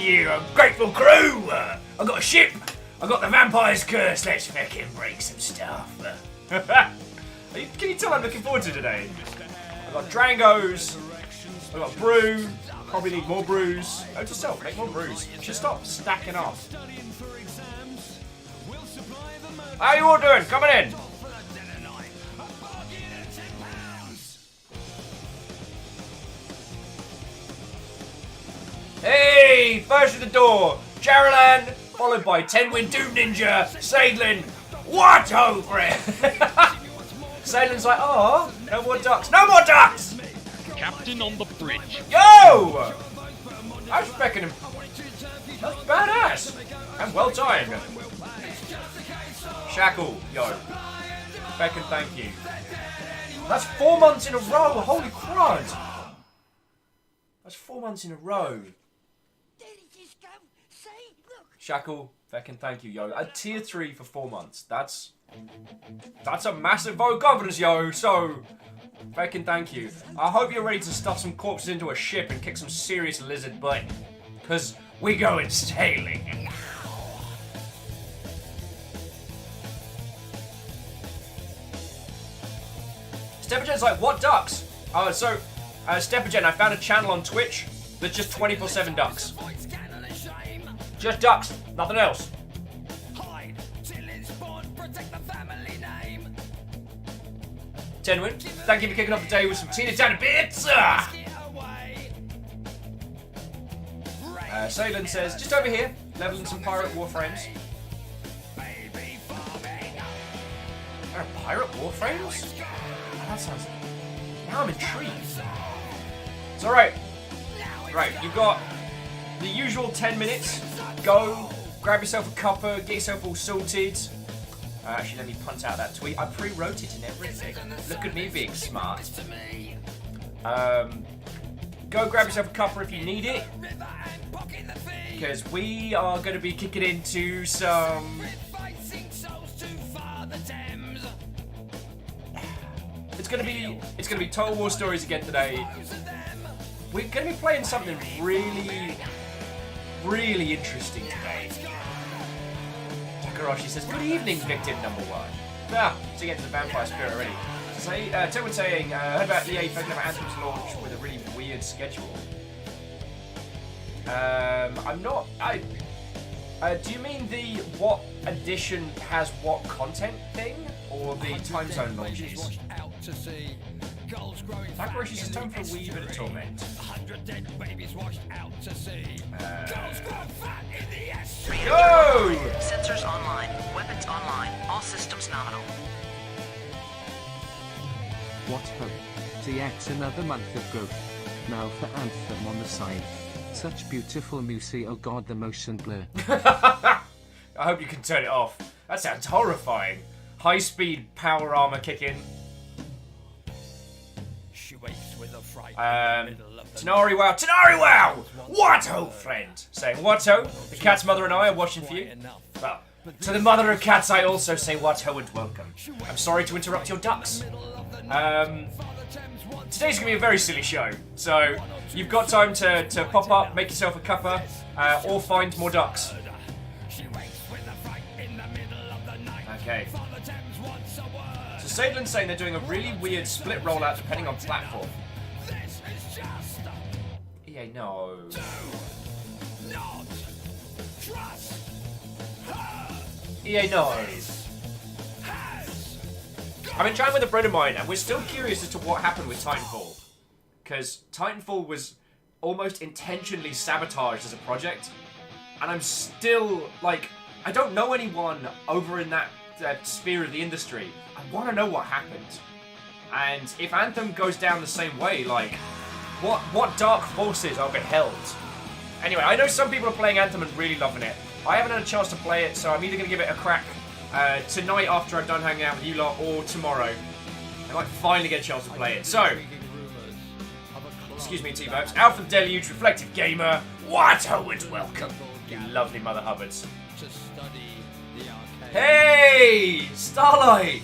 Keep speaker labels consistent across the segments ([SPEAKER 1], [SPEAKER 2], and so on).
[SPEAKER 1] you ungrateful crew! I got a ship! I got the vampire's curse, let's fucking break some stuff. Can you tell I'm looking forward to today? I got Drangos, I got brew, probably need more brews. Note to self, make more brews. Just stop stacking up. How you all doing? Coming in! Hey! First to the door, Jaralan, followed by 10-win Doom Ninja, Sadlin. What over it? Sadlin's like, oh, no more ducks. No more ducks!
[SPEAKER 2] Captain on the bridge.
[SPEAKER 1] Yo! I was expecting him. That's badass. And well timed. Shackle, yo. Beck and thank you. That's 4 months in a row. Holy crud. That's 4 months in a row. Shackle, Beck and thank you, yo. A tier 3 for 4 months. That's a massive vote of confidence, yo. So, Beck and thank you. I hope you're ready to stuff some corpses into a ship and kick some serious lizard butt. Because we going sailing. Steppergen's like, what ducks? Steppergen, I found a channel on Twitch that's just 24/7 ducks. Just ducks, nothing else. Tenwin, thank you for kicking off the day with some teeny tiny bits. Salin says, just over here, leveling some pirate warframes. There are pirate warframes? That sounds... Now I'm intrigued. It's alright. Right, you've got the usual 10 minutes. Go, grab yourself a cuppa, get yourself all sorted. Actually, let me punt out that tweet. I pre-wrote it and everything. Look at me being smart. Go grab yourself a cuppa if you need it. Because we are going to be kicking into some... It's gonna be Total War Stories again today. We're gonna be playing something really, really interesting today. Takarashi says, good evening, victim number 1. Ah, so getting to the vampire spirit already. Tillman saying, heard about EA fucking up Anthem's launch with a really weird schedule. I'm not, do you mean the what edition has what content thing? Or the time zone launches? Takarashi says, time for a wee bit of torment. Go!
[SPEAKER 3] Sensors online, weapons online, all systems nominal.
[SPEAKER 4] What hope? TX another month of growth. Now for Anthem on the side. Such beautiful music, oh god, the motion blur.
[SPEAKER 1] I hope you can turn it off. That sounds horrifying. High speed power armor kick in. Tanari wow, Tanari wow! Watto friend! Saying Watto, the cat's mother and I are watching for you. Well, to the mother of cats I also say Watto and welcome. I'm sorry to interrupt your ducks. Today's gonna be a very silly show, so you've got time to pop up, make yourself a cuppa, or find more ducks. Okay. So Sadlin's saying they're doing a really weird split rollout depending on platform. EA, no. EA, no. I've been chatting with a friend of mine, and we're still curious as to what happened with Titanfall. Because Titanfall was almost intentionally sabotaged as a project, and I'm still, like, I don't know anyone over in that sphere of the industry. I want to know what happened. And if Anthem goes down the same way, like, what dark forces are beheld? Anyway, I know some people are playing Anthem and really loving it. I haven't had a chance to play it, so I'm either going to give it a crack tonight after I'm done hanging out with you lot, or tomorrow. I might finally get a chance to play it. So, excuse me, T-Babs. Alpha Deluge, Reflective Gamer, Watto and welcome, you lovely Mother Hubbards. Hey, Starlight!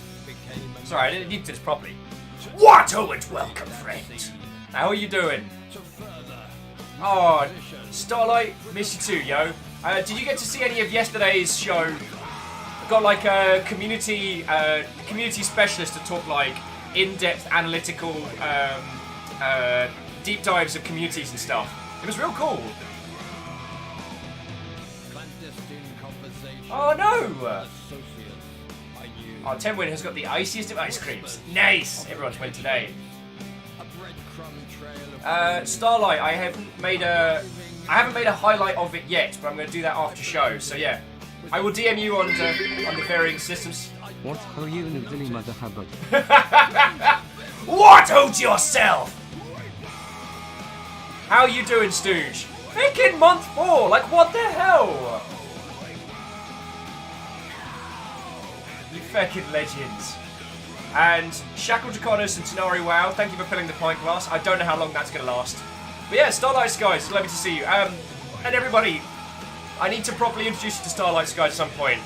[SPEAKER 1] Sorry, I didn't do this properly. Watto and welcome, friend. How are you doing? Oh, Starlight, miss you too, yo. Did you get to see any of yesterday's show? Got like a community specialist to talk like in-depth analytical deep dives of communities and stuff. It was real cool. Oh no! Oh, Tenwin has got the iciest of ice creams. Nice! Everyone's went today. Starlight, I haven't made a highlight of it yet, but I'm going to do that after show. So yeah, I will DM you on the varying systems.
[SPEAKER 4] What ho you noodly mother hubbard?
[SPEAKER 1] What ho to yourself? How you doing, Stooge? Freaking month 4, like what the hell? You fucking legends. And Shackle Draconis and Tenari Wow, thank you for filling the pint glass. I don't know how long that's going to last. But yeah, Starlight Skies, it's lovely to see you. And everybody, I need to properly introduce you to Starlight Skies at some point.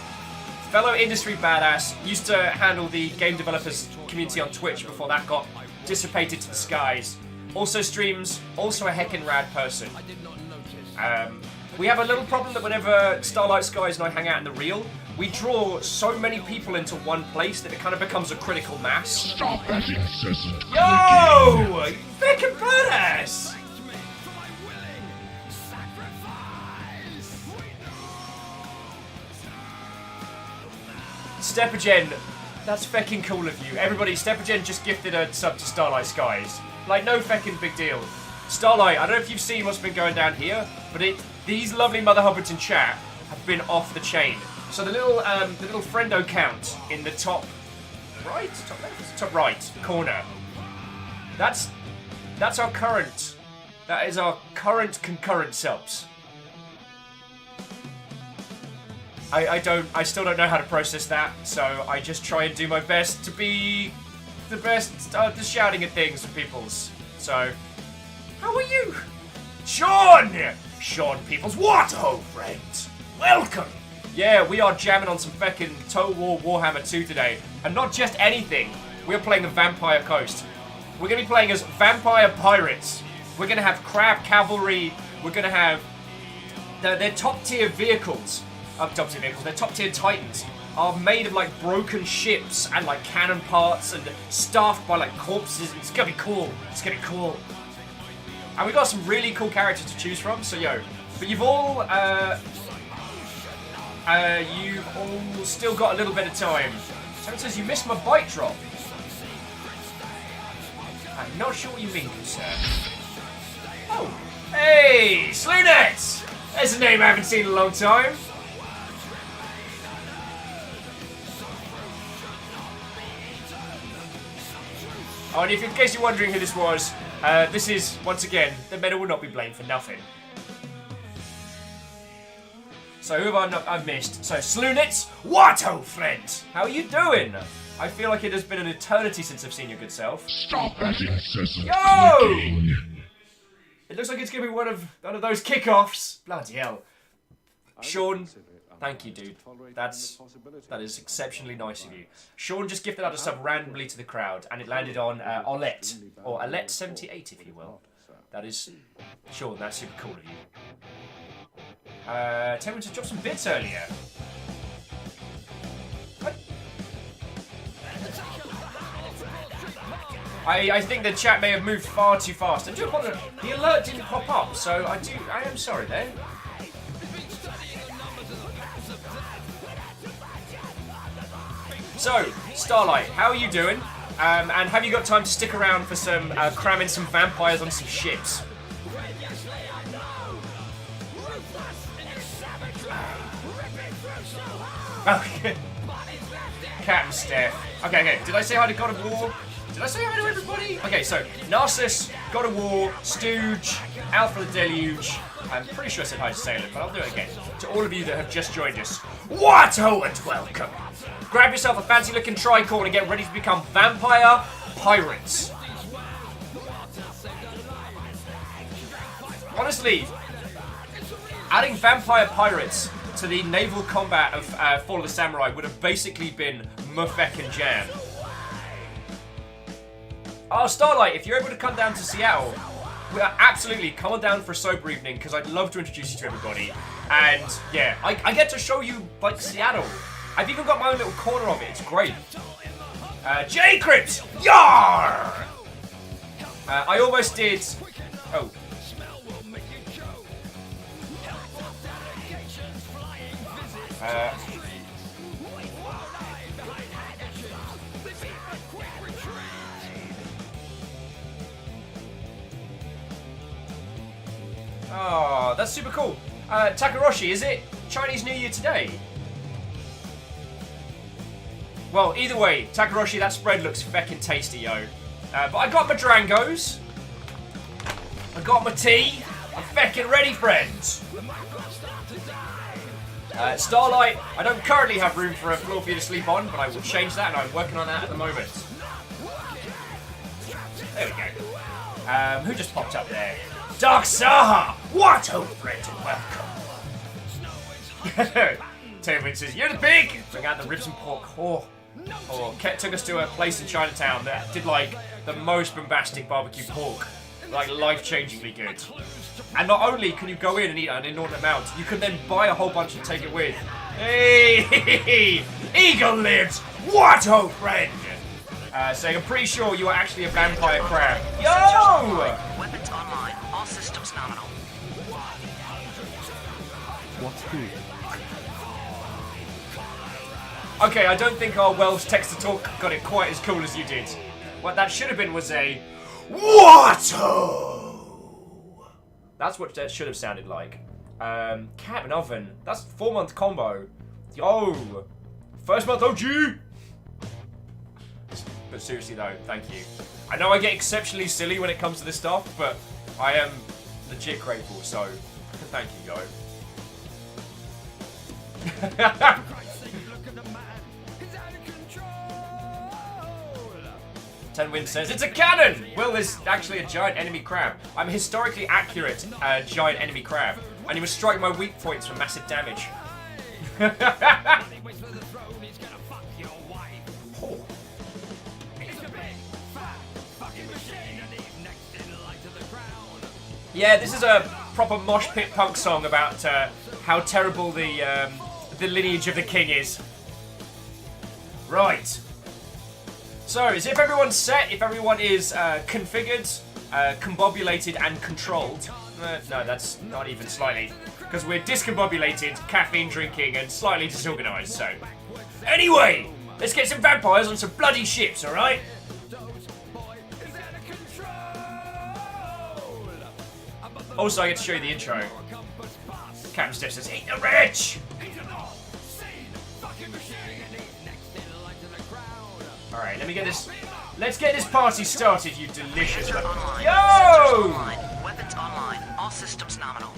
[SPEAKER 1] Fellow industry badass, used to handle the game developers community on Twitch before that got dissipated to the skies. Also streams, also a heckin' rad person. We have a little problem that whenever Starlight Skies and I hang out in the real, we draw so many people into one place that it kind of becomes a critical mass.
[SPEAKER 5] Stop that incessant
[SPEAKER 1] Yo! You fucking badass! Stepagen, that's feckin' cool of you. Everybody, Stepagen just gifted a sub to Starlight Skies. Like, no feckin' big deal. Starlight, I don't know if you've seen what's been going down here, but these lovely Mother Hubbards in chat have been off the chain. So the little friendo count in the top right, top left, top right corner. That's our current. That is our current concurrent subs. I still don't know how to process that, so I just try and do my best to be the best at the shouting at things for peoples. So, how are you? Sean Peoples, what ho, friend? Welcome! Yeah, we are jamming on some feckin' Total War Warhammer 2 today. And not just anything, we're playing the Vampire Coast. We're going to be playing as Vampire Pirates. We're going to have Crab Cavalry. We're going to have their top tier vehicles. Their top tier Titans are made of like broken ships and like cannon parts and staffed by like corpses. It's going to be cool. It's going to be cool. And we've got some really cool characters to choose from, so yo. But you've all still got a little bit of time. Someone says you missed my bite drop. I'm not sure what you mean, sir. Oh, hey, Sloonet! There's a name I haven't seen in a long time. Oh, and if in case you're wondering who this was, this is, once again, the medal will not be blamed for nothing. So who have I missed? So Sloonitz, what ho friend? How are you doing? I feel like it has been an eternity since I've seen your good self.
[SPEAKER 5] Stop that incessant
[SPEAKER 1] Yo!
[SPEAKER 5] clicking.
[SPEAKER 1] It looks like it's gonna be one of those kickoffs. Bloody hell. Sean, thank you, dude. That is exceptionally nice of you. Sean just gifted out a sub randomly to the crowd, and it landed on Olette, or Olette78, if you will. That is, Sean, that's super cool of you. Tell me to drop some bits earlier. What? I think the chat may have moved far too fast. I do apologize. The alert didn't pop up, so I am sorry there. So, Starlight, how are you doing? And have you got time to stick around for some cramming some vampires on some ships? Okay. Captain Steph. Okay. Did I say hi to God of War? Did I say hi to everybody? Okay, so Narcissus, God of War, Stooge, Alpha the Deluge. I'm pretty sure I said hi to Sailor, but I'll do it again. To all of you that have just joined us, what ho and welcome! Grab yourself a fancy looking tricorn and get ready to become vampire pirates. Honestly, adding vampire pirates to the naval combat of Fall of the Samurai would have basically been mufeckin' jam. Oh, Starlight, if you're able to come down to Seattle, absolutely, come on down for a sober evening, because I'd love to introduce you to everybody. And, yeah, I get to show you, like, Seattle. I've even got my own little corner of it. It's great. J-Crips! Yar! I almost did... Oh. Oh, that's super cool. Takaroshi, is it Chinese New Year today? Well, either way, Takaroshi, that spread looks feckin' tasty, yo. But I got my Drangos. I got my tea. I'm feckin' ready, friends. Starlight, I don't currently have room for a floor for you to sleep on, but I will change that, and I'm working on that at the moment. There we go. Who just popped up there? Dark Saha! What a friend and welcome! Tailwind says, you're the pig! Bring out the ribs and pork. Oh, Ket took us to a place in Chinatown that did, like, the most bombastic barbecue pork. Like, life-changingly good. And not only can you go in and eat an inordinate amount, you can then buy a whole bunch and take it with. Hey! Eagle lives! What a friend! Saying, I'm pretty sure you are actually a vampire crab. Yo!
[SPEAKER 3] Weapons online. All systems nominal.
[SPEAKER 4] What's good?
[SPEAKER 1] Okay, I don't think our Welsh text-to-talk got it quite as cool as you did. What that should have been was a... What-o! That's what that should have sounded like. Cat and oven. That's 4-month combo. Yo! First month OG! But seriously though, thank you. I know I get exceptionally silly when it comes to this stuff, but I am legit grateful, so thank you, yo. Tenwind says, it's a cannon! Will is actually a giant enemy crab. I'm a historically accurate giant enemy crab, and he must strike my weak points for massive damage. Oh. Yeah, this is a proper mosh pit punk song about how terrible the lineage of the king is. Right. So, as if everyone's set, if everyone is configured, combobulated, and controlled. No, that's not even slightly. Because we're discombobulated, caffeine drinking, and slightly disorganized, so. Anyway, let's get some vampires on some bloody ships, alright? Also, I get to show you the intro. Captain Steph says, eat the rich! Alright, let me get this. Let's get this party started, you delicious.
[SPEAKER 3] Online.
[SPEAKER 1] Yo!
[SPEAKER 3] Online. Weapons online. All systems nominal.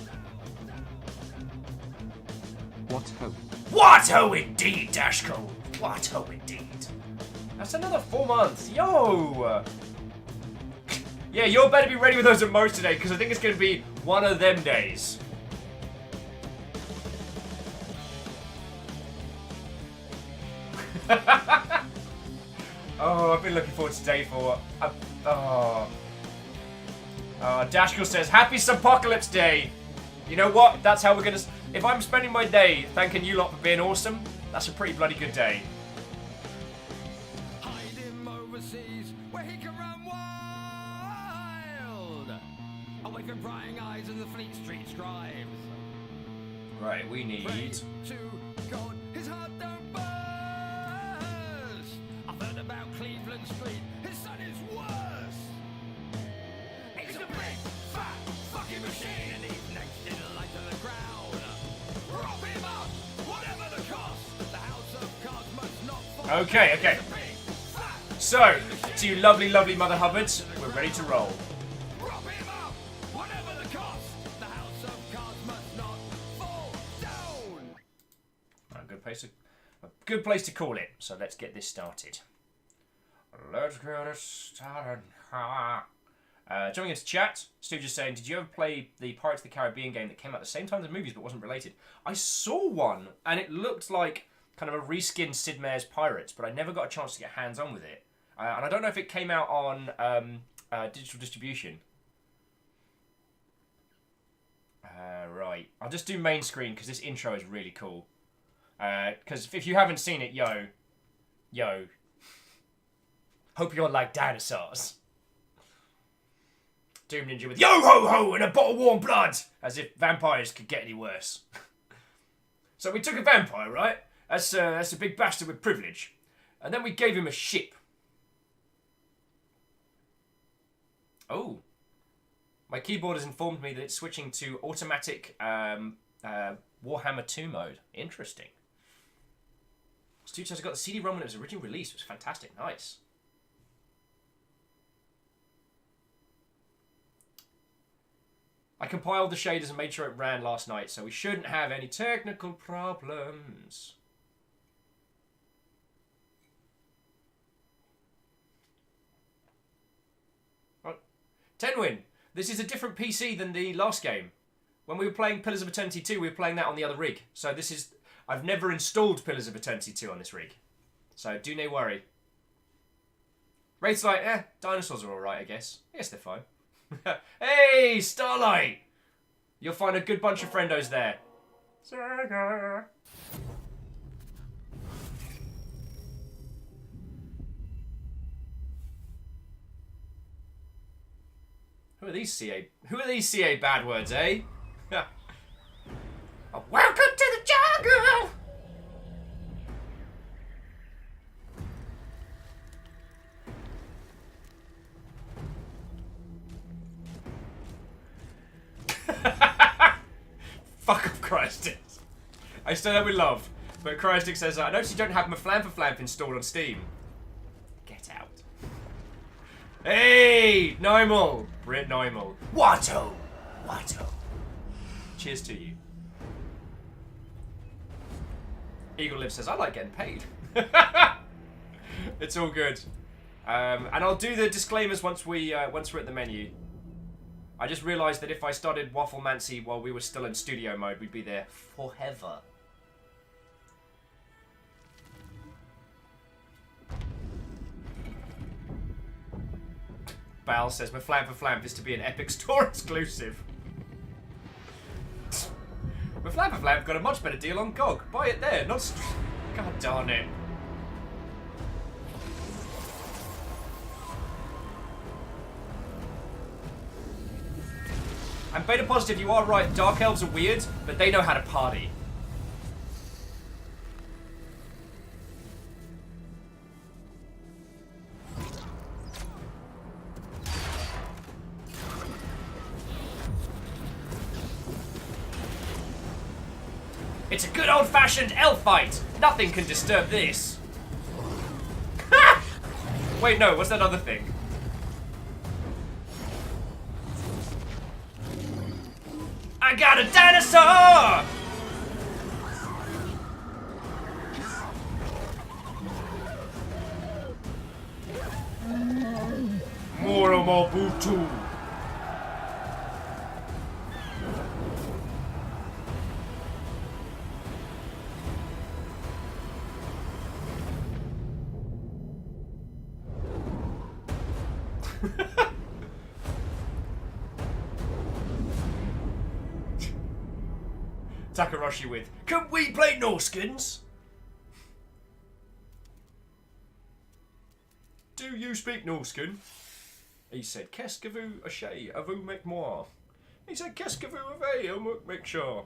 [SPEAKER 4] What ho?
[SPEAKER 1] What ho indeed, Dashko! What ho indeed. That's another 4 months. Yo! Yeah, you'll better be ready with those emotes today, because I think it's going to be one of them days. Oh, I've been looking forward to today for... Dashko says, Happy Apocalypse Day! You know what? That's how we're gonna... If I'm spending my day thanking you lot for being awesome, that's a pretty bloody good day.
[SPEAKER 6] Hide him overseas, where he can run wild. Away from prying eyes and the Fleet Street scribes.
[SPEAKER 1] Right, we need...
[SPEAKER 6] Pray to God, his heart don't burst. I've heard about Cleveland Street, his son is worse. He's a big, fat, fucking machine, and he's next in line to the crowd. Prop him up, whatever the cost. The house of cards must not fall.
[SPEAKER 1] Okay. So, to you lovely, lovely Mother Hubbards, we're ready to roll.
[SPEAKER 6] Prop him up, whatever the cost. The house of cards must not fall down.
[SPEAKER 1] A good place to call it. So let's get this started. Let's get it started. Jumping into chat, Stu just saying, did you ever play the Pirates of the Caribbean game that came out at the same time as the movies but wasn't related? I saw one, and it looked like kind of a reskinned Sid Meier's Pirates, but I never got a chance to get hands-on with it. And I don't know if it came out on digital distribution. Right, I'll just do main screen because this intro is really cool. Because if you haven't seen it, yo, hope you're like dinosaurs. Doom Ninja with yo ho ho and a bottle of warm blood, as if vampires could get any worse. So we took a vampire, right? That's a big bastard with privilege, and then we gave him a ship. Oh. My keyboard has informed me that it's switching to automatic Warhammer 2 mode. Interesting. Studios got the CD-ROM when it was originally released. It was fantastic. Nice. I compiled the shaders and made sure it ran last night, so we shouldn't have any technical problems. Right. Tenwin. This is a different PC than the last game. When we were playing Pillars of Eternity 2, we were playing that on the other rig. So this is... I've never installed Pillars of Eternity 2 on this rig. So do no worry. Wraith's like, dinosaurs are alright, I guess. Yes, they're fine. Hey, Starlight! You'll find a good bunch of friendos there. Sega. Who are these CA bad words, eh? Welcome to the jungle! Fuck off, Cryostic. I say that with love, but Cryostic says, I notice you don't have my Flam for Flamp installed on Steam. Get out. Hey, Nymal. Brit Nymal. Watto. Cheers to you. Eagle Live says, I like getting paid. It's all good. And I'll do the disclaimers once we're at the menu. I just realised that if I started Wafflemancy while we were still in studio mode, we'd be there forever. Bal says, my Flam for Flamp is to be an Epic Store exclusive. My Flam for Flamp got a much better deal on GOG. Buy it there, not... God darn it. I'm beta positive, you are right. Dark Elves are weird, but they know how to party. It's a good old-fashioned elf fight. Nothing can disturb this. Wait, no, what's that other thing? I got a dinosaur! Moromobutu. Takaroshi with, can we play Norskins? Do you speak Norskin? He said, qu'est-ce que vous achetez à vous make moi? He said, qu'est-ce que vous avez à vous make sure?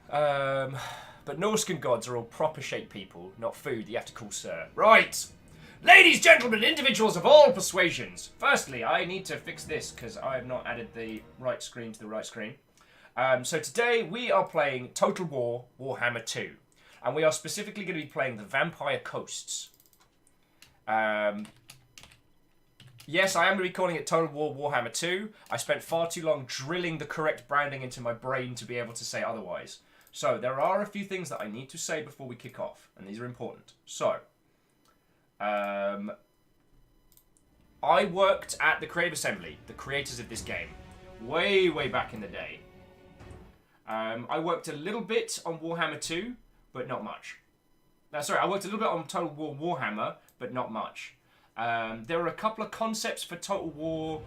[SPEAKER 1] But Norskin gods are all proper shape people, not food you have to call sir. Right! Ladies, gentlemen, individuals of all persuasions. Firstly, I need to fix this because I have not added the right screen to the right screen. So today we are playing Total War Warhammer 2. And we are specifically going to be playing the Vampire Coasts. Yes, I am going to be calling it Total War Warhammer 2. I spent far too long drilling the correct branding into my brain to be able to say otherwise. So there are a few things that I need to say before we kick off. And these are important. So, I worked at the Creative Assembly, the creators of this game, way back in the day. I worked a little bit on Warhammer 2, but not much. I worked a little bit on Total War Warhammer, but not much. There were a couple of concepts for Total War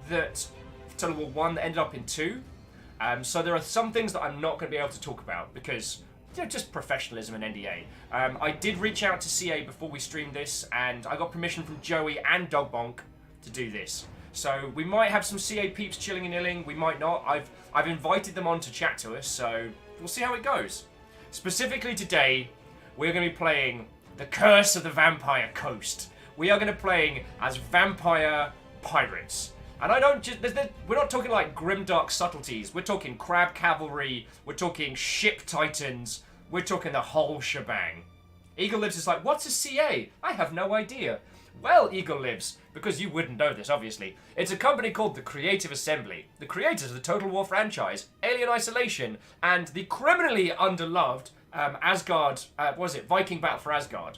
[SPEAKER 1] 1 that ended up in 2. So there are some things that I'm not going to be able to talk about because, just professionalism and NDA. I did reach out to CA before we streamed this, and I got permission from Joey and Dogbonk to do this. So we might have some CA peeps chilling and illing, we might not. I've invited them on to chat to us, so we'll see how it goes. Specifically today, we're going to be playing The Curse of the Vampire Coast. We are going to be playing as vampire pirates. And I don't just... we're not talking like grimdark subtleties. We're talking crab cavalry. We're talking ship titans. We're talking the whole shebang. Eagle Lives is like, what's a CA? I have no idea. Well, Eagle Lives, because you wouldn't know this, obviously, it's a company called the Creative Assembly, the creators of the Total War franchise, Alien Isolation, and the criminally underloved Asgard, what was it, Viking Battle for Asgard.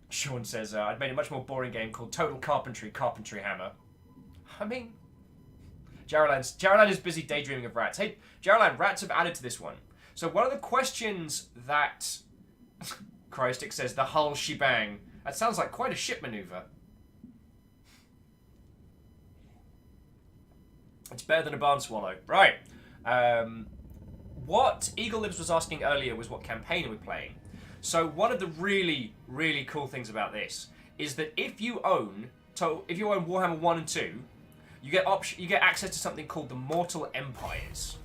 [SPEAKER 1] Sean says, I'd made a much more boring game called Total Carpentry Hammer. I mean, Jaralan is busy daydreaming of rats. Hey, Jaralan, rats have added to this one. So one of the questions that Cryostic says, the whole shebang. That sounds like quite a ship maneuver. It's better than a barn swallow. Right. What Eagle Lives was asking earlier was what campaign are we playing. So one of the really, really cool things about this is that if you own Warhammer 1 and 2, you get access to something called the Mortal Empires.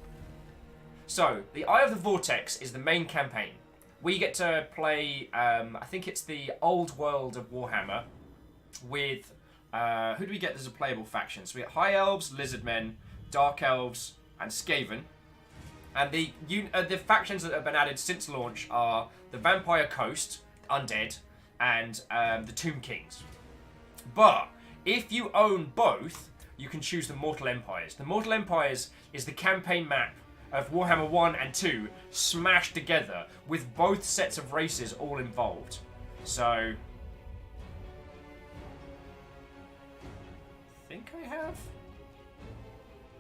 [SPEAKER 1] So, the Eye of the Vortex is the main campaign. We get to play, I think it's the old world of Warhammer with, who do we get as a playable faction? So we get High Elves, Lizardmen, Dark Elves, and Skaven. And the factions that have been added since launch are the Vampire Coast, Undead, and the Tomb Kings. But, if you own both, you can choose the Mortal Empires. The Mortal Empires is the campaign map of Warhammer 1 and 2 smashed together with both sets of races all involved. So, I think I have?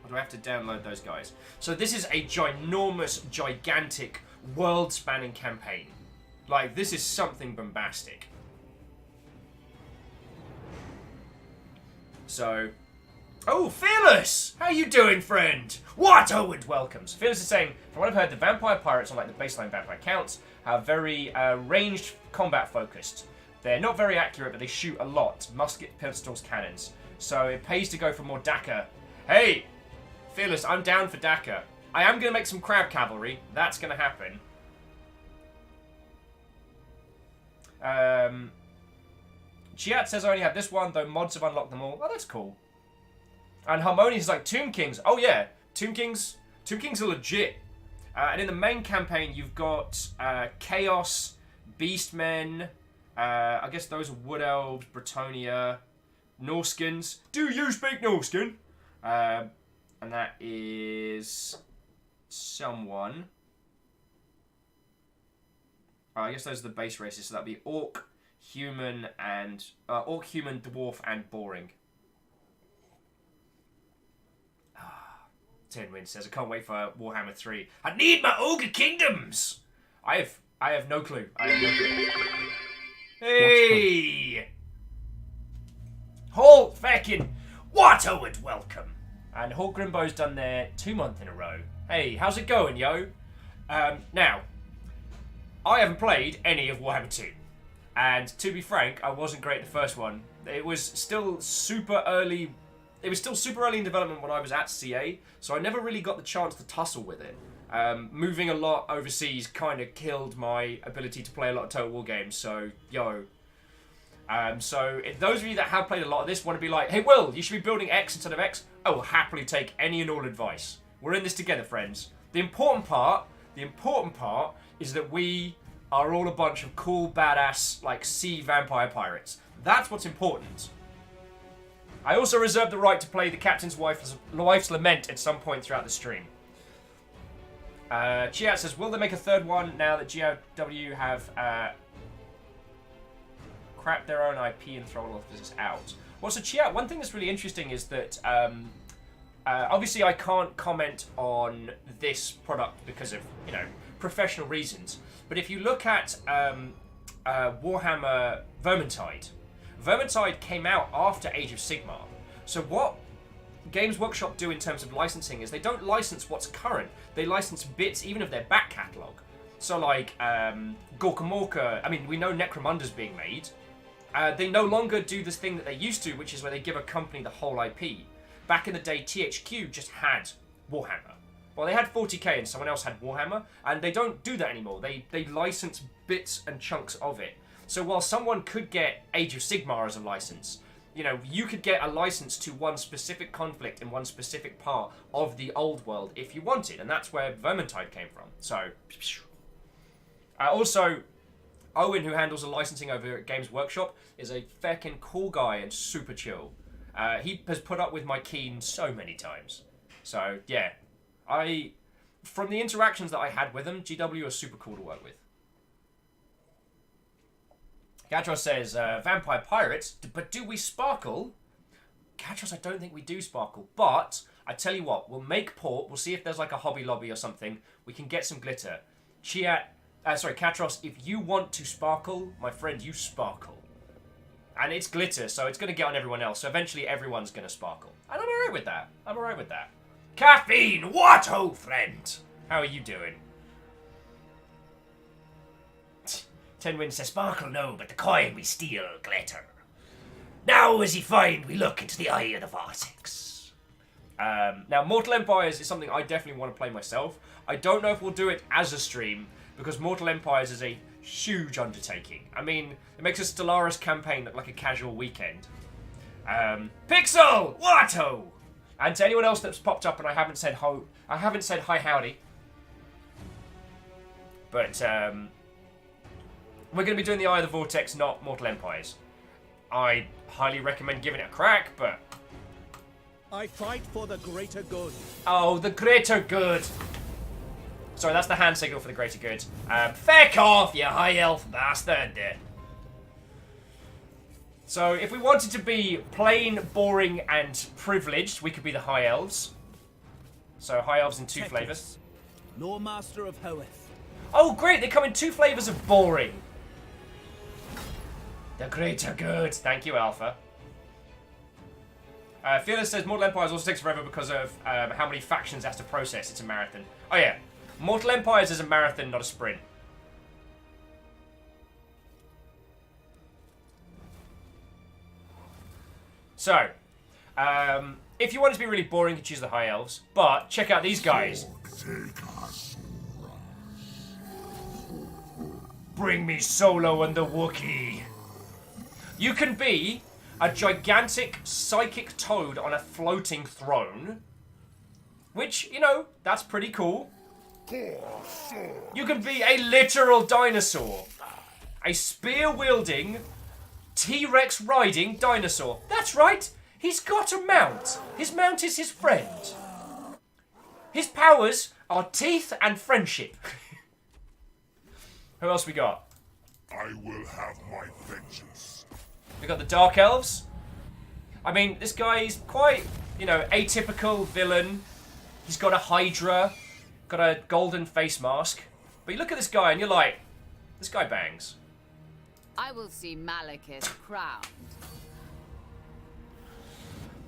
[SPEAKER 1] Or do I have to download those guys? So this is a ginormous, gigantic, world-spanning campaign. Like, this is something bombastic. So... Oh, Fearless! How you doing, friend? What? Oh, and welcomes. Fearless is saying, from what I've heard, the vampire pirates, unlike the baseline vampire counts, are very ranged combat focused. They're not very accurate, but they shoot a lot. Musket, pistols, cannons. So it pays to go for more Dakar. Hey! Fearless, I'm down for Dakar. I am going to make some crab cavalry. That's going to happen. Chiat says I only have this one, though mods have unlocked them all. Oh, that's cool. And Harmonious is like, Tomb Kings. Oh, yeah. Tomb Kings are legit. And in the main campaign, you've got Chaos, Beastmen. I guess those are Wood Elves, Bretonia, Norskins. Do you speak Norskin? And that is someone. Oh, I guess those are the base races. So that'd be Orc, Human, Dwarf, and Boring. Tinwin says, I can't wait for Warhammer 3. I need my Ogre Kingdoms! I have no clue. Hey! Halt, feckin'! What a would welcome! And Hawk Grimbo's done their 2 month in a row. Hey, how's it going, yo? Now, I haven't played any of Warhammer 2. And to be frank, I wasn't great at the first one. It was still super early. It was still super early in development when I was at CA, so I never really got the chance to tussle with it. Moving a lot overseas kind of killed my ability to play a lot of Total War games, so, yo. So, if those of you that have played a lot of this want to be like, hey, Will, you should be building X instead of X, I will happily take any and all advice. We're in this together, friends. The important part is that we are all a bunch of cool, badass, like, sea vampire pirates. That's what's important. I also reserve the right to play the Captain's Wife's Lament at some point throughout the stream. Chiat says, will they make a third one now that GW have crapped their own IP and thrown all of this out? Well, so Chiat, one thing that's really interesting is that obviously I can't comment on this product because of, professional reasons. But if you look at Warhammer Vermintide came out after Age of Sigmar. So what Games Workshop do in terms of licensing is they don't license what's current. They license bits even of their back catalogue. So like Gorkamorka, I mean, we know Necromunda's being made. They no longer do this thing that they used to, which is where they give a company the whole IP. Back in the day, THQ just had Warhammer. Well, they had 40k and someone else had Warhammer, and they don't do that anymore. They license bits and chunks of it. So while someone could get Age of Sigmar as a license, you know, you could get a license to one specific conflict in one specific part of the old world if you wanted, and that's where Vermintide came from. So, also, Owen, who handles the licensing over at Games Workshop, is a feckin' cool guy and super chill. He has put up with my keen so many times. So, yeah. From the interactions that I had with him, GW are super cool to work with. Gatros says, Vampire Pirates, but do we sparkle? Gatros, I don't think we do sparkle, but I tell you what, we'll make port, we'll see if there's like a Hobby Lobby or something, we can get some glitter. Katros, if you want to sparkle, my friend, you sparkle. And it's glitter, so it's going to get on everyone else, so eventually everyone's going to sparkle. And I'm alright with that. I'm alright with that. Caffeine, what, old friend? How are you doing? Tenwin says, sparkle no, but the coin we steal glitter. Now as ye find, we look into the eye of the vortex. Now, Mortal Empires is something I definitely want to play myself. I don't know if we'll do it as a stream, because Mortal Empires is a huge undertaking. I mean, it makes a Stellaris campaign look like a casual weekend. Pixel! What-ho! And to anyone else that's popped up and I haven't said hi howdy. But, we're going to be doing the Eye of the Vortex, not Mortal Empires. I highly recommend giving it a crack, but...
[SPEAKER 7] I fight for the greater good.
[SPEAKER 1] Oh, the greater good! Sorry, that's the hand signal for the greater good. Feck off, you high elf bastard! So, if we wanted to be plain, boring, and privileged, we could be the high elves. So, high elves in two flavours.
[SPEAKER 7] Lord Master of Hoeth.
[SPEAKER 1] Oh, great! They come in two flavours of boring. The greater good. Thank you, Alpha. Fearless says Mortal Empires also takes forever because of how many factions it has to process. It's a marathon. Oh, yeah. Mortal Empires is a marathon, not a sprint. So, if you want it to be really boring, you can choose the High Elves. But, check out these guys. Bring me Solo and the Wookiee. You can be a gigantic psychic toad on a floating throne. Which, you know, that's pretty cool. You can be a literal dinosaur. A spear-wielding, T-Rex riding dinosaur. That's right. He's got a mount. His mount is his friend. His powers are teeth and friendship. Who else we got?
[SPEAKER 5] I will have my vengeance.
[SPEAKER 1] We got the Dark Elves. I mean, this guy is quite, you know, atypical villain. He's got a Hydra, got a golden face mask. But you look at this guy and you're like, this guy bangs.
[SPEAKER 8] I will see Malekith crowned.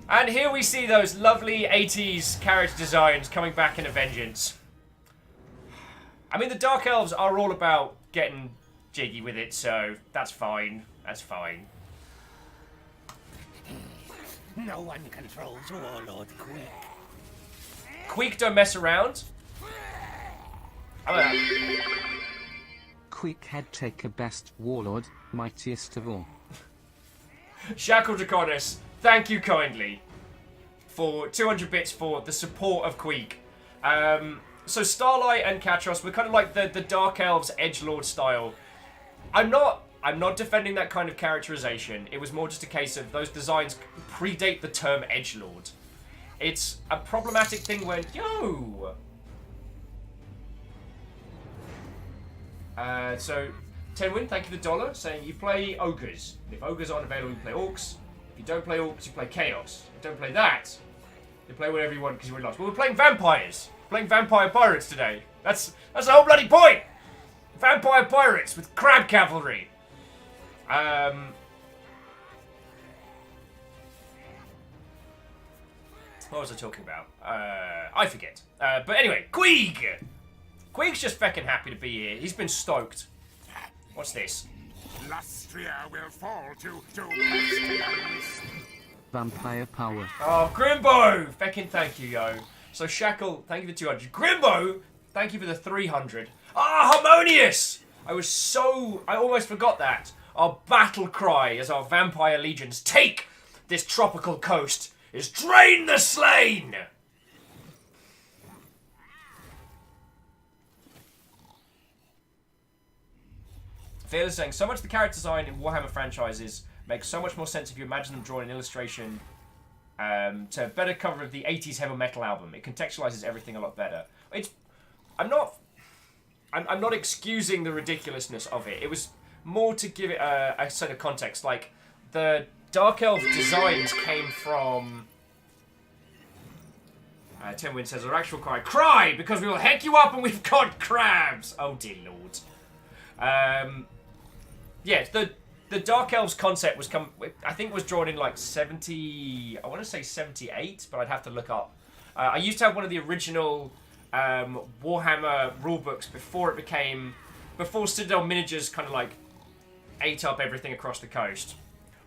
[SPEAKER 1] And here we see those lovely 80s character designs coming back in a vengeance. I mean, the Dark Elves are all about getting jiggy with it, so that's fine. That's fine.
[SPEAKER 7] No one controls Warlord Queek.
[SPEAKER 1] Queek don't mess around.
[SPEAKER 4] Quick head taker best warlord, mightiest of all.
[SPEAKER 1] Shackle Draconis, thank you kindly for 200 bits for the support of Queek. So Starlight and Katros, we're kind of like the Dark Elves edgelord style. I'm not defending that kind of characterization. It was more just a case of those designs predate the term edgelord. It's a problematic thing when so Tenwin, thank you for the dollar, saying you play ogres. And if ogres aren't available, you play orcs. If you don't play orcs, you play chaos. If you don't play that, you play whatever you want because you're lost. Well, we're playing vampires. We're playing vampire pirates today. That's the whole bloody point. Vampire pirates with crab cavalry. What was I talking about? I forget. But anyway, Queeg! Queeg's just feckin' happy to be here. He's been stoked. What's this?
[SPEAKER 5] Lustria will fall to pestilence.
[SPEAKER 4] Vampire power.
[SPEAKER 1] Oh, Grimbo! Feckin' thank you, yo. So Shackle, thank you for 200. Grimbo, thank you for the 300. Ah, Harmonious! I almost forgot that. Our battle cry as our vampire legions take this tropical coast is drain the slain! Fearless saying, so much of the character design in Warhammer franchises makes so much more sense if you imagine them drawing an illustration to a better cover of the 80s heavy metal album. It contextualizes everything a lot better. I'm not excusing the ridiculousness of it. It was more to give it a sort of context. Like, the Dark Elf designs came from... Tim Wynn says, our actual cry. Cry! Because we will heck you up and we've got crabs! Oh, dear lord. Yeah, the Dark Elves concept was I think was drawn in like 70... I want to say 78, but I'd have to look up. I used to have one of the original Warhammer rulebooks before Citadel Miniatures kind of like ate up everything across the coast.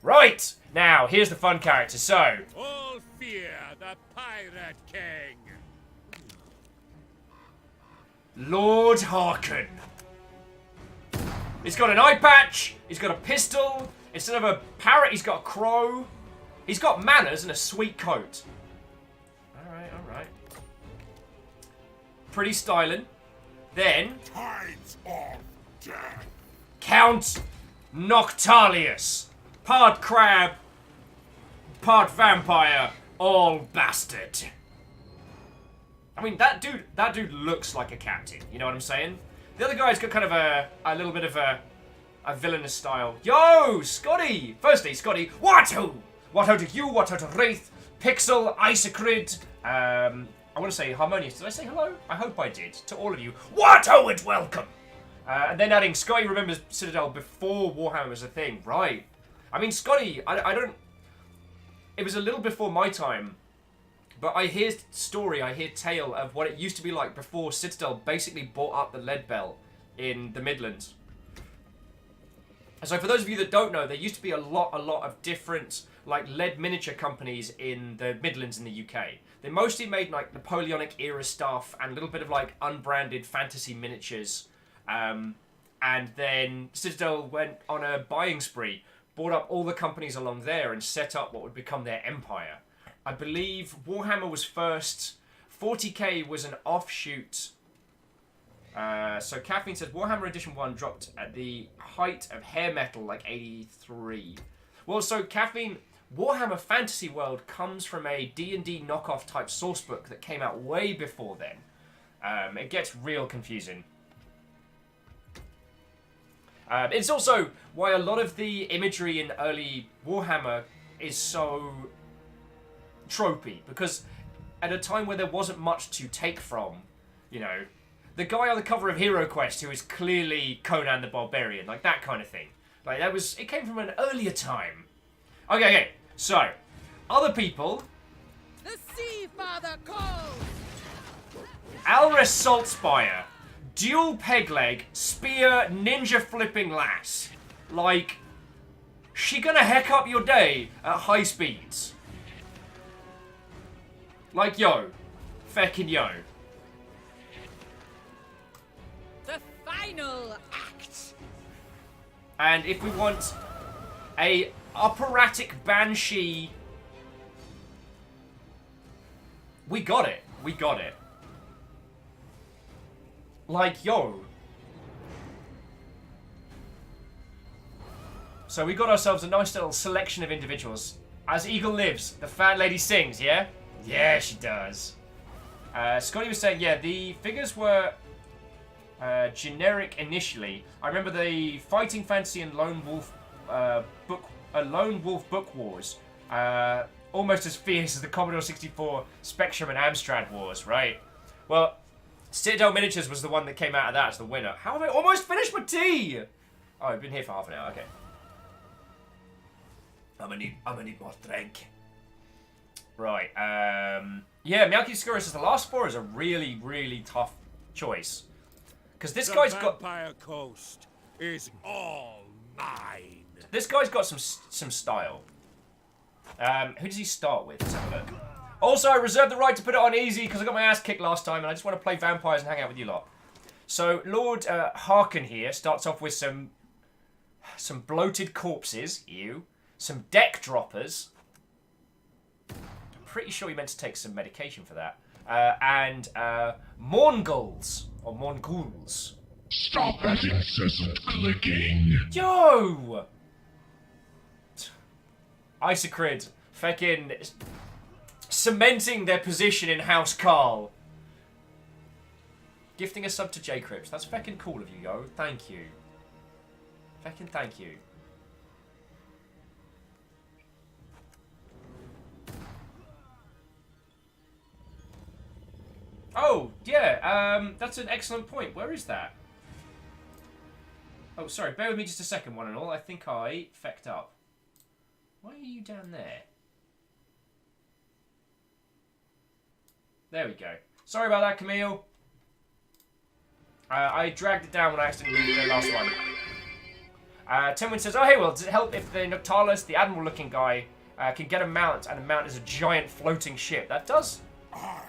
[SPEAKER 1] Right! Now, here's the fun character, so...
[SPEAKER 6] All fear the Pirate King.
[SPEAKER 1] Lord Harkin. He's got an eye patch, he's got a pistol, instead of a parrot, he's got a crow. He's got manners and a sweet coat. Alright. Pretty styling. Then...
[SPEAKER 5] Tides of death.
[SPEAKER 1] Count Noctalius. Part crab, part vampire, all bastard. I mean, that dude looks like a captain, you know what I'm saying? The other guy's got kind of a little bit of a villainous style. Yo, Scotty! Firstly, Scotty, what ho to you, what ho to Wraith, Pixel, Isocrid, I want to say Harmonious. Did I say hello? I hope I did. To all of you, what ho and welcome! And then adding, Scotty remembers Citadel before Warhammer was a thing. Right. I mean, Scotty, I don't... It was a little before my time, but I hear tale of what it used to be like before Citadel basically bought up the lead belt in the Midlands. So for those of you that don't know, there used to be a lot of different like lead miniature companies in the Midlands in the UK. They mostly made like Napoleonic era stuff and a little bit of like unbranded fantasy miniatures. And then Citadel went on a buying spree, bought up all the companies along there and set up what would become their empire. I believe Warhammer was first. 40k was an offshoot. So Kathleen says Warhammer Edition 1 dropped at the height of hair metal, like 83. Well, so Kathleen, Warhammer Fantasy World comes from a D&D knockoff type sourcebook that came out way before then. It gets real confusing. It's also why a lot of the imagery in early Warhammer is so tropey, because at a time where there wasn't much to take from, you know, the guy on the cover of Hero Quest who is clearly Conan the Barbarian, like that kind of thing. Like it came from an earlier time. Okay, so other people.
[SPEAKER 8] The Sea Father calls.
[SPEAKER 1] Alres Saltspire, dual peg leg, spear, ninja flipping lass. Like, she gonna heck up your day at high speeds. Like, yo. Feckin' yo.
[SPEAKER 8] The final act.
[SPEAKER 1] And if we want a operatic banshee, we got it. We got it. Like, yo. So we got ourselves a nice little selection of individuals. As Eagle lives, the fat lady sings, yeah? Yeah, she does. Scotty was saying, yeah, the figures were generic initially. I remember the Fighting Fantasy and Lone Wolf Book Wars. Almost as fierce as the Commodore 64 Spectrum and Amstrad Wars, right? Well, Citadel Miniatures was the one that came out of that as the winner. How have I almost finished my tea? Oh, I've been here for half an hour, okay. I'm gonna need more drink. Right. Yeah, Meowscarus is the last four is a really, really tough choice. Because this guy's got...
[SPEAKER 5] Vampire Coast is all mine.
[SPEAKER 1] This guy's got some style. Who does he start with? Let's have a look. Also, I reserve the right to put it on easy because I got my ass kicked last time and I just want to play vampires and hang out with you lot. So, Lord Harkin here starts off with some bloated corpses. Ew. Some deck droppers. I'm pretty sure he meant to take some medication for that. And Morghuls. Or Morghuls.
[SPEAKER 9] Stop that incessant clicking.
[SPEAKER 1] Yo! Isocrid, feckin' cementing their position in House Carl. Gifting a sub to J Crips. That's feckin' cool of you, yo. Thank you. Feckin' thank you. Oh, yeah, that's an excellent point. Where is that? Oh, sorry, bear with me just a second, one and all. I think I fecked up. Why are you down there? There we go. Sorry about that, Camille. I dragged it down when I accidentally read the last one. Timwin says, oh, hey, well, does it help if the Noctalis, the Admiral-looking guy, can get a mount, and a mount is a giant floating ship? That does.
[SPEAKER 5] I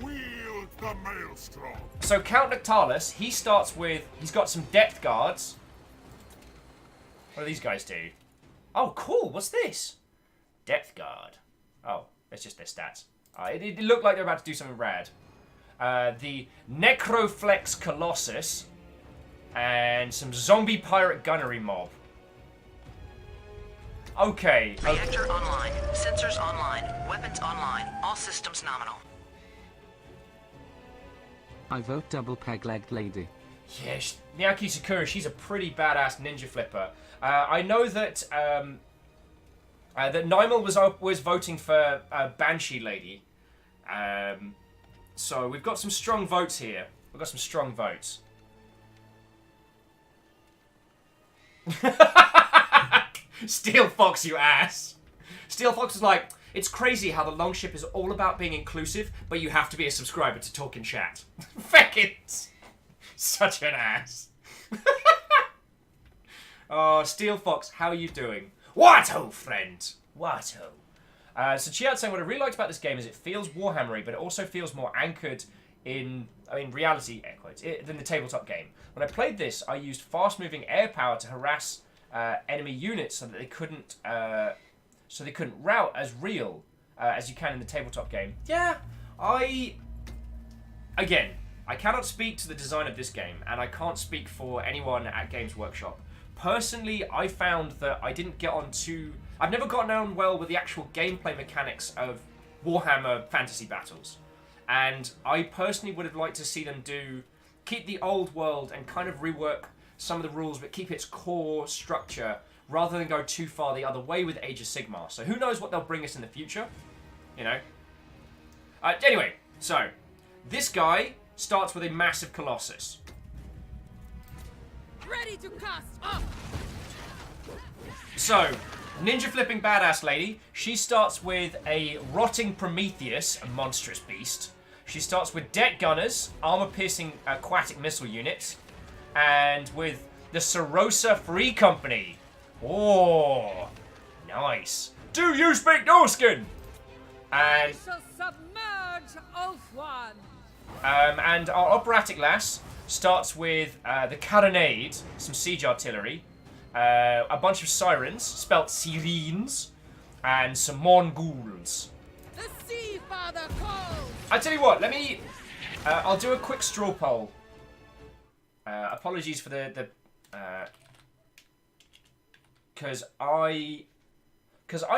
[SPEAKER 5] wield the maelstrom.
[SPEAKER 1] So Count Noctalis, he starts with, he's got some depth guards. What do these guys do? Oh, cool. What's this? Depth guard. Oh, that's just their stats. It looked like they're about to do something rad. The Necroflex Colossus. And some zombie pirate gunnery mob. Okay.
[SPEAKER 3] Reactor online. Sensors online. Weapons online. All systems nominal.
[SPEAKER 4] I vote double peg-legged lady.
[SPEAKER 1] Yeah, Miyaki Sakura, she's a pretty badass ninja flipper. I know that that Nymel was voting for Banshee Lady. So we've got some strong votes here. We've got some strong votes. Steel Fox, you ass. Steel Fox is like, it's crazy how the Longship is all about being inclusive, but you have to be a subscriber to talk in chat. Feckins. Such an ass. Oh, Steel Fox, how are you doing? What-ho, friend? What-ho? So Chiat saying, what I really liked about this game is it feels Warhammery, but it also feels more anchored in, reality, air quotes, than the tabletop game. When I played this, I used fast-moving air power to harass enemy units so that they couldn't rout as real as you can in the tabletop game. Yeah, Again, I cannot speak to the design of this game, and I can't speak for anyone at Games Workshop. Personally, I found that I didn't get on too... I've never gotten on well with the actual gameplay mechanics of Warhammer Fantasy Battles. And I personally would have liked to see them keep the old world and kind of rework some of the rules, but keep its core structure, rather than go too far the other way with Age of Sigmar. So who knows what they'll bring us in the future, you know? Anyway, so, this guy starts with a massive Colossus.
[SPEAKER 8] Ready to cast up!
[SPEAKER 1] So, ninja flipping badass lady, she starts with a rotting Prometheus, a monstrous beast. She starts with deck gunners, armor-piercing aquatic missile units, and with the Serosa Free Company. Oh, nice. Do you speak Norskin?
[SPEAKER 8] I
[SPEAKER 1] And
[SPEAKER 8] shall submerge Ulthuan!
[SPEAKER 1] and our operatic lass starts with the Carronade, some siege artillery, a bunch of sirens, spelt sirens, and some Morghuls.
[SPEAKER 8] The Sea Father calls!
[SPEAKER 1] I tell you what, let me... I'll do a quick straw poll. Apologies for the because I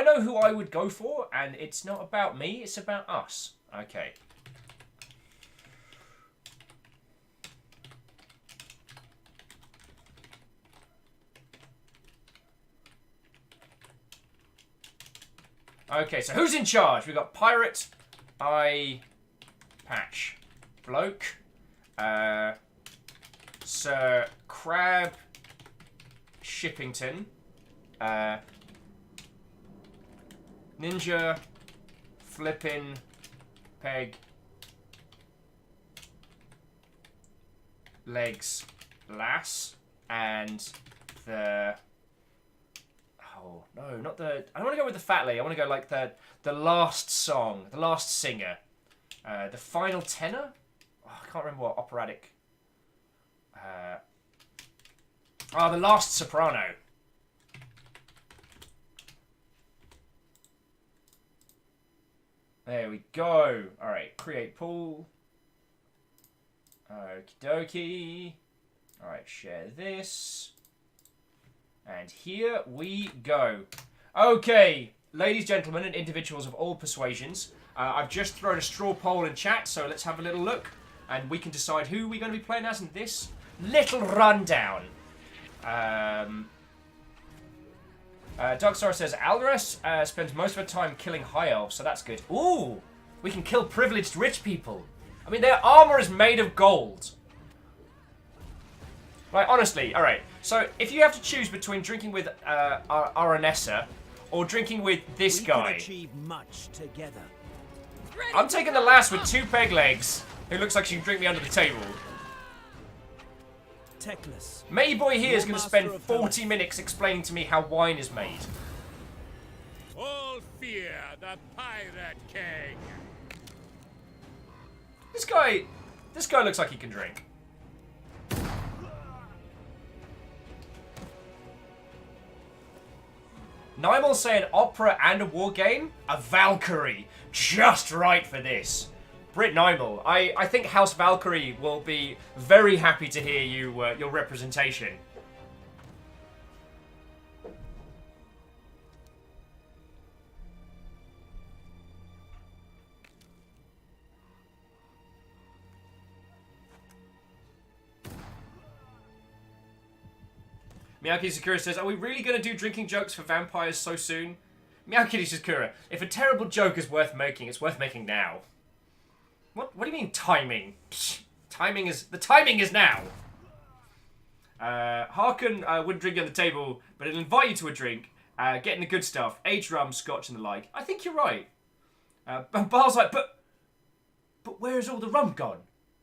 [SPEAKER 1] know who I would go for, and it's not about me, it's about us. Okay. Okay, so who's in charge? We've got Pirate, Eye Patch, Bloke, Sir Crab, Shippington, Ninja, flippin' peg legs lass and the no, not the I don't want to go with the fat lady. I want to go like the last song, the last singer, the final tenor. Oh, I can't remember what operatic. The last soprano. There we go. All right, create pool. Okie dokie. All right, share this. And here we go. Okay, ladies, gentlemen, and individuals of all persuasions, I've just thrown a straw poll in chat, so let's have a little look, and we can decide who we're going to be playing as in this little rundown. Darkstar says, Alvarez spends most of her time killing high elves, so that's good. Ooh, we can kill privileged rich people. I mean, their armor is made of gold. Like, honestly, alright. So, if you have to choose between drinking with Aranessa or drinking with this guy,
[SPEAKER 7] can achieve much together.
[SPEAKER 1] I'm taking the lass with 2 peg legs, who looks like she can drink me under the table.
[SPEAKER 7] Teclis.
[SPEAKER 1] Mayboy here is going to spend 40 minutes explaining to me how wine is made.
[SPEAKER 5] All fear the Pirate King.
[SPEAKER 1] This guy looks like he can drink. Nymal saying opera and a war game? A Valkyrie. Just right for this. Brit Nymal, I think House Valkyrie will be very happy to hear you your representation. Miyaki Sakura says, are we really going to do drinking jokes for vampires so soon? Miyaki Sakura, if a terrible joke is worth making, it's worth making now. What do you mean timing? Psh, the timing is now. Harkin wouldn't drink you on the table, but it'll invite you to a drink, getting the good stuff, aged rum, scotch and the like. I think you're right. But Bar's like, but where's all the rum gone?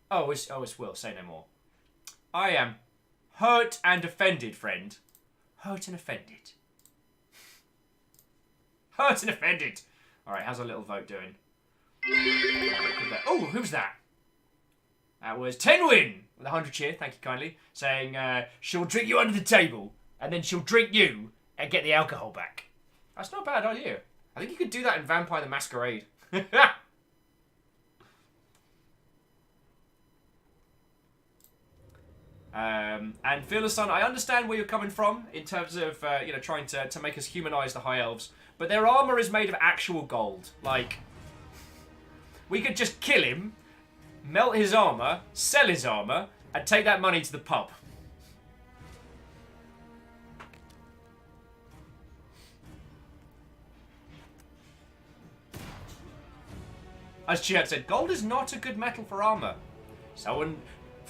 [SPEAKER 1] Oh, it's Will, say no more. I am hurt and offended, friend. Hurt and offended. Hurt and offended. Alright, how's our little vote doing? Oh, who's that? That was Tenwin with 100 cheer, thank you kindly, saying she'll drink you under the table and then she'll drink you and get the alcohol back. That's not a bad idea. I think you could do that in Vampire the Masquerade. And Fearless Son, I understand where you're coming from in terms of trying to make us humanize the High Elves, but their armor is made of actual gold. Like, we could just kill him, melt his armor, sell his armor, and take that money to the pub. As Chad said, gold is not a good metal for armor. Someone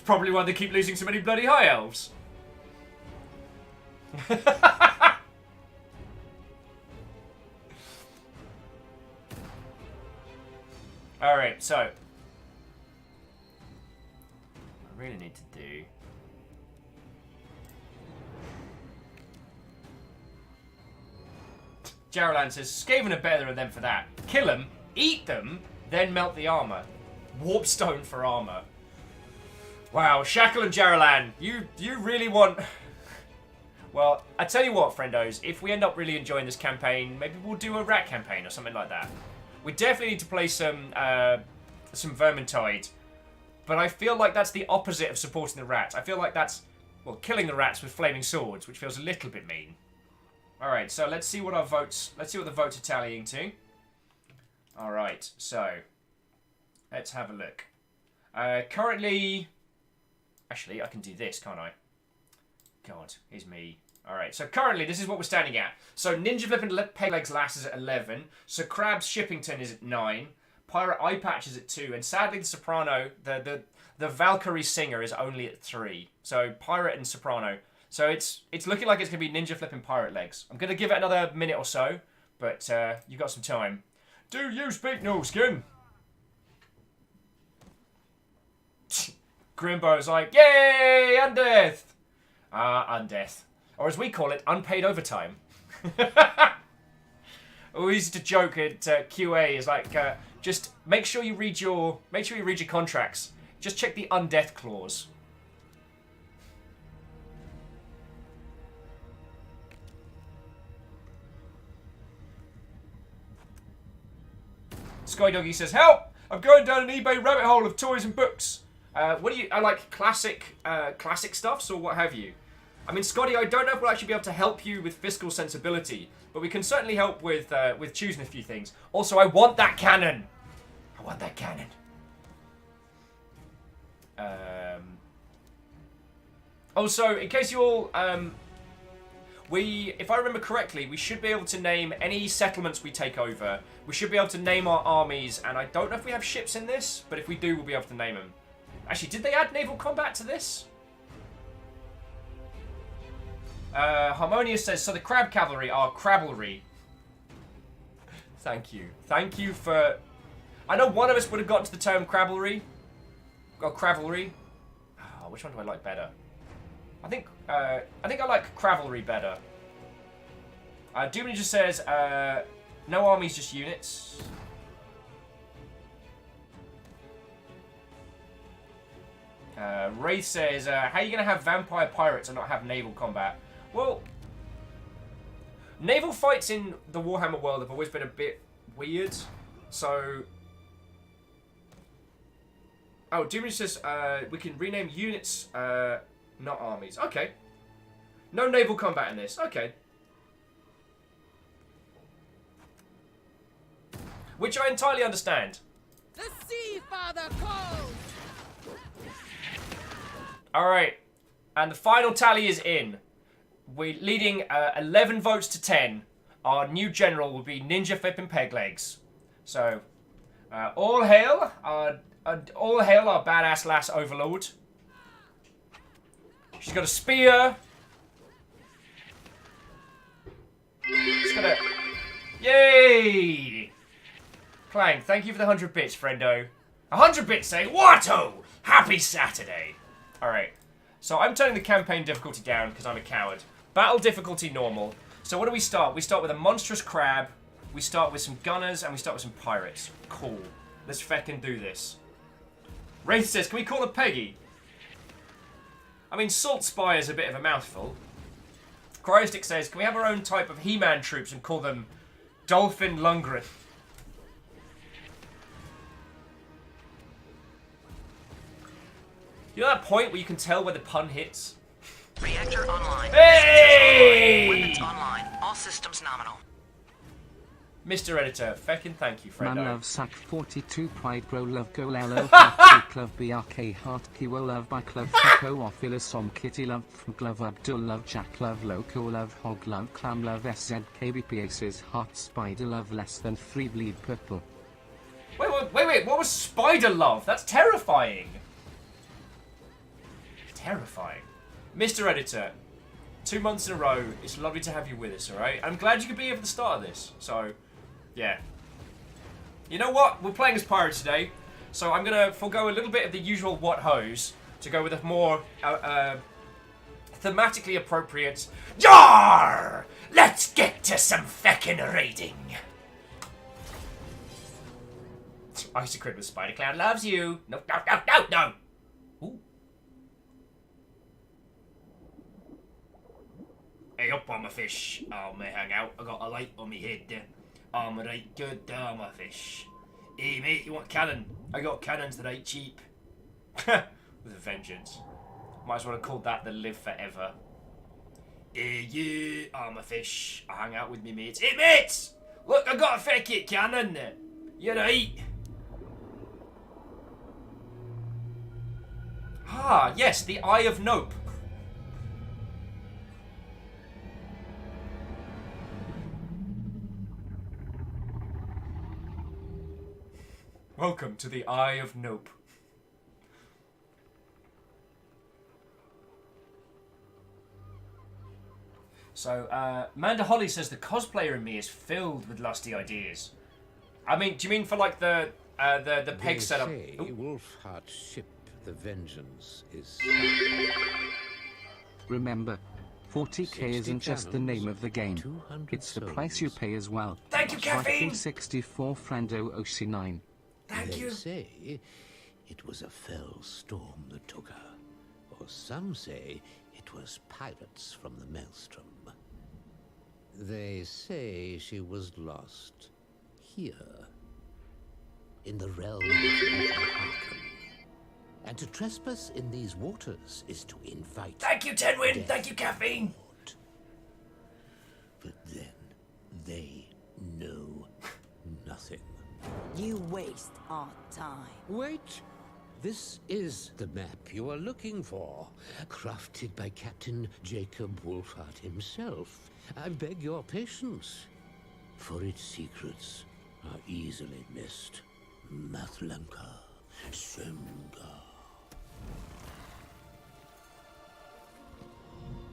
[SPEAKER 1] probably why they keep losing so many bloody high elves. Alright, so I really need to do Jaralan says, Skaven are better than them for that. Kill them, eat them, then melt the armor. Warpstone for armor. Wow, Shackle and Jaralan, you really want... Well, I tell you what, friendos, if we end up really enjoying this campaign, maybe we'll do a rat campaign or something like that. We definitely need to play some Vermintide, but I feel like that's the opposite of supporting the rats. I feel like that's, well, killing the rats with flaming swords, which feels a little bit mean. Alright, so let's see what the votes are tallying to. Alright, so let's have a look. Currently, actually, I can do this, can't I? God, here's me. Alright, so currently, this is what we're standing at. So, Ninja Flip and Peg Legs Lass is at 11. So, Crabs Shippington is at 9. Pirate Eye Patch is at 2. And sadly, the Soprano, the Valkyrie Singer is only at 3. So, Pirate and Soprano. So, it's looking like it's going to be Ninja Flip and Pirate Legs. I'm going to give it another minute or so, but you've got some time. Do you speak no skin? Grimbo's like, yay, undeath! Undeath. Or as we call it, unpaid overtime. We used to joke at QA is like, just make sure you read your contracts. Just check the undeath clause. Sky Doggy says, help! I'm going down an eBay rabbit hole of toys and books. What do you... I like classic stuffs or what have you. I mean, Scotty, I don't know if we'll actually be able to help you with fiscal sensibility, but we can certainly help with choosing a few things. Also, I want that cannon. I want that cannon. Also, in case you all... if I remember correctly, we should be able to name any settlements we take over. We should be able to name our armies, and I don't know if we have ships in this, but if we do, we'll be able to name them. Actually, did they add naval combat to this? Harmonious says, so the crab cavalry are crabblery. Thank you. Thank you for... I know one of us would have gotten to the term crabblery. Or cravelry. Oh, which one do I like better? I think I like cravelry better. Doomany just says, no armies, just units. Wraith says, how are you going to have vampire pirates and not have naval combat? Well, naval fights in the Warhammer world have always been a bit weird. So... Oh, Doomany says, we can rename units, not armies. Okay. No naval combat in this. Okay. Which I entirely understand.
[SPEAKER 8] The Sea Father calls!
[SPEAKER 1] Alright. And the final tally is in. We're leading 11 votes to 10. Our new general will be Ninja Flippin' Peglegs. So, all hail our badass lass overlord. She's got a spear. She's got a... Yay! Clang, thank you for the 100 bits, friendo. 100 bits saying, Watto! Happy Saturday! Alright, so I'm turning the campaign difficulty down because I'm a coward. Battle difficulty normal. So what do we start? We start with a monstrous crab, we start with some gunners, and we start with some pirates. Cool. Let's feckin' do this. Wraith says, can we call her Peggy? I mean, Salt Spy is a bit of a mouthful. Cryostic says, can we have our own type of He-Man troops and call them Dolphin Lundgren? You know that point where you can tell where the pun hits?
[SPEAKER 3] Reactor online.
[SPEAKER 1] Hey!
[SPEAKER 3] Weapons online. All systems nominal.
[SPEAKER 1] Mr. Editor, feckin' thank you, friendo.
[SPEAKER 4] Man love sack 42 pride bro love go lalo happy club brk heart kiwo love by club fico ophilus kitty love from glove abdul love jack love loco love hog love clam love szkbp aces heart spider love less than 3 bleed purple.
[SPEAKER 1] Wait, what was spider love? That's terrifying. Terrifying. Mr. Editor, 2 months in a row, it's lovely to have you with us, alright? I'm glad you could be here for the start of this, so, yeah. You know what? We're playing as pirates today, so I'm going to forego a little bit of the usual what hose to go with a more thematically appropriate YAR! Let's get to some feckin' raiding! Icy Crid with Spider Cloud loves you! No! Ooh. Hey, up on my fish. Oh, may hang out. I got a light on my head there. I'm right good, my fish. Hey, mate, you want a cannon? I got cannons that ain't cheap. With a vengeance. Might as well have called that the Live Forever. Hey, yeah, I'm a fish. I hang out with me mates. Hey, mates! Look, I got a fake cannon there. You're right. Ah, yes, the Eye of Nope. Welcome to the Eye of Nope. So, Manda Holly says the cosplayer in me is filled with lusty ideas. I mean, do you mean for like the peg setup?
[SPEAKER 10] They say
[SPEAKER 1] Ooh.
[SPEAKER 10] Wolfheart's ship, the Vengeance, is...
[SPEAKER 4] Remember, 40k isn't just the name of the game.
[SPEAKER 10] 200
[SPEAKER 4] It's the price you pay as well.
[SPEAKER 1] Thank you, Caffeine!
[SPEAKER 4] 64 Frando OC9.
[SPEAKER 1] Thank you.
[SPEAKER 10] They say it was a fell storm that took her. Or some say it was pirates from the Maelstrom. They say she was lost here, in the realm of Warhammer. And to trespass in these waters is to invite...
[SPEAKER 1] Thank you, Tenwin!
[SPEAKER 10] death.
[SPEAKER 1] Thank you, Caffeine!
[SPEAKER 10] But then they know nothing.
[SPEAKER 8] You waste our time.
[SPEAKER 10] Wait! This is the map you are looking for, crafted by Captain Jacob Wolfhart himself. I beg your patience, for its secrets are easily missed. Mathlanka, Semga.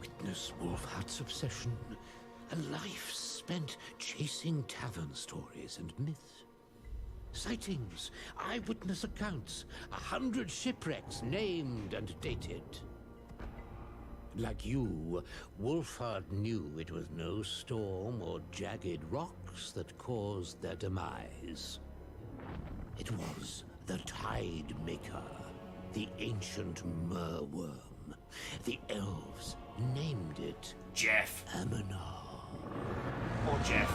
[SPEAKER 10] Witness Wolfhart's obsession, a life spent chasing tavern stories and myths. Sightings, eyewitness accounts, 100 shipwrecks named and dated. Like you, Wolfhart knew it was no storm or jagged rocks that caused their demise. It was the Tide Maker, the ancient merworm. The elves named it
[SPEAKER 1] Jeff.
[SPEAKER 10] Aminar.
[SPEAKER 1] Or Jeff.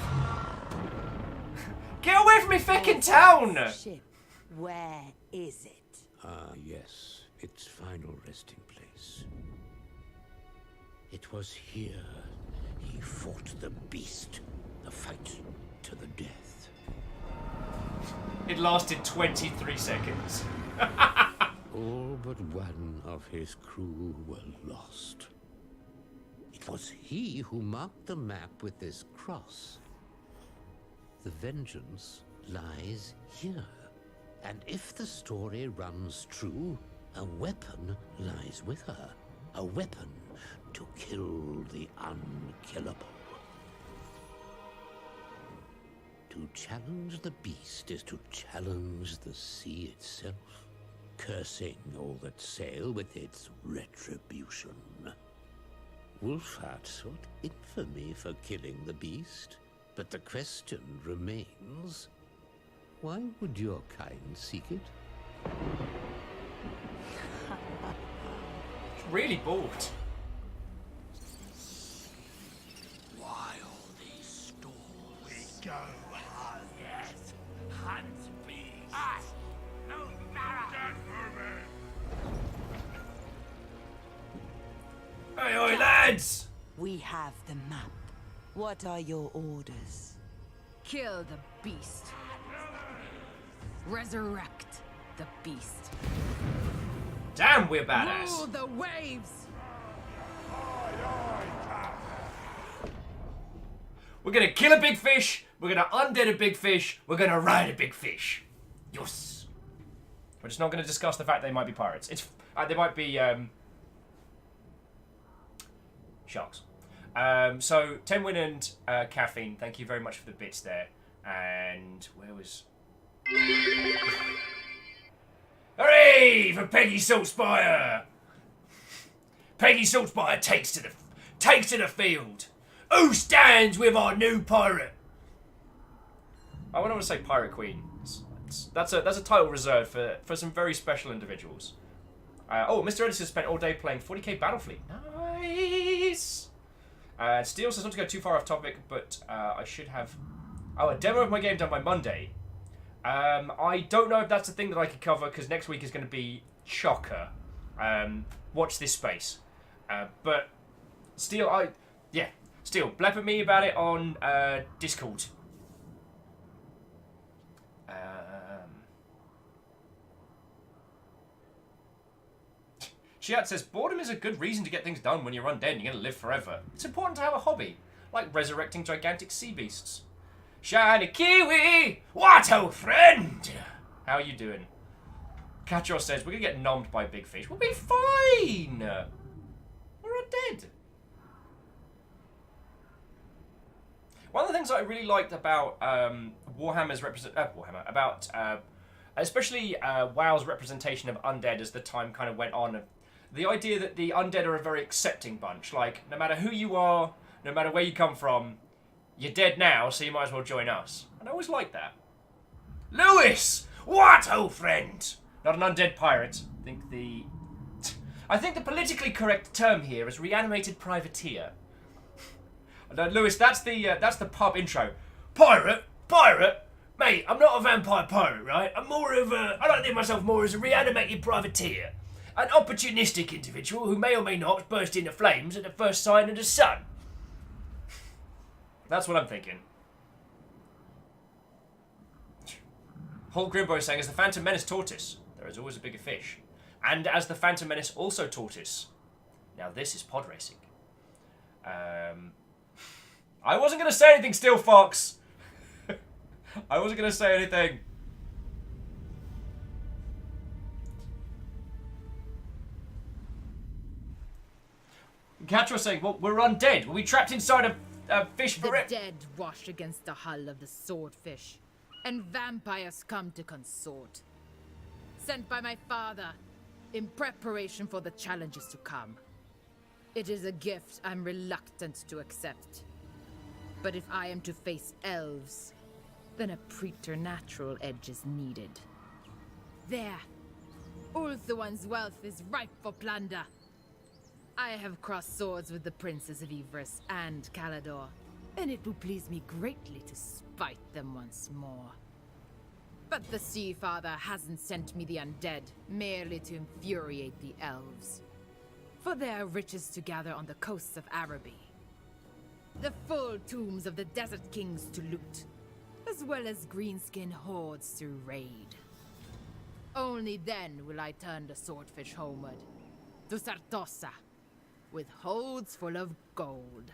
[SPEAKER 1] Get away from me, fucking town!
[SPEAKER 8] Ship, where is it?
[SPEAKER 10] Ah, yes, its final resting place. It was here he fought the beast, a fight to the death.
[SPEAKER 1] It lasted 23 seconds.
[SPEAKER 10] All but one of his crew were lost. It was he who marked the map with this cross. The vengeance lies here. And if the story runs true, a weapon lies with her. A weapon to kill the unkillable. To challenge the beast is to challenge the sea itself, cursing all that sail with its retribution. Wolfhart sought infamy for killing the beast, but the question remains, why would your kind seek it?
[SPEAKER 1] Really bored.
[SPEAKER 6] Why all these storms? We go hunt. Yes, hunt beasts. Us, no matter.
[SPEAKER 1] Hey, oi, lads!
[SPEAKER 8] We have the map. What are your orders?
[SPEAKER 11] Kill the beast. Resurrect the beast.
[SPEAKER 1] Damn, we're badass.
[SPEAKER 11] Rule the waves.
[SPEAKER 1] We're gonna kill a big fish. We're gonna undead a big fish. We're gonna ride a big fish. Yes. We're just not gonna discuss the fact they might be pirates. It's they might be sharks. So Tenwin and Caffeine, thank you very much for the bits there. And where was? Hooray for Peggy Saltspire! Peggy Saltspire takes to the field. Who stands with our new pirate? I want to say Pirate Queen. That's a title reserved for some very special individuals. Mr. Edison spent all day playing 40k Battlefleet. Nice. Steel says not to go too far off topic, but I should have. A demo of my game done by Monday. I don't know if that's a thing that I could cover because next week is going to be chocker. Watch this space. But Steel, Steel, blab at me about it on Discord. Shiat says, boredom is a good reason to get things done when you're undead and you're going to live forever. It's important to have a hobby, like resurrecting gigantic sea beasts. Shiny Kiwi! What old friend! How are you doing? Catcher says, we're going to get nommed by big fish. We'll be fine! We're undead. One of the things that I really liked about Warhammer's especially WoW's representation of undead as the time kind of went on, the idea that the undead are a very accepting bunch. Like, no matter who you are, no matter where you come from, you're dead now, so you might as well join us. And I always liked that. Lewis! What, old friend? Not an undead pirate. I think the politically correct term here is reanimated privateer. No, Lewis, that's the pub intro. Pirate? Mate, I'm not a vampire pirate, right? I like to think of myself more as a reanimated privateer. An opportunistic individual who may or may not burst into flames at the first sign of the sun. That's what I'm thinking. Hulk Grimbo is saying, as the Phantom Menace taught us, there is always a bigger fish. And as the Phantom Menace also taught us, now this is pod racing. I wasn't going to say anything, Steel Fox. I wasn't going to say anything. Catra saying, well, we're undead. Were we trapped inside a fish forever?
[SPEAKER 11] The dead wash against the hull of the swordfish, and vampires come to consort. Sent by my father, in preparation for the challenges to come. It is a gift I'm reluctant to accept. But if I am to face elves, then a preternatural edge is needed. There, Ulthuan's wealth is ripe for plunder. I have crossed swords with the princes of Ivris and Calador, and it will please me greatly to spite them once more. But the Sea Father hasn't sent me the undead merely to infuriate the elves. For there are riches to gather on the coasts of Araby. The full tombs of the Desert Kings to loot, as well as greenskin hordes to raid. Only then will I turn the swordfish homeward, to Sartosa, with holds full of gold.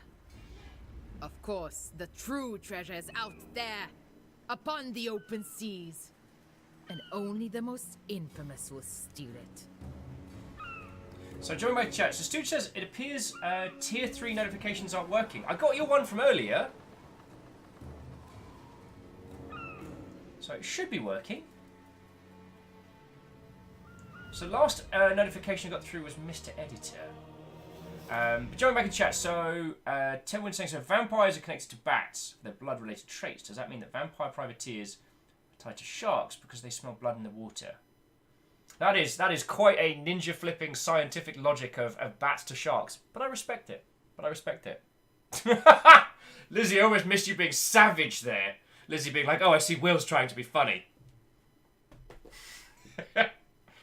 [SPEAKER 11] Of course, the true treasure is out there, upon the open seas, and only the most infamous will steal it.
[SPEAKER 1] So join my chat. So Stooge says, it appears tier 3 notifications aren't working. I got your one from earlier. So it should be working. So last notification I got through was Mr. Editor. But join back in chat. So Tenwin saying, so vampires are connected to bats for their blood-related traits. Does that mean that vampire privateers are tied to sharks because they smell blood in the water? That is quite a ninja flipping scientific logic of bats to sharks. But I respect it. Lizzie, I almost missed you being savage there. Lizzie being like, oh, I see Will's trying to be funny.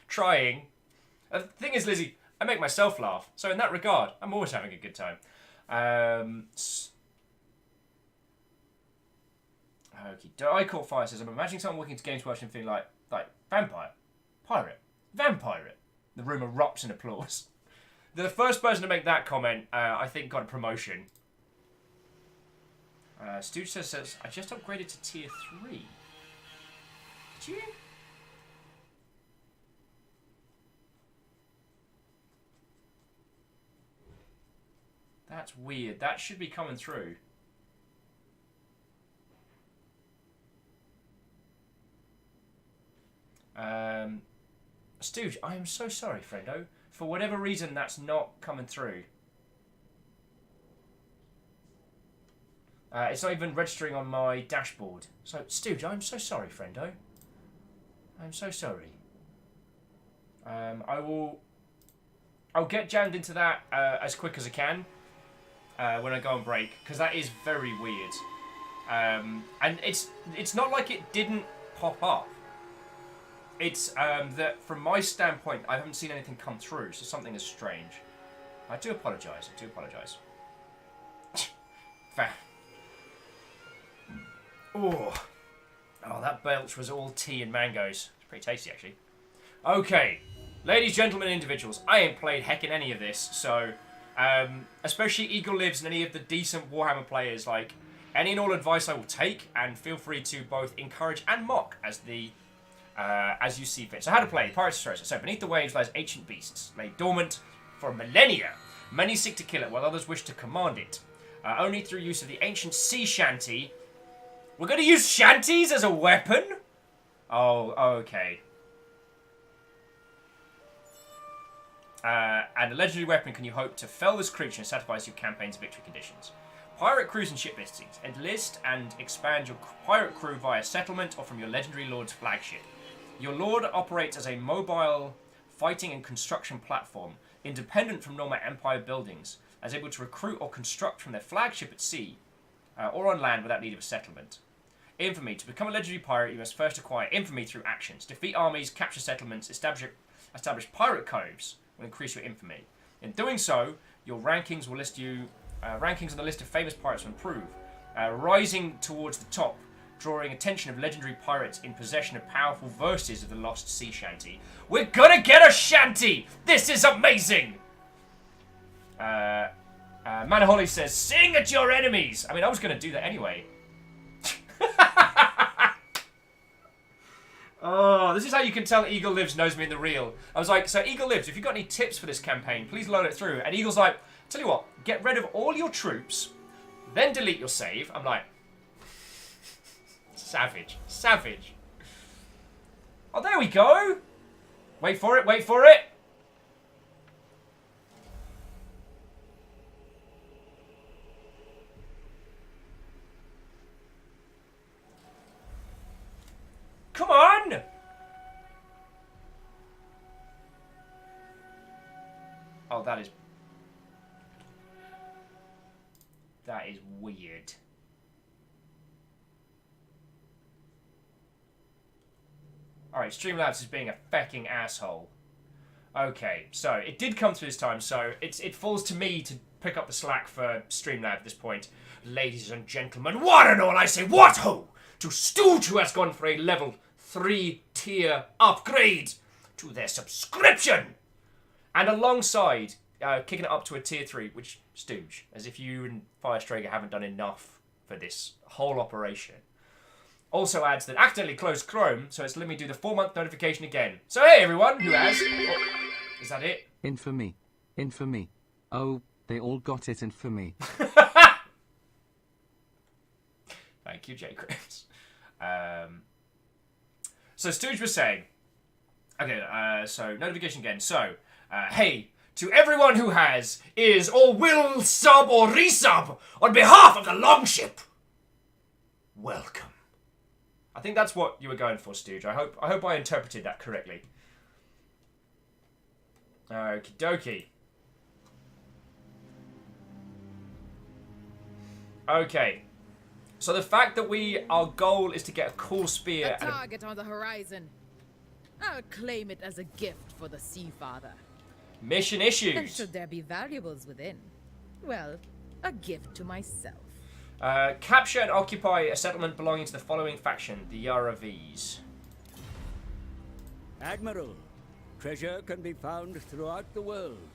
[SPEAKER 1] Trying. The thing is, Lizzie, I make myself laugh. So in that regard, I'm always having a good time. Okay, I Caught Fire says, I'm imagining someone walking into Games Workshop and feeling like vampire, pirate, vampire. The room erupts in applause. The first person to make that comment, I think, got a promotion. Stooge says, I just upgraded to tier 3. Did you? That's weird. That should be coming through. Stooge, I am so sorry, friendo. For whatever reason, that's not coming through. It's not even registering on my dashboard. So, Stooge, I'm so sorry, friendo. I'm so sorry. I'll get jammed into that as quick as I can when I go on break, because that is very weird. And it's not like it didn't pop up. It's that from my standpoint, I haven't seen anything come through, so something is strange. I do apologise. Oh, that belch was all tea and mangoes. It's pretty tasty, actually. Okay, ladies, gentlemen, individuals, I ain't played heckin' any of this, so especially Eagle Lives and any of the decent Warhammer players, like, any and all advice I will take, and feel free to both encourage and mock as you see fit. So how to play Pirates of Saratoga. So beneath the waves lies ancient beasts, lay dormant for millennia. Many seek to kill it, while others wish to command it. Only through use of the ancient sea shanty. We're going to use shanties as a weapon? Oh, okay. And a legendary weapon can you hope to fell this creature and satisfies your campaign's victory conditions. Pirate crews and ship listings. Enlist and expand your pirate crew via settlement or from your legendary lord's flagship. Your lord operates as a mobile fighting and construction platform, independent from normal Empire buildings, as able to recruit or construct from their flagship at sea or on land without need of a settlement. Infamy. To become a legendary pirate, you must first acquire infamy through actions. Defeat armies, capture settlements, establish pirate coves will increase your infamy. In doing so, your rankings will list you. Rankings on the list of famous pirates will improve, rising towards the top, drawing attention of legendary pirates in possession of powerful verses of the lost sea shanty. We're gonna get a shanty! This is amazing! Manaholly says, sing at your enemies! I mean, I was gonna do that anyway. Oh, this is how you can tell Eagle Lives knows me in the real. I was like, so Eagle Lives, if you've got any tips for this campaign, please load it through. And Eagle's like, tell you what, get rid of all your troops, then delete your save. I'm like, savage, savage. Oh, there we go. Wait for it, wait for it. Come on! Oh, that is weird. Alright, Streamlabs is being a fucking asshole. Okay, so it did come through this time, so it falls to me to pick up the slack for Streamlabs at this point. Ladies and gentlemen, what and all I say, what ho! To Stooge, who has gone for a level 3 tier upgrade to their subscription! And alongside, kicking it up to a tier 3, which, Stooge, as if you and Firestrager haven't done enough for this whole operation. Also adds that accidentally closed Chrome, so it's let me do the 4-month notification again. So hey everyone, who has... Oh, is that it?
[SPEAKER 4] Infamy. Infamy. Oh, they all got it infamy.
[SPEAKER 1] Thank you, J. Chris. So Stooge was saying... Okay, so notification again. So, hey, to everyone who has, is, or will sub or resub on behalf of the Longship, welcome. I think that's what you were going for, Stooge. I hope I interpreted that correctly. Okie dokie. Okay. So the fact that our goal is to get a cool spear...
[SPEAKER 11] A target on the horizon. I'll claim it as a gift for the Seafather.
[SPEAKER 1] Mission issued.
[SPEAKER 11] And should there be valuables within, well, a gift to myself.
[SPEAKER 1] Capture and occupy a settlement belonging to the following faction, the Yaravis.
[SPEAKER 7] Admiral, treasure can be found throughout the world.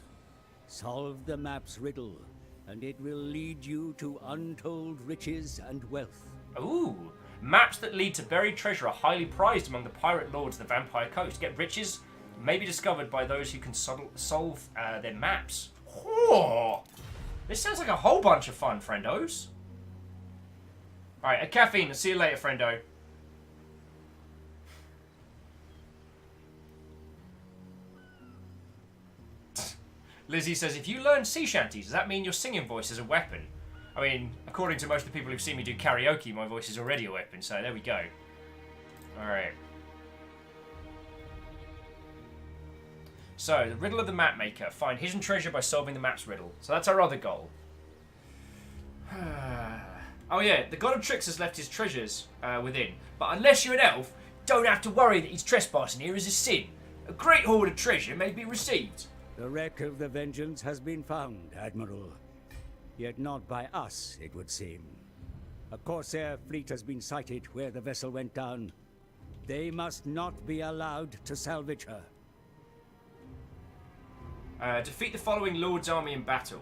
[SPEAKER 7] Solve the map's riddle, and it will lead you to untold riches and wealth.
[SPEAKER 1] Ooh. Maps that lead to buried treasure are highly prized among the pirate lords of the Vampire Coast. Get riches may be discovered by those who can solve their maps. Oh, this sounds like a whole bunch of fun, friendos. Alright, a caffeine. See you later, friendo. Lizzie says, if you learn sea shanties, does that mean your singing voice is a weapon? I mean, according to most of the people who've seen me do karaoke, my voice is already a weapon, so there we go. Alright. So, the riddle of the map maker. Find hidden treasure by solving the map's riddle. So that's our other goal. Oh yeah, the God of Tricks has left his treasures within. But unless you're an elf, don't have to worry that he's trespassing here is a sin. A great hoard of treasure may be received.
[SPEAKER 7] The wreck of the Vengeance has been found, Admiral. Yet not by us, it would seem. A Corsair fleet has been sighted where the vessel went down. They must not be allowed to salvage her.
[SPEAKER 1] Defeat the following Lord's army in battle.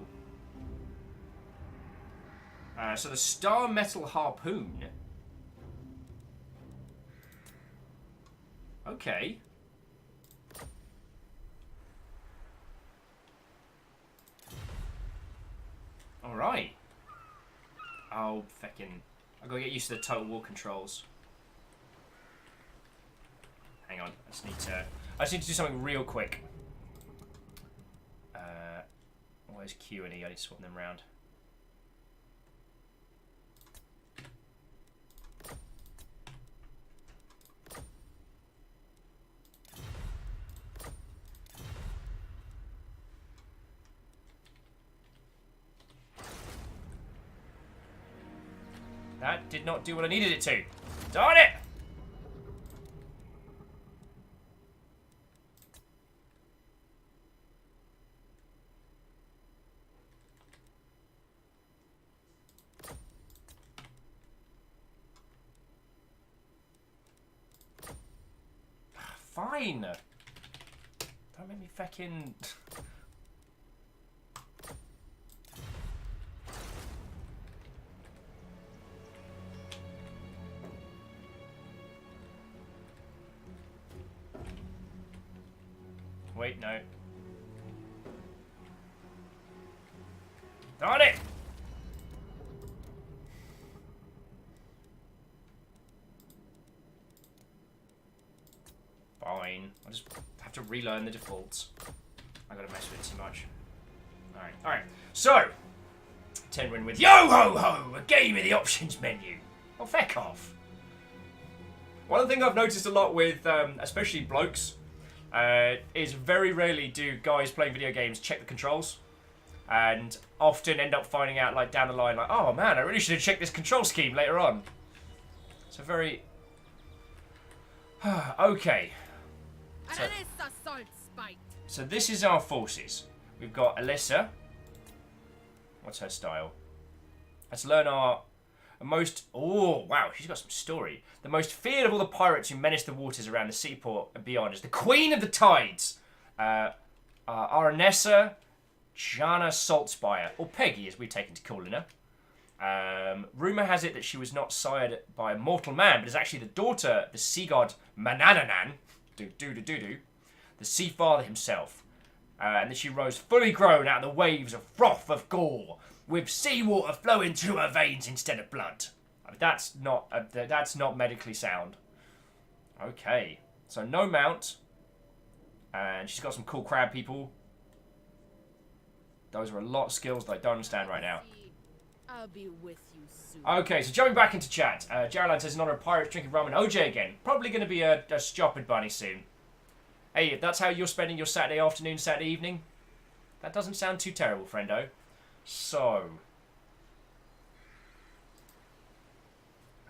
[SPEAKER 1] So the Star Metal Harpoon. Okay. Alright. Oh, feckin'. I've got to get used to the Total War controls. Hang on. I just need to do something real quick. Where's Q and E? I need to swap them around. That did not do what I needed it to. Darn it! Fine. Don't make me feckin'... Wait, no. Darn it! Fine. I'll just have to relearn the defaults. I gotta mess with it too much. Alright, alright. So, 10 win with Yo-Ho-Ho! A game in the options menu. Oh, feck off. One thing I've noticed a lot with, especially blokes, is very rarely do guys playing video games check the controls, and often end up finding out like down the line like, oh man, I really should have checked this control scheme later on. It's a very okay. So this is our forces. We've got Alyssa. What's her style? Let's learn our most... Oh, wow, she's got some story. The most feared of all the pirates who menace the waters around the seaport and beyond is the Queen of the Tides. Aranessa Jana Saltspire, or Peggy as we've taken to calling her. Rumour has it that she was not sired by a mortal man, but is actually the daughter of the sea god Manananan, the sea father himself. And that she rose fully grown out of the waves of froth of gore, with seawater flowing through her veins instead of blood. I mean, that's not medically sound. Okay, so no mount, and she's got some cool crab people. Those are a lot of skills that I don't understand right now.
[SPEAKER 11] I'll be with you soon.
[SPEAKER 1] Okay, so jumping back into chat, Gerald says in honor of pirates drinking rum and OJ again. Probably going to be a stupid bunny soon. Hey, if that's how you're spending your Saturday afternoon, Saturday evening, that doesn't sound too terrible, friendo. So,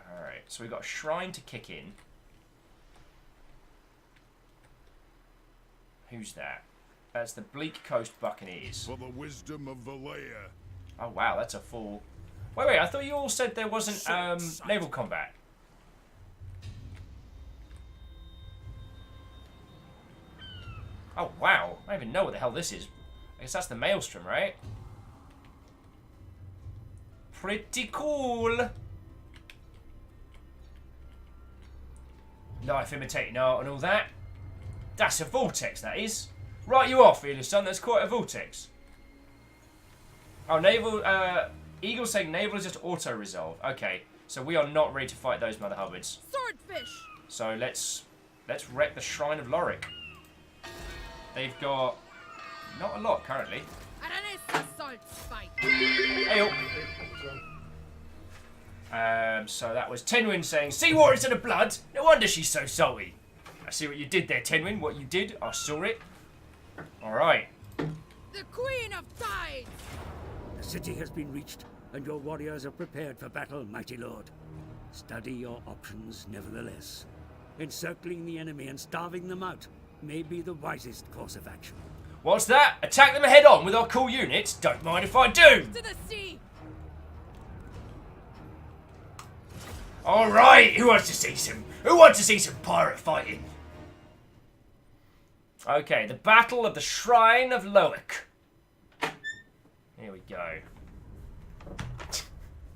[SPEAKER 1] alright, so we've got a shrine to kick in. Who's that? That's the Bleak Coast Buccaneers.
[SPEAKER 5] For the wisdom of Valea.
[SPEAKER 1] Oh wow, that's a full... Wait, I thought you all said there wasn't naval combat. Oh wow, I don't even know what the hell this is. I guess that's the Maelstrom, right? Pretty cool. Knife imitating art and all that. That's a vortex, that is. Right you off, Eagle son. That's quite a vortex. Oh, naval. Eagle saying naval is just auto resolve. Okay, so we are not ready to fight those mother hubbards.
[SPEAKER 11] Swordfish.
[SPEAKER 1] So let's wreck the Shrine of Lorik. They've got not a lot currently. Hey, so that was Tenwin saying, seawater instead of blood. No wonder she's so salty. I see what you did there, Tenwin. What you did, I saw it. Alright.
[SPEAKER 11] The Queen of Tides!
[SPEAKER 7] The city has been reached, and your warriors are prepared for battle, mighty lord. Study your options, nevertheless. Encircling the enemy and starving them out may be the wisest course of action.
[SPEAKER 1] What's that? Attack them head on with our cool units? Don't mind if I do!
[SPEAKER 11] To the sea!
[SPEAKER 1] Alright, who wants to see some pirate fighting? Okay, the Battle of the Shrine of Lorik. Here we go.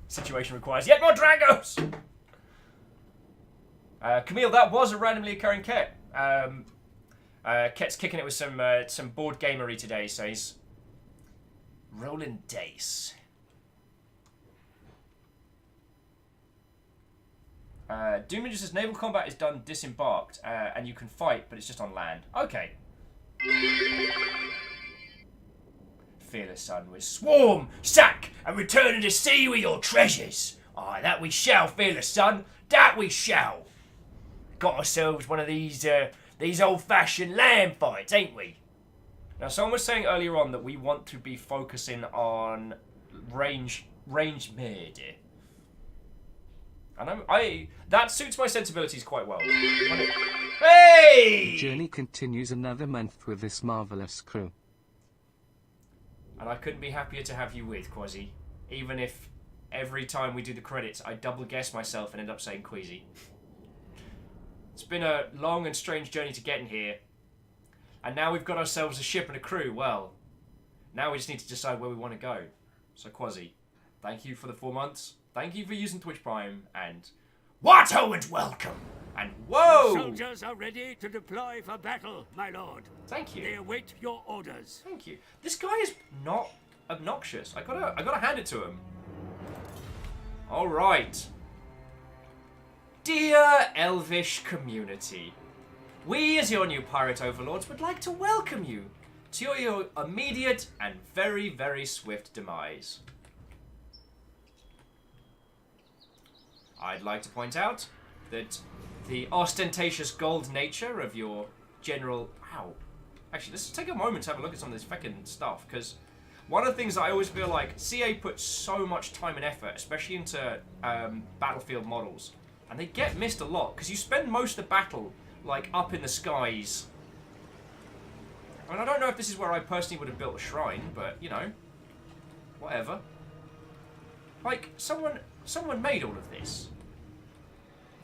[SPEAKER 1] Situation requires yet more Dragos! Camille, that was a randomly occurring Ket. Ket's kicking it with some board gamery today, so he's rolling dice. Doom says naval combat is done disembarked, and you can fight, but it's just on land. Okay. Fearless son, we swarm, sack, and return to sea with your treasures. Aye, that we shall, fearless son. That we shall. Got ourselves one of these old-fashioned land fights, ain't we? Now, someone was saying earlier on that we want to be focusing on range murder. And that suits my sensibilities quite well. Hey!
[SPEAKER 4] The journey continues another month with this marvelous crew.
[SPEAKER 1] And I couldn't be happier to have you with, Quasi. Even if every time we do the credits, I double guess myself and end up saying Queasy. It's been a long and strange journey to get in here. And now we've got ourselves a ship and a crew. Well, now we just need to decide where we want to go. So, Quasi, thank you for the 4 months. Thank you for using Twitch Prime. And what and welcome. And whoa!
[SPEAKER 7] The soldiers are ready to deploy for battle, my lord.
[SPEAKER 1] Thank you.
[SPEAKER 7] They await your orders.
[SPEAKER 1] Thank you. This guy is not obnoxious. I gotta hand it to him. All right. Dear Elvish community, we as your new pirate overlords would like to welcome you to your immediate and very, very swift demise. I'd like to point out that the ostentatious gold nature of your general... Ow. Actually, let's take a moment to have a look at some of this fucking stuff, because one of the things I always feel like CA puts so much time and effort, especially into battlefield models, and they get missed a lot, because you spend most of the battle, like, up in the skies. And I don't know if this is where I personally would have built a shrine, but, you know, whatever. Like, someone made all of this.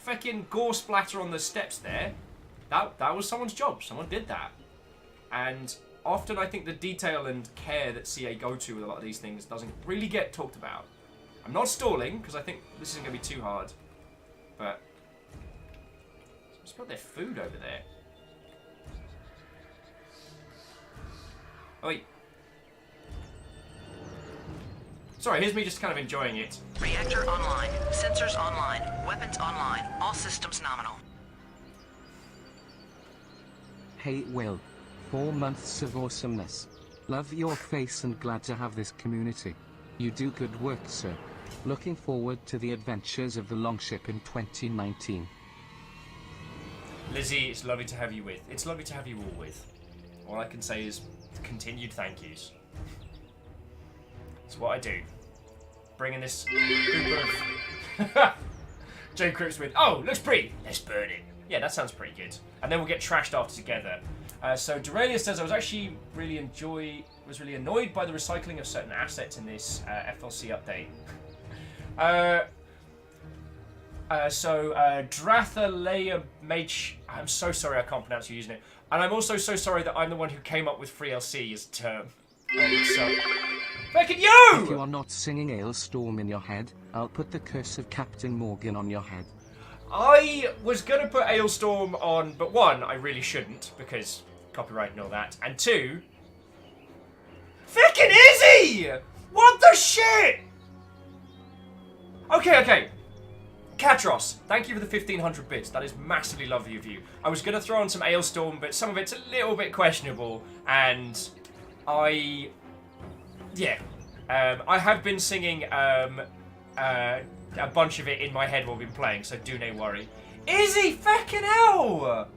[SPEAKER 1] Fucking gore splatter on the steps there. That was someone's job. Someone did that. And often I think the detail and care that CA go to with a lot of these things doesn't really get talked about. I'm not stalling, because I think this isn't going to be too hard. But someone's got their food over there. Oh, wait. Sorry, here's me just kind of enjoying it.
[SPEAKER 3] Reactor online. Sensors online. Weapons online. All systems nominal.
[SPEAKER 4] Hey Will. 4 months of awesomeness. Love your face and glad to have this community. You do good work, sir. Looking forward to the adventures of the Longship in 2019.
[SPEAKER 1] Lizzie, it's lovely to have you with. It's lovely to have you all with. All I can say is continued thank yous. It's what I do. Bringing this group of J Crips with, oh, looks pretty, let's burn it. Yeah, that sounds pretty good. And then we'll get trashed after together. So Duralius says, I was actually really annoyed by the recycling of certain assets in this FLC update. Drathalea Mage, I'm so sorry I can't pronounce your username. And I'm also so sorry that I'm the one who came up with free LC as a term. So, fucking you!
[SPEAKER 4] If you are not singing Ailstorm in your head, I'll put the curse of Captain Morgan on your head.
[SPEAKER 1] I was going to put Ailstorm on, but one, I really shouldn't, because copyright and all that. And two, fucking Izzy! What the shit? Okay. Katros, thank you for the 1500 bits. That is massively lovely of you. I was going to throw on some Ailstorm, but some of it's a little bit questionable, and I have been singing a bunch of it in my head while we've been playing, so do no worry. Izzy, fucking hell!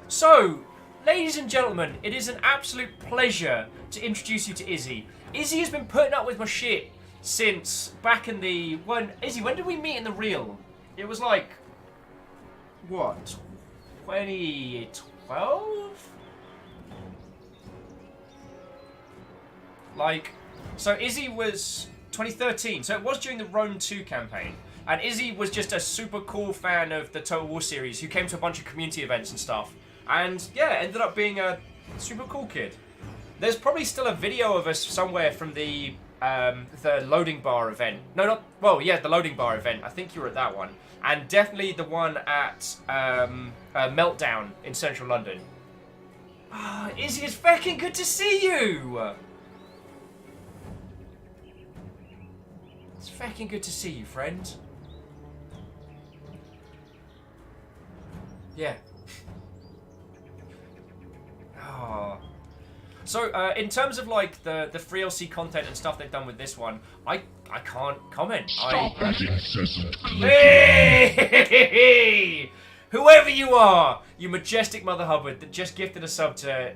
[SPEAKER 1] So, ladies and gentlemen, it is an absolute pleasure to introduce you to Izzy. Izzy has been putting up with my shit since back in the... Izzy, when did we meet in the real? It was like... what? 2012? Like... So Izzy was 2013, so it was during the Rome 2 campaign. And Izzy was just a super cool fan of the Total War series who came to a bunch of community events and stuff. And yeah, ended up being a super cool kid. There's probably still a video of us somewhere from the loading bar event. The loading bar event. I think you were at that one. And definitely the one at Meltdown in central London. Izzy, it's fucking good to see you! It's fucking good to see you, friend. Yeah. Oh. So, in terms of like the free LC content and stuff they've done with this one, I can't comment.
[SPEAKER 9] Stop that incessant clicking.
[SPEAKER 1] Hey! Whoever you are, you majestic Mother Hubbard that just gifted a sub to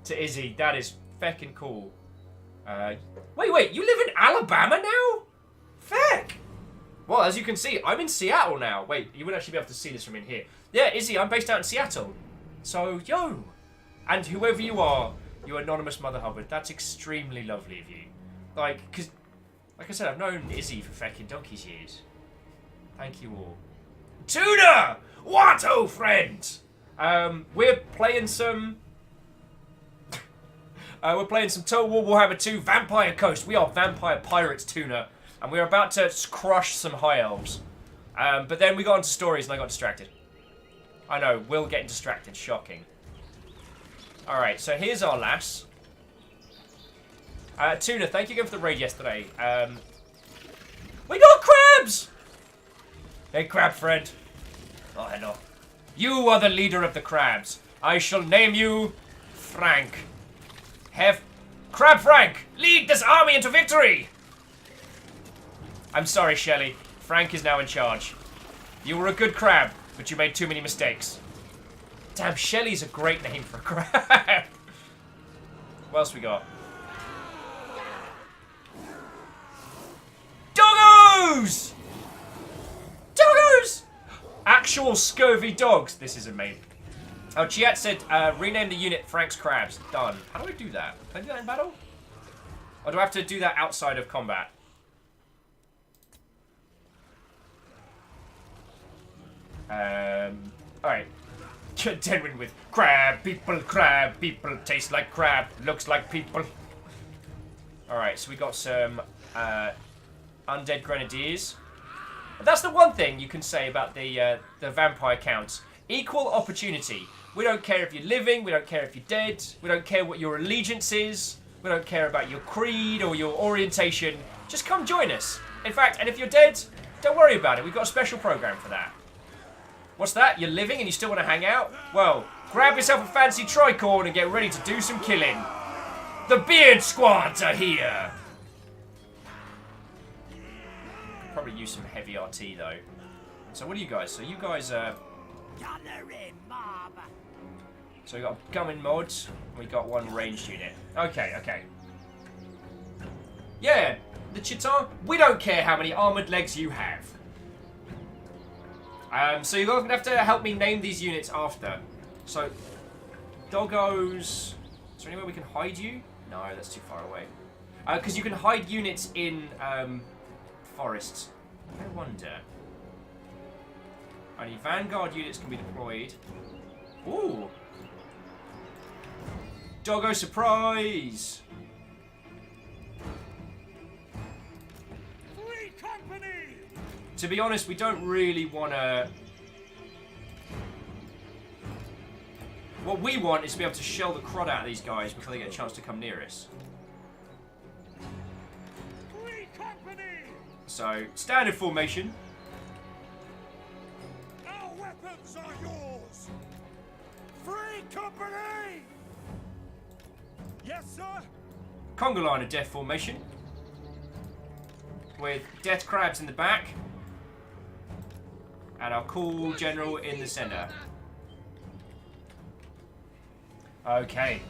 [SPEAKER 1] Izzy, that is feckin' cool. Wait, you live in Alabama now? Feck! Well, as you can see, I'm in Seattle now. Wait, you wouldn't actually be able to see this from in here. Yeah, Izzy, I'm based out in Seattle. So, yo! And whoever you are, you anonymous Mother Hubbard, that's extremely lovely of you. Like, because, like I said, I've known Izzy for feckin' donkey's years. Thank you all. Tuna! What, oh friend? We're playing some... we're playing some Total War Warhammer 2 Vampire Coast. We are vampire pirates, Tuna. And we're about to crush some high elves. But then we got into stories and I got distracted. I know, Will getting distracted. Shocking. Alright, so here's our lass. Tuna, thank you again for the raid yesterday. We got crabs! Hey, crab friend. Oh, hello. You are the leader of the crabs. I shall name you Frank. Crab Frank, lead this army into victory! I'm sorry, Shelley. Frank is now in charge. You were a good crab, but you made too many mistakes. Damn, Shelley's a great name for a crab. What else we got? Doggos! Doggos! Actual scurvy dogs. This is amazing. Oh, Chiat said, rename the unit Frank's Crabs. Done. How do I do that? Can I do that in battle? Or do I have to do that outside of combat? Alright. Denwin with crab people, taste like crab, looks like people. Alright, so we got some undead grenadiers. But that's the one thing you can say about the vampire counts. Equal opportunity. We don't care if you're living, we don't care if you're dead, we don't care what your allegiance is, we don't care about your creed or your orientation. Just come join us. In fact, and if you're dead, don't worry about it. We've got a special program for that. What's that? You're living and you still want to hang out? Well, grab yourself a fancy tricorn and get ready to do some killing. The beard squads are here. Probably use some heavy RT though. So what are you guys? So you guys so we got a gunman mod, we got one ranged unit. Okay. Yeah, the Chitan, we don't care how many armored legs you have. So you're going to have to help me name these units after. So, doggos... Is there anywhere we can hide you? No, that's too far away. Because you can hide units in forests. I wonder. Only vanguard units can be deployed. Ooh! Doggo surprise! To be honest, we don't really want to... What we want is to be able to shell the crud out of these guys before they get a chance to come near us. So, standard formation.
[SPEAKER 6] Our weapons are yours! Free company! Yes, sir?
[SPEAKER 1] Conga line of death formation. With death crabs in the back. And our cool general in the center. Okay.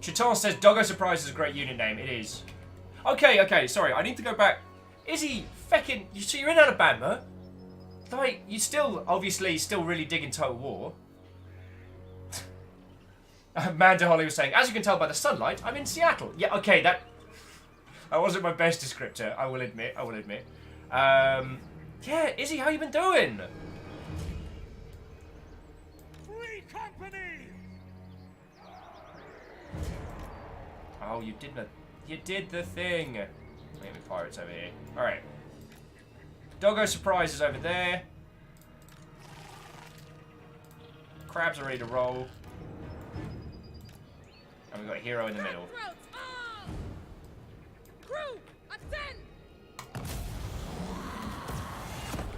[SPEAKER 1] Chiton says Doggo Surprise is a great unit name. It is. Okay, sorry. I need to go back. Is he feckin'... So you're in Alabama? Like, you still, obviously, still really digging Total War. Amanda Holly was saying, as you can tell by the sunlight, I'm in Seattle. Yeah, okay, that wasn't my best descriptor, I will admit. Yeah, Izzy, how you been doing?
[SPEAKER 6] Free company!
[SPEAKER 1] Oh, you did the thing. Maybe pirates over here. Alright. Doggo Surprise is over there. Crabs are ready to roll. And we've got a hero in the middle.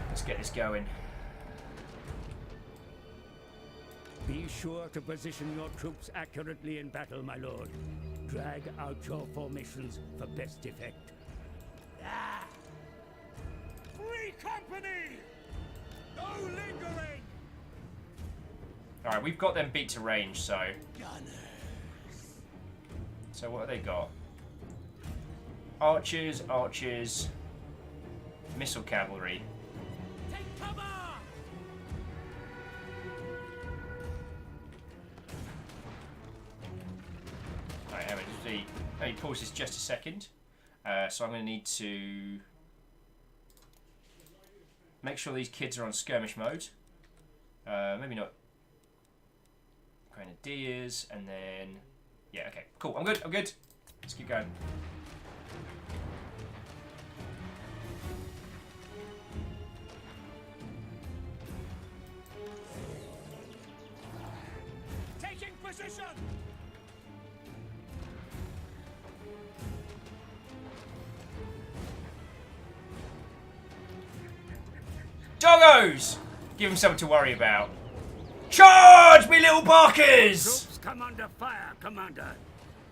[SPEAKER 1] Let's get this going.
[SPEAKER 7] Be sure to position your troops accurately in battle, my lord. Drag out your formations for best effect.
[SPEAKER 6] Free company! No lingering!
[SPEAKER 1] Alright, we've got them beat to range, so... So what have they got? Archers, archers... Missile cavalry.
[SPEAKER 6] Take cover!
[SPEAKER 1] Alright, let me pause this just a second. So I'm going to need to... make sure these kids are on skirmish mode. Maybe not Grenadiers, and then... Yeah, okay, cool, I'm good. Let's keep going.
[SPEAKER 6] Taking position!
[SPEAKER 1] Doggos! Give them something to worry about. Charge, me little barkers!
[SPEAKER 7] Troops come under fire, Commander.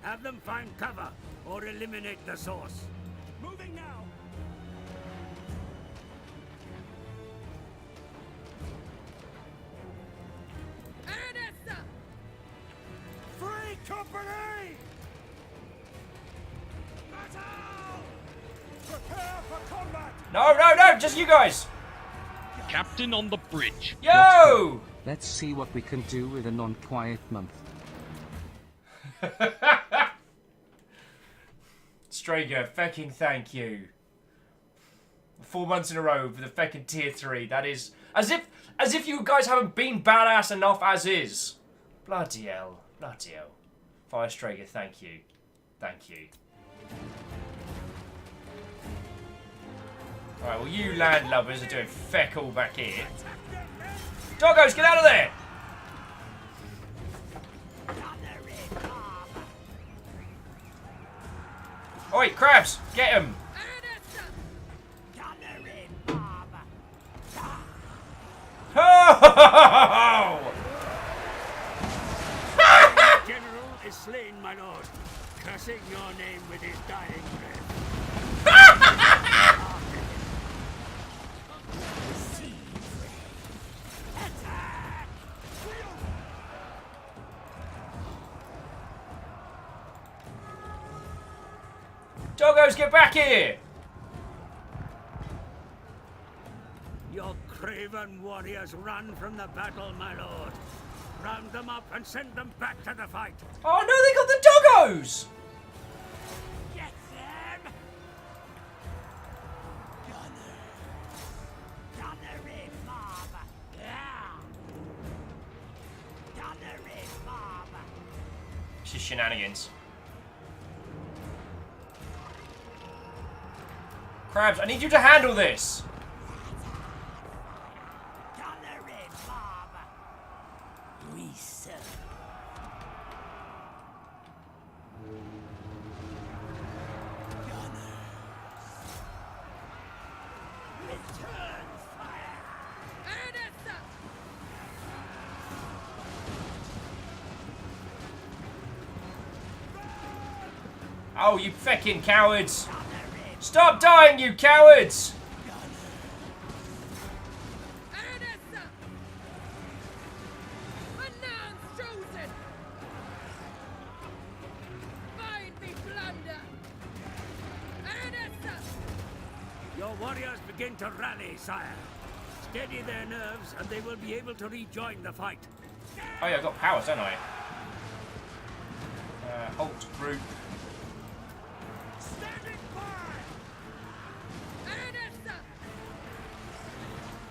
[SPEAKER 7] Have them find cover or eliminate the source.
[SPEAKER 6] Moving now!
[SPEAKER 11] Aranessa!
[SPEAKER 6] Free company! Battle! Prepare for combat!
[SPEAKER 1] No, just you guys!
[SPEAKER 2] Captain on the bridge.
[SPEAKER 1] Yo!
[SPEAKER 4] Let's see what we can do with a non-quiet month.
[SPEAKER 1] Strager, fecking thank you. 4 months in a row for the fecking tier 3. That is as if you guys haven't been badass enough as is. Bloody hell. Fire Strager, thank you. Alright, well you landlubbers are doing feck all back here. Doggos, get out of there! Oi, crabs, get him! Oh!
[SPEAKER 7] The general is slain, my lord, cursing your name with his dying breath.
[SPEAKER 1] Doggos, get back here!
[SPEAKER 7] Your craven warriors run from the battle, my lord. Round them up and send them back to the fight.
[SPEAKER 1] Oh no, they got the doggos!
[SPEAKER 6] Get them! Gunnery mob! Gunnery mob!
[SPEAKER 1] This is shenanigans. Crabs, I need you to handle this!
[SPEAKER 6] Gunnery mob! Reset. Return fire!
[SPEAKER 11] Aranessa!
[SPEAKER 1] Oh, you fecking cowards! Stop dying, you cowards!
[SPEAKER 11] Aranessa! Announce chosen! Find me plunder! Aranessa!
[SPEAKER 7] Your warriors begin to rally, sire. Steady their nerves and they will be able to rejoin the fight.
[SPEAKER 1] Oh yeah, I've got powers, don't I? Halt group.
[SPEAKER 6] Standing by!
[SPEAKER 11] Aranessa!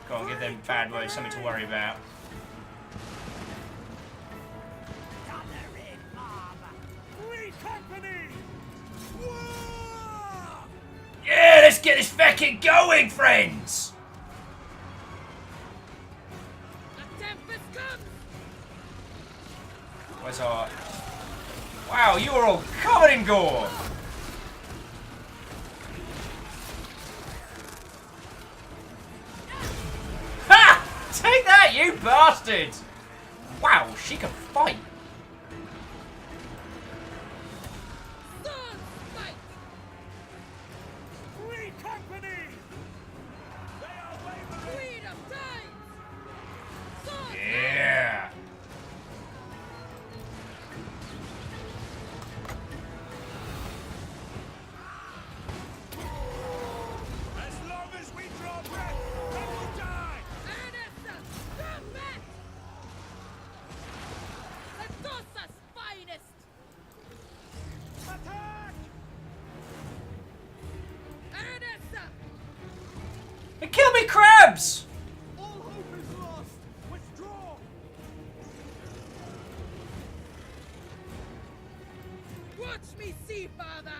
[SPEAKER 1] Go on, give them bad boys something to worry about.
[SPEAKER 6] Gunnery mob! Free company! War!
[SPEAKER 1] Yeah, let's get this fecking going, friends!
[SPEAKER 11] A tempest comes!
[SPEAKER 1] Where's our... Wow, you are all covered in gore! Ha! Take that, you bastard! Wow, she can fight.
[SPEAKER 6] Free company! They are wavering! Queen of Tides!
[SPEAKER 1] Yeah.
[SPEAKER 6] As long as we draw breath, they will die! Ernesta, come back! Sentosa's finest! Attack! Ernesta!
[SPEAKER 1] They kill me, crabs!
[SPEAKER 6] All hope is lost! Withdraw! Watch me see, father!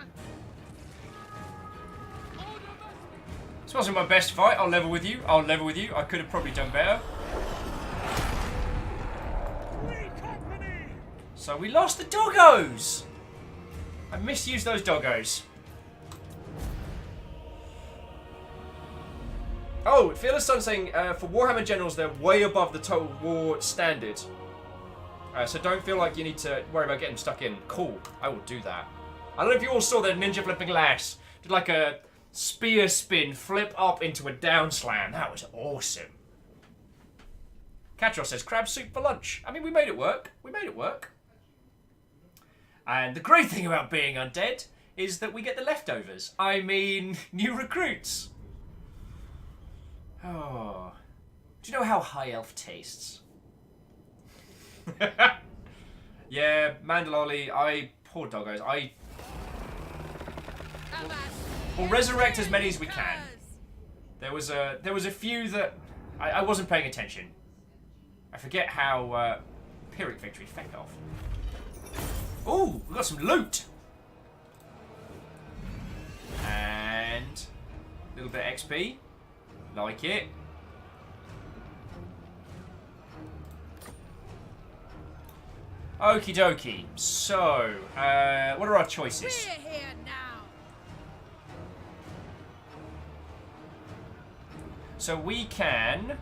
[SPEAKER 1] This wasn't my best fight. I'll level with you. I'll level with you. I could have probably done better. So we lost the doggos. I misused those doggos. Oh, Fearless Sun saying for Warhammer Generals they're way above the Total War standard. So don't feel like you need to worry about getting stuck in. Cool, I will do that. I don't know if you all saw that ninja flipping lash. Did like a spear spin, flip up into a down slam. That was awesome. Catro says crab soup for lunch. I mean, we made it work. We made it work. And the great thing about being undead is that we get the leftovers. I mean, new recruits. Oh. Do you know how High Elf tastes? Yeah, Mandaloli, poor doggos, we'll resurrect as many as we can. There was a few that I wasn't paying attention. I forget how Pyrrhic victory, feck off. Ooh, we got some loot! And a little bit of XP. Like it. Okie dokie. So, what are our choices?
[SPEAKER 11] We're here now.
[SPEAKER 1] So we can...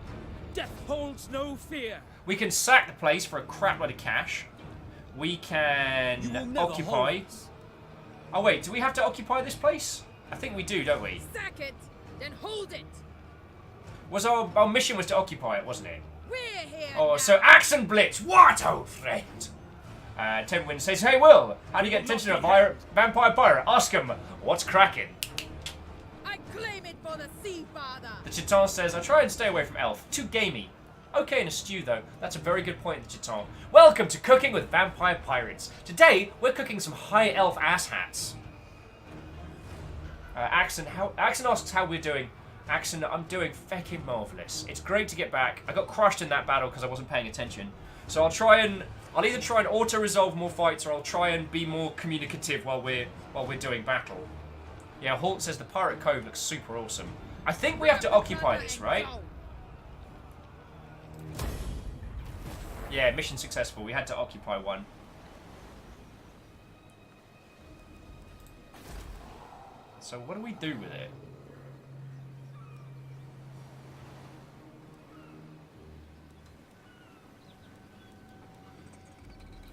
[SPEAKER 6] Death holds no fear.
[SPEAKER 1] We can sack the place for a crap load of cash. We can occupy... Oh wait, do we have to occupy this place? I think we do, don't we?
[SPEAKER 11] Sack it, then hold it.
[SPEAKER 1] Was our mission was to occupy it, wasn't it?
[SPEAKER 11] We're here
[SPEAKER 1] Oh,
[SPEAKER 11] now.
[SPEAKER 1] so axe and blitz. What, old friend? Tim Wynn says, hey Will, how do you get attention to a vampire pirate? Ask him, what's cracking?
[SPEAKER 11] I claim it for the Sea Father.
[SPEAKER 1] The Chiton says, I try and stay away from elf. Too gamey. Okay in a stew though. That's a very good point, the Chiton. Welcome to Cooking with Vampire Pirates. Today, we're cooking some high elf asshats. Axon asks how we're doing. Axon, I'm doing feckin' marvellous. It's great to get back. I got crushed in that battle because I wasn't paying attention. So I'll either try and auto-resolve more fights or I'll try and be more communicative while we're doing battle. Yeah, Holt says the Pirate Cove looks super awesome. I think we have to occupy this, right? Yeah, mission successful. We had to occupy one. So what do we do with it?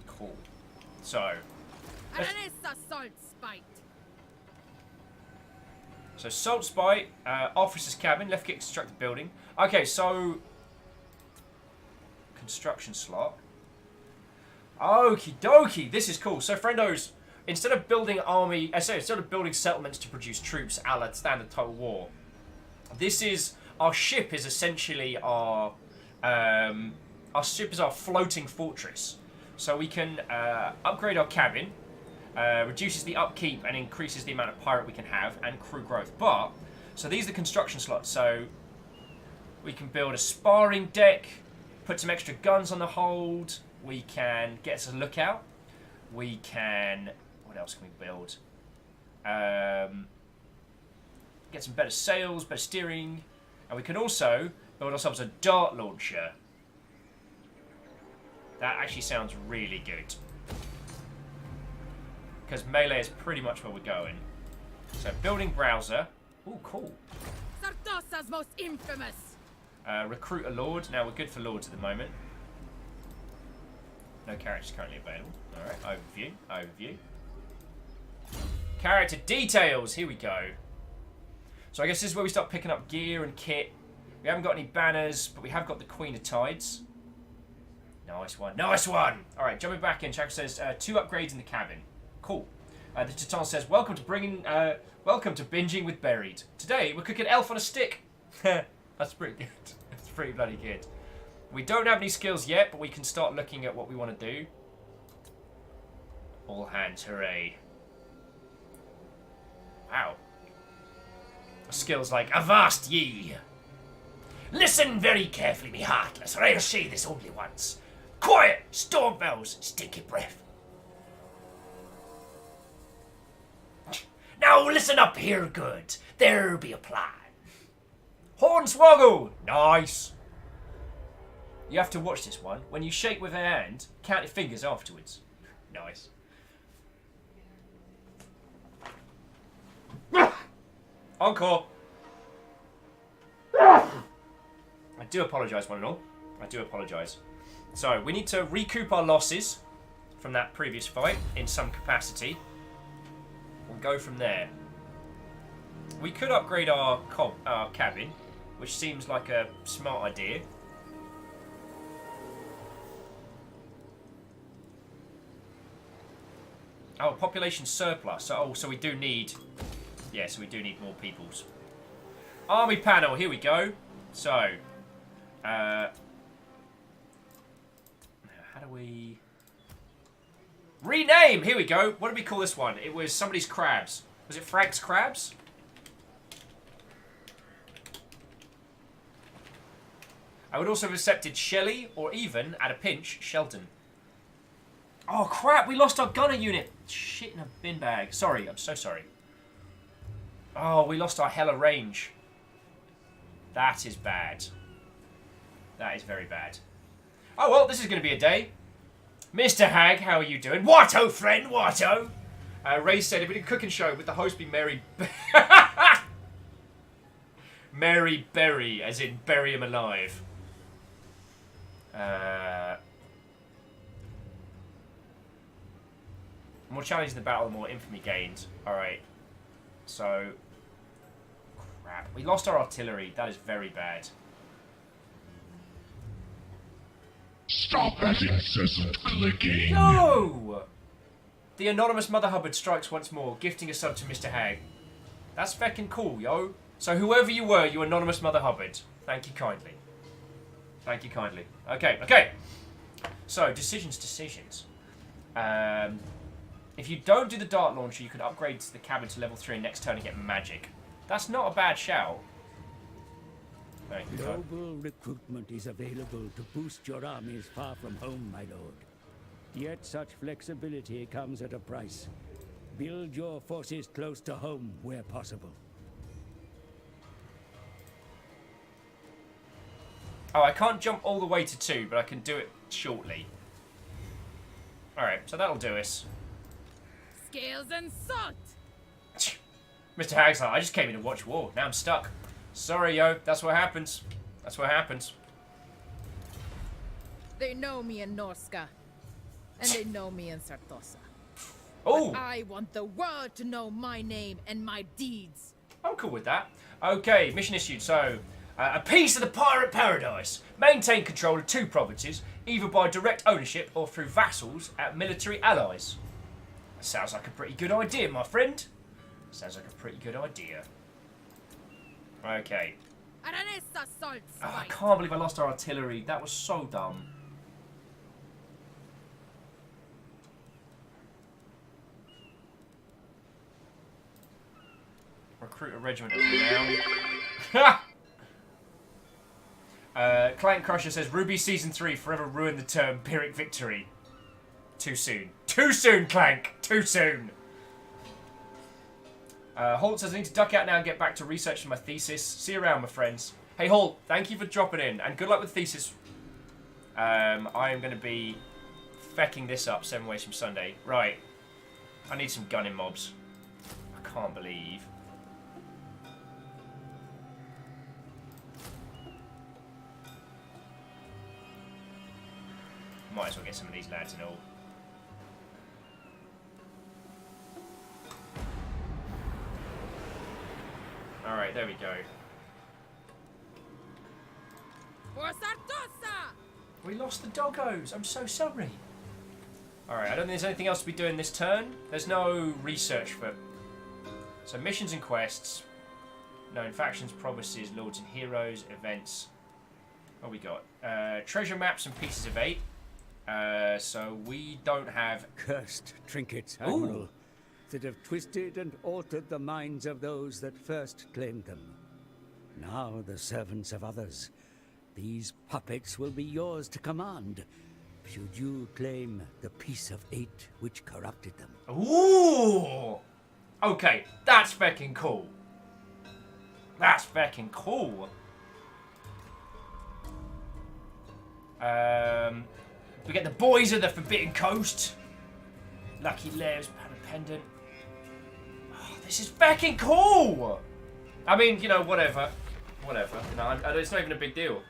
[SPEAKER 1] Cool. So...
[SPEAKER 11] Salt Spite.
[SPEAKER 1] So Salt Spite, officer's cabin, left click to construct the building. Okay, so... Construction slot. Okie dokie, this is cool. So friendos, instead of building instead of building settlements to produce troops a la standard Total War, our ship is essentially our floating fortress. So we can upgrade our cabin, reduces the upkeep and increases the amount of pirate we can have and crew growth. So these are the construction slots. So we can build a sparring deck, put some extra guns on the hold. We can get us a lookout. We can... What else can we build? Get some better sails, better steering. And we can also build ourselves a dart launcher. That actually sounds really good. Because melee is pretty much where we're going. So building browser. Ooh, cool.
[SPEAKER 11] Sartosa's most infamous.
[SPEAKER 1] Recruit a lord. Now we're good for lords at the moment. No characters currently available. Alright, overview. Character details, here we go. So I guess this is where we start picking up gear and kit. We haven't got any banners, but we have got the Queen of Tides. Nice one, nice one! Alright, jumping back in, Chakra says, 2 upgrades in the cabin. Cool. The Titan says, welcome to binging with Buried. Today, we're cooking elf on a stick. That's pretty good. That's pretty bloody good. We don't have any skills yet, but we can start looking at what we want to do. All hands, hooray. Wow. Skills like, avast ye! Listen very carefully, me heartless, or I'll say this only once. Quiet! Storm bells, stinky breath. Now listen up here good. There be a plan. Hornswoggle! Nice! You have to watch this one. When you shake with a hand, count your fingers afterwards. Nice. Encore! I do apologise, one and all. I do apologise. So, we need to recoup our losses from that previous fight in some capacity. We'll go from there. We could upgrade our cabin, which seems like a smart idea. Oh, population surplus. So we do need... Yeah, so we do need more peoples. Army panel, here we go. So, how do we... Rename! Here we go. What did we call this one? It was somebody's crabs. Was it Frank's crabs? I would also have accepted Shelley, or even, at a pinch, Shelton. Oh crap, we lost our gunner unit. Shit in a bin bag. Sorry, I'm so sorry. Oh, we lost our hella range. That is bad. That is very bad. Oh well, this is going to be a day. Mr. Hag, how are you doing? Watto, friend, Watto! Ray said, if we did a cooking show, would the host be Mary... Mary Berry, as in bury him alive. More challenging the battle, the more infamy gained. Alright. So... Crap. We lost our artillery. That is very bad.
[SPEAKER 9] Stop that incessant clicking.
[SPEAKER 1] No! The anonymous Mother Hubbard strikes once more, gifting a sub to Mr. Hag. That's feckin' cool, yo. So whoever you were, you anonymous Mother Hubbard. Thank you kindly. Thank you kindly. Okay, okay. So, decisions. If you don't do the dart launcher, you can upgrade the cabin to level 3 next turn and get magic. That's not a bad shout. Thank you.
[SPEAKER 7] Global recruitment is available to boost your armies far from home, my lord. Yet such flexibility comes at a price. Build your forces close to home where possible.
[SPEAKER 1] Oh, I can't jump all the way to 2, but I can do it shortly. Alright, so that'll do us.
[SPEAKER 11] Scales and salt!
[SPEAKER 1] Mr. Hag's like, I just came in to watch war. Now I'm stuck. Sorry, yo. That's what happens. That's what happens.
[SPEAKER 11] They know me in Norska. And they know me in Sartosa.
[SPEAKER 1] Oh!
[SPEAKER 11] But I want the world to know my name and my deeds.
[SPEAKER 1] I'm cool with that. Okay, mission issued. So, a piece of the pirate paradise. Maintain control of 2 provinces, either by direct ownership or through vassals at military allies. That sounds like a pretty good idea, my friend. Sounds like a pretty good idea. Okay. Oh, I can't believe I lost our artillery. That was so dumb. Recruit a regiment of renown. Client Crusher says, Ruby Season 3 forever ruined the term Pyrrhic victory. Too soon. Too soon, Clank! Too soon! Holt says, I need to duck out now and get back to researching my thesis. See you around, my friends. Hey, Holt, thank you for dropping in, and good luck with thesis. I am going to be fecking this up 7 ways from Sunday. Right. I need some gunning mobs. I can't believe. Come might as well get some of these lads and all. Alright, there we go. We lost the doggos. I'm so sorry. Alright, I don't think there's anything else to be doing this turn. There's no research for... So missions and quests. Known factions, provinces, lords and heroes, events. What we got? Treasure maps and pieces of 8. So we don't have...
[SPEAKER 7] Cursed trinkets, Admiral, that have twisted and altered the minds of those that first claimed them. Now the servants of others. These puppets will be yours to command, should you claim the piece of 8 which corrupted them.
[SPEAKER 1] Ooh! Okay, that's fucking cool. That's fucking cool. We get the boys of the Forbidden Coast. Lucky Lairs, Pendant. Oh, this is fucking cool! I mean, you know, whatever. Whatever. You know, it's not even a big deal.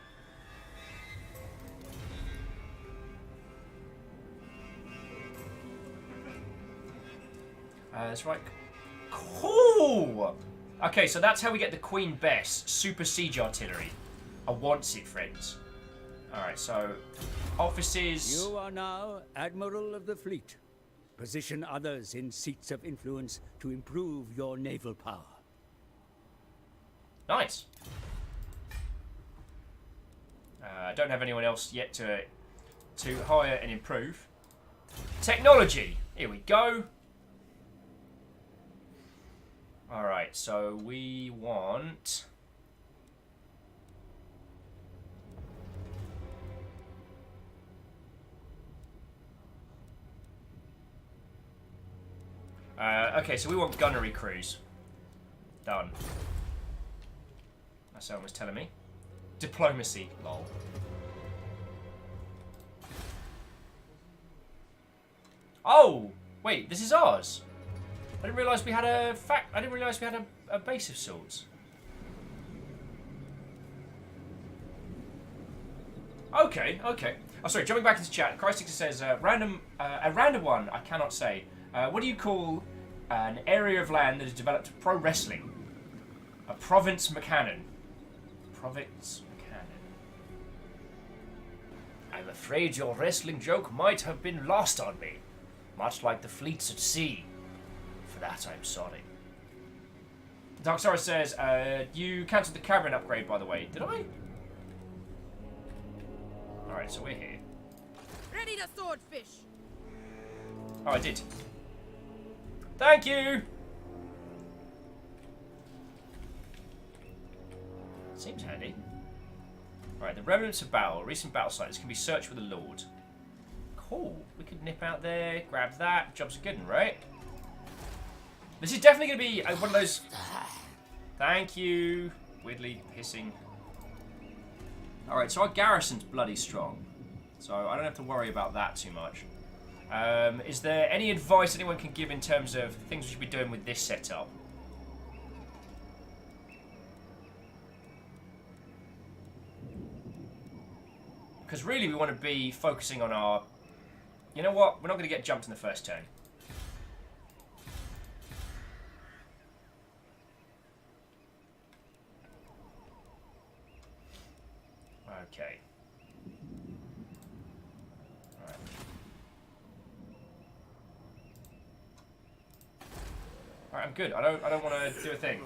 [SPEAKER 1] That's right. Cool! Okay, so that's how we get the Queen Bess Super Siege Artillery. I want it, friends. Alright, so... Offices...
[SPEAKER 7] You are now Admiral of the Fleet. Position others in seats of influence to improve your naval power.
[SPEAKER 1] Nice. I don't have anyone else yet to hire and improve. Technology. Here we go. Alright, so we want... okay, so we want gunnery crews. Done. That's what someone was telling me. Diplomacy, lol. Oh! Wait, this is ours! I didn't realise we had a base of sorts. Okay, okay. Oh, sorry. Jumping back into chat, Christix says a random one. I cannot say. What do you call an area of land that is developed pro wrestling? A province McCannon. Province McCannon. I'm afraid your wrestling joke might have been lost on me, much like the fleets at sea. For that, I'm sorry. Darksara says, you cancelled the cavern upgrade, by the way. Did I? Alright, so we're here.
[SPEAKER 11] Ready the swordfish.
[SPEAKER 1] Oh, I did. Thank you! Seems handy. Alright, the remnants of battle. Recent battle sites can be searched with a lord. Cool. We could nip out there, grab that. Job's a good one, right? This is definitely going to be one of those... Thank you. Weirdly hissing. Alright, so our garrison's bloody strong. So I don't have to worry about that too much. Is there any advice anyone can give in terms of things we should be doing with this setup? Because really we want to be focusing on our... You know what? We're not going to get jumped in the first turn. Okay. Alright. Alright, I'm good. I don't want to do a thing.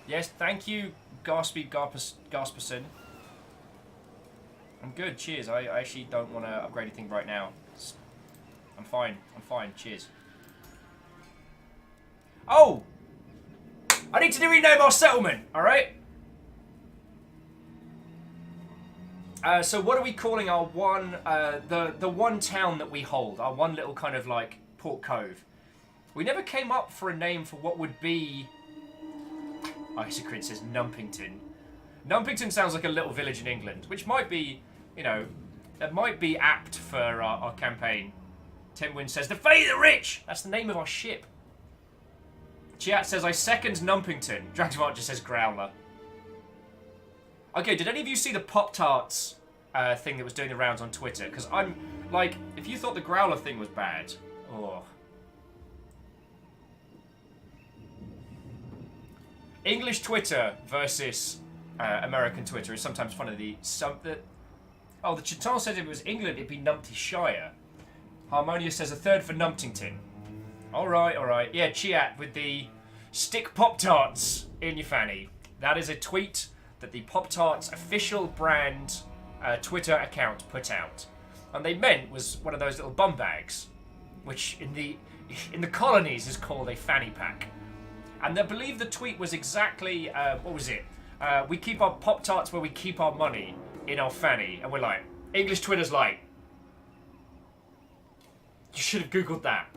[SPEAKER 1] Yes, thank you, Gasperson. I'm good, cheers. I actually don't want to upgrade anything right now. I'm fine. I'm fine. Cheers. Oh! I need to rename our settlement, alright? So what are we calling our one, the one town that we hold? Our one little kind of like Port Cove. We never came up for a name for what would be... Isocrin says Numpington. Numpington sounds like a little village in England, which might be, you know, that might be apt for our campaign. Timwin says, the Fate of the Rich! That's the name of our ship. Chat says, I second Numpington. Dragon's March just says Growler. Okay, did any of you see the Pop-Tarts thing that was doing the rounds on Twitter. Because I'm, like, if you thought the Growler thing was bad... Oh. English Twitter versus American Twitter is sometimes funny. The Chiton said if it was England, it'd be Numptyshire. Harmonious says a third for Numptington. Alright, alright. Yeah, Chiat with the stick Pop-Tarts in your fanny. That is a tweet that the Pop-Tarts official brand Twitter account put out. And they meant was one of those little bum bags, which in the colonies is called a fanny pack. And I believe the tweet was exactly, what was it? We keep our Pop-Tarts where we keep our money, in our fanny. And we're like, English Twitter's like, you should have Googled that.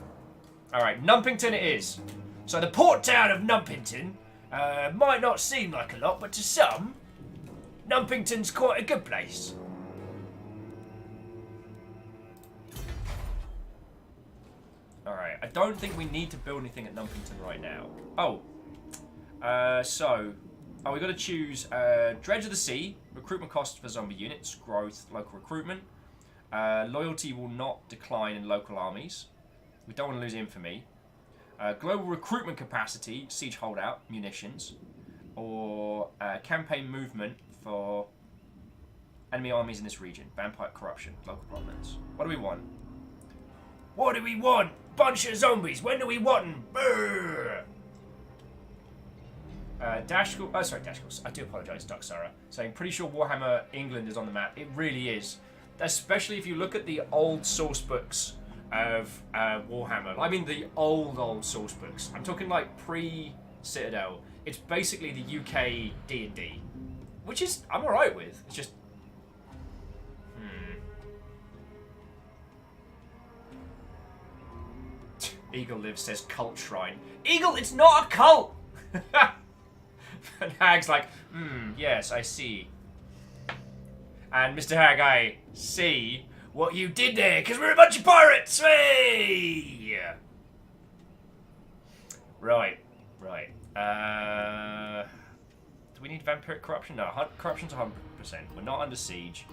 [SPEAKER 1] Alright, Numpington it is. So the port town of Numpington might not seem like a lot, but to some, Numpington's quite a good place. Alright, I don't think we need to build anything at Numpington right now. Oh. We've got to choose Dredge of the Sea, recruitment cost for zombie units, growth, local recruitment. Loyalty will not decline in local armies. We don't want to lose infamy. Global recruitment capacity, siege holdout, munitions. Or campaign movement for enemy armies in this region. Vampire corruption, local prominence. What do we want? What do we want? Bunch of zombies. When do we want them? Brrr. Dashkul. Oh, sorry, Dashkul. I do apologise, Ducksara. Saying, pretty sure Warhammer England is on the map. It really is. Especially if you look at the old source books of Warhammer. I mean, the old source books. I'm talking like pre-Citadel. It's basically the UK D&D. Which is, I'm alright with. It's just... Eagle Lives says cult shrine. Eagle, it's not a cult! And Hag's like, yes, I see. And Mr. Hag, I see what you did there, because we're a bunch of pirates! Hey! Right. Do we need vampiric corruption? No, corruption's 100%. We're not under siege.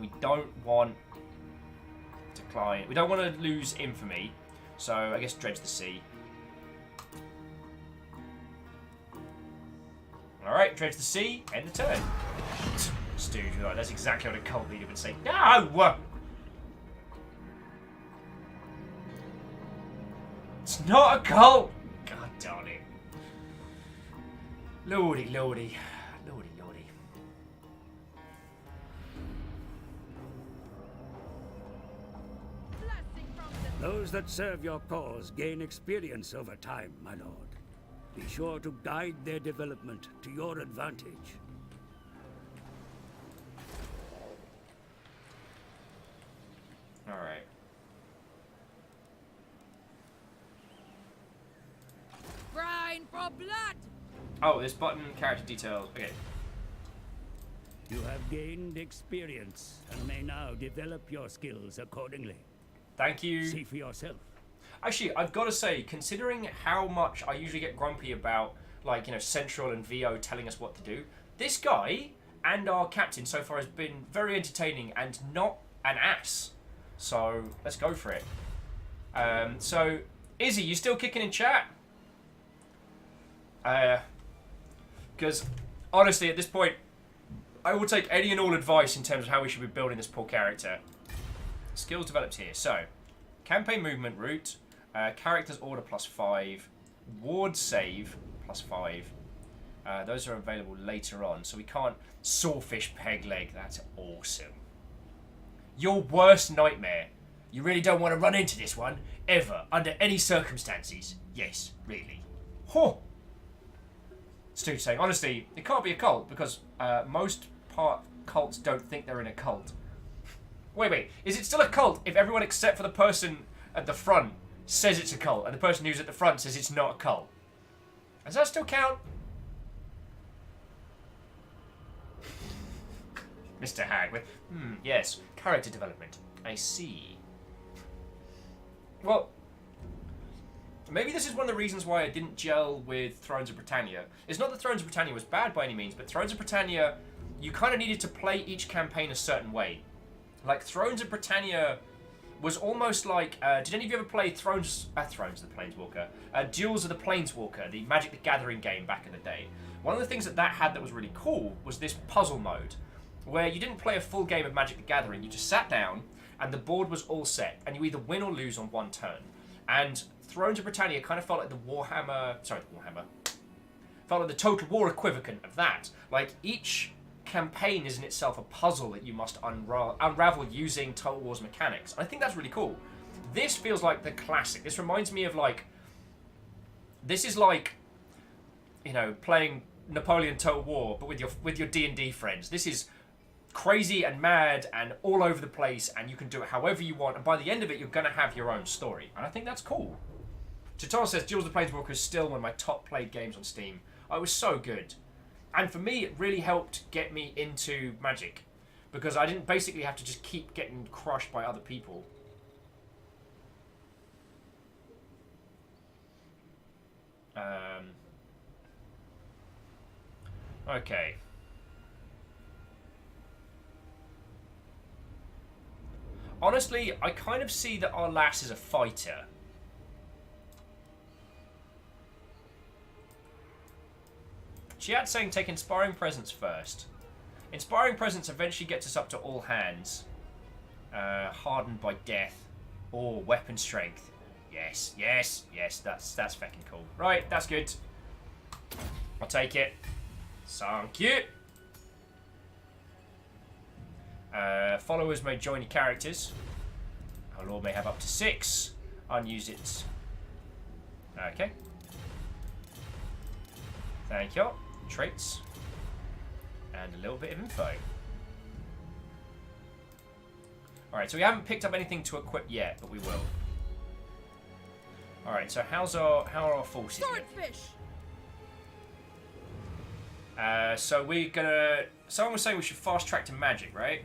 [SPEAKER 1] We don't want decline. We don't want to lose infamy. So, I guess Dredge the Sea. Alright, Dredge the Sea, end the turn. Stooge, right, that's exactly what a cult leader would say. No! It's not a cult! God darn it. Lordy.
[SPEAKER 7] Those that serve your cause gain experience over time, my lord. Be sure to guide their development to your advantage.
[SPEAKER 1] Alright.
[SPEAKER 11] Grind for blood!
[SPEAKER 1] Oh, this button, character details. Okay.
[SPEAKER 7] You have gained experience and may now develop your skills accordingly.
[SPEAKER 1] Thank you.
[SPEAKER 7] See for yourself.
[SPEAKER 1] Actually, I've got to say, considering how much I usually get grumpy about, like, you know, Central and VO telling us what to do, this guy and our captain so far has been very entertaining and not an ass. So, let's go for it. So, Izzy, you still kicking in chat? Because, honestly, at this point, I will take any and all advice in terms of how we should be building this poor character. Skills developed here. So, campaign movement route, character's order +5, ward save +5. Those are available later on, so we can't sawfish peg leg. That's awesome. Your worst nightmare. You really don't want to run into this one, ever, under any circumstances. Yes, really. Huh. Stu's saying, honestly, it can't be a cult, because most cults don't think they're in a cult. Wait, is it still a cult if everyone except for the person at the front says it's a cult, and the person who's at the front says it's not a cult? Does that still count? Mr. Hag with, yes, character development. I see. Well, maybe this is one of the reasons why I didn't gel with Thrones of Britannia. It's not that Thrones of Britannia was bad by any means, but Thrones of Britannia you kind of needed to play each campaign a certain way. Like, Thrones of Britannia was almost like... did any of you ever play Thrones of the Planeswalker? Duels of the Planeswalker, the Magic the Gathering game back in the day. One of the things that had that was really cool was this puzzle mode, where you didn't play a full game of Magic the Gathering, you just sat down, and the board was all set, and you either win or lose on one turn. And Thrones of Britannia kind of felt like the Warhammer... felt like the Total War equivalent of that. Like, each campaign is in itself a puzzle that you must unravel using Total War's mechanics. I think that's really cool. This feels like the classic. This reminds me of, like... This is like, you know, playing Napoleon Total War, but with your D&D friends. This is crazy and mad and all over the place, and you can do it however you want, and by the end of it, you're going to have your own story. And I think that's cool. Chitara says, Duels of the Planeswalker is still one of my top played games on Steam. Oh, it was so good. And for me, it really helped get me into Magic, because I didn't basically have to just keep getting crushed by other people. Okay. Honestly, I kind of see that our lass is a fighter. Chiat's saying take Inspiring Presence first. Inspiring Presence eventually gets us up to all hands. Hardened by death. Or weapon strength. Yes, yes, yes, that's fucking cool. Right, that's good. I'll take it. Thank you. Followers may join your characters. Our lord may have up to 6. Unused it. Okay. Thank you. Traits. And a little bit of info. Alright, so we haven't picked up anything to equip yet, but we will. Alright, so how are our forces?
[SPEAKER 11] Swordfish!
[SPEAKER 1] So we're gonna... Someone was saying we should fast track to Magic, right?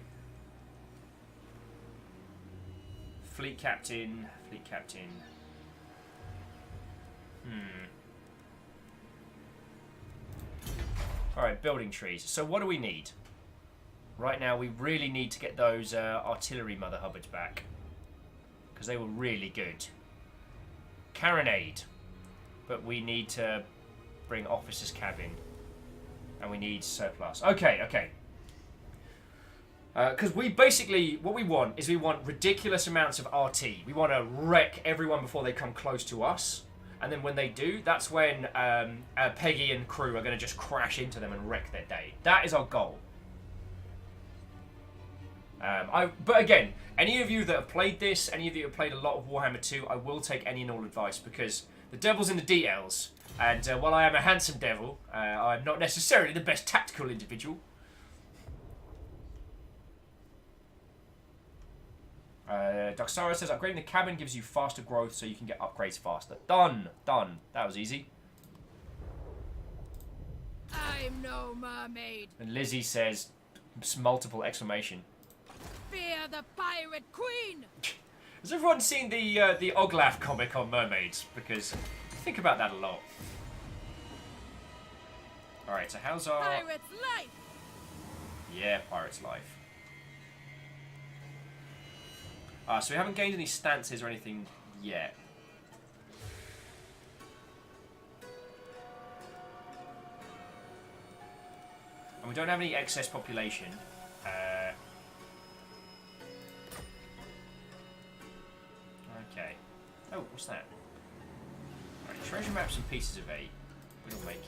[SPEAKER 1] Fleet Captain. Alright, building trees. So what do we need? Right now, we really need to get those artillery Mother Hubbards back. Because they were really good. Carronade. But we need to bring Officer's Cabin. And we need surplus. Okay. Because we basically, what we want is we want ridiculous amounts of RT. We want to wreck everyone before they come close to us. And then when they do, that's when Peggy and crew are going to just crash into them and wreck their day. That is our goal. But again, any of you that have played this, any of you that have played a lot of Warhammer 2, I will take any and all advice, because the devil's in the details. And while I am a handsome devil, I'm not necessarily the best tactical individual. Doxara says, upgrading the cabin gives you faster growth so you can get upgrades faster. Done. That was easy.
[SPEAKER 11] I'm no mermaid.
[SPEAKER 1] And Lizzie says, multiple exclamation.
[SPEAKER 11] Fear the pirate queen.
[SPEAKER 1] Has everyone seen the Oglaf comic on mermaids? Because I think about that a lot. Alright, so how's our...
[SPEAKER 11] Pirate's life.
[SPEAKER 1] Yeah, Pirate's life. So we haven't gained any stances or anything yet. And we don't have any excess population. Okay. Oh, what's that? Right, treasure maps and pieces of 8. We'll make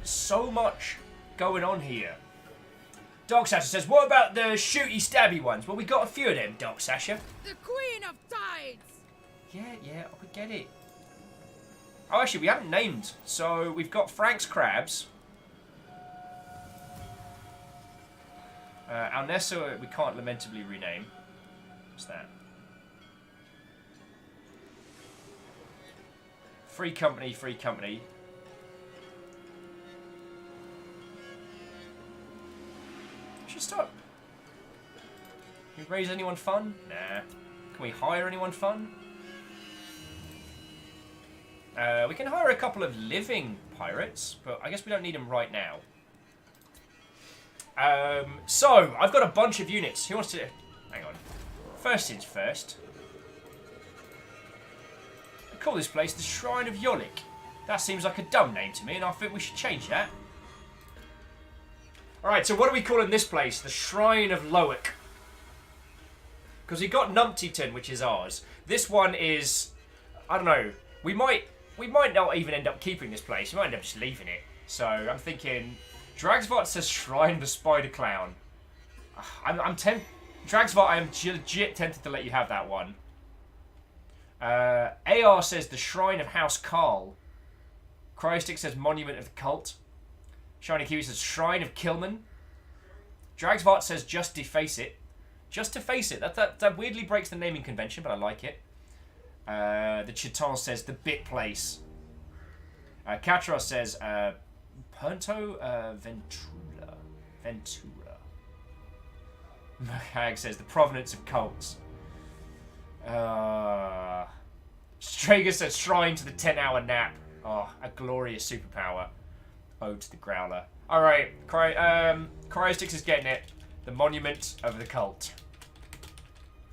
[SPEAKER 1] so much going on here. Dark Sasha says, what about the shooty stabby ones? Well, we got a few of them, Dark Sasha.
[SPEAKER 11] The Queen of Tides.
[SPEAKER 1] Yeah, I could get it. Oh, actually, we haven't named. So we've got Frank's Crabs. Alnessa, we can't lamentably rename. What's that? Free company. Should stop. Can we raise anyone fun? Nah. Can we hire anyone fun? We can hire a couple of living pirates, but I guess we don't need them right now. So, I've got a bunch of units. Who wants to... Hang on. First things first. I call this place the Shrine of Yolik. That seems like a dumb name to me, and I think we should change that. Alright, so what are we calling this place? The Shrine of Loic. Because we got Numptyton, which is ours. This one is... I don't know. We might not even end up keeping this place. We might end up just leaving it. So, I'm thinking... Dragsvot says Shrine of the Spider Clown. Dragsvot, I am legit tempted to let you have that one. AR says the Shrine of House Carl. Cryostic says Monument of the Cult. Shiny Kiwi says Shrine of Kilman. Dragsvot says Just Deface It. Just Deface It. That weirdly breaks the naming convention, but I like it. The Chiton says The Bit Place. Katros says Punto Ventura. Mahag says The Provenance of Cults. Strager says Shrine to the 10-hour nap. Oh, a glorious superpower. Ode to the Growler. Alright, Cryostix is getting it. The Monument of the Cult.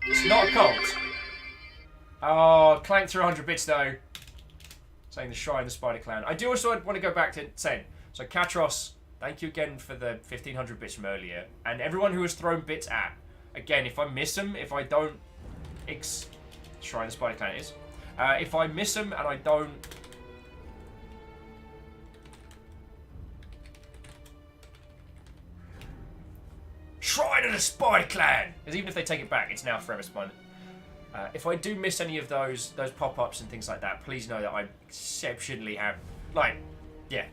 [SPEAKER 1] It's not a cult. Oh, clanked through 100 bits though. Saying the Shrine of the Spider Clown. I do also want to go back to saying, so Katros, thank you again for the 1500 bits from earlier. And everyone who has thrown bits at. Again, if I miss them, if I don't... Shrine of the Spider Clown is. If I miss them and I don't... Shrine of the Spider Clan! Because even if they take it back, it's now forever spawned. If I do miss any of those pop-ups and things like that, please know that I exceptionally have... Like, yeah.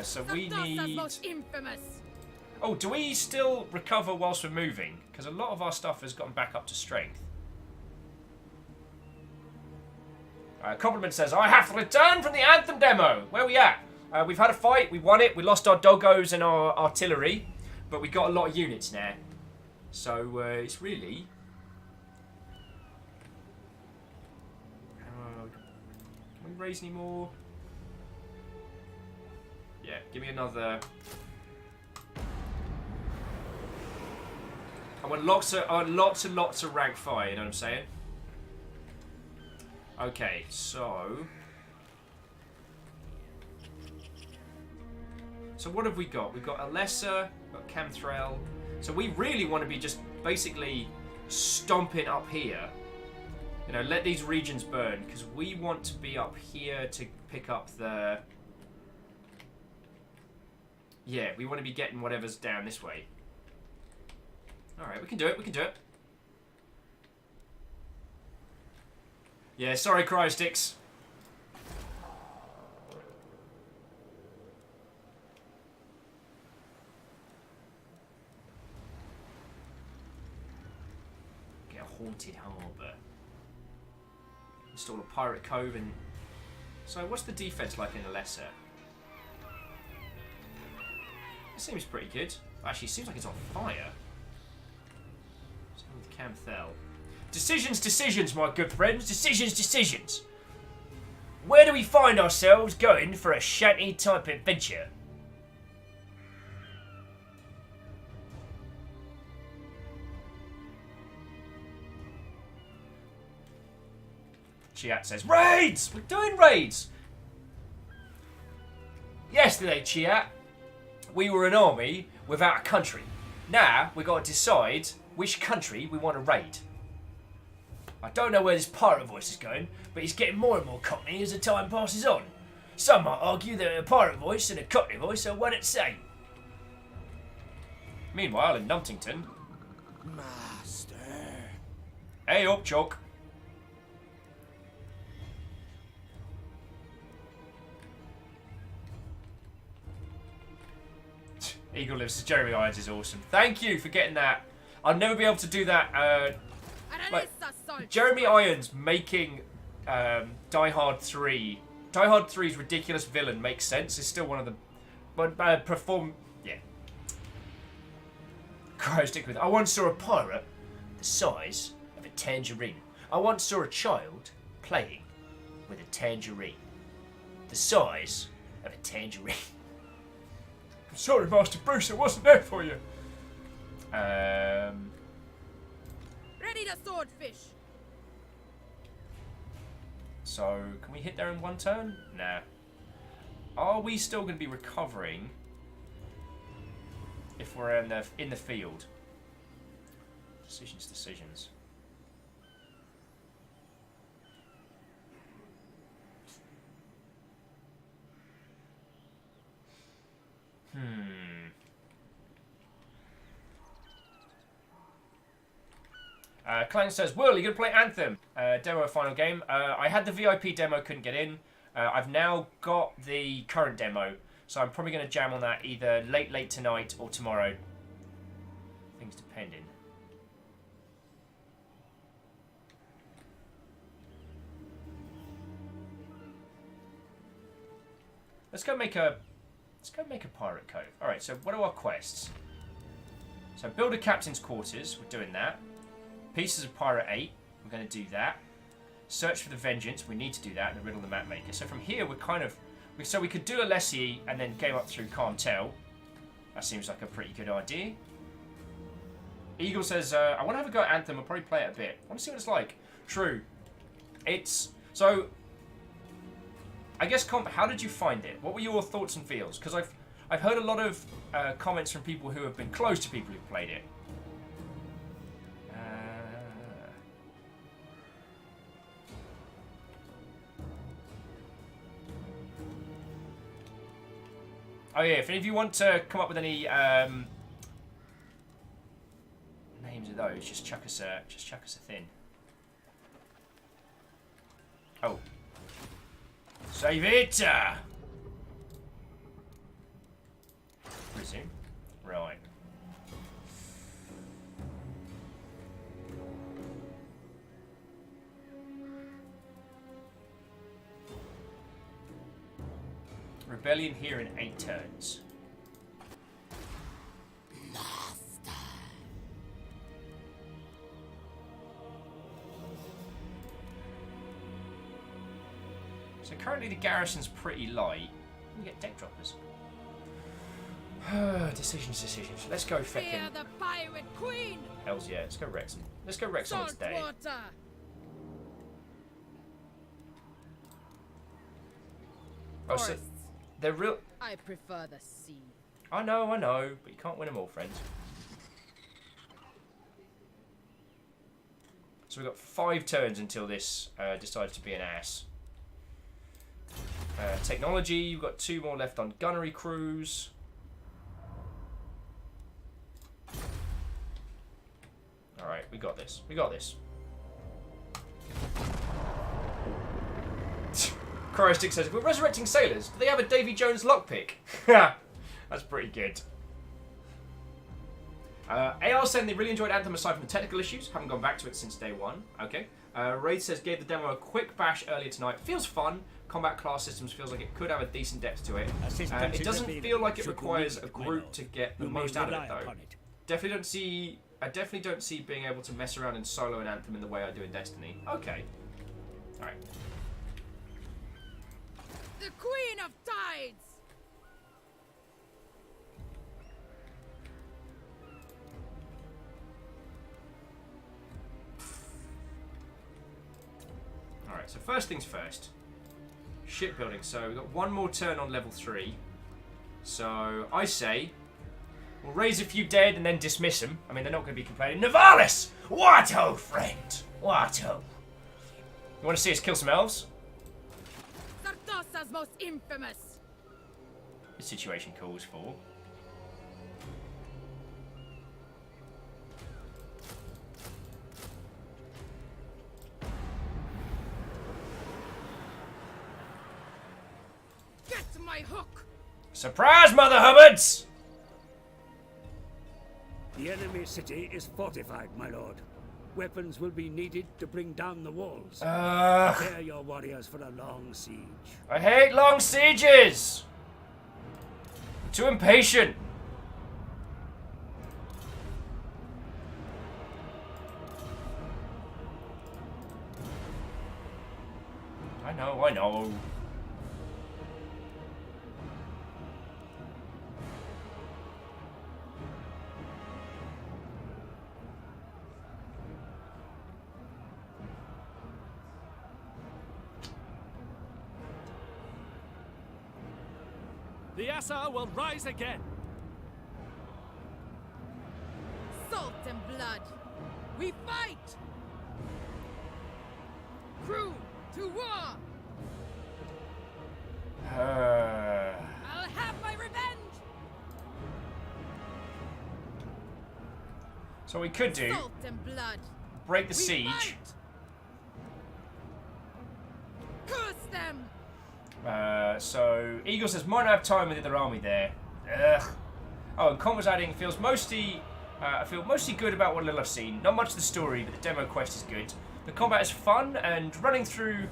[SPEAKER 1] So we need... Oh, do we still recover whilst we're moving? Because a lot of our stuff has gotten back up to strength. Compliment says, I have returned from the Anthem demo. Where are we at? We've had a fight, we won it, we lost our doggos and our artillery, but we got a lot of units now. So, it's really... Can we raise any more? Yeah, give me another... I want lots and lots of rank fire, you know what I'm saying? Okay, so... So what have we got? We've got Alessa, we've got Camthrell. So we really want to be just basically stomping up here. You know, let these regions burn, because we want to be up here to pick up the... Yeah, we want to be getting whatever's down this way. Alright, we can do it, we can do it. Yeah, sorry, Cryosticks. Get a haunted harbour. Install a pirate cove and... So, what's the defense like in Alessa? It seems pretty good. Actually, it seems like it's on fire. Same with Camthel. Decisions, my good friends. Decisions. Where do we find ourselves going for a shanty-type adventure? Chiat says, raids! We're doing raids! Yesterday, Chiat, we were an army without a country. Now, we've got to decide which country we want to raid. I don't know where this pirate voice is going, but he's getting more and more cockney as the time passes on. Some might argue that a pirate voice and a cockney voice are one and the same. Meanwhile, in Numptyton...
[SPEAKER 6] Master.
[SPEAKER 1] Hey up, Chalk. Eagle Lives. Jeremy Irons is awesome. Thank you for getting that. I'll never be able to do that. Jeremy Irons making Die Hard 3. Die Hard 3's ridiculous villain makes sense. It's still one of the... But yeah. Stick with it. I once saw a pirate the size of a tangerine. I once saw a child playing with a tangerine. The size of a tangerine. I'm sorry, Master Bruce, I wasn't there for you.
[SPEAKER 11] Ready the swordfish.
[SPEAKER 1] So, can we hit there in one turn? Nah. Are we still going to be recovering if we're in the field? Decisions. Clank says, Will, you going to play Anthem? Demo final game. I had the VIP demo, couldn't get in. I've now got the current demo, so I'm probably going to jam on that either late tonight or tomorrow. Things depending. Let's go make a pirate cove. All right. So what are our quests? So build a captain's quarters. We're doing that. Pieces of Pirate 8. We're going to do that. Search for the Vengeance. We need to do that. And the Riddle the Map Maker. So from here, we're kind of... So we could do Alessi and then game up through Carmtel. That seems like a pretty good idea. Eagle says, I want to have a go at Anthem. I'll probably play it a bit. I want to see what it's like. True. It's... So... I guess, Comp, how did you find it? What were your thoughts and feels? Because I've heard a lot of comments from people who have been close to people who've played it. Oh yeah, if any of you want to come up with any names of those, just chuck us a thing. Oh. Save it! Resume. Right. Rebellion here in 8 turns. So currently the garrison's pretty light. We get deck droppers. Decisions. Let's go
[SPEAKER 11] Fear the pirate queen.
[SPEAKER 1] Hells yeah, let's go Wrexham. Let's go Wrexham today.
[SPEAKER 11] Water.
[SPEAKER 1] Oh, so they're real.
[SPEAKER 11] I prefer the sea.
[SPEAKER 1] I know, but you can't win them all, friends. So we've got 5 turns until this decides to be an ass. Technology, you've got 2 more left on gunnery crews. Alright, we got this. Cryostick says, if we're resurrecting sailors, do they have a Davy Jones lockpick? That's pretty good. AR saying they really enjoyed Anthem aside from the technical issues. Haven't gone back to it since day 1. Okay. Raid says, gave the demo a quick bash earlier tonight. Feels fun. Combat class systems feels like it could have a decent depth to it. It doesn't feel like it requires a group to get the most out of it, though. I definitely don't see being able to mess around in solo and Anthem in the way I do in Destiny. Okay. Alright.
[SPEAKER 11] The Queen of Tides!
[SPEAKER 1] Alright, so first things first. Shipbuilding. So we've got 1 more turn on level 3. So I say we'll raise a few dead and then dismiss them. I mean, they're not going to be complaining. Navalis! What ho, friend! What ho! You want to see us kill some elves?
[SPEAKER 11] Sartosa's most infamous!
[SPEAKER 1] The situation calls for.
[SPEAKER 11] Get my hook!
[SPEAKER 1] Surprise, Mother Hubbards!
[SPEAKER 7] The enemy city is fortified, my lord. Weapons will be needed to bring down the walls. Prepare your warriors for a long siege.
[SPEAKER 1] I hate long sieges! I'm too impatient. I know, I know.
[SPEAKER 6] The Assa will rise again.
[SPEAKER 11] Salt and blood. We fight! Crew, to war! I'll have my revenge!
[SPEAKER 1] So we could do
[SPEAKER 11] Salt and blood.
[SPEAKER 1] break the
[SPEAKER 11] We
[SPEAKER 1] siege.
[SPEAKER 11] fight! Curse them!
[SPEAKER 1] So Eagle says might not have time with the other army there. Ugh. Oh, and Con was adding feels mostly. I feel mostly good about what little I've seen. Not much of the story, but the demo quest is good. The combat is fun, and running through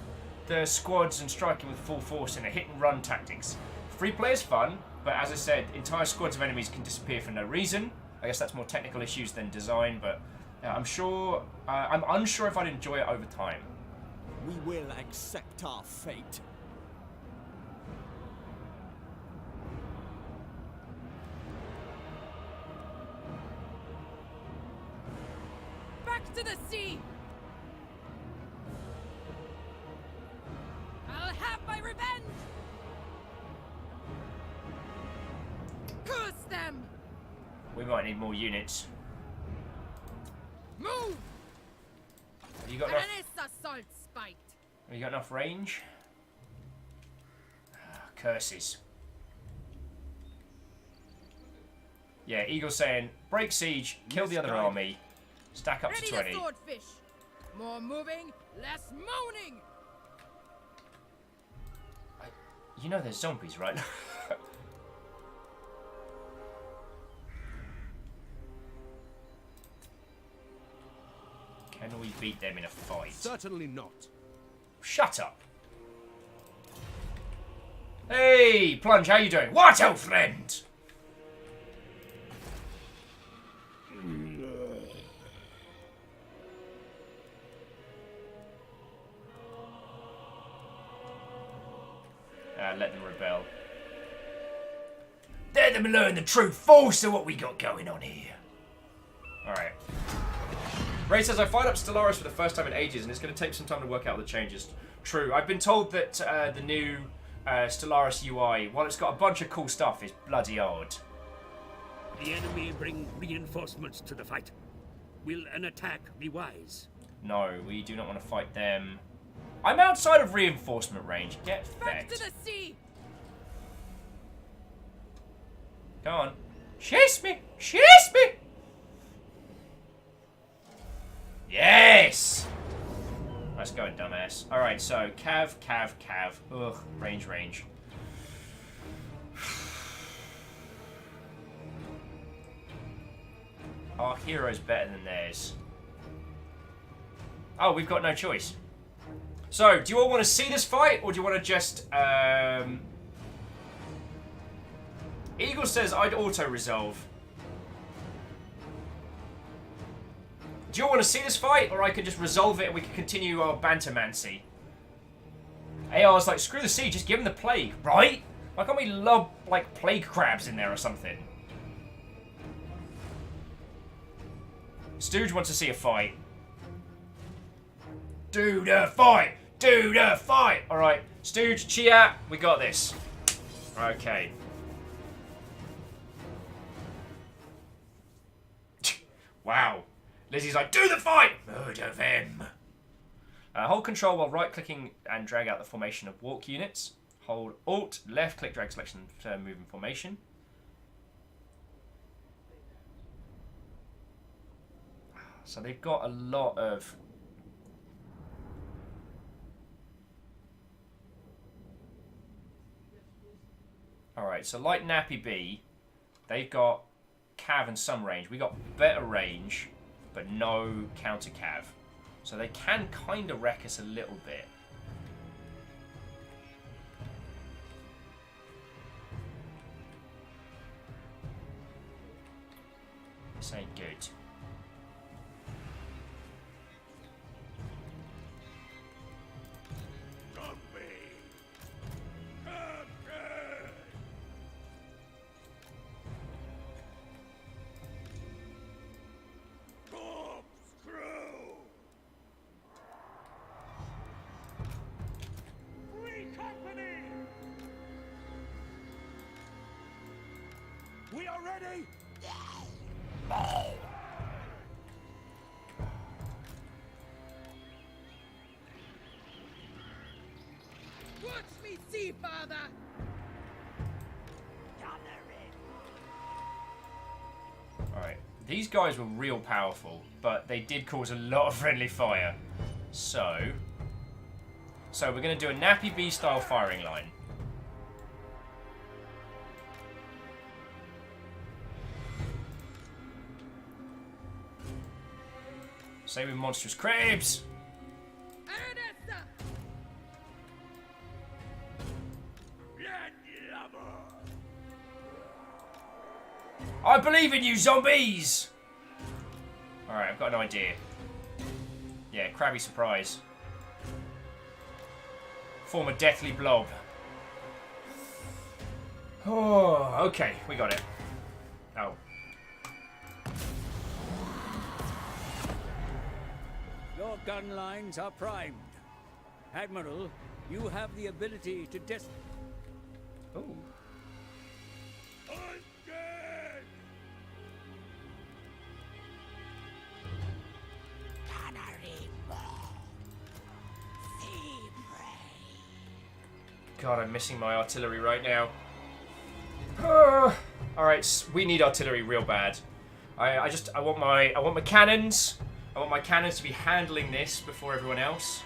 [SPEAKER 1] the squads and striking with full force in a hit-and-run tactics. Free play is fun, but as I said, entire squads of enemies can disappear for no reason. I guess that's more technical issues than design, but I'm unsure if I'd enjoy it over time.
[SPEAKER 6] We will accept our fate.
[SPEAKER 11] Back to the sea! I'll have my revenge! Curse them!
[SPEAKER 1] We might need more units.
[SPEAKER 11] Move!
[SPEAKER 1] Have you got enough?
[SPEAKER 11] Assault spite!
[SPEAKER 1] Have you got enough range? Curses. Yeah, Eagle's saying break siege, kill the other army, stack up to
[SPEAKER 11] Ready
[SPEAKER 1] 20.
[SPEAKER 11] the swordfish! More moving, less moaning!
[SPEAKER 1] You know there's zombies, right? Can we beat them in a fight?
[SPEAKER 6] Certainly not.
[SPEAKER 1] Shut up. Hey, Plunge, how you doing? What, old friend? Let them rebel. Let them learn the true force of what we got going on here. Alright. Ray says, I fired up Stellaris for the first time in ages, and it's going to take some time to work out the changes. True. I've been told that the new Stellaris UI, while it's got a bunch of cool stuff, is bloody odd.
[SPEAKER 7] The enemy bring reinforcements to the fight. Will an attack be wise?
[SPEAKER 1] No, we do not want to fight them. I'm outside of reinforcement range. Get
[SPEAKER 11] Back
[SPEAKER 1] fecked.
[SPEAKER 11] to the sea!
[SPEAKER 1] Go on. Chase me! Chase me! Yes! Let's go, dumbass. Alright, so Cav. Ugh, range. Our hero's better than theirs. Oh, we've got no choice. So, do you all want to see this fight, or do you want to just, Eagle says I'd auto-resolve. Do you all want to see this fight, or I could just resolve it and we can continue our bantermancy? AR's like, screw the sea, just give him the plague, right? Why can't we lob, like, plague crabs in there or something? Stooge wants to see a fight. Do the fight! Do the fight! Alright, Stooge, Chia, we got this. Okay. Wow. Lizzie's like, do the fight! Murder them. Hold control while right-clicking and drag out the formation of walk units. Hold Alt, left-click, drag selection to move in formation. So they've got a lot of... Alright, so like Nappy B, they've got Cav and some range. We got better range, but no counter Cav. So they can kind of wreck us a little bit. This ain't good.
[SPEAKER 5] Zombie
[SPEAKER 11] Watch me see, father!
[SPEAKER 1] Alright, these guys were real powerful, but they did cause a lot of friendly fire. So we're going to do a Nappy B style firing line. Same with monstrous crabs. I believe in you, zombies! Alright, I've got an idea. Yeah, crabby surprise. Form a deathly blob. Oh, okay, we got it. Oh.
[SPEAKER 7] Your gun lines are primed. Admiral, you have the ability to
[SPEAKER 1] Ooh. God, I'm missing my artillery right now. Alright, we need artillery real bad. I want my cannons. I want my cannons to be handling this before everyone else.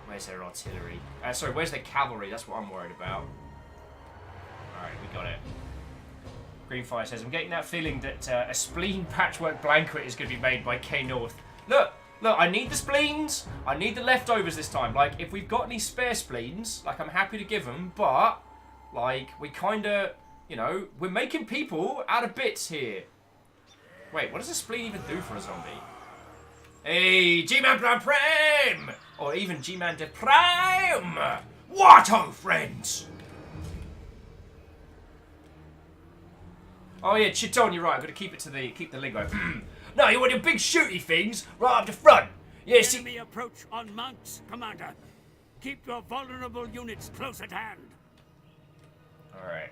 [SPEAKER 1] Where's their artillery? Sorry, where's their cavalry? That's what I'm worried about. Alright, we got it. Greenfire says, I'm getting that feeling that a spleen patchwork blanket is going to be made by K North. Look, I need the spleens. I need the leftovers this time. Like, if we've got any spare spleens, like, I'm happy to give them, but, like, we kind of, you know, we're making people out of bits here. Wait, what does a spleen even do for a zombie? Hey, G-Man Prime! Or even G-Man de Prime! What, oh, friends? Oh yeah, Chiton, you're right. I'm gonna keep the lingo. No, you want your big shooty things right up the front. Yeah, see.
[SPEAKER 7] enemy approach on mounts, Commander. Keep your vulnerable units close at hand.
[SPEAKER 1] All right.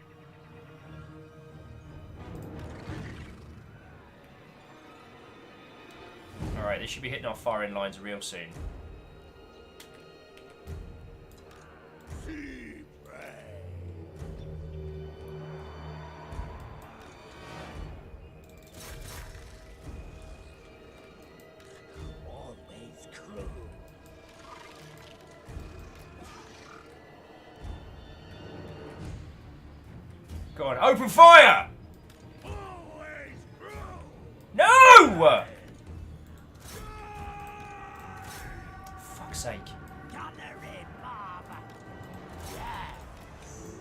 [SPEAKER 1] All right, they should be hitting our firing lines real soon. Go on, open fire! No! Fuck's sake.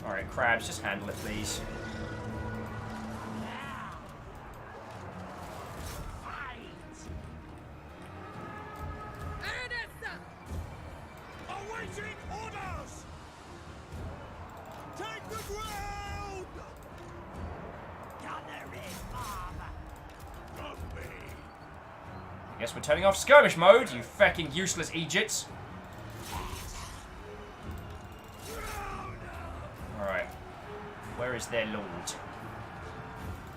[SPEAKER 1] Alright, crabs, just handle it, please.
[SPEAKER 6] Awaiting orders! Take the ground!
[SPEAKER 1] I guess we're turning off skirmish mode, you fucking useless Egypts. Alright. Where is their lord?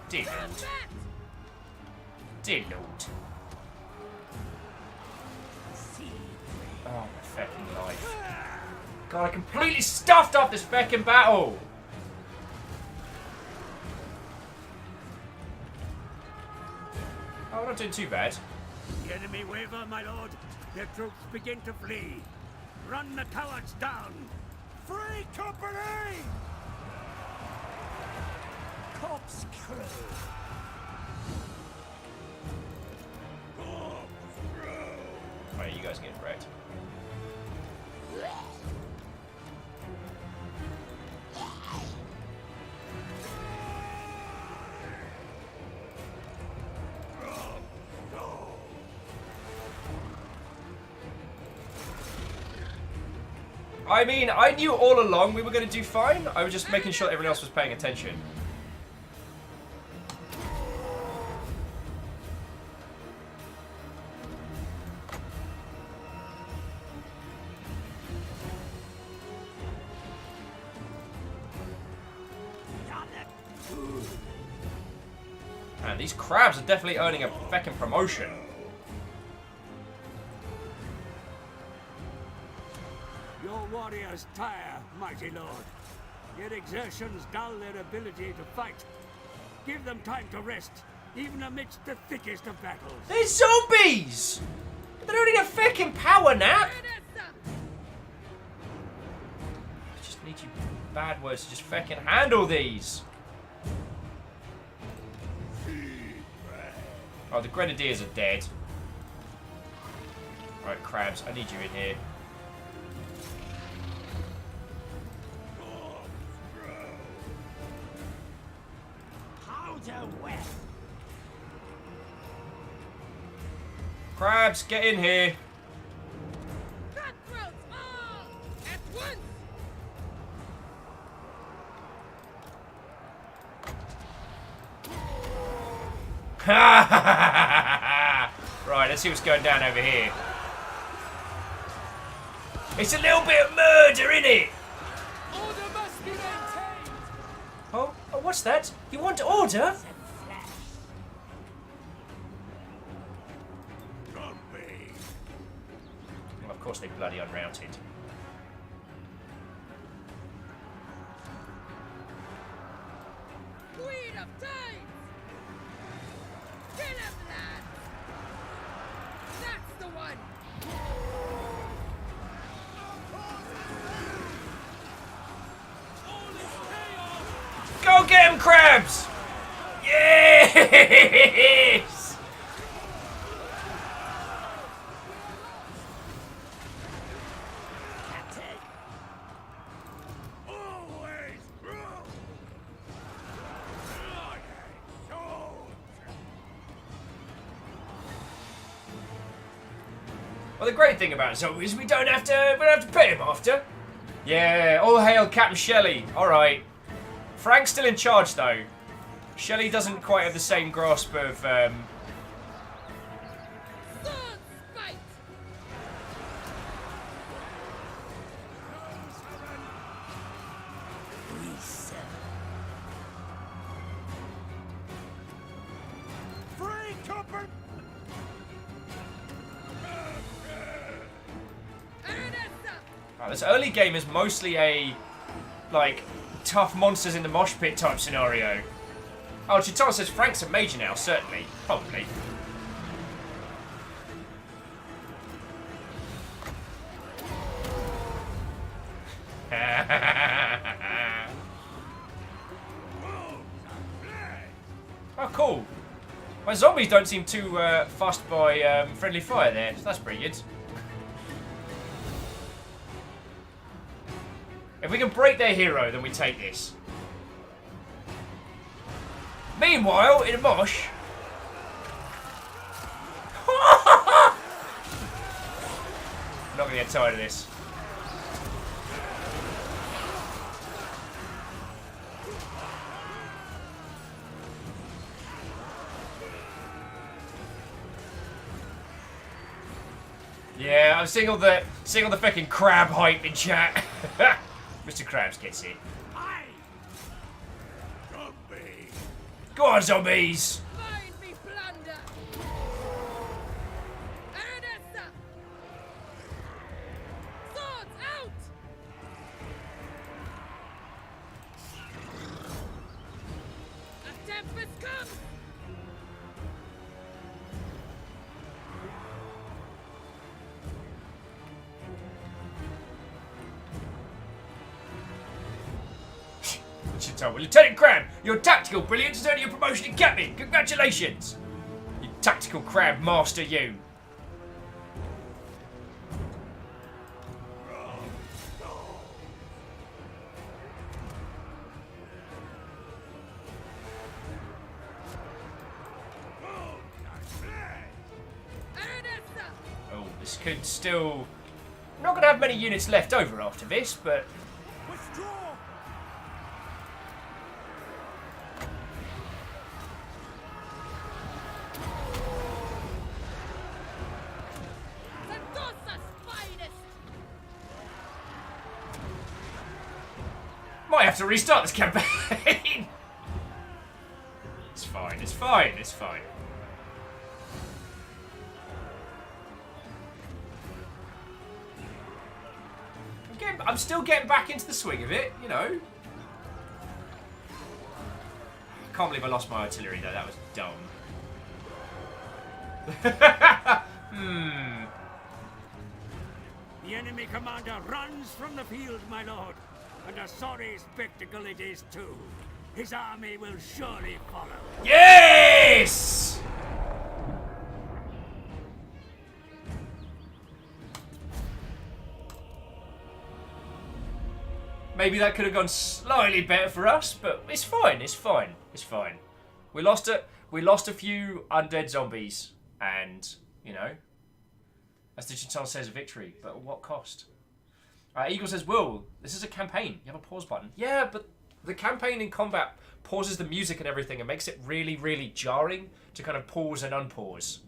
[SPEAKER 1] Dear lord. Dear lord. Oh, my fucking life. God, I completely stuffed up this fucking battle! Oh, we're not doing too bad.
[SPEAKER 7] The enemy waver, my lord. Their troops begin to flee. Run the cowards down.
[SPEAKER 6] Free company!
[SPEAKER 7] Corpse crew.
[SPEAKER 1] Alright, you guys get wrecked. I mean, I knew all along we were going to do fine. I was just making sure everyone else was paying attention. Man, these crabs are definitely earning a feckin' promotion.
[SPEAKER 7] Your warriors tire, mighty lord. Yet exertions dull their ability to fight. Give them time to rest, even amidst the thickest of battles.
[SPEAKER 1] They're zombies! They don't need a feckin' power nap! I just need you bad words to just feckin' handle these. Oh, the grenadiers are dead. Right, crabs, I need you in here. Crabs, get in here.
[SPEAKER 11] Cutthroats all at once.
[SPEAKER 1] Right, let's see what's going down over here. It's a little bit of murder, innit?
[SPEAKER 6] Order must be maintained.
[SPEAKER 1] Oh, what's that? You want order? Well, of course they bloody unmounted.
[SPEAKER 11] Queen of Tides. Kill him, lad. That's the one.
[SPEAKER 1] Go get him, crabs! Yes! Well, the great thing about zombies is we don't have to pay him after. Yeah, all hail Captain Shelley. All right. Frank's still in charge though. Shelley doesn't quite have the same grasp of
[SPEAKER 11] Sword spite.
[SPEAKER 6] Free copper.
[SPEAKER 1] Oh, this early game is mostly a like tough monsters in the mosh pit type scenario. Oh, Chitara says Frank's a major now, certainly. Probably. Oh, cool. My zombies don't seem too fussed by friendly fire there, so that's pretty good. If we can break their hero, then we take this. Meanwhile, in a mosh... I'm not going to get tired of this. Yeah, I'm seeing all the fucking crab hype in chat. Mr. Krabs gets it. Go on, zombies!
[SPEAKER 11] Find me plunder. Aranessa. Swords out. A tempest comes.
[SPEAKER 1] Well, Lieutenant Crab, your tactical brilliance has earned you a promotion to captain. Congratulations! You tactical crab master, you. Oh, this could still... I'm not going to have many units left over after this, but... Might have to restart this campaign. It's fine. It's fine. I'm still getting back into the swing of it, you know. I can't believe I lost my artillery though. That was dumb.
[SPEAKER 7] The enemy commander runs from the field, my lord, and a sorry spectacle it is too. His army will surely follow.
[SPEAKER 1] Yes! Maybe that could have gone slightly better for us, but it's fine. It's fine. It's fine. We lost a few undead zombies, and you know, as the Chintan says, victory. But at what cost? Eagle says, "Will, this is a campaign. You have a pause button." Yeah, but the campaign in combat pauses the music and everything, and makes it really, really jarring to kind of pause and unpause.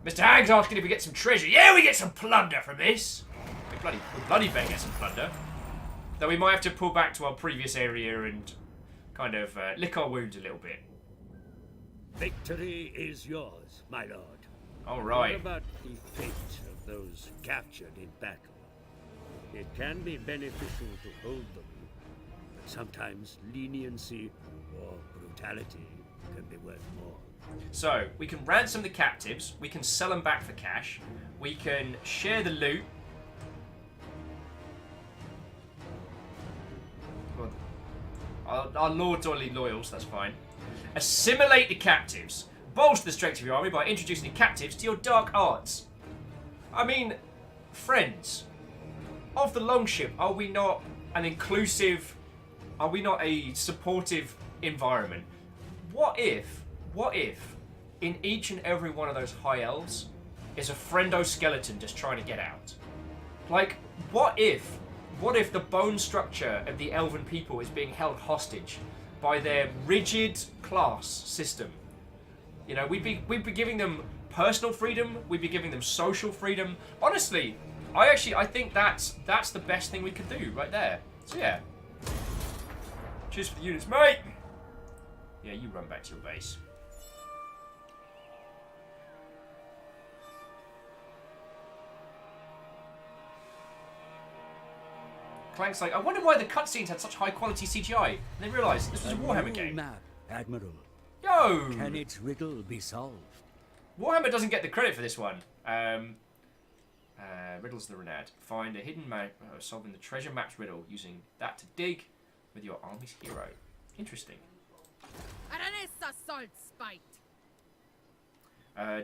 [SPEAKER 1] Mr. Hag's asking if we get some treasure. Yeah, we get some plunder from this. We bloody better get some plunder. Though we might have to pull back to our previous area and kind of lick our wounds a little bit.
[SPEAKER 7] Victory is yours, my lord.
[SPEAKER 1] All right.
[SPEAKER 7] What about the fate of those captured in battle? It can be beneficial to hold them, but sometimes leniency or brutality can be worth more.
[SPEAKER 1] So, we can ransom the captives, we can sell them back for cash, we can share the loot. Our lords are loyal, so that's fine. Assimilate the captives. Bolster the strength of your army by introducing the captives to your dark arts. I mean, friends, of the Longship, are we not an inclusive, are we not a supportive environment? What if in each and every one of those high elves is a friendo skeleton just trying to get out? Like, what if the bone structure of the elven people is being held hostage by their rigid class system? You know, we'd be giving them personal freedom, we'd be giving them social freedom. Honestly, I think that's the best thing we could do right there. So yeah. Cheers for the units, mate! Yeah, you run back to your base. Clank's like, I wonder why the cutscenes had such high quality CGI. And they realised this was a Warhammer game.
[SPEAKER 7] Map, Admiral.
[SPEAKER 1] Yo!
[SPEAKER 7] Can its riddle be solved?
[SPEAKER 1] Warhammer doesn't get the credit for this one. Riddles the Renad. Find a hidden map, solving the treasure map's riddle, using that to dig with your army's hero. Interesting.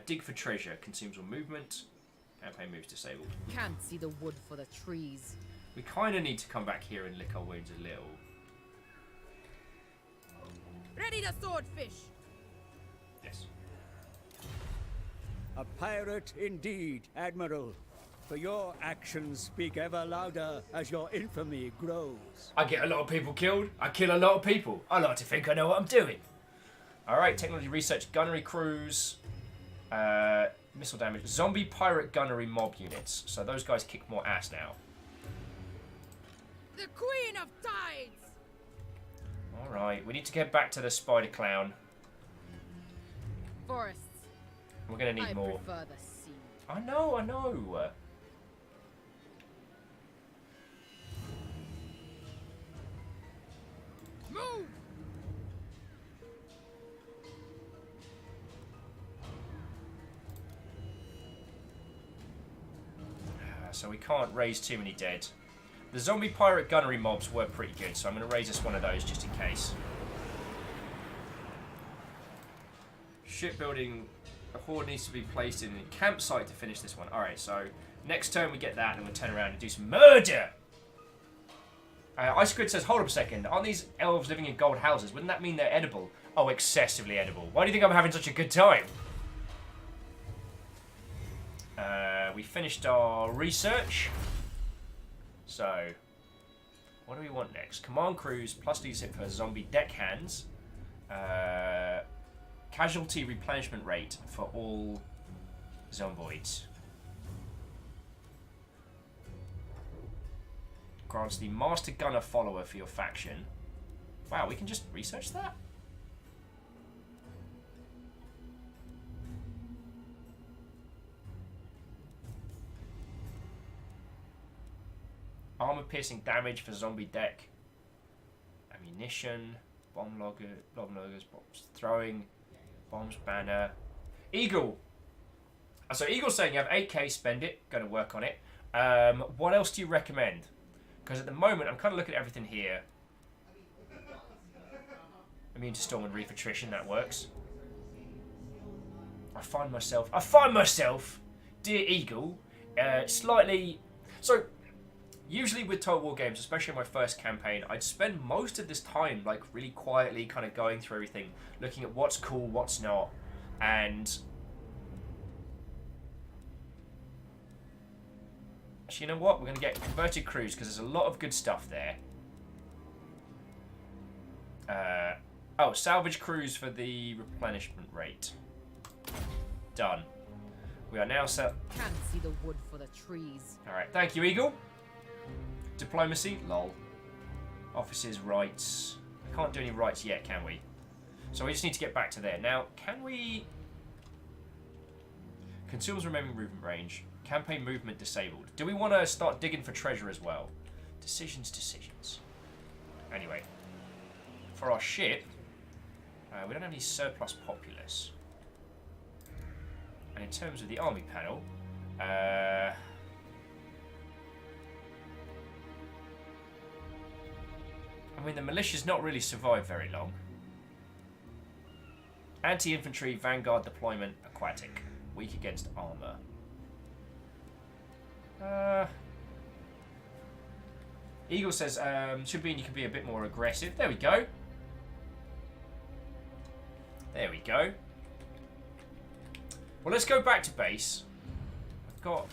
[SPEAKER 1] Dig for treasure. Consumes all movement. Campaign moves disabled.
[SPEAKER 11] Can't see the wood for the trees.
[SPEAKER 1] We kind of need to come back here and lick our wounds a little.
[SPEAKER 11] Ready the swordfish!
[SPEAKER 1] Yes.
[SPEAKER 7] A pirate indeed, Admiral. For your actions speak ever louder as your infamy grows.
[SPEAKER 1] I get a lot of people killed. I kill a lot of people. I like to think I know what I'm doing. Alright, technology research, gunnery crews, missile damage, zombie pirate gunnery mob units. So those guys kick more ass now.
[SPEAKER 11] The Queen of Tides!
[SPEAKER 1] Alright, we need to get back to the spider clown.
[SPEAKER 11] Forests.
[SPEAKER 1] We're going to need more.
[SPEAKER 11] I prefer the sea.
[SPEAKER 1] I know.
[SPEAKER 11] Move!
[SPEAKER 1] So we can't raise too many dead. The zombie pirate gunnery mobs were pretty good, so I'm going to raise us one of those just in case. Shipbuilding, a horde needs to be placed in a campsite to finish this one. Alright, so next turn we get that and we'll turn around and do some murder! Ice Grid says, hold up a second, aren't these elves living in gold houses? Wouldn't that mean they're edible? Oh, excessively edible. Why do you think I'm having such a good time? We finished our research. So, what do we want next? Command crews, plus D6 for zombie deckhands. Casualty replenishment rate for all zomboids. Grants the master gunner follower for your faction. Wow, we can just research that? armor-piercing damage for zombie deck. Ammunition, bomb loggers, bombs throwing, bombs banner. Eagle. So Eagle's saying you have 8k, spend it. Going to work on it. What else do you recommend? Because at the moment, I'm kind of looking at everything here. Immune to storm and reef attrition, that works. I find myself, dear Eagle, slightly... So, usually with Total War games, especially in my first campaign, I'd spend most of this time, like, really quietly kind of going through everything, looking at what's cool, what's not, and... Actually, you know what? We're going to get converted crews, because there's a lot of good stuff there. Oh, salvage crews for the replenishment rate. Done. We are now set.
[SPEAKER 11] Can't see the wood for the trees.
[SPEAKER 1] Alright, thank you, Eagle. Diplomacy, lol. Officers, rights. We can't do any rights yet, can we? So we just need to get back to there. Now, can we... Consumers remaining movement range. Campaign movement disabled. Do we want to start digging for treasure as well? Decisions. Anyway. For our ship, we don't have any surplus populace. And in terms of the army panel, I mean, the militia's not really survived very long. Anti-infantry, vanguard deployment, aquatic. Weak against armor. Eagle says, should mean you can be a bit more aggressive. There we go. There we go. Well, let's go back to base. I've got...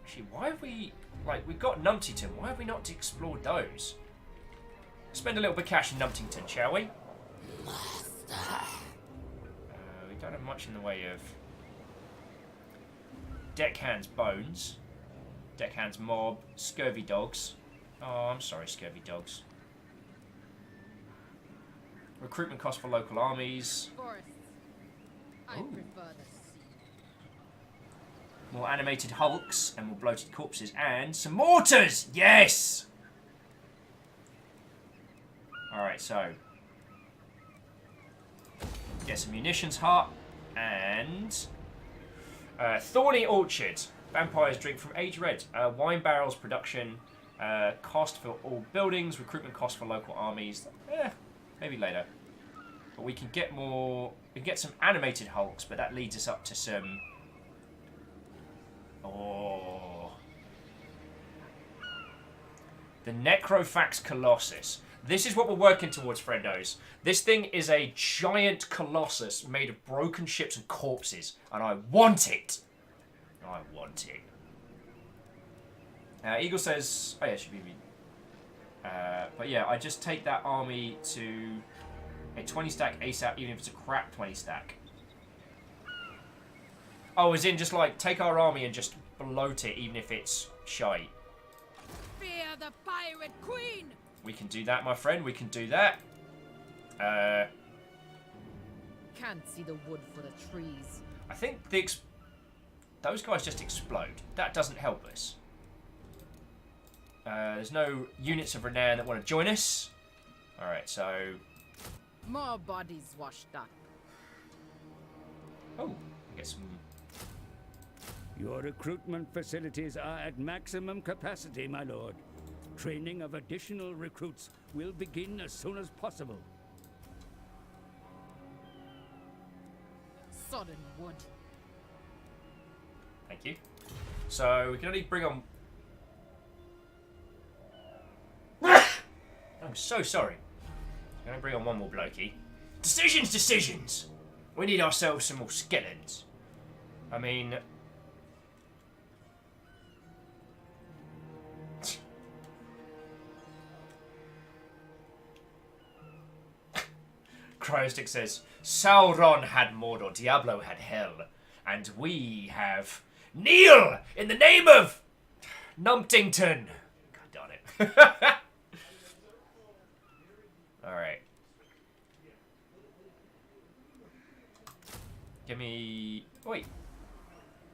[SPEAKER 1] Actually, why have we... Like, we've got Numptington. Why have we not explored those? Spend a little bit of cash in Numptington, shall we? We don't have much in the way of... Deckhands bones. Deckhands mob. Scurvy dogs. Oh, I'm sorry, scurvy dogs. Recruitment cost for local armies.
[SPEAKER 11] Forests. I prefer the sea.
[SPEAKER 1] More animated hulks and more bloated corpses and some mortars! Yes! Alright, so. Get some munitions hut and Thorny Orchard. Vampires drink from Age Red. Wine barrels production. Cost for all buildings. Recruitment cost for local armies. Maybe later. But we can get more... We can get some animated hulks, but that leads us up to some... Oh... The Necrophax Colossus. This is what we're working towards, friendos. This thing is a giant colossus made of broken ships and corpses. And I want it. I want it. Eagle says... Oh yeah, it should be me. But yeah, I just take that army to a 20 stack ASAP, even if it's a crap 20 stack. Oh, as in just like take our army and just bloat it, even if it's shite.
[SPEAKER 11] Fear the pirate queen!
[SPEAKER 1] We can do that, my friend. We can do that.
[SPEAKER 11] Can't see the wood for the trees.
[SPEAKER 1] I think those guys just explode. That doesn't help us. There's no units of renown that want to join us. Alright, so...
[SPEAKER 11] More bodies washed up.
[SPEAKER 1] Oh, get some...
[SPEAKER 7] Your recruitment facilities are at maximum capacity, my lord. Training of additional recruits will begin as soon as possible.
[SPEAKER 11] Sodden wood.
[SPEAKER 1] Thank you. So, we can only bring on... I'm so sorry. I'm going to bring on one more blokey. Decisions! We need ourselves some more skeletons. I mean... Cryostick says, Sauron had Mordor, Diablo had Hell, and we have... Kneel! In the name of... Numptington! God darn it. Alright. Give me... Wait,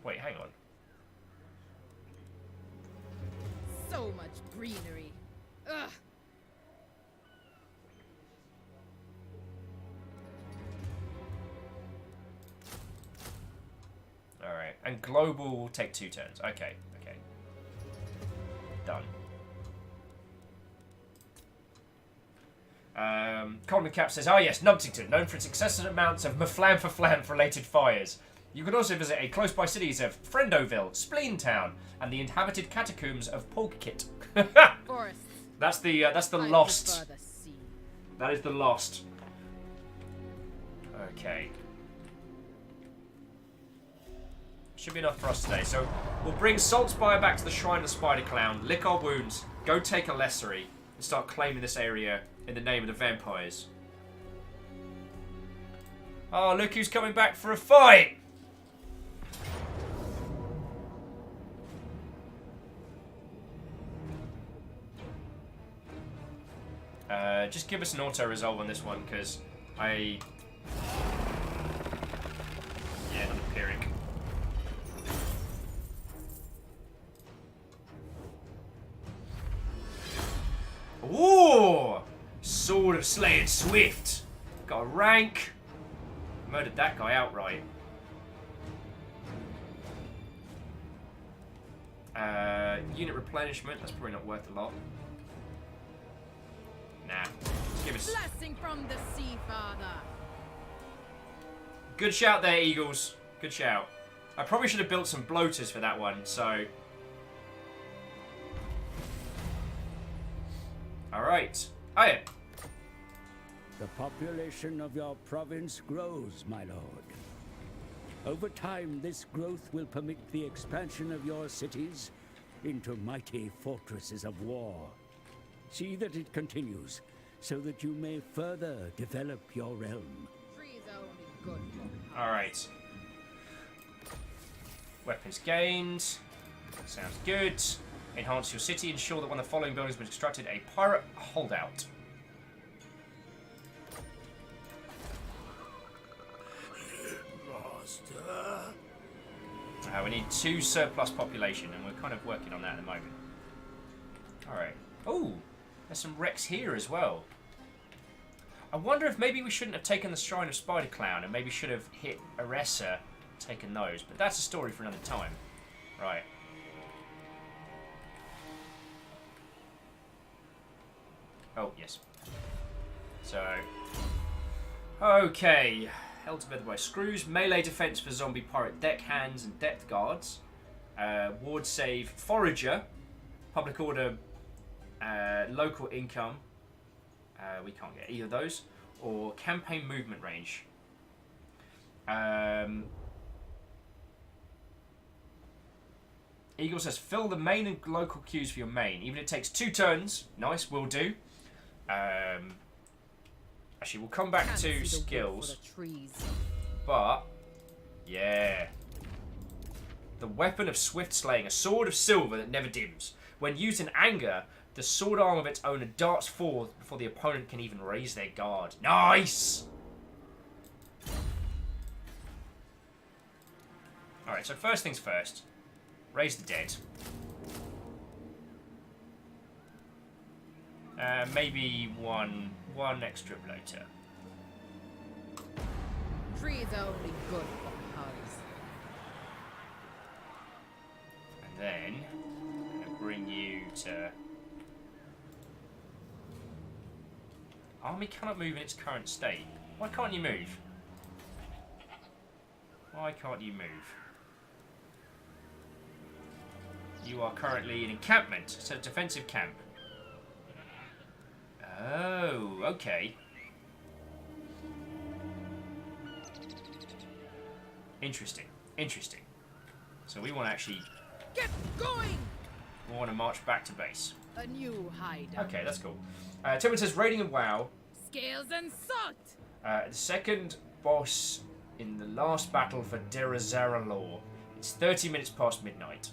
[SPEAKER 1] hang on.
[SPEAKER 11] So much greenery. Ugh.
[SPEAKER 1] Alright, and global will take 2 turns. Okay, okay. Done. Coleman Cap says, yes, Numptington, known for its excessive amounts of maflam-for-flam-related fires. You can also visit a close-by cities of Friendoville, Spleentown, and the inhabited catacombs of Polkit.
[SPEAKER 11] Forests.
[SPEAKER 1] That's the
[SPEAKER 11] I
[SPEAKER 1] lost.
[SPEAKER 11] prefer the sea.
[SPEAKER 1] That is the lost. Okay. Should be enough for us today. So we'll bring Saltspire back to the Shrine of the Spider Clown, lick our wounds, go take a Lessery, and start claiming this area in the name of the vampires. Oh, look who's coming back for a fight! Just give us an auto-resolve on this one, because yeah, not a Pyrrhic. Ooh! Sword of Slaying Swift. Got a rank. Murdered that guy outright. Unit replenishment. That's probably not worth a lot. Nah. Just give us...
[SPEAKER 11] Blessing from the Sea Father.
[SPEAKER 1] Good shout there, Eagles. Good shout. I probably should have built some bloaters for that one, so... Alright. Oh, yeah.
[SPEAKER 7] The population of your province grows, my lord. Over time, this growth will permit the expansion of your cities into mighty fortresses of war. See that it continues, so that you may further develop your realm.
[SPEAKER 11] Trees are only good for
[SPEAKER 1] Alright. Weapons gained. Sounds good. Enhance your city. Ensure that one of the following buildings was constructed a pirate holdout. We need 2 surplus population, and we're kind of working on that at the moment. Alright. Oh, there's some wrecks here as well. I wonder if maybe we shouldn't have taken the Shrine of Spider Clown, and maybe should have hit Aressa, taken those. But that's a story for another time. Right. Oh, yes. So... Okay. Held together by screws. Melee defense for zombie pirate deckhands and depth guards. Ward save forager. Public order. Local income. We can't get either of those. Or campaign movement range. Eagle says fill the main and local queues for your main. Even if it takes 2 turns. Nice, will do. Actually, we'll come back to skills. But, yeah. The weapon of swift slaying, a sword of silver that never dims. When used in anger, the sword arm of its owner darts forth before the opponent can even raise their guard. Nice! Alright, so first things first. Raise the dead. Maybe one extra bloater.
[SPEAKER 11] Trees are only good for hulls.
[SPEAKER 1] And then I'm gonna bring you to... Army cannot move in its current state. Why can't you move? Why can't you move? You are currently in encampment. It's a defensive camp. Oh, okay. Interesting. Interesting. So we want to actually...
[SPEAKER 11] Get going!
[SPEAKER 1] We want to march back to base.
[SPEAKER 11] A new hideout.
[SPEAKER 1] Okay, that's cool. Tillman says, raiding and WoW.
[SPEAKER 11] Scales and salt!
[SPEAKER 1] The second boss in the last battle for Derazara Law. It's 30 minutes past midnight.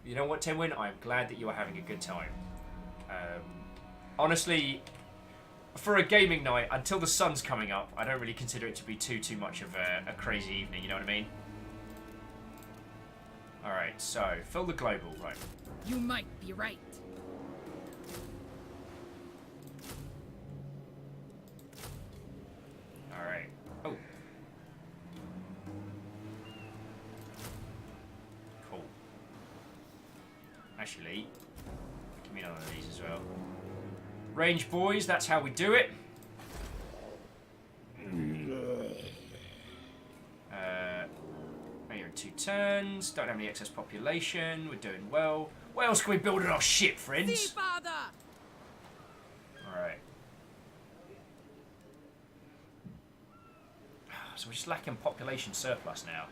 [SPEAKER 1] You know what, Timwin? I'm glad that you are having a good time. Honestly, for a gaming night, until the sun's coming up, I don't really consider it to be too much of a crazy evening, you know what I mean? Alright, so, fill the global, right.
[SPEAKER 11] You might be right.
[SPEAKER 1] Alright. Oh. Cool. Actually, give me another one of these as well. Range boys, that's how we do it. Here in 2 turns. Don't have any excess population. We're doing well. What else can we build in our ship, friends?
[SPEAKER 11] See, father.
[SPEAKER 1] Alright. So we're just lacking population surplus now.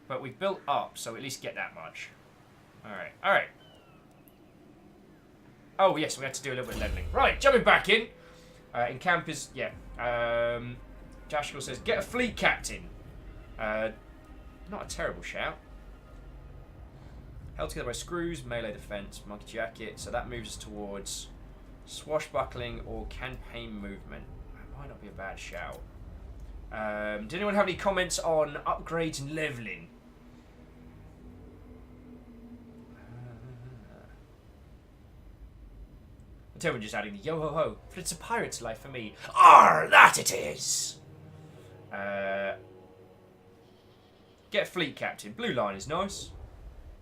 [SPEAKER 1] But we've built up, so at least get that much. Alright, alright. Oh, yes, we had to do a little bit of leveling. Right, jumping back in. In camp is, yeah. Jashkal says, get a fleet captain. Not a terrible shout. Held together by screws, melee defense, monkey jacket. So that moves us towards swashbuckling or campaign movement. That might not be a bad shout. Did anyone have any comments on upgrades and leveling? Until just adding the yo ho ho, but it's a pirate's life for me. Arr, that it is! Get fleet captain. Blue line is nice.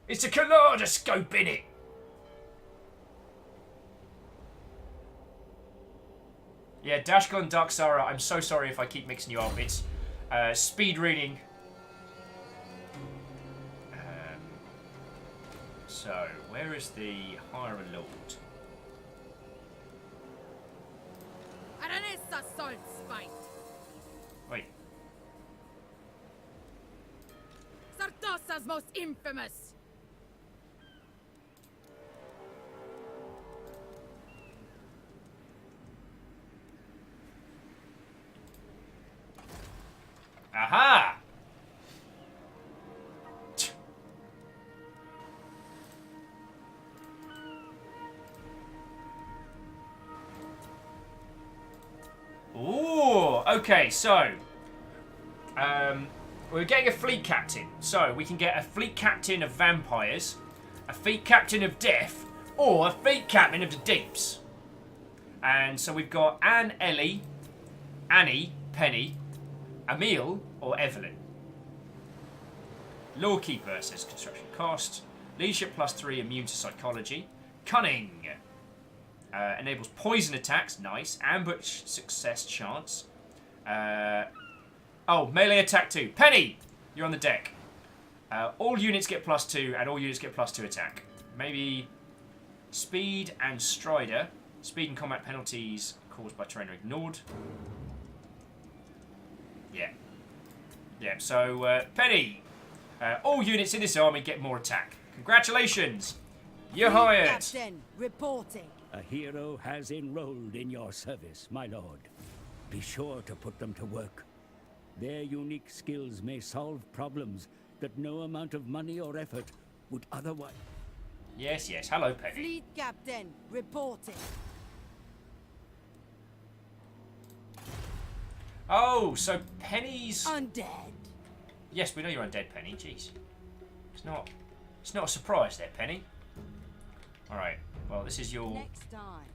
[SPEAKER 1] It's a kaleidoscope in it. Yeah, Dashkal and Dark Sara, I'm so sorry if I keep mixing you up. It's speed reading. So, where is the Higher Lord?
[SPEAKER 11] Aranessa salt spite.
[SPEAKER 1] Wait.
[SPEAKER 11] Sartosa's most infamous.
[SPEAKER 1] Aha! Ooh, okay, so we're getting a fleet captain. So we can get a fleet captain of vampires, a fleet captain of death, or a fleet captain of the deeps. And so we've got Anne, Ellie, Annie, Penny, Emil, or Evelyn. Lawkeeper says construction cost. Leadership +3, immune to psychology. Cunning. Enables poison attacks, nice. Ambush success chance. Oh, melee attack 2. Penny, you're on the deck. All units get +2, and all units get +2 attack. Maybe speed and strider. Speed and combat penalties caused by terrain are ignored. Yeah. Yeah, so, Penny, all units in this army get more attack. Congratulations! You're hired!
[SPEAKER 8] Captain, reporting.
[SPEAKER 7] A hero has enrolled in your service, my lord. Be sure to put them to work. Their unique skills may solve problems that no amount of money or effort would otherwise...
[SPEAKER 1] Yes, yes. Hello, Penny.
[SPEAKER 8] Fleet captain, reporting.
[SPEAKER 1] Oh, so Penny's...
[SPEAKER 8] Undead.
[SPEAKER 1] Yes, we know you're undead, Penny. Jeez. It's not a surprise there, Penny. Alright. Well, this is your...
[SPEAKER 8] Next time.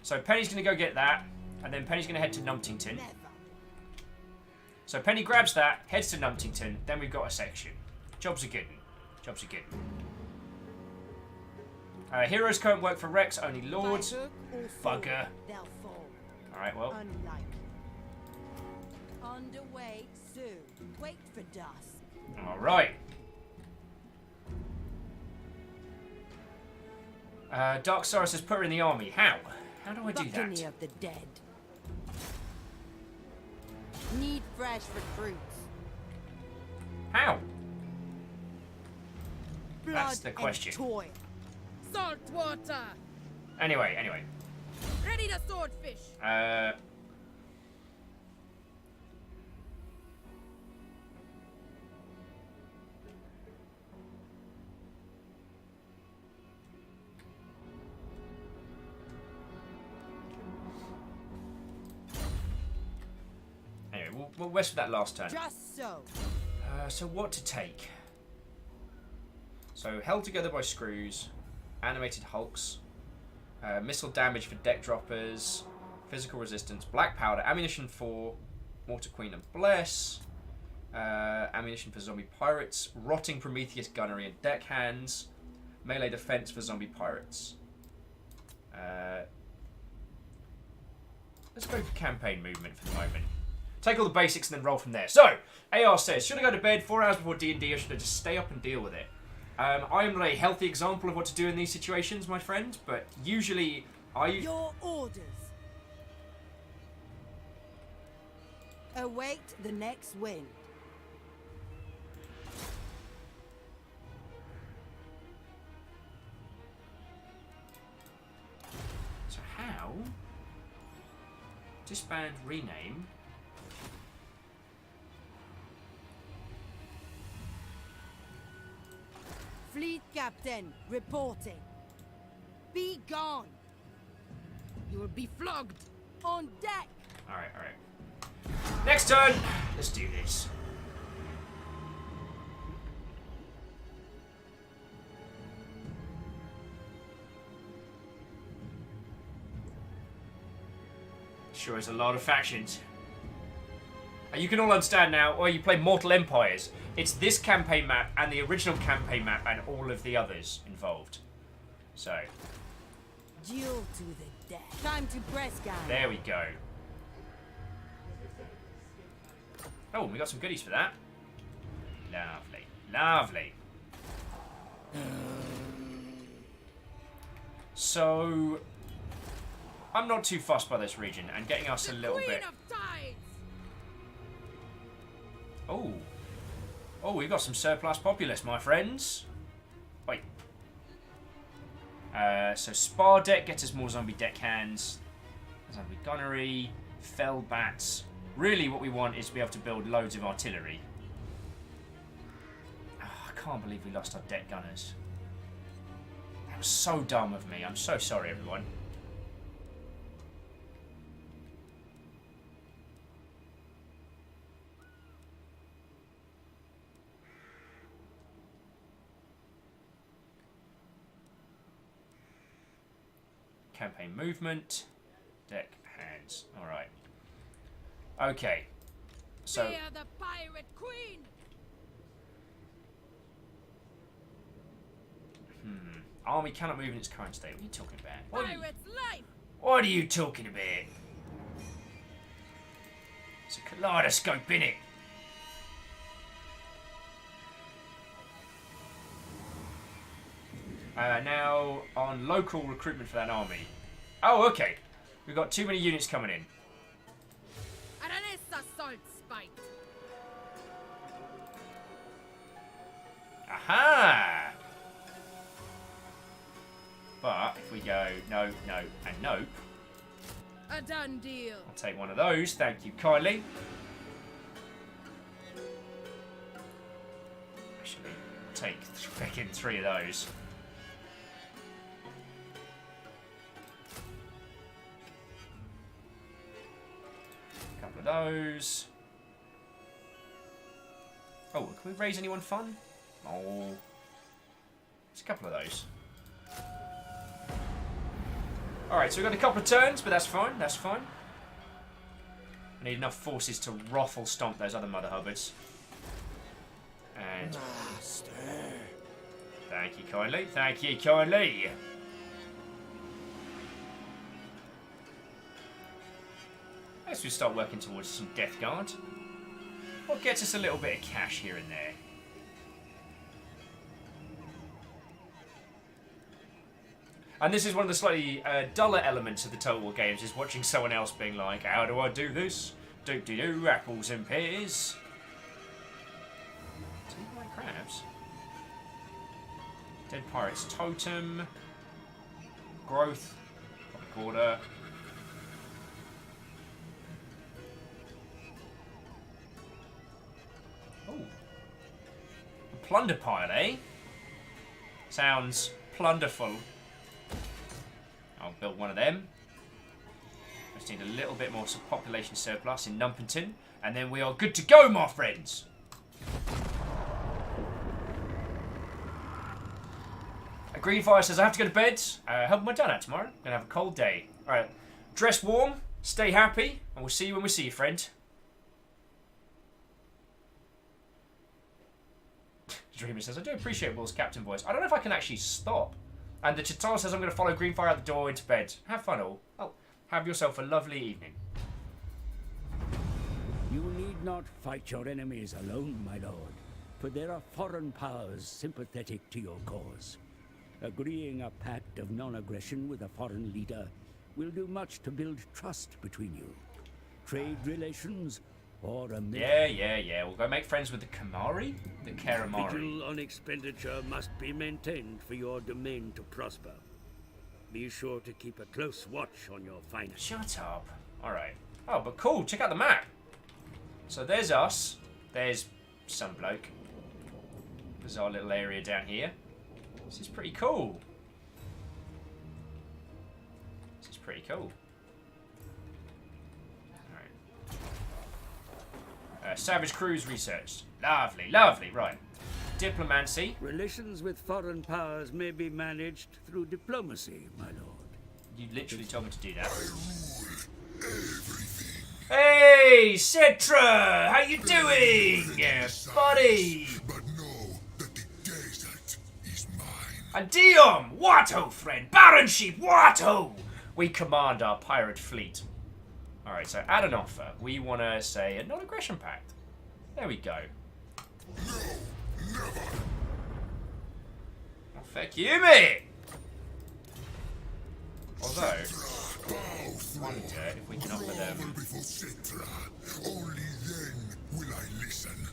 [SPEAKER 1] So Penny's going to go get that, and then Penny's going to head to Numptington.
[SPEAKER 8] Never.
[SPEAKER 1] So Penny grabs that, heads to Numptington, then we've got a section. Jobs are good. Jobs are good. Heroes can't work for Rex, only lords. Bugger.
[SPEAKER 8] They'll fall.
[SPEAKER 1] Alright, well.
[SPEAKER 8] Unlikely. Underway soon. Wait for dusk.
[SPEAKER 1] Alright. Dark Sara says put her in the army. How? How do I do
[SPEAKER 8] Buccaneer
[SPEAKER 1] that?
[SPEAKER 8] of the dead. Need fresh recruits.
[SPEAKER 1] How?
[SPEAKER 8] Blood
[SPEAKER 1] That's the question.
[SPEAKER 8] and toil.
[SPEAKER 11] Salt water.
[SPEAKER 1] Anyway.
[SPEAKER 11] Ready the swordfish.
[SPEAKER 1] Anyway, we'll rest for that last turn.
[SPEAKER 8] Just so.
[SPEAKER 1] So what to take? So held together by screws, animated hulks, missile damage for deck droppers, physical resistance, black powder, ammunition for Mortar Queen and Bless, ammunition for zombie pirates, rotting Prometheus gunnery and deckhands, melee defense for zombie pirates. Let's go for campaign movement for the moment. Take all the basics and then roll from there. So, AR says, should I go to bed 4 hours before D&D or should I just stay up and deal with it? I am not a healthy example of what to do in these situations, my friend, but usually
[SPEAKER 8] Your orders. Await the next wind.
[SPEAKER 1] So how? Disband, rename.
[SPEAKER 8] Fleet captain reporting. Be gone.
[SPEAKER 11] You will be flogged.
[SPEAKER 8] On deck.
[SPEAKER 1] Alright. Next turn! Let's do this. Sure is a lot of factions. You can all understand now, or you play Mortal Empires. It's this campaign map and the original campaign map and all of the others involved. So.
[SPEAKER 8] Duel to the death. Time to press, guys.
[SPEAKER 1] There we go. Oh, we got some goodies for that. Lovely. Lovely. So, I'm not too fussed by this region and getting us a little bit. Oh. Oh, we've got some surplus populace, my friends. Wait. So spar deck gets us more zombie deckhands, zombie gunnery, fell bats. Really what we want is to be able to build loads of artillery. Oh, I can't believe we lost our deck gunners. That was so dumb of me. I'm so sorry, everyone. Campaign movement, deck hands. All right. Okay. So.
[SPEAKER 11] Fear the pirate queen.
[SPEAKER 1] Army cannot move in its current state. What are you talking about?
[SPEAKER 11] Pirate's life.
[SPEAKER 1] What are you talking about? It's a kaleidoscope, innit? Now on local recruitment for that army. Oh, okay. We've got too many units coming in.
[SPEAKER 11] Aranessa salt spite.
[SPEAKER 1] Aha! But if we go no, and nope.
[SPEAKER 11] A done deal.
[SPEAKER 1] I'll take one of those. Thank you kindly. Actually, I'll take freaking 3 of those. Couple of those. Oh, can we raise anyone fun? Oh. Just a couple of those. Alright, so we've got a couple of turns, but that's fine, that's fine. I need enough forces to ruffle stomp those other mother hubbards. And... Master. Thank you kindly, thank you kindly. Let's just start working towards some Death Guard. What gets us a little bit of cash here and there. And this is one of the slightly duller elements of the Total War games, is watching someone else being like, how do I do this? Do apples and pears. Do you like crabs? Dead Pirates Totem. Growth. Public Order. Oh. A plunder pile, eh? Sounds plunderful. I'll build one of them. Just need a little bit more population surplus in Numpington, and then we are good to go, my friends. Greenfire says, I have to go to bed. Helping my dad out tomorrow. Gonna have a cold day. Alright. Dress warm, stay happy, and we'll see you when we see you, friend. Dreamer says, I do appreciate Will's captain voice. I don't know if I can actually stop. And the Chitara says, I'm going to follow Greenfire out the door into bed. Have fun all. Oh, have yourself a lovely evening.
[SPEAKER 7] You need not fight your enemies alone, my lord, for there are foreign powers sympathetic to your cause. Agreeing a pact of non-aggression with a foreign leader will do much to build trust between you. Trade relations, or a...
[SPEAKER 1] Yeah. We'll go make friends with the Kamari? The Karamari.
[SPEAKER 12] Vigil on expenditure must be maintained for your domain to prosper. Be sure to keep a close watch on your finances.
[SPEAKER 1] Shut up. Alright. Oh, but cool. Check out the map. So there's us. There's some bloke. There's our little area down here. This is pretty cool. This is pretty cool. Savage crews researched. Lovely. Right. Diplomacy.
[SPEAKER 12] Relations with foreign powers may be managed through diplomacy, my lord.
[SPEAKER 1] You literally told me to do that. Hey, Cetra! How you doing? Yeah, buddy!
[SPEAKER 5] But know that the desert is mine.
[SPEAKER 1] And Dion! Watto, friend! Baron Sheep, Watto! We command our pirate fleet. Alright, so add an offer. We want to say a non-aggression pact. There we go.
[SPEAKER 5] No, never.
[SPEAKER 1] Well, feck you, mate! Although, wonder if we can offer them...
[SPEAKER 5] Before Citra, only then will I listen.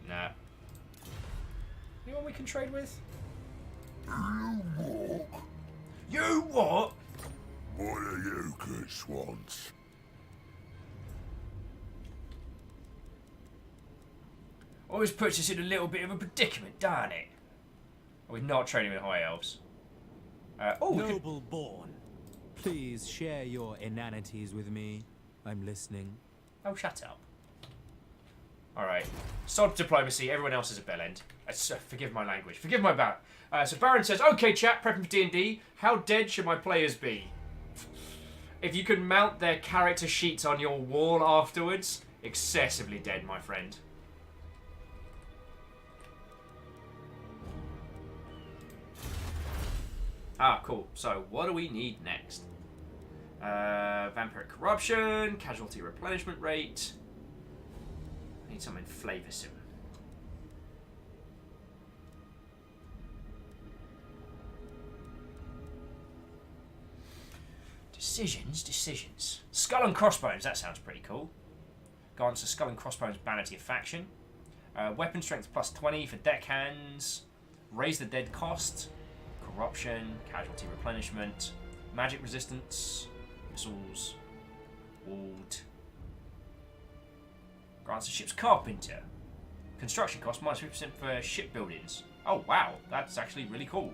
[SPEAKER 1] Nah. Anyone we can trade with?
[SPEAKER 5] You walk.
[SPEAKER 1] You what?
[SPEAKER 5] What are you good swans?
[SPEAKER 1] Always puts us in a little bit of a predicament, darn it? We're not trading with high elves.
[SPEAKER 13] Noble born, please share your inanities with me. I'm listening.
[SPEAKER 1] Oh, shut up. Alright. Sod diplomacy. Everyone else is a bell end. Forgive my language. Forgive my bad. So Baron says, okay, chat, prepping for D&D. How dead should my players be? If you could mount their character sheets on your wall afterwards, excessively dead, my friend. Ah, cool. So, what do we need next? Vampiric corruption, casualty replenishment rate. I need something flavoursome. Decisions. Skull and crossbones, that sounds pretty cool. Grants a skull and crossbones banner to your faction. Weapon strength plus 20 for deckhands. Raise the dead cost. Corruption, casualty replenishment, magic resistance, missiles, walled. Grants a ship's carpenter. Construction cost minus 50% for ship buildings. Oh wow, that's actually really cool.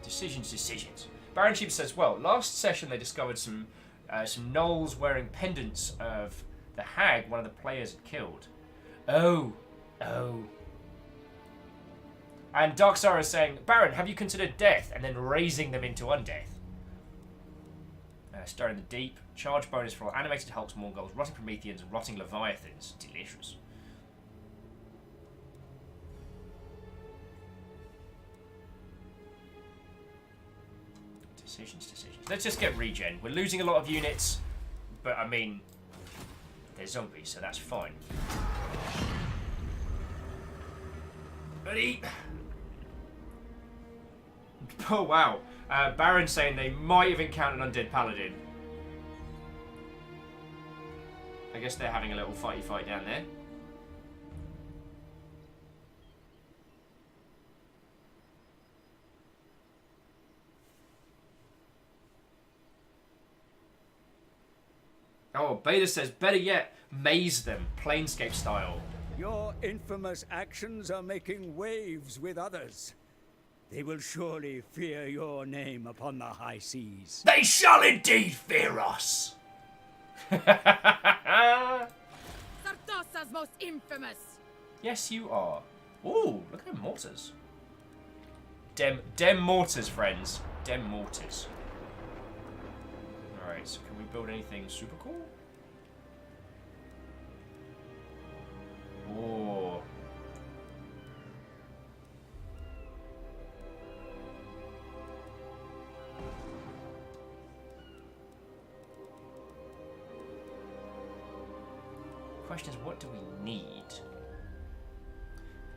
[SPEAKER 1] Decisions. Baron Sheep says, well, last session they discovered some gnolls wearing pendants of the hag one of the players had killed. Oh. And Darkstar is saying, Baron, have you considered death and then raising them into undeath? Stirring the deep. Charge bonus for all animated Hulks, Morgulls, rotting Prometheans, and rotting Leviathans. Delicious. Decisions. Let's just get regen. We're losing a lot of units, but I mean, they're zombies, so that's fine. Buddy! Oh wow. Baron's saying they might have encountered an undead paladin. I guess they're having a little fighty fight down there. Oh, Beta says, better yet, maze them, Planescape style.
[SPEAKER 7] Your infamous actions are making waves with others. They will surely fear your name upon the high seas.
[SPEAKER 1] They shall indeed fear us!
[SPEAKER 11] Sartosa's most infamous!
[SPEAKER 1] Yes, you are. Ooh, look at them mortars. Dem mortars, friends. Dem mortars. Alright, so can we build anything super cool? Oh. Question is, what do we need?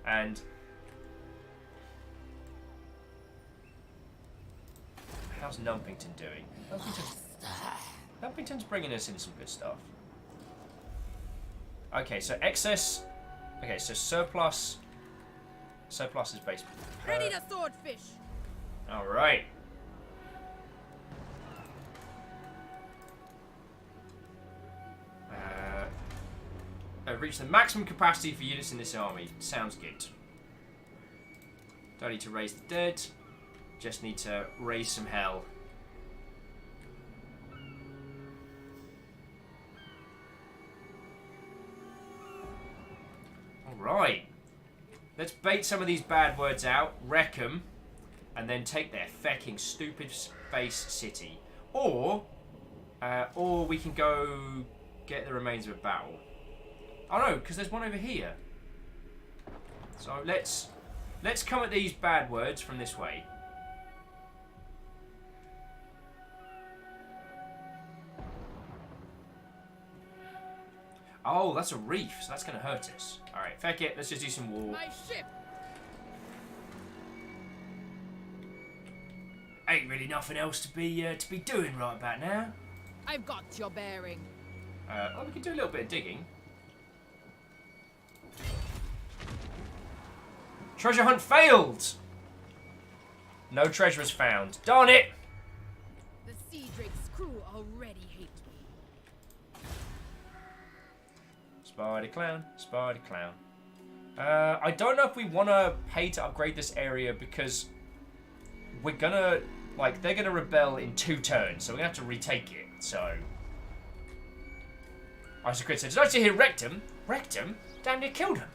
[SPEAKER 1] And how's Numpington doing? Numpington's bringing us in some good stuff. Okay, so excess. Okay, so surplus. Surplus is based.
[SPEAKER 11] Ready to swordfish.
[SPEAKER 1] All right. Reach the maximum capacity for units in this army. Sounds good. Don't need to raise the dead. Just need to raise some hell. Alright. Let's bait some of these bad words out, wreck them, and then take their fecking stupid space city. Or we can go get the remains of a battle. Oh no, because there's one over here. So let's come at these bad words from this way. Oh, that's a reef, so that's going to hurt us. Alright, feck it, let's just do some war.
[SPEAKER 11] My ship.
[SPEAKER 1] Ain't really nothing else to be doing right about now.
[SPEAKER 11] I've got your bearing.
[SPEAKER 1] Oh, we can do a little bit of digging. Treasure hunt failed! No treasure was found. Darn it!
[SPEAKER 11] The Sea Drake's crew already hate me.
[SPEAKER 1] Spider clown, spider clown. I don't know if we want to pay to upgrade this area because we're gonna, like, they're gonna rebel in 2 turns, so we're gonna have to retake it, so. Isocrit said, did I see here wrecked him? Wrecked him? Damn near killed him.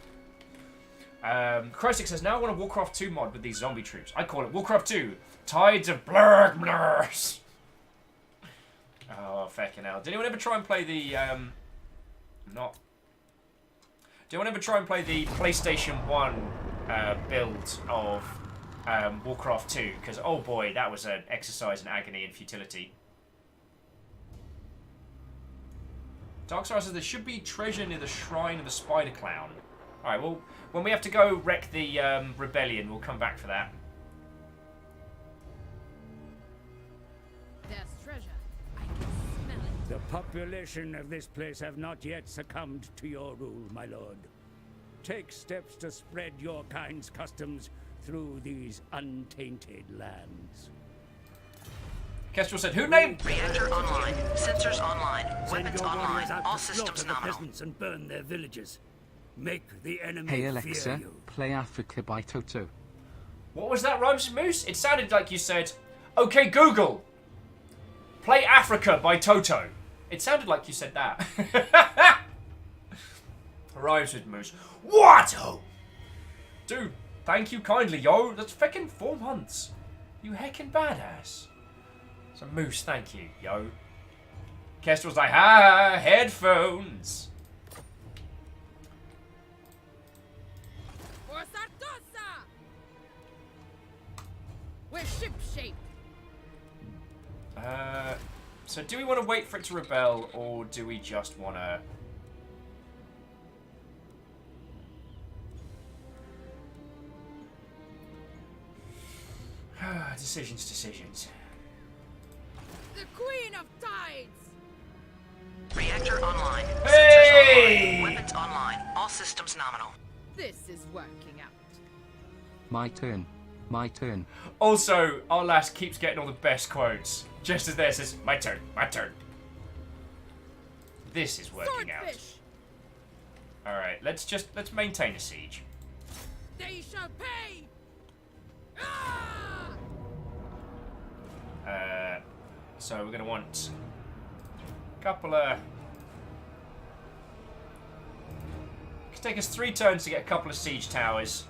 [SPEAKER 1] Krosik says, now I want a Warcraft 2 mod with these zombie troops. I call it Warcraft 2, Tides of Blurgness. Oh, feckin' hell. Did anyone ever try and play the, Did anyone ever try and play the PlayStation 1 build of Warcraft 2? Because, oh boy, that was an exercise in agony and futility. Darkstar says there should be treasure near the shrine of the Spider Clown. Alright, well, when we have to go wreck the rebellion, we'll come back for that.
[SPEAKER 11] There's treasure. I can smell it.
[SPEAKER 7] The population of this place have not yet succumbed to your rule, my lord. Take steps to spread your kind's customs through these untainted lands.
[SPEAKER 1] Kestrel said, who named...
[SPEAKER 3] Reactor online. Sensors online. Weapons online. All systems
[SPEAKER 7] the
[SPEAKER 3] nominal.
[SPEAKER 7] peasants and burn their villages. Make the enemy
[SPEAKER 4] Hey
[SPEAKER 7] fear
[SPEAKER 4] Alexa,
[SPEAKER 7] you.
[SPEAKER 4] play Africa by Toto.
[SPEAKER 1] What was that, Rhymes and Moose? It sounded like you said, okay, Google, play Africa by Toto. It sounded like you said that. Rhymes with Moose. What? Dude, thank you kindly, yo. That's feckin' 4 months. You heckin' badass. So, Moose, thank you, yo. Kestrel's like, ha, headphones.
[SPEAKER 11] For Sartosa! We're ship-shape.
[SPEAKER 1] So do we want to wait for it to rebel, or do we just want to... Decisions.
[SPEAKER 11] The Queen of Tides!
[SPEAKER 3] Reactor online.
[SPEAKER 1] Hey!
[SPEAKER 3] Sensors online. Weapons online. All systems nominal.
[SPEAKER 11] This is working out.
[SPEAKER 4] My turn. My turn.
[SPEAKER 1] Also, our lass keeps getting all the best quotes. Just as there says, my turn, my turn. This is working out. Alright, let's maintain a siege.
[SPEAKER 11] They shall pay!
[SPEAKER 1] So we're going to want a couple of... It could take us 3 turns to get a couple of siege towers.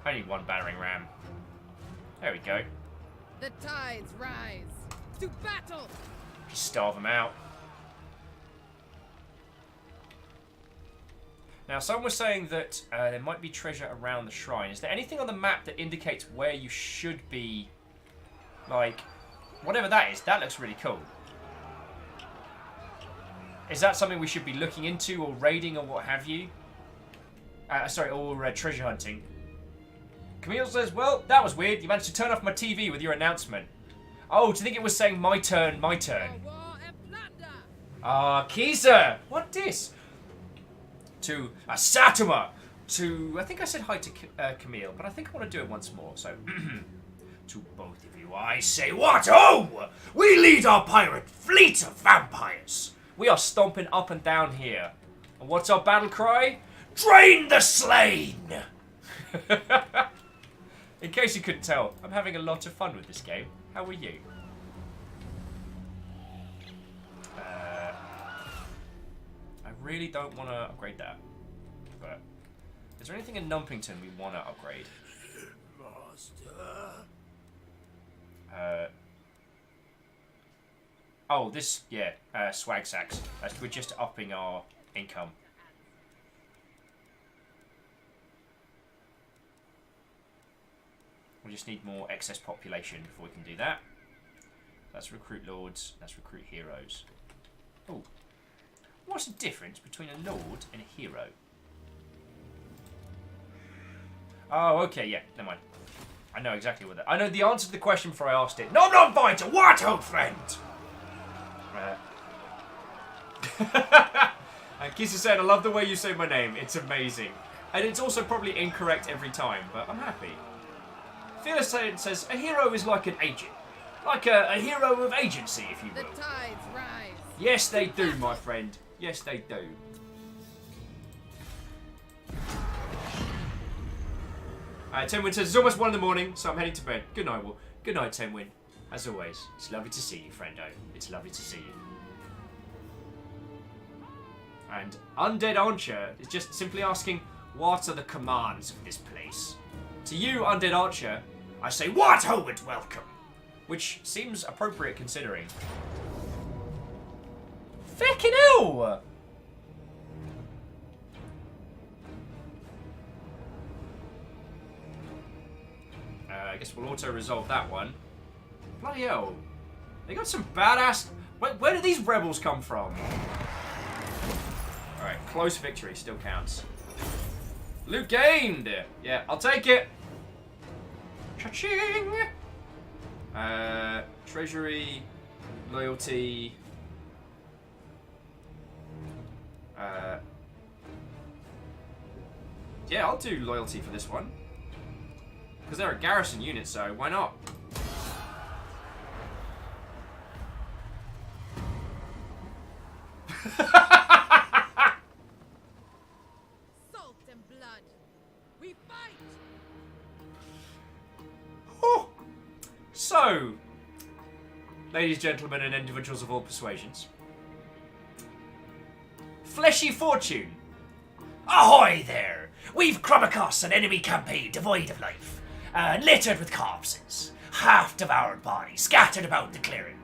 [SPEAKER 1] I need 1 battering ram. There we go.
[SPEAKER 11] The tides rise. To battle!
[SPEAKER 1] Just starve them out. Now, someone was saying that there might be treasure around the shrine. Is there anything on the map that indicates where you should be? Like, whatever that is, that looks really cool. Is that something we should be looking into or raiding or what have you? Sorry, or treasure hunting. Camille says, well, that was weird. You managed to turn off my TV with your announcement. Oh, do you think it was saying my turn, my turn? Ah, Kisa! What this? To Satuma! To, I think I said hi to Camille, but I think I want to do it once more, so... To both of you, I say what? Oh! We lead our pirate fleet of vampires! We are stomping up and down here. And what's our battle cry? Drain the slain! In case you couldn't tell, I'm having a lot of fun with this game. How are you? I really don't want to upgrade that. But is there anything in Numpington we want to upgrade? Oh, this, yeah, swag sacks. We're just upping our income. We just need more excess population before we can do that. That's recruit lords, that's recruit heroes. Oh, what's the difference between a lord and a hero? Oh, okay, yeah, never mind. I know exactly what that... I know the answer to the question before I asked it. Nom nom vital, what, old friend? And Kisa said, I love the way you say my name. It's amazing. And it's also probably incorrect every time, but I'm happy. Fearless says, a hero is like an agent. Like a hero of agency, if you will.
[SPEAKER 11] The tides rise.
[SPEAKER 1] Yes, they do, my friend. Yes, they do. Tenwin says, it's almost 1 in the morning, so I'm heading to bed. Good night, Will. Good night, Tenwin. As always, it's lovely to see you, friendo. It's lovely to see you. And Undead Archer is just simply asking, what are the commands of this place? To you, Undead Archer, I say, what, Howard, welcome? Which seems appropriate considering. Feckin' hell! I guess we'll auto-resolve that one. Bloody hell. They got some badass... Where did these rebels come from? Alright, close victory still counts. Loot gained! Yeah, I'll take it! Cha-ching! Treasury, loyalty... yeah, I'll do loyalty for this one. Because they're a garrison unit, so why not?
[SPEAKER 11] Salt and blood. We fight.
[SPEAKER 1] Oh. So, ladies, gentlemen, and individuals of all persuasions. Fleshy Fortune. Ahoy there! We've come across an enemy campaign devoid of life, littered with corpses, half-devoured bodies scattered about the clearing.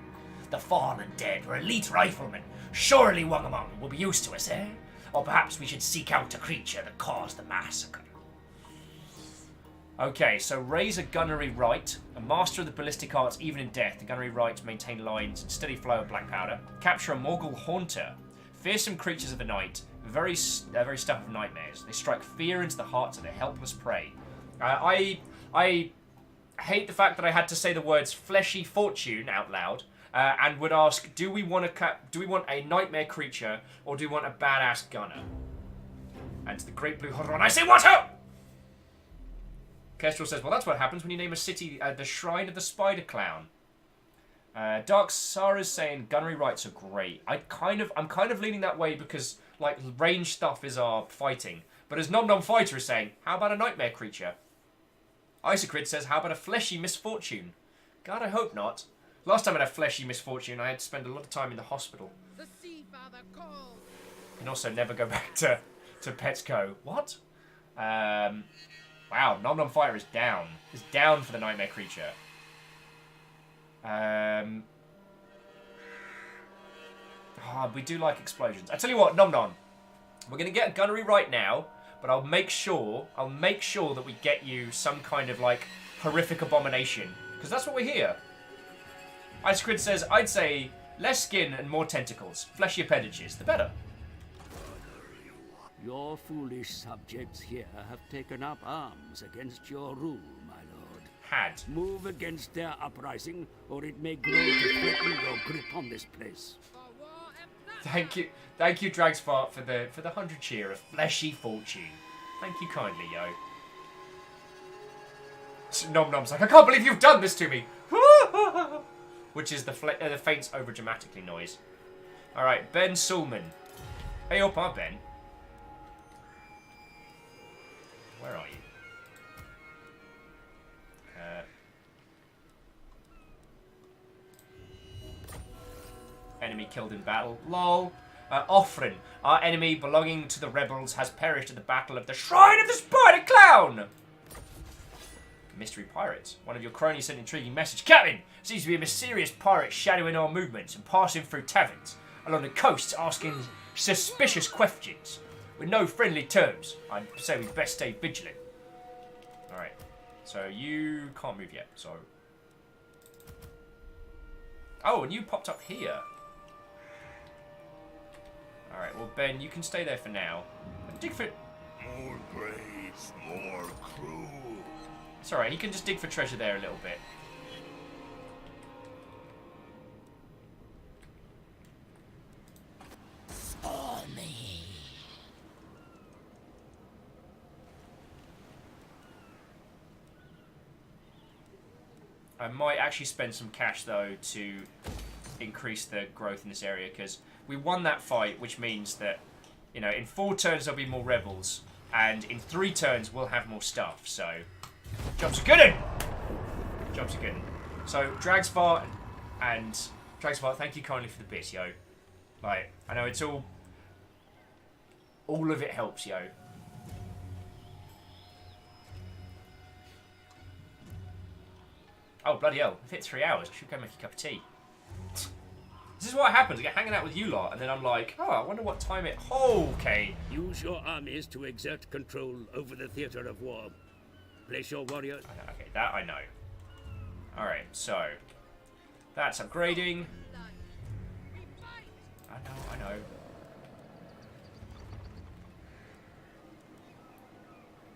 [SPEAKER 1] The fallen dead were elite riflemen. Surely one among them will be used to us, eh? Or perhaps we should seek out a creature that caused the massacre. Okay, so raise a gunnery right, a master of the ballistic arts even in death. The gunnery right maintain lines and steady flow of black powder. Capture a Morgul haunter, fearsome creatures of the night, very stuff of nightmares. They strike fear into the hearts of their helpless prey. I hate the fact that I had to say the words fleshy fortune out loud, and would ask, do we want a nightmare creature or do we want a badass gunner? And to the Great Blue Huron, I say, what up? Kestrel says, well, that's what happens when you name a city the Shrine of the Spider Clown. Dark Sarah's saying gunnery rights are great. I'm kind of leaning that way because like range stuff is our fighting. But as Nom Nom Fighter is saying, how about a nightmare creature? Isocrid says, how about a fleshy misfortune? God, I hope not. Last time I had a fleshy misfortune, I had to spend a lot of time in the hospital.
[SPEAKER 11] The Sea Father calls.
[SPEAKER 1] And also never go back to Petco. What? Wow, Nom Nom Fire is down. It's down for the Nightmare Creature. We do like explosions. I tell you what, Nom Nom. We're going to get a gunnery right now, but I'll make sure that we get you some kind of, like, horrific abomination. Because that's what we're here. Icecrid says, I'd say less skin and more tentacles. Fleshy appendages, the better.
[SPEAKER 12] Your foolish subjects here have taken up arms against your rule, my lord.
[SPEAKER 1] Had.
[SPEAKER 12] Move against their uprising, or it may grow to threaten your grip on this place.
[SPEAKER 1] Thank you, Dragsfart, for the 100 cheer of fleshy fortune. Thank you kindly, yo. Nom Nom's like, I can't believe you've done this to me. Which is the faint's over dramatically noise. All right, Ben Sulman. Hey up, Ben. Where are you? Enemy killed in battle. Lol. Offrin. Our enemy belonging to the rebels has perished at the battle of the Shrine of the Spider Clown. Mystery pirate. One of your cronies sent an intriguing message. Captain! Seems to be a mysterious pirate shadowing our movements and passing through taverns along the coast asking suspicious questions. With no friendly terms, I'd say we'd best stay vigilant. Alright. So you can't move yet, so... Oh, and you popped up here. Alright, well Ben, you can stay there for now. Dig for...
[SPEAKER 5] More braves, more crew.
[SPEAKER 1] It's alright, he can just dig for treasure there a little bit.
[SPEAKER 8] For me.
[SPEAKER 1] I might actually spend some cash though to increase the growth in this area because we won that fight, which means that, you know, in 4 turns there'll be more rebels and in 3 turns we'll have more stuff, so jobs are good. Jobs are good. So Dragsfart and Dragsfart, thank you kindly for the bit, yo. Like, I know it's all of it helps, yo. Oh, bloody hell. I've hit 3 hours. I should go make a cup of tea. This is what happens. I get hanging out with you lot, and then I'm like, oh, I wonder what time it... Oh, okay.
[SPEAKER 12] Use your armies to exert control over the theater of war. Place your warriors...
[SPEAKER 1] Okay, that I know. Alright, so... That's upgrading. I know.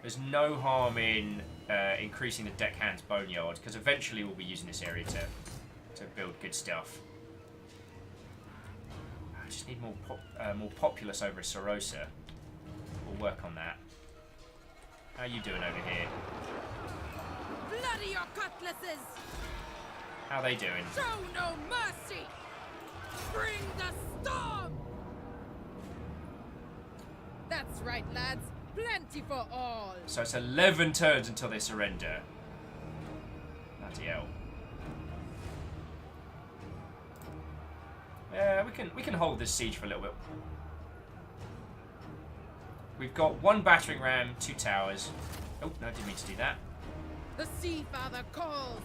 [SPEAKER 1] There's no harm in increasing the deckhand's boneyard, because eventually we'll be using this area to build good stuff. I just need more populace over at Sorosa. We'll work on that. How you doing over here?
[SPEAKER 11] Bloody your cutlasses!
[SPEAKER 1] How they doing?
[SPEAKER 11] Show no mercy! Bring the storm! That's right, lads. Plenty for all.
[SPEAKER 1] So it's 11 turns until they surrender. Bloody hell. Yeah, we can hold this siege for a little bit. We've got 1 battering ram, 2 towers. Oh, no, I didn't mean to do that.
[SPEAKER 11] The Sea Father calls.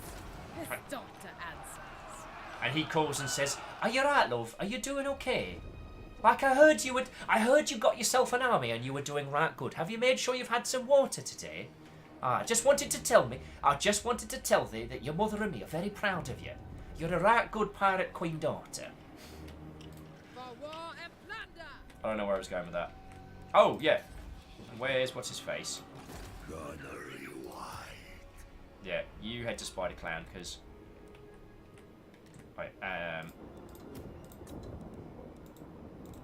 [SPEAKER 11] His daughter answers.
[SPEAKER 1] And he calls and says, "Are you right, love? Are you doing okay? Like I heard you got yourself an army and you were doing right good. Have you made sure you've had some water today? I just wanted to tell thee that your mother and me are very proud of you. You're a right good pirate queen daughter."
[SPEAKER 11] For war and plunder.
[SPEAKER 1] I don't know where I was going with that. Oh, yeah. And what's his face?
[SPEAKER 5] Gunnery White.
[SPEAKER 1] Yeah, you head to Spider Clan, because... Right,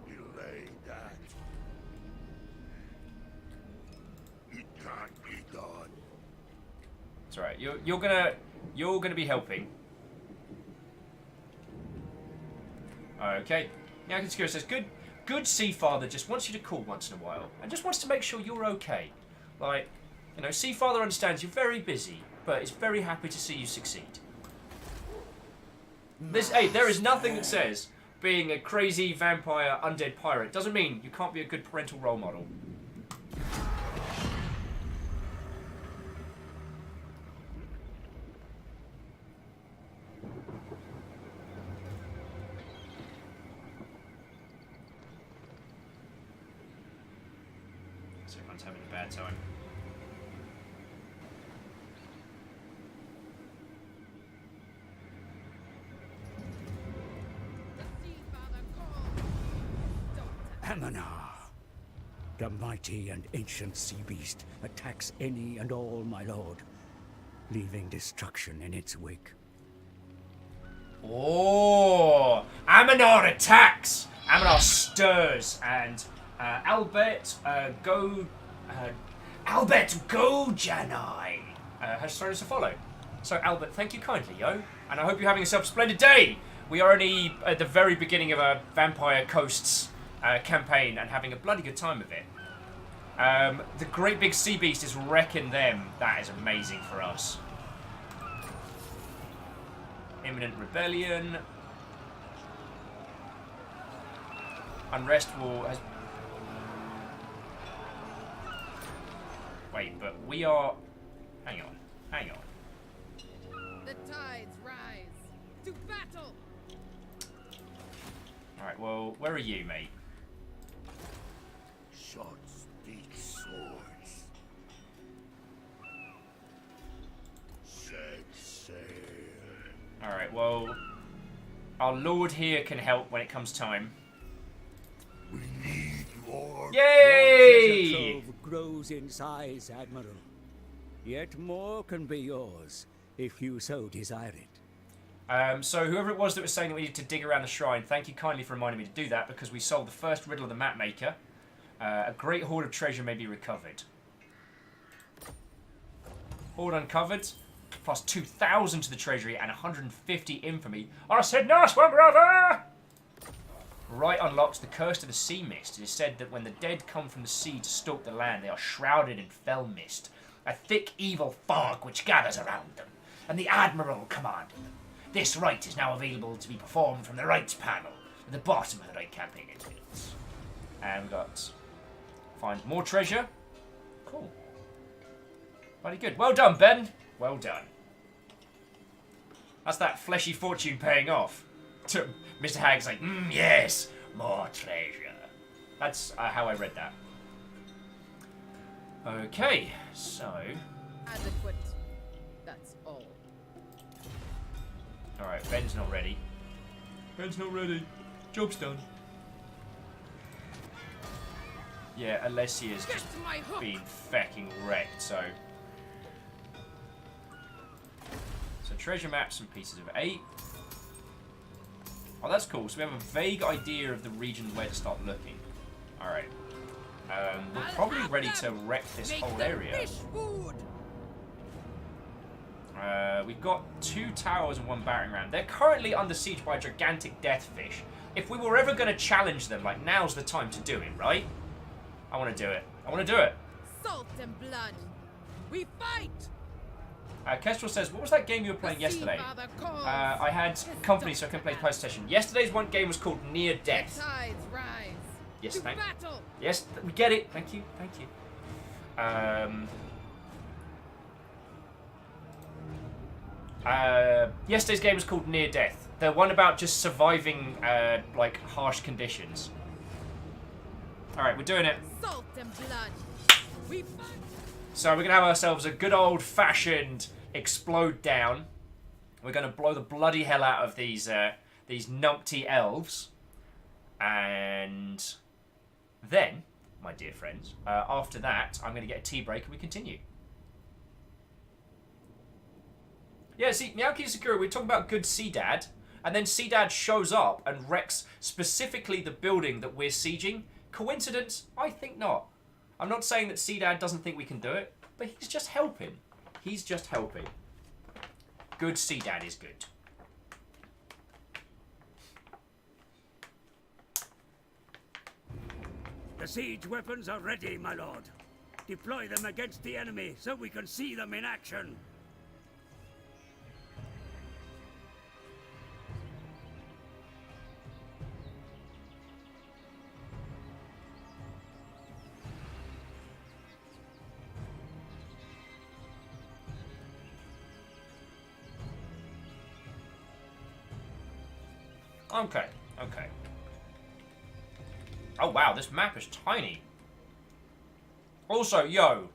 [SPEAKER 5] Delay that. It can't be done.
[SPEAKER 1] It's alright. You're gonna be helping. Okay. Now Conspiracy says, good Sea Father just wants you to call once in a while and just wants to make sure you're okay. Like, You know, Seafather understands you're very busy, but is very happy to see you succeed. Hey, there is nothing that says being a crazy vampire undead pirate doesn't mean you can't be a good parental role model. So everyone's having a bad time.
[SPEAKER 7] Amanar, the mighty and ancient sea beast, attacks any and all, my lord, leaving destruction in its wake.
[SPEAKER 1] Oh, Amanar attacks. Amanar stirs, and Albert Gojanai has started us to follow. So Albert, thank you kindly, yo, and I hope you're having yourself a splendid day. We are only at the very beginning of a Vampire Coasts campaign and having a bloody good time of it. The great big sea beast is wrecking them. That is amazing for us. Imminent rebellion. Unrest has... Wait, but we are... Hang on.
[SPEAKER 11] The tides rise. To battle!
[SPEAKER 1] Alright, well, where are you, mate?
[SPEAKER 5] Shots beat swords. Set sail.
[SPEAKER 1] Alright, well... Our lord here can help when it comes time.
[SPEAKER 5] We need your...
[SPEAKER 1] Yay!
[SPEAKER 7] Your treasure trove grows in size, Admiral. Yet more can be yours, if you so desire it.
[SPEAKER 1] So whoever it was that was saying that we need to dig around the shrine, thank you kindly for reminding me to do that, because we solved the first riddle of the map maker. A great hoard of treasure may be recovered. Hoard uncovered, plus 2,000 to the treasury and 150 infamy. I said nice one, brother! Right unlocks the curse of the sea mist. It is said that when the dead come from the sea to stalk the land, they are shrouded in fell mist, a thick evil fog which gathers around them, and the Admiral commanded them. This rite is now available to be performed from the rites panel at the bottom of the right campaign experience. And we've got... Find more treasure. Cool. Bloody good. Well done, Ben. Well done. That's that fleshy fortune paying off. Mr. Hagg's like, yes, more treasure. That's how I read that. Okay, so...
[SPEAKER 11] Adequate. That's all.
[SPEAKER 1] Alright, Ben's not ready. Ben's not ready. Job's done. Yeah, Alessia's just been fecking wrecked, so... So treasure maps and pieces of 8. Oh, that's cool. So we have a vague idea of the region where to start looking. Alright. We're probably ready to wreck this whole area. We've got 2 towers and 1 battering ram. They're currently under siege by a gigantic deathfish. If we were ever going to challenge them, like, now's the time to do it, right? I want to do it. I want to do it.
[SPEAKER 11] Salt and blood. We fight!
[SPEAKER 1] Kestrel says, what was that game you were playing yesterday? I had company, so I couldn't play PlayStation. Yesterday's one game was called Near Death. Yes, thank you. Yes, we get it. Thank you. Thank you. Yesterday's game was called Near Death. The one about just surviving, like, harsh conditions. Alright, we're doing it.
[SPEAKER 11] Salt and blood. We fight.
[SPEAKER 1] So we're going to have ourselves a good old-fashioned explode down. We're going to blow the bloody hell out of these numpty elves. And then, my dear friends, after that, I'm going to get a tea break and we continue. Yeah, see, Miyaki and Sakura, we're talking about good Sea Dad, and then Sea Dad shows up and wrecks specifically the building that we're sieging. Coincidence? I think not. I'm not saying that Sea Dad doesn't think we can do it, but he's just helping. He's just helping. Good Sea Dad is good.
[SPEAKER 12] The siege weapons are ready, my lord. Deploy them against the enemy so we can see them in action.
[SPEAKER 1] Okay, okay. Oh wow, this map is tiny. Also, yo,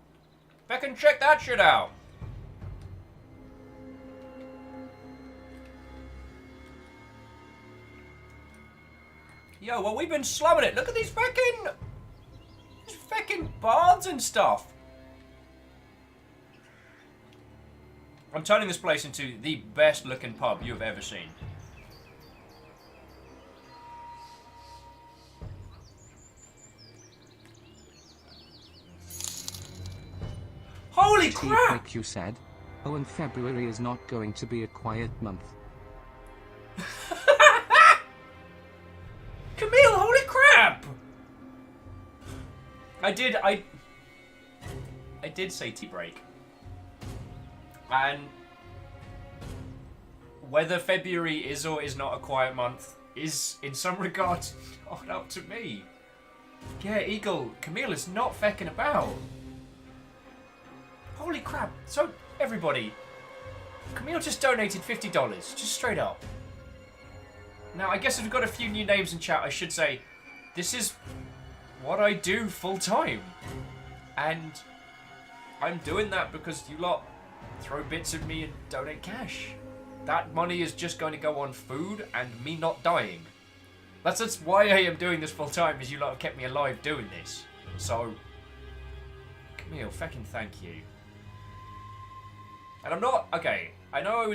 [SPEAKER 1] fucking check that shit out. Yo, well, we've been slumming it. Look at these fucking barns and stuff. I'm turning this place into the best looking pub you've ever seen. Holy crap!
[SPEAKER 4] Like you said. Oh, and February is not going to be a quiet month.
[SPEAKER 1] Camille, holy crap! I did say tea break. And whether February is or is not a quiet month is, in some regards, not up to me. Yeah, Eagle, Camille is not fecking about. Holy crap. So, everybody, Camille just donated $50, just straight up. Now, I guess if we've got a few new names in chat, I should say, this is what I do full time. And I'm doing that because you lot throw bits at me and donate cash. That money is just going to go on food and me not dying. That's why I am doing this full time, is you lot have kept me alive doing this. So, Camille, fucking thank you. And I'm not, okay, I know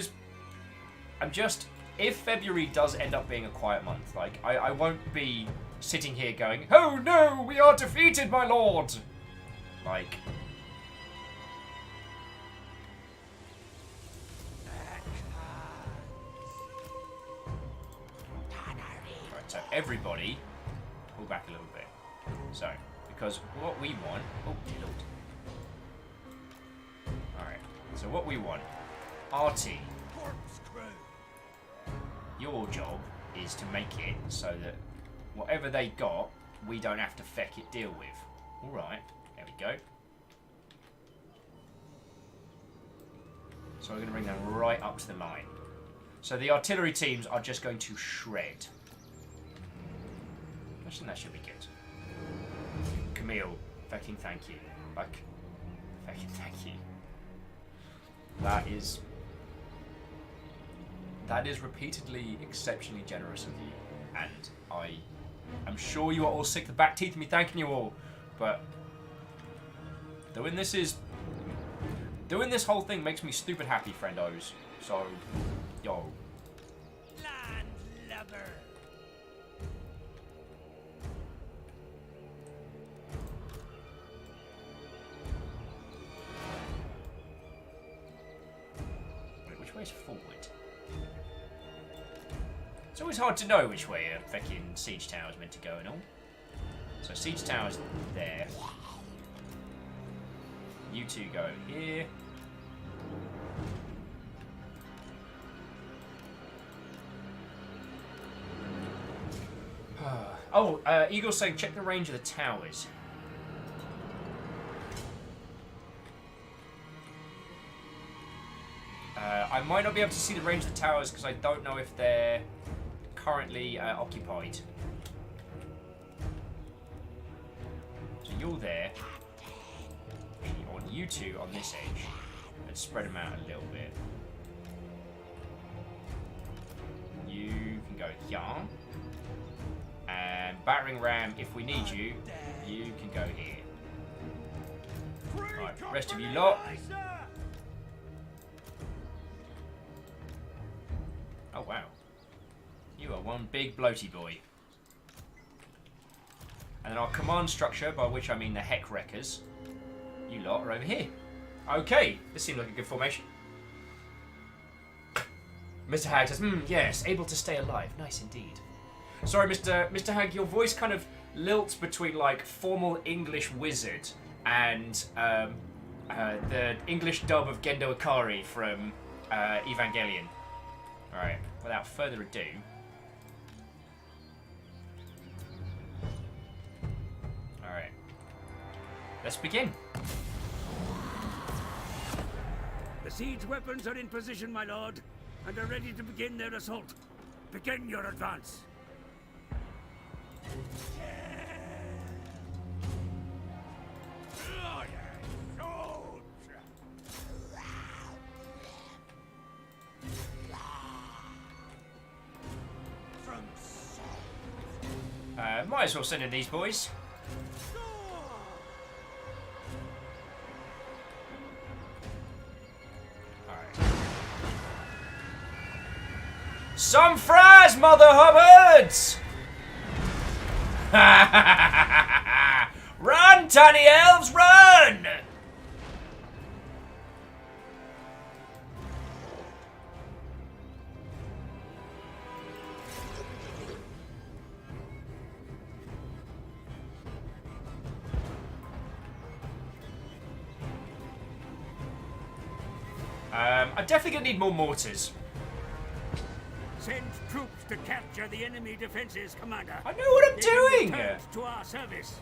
[SPEAKER 1] I'm just, if February does end up being a quiet month, like, I won't be sitting here going, oh no, we are defeated, my lord! Like, right, so everybody, pull back a little bit. So, because what we want, oh, dear lord. Alright. So what we want, RT, your job is to make it so that whatever they got, we don't have to feck it deal with. Alright, there we go. So we're going to bring them right up to the line. So the artillery teams are just going to shred. I think that should be good. Camille, fucking thank you. Like, fucking thank you. That is repeatedly exceptionally generous of you, and I'm sure you are all sick to the back teeth of me thanking you all, but doing this whole thing makes me stupid happy, friendos. So, yo.
[SPEAKER 6] Landlubber.
[SPEAKER 1] Which way's forward? It's always hard to know which way a fucking siege tower is meant to go and all. So siege tower's there. You two go here. Oh, Eagle's saying check the range of the towers. I might not be able to see the range of the towers because I don't know if they're currently occupied. So you're there. I want you two on this edge. Let's spread them out a little bit. You can go here. And battering ram, if we need you, you can go here. Right, rest of you lot. Oh wow. You are one big bloaty boy. And then our command structure, by which I mean the heck wreckers, you lot are over here. Okay, this seems like a good formation. Mr. Hag says, yes, able to stay alive. Nice indeed. Sorry, Mr. Hag, your voice kind of lilts between like formal English wizard and the English dub of Gendo Ikari from Evangelion. Alright, without further ado. Alright. Let's begin.
[SPEAKER 12] The siege weapons are in position, my lord, and are ready to begin their assault. Begin your advance.
[SPEAKER 1] Might as well send in these boys. Alright. Some fries, Mother Hubbards! Run, tiny elves, run! I'm definitely gonna need more mortars.
[SPEAKER 12] Send troops to capture the enemy defenses, Commander.
[SPEAKER 1] I know what I'm doing!
[SPEAKER 12] Returned to our service.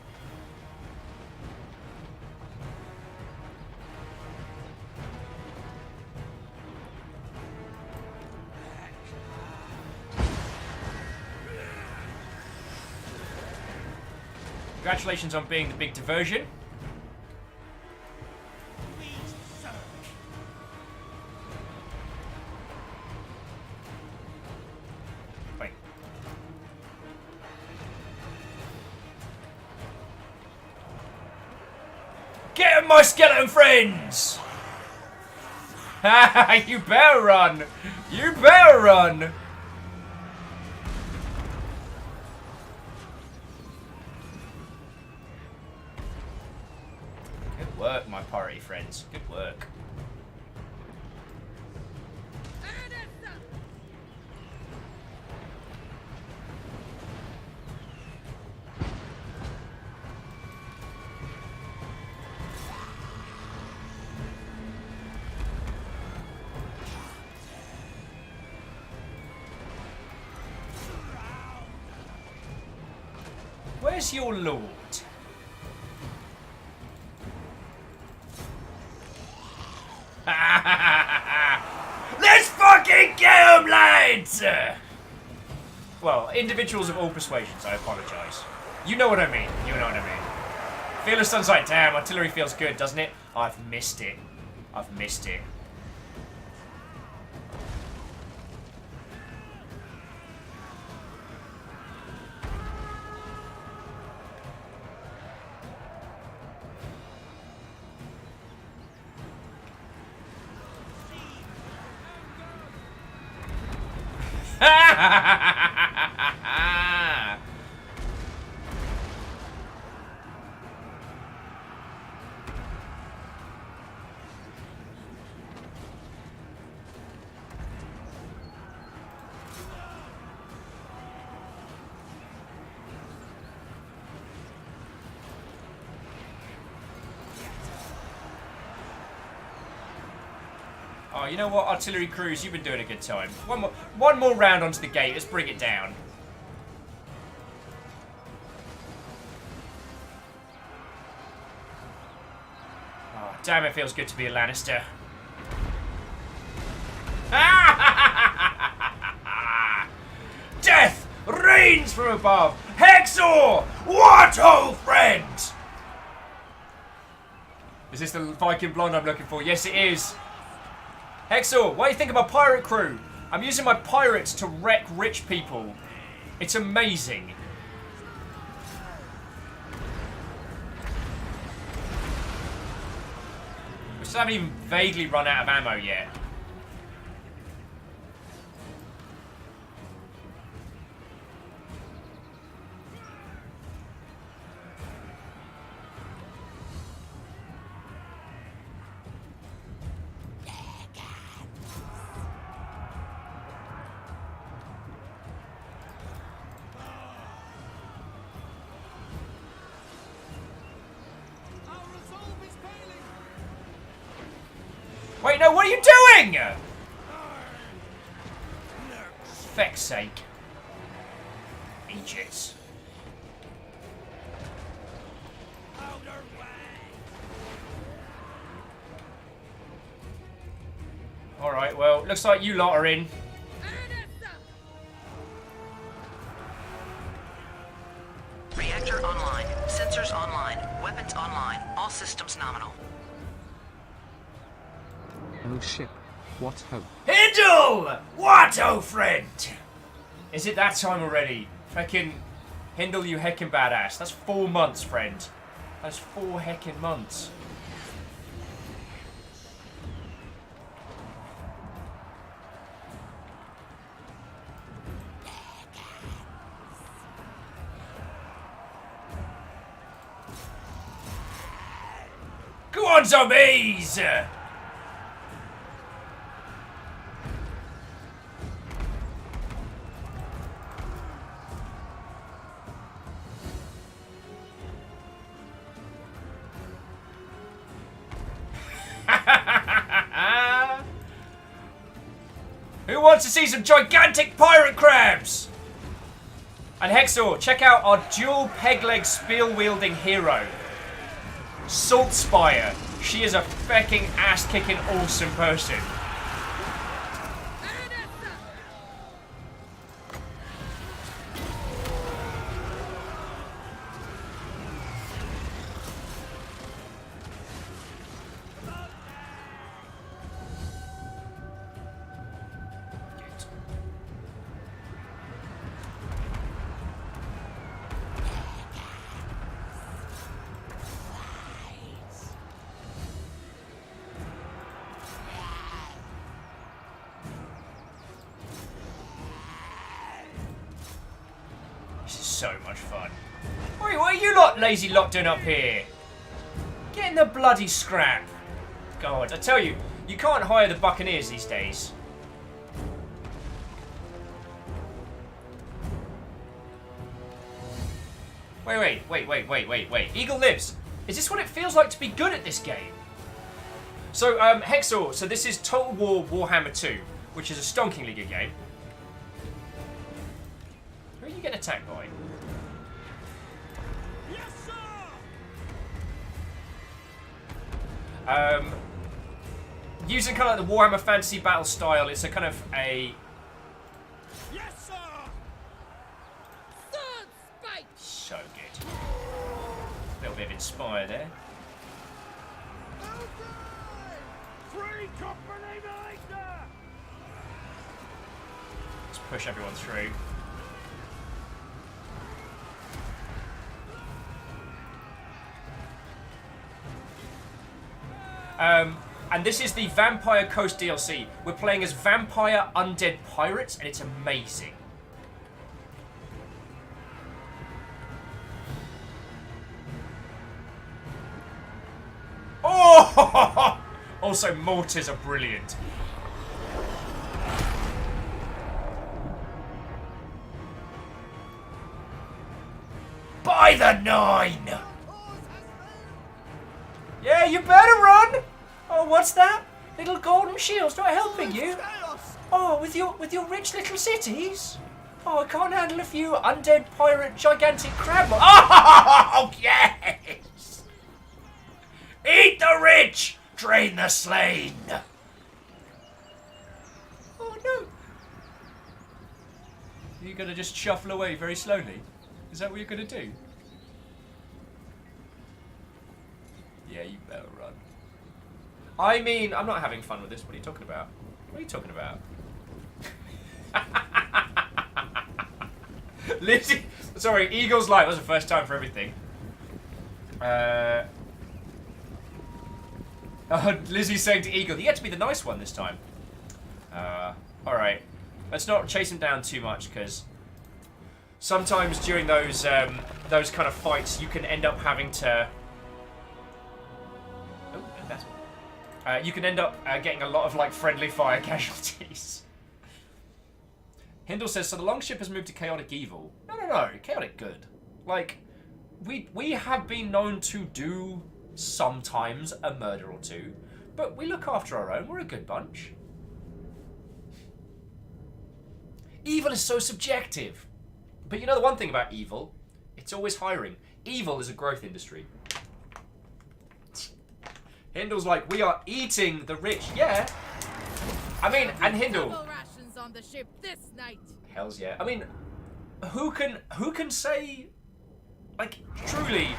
[SPEAKER 1] Congratulations on being the big diversion. Get 'em, my skeleton friends! You better run! You better run! Good work, my party friends. Good work. Where's your lord? Let's fucking get him, lads! Well, individuals of all persuasions, I apologise. You know what I mean. You know what I mean. Fearless Sunsight, damn, artillery feels good, doesn't it? I've missed it. I've missed it. Oh, you know what, artillery crews, you've been doing a good time. One more round onto the gate. Let's bring it down. Oh, damn, it feels good to be a Lannister. Death rains from above. Hexor, what, old friend? Is this the Viking blonde I'm looking for? Yes, it is. Hexor, what do you think of my pirate crew? I'm using my pirates to wreck rich people. It's amazing. We still haven't even vaguely run out of ammo yet. Wait, no, what are you doing? Feck's sake. Egypt. Alright, well, looks like you lot are in.
[SPEAKER 3] Reactor online. Sensors online. Weapons online. All systems nominal.
[SPEAKER 4] Oh shit. What hope?
[SPEAKER 1] Hindle! What, oh friend? Is it that time already? Feckin' Hindle, you heckin' badass. That's 4 months, friend. That's 4 heckin' months. Go on, zombies! Who wants to see some gigantic pirate crabs? And Hexor, check out our dual peg-leg spear-wielding hero. Saltspire. She is a fecking ass-kicking awesome person. So much fun. Wait, what are you lot lazy lot doing up here? Get in the bloody scrap. God, I tell you, you can't hire the Buccaneers these days. Wait. Eagle lives. Is this what it feels like to be good at this game? So, Hexor, so this is Total War Warhammer 2, which is a stonkingly good game. Who are you getting attacked by? Using kind of like the Warhammer Fantasy Battle style, it's a kind of a...
[SPEAKER 6] Yes, sir!
[SPEAKER 11] Sword spike!
[SPEAKER 1] So good. A little bit of Inspire there.
[SPEAKER 6] Free company later!
[SPEAKER 1] Let's push everyone through. And this is the Vampire Coast DLC. We're playing as vampire undead pirates, and it's amazing. Oh! Also, mortars are brilliant. By the 9! Yeah, you better run! Oh, what's that? Little golden shields not helping you? Oh, with your rich little cities? Oh, I can't handle a few undead pirate gigantic crab. Oh, yes! Eat the rich, drain the slain. Oh no! You're gonna just shuffle away very slowly? Is that what you're gonna do? Yeah, you better run. I mean, I'm not having fun with this. What are you talking about? What are you talking about? Lizzie, sorry, Eagle's Light was the first time for everything. Lizzie's saying to Eagle, you get to be the nice one this time. Alright. Let's not chase him down too much, because sometimes during those kind of fights, you can end up having to... you can end up getting a lot of like friendly fire casualties. Hindle says, so the Longship has moved to chaotic evil. No, chaotic good. Like, we have been known to do sometimes a murder or two, But we look after our own. We're a good bunch. Evil is so subjective. But you know the one thing about evil? It's always hiring. Evil is a growth industry. Hindel's like, we are eating the rich. Yeah. I mean, and Hindle.
[SPEAKER 11] Double rations on the ship this night.
[SPEAKER 1] Hells yeah. I mean, who can say, like, truly,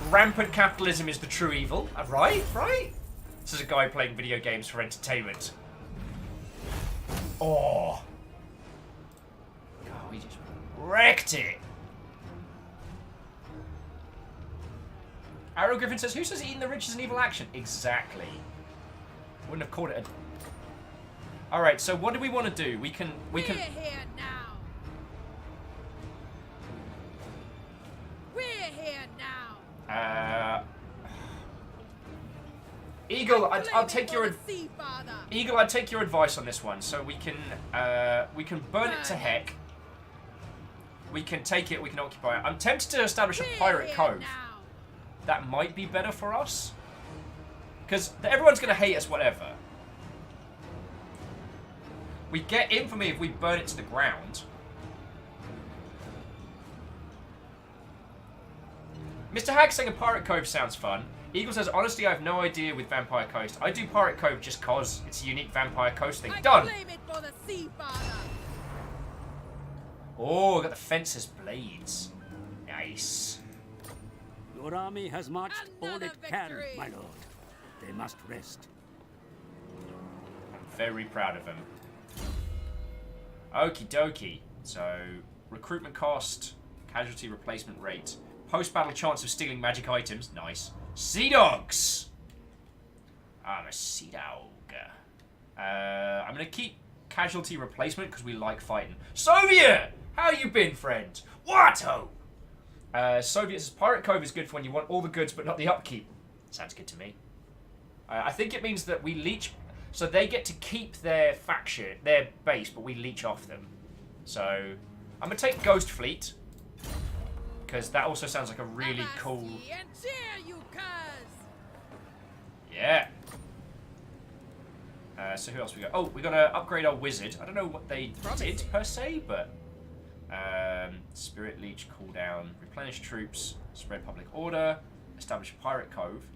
[SPEAKER 1] rampant capitalism is the true evil? Right? Right? This is a guy playing video games for entertainment. Oh. God, we just wrecked it. Arrow Griffin says, who says eating the rich is an evil action? Exactly. Wouldn't have called it a... Alright, so what do we want to do? We can...
[SPEAKER 11] We're here now. We're here now.
[SPEAKER 1] Eagle, I'll take your... Eagle, I'd take your advice on this one. So we can burn it to heck. We can take it, we can occupy it. I'm tempted to establish a pirate cove. That might be better for us. Because everyone's going to hate us, whatever. We get infamy if we burn it to the ground. Mr. Hag saying a pirate cove sounds fun. Eagle says, honestly, I have no idea with Vampire Coast. I do pirate cove just cause it's a unique Vampire Coast thing. Done! Oh, got the fencer's blades. Nice.
[SPEAKER 12] Your army has marched all it can, my lord. They must rest.
[SPEAKER 1] I'm very proud of them. Okie dokie. So, recruitment cost, casualty replacement rate, post-battle chance of stealing magic items. Nice. Sea dogs! I'm a sea dog. I'm going to keep casualty replacement because we like fighting. Soviet! How you been, friend? What-o? Soviet says, Pirate Cove is good for when you want all the goods but not the upkeep. Sounds good to me. I think it means that we leech... So they get to keep their faction, their base, but we leech off them. So, I'm going to take Ghost Fleet. Because that also sounds like a really cool... Yeah. So who else we got? Oh, we got to upgrade our wizard. I don't know what they did per se, but... Spirit Leech cooldown, replenish troops, spread public order, establish a pirate cove,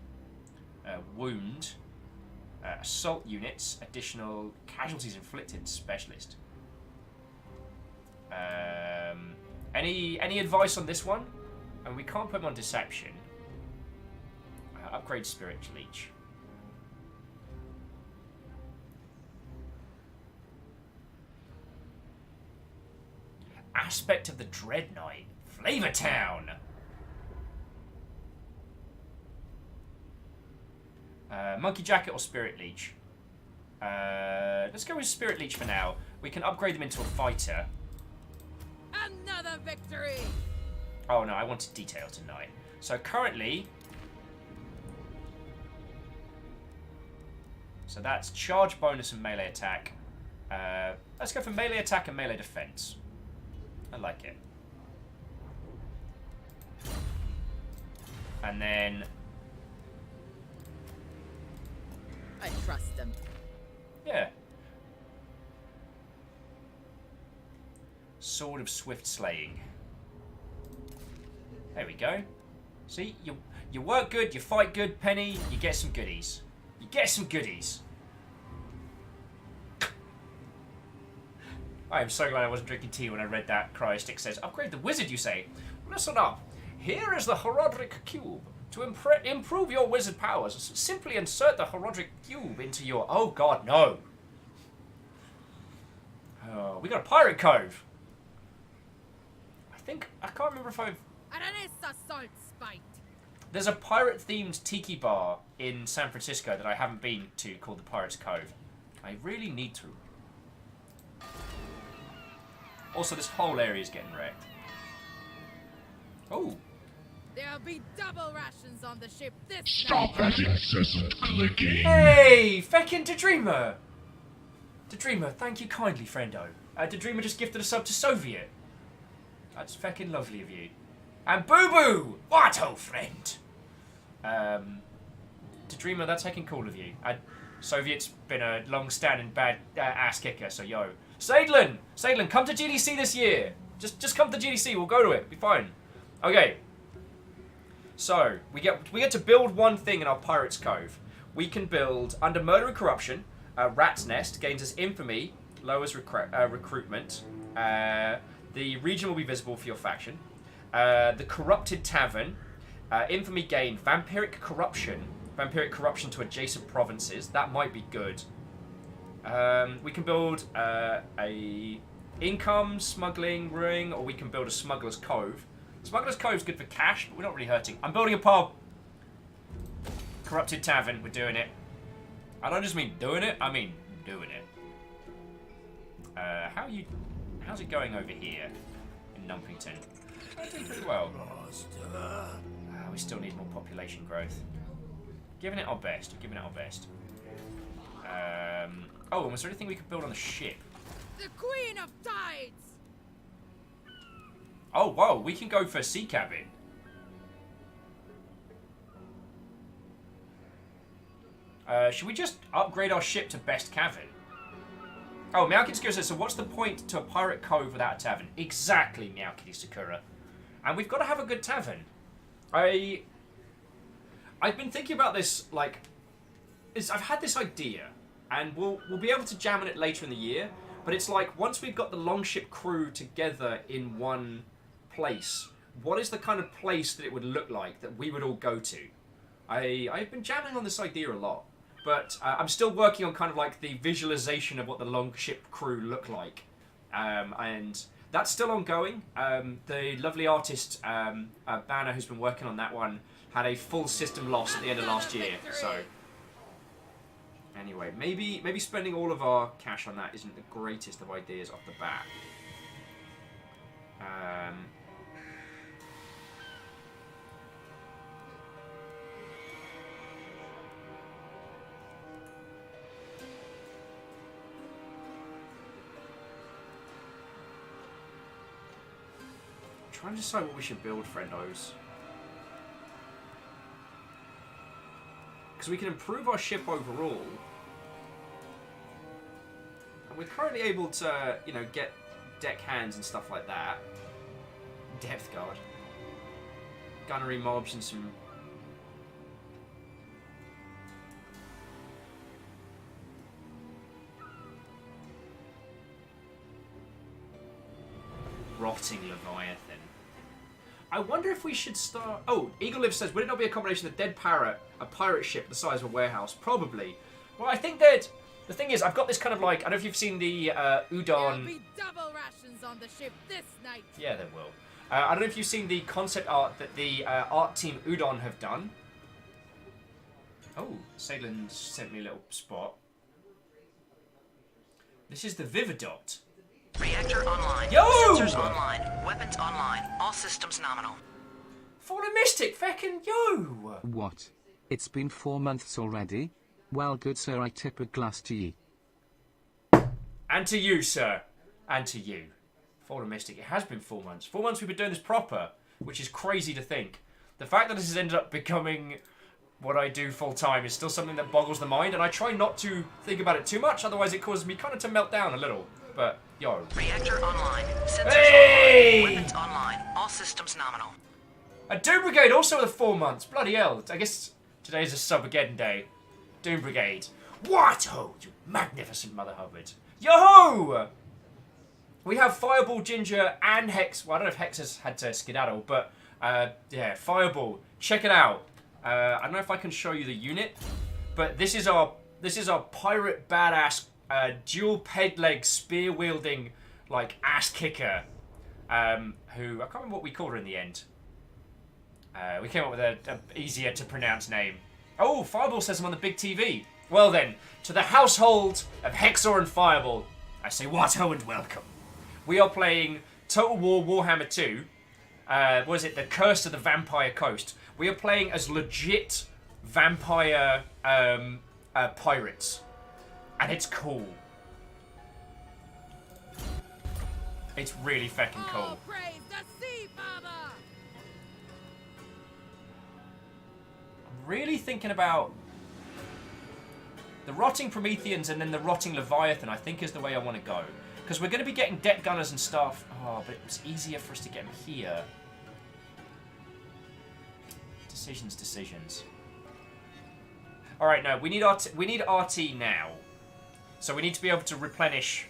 [SPEAKER 1] wound, assault units, additional casualties inflicted, specialist. Any advice on this one? And we can't put them on deception. Upgrade Spirit Leech. Aspect of the Dread Knight. Flavor Town. Monkey Jacket or Spirit Leech? Let's go with Spirit Leech for now. We can upgrade them into a fighter.
[SPEAKER 11] Another victory.
[SPEAKER 1] Oh no, I wanted detail tonight. So currently... So that's charge bonus and melee attack. Let's go for melee attack and melee defense. I like it. And then...
[SPEAKER 11] I trust them.
[SPEAKER 1] Yeah. Sword of Swift Slaying. There we go. See, you work good, you fight good, Penny, you get some goodies. You get some goodies. I am so glad I wasn't drinking tea when I read that. Cryostick says, upgrade the wizard, you say? Listen up. Here is the Horodric Cube. To improve your wizard powers, simply insert the Horodric Cube into your... Oh god, no. Oh, we got a pirate cove. I can't remember if I've... There's a pirate-themed tiki bar in San Francisco that I haven't been to called the Pirate's Cove. I really need to. Also, this whole area is getting wrecked. Oh.
[SPEAKER 11] There'll be double rations on the ship this
[SPEAKER 9] Stop that incessant clicking.
[SPEAKER 1] Hey, feckin' Dadreamer. Dadreamer, thank you kindly, friendo. Dadreamer just gifted a sub to Soviet. That's feckin' lovely of you. And Boo Boo! What, old friend? Dreamer, that's heckin' cool of you. Soviet's been a long-standing bad ass kicker, so yo. Sadlin, come to GDC this year. Just come to GDC. We'll go to it. Be fine. Okay. So we get to build one thing in our Pirates Cove. We can build under Murder and Corruption. Rat's Nest gains us infamy, lowers recruitment. The region will be visible for your faction. The Corrupted Tavern, infamy gain, vampiric corruption to adjacent provinces. That might be good. We can build a income smuggling ring, or we can build a Smuggler's Cove. Smuggler's Cove's good for cash, but we're not really hurting. I'm building a pub. Corrupted Tavern, we're doing it. I don't just mean doing it, I mean doing it. How's it going over here in Numpington? Doing pretty well. We still need more population growth. Giving it our best. We're giving it our best. Oh, and was there anything we could build on the ship?
[SPEAKER 11] The Queen of Tides!
[SPEAKER 1] Oh, whoa, we can go for sea cabin. Should we just upgrade our ship to best cabin? Oh, Meowkitty says, so what's the point to a pirate cove without a tavern? Exactly, Meowkitty Sakura. And we've got to have a good tavern. I've been thinking about this, like, I've had this idea, and we'll be able to jam on it later in the year, but it's like, once we've got the Longship crew together in one place, what is the kind of place that it would look like that we would all go to? I've been jamming on this idea a lot, but I'm still working on kind of like the visualization of what the Longship crew look like, and that's still ongoing. The lovely artist Banner, who's been working on that one, had a full system loss at the end of last year. So anyway, maybe spending all of our cash on that isn't the greatest of ideas off the bat. Trying to decide what we should build, friendos. Because we can improve our ship overall. And we're currently able to, you know, get deck hands and stuff like that. Depth guard. Gunnery mobs and some... Rotting Leviathan. I wonder if we should start... Oh, Eagle Live says, would it not be a combination of dead parrot, a pirate ship the size of a warehouse? Probably. Well, I think that... The thing is, I've got this kind of like... I don't know if you've seen the Udon...
[SPEAKER 11] There'll be double rations on the ship this night.
[SPEAKER 1] Yeah, there will. I don't know if you've seen the concept art that the art team Udon have done. Oh, Salin sent me a little spot. This is the Vividot.
[SPEAKER 3] Reactor online.
[SPEAKER 1] Yo!
[SPEAKER 3] Sensors online. Weapons online. All systems nominal.
[SPEAKER 1] Fallen Mystic, feckin' yo!
[SPEAKER 4] What? It's been 4 months already? Well, good sir, I tip a glass to ye.
[SPEAKER 1] And to you, sir. And to you. Fallen Mystic, it has been 4 months. 4 months we've been doing this proper, which is crazy to think. The fact that this has ended up becoming what I do full time is still something that boggles the mind, and I try not to think about it too much, otherwise it causes me kind of to melt down a little. But, yo.
[SPEAKER 3] Reactor online. Sensors
[SPEAKER 1] Hey!
[SPEAKER 3] online. Weapons online. All systems nominal.
[SPEAKER 1] A Doom Brigade also with 4 months. Bloody hell. I guess today's a Subageddon day. Doom Brigade. What? Oh, you magnificent Mother Hubbard. Yo-ho! We have Fireball, Ginger, and Hex. Well, I don't know if Hex has had to skedaddle, but yeah, Fireball. Check it out. I don't know if I can show you the unit, but this is our pirate badass dual peg leg spear wielding like ass kicker. Who I can't remember what we called her in the end. We came up with a easier to pronounce name. Oh, Fireball says I'm on the big TV. Well then, to the household of Hexor and Fireball, I say what-ho and welcome. We are playing Total War Warhammer 2. What is it? The Curse of the Vampire Coast. We are playing as legit vampire pirates. And it's cool. It's really fucking cool.
[SPEAKER 11] Praise the Sea Father!
[SPEAKER 1] I'm really thinking about The rotting Prometheans and then the rotting Leviathan, I think, is the way I want to go. Because we're going to be getting deck gunners and stuff. Oh, but it's easier for us to get them here. Decisions. Alright, no, we need RT now. So we need to be able to replenish,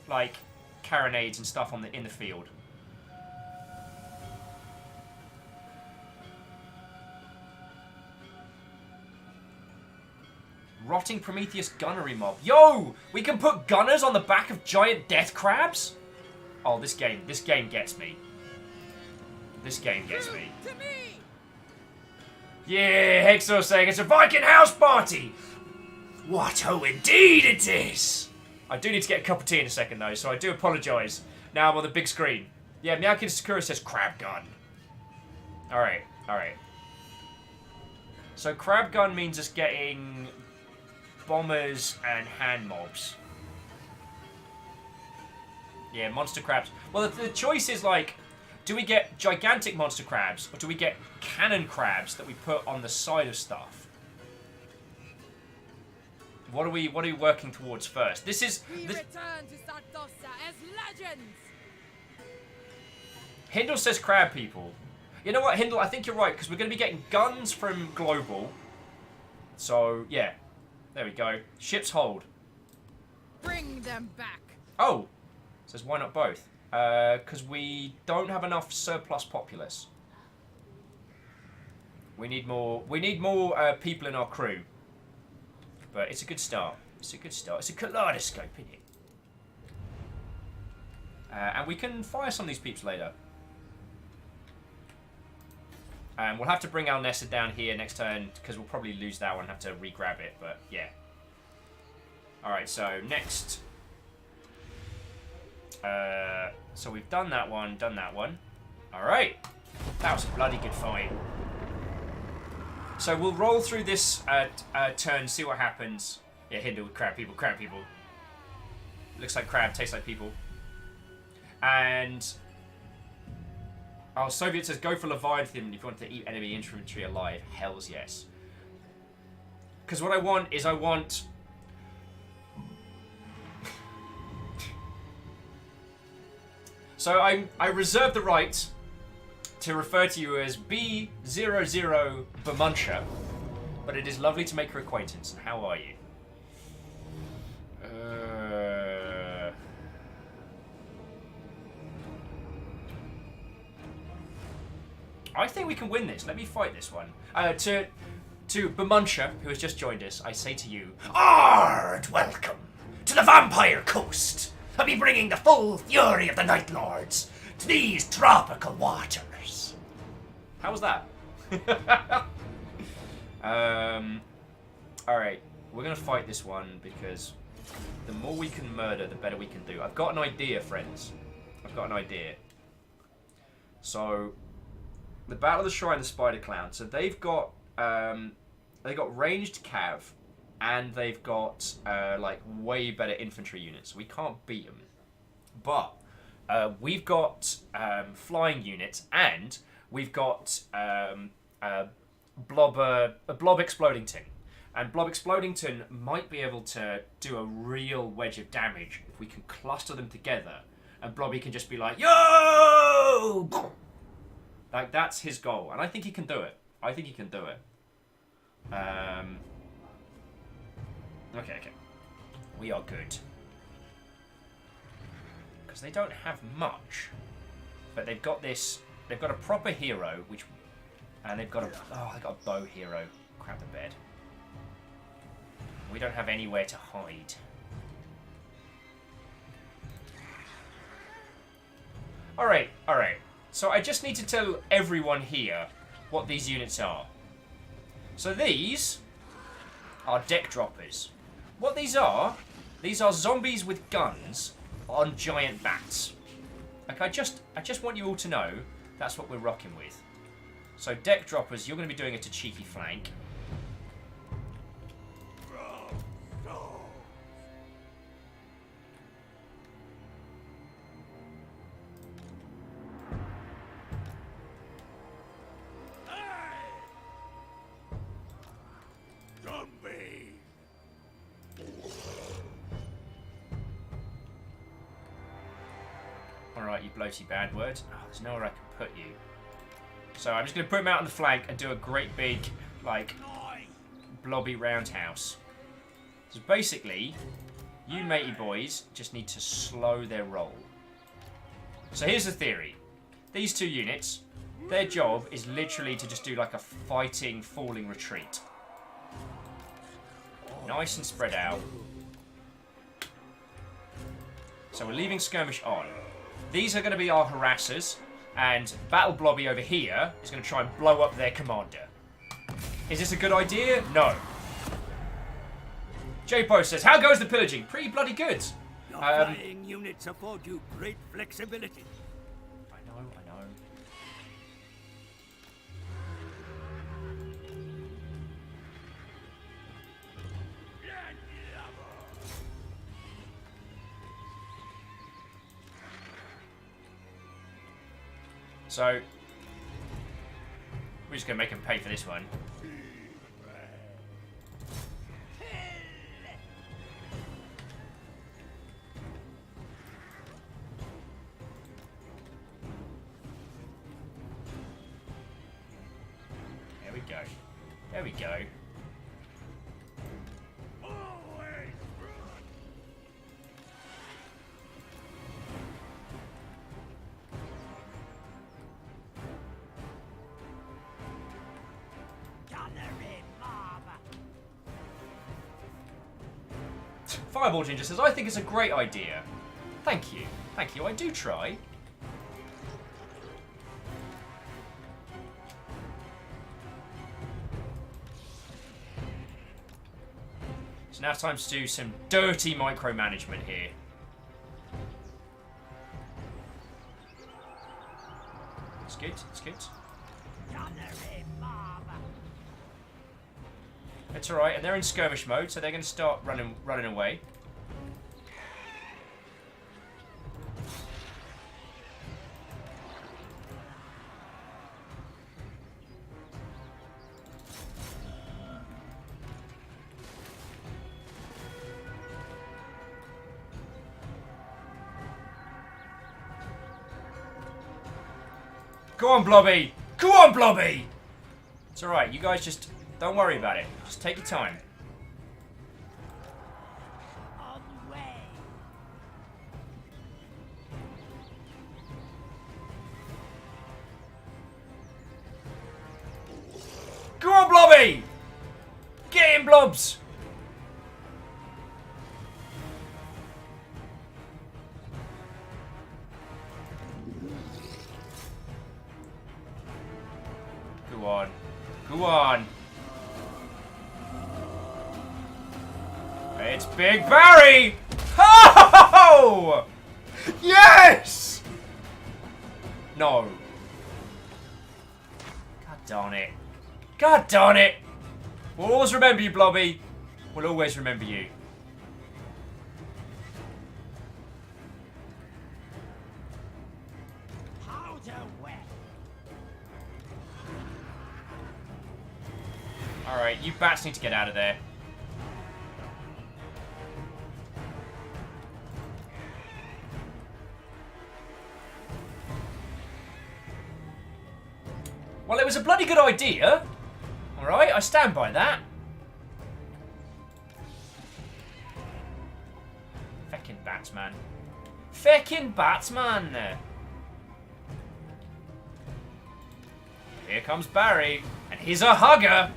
[SPEAKER 1] like, carronades and stuff in the field. Rotting Prometheus gunnery mob. Yo! We can put gunners on the back of giant death crabs? Oh, this game gets me. This game gets me. Yeah, Hexor saying it's a Viking house party! What oh indeed it is! I do need to get a cup of tea in a second though, so I do apologise. Now I'm on the big screen. Yeah, Miyaki Sakura says crab gun. Alright. So crab gun means us getting bombers and hand mobs. Yeah, monster crabs. Well, the choice is like, do we get gigantic monster crabs, or do we get cannon crabs that we put on the side of stuff? What are we working towards first? This is...
[SPEAKER 11] We return to Sardossa as legends!
[SPEAKER 1] Hindle says crab people. You know what, Hindle, I think you're right, because we're going to be getting guns from Global. So, yeah. There we go. Ship's hold.
[SPEAKER 11] Bring them back.
[SPEAKER 1] Oh! Says why not both? Because we don't have enough surplus populace. We need more people in our crew. But it's a good start. It's a kaleidoscope, isn't it? And we can fire some of these peeps later. We'll have to bring Al Nessa down here next turn, because we'll probably lose that one and have to re-grab it, but yeah. Alright, so next. So we've done that one. Alright. That was a bloody good fight. So we'll roll through this turn, see what happens. Yeah, Hindle with crab people. Looks like crab, tastes like people. And... Oh, Soviet says, go for Leviathan if you want to eat enemy infantry alive. Hells yes. Because what I want is So I reserve the right to refer to you as B00 Bermuncher, but it is lovely to make your acquaintance. How are you? I think we can win this. Let me fight this one. To Bermuncher, who has just joined us, I say to you, Ard, welcome to the Vampire Coast. I'll be bringing the full fury of the Night Lords to these tropical waters. How was that? Alright, we're going to fight this one because the more we can murder, the better we can do. I've got an idea, friends. I've got an idea. So, the Battle of the Shrine of the Spider Clown. So they've got ranged cav, and they've got like way better infantry units. We can't beat them, but we've got flying units, and we've got Blob Explodington. And Blob Explodington might be able to do a real wedge of damage if we can cluster them together. And Blobby can just be like, yo! Like, that's his goal. And I think he can do it. Okay. We are good. Because they don't have much. But they've got this... They've got a proper hero, which... And they've got a... Oh, they've got a bow hero. Crap the bed. We don't have anywhere to hide. Alright. So I just need to tell everyone here what these units are. So these are deck droppers. What these are zombies with guns on giant bats. Like I just want you all to know that's what we're rocking with. So deck droppers, you're going to be doing it to cheeky flank. you bloaty bad word. Oh, there's nowhere I can put you. So I'm just going to put him out on the flank and do a great big, like, blobby roundhouse. So basically, you matey boys just need to slow their roll. So here's the theory. These two units, their job is literally to just do like a fighting, falling retreat. Nice and spread out. So we're leaving skirmish on. These are going to be our harassers, and Battle Blobby over here is going to try and blow up their commander. Is this a good idea? No. J-Po says, how goes the pillaging? Pretty bloody good.
[SPEAKER 12] Your flying units afford you great flexibility.
[SPEAKER 1] I know. So, we're just going to make him pay for this one. There we go. There we go. Fireball Ginger says, I think it's a great idea. Thank you. Thank you, I do try. So now it's time to do some dirty micromanagement here. It's good, it's good. It's alright, and they're in skirmish mode, so they're going to start running away. Go on, Blobby! Go on, Blobby! It's alright, you guys just don't worry about it. Just take your time.
[SPEAKER 6] On the way.
[SPEAKER 1] Go on, Blobby! Get in, Blobs! Go on. Go on. It's Big Barry! Ho! Yes! No. God darn it. God darn it! We'll always remember you, Blobby. We'll always remember you. Alright, you bats need to get out of there. Well, it was a bloody good idea. Alright, I stand by that. Feckin' Batsman. Feckin' Batsman! Here comes Barry, and he's a hugger!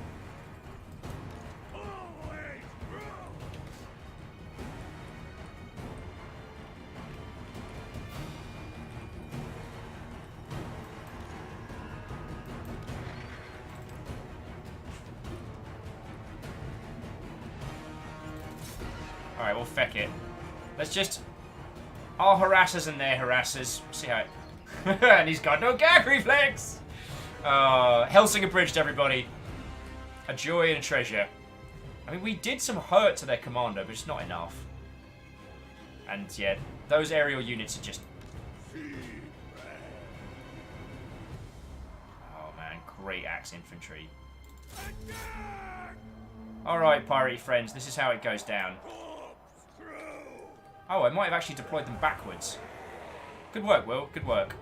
[SPEAKER 1] Alright, well, feck it. Let's just... Our harassers and their harassers. See how it... and he's got no gag reflex! Hellsinger bridged, everybody. A joy and a treasure. I mean, we did some hurt to their commander, but it's not enough. And, yeah, those aerial units are just... Oh, man. Great axe infantry. Alright, piratey friends. This is how it goes down. Oh, I might have actually deployed them backwards. Good work, Will. Good work.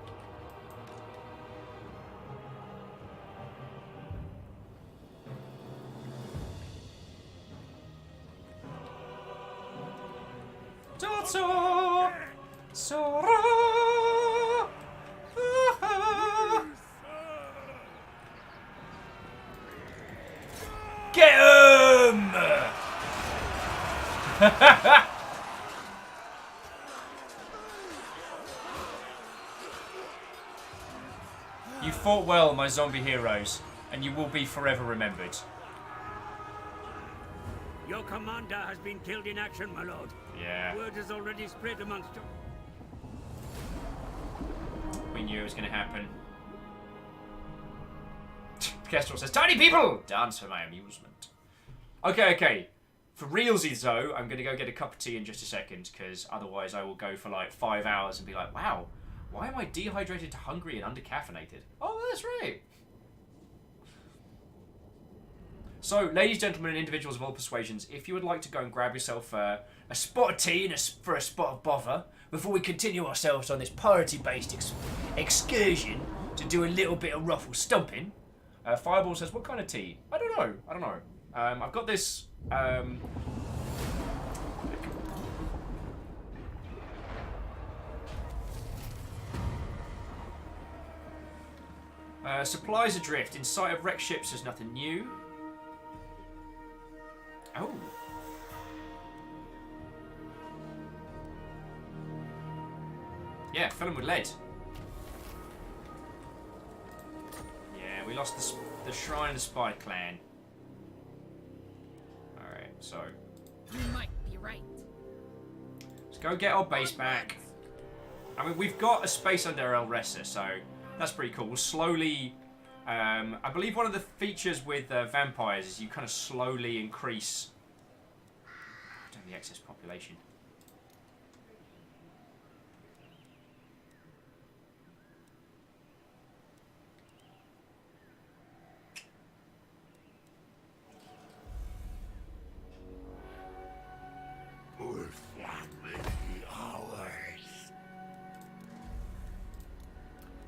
[SPEAKER 1] Get him! You fought well, my zombie heroes, and you will be forever remembered.
[SPEAKER 12] Your commander has been killed in action, my lord.
[SPEAKER 1] Yeah.
[SPEAKER 12] Word has already spread amongst you.
[SPEAKER 1] We knew it was going to happen. Kestrel says, "Tiny people! Dance for my amusement." Okay. For realsies, though, I'm going to go get a cup of tea in just a second, because otherwise I will go for like 5 hours and be like, wow, why am I dehydrated, hungry, and undercaffeinated? Oh, that's right. So, ladies, gentlemen, and individuals of all persuasions, if you would like to go and grab yourself a spot of tea and for a spot of bother, before we continue ourselves on this priority-based excursion to do a little bit of ruffle stomping, Fireball says, what kind of tea? I don't know. I've got this... supplies adrift. In sight of wrecked ships, there's nothing new. Oh. Yeah, fill them with lead. Yeah, we lost the Shrine of the Spider Clan. Alright, so...
[SPEAKER 11] You might be right.
[SPEAKER 1] Let's go get our base back. I mean, we've got a space under El Ressa, so that's pretty cool. We'll slowly... I believe one of the features with vampires is you kind of slowly increase the excess population.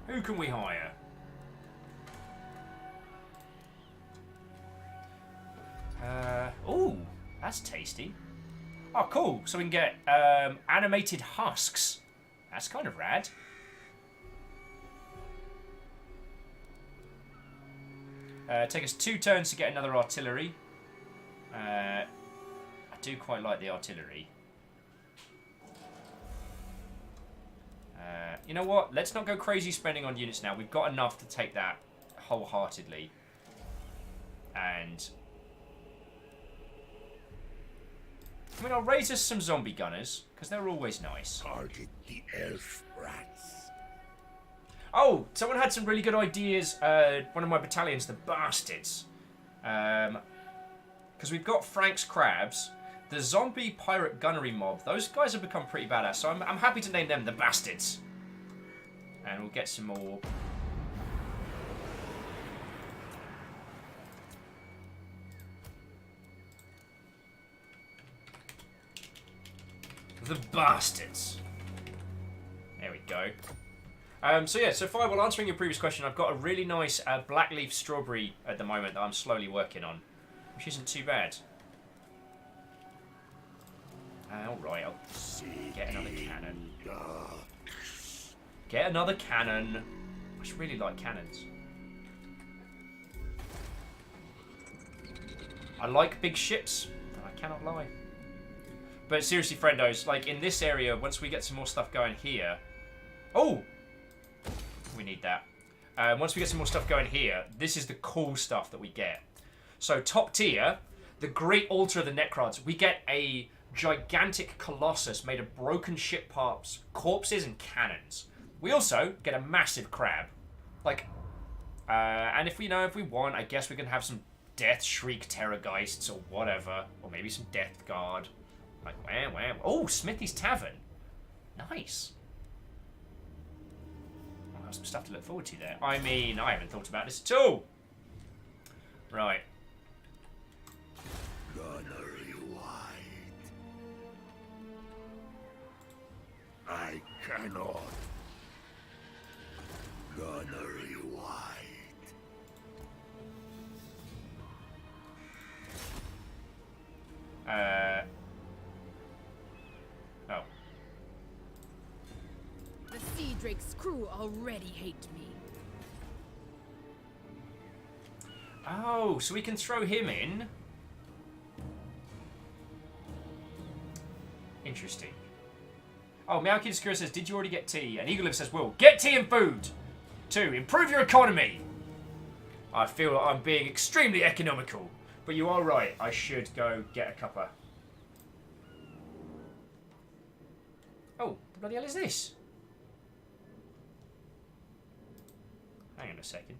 [SPEAKER 1] Who can we hire? Oh, that's tasty. Oh, cool. So we can get animated husks. That's kind of rad. Take us 2 turns to get another artillery. I do quite like the artillery. You know what? Let's not go crazy spending on units now. We've got enough to take that wholeheartedly. And... I mean, I'll raise us some zombie gunners, because they're always nice.
[SPEAKER 5] Target the elf rats.
[SPEAKER 1] Oh, someone had some really good ideas. One of my battalions, the Bastards. Because we've got Frank's Crabs, the zombie pirate gunnery mob. Those guys have become pretty badass, so I'm happy to name them the Bastards. And we'll get some more. The Bastards. There we go. So Fireball, answering your previous question, I've got a really nice black leaf strawberry at the moment that I'm slowly working on, which isn't too bad. Alright, I'll get another cannon. Get another cannon. I just really like cannons. I like big ships, and I cannot lie. But seriously, friendos, like in this area, once we get some more stuff going here... Oh! We need that. Once we get some more stuff going here, this is the cool stuff that we get. So top tier, the Great Altar of the Necrons. We get a gigantic colossus made of broken ship parts, corpses, and cannons. We also get a massive crab. Like, and if we want, I guess we can have some Death Shriek Terrorgeists or whatever. Or maybe some Death Guard. Like, wham. Oh, Smithy's Tavern. Nice. Well, some stuff to look forward to there. I mean, I haven't thought about this at all. Right.
[SPEAKER 5] Gunnery wide. I cannot eternally wide.
[SPEAKER 1] Oh.
[SPEAKER 11] The Sea Drake's crew already hate me.
[SPEAKER 1] Oh, so we can throw him in. Interesting. Oh, Meowkid Skura says, did you already get tea? And Eagle says, Will, get tea and food. 2, improve your economy. I feel like I'm being extremely economical. But you are right, I should go get a cuppa. Oh, what the bloody hell is this? Hang on a second.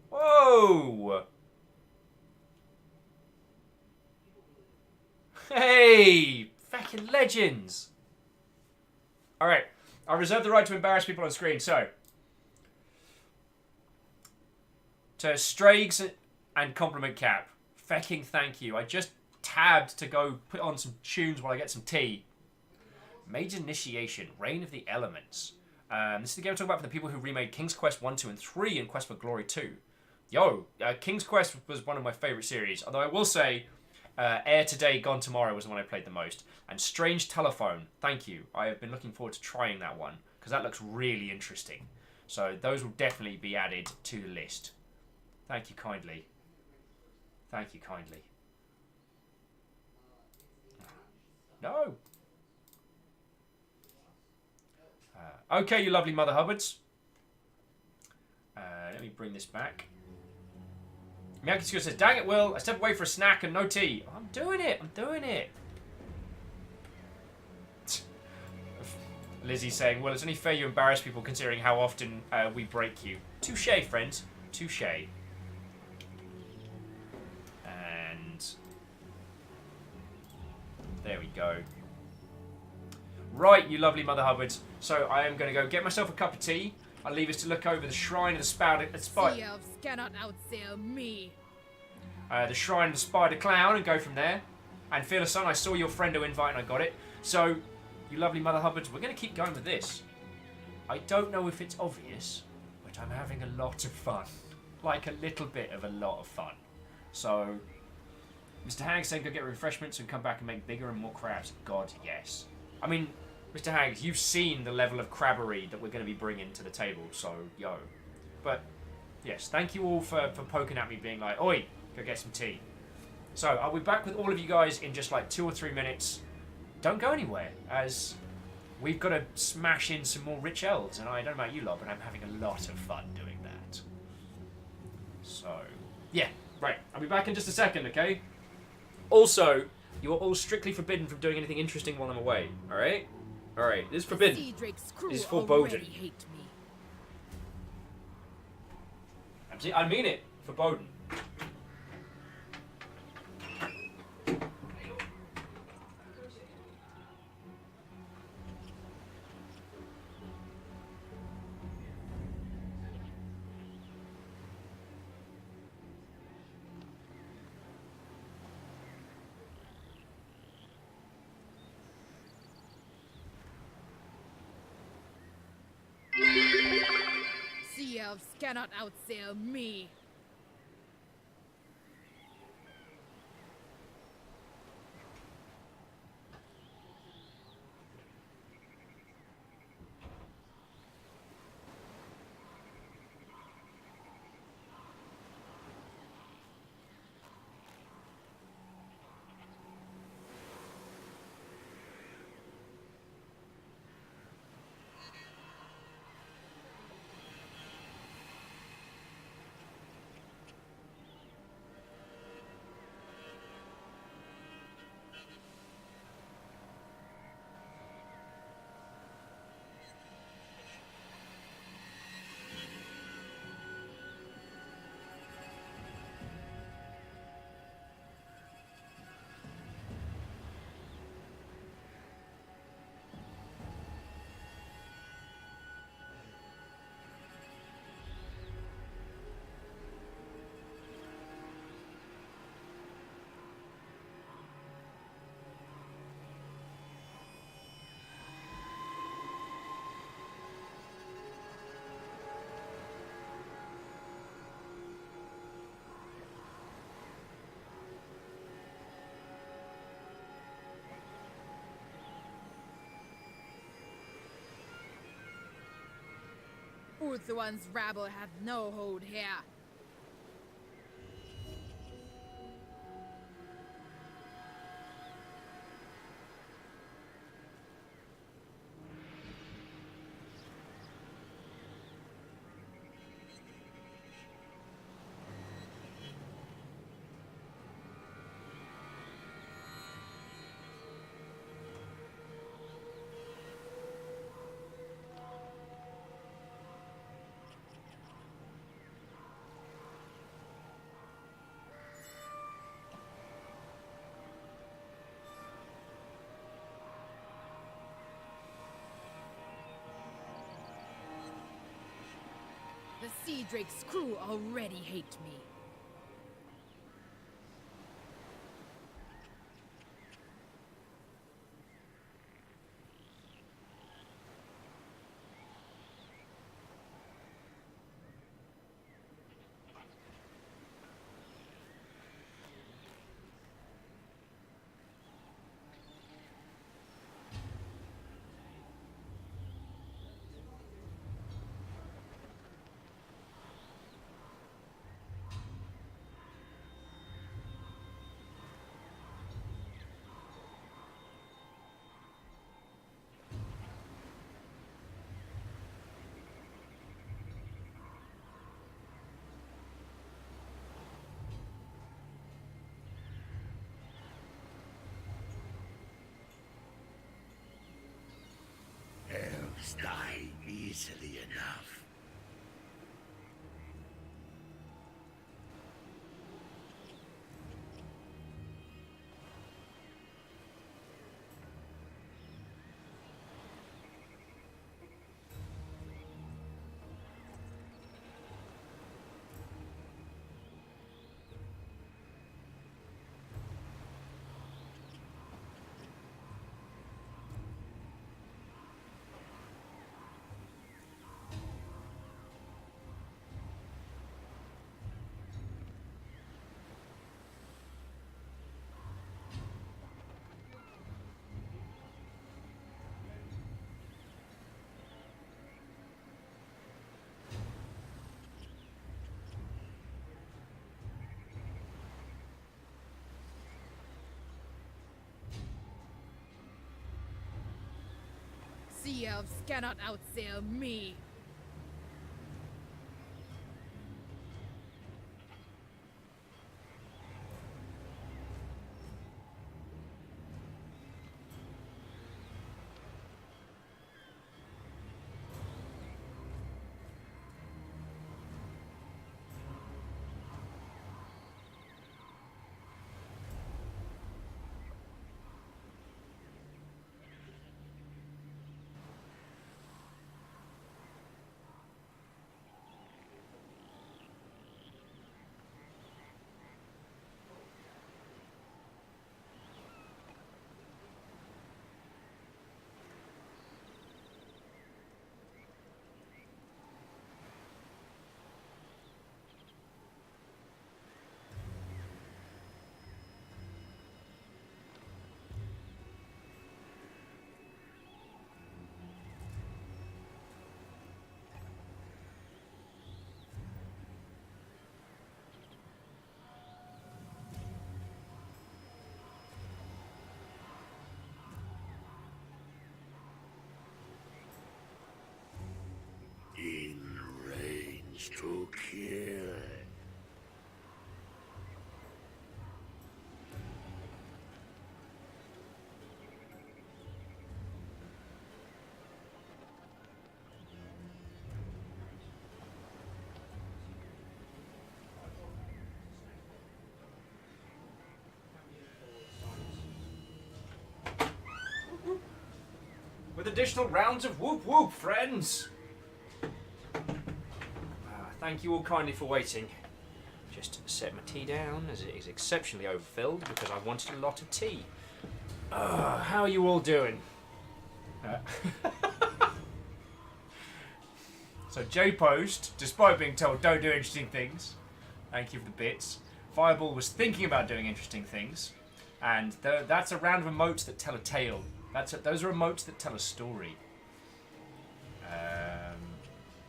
[SPEAKER 1] Whoa! Hey! Fucking legends! Alright, I reserve the right to embarrass people on screen, so. To Strags and Compliment Cap, fecking thank you. I just tabbed to go put on some tunes while I get some tea. Major Initiation, Reign of the Elements. This is the game I'm talking about for the people who remade King's Quest 1, 2, and 3 and Quest for Glory 2. Yo, King's Quest was one of my favourite series, although I will say Air Today, Gone Tomorrow was the one I played the most. And Strange Telephone, thank you. I have been looking forward to trying that one, because that looks really interesting. So those will definitely be added to the list. Thank you kindly. Thank you kindly. No. Okay, you lovely Mother Hubbards. Let me bring this back. Miyaki says, dang it, Will. I stepped away for a snack and no tea. I'm doing it. I'm doing it. Lizzie saying, well, it's only fair you embarrass people considering how often we break you. Touche, friends. Touche. And there we go. Right, you lovely Mother Hubbards. So I am going to go get myself a cup of tea. I'll leave us to look over the Shrine of the Spider...
[SPEAKER 11] Sea elves cannot outsail me.
[SPEAKER 1] The Shrine of the Spider Clown and go from there. And Fearless Son, I saw your friendo invite and I got it. So, you lovely Mother Hubbards, we're going to keep going with this. I don't know if it's obvious, but I'm having a lot of fun. Like a little bit of a lot of fun. So, Mr. Hags saying go get refreshments and come back and make bigger and more crabs. God, yes. I mean, Mr. Hags, you've seen the level of crabbery that we're going to be bringing to the table, so, yo. But, yes, thank you all for poking at me being like, oi, go get some tea. So, I'll be back with all of you guys in just like 2 or 3 minutes. Don't go anywhere, as we've got to smash in some more rich elves, and I don't know about you lot, but I'm having a lot of fun doing that. So, yeah, right, I'll be back in just a second, okay? Also, you are all strictly forbidden from doing anything interesting while I'm away, alright? Alright, this is forbidden. This is foreboding. I mean it, foreboding.
[SPEAKER 11] Sea elves cannot outsail me. Truth One's rabble hath no hold here. The Sea Drake's crew already hate me.
[SPEAKER 5] Elves die easily enough.
[SPEAKER 11] Sea elves cannot outsail me.
[SPEAKER 5] In range to kill.
[SPEAKER 1] With additional rounds of whoop whoop, friends! Thank you all kindly for waiting. Just set my tea down as it is exceptionally overfilled because I wanted a lot of tea. How are you all doing? So J-Post, despite being told don't do interesting things, thank you for the bits. Fireball was thinking about doing interesting things, and that's a round of emotes that tell a tale. Those are emotes that tell a story.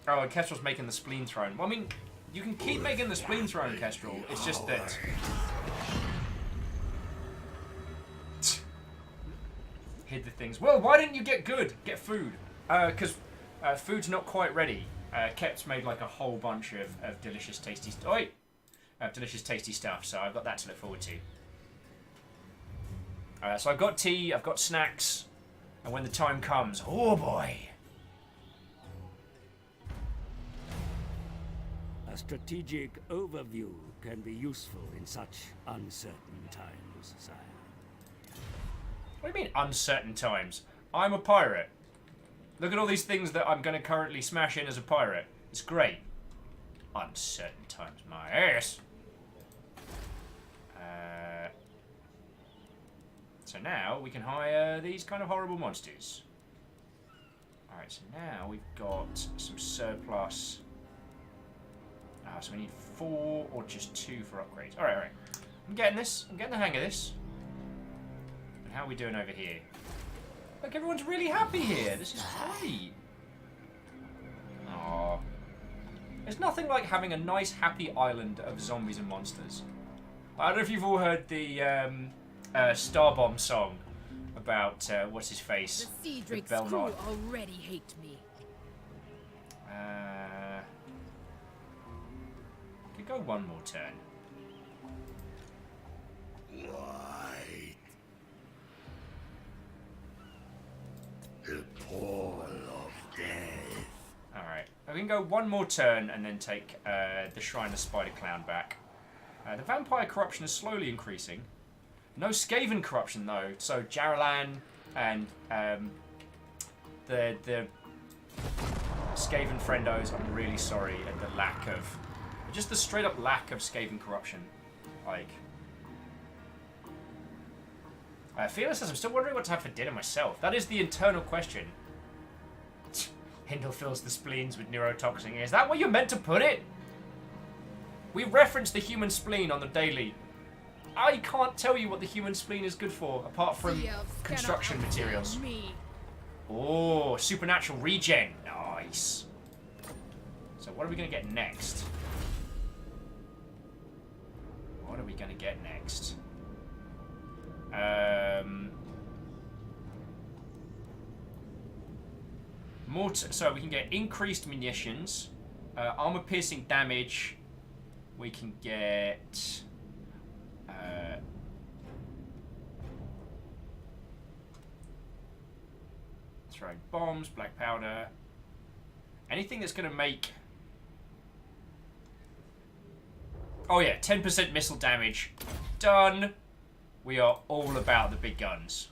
[SPEAKER 1] Oh, and Kestrel's making the spleen throne. Well, I mean, you can keep making the spleen throne, Kestrel. It's just that... Hid the things. Well, why didn't you get good? Get food. Because food's not quite ready. Kep's made like a whole bunch of delicious, tasty... delicious, tasty stuff, so I've got that to look forward to. So I've got tea, I've got snacks, and when the time comes, oh boy!
[SPEAKER 12] A strategic overview can be useful in such uncertain times, sire.
[SPEAKER 1] What do you mean, uncertain times? I'm a pirate. Look at all these things that I'm going to currently smash in as a pirate. It's great. Uncertain times, my ass. So now we can hire these kind of horrible monsters. Alright, so now we've got some surplus. So we need 4 or just 2 for upgrades. Alright, alright. I'm getting this. I'm getting the hang of this. And how are we doing over here? Look, everyone's really happy here. This is great. Aww. There's nothing like having a nice, happy island of zombies and monsters. I don't know if you've all heard the Starbomb song about what's his face?
[SPEAKER 11] The Sea Drake's crew already hate me.
[SPEAKER 1] Could go one more turn.
[SPEAKER 5] Light. The pall of death.
[SPEAKER 1] Alright. We can go one more turn and then take the Shrine of Spider Clown back. The vampire corruption is slowly increasing. No Skaven corruption though, so Jaralan and the Skaven friendos, I'm really sorry at the lack of, just the straight up lack of Skaven corruption. Like, Fearless says, I'm still wondering what to have for dinner myself. That is the internal question. Hindle fills the spleens with neurotoxin. Is that where you're meant to put it? We reference the human spleen on the daily. I can't tell you what the human spleen is good for, apart from construction materials. Oh, supernatural regen. Nice. So what are we going to get next? What are we going to get next? So we can get increased munitions, armor-piercing damage. We can get... throwing bombs, black powder. Anything that's going to make... Oh yeah, 10% missile damage. Done. We are all about the big guns.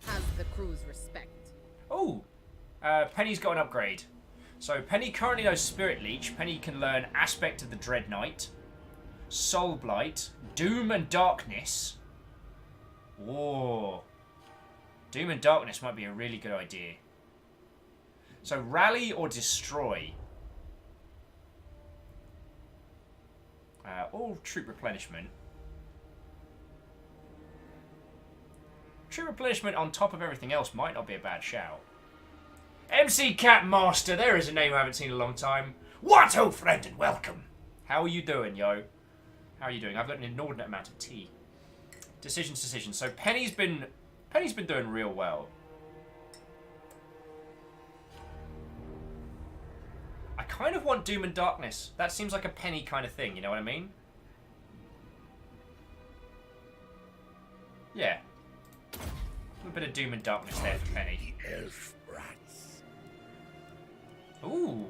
[SPEAKER 11] Has the crew's respect.
[SPEAKER 1] Oh, Penny's got an upgrade. So Penny currently knows Spirit Leech. Penny can learn Aspect of the Dread Knight, Soul Blight, Doom and Darkness. Whoa. Doom and Darkness might be a really good idea. So Rally or Destroy. Or Troop Replenishment. Troop Replenishment on top of everything else might not be a bad shout. MC Cat Master, there is a name I haven't seen in a long time. What, old friend, and welcome. How are you doing, yo? How are you doing? I've got an inordinate amount of tea. Decisions. So Penny's been doing real well. I kind of want Doom and Darkness. That seems like a Penny kind of thing, you know what I mean? Yeah. A little bit of Doom and Darkness there for Penny.
[SPEAKER 5] Elf rats.
[SPEAKER 1] Ooh.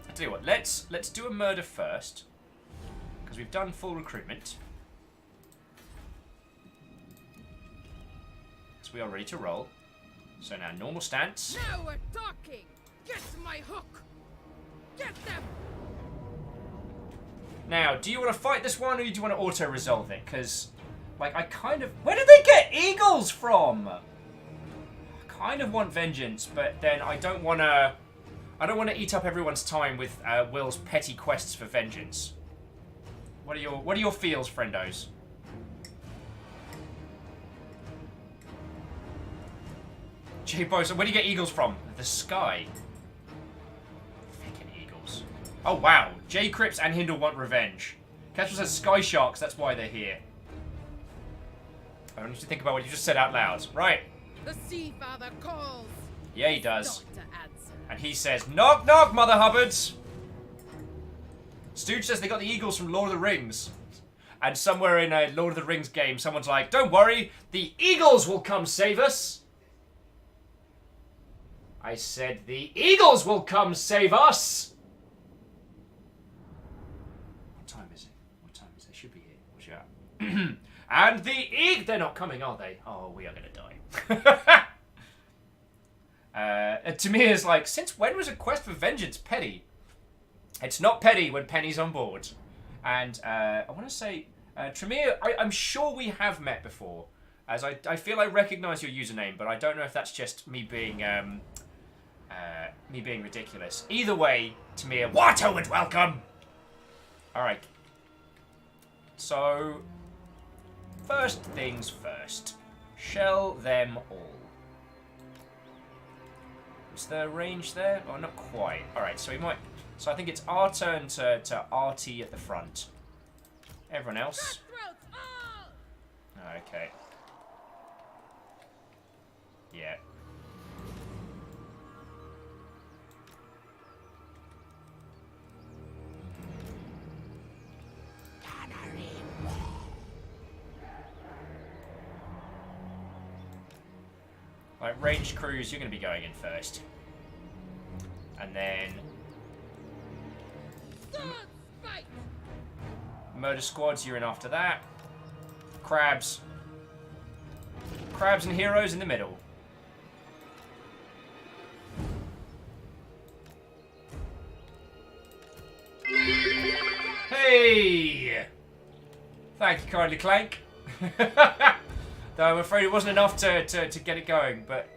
[SPEAKER 1] I tell you what, let's do a murder first. Because we've done full recruitment. So we are ready to roll. So now normal stance.
[SPEAKER 11] Now we're talking! Get my hook! Get them!
[SPEAKER 1] Now, do you want to fight this one or do you want to auto-resolve it? Because, like, I kind of... Where did they get eagles from? I kind of want vengeance, but then I don't want to... I don't want to eat up everyone's time with Will's petty quests for vengeance. What are your feels, friendos? Jay Bosa, where do you get eagles from? The sky. Fucking eagles. Oh, wow. Jay Crips and Hindle want revenge. Kestrel says sky sharks, that's why they're here. I want you to think about what you just said out loud. Right.
[SPEAKER 11] The Sea Father calls.
[SPEAKER 1] Yeah, he does.
[SPEAKER 11] Not to answer.
[SPEAKER 1] And he says, knock, knock, Mother Hubbards. Stooge says they got the eagles from Lord of the Rings. And somewhere in a Lord of the Rings game, someone's like, don't worry, the eagles will come save us. I said, the eagles will come save us. What time is it? What time is it? They should be here. Watch out. And the they're not coming, are they? Oh, we are going to die. Tamir's like, since when was a quest for vengeance petty? It's not petty when Penny's on board. And I want to say, Tremere, I'm sure we have met before, as I feel I recognise your username, but I don't know if that's just me being ridiculous. Either way, Tremere, Watto and welcome. All right. So, first things first, shell them all. Is there range there? Oh, not quite. All right, so we might. So I think it's our turn to RT at the front. Everyone else? Okay. Yeah. Like, ranged crews, you're going to be going in first. And then... Murder squads, you're in after that. Crabs. Crabs and heroes in the middle. Hey! Thank you kindly, Clank. Though I'm afraid it wasn't enough to get it going, but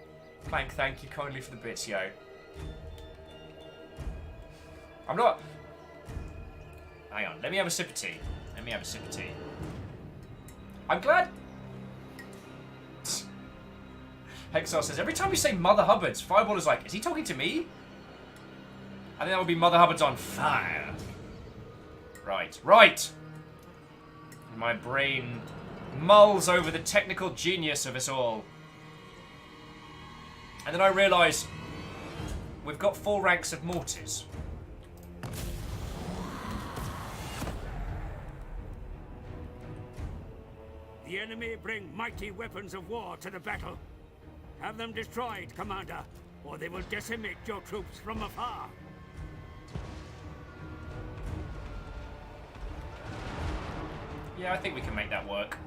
[SPEAKER 1] Clank, thank you kindly for the bits, yo. I'm not... Hang on, let me have a sip of tea. Let me have a sip of tea. I'm glad... Hexar says, every time we say Mother Hubbard's, Fireball is like, is he talking to me? I think that would be Mother Hubbard's on fire. Right, right! My brain mulls over the technical genius of us all. And then I realise we've got 4 ranks of mortars.
[SPEAKER 12] The enemy bring mighty weapons of war to the battle. Have them destroyed, Commander, or they will decimate your troops from afar.
[SPEAKER 1] Yeah, I think we can make that work.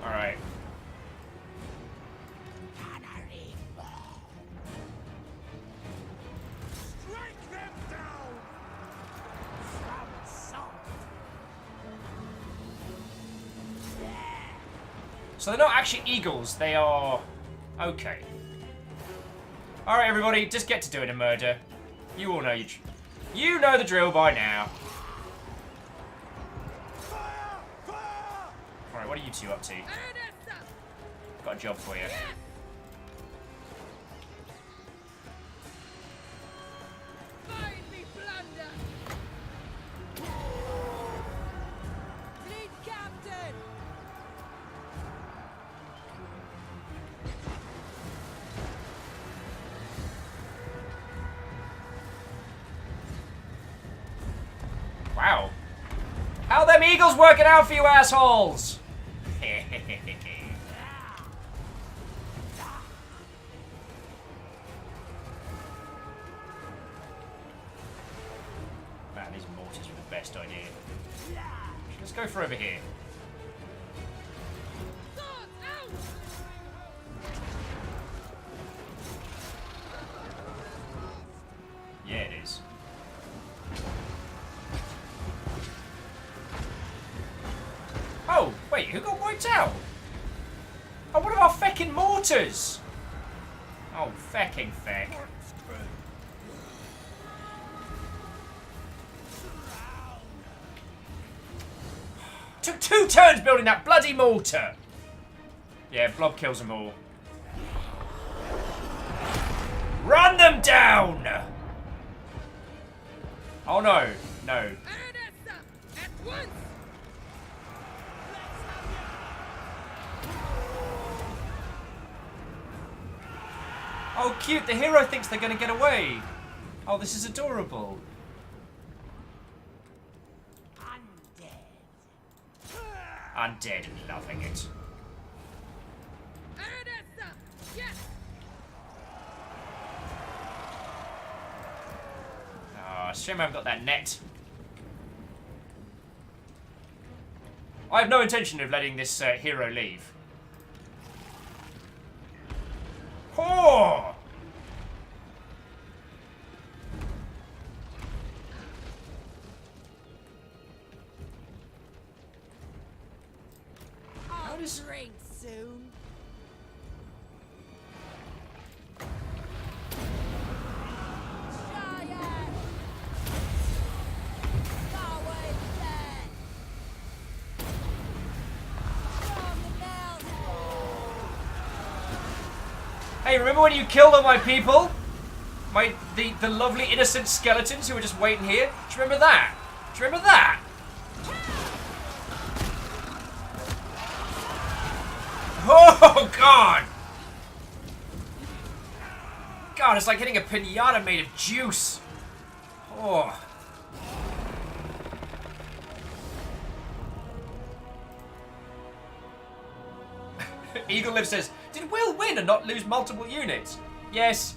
[SPEAKER 1] Alright.
[SPEAKER 6] Strike them down!
[SPEAKER 1] So they're not actually eagles, they are... Okay. Alright everybody, just get to doing a murder. You all know you know the drill by now. Alright, what are you two up to? Got a job for you.
[SPEAKER 6] Fleet Captain!
[SPEAKER 1] Wow. How them eagles working out for you assholes? Man, these mortars were the best idea. Let's go for over here. Yeah, it is. Oh, wait, who got wiped out? Oh, one of our feckin' mortars! Oh, fecking feck. Took 2 turns building that bloody mortar. Yeah, blob kills them all. Run them down! Oh no, no. Oh cute, the hero thinks they're gonna get away. Oh, this is adorable. Undead, loving it. Oh, shame I haven't got that net. I have no intention of letting this hero leave. Oh!
[SPEAKER 8] I'll drink soon.
[SPEAKER 1] Hey, remember when you killed all my people? The lovely innocent skeletons who were just waiting here? Do you remember that? Do you remember that? Oh, God! God, it's like hitting a pinata made of juice. Oh. Eagle Live says, did Will win and not lose multiple units? Yes.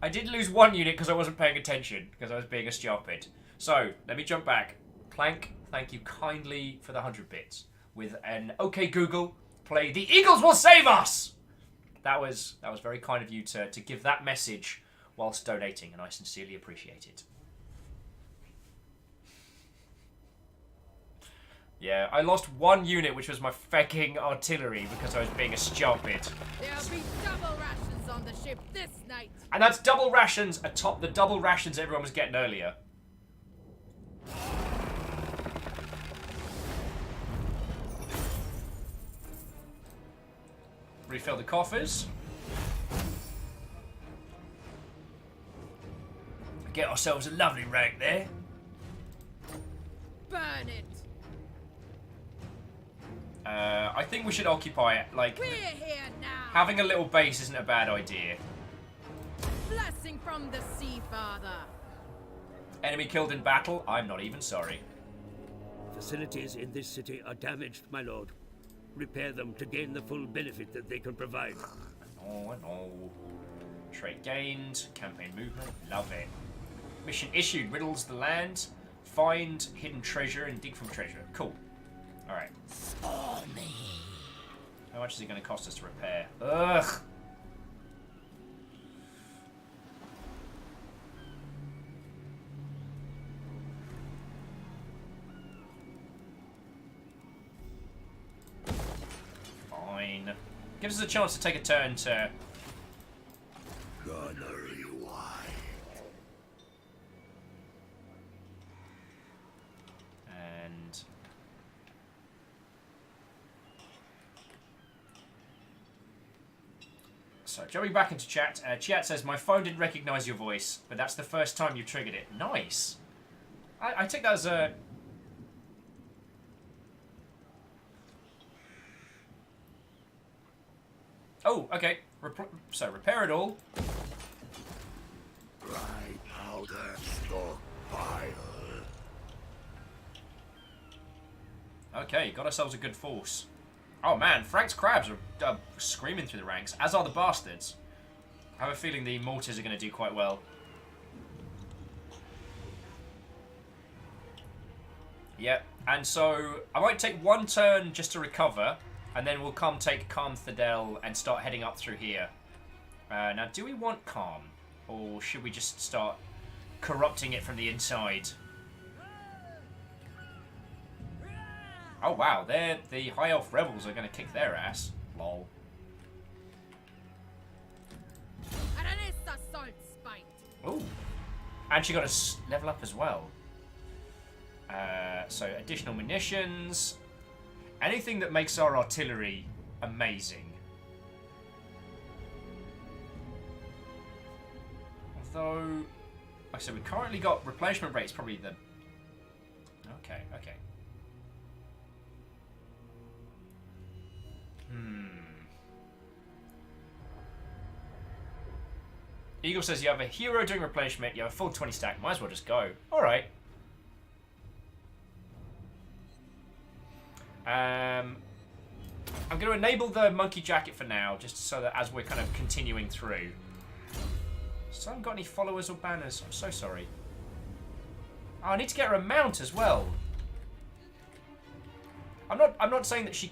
[SPEAKER 1] I did lose 1 unit because I wasn't paying attention, because I was being a stupid. So, let me jump back. Clank, thank you kindly for the 100 bits. With an OK Google, play The Eagles Will Save Us! That was very kind of you to give that message whilst donating, and I sincerely appreciate it. Yeah, I lost 1 unit, which was my fucking artillery, because I was being a stupid.
[SPEAKER 11] There'll be double rations on the ship this night.
[SPEAKER 1] And that's double rations atop the double rations everyone was getting earlier. Refill the coffers. Get ourselves a lovely rank there.
[SPEAKER 11] Burn it.
[SPEAKER 1] I think we should occupy it. Like,
[SPEAKER 11] we're here now.
[SPEAKER 1] Having a little base isn't a bad idea.
[SPEAKER 11] Blessing from the Sea Father.
[SPEAKER 1] Enemy killed in battle? I'm not even sorry.
[SPEAKER 12] Facilities in this city are damaged, my lord. Repair them to gain the full benefit that they can provide.
[SPEAKER 1] Oh, I know. Trade gained. Campaign movement. Love it. Mission issued. Riddles the land. Find hidden treasure and dig from treasure. Cool. Alright. How much is it going to cost us to repair? Ugh. Fine. Gives us a chance to take a turn to...
[SPEAKER 5] Gunnery wide.
[SPEAKER 1] And... So, jumping back into chat, chat says, my phone didn't recognise your voice, but that's the first time you've triggered it. Nice! I take that as a... Oh, okay. So, repair it all.
[SPEAKER 5] Dry powder stockpile.
[SPEAKER 1] Okay, got ourselves a good force. Oh man, Frank's crabs are screaming through the ranks, as are the bastards. I have a feeling the mortars are going to do quite well. Yep, and so I might take 1 turn just to recover, and then we'll come take Calm Thadel and start heading up through here. Now, do we want Calm? Or should we just start corrupting it from the inside? Oh wow, the High Elf Rebels are going to kick their ass. Lol. Ooh. And she got a level up as well. So, additional munitions. Anything that makes our artillery amazing. Although, like I said, we currently got replenishment rates probably the... Okay, okay. Eagle says you have a hero doing replenishment, you have a full 20 stack, might as well just go. Alright. I'm going to enable the monkey jacket for now, just so that as we're kind of continuing through. So I haven't got any followers or banners. I'm so sorry. Oh, I need to get her a mount as well. I'm not saying that she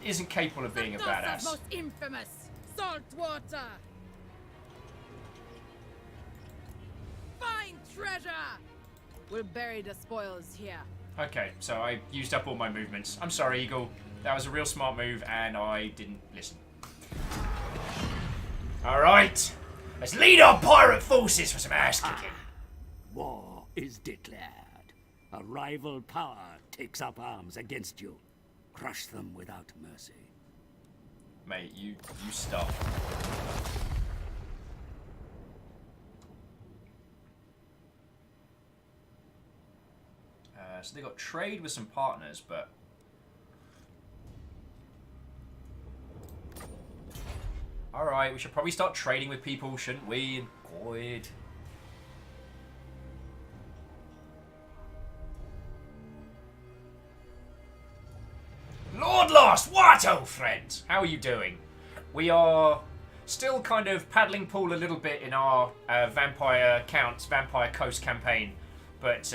[SPEAKER 1] isn't capable of being a badass.
[SPEAKER 11] Most infamous salt water. Find treasure. We'll bury the spoils here.
[SPEAKER 1] Okay, so I used up all my movements. I'm sorry, Eagle. That was a real smart move, and I didn't listen. Alright. Let's lead our pirate forces for some ass kicking.
[SPEAKER 12] War is declared. A rival power takes up arms against you. Crush them without mercy.
[SPEAKER 1] Mate, you stop. So they got trade with some partners, but... Alright, we should probably start trading with people, shouldn't we? Good. Lord Lost, what, old friend? How are you doing? We are still kind of paddling pool a little bit in our Vampire Coast campaign, but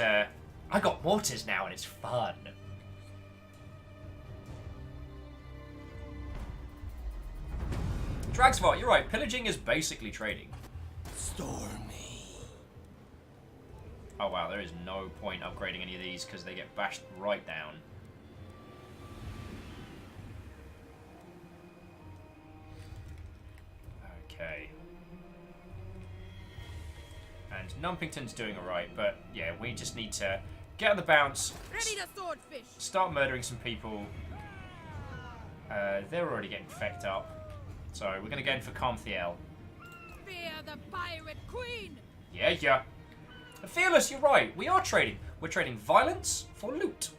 [SPEAKER 1] I got mortars now and it's fun. Dragsvart, you're right. Pillaging is basically trading.
[SPEAKER 6] Stormy.
[SPEAKER 1] Oh wow, there is no point upgrading any of these because they get bashed right down. Okay. And Numpington's doing alright, but yeah, we just need to get on the bounce.
[SPEAKER 11] Ready to swordfish.
[SPEAKER 1] Start murdering some people. They're already getting fecked up. So we're gonna go in for Carmthiel.
[SPEAKER 11] Fear the pirate queen.
[SPEAKER 1] Yeah, yeah. Fearless, you're right. We are trading. We're trading violence for loot.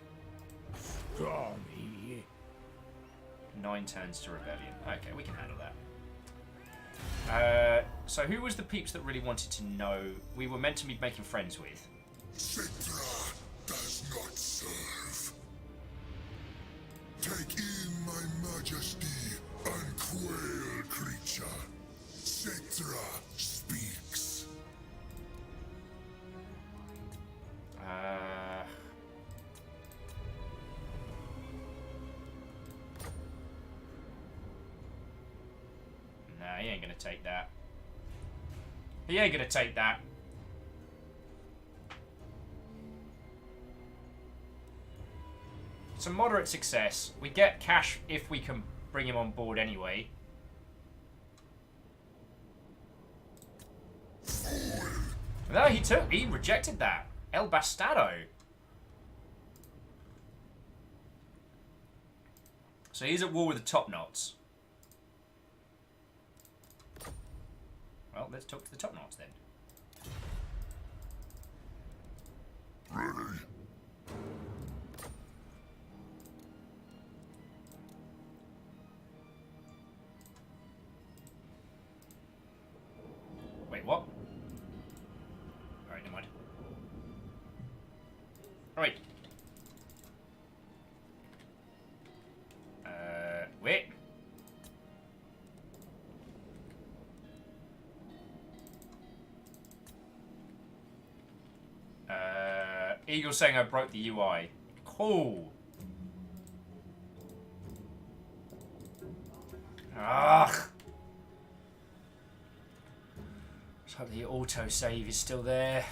[SPEAKER 12] Stormy.
[SPEAKER 1] 9 turns to rebellion. Okay, we can handle that. So who was the peeps that really wanted to know we were meant to be making friends with?
[SPEAKER 5] Citra does not serve. Take in my majesty, unquail creature. Citra speaks. Nah, he ain't gonna take that. He ain't gonna take that. Some moderate success. We get cash if we can bring him on board anyway. No, he rejected that. El Bastardo. So he's at war with the top knots. Well, let's talk to the top knots then. Ready.
[SPEAKER 1] Wait, what? Alright, never mind. Alright. Wait. Eagle saying I broke the UI. Cool. Ugh. Let's hope the autosave is still there.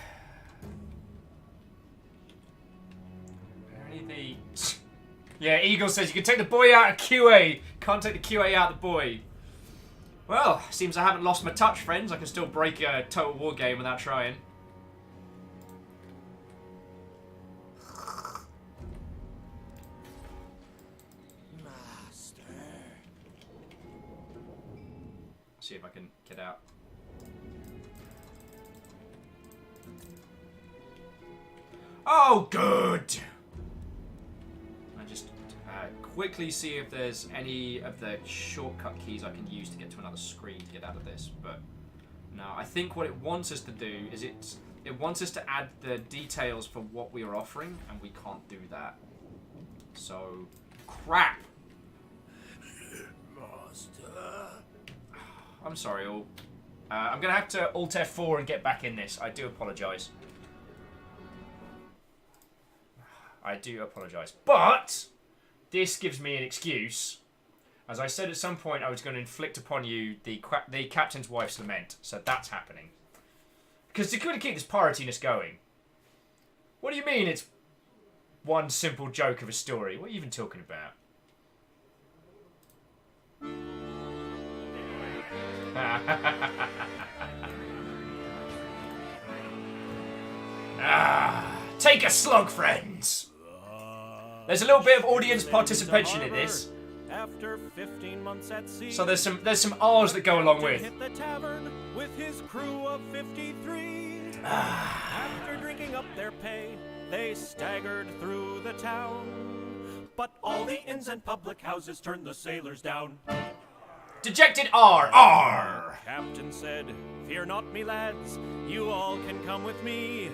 [SPEAKER 1] Apparently the... Yeah, Eagle says you can take the boy out of QA. Can't take the QA out of the boy. Well, seems I haven't lost my touch, friends. I can still break a Total War game without trying. See if I can get out. Oh, good! I just quickly see if there's any of the shortcut keys I can use to get to another screen to get out of this, but no, I think what it wants us to do is it wants us to add the details for what we are offering, and we can't do that. So, crap!
[SPEAKER 6] Master.
[SPEAKER 1] I'm sorry, all. I'm gonna have to Alt F4 and get back in this. I do apologise. I do apologise. But this gives me an excuse. As I said at some point, I was going to inflict upon you the captain's wife's lament. So that's happening. Because to keep this piratiness going. What do you mean it's one simple joke of a story? What are you even talking about? Take a slug, friends. There's a little bit of audience participation in this.
[SPEAKER 14] After 15 months at sea,
[SPEAKER 1] So there's some R's that go along with.
[SPEAKER 14] hit the tavern with his crew of 53. After drinking up their pay, they staggered through the town. But all the inns and public houses turned the sailors down.
[SPEAKER 1] Dejected R.
[SPEAKER 14] Captain said, "Fear not, me lads, you all can come with me.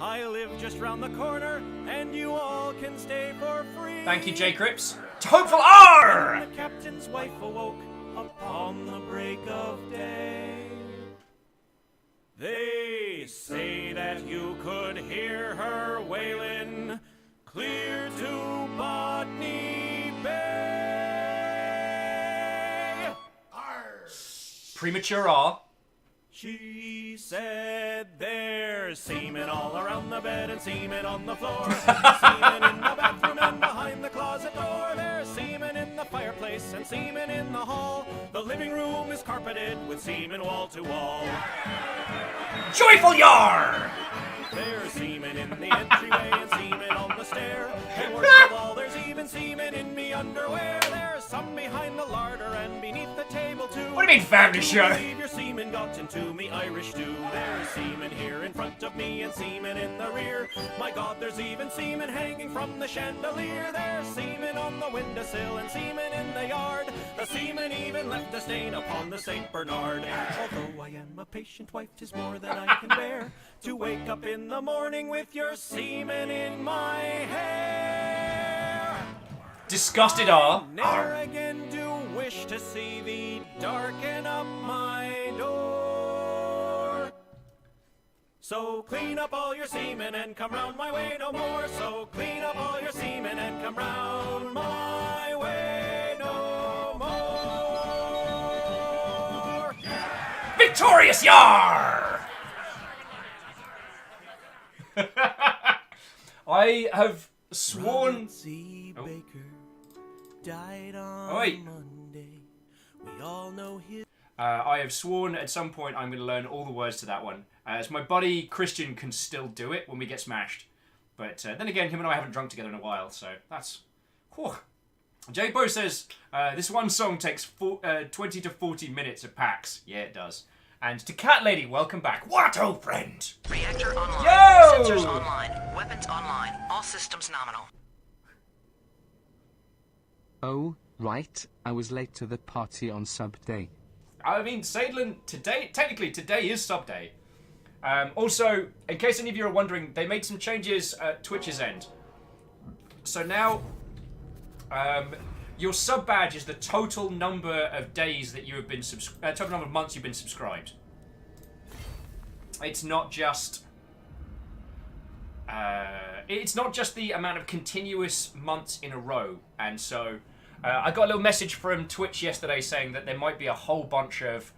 [SPEAKER 14] I live just round the corner, and you all can stay for free."
[SPEAKER 1] Thank you, J. Cripps. To hopeful R!
[SPEAKER 14] When the captain's wife awoke upon the break of day, they say that you could hear her wailing clear to Botany Bay.
[SPEAKER 1] Premature R.
[SPEAKER 14] She said there's semen all around the bed and semen on the floor. Semen in the bathroom and behind the closet door. There's semen in the fireplace and semen in the hall. The living room is carpeted with semen wall to wall.
[SPEAKER 1] Joyful Yar!
[SPEAKER 14] There's semen in the entryway and semen on the stair. And worst of all, there's even semen in me underwear. There's some behind the larder and beneath the table too.
[SPEAKER 1] What do you mean, family show?
[SPEAKER 14] Believe your semen got into me Irish stew. There's semen here in front of me and semen in the rear. My God, there's even semen hanging from the chandelier. There's semen on the windowsill and semen in the yard. The semen even left a stain upon the Saint Bernard. Although I am a patient wife, 'tis more than I can bear to wake up in the morning with your semen in my hair.
[SPEAKER 1] Disgusted R.
[SPEAKER 14] Ne'er again do wish to see thee darken up my door. So clean up all your semen and come round my way no more. So clean up all your semen and come round my way no more.
[SPEAKER 1] Victorious Yar! I have sworn.
[SPEAKER 14] Died on Monday. We all know his.
[SPEAKER 1] I have sworn at some point I'm going to learn all the words to that one. As my buddy Christian can still do it when we get smashed. But then again, him and I haven't drunk together in a while, so that's. Whew. J-Bo says, this one song takes 20 to 40 minutes of packs. Yeah, it does. And to Cat Lady, welcome back. What, old friend?
[SPEAKER 3] Reactor online.
[SPEAKER 1] Yo!
[SPEAKER 3] Sensors online. Weapons online. All systems nominal.
[SPEAKER 4] Oh, right, I was late to the party on sub day.
[SPEAKER 1] I mean, Sadlin, technically today is sub day. Also, in case any of you are wondering, they made some changes at Twitch's end. So now, your sub badge is the total number of days that you have been total number of months you've been subscribed. It's not just the amount of continuous months in a row, and so I got a little message from Twitch yesterday saying that there might be a whole bunch of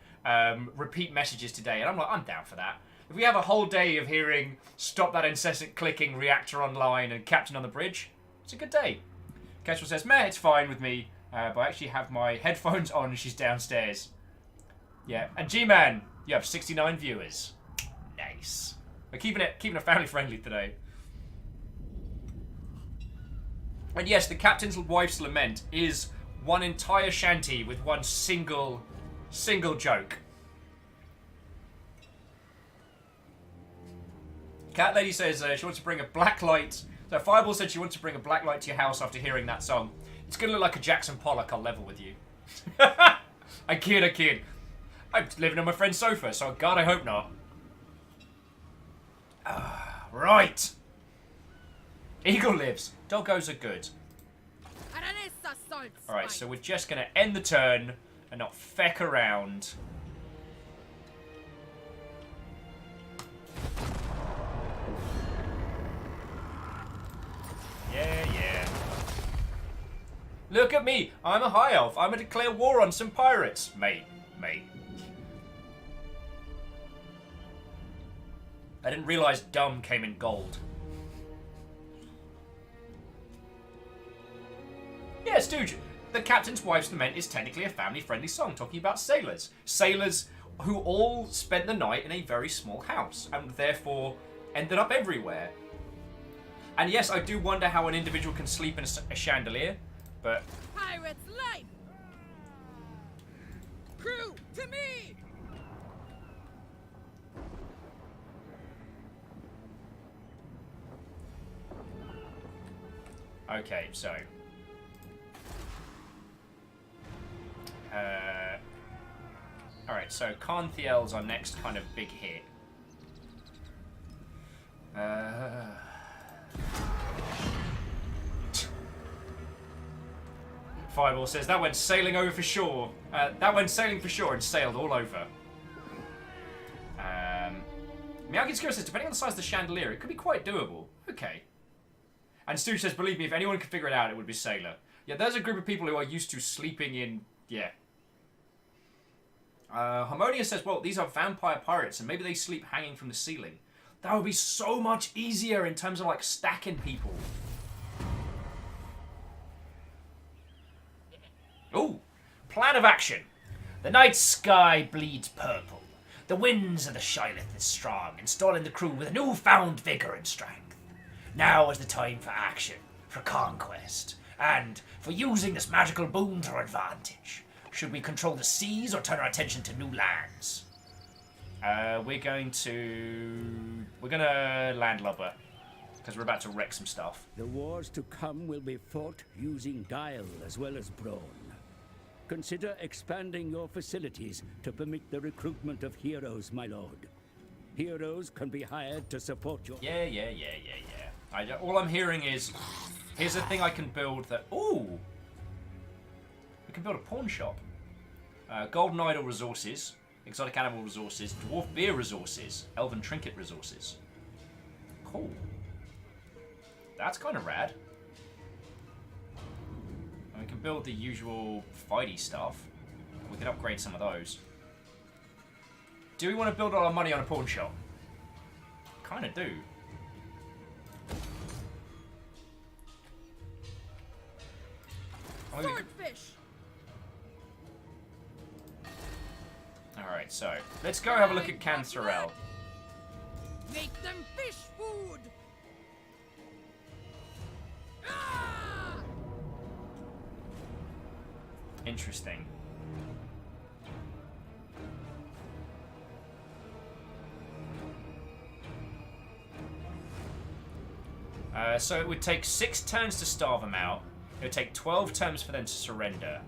[SPEAKER 1] repeat messages today, and I'm like, I'm down for that. If we have a whole day of hearing "Stop That Incessant Clicking," Reactor Online, and Captain on the Bridge, it's a good day. Kestrel says, meh, it's fine with me, but I actually have my headphones on and she's downstairs. Yeah, and G-Man, you have 69 viewers. Nice. We're keeping it family friendly today. And yes, the Captain's Wife's Lament is one entire shanty with one single single joke. Cat Lady says she wants to bring a black light. So Fireball said she wants to bring a black light to your house after hearing that song. It's gonna look like a Jackson Pollock. I'll level with you. I kid. I'm living on my friend's sofa, so God, I hope not. Right. Eagle lives. Doggos are good. Alright, so we're just gonna end the turn and not feck around. Yeah. Look at me. I'm a high elf. I'm gonna declare war on some pirates. Mate. I didn't realize dumb came in gold. Yeah, Stooge. The Captain's Wife's Lament is technically a family-friendly song talking about sailors. Sailors who all spent the night in a very small house and therefore ended up everywhere. And yes, I do wonder how an individual can sleep in a chandelier, but...
[SPEAKER 11] Pirate's life! Crew, to me!
[SPEAKER 1] Okay, so... Alright, so Carnthiel's our next kind of big hit. Fireball says that went sailing over for shore. That went sailing for shore and sailed all over. Meowkinskira says, depending on the size of the chandelier, it could be quite doable. Okay. And Stu says, believe me, if anyone could figure it out, it would be Sailor. Yeah, there's a group of people who are used to sleeping in... Yeah. Harmonia says, well, these are vampire pirates, and maybe they sleep hanging from the ceiling. That would be so much easier in terms of, like, stacking people. Ooh. Plan of action. The night sky bleeds purple. The winds of the Shyleth is strong, installing the crew with a newfound vigour and strength. Now is the time for action, for conquest, and for using this magical boon to our advantage. Should we control the seas or turn our attention to new lands? We're gonna landlubber, because we're about to wreck some stuff.
[SPEAKER 7] The wars to come will be fought using guile as well as brawn. Consider expanding your facilities to permit the recruitment of heroes, my lord. Heroes can be hired to support your...
[SPEAKER 1] Yeah. All I'm hearing is, here's a thing I can build that... Ooh! We can build a pawn shop. Golden Idol resources, exotic animal resources, dwarf beer resources, elven trinket resources. Cool. That's kind of rad. And we can build the usual fighty stuff. We can upgrade some of those. Do we want to build all our money on a pawn shop? Kind of do.
[SPEAKER 11] Swordfish.
[SPEAKER 1] Alright, so let's go have a look at Cantharell.
[SPEAKER 11] Make them fish food.
[SPEAKER 1] Interesting. So it would take 6 turns to starve them out. It would take 12 turns for them to surrender.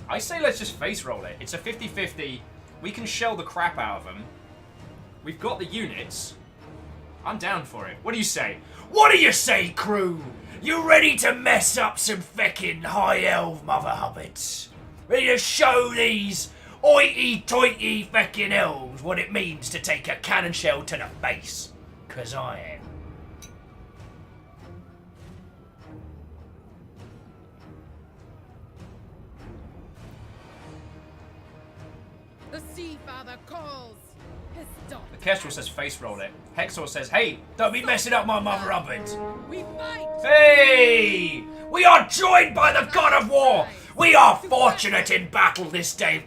[SPEAKER 1] I say let's just face roll it. It's a 50-50. We can shell the crap out of them. We've got the units. I'm down for it. What do you say? What do you say, crew? You ready to mess up some feckin' high elf mother hobbits? Ready to show these hoity-toity feckin' elves what it means to take a cannon shell to the face? 'Cause I am.
[SPEAKER 11] The Sea Father calls. His daughter.
[SPEAKER 1] The Kestrel says face roll it. Hexor says, hey, don't be messing up my mother hubbard.
[SPEAKER 11] We fight.
[SPEAKER 1] Hey! We are joined by the God of War! We are fortunate in battle this day.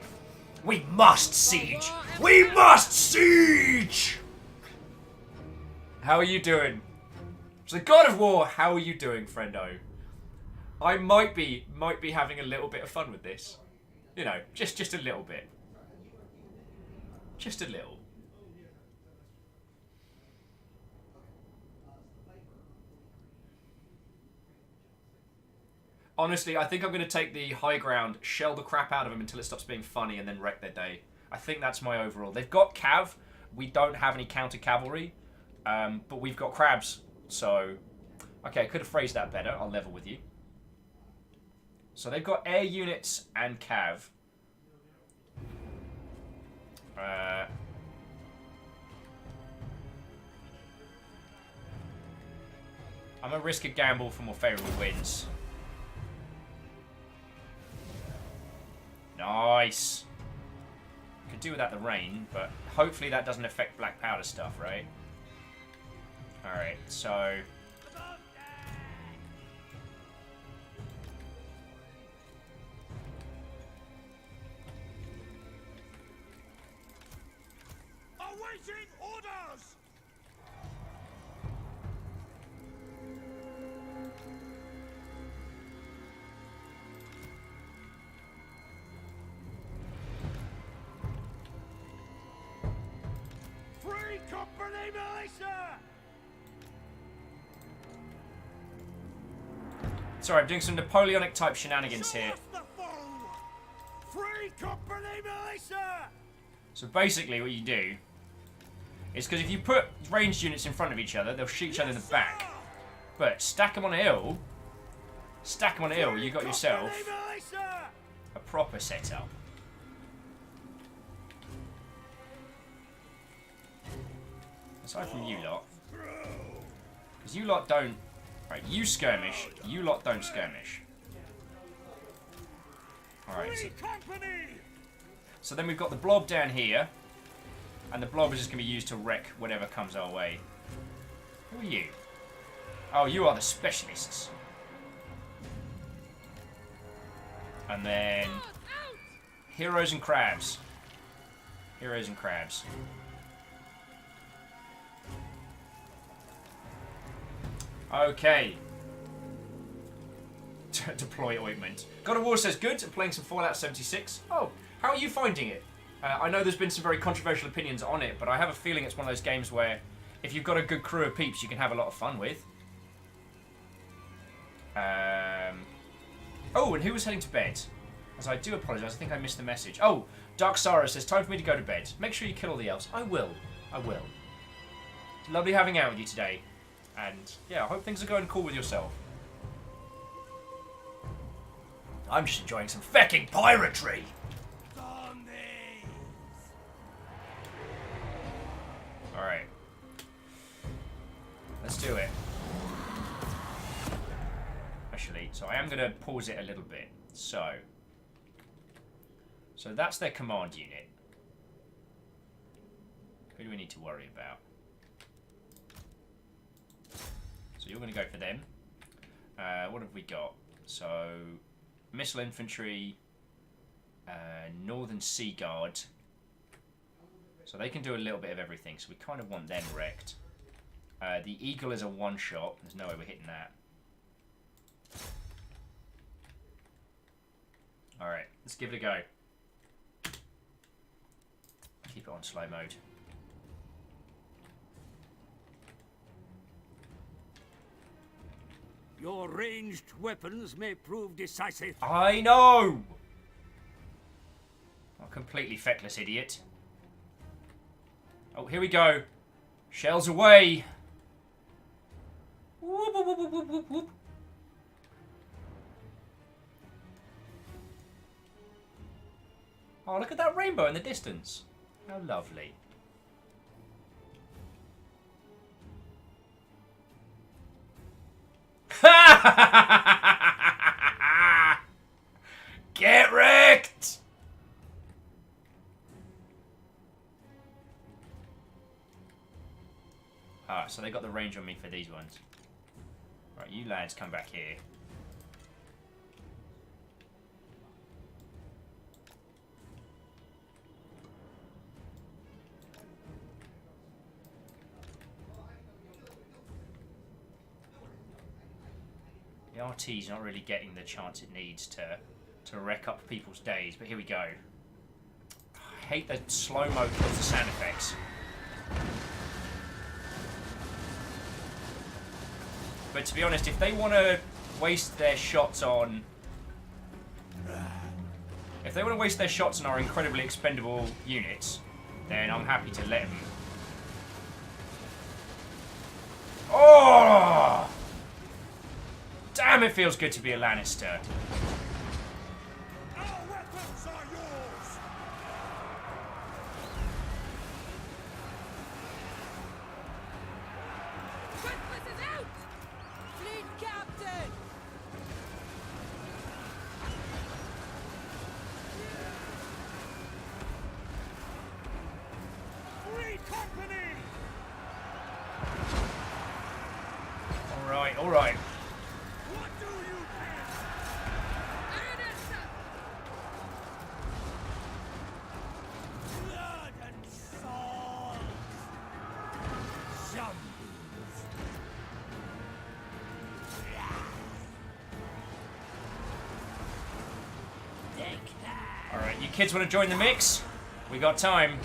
[SPEAKER 1] We must siege. We must siege! How are you doing? So God of War, how are you doing, friendo? I might be having a little bit of fun with this. You know, just a little bit. Just a little. Honestly, I think I'm going to take the high ground, shell the crap out of them until it stops being funny, and then wreck their day. I think that's my overall. They've got cav. We don't have any counter-cavalry, but we've got crabs. So, okay, I could have phrased that better. I'll level with you. So they've got air units and cav. I'm going to risk a gamble for more favourable wins. Nice. Could do without the rain, but hopefully that doesn't affect black powder stuff, right? Alright, so...
[SPEAKER 6] Awaiting orders! Free company militia!
[SPEAKER 1] Sorry, I'm doing some Napoleonic type shenanigans here.
[SPEAKER 6] Free company militia!
[SPEAKER 1] So basically what you do is, because if you put ranged units in front of each other, they'll shoot each other in the back. But stack them on a hill, you got yourself a proper setup. Aside from you lot. Because you lot don't... Right, you skirmish, you lot don't skirmish. Alright. So then we've got the blob down here. And the blob is just going to be used to wreck whatever comes our way. Who are you? Oh, you are the specialists. And then... Heroes and crabs. Heroes and crabs. Okay. Deploy ointment. God of War says good. I'm playing some Fallout 76. Oh, how are you finding it? I know there's been some very controversial opinions on it, but I have a feeling it's one of those games where if you've got a good crew of peeps, you can have a lot of fun with. Oh, and who was heading to bed? As I do apologise, I think I missed the message. Oh, Dark Sarah says, time for me to go to bed. Make sure you kill all the elves. I will. I will. Lovely having out with you today. And, yeah, I hope things are going cool with yourself. I'm just enjoying some fecking piratery. Alright. Let's do it. Actually, so I am going to pause it a little bit. So that's their command unit. Who do we need to worry about? So you're going to go for them. What have we got? So, missile infantry, Northern Sea Guard. So they can do a little bit of everything. So we kind of want them wrecked. The Eagle is a one-shot. There's no way we're hitting that. Alright, let's give it a go. Keep it on slow mode.
[SPEAKER 12] Your ranged weapons may prove decisive.
[SPEAKER 1] I know! Not completely feckless, idiot. Oh, here we go. Shells away. Whoop, whoop, whoop, whoop, whoop, whoop. Oh, look at that rainbow in the distance. How lovely. Get wrecked! Alright, so they got the range on me for these ones. Right, you lads come back here. The RT's not really getting the chance it needs to to wreck up people's days, but here we go. I hate the slow-mo of the sound effects. But to be honest, if they want to waste their shots on... If they want to waste their shots on our incredibly expendable units, then I'm happy to let them. Oh! Damn, it feels good to be a Lannister. All right. All right, you kids want to join the mix? We got time.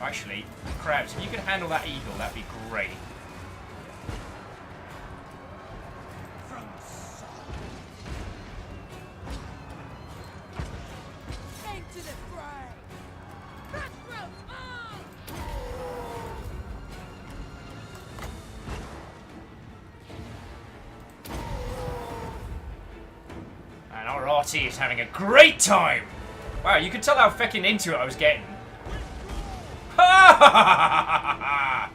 [SPEAKER 1] Actually, Crabs, if you could handle that eagle, that'd be great. RT is having a great time! Wow, you could tell how fucking into it I was getting. Ha ha ha ha!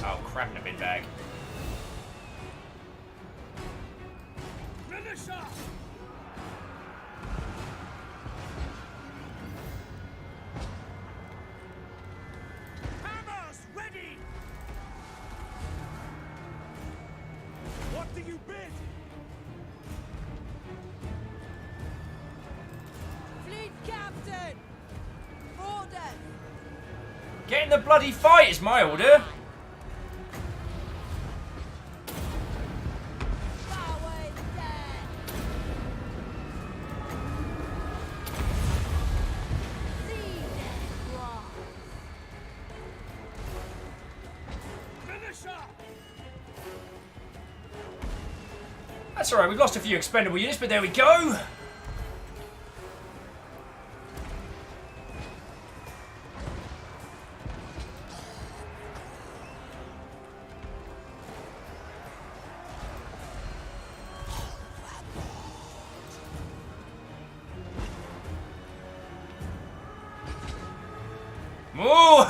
[SPEAKER 1] Oh crap in a bin bag. Get in the bloody fight is my order. That's alright, we've lost a few expendable units, but there we go. Ooh!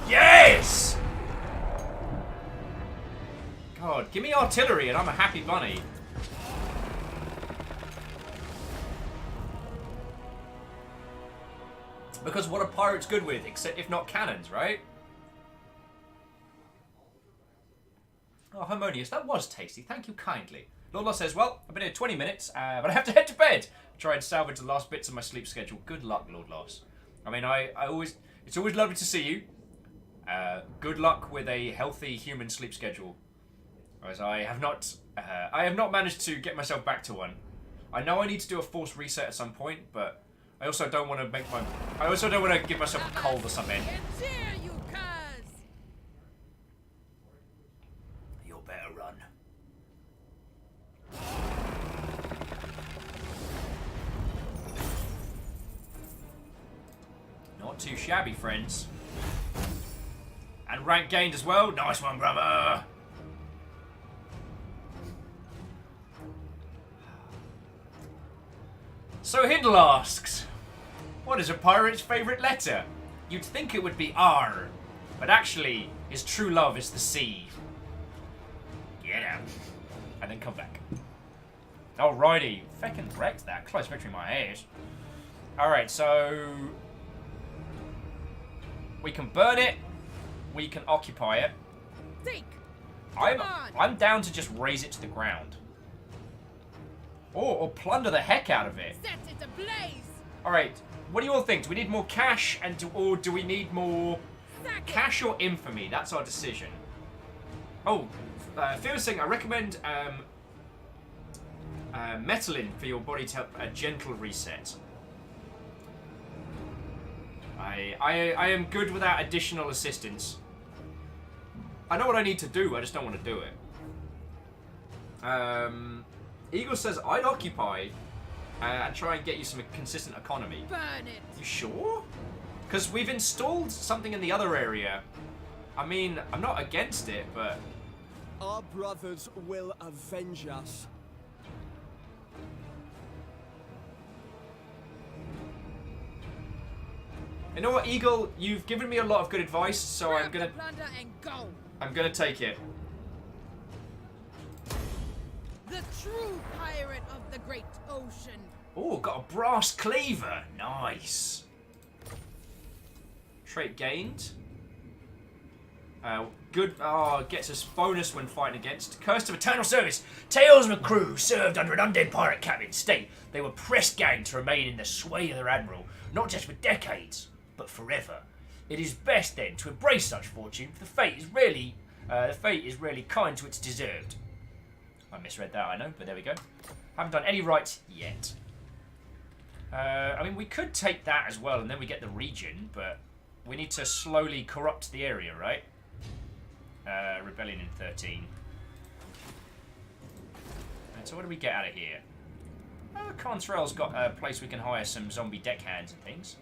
[SPEAKER 1] Yes! God, give me artillery and I'm a happy bunny. Because what are pirates good with, except if not cannons, right? Oh, Harmonious, that was tasty. Thank you kindly. Lord Lost says, well, I've been here 20 minutes, but I have to head to bed. Try and salvage the last bits of my sleep schedule. Good luck, Lord Lost. I mean, it's always lovely to see you. Good luck with a healthy human sleep schedule. As I have not managed to get myself back to one. I know I need to do a forced reset at some point, but I also don't want to give myself a cold or something. You'll better run. Not too shabby, friends. And rank gained as well. Nice one, brother. So Hindle asks, what is a pirate's favourite letter? You'd think it would be R, but actually, his true love is the C. Get out. And then come back. Alrighty. Feckin' wrecked that. Close victory in my ass. Alright, so... we can burn it. We can occupy it.
[SPEAKER 11] Think.
[SPEAKER 1] I'm down to just raise it to the ground. Or plunder the heck out of it.
[SPEAKER 11] Set it ablaze.
[SPEAKER 1] Alright, what do you all think? Do we need more cash, or do we need more cash or infamy? That's our decision. Oh, Phil was saying, I recommend metalin for your body to help a gentle reset. I am good without additional assistance. I know what I need to do, I just don't want to do it. Eagle says, I'd occupy and try and get you some consistent economy.
[SPEAKER 11] Burn it.
[SPEAKER 1] You sure? Because we've installed something in the other area. I mean, I'm not against it, but...
[SPEAKER 6] Our brothers will avenge us.
[SPEAKER 1] You know what, Eagle? You've given me a lot of good advice, so
[SPEAKER 11] Grab
[SPEAKER 1] I'm gonna...
[SPEAKER 11] the plunder and go.
[SPEAKER 1] I'm gonna take it.
[SPEAKER 11] The true pirate of the great ocean.
[SPEAKER 1] Oh, got a brass cleaver. Nice. Trait gained. Good. Oh, gets us bonus when fighting against. Curse of eternal service. Tales of a crew served under an undead pirate captain state they were press gang to remain in the sway of their admiral, not just for decades, but forever. It is best then to embrace such fortune, for the fate is really kind to its deserved. I misread that, I know, but there we go. Haven't done any rights yet. I mean, we could take that as well, and then we get the region, but we need to slowly corrupt the area, right? Rebellion in 13. And so what do we get out of here? Contrail's got a place we can hire some zombie deckhands and things.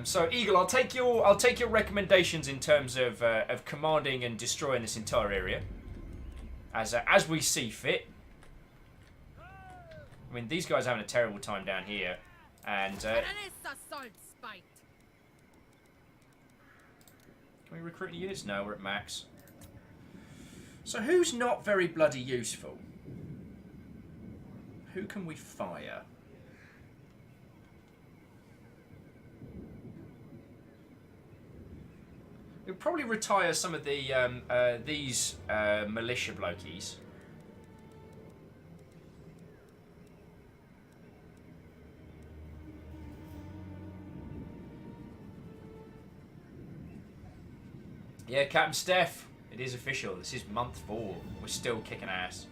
[SPEAKER 1] So Eagle, I'll take your recommendations in terms of commanding and destroying this entire area, as we see fit. I mean, these guys are having a terrible time down here, and can we recruit any units? No, we're at max. So who's not very bloody useful? Who can we fire? We'll probably retire some of the these militia blokies. Yeah, Captain Steph, it is official. This is month 4. We're still kicking ass.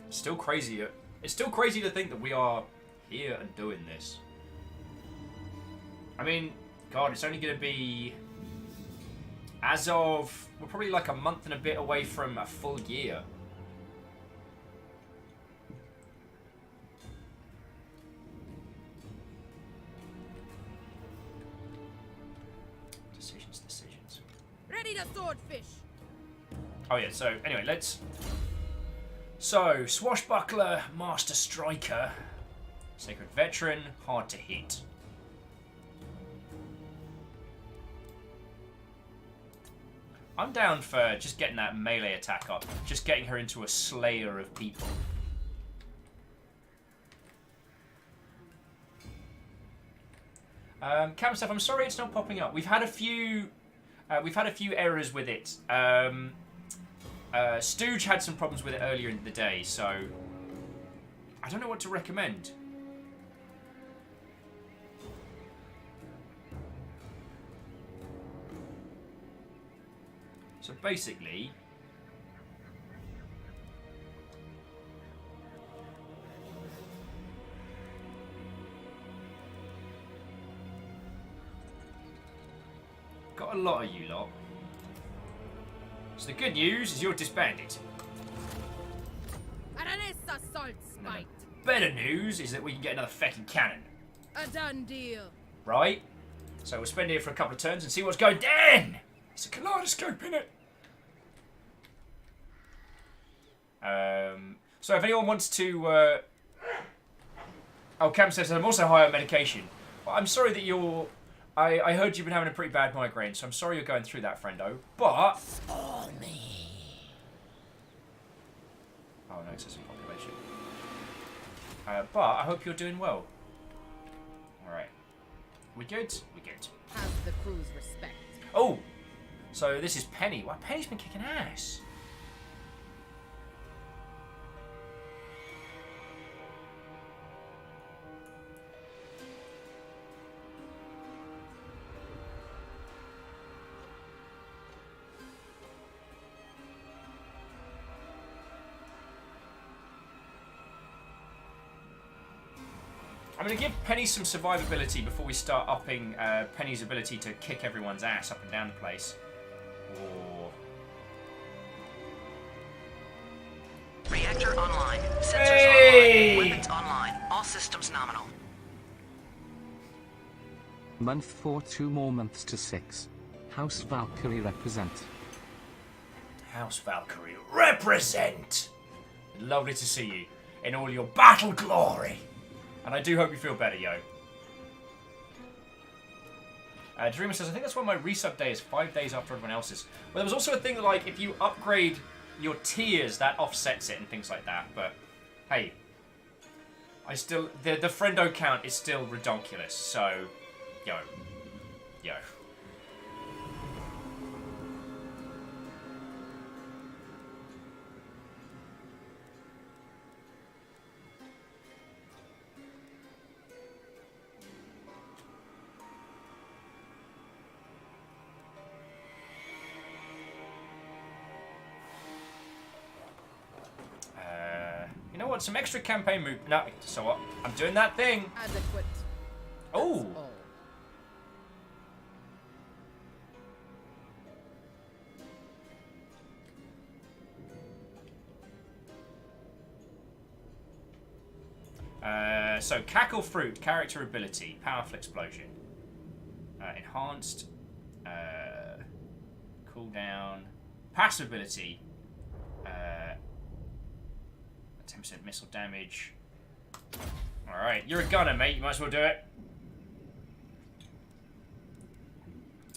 [SPEAKER 1] It's still crazy. It's still crazy to think that we are here and doing this. I mean, God, it's only going to be... As of... We're probably like a month and a bit away from a full year. Decisions.
[SPEAKER 11] Ready to swordfish.
[SPEAKER 1] Oh yeah, so anyway, let's... So, Swashbuckler, Master Striker, Sacred Veteran, hard to hit. I'm down for just getting that melee attack up. Just getting her into a slayer of people. Cam stuff, I'm sorry it's not popping up. We've had a few errors with it. Stooge had some problems with it earlier in the day, so I don't know what to recommend. So basically, got a lot of you lot. So the good news is you're disbanded. Better news is that we can get another feckin' cannon.
[SPEAKER 11] A done deal.
[SPEAKER 1] Right? So we'll spend here for a couple of turns and see what's going down. It's a kaleidoscope, innit? So if anyone wants to... Oh, Cam says I'm also high on medication. Well, I'm sorry that you're... I heard you've been having a pretty bad migraine, so I'm sorry you're going through that, friendo. But... Oh, no excessive population. But I hope you're doing well. Alright. We good? We good.
[SPEAKER 11] Has the crew's respect.
[SPEAKER 1] Oh! So this is Penny. Wow, Penny's been kicking ass. I'm going to give Penny some survivability before we start upping Penny's ability to kick everyone's ass up and down the place. Or...
[SPEAKER 3] Reactor online. Sensors
[SPEAKER 1] Hey!
[SPEAKER 3] online. Weapons online. All systems nominal.
[SPEAKER 4] Month 4, 2 more months to 6. House Valkyrie represent.
[SPEAKER 1] House Valkyrie represent! Lovely to see you in all your battle glory. And I do hope you feel better, yo. Dreamer says, I think that's why my resub day is 5 days after everyone else's. Well, there was also a thing that, like, if you upgrade your tiers, that offsets it and things like that. But, hey. I still... The friendo count is still redonkulous, so... Yo. Yo. You know what? Some extra campaign move. No, so what? I'm doing that thing.
[SPEAKER 11] Adequate.
[SPEAKER 1] Oh. So Cackle Fruit, character ability, powerful explosion, enhanced, cooldown, passive ability, 10% missile damage. Alright, you're a gunner, mate. You might as well do it.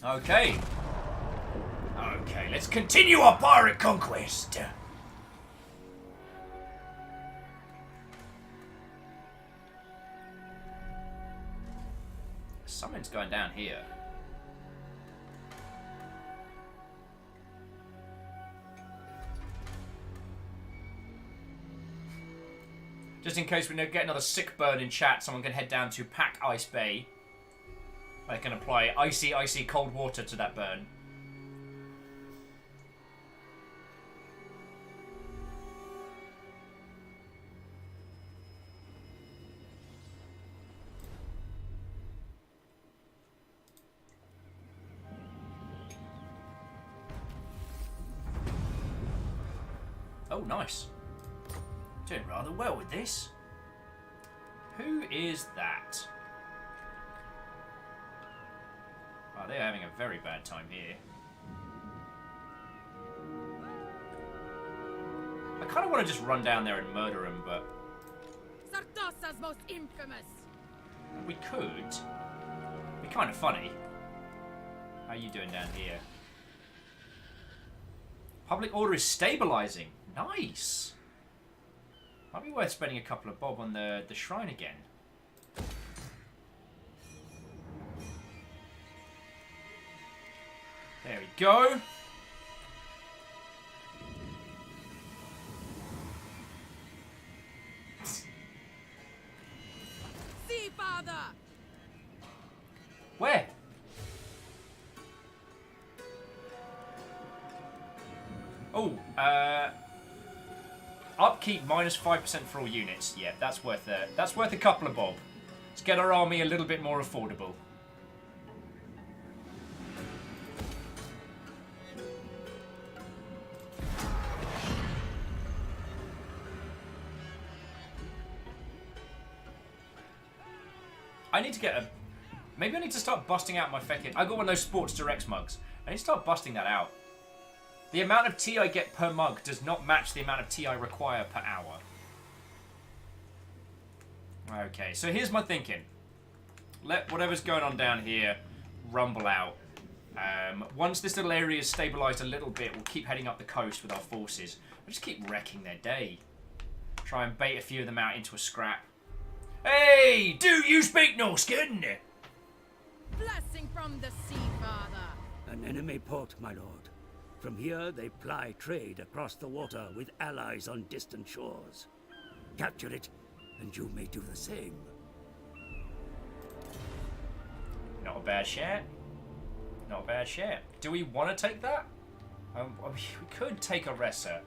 [SPEAKER 1] Okay. Okay, let's continue our pirate conquest. Something's going down here. Just in case we get another sick burn in chat, someone can head down to Pack Ice Bay. I can apply icy, icy cold water to that burn. Oh, nice. Doing rather well with this. Who is that? Oh, they're having a very bad time here. I kind of want to just run down there and murder him, but...
[SPEAKER 11] Sartosa's most infamous!
[SPEAKER 1] We could. Be kind of funny. How are you doing down here? Public order is stabilizing. Nice! Might be worth spending a couple of bob on the shrine again. There we go.
[SPEAKER 11] See, father!
[SPEAKER 1] Where? Oh, upkeep minus 5% for all units. Yeah, that's worth a couple of bob. Let's get our army a little bit more affordable. I need to get a... Maybe I need to start busting out my feckin'... I got one of those Sports Directs mugs. I need to start busting that out. The amount of tea I get per mug does not match the amount of tea I require per hour. Okay, so here's my thinking. Let whatever's going on down here rumble out. Once this little area is stabilised a little bit, we'll keep heading up the coast with our forces. We'll just keep wrecking their day. Try and bait a few of them out into a scrap. Hey, do you speak Norskin?
[SPEAKER 11] Blessing from the sea, father.
[SPEAKER 12] An enemy port, my lord. From here, they ply trade across the water with allies on distant shores. Capture it, and you may do the same.
[SPEAKER 1] Not a bad share. Not a bad share. Do we want to take that? We could take a Ressa.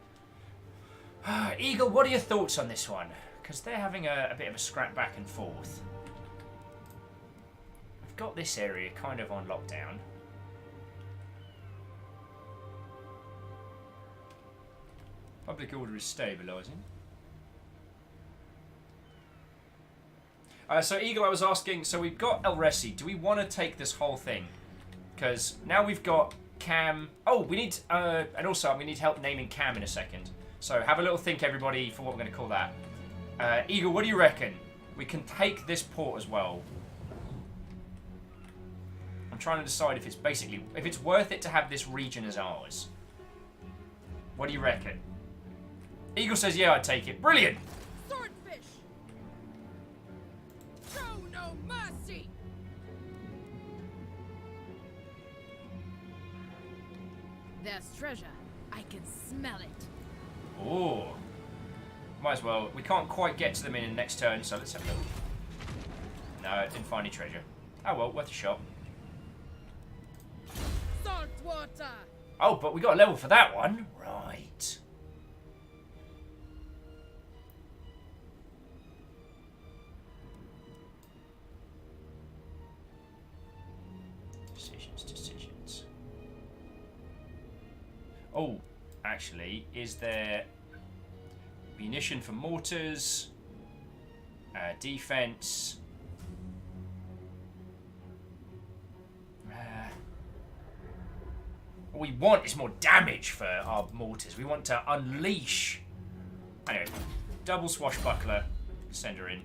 [SPEAKER 1] Eagle, what are your thoughts on this one? Because they're having a bit of a scrap back and forth. We've got this area kind of on lockdown. Public order is stabilising. So Eagle, I was asking, so we've got Elresi. Do we want to take this whole thing? Because now we've got Cam. Oh, we need, and also we need help naming Cam in a second. So have a little think, everybody, for what we're going to call that. Eagle, what do you reckon? We can take this port as well. I'm trying to decide if it's worth it to have this region as ours. What do you reckon? Eagle says, yeah, I'd take it. Brilliant!
[SPEAKER 11] Swordfish! Show no mercy! There's treasure. I can smell it.
[SPEAKER 1] Oh. Might as well. We can't quite get to them in the next turn, so let's have a look. No, didn't find any treasure. Oh well, worth a shot.
[SPEAKER 11] Salt water!
[SPEAKER 1] Oh, but we got a level for that one. Right. Decisions. Oh, actually, is there munition for mortars, defense? What we want is more damage for our mortars. We want to unleash. Anyway, double swashbuckler, send her in.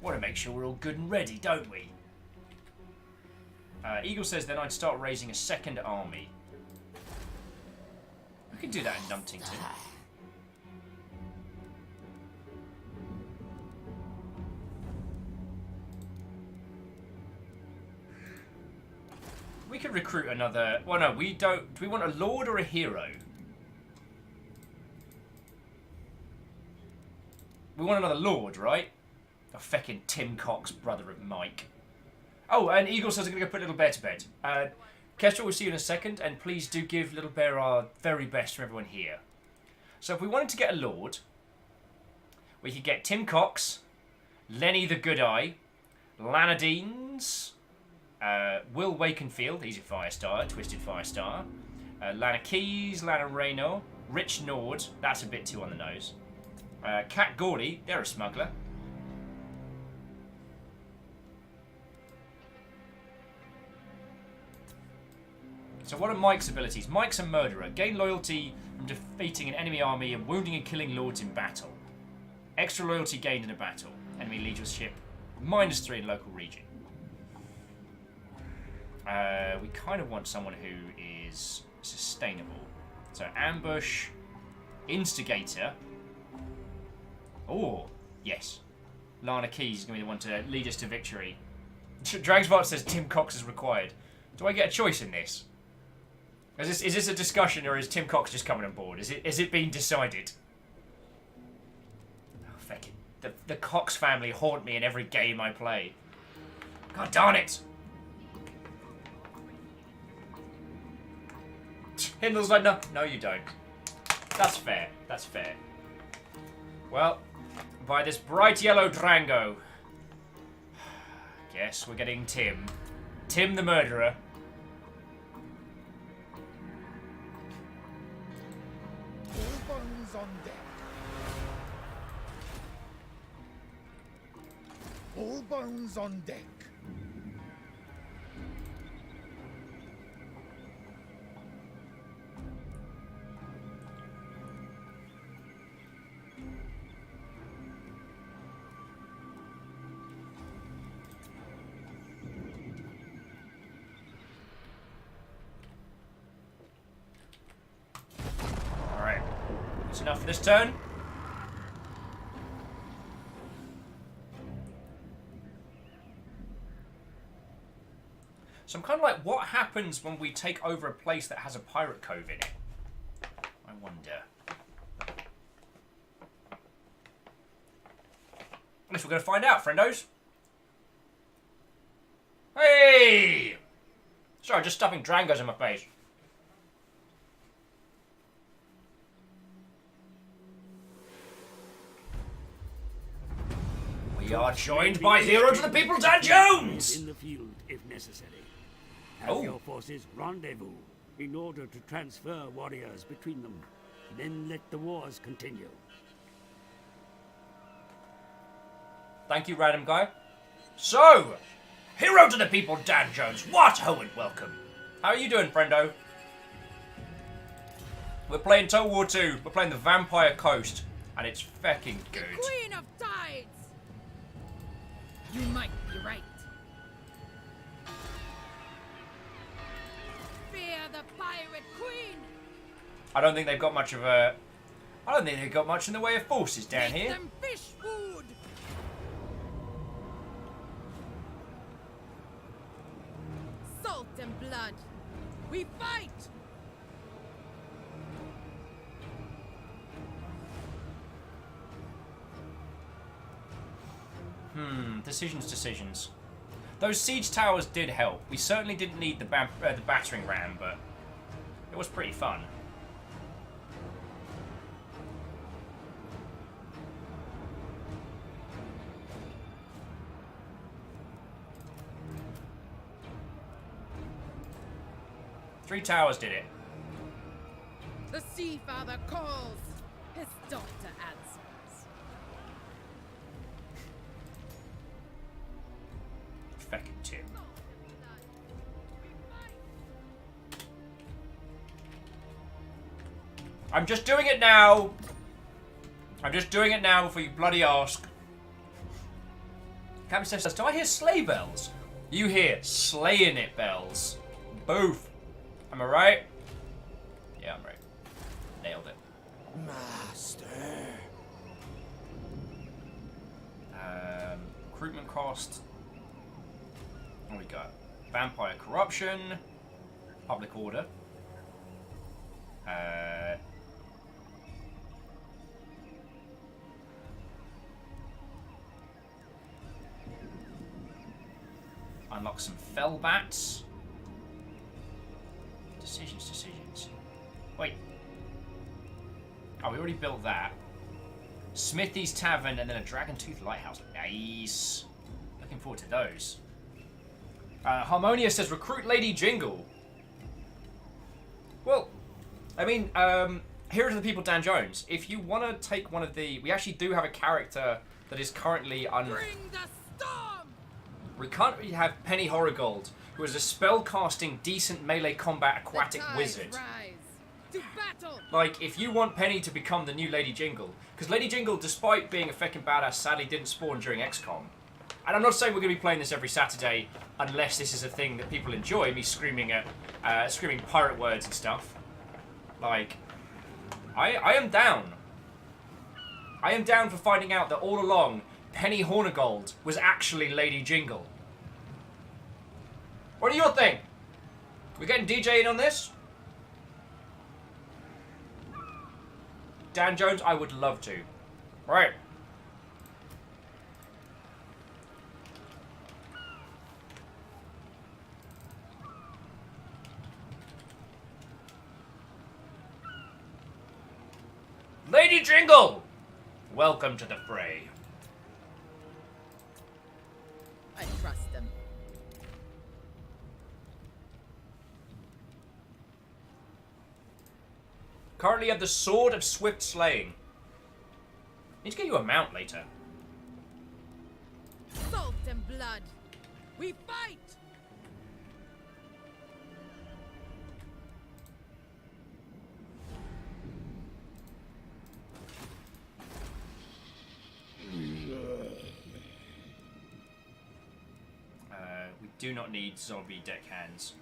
[SPEAKER 1] Want to make sure we're all good and ready, don't we? Eagle says then I'd start raising a second army. We can do that in Numptington. We could recruit another. Well, no, we don't. Do we want a lord or a hero? We want another lord, right? A feckin' Tim Cox, brother of Mike. Oh, and Eagle says I'm going to go put Little Bear to bed. Kestrel, we'll see you in a second, and please do give Little Bear our very best from everyone here. So if we wanted to get a lord, we could get Tim Cox, Lenny the Good Eye, Lanadeens, Will Wakenfield, he's a Firestar, Twisted Firestar, Lana Keys, Lana Reno, Rich Nord, that's a bit too on the nose, Cat Gordy, they're a smuggler. So what are Mike's abilities? Mike's a murderer. Gain loyalty from defeating an enemy army and wounding and killing lords in battle. Extra loyalty gained in a battle. Enemy leadership, -3 in local region. We kind of want someone who is sustainable. So ambush, instigator. Oh, yes. Lana Keys is going to be the one to lead us to victory. Dragsbot says Tim Cox is required. Do I get a choice in this? Is this a discussion, or is Tim Cox just coming on board? Is it being decided? Oh, feck it. The Cox family haunt me in every game I play. God darn it! Hindle's like, no, you don't. That's fair. That's fair. Well, by this bright yellow Drango, guess we're getting Tim. Tim the murderer.
[SPEAKER 6] All bones on deck. All bones on deck.
[SPEAKER 1] Alright. That's enough for this turn. So I'm kind of like, what happens when we take over a place that has a pirate cove in it? I wonder. I guess we're going to find out, friendos. Hey! Sorry, just stuffing Drangos in my face. We are joined by Hero to the People, Dan Jones!
[SPEAKER 12] In the field, if necessary. Have your forces rendezvous in order to transfer warriors between them. Then let the wars continue.
[SPEAKER 1] Thank you, random guy. So, Hero to the People, Dan Jones. What ho and welcome. How are you doing, friendo? We're playing Total War 2. We're playing the Vampire Coast. And it's fecking good.
[SPEAKER 11] The Queen of Tides! You might be right. Fear the Pirate Queen!
[SPEAKER 1] I don't think they've got much of a... I don't think they've got much in the way of forces down
[SPEAKER 11] Make
[SPEAKER 1] here.
[SPEAKER 11] them fish food! Salt and blood! We fight!
[SPEAKER 1] Decisions. Those siege towers did help. We certainly didn't need the battering ram, but it was pretty fun. Three towers did it.
[SPEAKER 11] The Sea Father calls. His daughter answers.
[SPEAKER 1] Feckin' Tim. I'm just doing it now. I'm just doing it now before you bloody ask. Captain says, do I hear sleigh bells? You hear slaying it bells. Both. Am I right? Yeah, I'm right. Nailed it.
[SPEAKER 6] Master.
[SPEAKER 1] Recruitment cost. What we got? Vampire corruption. Public order. Unlock some fell bats. Decisions. Wait. Oh, we already built that. Smithy's Tavern and then a Dragon Tooth Lighthouse. Nice. Looking forward to those. Harmonia says, recruit Lady Jingle. Well, I mean, Hero to the People, Dan Jones. If you want to take one of the... We actually do have a character that is currently
[SPEAKER 11] Bring the storm!
[SPEAKER 1] We currently have Penny Horrigold, who is a spell-casting, decent melee combat aquatic wizard.
[SPEAKER 11] Rise to battle!
[SPEAKER 1] Like, if you want Penny to become the new Lady Jingle, because Lady Jingle, despite being a feckin' badass, sadly didn't spawn during XCOM. And I'm not saying we're going to be playing this every Saturday, unless this is a thing that people enjoy, me screaming pirate words and stuff. Like, I am down. I am down for finding out that all along, Penny Hornigold was actually Lady Jingle. What do you think? We getting DJ in on this? Dan Jones, I would love to. Right. Lady Jingle! Welcome to the fray.
[SPEAKER 11] I trust them.
[SPEAKER 1] Currently have the Sword of Swift Slaying. Need to get you a mount later.
[SPEAKER 11] Salt and blood. We fight!
[SPEAKER 1] We do not need zombie deckhands.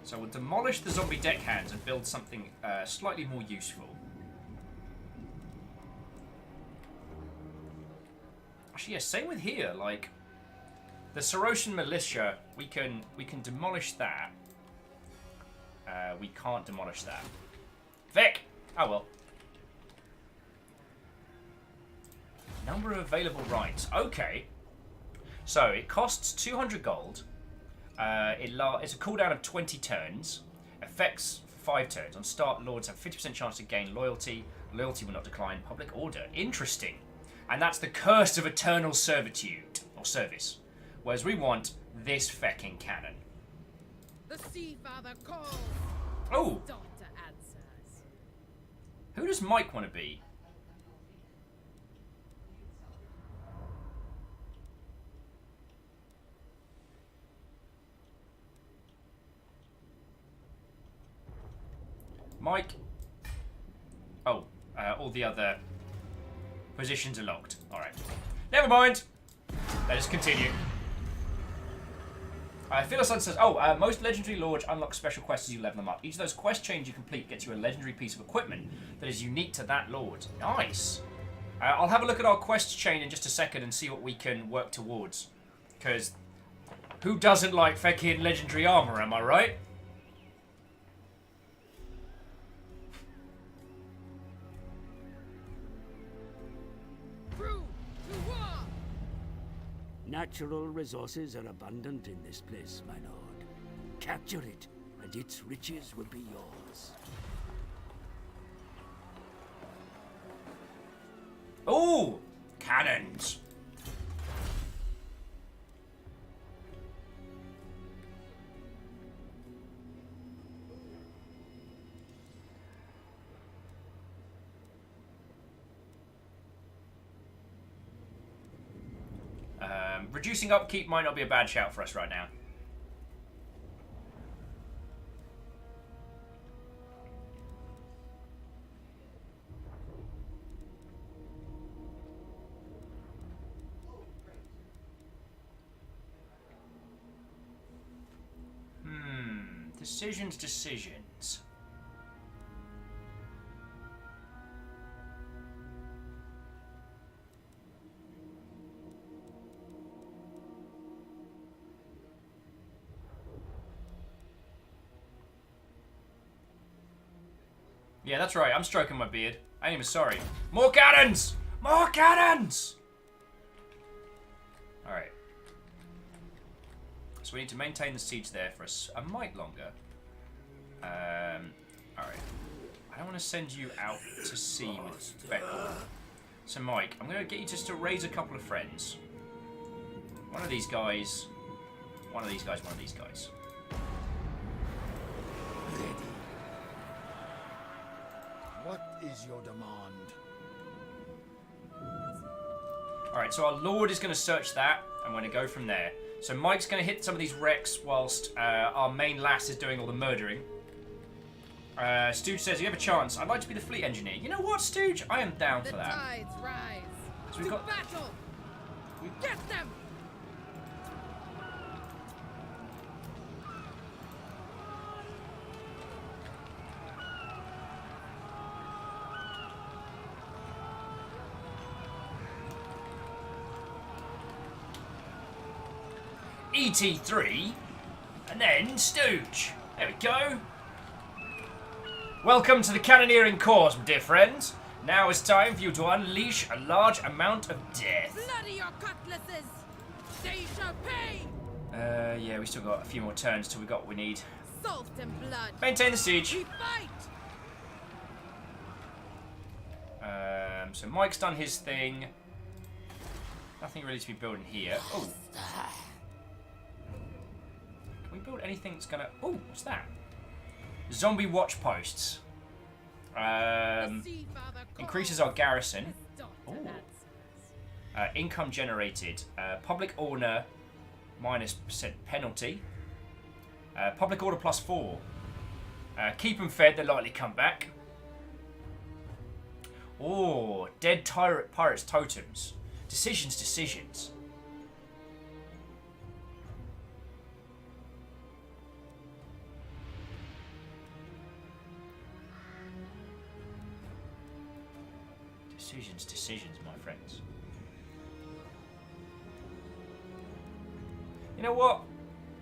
[SPEAKER 1] So we'll demolish the zombie deckhands and build something slightly more useful. Actually, yeah, same with here. Like, The Sarosian militia, we can demolish that. We can't demolish that. Vic! Oh well. Number of available rights. Okay. So, it costs 200 gold. It's a cooldown of 20 turns. Effects 5 turns. On start, lords have 50% chance to gain loyalty. Loyalty will not decline. Public order. Interesting. And that's the curse of eternal servitude. Or service. Whereas we want this fecking cannon.
[SPEAKER 11] The Sea Father calls.
[SPEAKER 1] Oh!
[SPEAKER 11] Daughter answers.
[SPEAKER 1] Who does Mike want to be? Mike. Oh, all the other positions are locked. Alright. Never mind. Let us continue. Philoson says, most legendary lords unlock special quests as you level them up. Each of those quest chains you complete gets you a legendary piece of equipment that is unique to that lord. Nice. I'll have a look at our quest chain in just a second and see what we can work towards. Because who doesn't like feckin' legendary armor, am I right?
[SPEAKER 12] Natural resources are abundant in this place, my lord. Capture it, and its riches will be yours.
[SPEAKER 1] Ooh! Cannons! Reducing upkeep might not be a bad shout for us right now. Decisions. Yeah, that's right. I'm stroking my beard. I ain't even sorry. More cannons! More cannons! Alright. So we need to maintain the siege there for a mite longer. Alright. I don't want to send you out to sea with Beckle. So Mike, I'm going to get you just to raise a couple of friends. One of these guys. One of these guys. One of these guys.
[SPEAKER 6] What is your demand?
[SPEAKER 1] Alright, so our Lord is going to search that. I'm going to go from there. So Mike's going to hit some of these wrecks whilst our main lass is doing all the murdering. Stooge says, you have a chance. I'd like to be the fleet engineer. You know what, Stooge? I am down for that.
[SPEAKER 11] The tides rise.
[SPEAKER 1] So we've got
[SPEAKER 11] battle. Get them.
[SPEAKER 1] ET3, and then Stooge. There we go. Welcome to the Cannoneering Corps, dear friends. Now it's time for you to unleash a large amount of death.
[SPEAKER 11] Bloody your cutlasses! They shall pay!
[SPEAKER 1] Yeah, we still got a few more turns till we got what we need.
[SPEAKER 11] Salt and blood.
[SPEAKER 1] Maintain the siege.
[SPEAKER 11] We fight!
[SPEAKER 1] So Mike's done his thing. Nothing really to be building here. Oh. Can we build anything that's gonna... Oh, what's that? Zombie watch posts. Increases our garrison. Ooh. Income generated. Public order -% penalty. Public order +4. Keep them fed, they'll likely come back. Oh, dead pirates totems. Decisions. Decisions, my friends. You know what?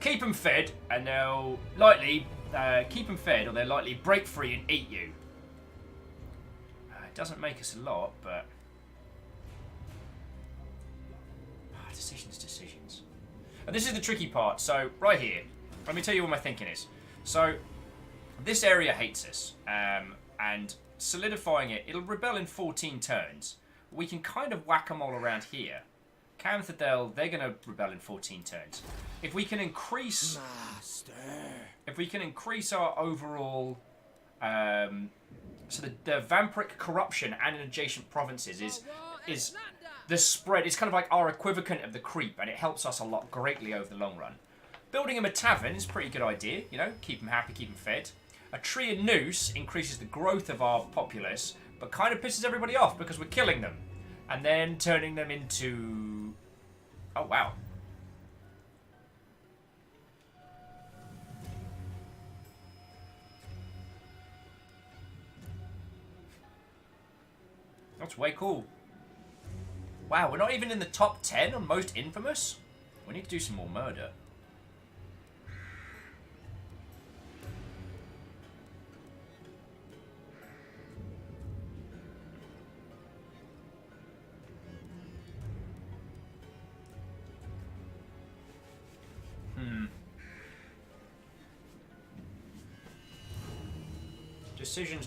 [SPEAKER 1] Keep them fed, and they'll likely keep them fed, or they'll likely break free and eat you. It doesn't make us a lot, but decisions. And this is the tricky part. So right here, let me tell you what my thinking is. So this area hates us, and solidifying it, it'll rebel in 14 turns. We can kind of whack them all around here. Camthadel, they're going to rebel in 14 turns. If we can increase... Master. If we can increase our overall... so the vampiric corruption and in adjacent provinces is the spread. It's kind of like our equivalent of the creep, and it helps us a lot greatly over the long run. Building him a tavern is a pretty good idea, you know, keep him happy, keep him fed. A tree and noose increases the growth of our populace, but kind of pisses everybody off because we're killing them. And then turning them into... Oh, wow. That's way cool. Wow, we're not even in the top 10 on most infamous? We need to do some more murder.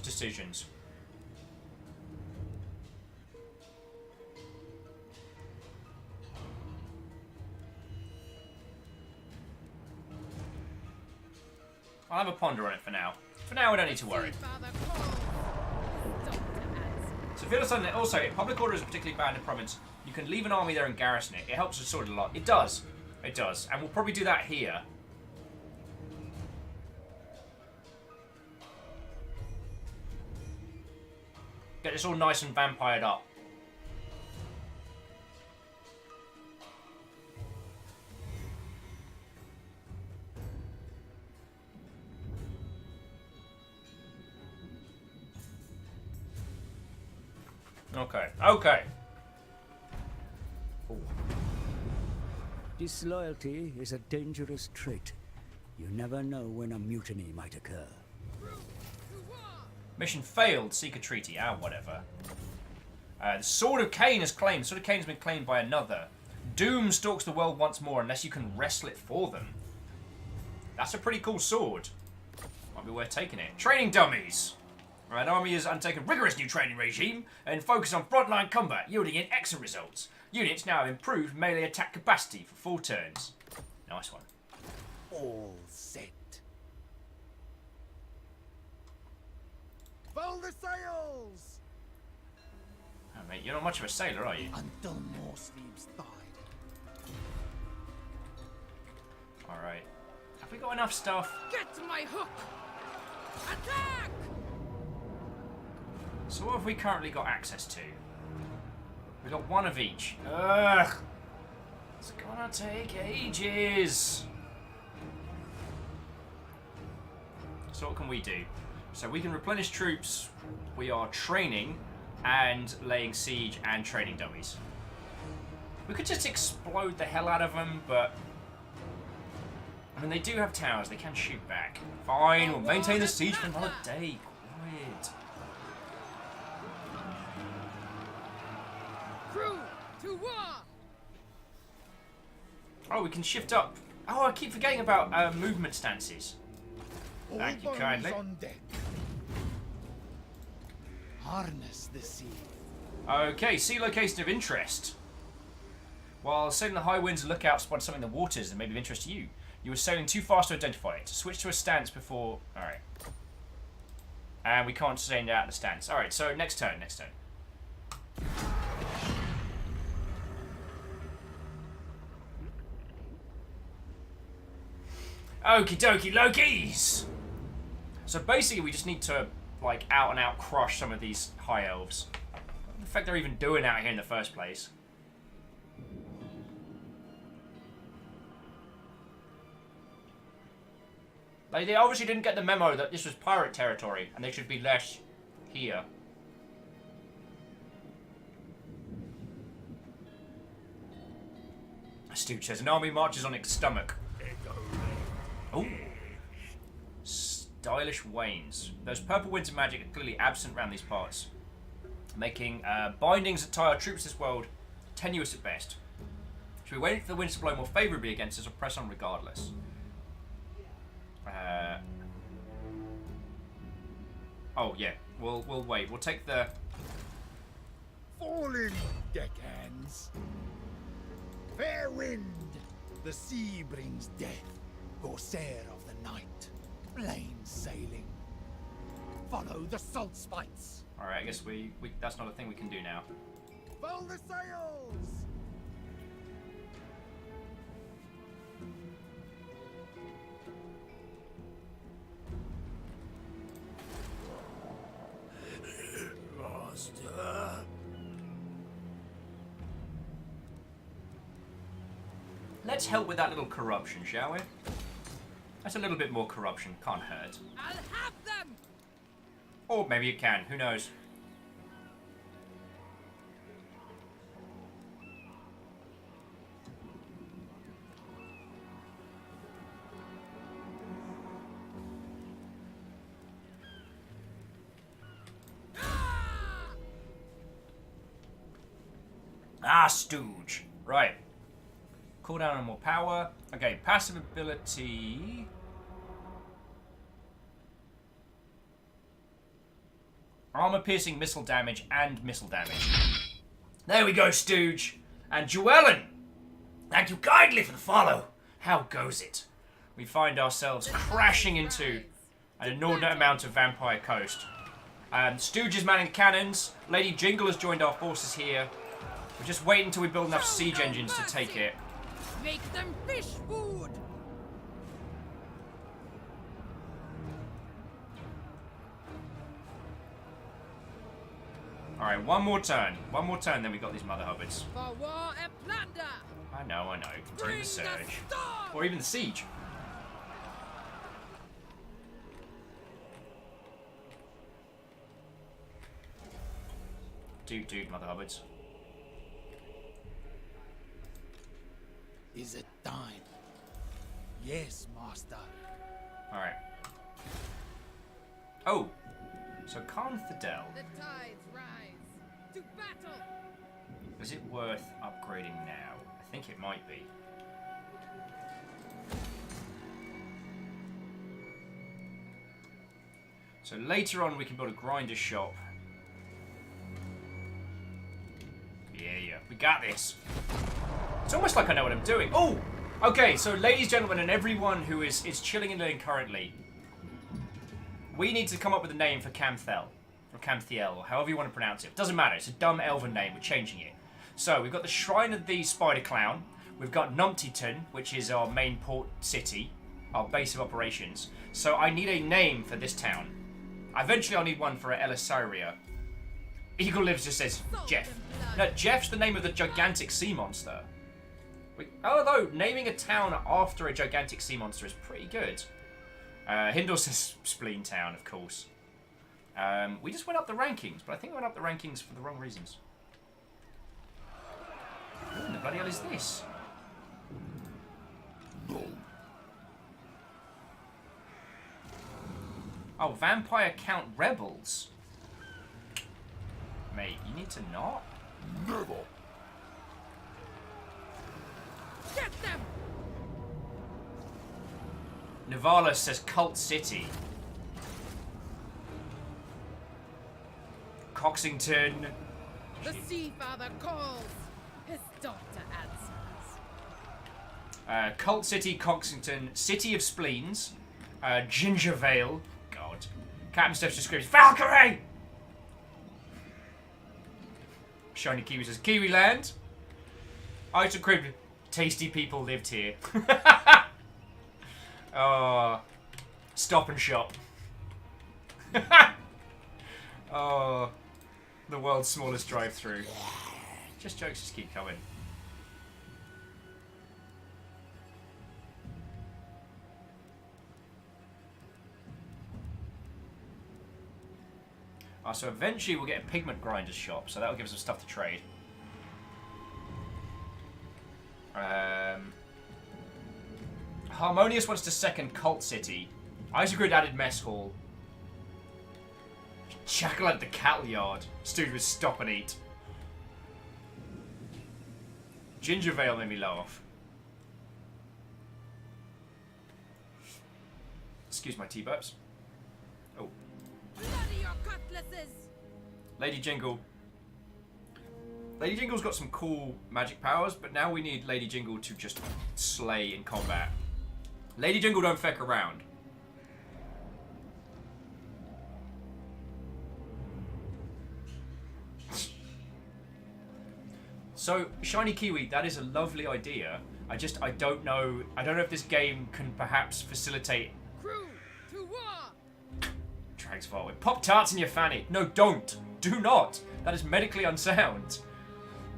[SPEAKER 1] Decisions. I'll have a ponder on it for now. For now, we don't need to worry. So Philoson, also, if public order is particularly bad in the province, you can leave an army there and garrison it. It helps us sort of a lot. It does. It does. And we'll probably do that here. Get this all nice and vampired up. Okay. Ooh.
[SPEAKER 7] Disloyalty is a dangerous trait. You never know when a mutiny might occur.
[SPEAKER 1] Mission failed. Seek a treaty. Whatever. The Sword of Cain is claimed. The Sword of Cain has been claimed by another. Doom stalks the world once more unless you can wrestle it for them. That's a pretty cool sword. Might be worth taking it. Training dummies. An army has undertaken a rigorous new training regime and focus on frontline combat, yielding in excellent results. Units now have improved melee attack capacity for 4 turns. Nice one.
[SPEAKER 6] All set. Fill the sails!
[SPEAKER 1] Oh, mate, you're not much of a sailor, are you?
[SPEAKER 6] Until more sleeves died.
[SPEAKER 1] Alright. Have we got enough stuff?
[SPEAKER 11] Get my hook! Attack!
[SPEAKER 1] So what have we currently got access to? We've got one of each. Ugh! It's gonna take ages! So what can we do? So we can replenish troops. We are training and laying siege and training dummies. We could just explode the hell out of them, but... I mean, they do have towers. They can shoot back. Fine, we'll maintain the siege for another day. Quiet.
[SPEAKER 11] Crew, to war!
[SPEAKER 1] Oh, we can shift up. Oh, I keep forgetting about movement stances. Thank you kindly.
[SPEAKER 6] On deck. Harness the sea.
[SPEAKER 1] Okay, sea location of interest. While sailing the high winds and lookouts spot something in the waters that may be of interest to you. You were sailing too fast to identify it. Switch to a stance before... Alright. And we can't stand out the stance. Alright, so next turn. Okie dokie Lokies! So basically we just need to, like, out and out crush some of these high elves. What the fuck they're even doing out here in the first place? Like, they obviously didn't get the memo that this was pirate territory and they should be less here. Stooge says, an army marches on its stomach. Oh. Stylish wains. Those purple winds of magic are clearly absent around these parts, making bindings that tie our troops this world tenuous at best. Should we wait for the winds to blow more favourably against us or press on regardless? Oh yeah, we'll wait. We'll take the...
[SPEAKER 6] Fall in, deckhands. Fair wind, the sea brings death. Corsair of the night, plain sailing. Follow the salt spites.
[SPEAKER 1] Alright, I guess we that's not a thing we can do now.
[SPEAKER 6] Fill the sails! Master.
[SPEAKER 1] Let's help with that little corruption, shall we? That's a little bit more corruption. Can't hurt.
[SPEAKER 11] I'll have them!
[SPEAKER 1] Or maybe it can. Who knows? Ah, Stooge. Right. Cooldown on more power. Okay, passive ability. Armor piercing, missile damage, and missile damage. There we go, Stooge. And Llewellyn! Thank you kindly for the follow. How goes it? We find ourselves crashing into an inordinate amount of Vampire Coast. Stooge is manning the cannons. Lady Jingle has joined our forces here. We're just waiting until we build enough siege engines to take it.
[SPEAKER 11] Make them fish food!
[SPEAKER 1] Alright, one more turn. One more turn, then we got these mother hubbards.
[SPEAKER 11] For war and plunder!
[SPEAKER 1] I know. Continue the surge. Or even the siege. Dude, mother hubbards.
[SPEAKER 6] Is it time? Yes, master.
[SPEAKER 1] Alright. Oh! So Khan Fidel.
[SPEAKER 11] The tides rise. To battle!
[SPEAKER 1] Is it worth upgrading now? I think it might be. So later on we can build a grinder shop. Yeah. We got this. It's almost like I know what I'm doing. Oh! Okay, so ladies, gentlemen, and everyone who is chilling and learning currently, we need to come up with a name for Camthel. Or Camthiel, or however you want to pronounce it. Doesn't matter, it's a dumb elven name, we're changing it. So, we've got the Shrine of the Spider Clown. We've got Numptyton, which is our main port city, our base of operations. So I need a name for this town. Eventually I'll need one for Elisaria. Eagle Lives just says Jeff. No, Jeff's the name of the gigantic sea monster. Although, naming a town after a gigantic sea monster is pretty good. Hindor says Spleen Town, of course. We just went up the rankings, but I think we went up the rankings for the wrong reasons. What the bloody hell is this? Oh, Vampire Count Rebels. Mate, you need to not?
[SPEAKER 6] Never.
[SPEAKER 11] Get them!
[SPEAKER 1] Navala says Cult City. Coxington.
[SPEAKER 11] The Sea Father calls. His daughter answers.
[SPEAKER 1] Cult City, Coxington, City of Spleens, Ginger Vale. God. Captain Steps just screams, Valkyrie! Shiny Kiwi says, Kiwi Land. Ice and Crib. Tasty people lived here. Oh. Stop and Shop. Oh. The world's smallest drive-through. Just jokes just keep coming. So eventually we'll get a pigment grinder's shop, so that'll give us some stuff to trade. Harmonious wants to second Cult City. Isengrid added Mess Hall. Jackal at the Cattle Yard. Stewed with Stop and Eat. Ginger Vale made me laugh. Excuse my tea burps. Oh.
[SPEAKER 11] Bloody your cutlasses!
[SPEAKER 1] Lady Jingle. Lady Jingle's got some cool magic powers, but now we need Lady Jingle to just slay in combat. Lady Jingle don't feck around. So, Shiny Kiwi, that is a lovely idea. I don't know if this game can perhaps facilitate...
[SPEAKER 11] Crew, to war!
[SPEAKER 1] Drags far away. Pop tarts in your fanny. No, don't. Do not. That is medically unsound.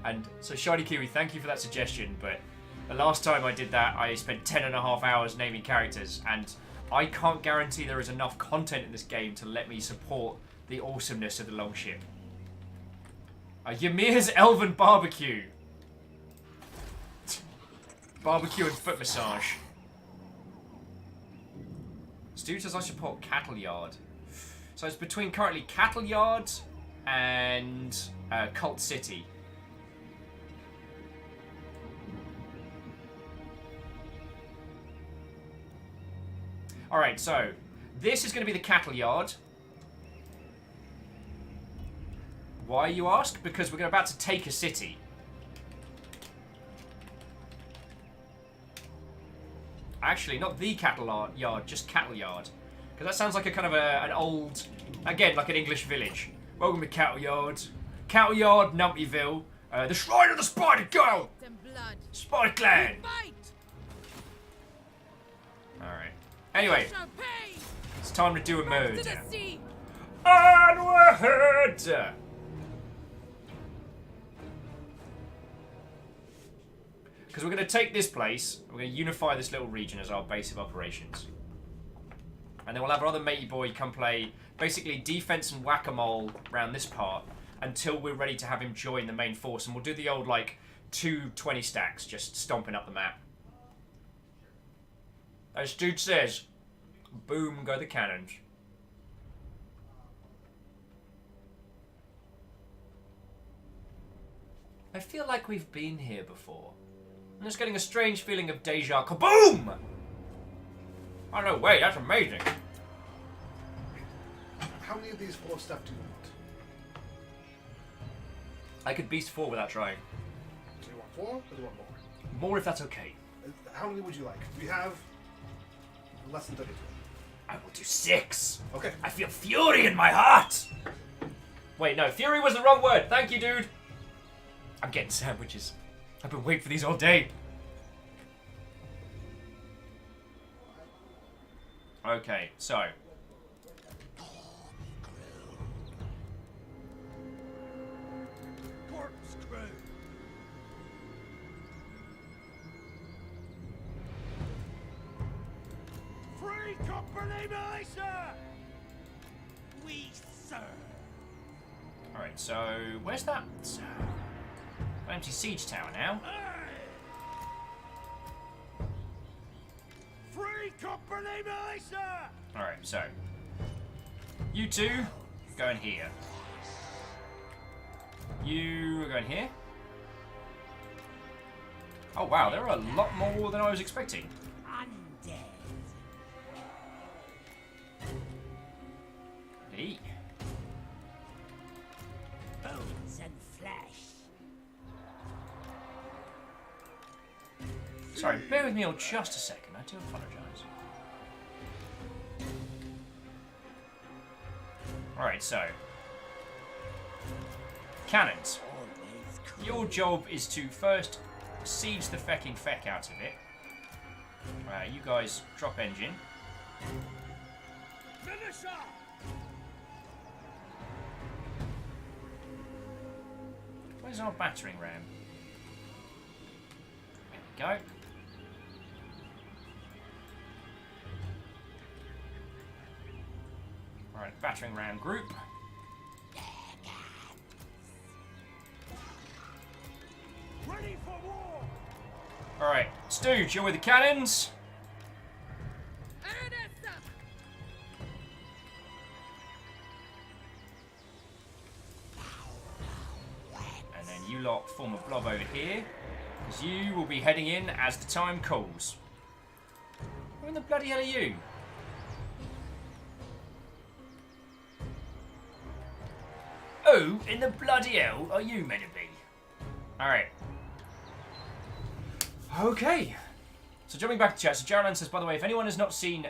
[SPEAKER 1] And so, Shiny Kiwi, thank you for that suggestion, but the last time I did that, I spent 10.5 hours naming characters, and I can't guarantee there is enough content in this game to let me support the awesomeness of the Longship. Ymir's Elven Barbecue. Barbecue and foot massage. Stu says I support Cattle Yard. So it's between currently Cattle Yard and Cult City. Alright, so this is going to be the Cattle Yard. Why, you ask? Because we're about to take a city. Actually, not the Cattle Yard, just Cattle Yard. Because that sounds like a kind of an old, again, like an English village. Welcome to Cattle Yard. Cattle Yard, Numptyville. The Shrine of the Spider Girl! Spider Clan! Alright. Anyway, it's time to do a murder. Onward! Because we're going to take this place, we're going to unify this little region as our base of operations. And then we'll have our other matey boy come play basically defense and whack-a-mole around this part until we're ready to have him join the main force. And we'll do the old, like, 2 20 stacks, just stomping up the map. As dude says, boom go the cannons. I feel like we've been here before. I'm just getting a strange feeling of deja kaboom! Oh no, wait, that's amazing.
[SPEAKER 15] How many of these 4 stuff do you want?
[SPEAKER 1] I could beast 4 without trying.
[SPEAKER 15] Do you want 4 or do you want more?
[SPEAKER 1] More if that's okay.
[SPEAKER 15] How many would you like? We have less than 32.
[SPEAKER 1] I will do 6.
[SPEAKER 15] Okay.
[SPEAKER 1] I feel fury in my heart! Wait, no, fury was the wrong word. Thank you, dude. I'm getting sandwiches. I've been waiting for these all day. Okay, so.
[SPEAKER 6] Corkscrew. Free company militia! We serve.
[SPEAKER 1] Alright, so where's that? Empty siege tower now.
[SPEAKER 6] Free company militia!
[SPEAKER 1] Alright, so. You two, going here. You are going here. Oh wow, there are a lot more than I was expecting.
[SPEAKER 6] Undead.
[SPEAKER 1] Hey.
[SPEAKER 6] Bones and flesh.
[SPEAKER 1] Sorry, bear with me on just a second. I do apologise. Alright, so. Cannons. Your job is to first siege the fecking feck out of it. You guys drop engine.
[SPEAKER 6] Finish up!
[SPEAKER 1] Where's our battering ram? There we go. Alright, battering ram group.
[SPEAKER 6] Ready for war!
[SPEAKER 1] Alright, Stooge, you're with the cannons. lot form a blob over here. Because you will be heading in as the time calls. Who in the bloody hell are you? Who in the bloody hell are you meant to be? Alright. Okay. So jumping back to chat, so Jarlan says, by the way, if anyone has not seen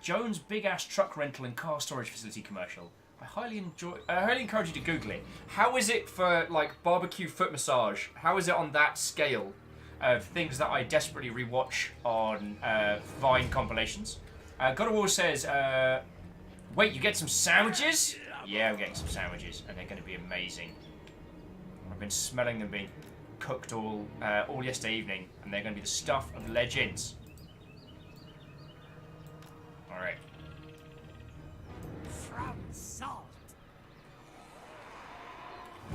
[SPEAKER 1] Jones' big-ass truck rental and car storage facility commercial, I highly encourage you to Google it. How is it for, like, barbecue foot massage? How is it on that scale of things that I desperately rewatch on Vine compilations? God of War says, wait, you get some sandwiches? Yeah, I'm getting some sandwiches, and they're going to be amazing. I've been smelling them being cooked all yesterday evening, and they're going to be the stuff of legends. Alright.
[SPEAKER 6] From salt.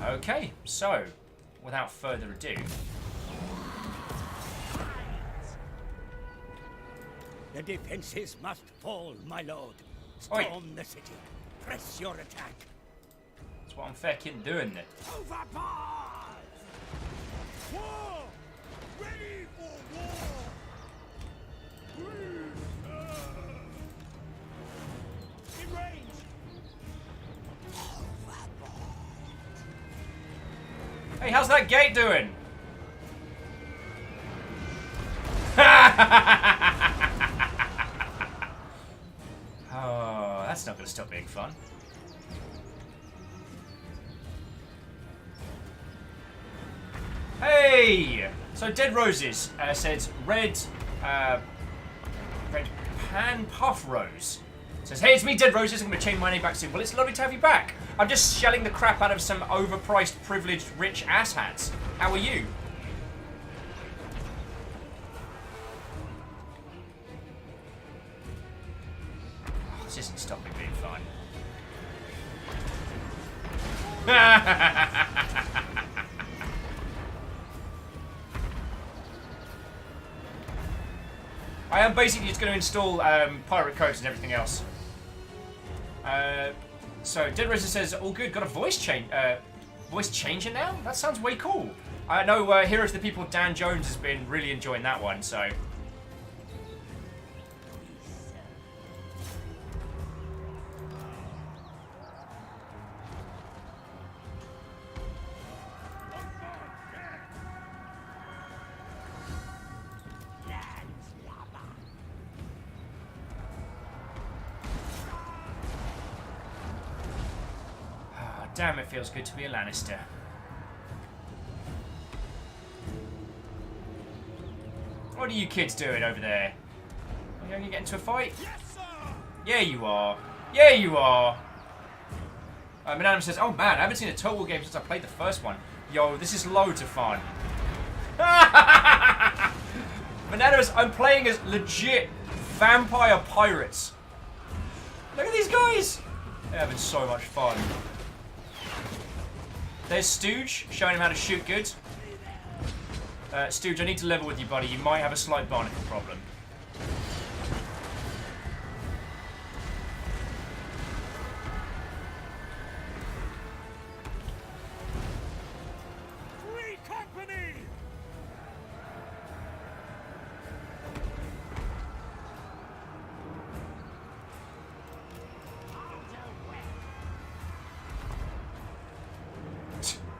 [SPEAKER 1] Okay, so, without further ado...
[SPEAKER 12] The defenses must fall, my lord.
[SPEAKER 1] Oi.
[SPEAKER 12] Storm the city. Press your attack.
[SPEAKER 1] That's what I'm fucking doing then.
[SPEAKER 6] Overboard! War! Ready for war! In range!
[SPEAKER 1] Hey, how's that gate doing? Oh, that's not going to stop being fun. Hey! So Dead Roses says red pan puff rose. Says, hey, it's me, Dead Roses. I'm going to change my name back soon. Well, it's lovely to have you back. I'm just shelling the crap out of some overpriced, privileged, rich asshats. How are you? Oh, this isn't stopping being fun. I am basically just going to install pirate codes and everything else. So Dead Roses says, all good, got a voice changer now? That sounds way cool. I know Heroes of the People, Dan Jones has been really enjoying that one, so... Damn, it feels good to be a Lannister. What are you kids doing over there? Are you going to get into a fight? Yes, sir! Yeah, you are. Yeah, you are. Manadam says, oh man, I haven't seen a Total War game since I played the first one. Yo, this is loads of fun. Manadamus, I'm playing as legit vampire pirates. Look at these guys. They're having so much fun. There's Stooge, showing him how to shoot good. Stooge, I need to level with you, buddy. You might have a slight barnacle problem.
[SPEAKER 6] Free company!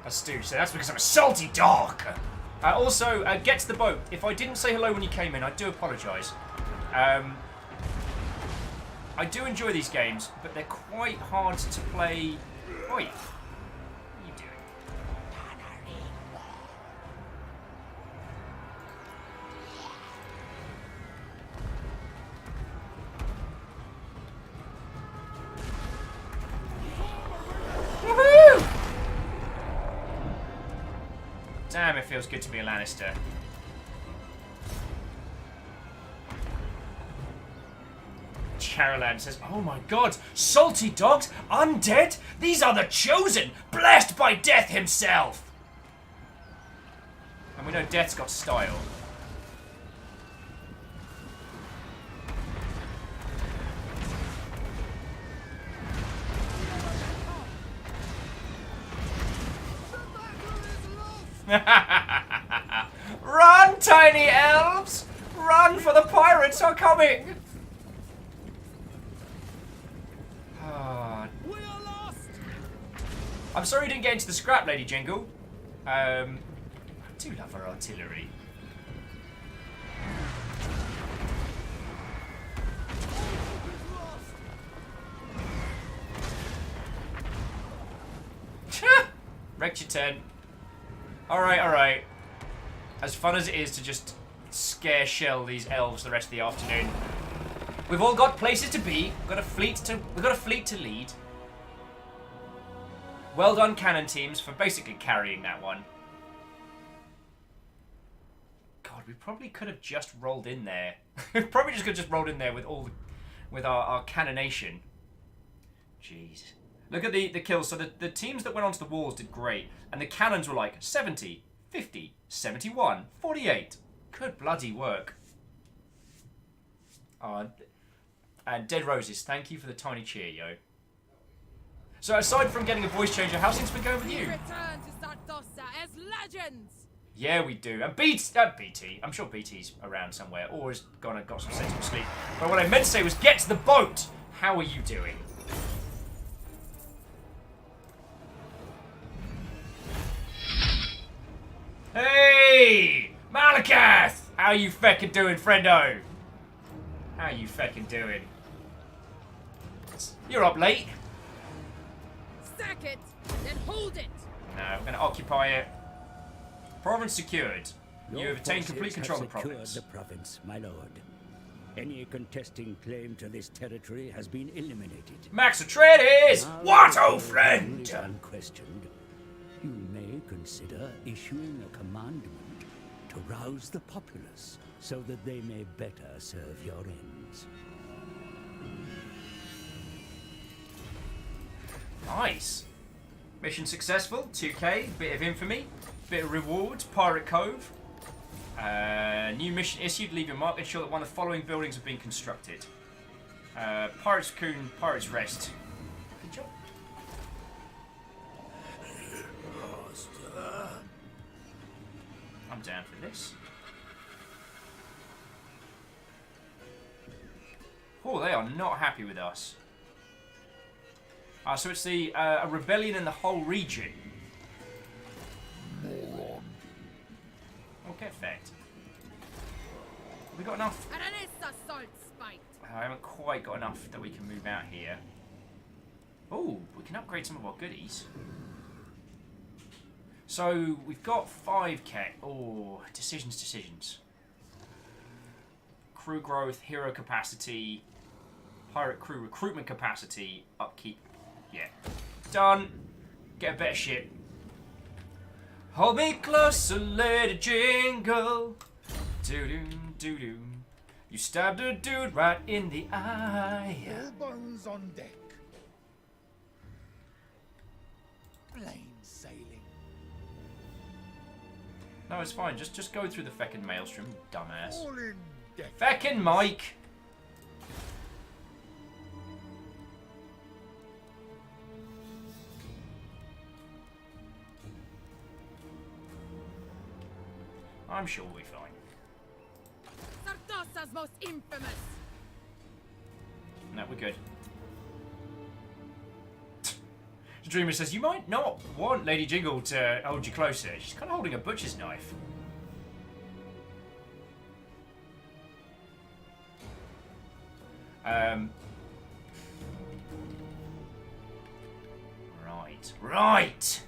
[SPEAKER 1] That's Stooge, so that's because I'm a salty dog. Also, get to the boat. If I didn't say hello when you came in, I do apologise. I do enjoy these games, but they're quite hard to play. Oi, what are you doing? Woohoo! Damn, it feels good to be a Lannister. Charalan says, oh my god, salty dogs, undead? These are the chosen, blessed by death himself! And we know death's got style. Run, tiny elves! Run, for the pirates are coming!
[SPEAKER 6] We are lost.
[SPEAKER 1] I'm sorry you didn't get into the scrap, Lady Jingle. I do love her artillery. Wrecked your tent. Alright, alright. As fun as it is to just scare shell these elves the rest of the afternoon. We've all got places to be. We've got a fleet to lead. Well done, cannon teams, for basically carrying that one. God, we probably could have just rolled in there. We probably just could have just rolled in there with our cannonation. Jeez. Look at the kills. So the teams that went onto the walls did great. And the cannons were like 70, 50, 71, 48. Good bloody work. Oh, and Dead Roses, thank you for the tiny cheer, yo. So aside from getting a voice changer, how's things been going with you?
[SPEAKER 11] Return to Sartosa as legends.
[SPEAKER 1] Yeah, we do. And BT, I'm sure BT's around somewhere, or has got some sensible sleep. But what I meant to say was, get to the boat! How are you doing? Hey! Malakath! How you feckin' doing, friendo? How you feckin' doing? You're up late.
[SPEAKER 11] Sack it, then hold it.
[SPEAKER 1] No, we're going to occupy it. Province secured. You have attained complete control of the province.
[SPEAKER 7] The province, my lord. Any contesting claim to this territory has been eliminated.
[SPEAKER 1] Max Atreides! What, old friend?
[SPEAKER 7] Unquestioned, you may consider issuing a commandment to rouse the populace so that they may better serve your ends.
[SPEAKER 1] Nice. Mission successful. 2k. Bit of infamy. Bit of rewards. Pirate Cove. New mission issued. Leave your mark. Ensure that one of the following buildings have been constructed. Pirate's Coon. Pirate's Rest. Good job. I'm down for this. Oh, they are not happy with us. So it's the a rebellion in the whole region.
[SPEAKER 6] Moron.
[SPEAKER 1] Okay, effect. Have we got enough? I haven't quite got enough that we can move out here. Oh, we can upgrade some of our goodies. So we've got 5k. Oh, decisions. Crew growth, hero capacity, pirate crew recruitment capacity, upkeep. Yeah. Done. Get a better ship. Hold me closer, Lady Jingle. Doo-doo, doo-doo. You stabbed a dude right in the eye.
[SPEAKER 6] All bones on deck. Plain sailing.
[SPEAKER 1] No, it's fine. Just go through the feckin' maelstrom, dumbass.
[SPEAKER 6] All in deck.
[SPEAKER 1] Feckin' Mike. I'm sure we'll be fine.
[SPEAKER 11] Sartosa's most infamous.
[SPEAKER 1] No, we're good. The Dreamer says, you might not want Lady Jingle to hold you closer. She's kind of holding a butcher's knife. Right.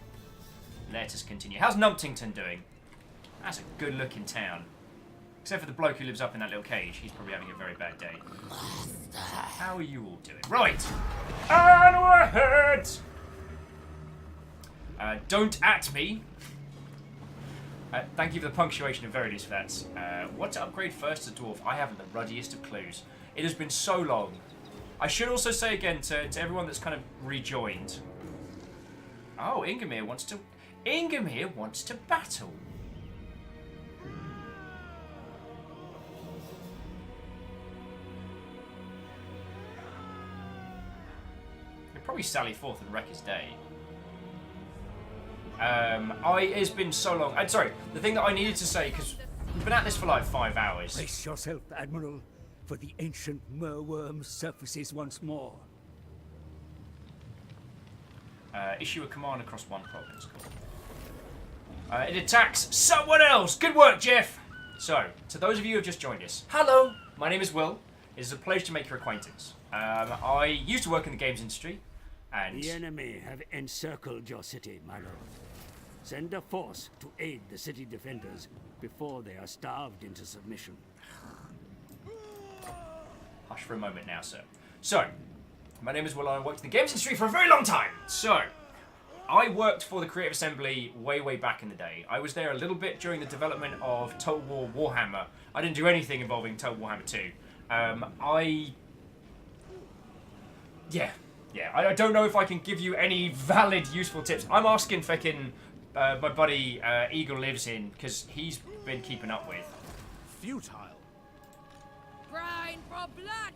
[SPEAKER 1] Let us continue. How's Numptington doing? That's a good-looking town. Except for the bloke who lives up in that little cage. He's probably having a very bad day. How are you all doing? Right. Onward! Don't at me. Thank you for the punctuation and verities for that. What to upgrade first as a dwarf? I haven't the ruddiest of clues. It has been so long. I should also say again to everyone that's kind of rejoined. Oh, Ingomir wants to battle. He'll probably sally forth and wreck his day. It's been so long. I'm sorry. The thing that I needed to say, because we've been at this for like 5 hours.
[SPEAKER 7] Brace yourself, Admiral, for the ancient merworm surfaces once more.
[SPEAKER 1] Issue a command across one province. Cool. It attacks someone else. Good work, Jeff. So, to those of you who have just joined us, hello. My name is Will. It is a pleasure to make your acquaintance. I used to work in the games industry, and
[SPEAKER 12] The enemy have encircled your city, my lord. Send a force to aid the city defenders before they are starved into submission.
[SPEAKER 1] Hush for a moment now, sir. So, my name is Will. I worked in the games industry for a very long time. So, I worked for the Creative Assembly way back in the day. I was there a little bit during the development of Total War Warhammer. I didn't do anything involving Total Warhammer 2. I don't know if I can give you any valid, useful tips. I'm asking fucking my buddy Eagle Lives in, because he's been keeping up with.
[SPEAKER 6] Futile.
[SPEAKER 11] Crying for blood.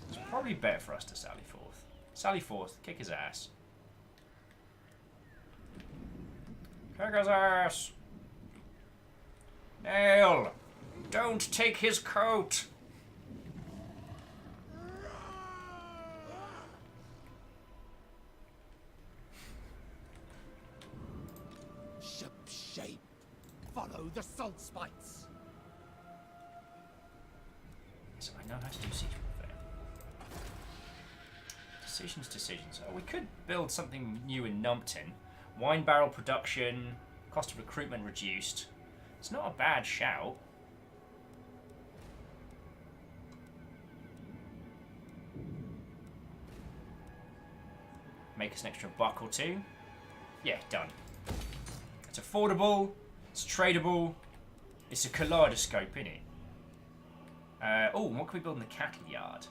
[SPEAKER 1] It's probably better for us to sally forth. Sally forth, kick his ass. Kick his ass! Nail! Don't take his coat!
[SPEAKER 6] Ship shape. Follow the salt spikes.
[SPEAKER 1] So I know how to do siege warfare. Decisions. Oh, we could build something new in Numpton. Wine barrel production, cost of recruitment reduced. It's not a bad shout. Make us an extra buck or two. Yeah, done. It's affordable. It's tradable. It's a kaleidoscope, innit? Oh, what can we build in the cattle yard?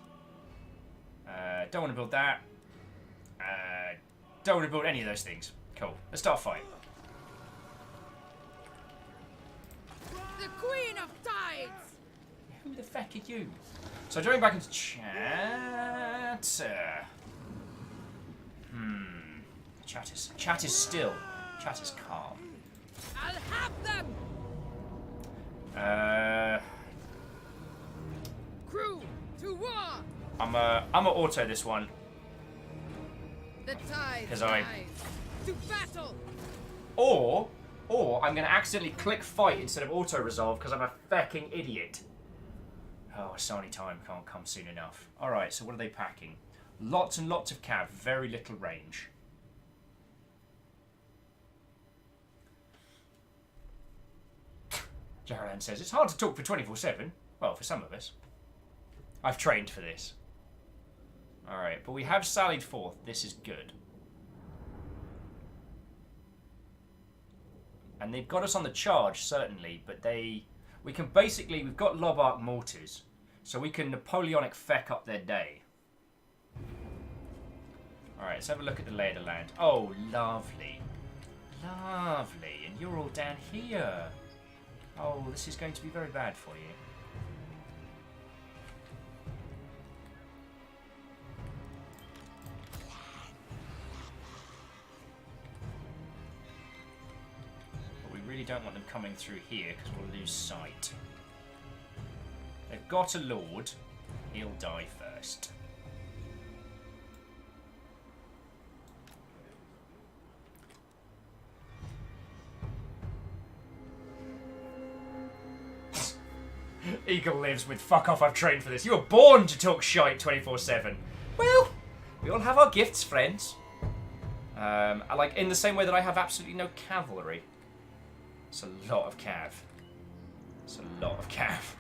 [SPEAKER 1] Don't want to build that. Don't want to build any of those things. Cool. Let's start a fight.
[SPEAKER 11] The Queen of Tides!
[SPEAKER 1] Who the feck are you? So going back into chat. Chat is still. Chat is calm.
[SPEAKER 11] I'll have them! Crew, to war!
[SPEAKER 1] I'm a auto this one.
[SPEAKER 11] The tides
[SPEAKER 1] 'Cause I-
[SPEAKER 11] rise. To battle!
[SPEAKER 1] Or I'm going to accidentally click fight instead of auto resolve because I'm a fucking idiot. Oh, Sony time can't come soon enough. Alright, so what are they packing? Lots and lots of cav, very little range. Jaralan says, it's hard to talk for 24/7. Well, for some of us. I've trained for this. Alright, but we have sallied forth. This is good. And they've got us on the charge, certainly, but we've got lob arc mortars, so we can Napoleonic feck up their day. Alright, let's have a look at the lay of the land. Oh, lovely. Lovely. And you're all down here. Oh, this is going to be very bad for you. But we really don't want them coming through here because we'll lose sight. They've got a lord. He'll die first. Eagle lives with fuck off, I've trained for this. You were born to talk shite 24/7. Well, we all have our gifts, friends. Like in the same way that I have absolutely no cavalry. It's a lot of cav. It's a lot of cav.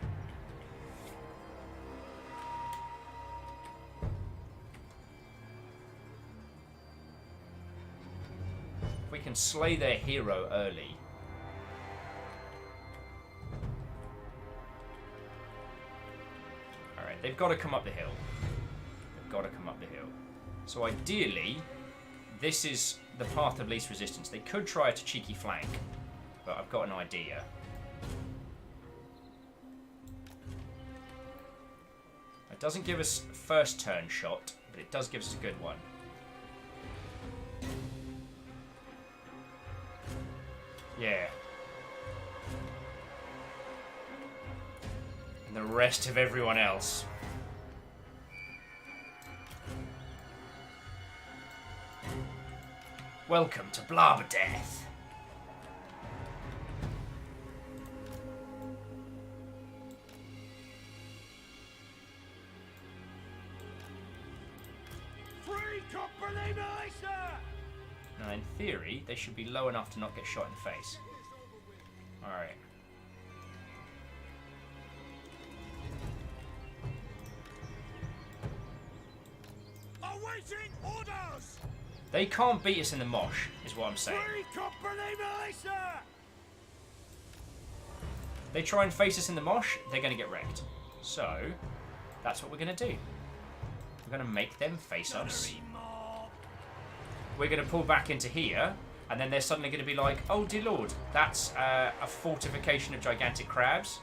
[SPEAKER 1] If we can slay their hero early. Alright, they've got to come up the hill. They've got to come up the hill. So ideally, this is the path of least resistance. They could try to cheeky flank, but I've got an idea. It doesn't give us first turn shot, but it does give us a good one. Yeah. And the rest of everyone else. Welcome to Blabberdeath.
[SPEAKER 6] Free company militia!
[SPEAKER 1] Now, in theory, they should be low enough to not get shot in the face. Alright.
[SPEAKER 6] Awaiting orders!
[SPEAKER 1] They can't beat us in the mosh, is what I'm saying.
[SPEAKER 6] Free company militia!
[SPEAKER 1] They try and face us in the mosh, they're going to get wrecked. So, that's what we're going to do. We're going to make them face us. We're going to pull back into here, and then they're suddenly going to be like, oh dear lord, that's a fortification of gigantic crabs.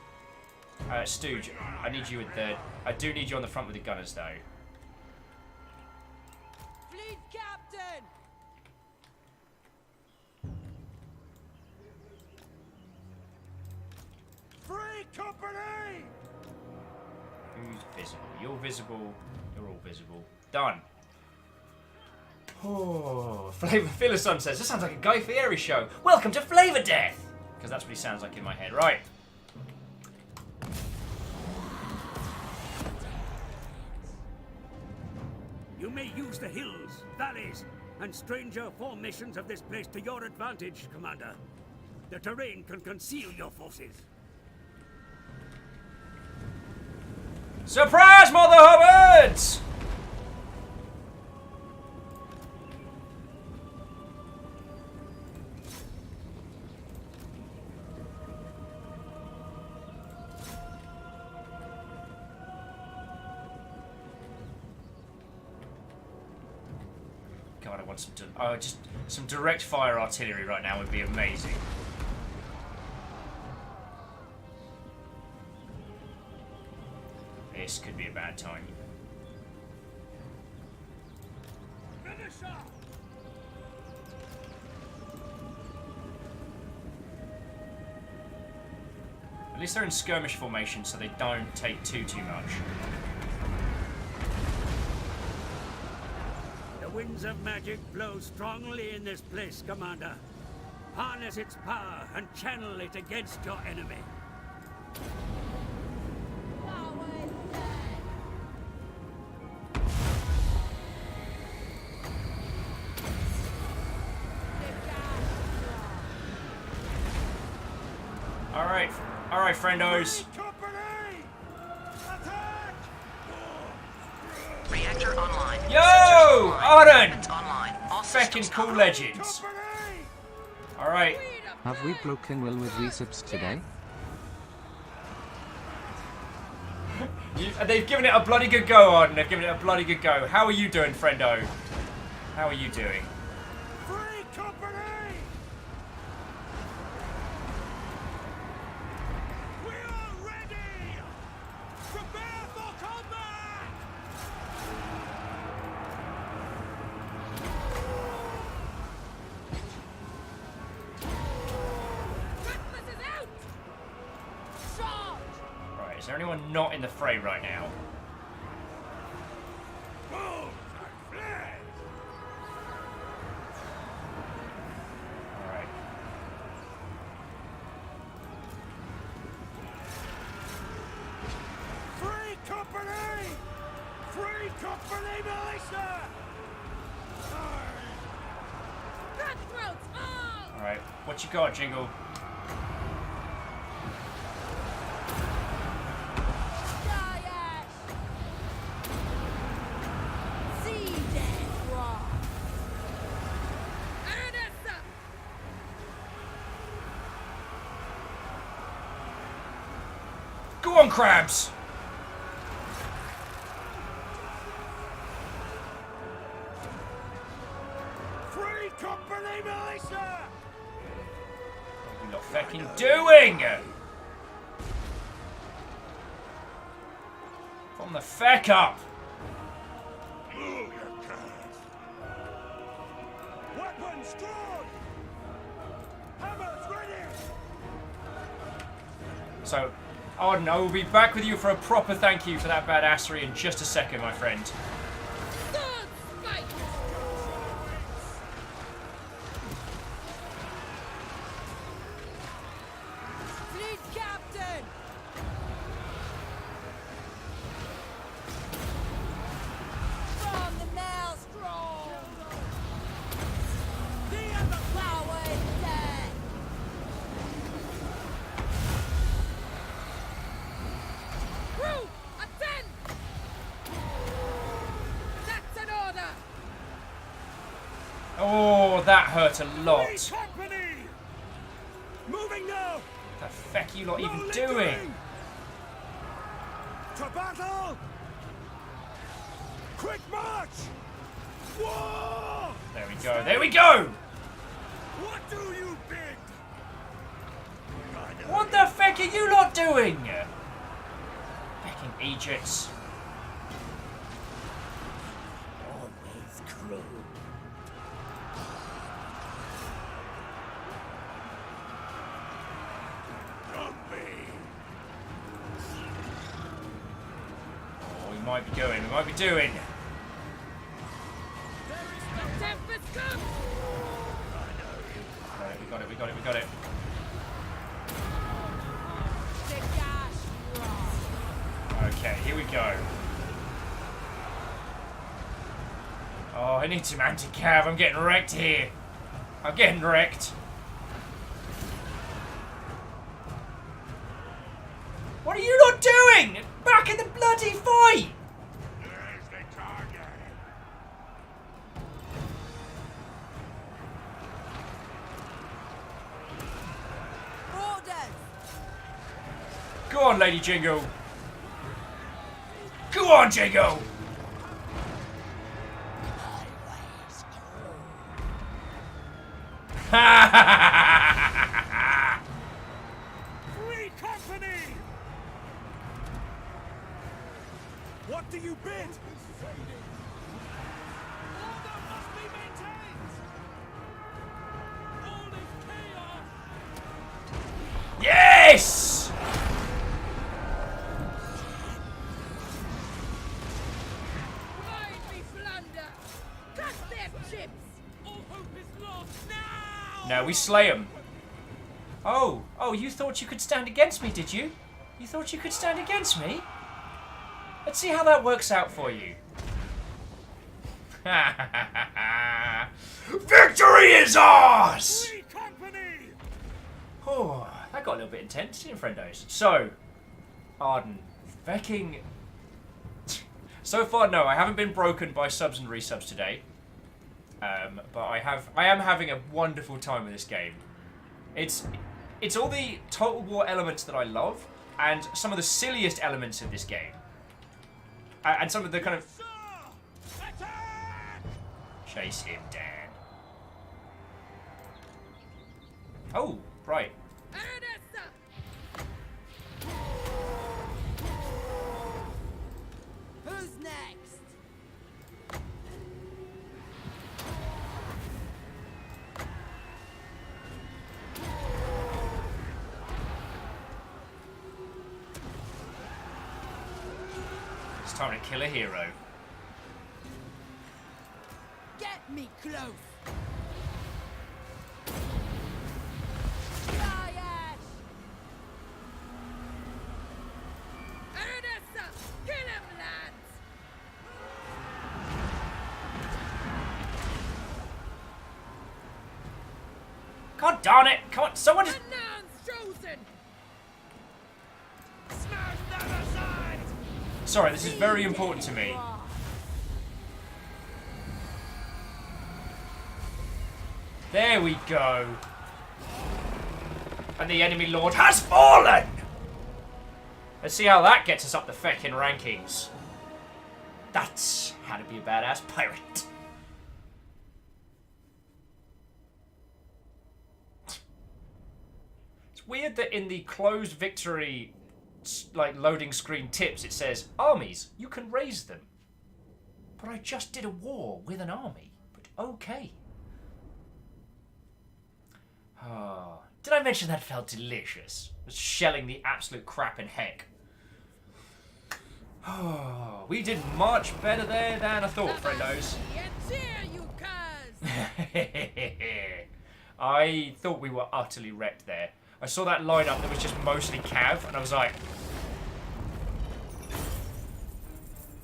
[SPEAKER 1] Stooge, I need you with the... I do need you on the front with the gunners, though.
[SPEAKER 6] Fleet captain! Free company!
[SPEAKER 1] Who's visible? You're visible. You're all visible. Done. Oh, Flavor Sun says, this sounds like a Guy Fieri show. Welcome to Flavor Death! Because that's what he sounds like in my head. Right.
[SPEAKER 12] You may use the hills, valleys, and stranger formations of this place to your advantage, Commander. The terrain can conceal your forces.
[SPEAKER 1] Surprise, Mother Hubbards! God, I want some... just some direct fire artillery right now would be amazing. This could be a bad time. At least they're in skirmish formation, so they don't take too much.
[SPEAKER 12] The winds of magic blow strongly in this place, Commander. Harness its power and channel it against your enemy.
[SPEAKER 1] Alright, friendos.
[SPEAKER 3] Reactor online.
[SPEAKER 1] Yo! Arden!
[SPEAKER 3] Online. All
[SPEAKER 1] Feckin' cool legends. Alright.
[SPEAKER 4] Have we broken will with resubs today?
[SPEAKER 1] They've given it a bloody good go, Arden. They've given it a bloody good go. How are you doing, friendo? How are you doing?
[SPEAKER 6] Free company! We are ready! Prepare for combat!
[SPEAKER 11] Cutlass is out! Charge!
[SPEAKER 1] Right, is there anyone not in the fray right now? Alright.
[SPEAKER 6] Free company! Free company militia!
[SPEAKER 11] Cutthroats all!
[SPEAKER 1] Alright, what you got, Jingle? Go on, crabs!
[SPEAKER 6] Free company militia!
[SPEAKER 1] What are you not fucking doing? From the feck up!
[SPEAKER 6] Weapons drawn! Hammers ready!
[SPEAKER 1] So, Arden, I will be back with you for a proper thank you for that badassery in just a second, my friend.
[SPEAKER 8] Fleet captain! From the maelstrom! The power is dead!
[SPEAKER 11] Crew, attend! That's an order!
[SPEAKER 1] Oh, that hurt a lot.
[SPEAKER 12] Company! Moving now!
[SPEAKER 1] What the feck are you lot
[SPEAKER 12] No
[SPEAKER 1] even
[SPEAKER 12] lingering!
[SPEAKER 1] doing?
[SPEAKER 12] To battle! Quick march! War!
[SPEAKER 1] There we go. There we go!
[SPEAKER 12] What do you bid?
[SPEAKER 1] What the feck are you lot doing? Fecking Egypts.
[SPEAKER 12] Always crew.
[SPEAKER 1] Oh, we might be going. We might be doing.
[SPEAKER 11] Tempest come!
[SPEAKER 1] We got it. We got it. We got it. Okay, here we go. Oh, I need some anti-cav. I'm getting wrecked here. I'm getting wrecked. What are you not doing? Back in the bloody fight!
[SPEAKER 12] There's the target.
[SPEAKER 8] Orders!
[SPEAKER 1] Go on, Lady Jingo. Go on, Jingo.
[SPEAKER 12] Free company! What do you bid? Order must be maintained! All is chaos!
[SPEAKER 1] Yes!
[SPEAKER 11] Blind me plunder! Cut their chips!
[SPEAKER 12] All hope is lost now!
[SPEAKER 1] No, we slay him. Oh, you thought you could stand against me, did you? You thought you could stand against me? Let's see how that works out for you. Victory is ours!
[SPEAKER 12] Free company!
[SPEAKER 1] Oh, that got a little bit intense, didn't it, friendos? So, Arden, Viking. So far, no, I haven't been broken by subs and resubs today. But I am having a wonderful time with this game. It's all the Total War elements that I love, and some of the silliest elements of this game. And some of the kind of... Chase him, Dan. Oh, right.
[SPEAKER 8] Who's next?
[SPEAKER 1] It's time to kill a hero.
[SPEAKER 8] Get me close!
[SPEAKER 11] Ernesta! Kill him, lads!
[SPEAKER 1] God darn it! Come on, someone just...
[SPEAKER 11] Announce chosen!
[SPEAKER 12] Smash them aside!
[SPEAKER 1] Sorry, this is very important to me. There we go. And the enemy lord has fallen! Let's see how that gets us up the feckin' rankings. That's how to be a badass pirate. It's weird that in the closed victory like loading screen tips it says, armies, you can raise them. But I just did a war with an army. But okay. Did I mention that felt delicious? Was shelling the absolute crap in heck. Oh, we did much better there than I thought, friendos. I thought we were utterly wrecked there. I saw that lineup that was just mostly Cav, and I was like,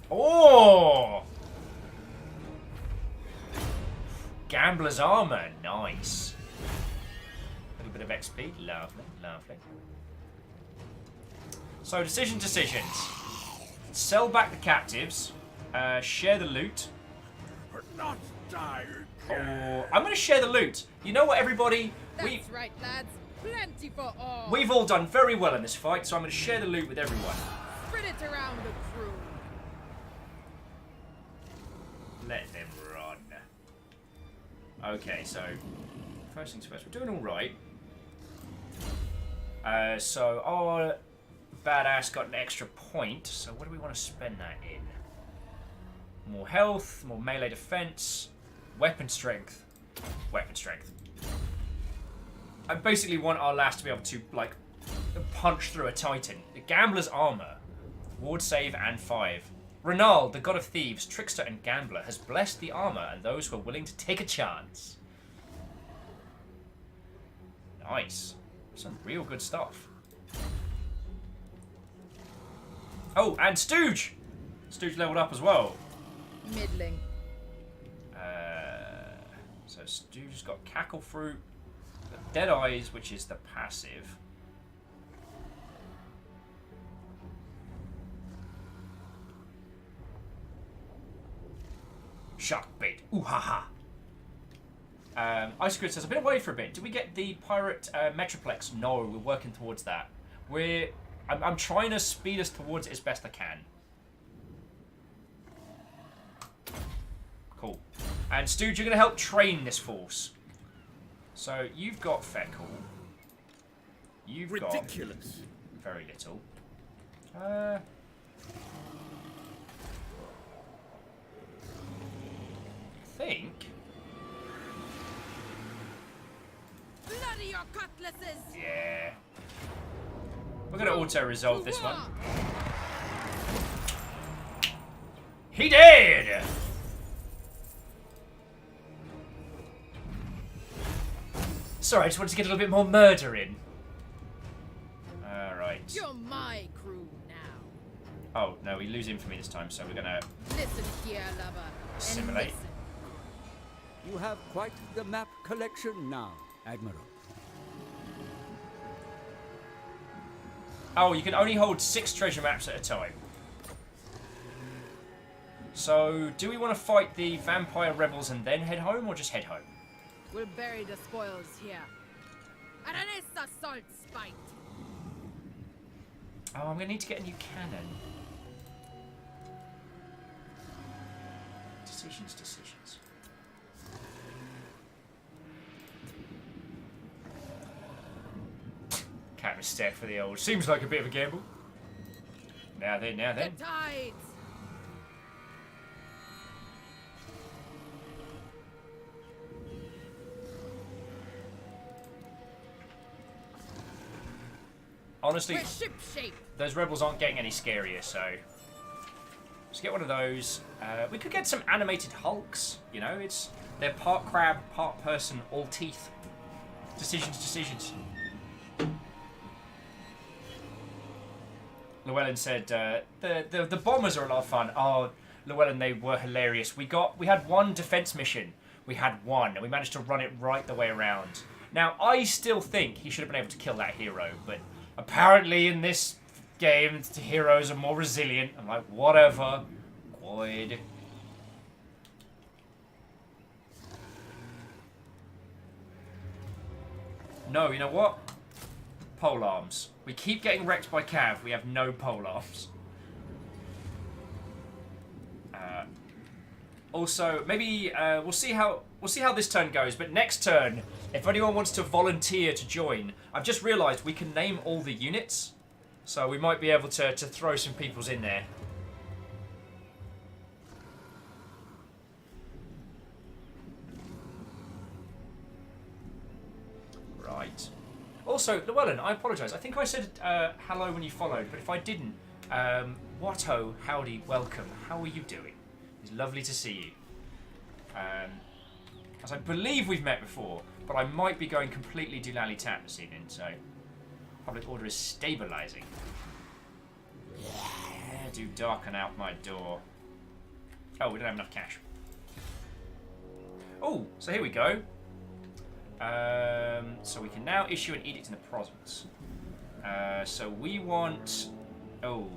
[SPEAKER 1] oh! Gambler's armor, nice. A little bit of XP, lovely, lovely. So, decisions. Sell back the captives, share the loot.
[SPEAKER 6] We're not dying.
[SPEAKER 1] Or I'm going to share the loot. You know what, everybody?
[SPEAKER 11] That's right, lads. Plenty for all.
[SPEAKER 1] We've all done very well in this fight, so I'm going to share the loot with everyone.
[SPEAKER 11] Spread it around the crew.
[SPEAKER 1] Let them run. Okay, so first things first, we're doing all right. So our badass got an extra point. So what do we want to spend that in? More health, more melee defense, weapon strength. Weapon strength. I basically want our lass to be able to like punch through a titan. The gambler's armor, ward save and 5. Renal, the god of thieves, trickster and gambler, has blessed the armor and those who are willing to take a chance. Nice. Some real good stuff. Oh, and Stooge! Stooge leveled up as well.
[SPEAKER 11] Middling.
[SPEAKER 1] So Stooge's got Cackle Fruit, Dead Eyes, which is the passive. Shark bait. Ooh ha ha. Ice Grid says, I've been away for a bit. Did we get the pirate Metroplex? No, we're working towards that. I'm trying to speed us towards it as best I can. Cool. And Stooge, you're going to help train this force. So you've got Feckle. You've got very little. I think.
[SPEAKER 11] Bloody your cutlasses!
[SPEAKER 1] Yeah. We're gonna auto-resolve this one. He did! Sorry, I just wanted to get a little bit more murder in. Alright.
[SPEAKER 11] You're my crew now.
[SPEAKER 1] Oh, no, we lose infamy this time, so we're gonna
[SPEAKER 11] Listen here, lover.
[SPEAKER 1] assimilate.
[SPEAKER 7] You have quite the map collection now, Admiral.
[SPEAKER 1] Oh, you can only hold 6 treasure maps at a time. So, do we want to fight the vampire rebels and then head home, or just head home?
[SPEAKER 11] We'll bury the spoils here. At an assault spite.
[SPEAKER 1] Oh, I'm going to need to get a new cannon. Decisions. Captain Steph for the old. Seems like a bit of a gamble. Now then.
[SPEAKER 11] The tides.
[SPEAKER 1] Honestly,
[SPEAKER 11] We're ship shape.
[SPEAKER 1] those rebels aren't getting any scarier, so let's get one of those. We could get some animated hulks. You know, they're part crab, part person, all teeth. Decisions. Llewellyn said the bombers are a lot of fun. Oh, Llewellyn, they were hilarious. We had one defense mission. We had one, and we managed to run it right the way around. Now, I still think he should have been able to kill that hero, but apparently in this game, the heroes are more resilient. I'm like, whatever. Good. No, you know what? Pole arms. We keep getting wrecked by Cav. We have no pole arms. Also, maybe we'll see how this turn goes. But next turn, if anyone wants to volunteer to join, I've just realised we can name all the units, so we might be able to throw some people's in there. Right. Also, Llewellyn, I apologise. I think I said hello when you followed, but if I didn't, Watto, howdy, welcome. How are you doing? It's lovely to see you. As I believe we've met before, but I might be going completely doolally-tap this evening, so... Public order is stabilising. Do darken out my door. Oh, we don't have enough cash. Oh, so here we go. So we can now issue an edict in the province. So we want... Oh.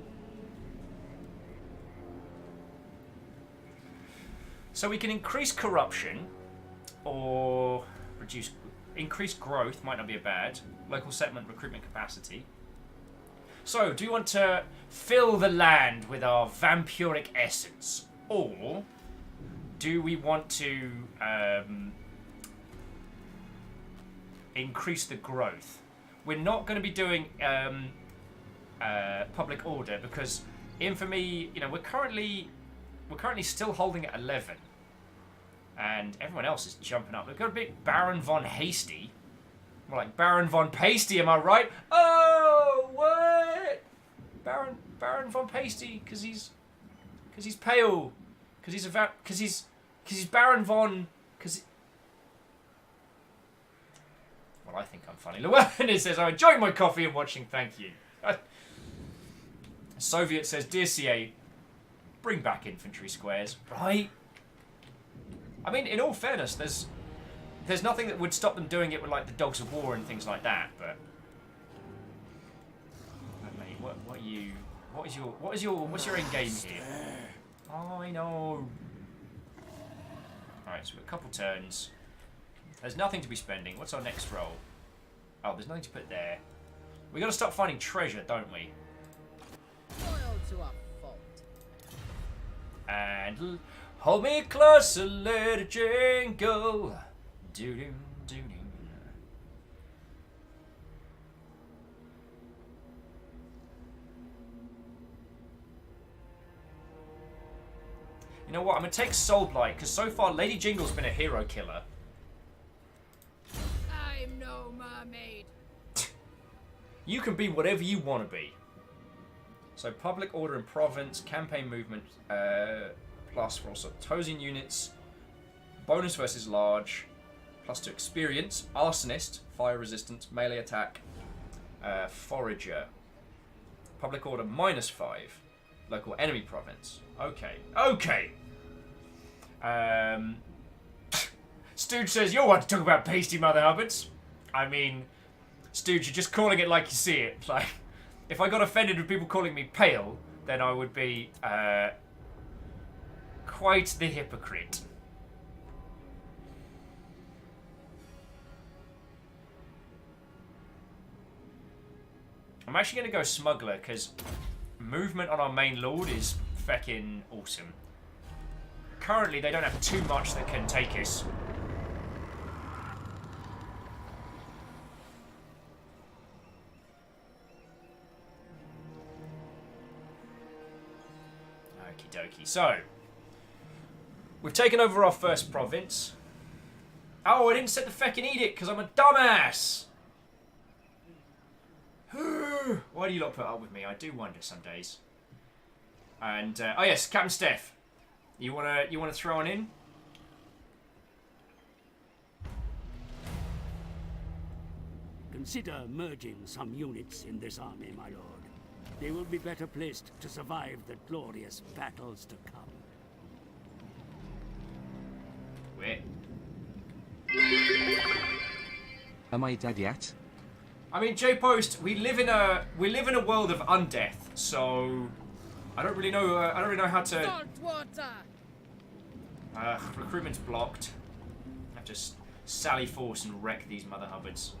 [SPEAKER 1] So we can increase corruption, or reduce... Increased growth might not be a bad. Local settlement recruitment capacity. So, do you want to fill the land with our vampiric essence? Or do we want to increase the growth? We're not going to be doing public order because infamy, you know, we're currently still holding at 11. And everyone else is jumping up. We've got a big Baron von Hasty. More like Baron von Pasty, am I right? Oh, what? Baron von Pasty, because he's pale, because he's Baron von, well, I think I'm funny. Llewellyn says, I enjoyed my coffee and watching. Thank you. Soviet says, dear CA, bring back infantry squares, right? I mean, in all fairness, there's nothing that would stop them doing it with like the Dogs of War and things like that. But mate, what's your end game here? I know. All right, so we've got a couple turns. There's nothing to be spending. What's our next roll? Oh, there's nothing to put there. We got to start finding treasure, don't we?
[SPEAKER 11] Loyal to a fault.
[SPEAKER 1] And hold me closer, let it jingle. Doo-doo, doo-doo. You know what? I'm going to take Soul Blight, because so far Lady Jingle's been a hero killer.
[SPEAKER 11] I'm no mermaid.
[SPEAKER 1] You can be whatever you want to be. So public order in province, campaign movement, plus for also opposing units, bonus versus large, plus to experience, arsonist, fire resistant, melee attack, forager. Public order -5, local enemy province. Okay, okay. Stooge says, you're one to talk about pasty mother hubbards. I mean, Stooge, you're just calling it like you see it. It's like, if I got offended with people calling me pale, then I would be quite the hypocrite. I'm actually going to go smuggler, because movement on our main lord is feckin' awesome. Currently, they don't have too much that can take us. Okie dokie. So, we've taken over our first province. Oh, I didn't set the feckin' edict because I'm a dumbass. Why do you lot put up with me? I do wonder some days. And oh yes, Captain Steph, you wanna throw one in?
[SPEAKER 12] Consider merging some units in this army, my lord. They will be better placed to survive the glorious battles to come.
[SPEAKER 1] Wait.
[SPEAKER 4] Am I dead yet?
[SPEAKER 1] I mean, J-Post, we live in a world of undeath, so I don't really know how to.
[SPEAKER 11] Salt water.
[SPEAKER 1] Recruitment's blocked. I have to sally force and wreck these mother hubbards.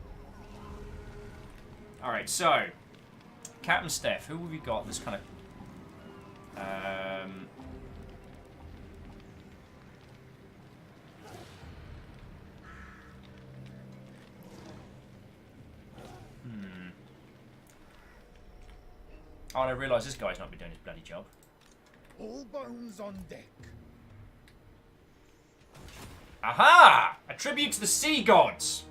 [SPEAKER 1] All right, so Captain Steph, who have we got? This kind of. Oh, and I realise this guy's not been doing his bloody job.
[SPEAKER 6] All bones on deck.
[SPEAKER 1] Aha! A tribute to the sea gods.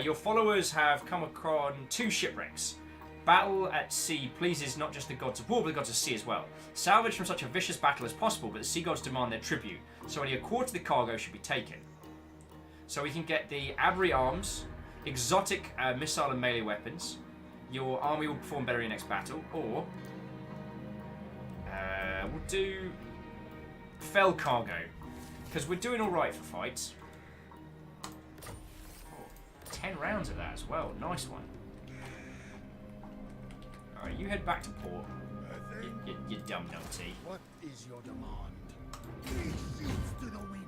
[SPEAKER 1] Your followers have come across 2 shipwrecks. Battle at sea pleases not just the gods of war, but the gods of sea as well. Salvage from such a vicious battle as possible, but the sea gods demand their tribute, so only a quarter of the cargo should be taken. So we can get the Abri arms, exotic missile and melee weapons. Your army will perform better in your next battle, or we'll do fell cargo, because we're doing all right for fights. 10 rounds of that as well. Nice one. Alright, you head back to port. You dumb numpty.
[SPEAKER 6] What is your demand? Three seals to the wind.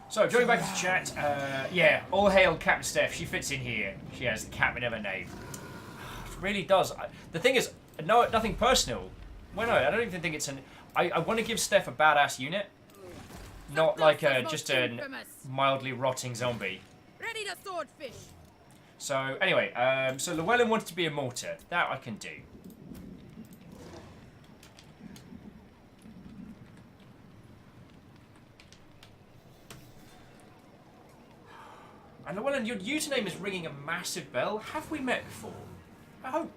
[SPEAKER 1] So, going back to chat, yeah, all hail Captain Steph. She fits in here. She has the captain of her name. It really does. The thing is, no, nothing personal. Well, no, I don't even think it's an... I want to give Steph a badass unit. Not like just a mildly rotting zombie.
[SPEAKER 11] Ready to swordfish.
[SPEAKER 1] So, anyway, so Llewellyn wanted to be a mortar. That I can do. And Llewellyn, your username is ringing a massive bell. Have we met before? I hope.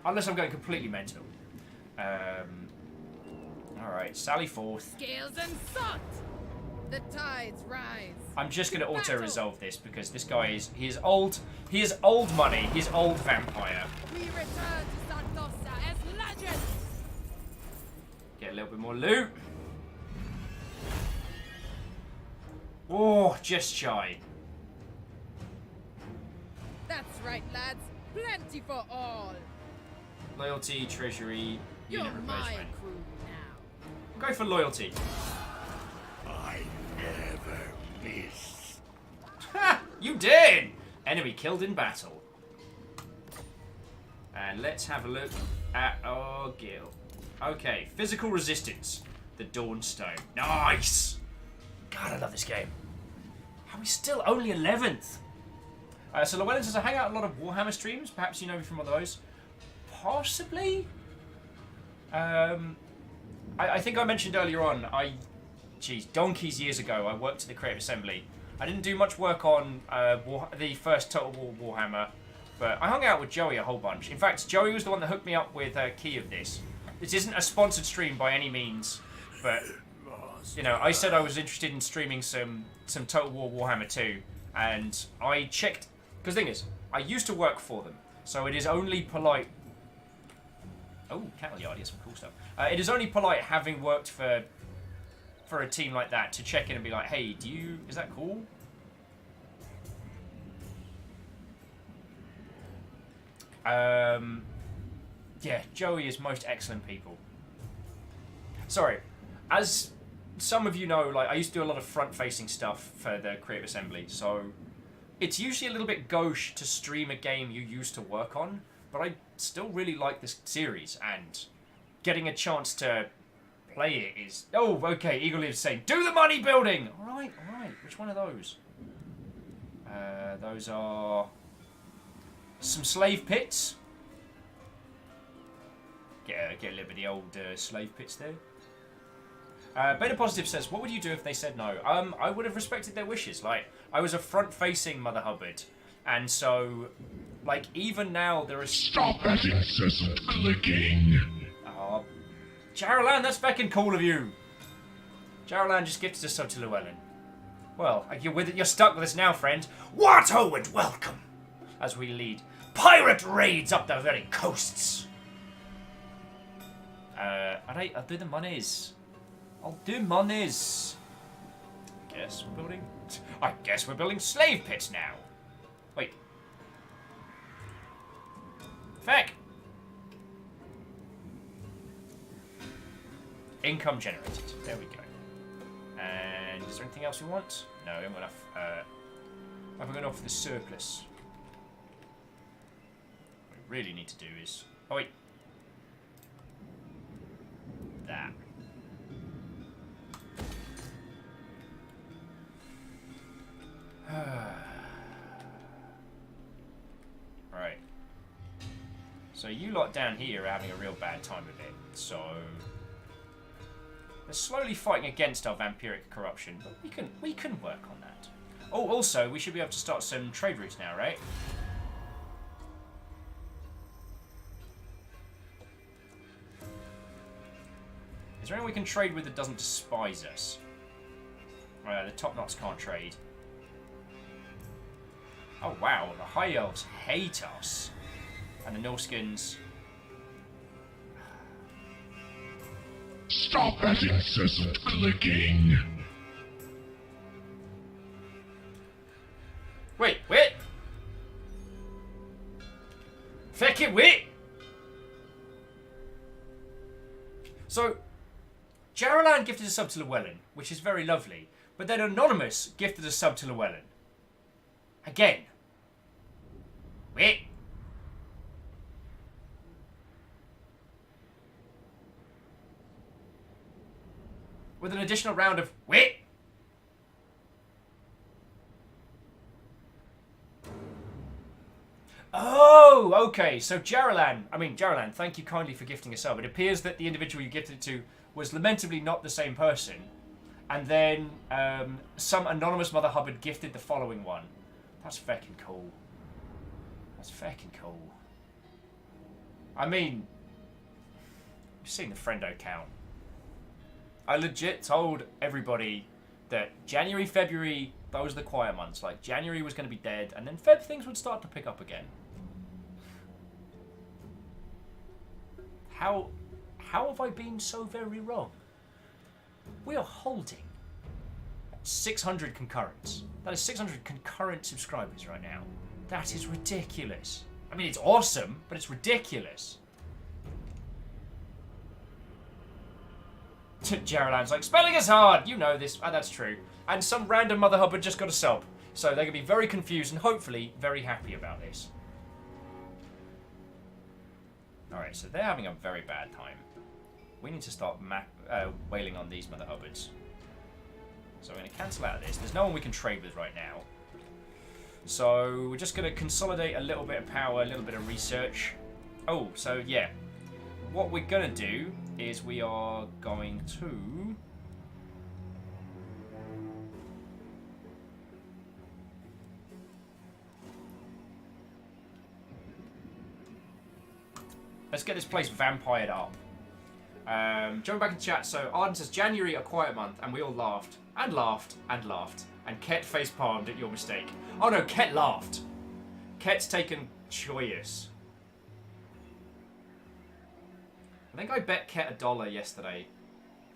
[SPEAKER 1] Unless I'm going completely mental. Alright, sally forth.
[SPEAKER 11] Scales and salt. The tides rise.
[SPEAKER 1] I'm just going to auto-resolve this because this guy is... He is old money. He's old vampire.
[SPEAKER 11] We return to Santosa as legends.
[SPEAKER 1] Get a little bit more loot. Oh, just shy.
[SPEAKER 11] That's right, lads. Plenty for all.
[SPEAKER 1] Loyalty, treasury,
[SPEAKER 11] You're
[SPEAKER 1] unit
[SPEAKER 11] my
[SPEAKER 1] replacement.
[SPEAKER 11] crew now.
[SPEAKER 1] Go for loyalty.
[SPEAKER 6] I never miss.
[SPEAKER 1] Ha! You did! Enemy killed in battle. And let's have a look at our guild. Okay, physical resistance. The Dawnstone. Nice! God, I love this game. Are we still only 11th? So Llewellyn says I hang out a lot of Warhammer streams. Perhaps you know me from one of those. Possibly? I think I mentioned earlier on, donkeys years ago, I worked at the Creative Assembly. I didn't do much work on the first Total War Warhammer, but I hung out with Joey a whole bunch. In fact, Joey was the one that hooked me up with Key of this. This isn't a sponsored stream by any means, but, you know, I said I was interested in streaming some Total War Warhammer 2, and I checked, because the thing is, I used to work for them, so it is only polite... Oh, cattle yard, yeah, some cool stuff. It is only polite, having worked for a team like that, to check in and be like, hey, is that cool? Yeah, Joey is most excellent people. Sorry, as some of you know, like, I used to do a lot of front-facing stuff for the Creative Assembly, so it's usually a little bit gauche to stream a game you used to work on, but I still really like this series, and getting a chance to play it is... Oh, okay, Eagle Lives saying, do the money building! Alright, which one are those? Those are some slave pits. Get a little bit of the old slave pits there. Beta Positive says, what would you do if they said no? I would have respected their wishes. Like, I was a front-facing Mother Hubbard, and so, like, even now there is...
[SPEAKER 9] Stop that incessant clicking.
[SPEAKER 1] Oh, Jarolan, that's fucking cool of you. Jarolan just gifted us sub to Llewellyn. Well, you're stuck with us now, friend. Warto and welcome, as we lead pirate raids up the very coasts. I'll do the monies. I'll do monies. I guess we're building slave pits now. Wait. Feck. Income generated. There we go. And is there anything else we want? No, we haven't got enough. Have we got enough for the surplus? What we really need to do is... Oh, wait. That. Right. So you lot down here are having a real bad time of it. So they're slowly fighting against our vampiric corruption, but we can work on that. Oh, also we should be able to start some trade routes now, right? Is there anyone we can trade with that doesn't despise us? The top knots can't trade. Oh wow, the High Elves hate us. And the Norskins...
[SPEAKER 9] Stop that incessant clicking.
[SPEAKER 1] Wait! Feckin' wait! So, Jaralan gifted a sub to Llewellyn, which is very lovely. But then Anonymous gifted a sub to Llewellyn. Again. Wait. With an additional round of wait. Oh, okay. So Jaralan, thank you kindly for gifting a sub. It appears that the individual you gifted it to was lamentably not the same person. And then some anonymous Mother Hubbard gifted the following one. That's feckin' cool. That's feckin' cool. I mean, you've seen the friendo count. I legit told everybody that January, February, those are the quiet months. Like, January was going to be dead, and then Feb things would start to pick up again. How have I been so very wrong? We are holding 600 concurrents. That is 600 concurrent subscribers right now. That is ridiculous. I mean, it's awesome, but it's ridiculous. Jaralan's like, spelling is hard! You know this. That's true. And some random Mother Hubbard just got a sub. So they're going to be very confused and hopefully very happy about this. Alright, so they're having a very bad time. We need to start wailing on these Mother Hubbards. So we're going to cancel out of this. There's no one we can trade with right now. So we're just going to consolidate a little bit of power, a little bit of research. Oh, so yeah. What we're going to do is we are going to... Let's get this place vampired up. Jumping back in chat, so Arden says, January, a quiet month, and we all laughed. And laughed, and laughed. And Ket face-palmed at your mistake. Oh no, Ket laughed. Ket's taken joyous. I think I bet Ket $1 yesterday.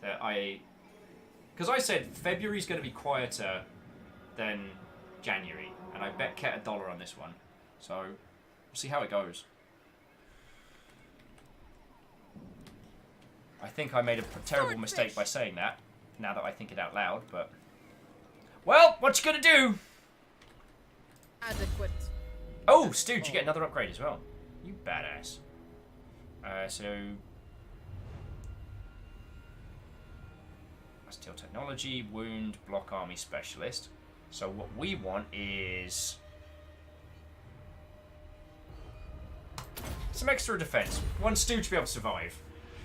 [SPEAKER 1] Because I said February's going to be quieter than January. And I bet Ket $1 on this one. So, we'll see how it goes. I think I made a terrible mistake by saying that, now that I think it out loud, but... Well, what you gonna do?
[SPEAKER 11] Adequate.
[SPEAKER 1] Oh, Stu, did you get another upgrade as well? You badass. So... Steel Technology, Wound, Block Army Specialist. So what we want is... some extra defense. One Stu to be able to survive.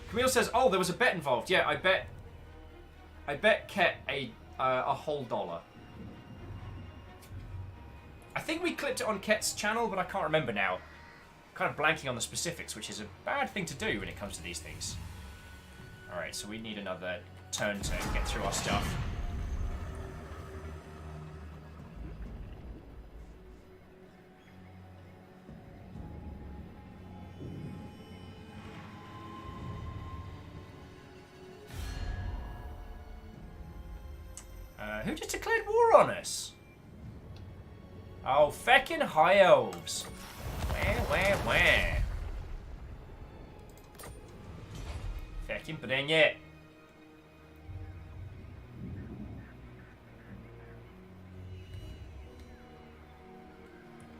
[SPEAKER 1] Camille says, "Oh, there was a bet involved." Yeah, I bet Ket a whole $1. I think we clipped it on Ket's channel, but I can't remember now. I'm kind of blanking on the specifics, which is a bad thing to do when it comes to these things. All right, so we need another turn to get through our stuff. Who just declared war on us? Oh, feckin' High Elves. Where? Feckin' bring it.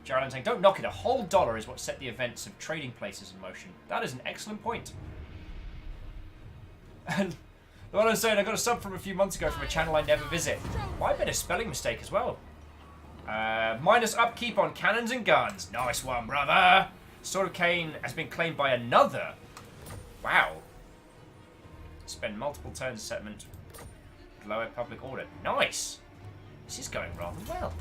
[SPEAKER 1] Jarlan saying, don't knock it. A whole $1 is what set the events of trading places in motion. That is an excellent point. And what I'm saying, I got a sub from a few months ago from a channel I never visit. Might have been a spelling mistake as well. Minus upkeep on cannons and guns. Nice one, brother. Sword of Cain has been claimed by another. Wow. Spend multiple turns settlement. Lower public order. Nice. This is going rather well.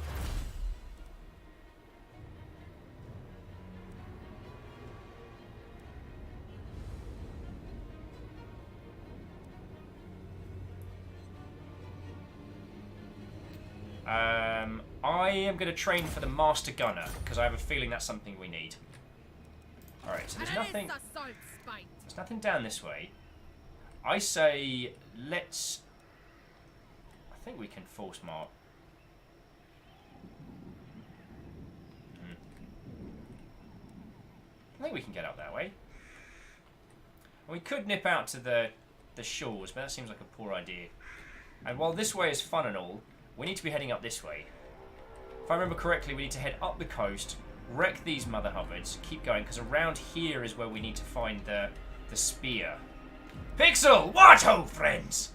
[SPEAKER 1] I am going to train for the Master Gunner, because I have a feeling that's something we need. Alright, so there's nothing... There's nothing down this way. I say, let's... I think we can force march. I think we can get up that way. We could nip out to the shores, but that seems like a poor idea. And while this way is fun and all, we need to be heading up this way. If I remember correctly, we need to head up the coast, wreck these Mother Hubbards, keep going, because around here is where we need to find the spear.
[SPEAKER 5] Pixel, what ho, friends?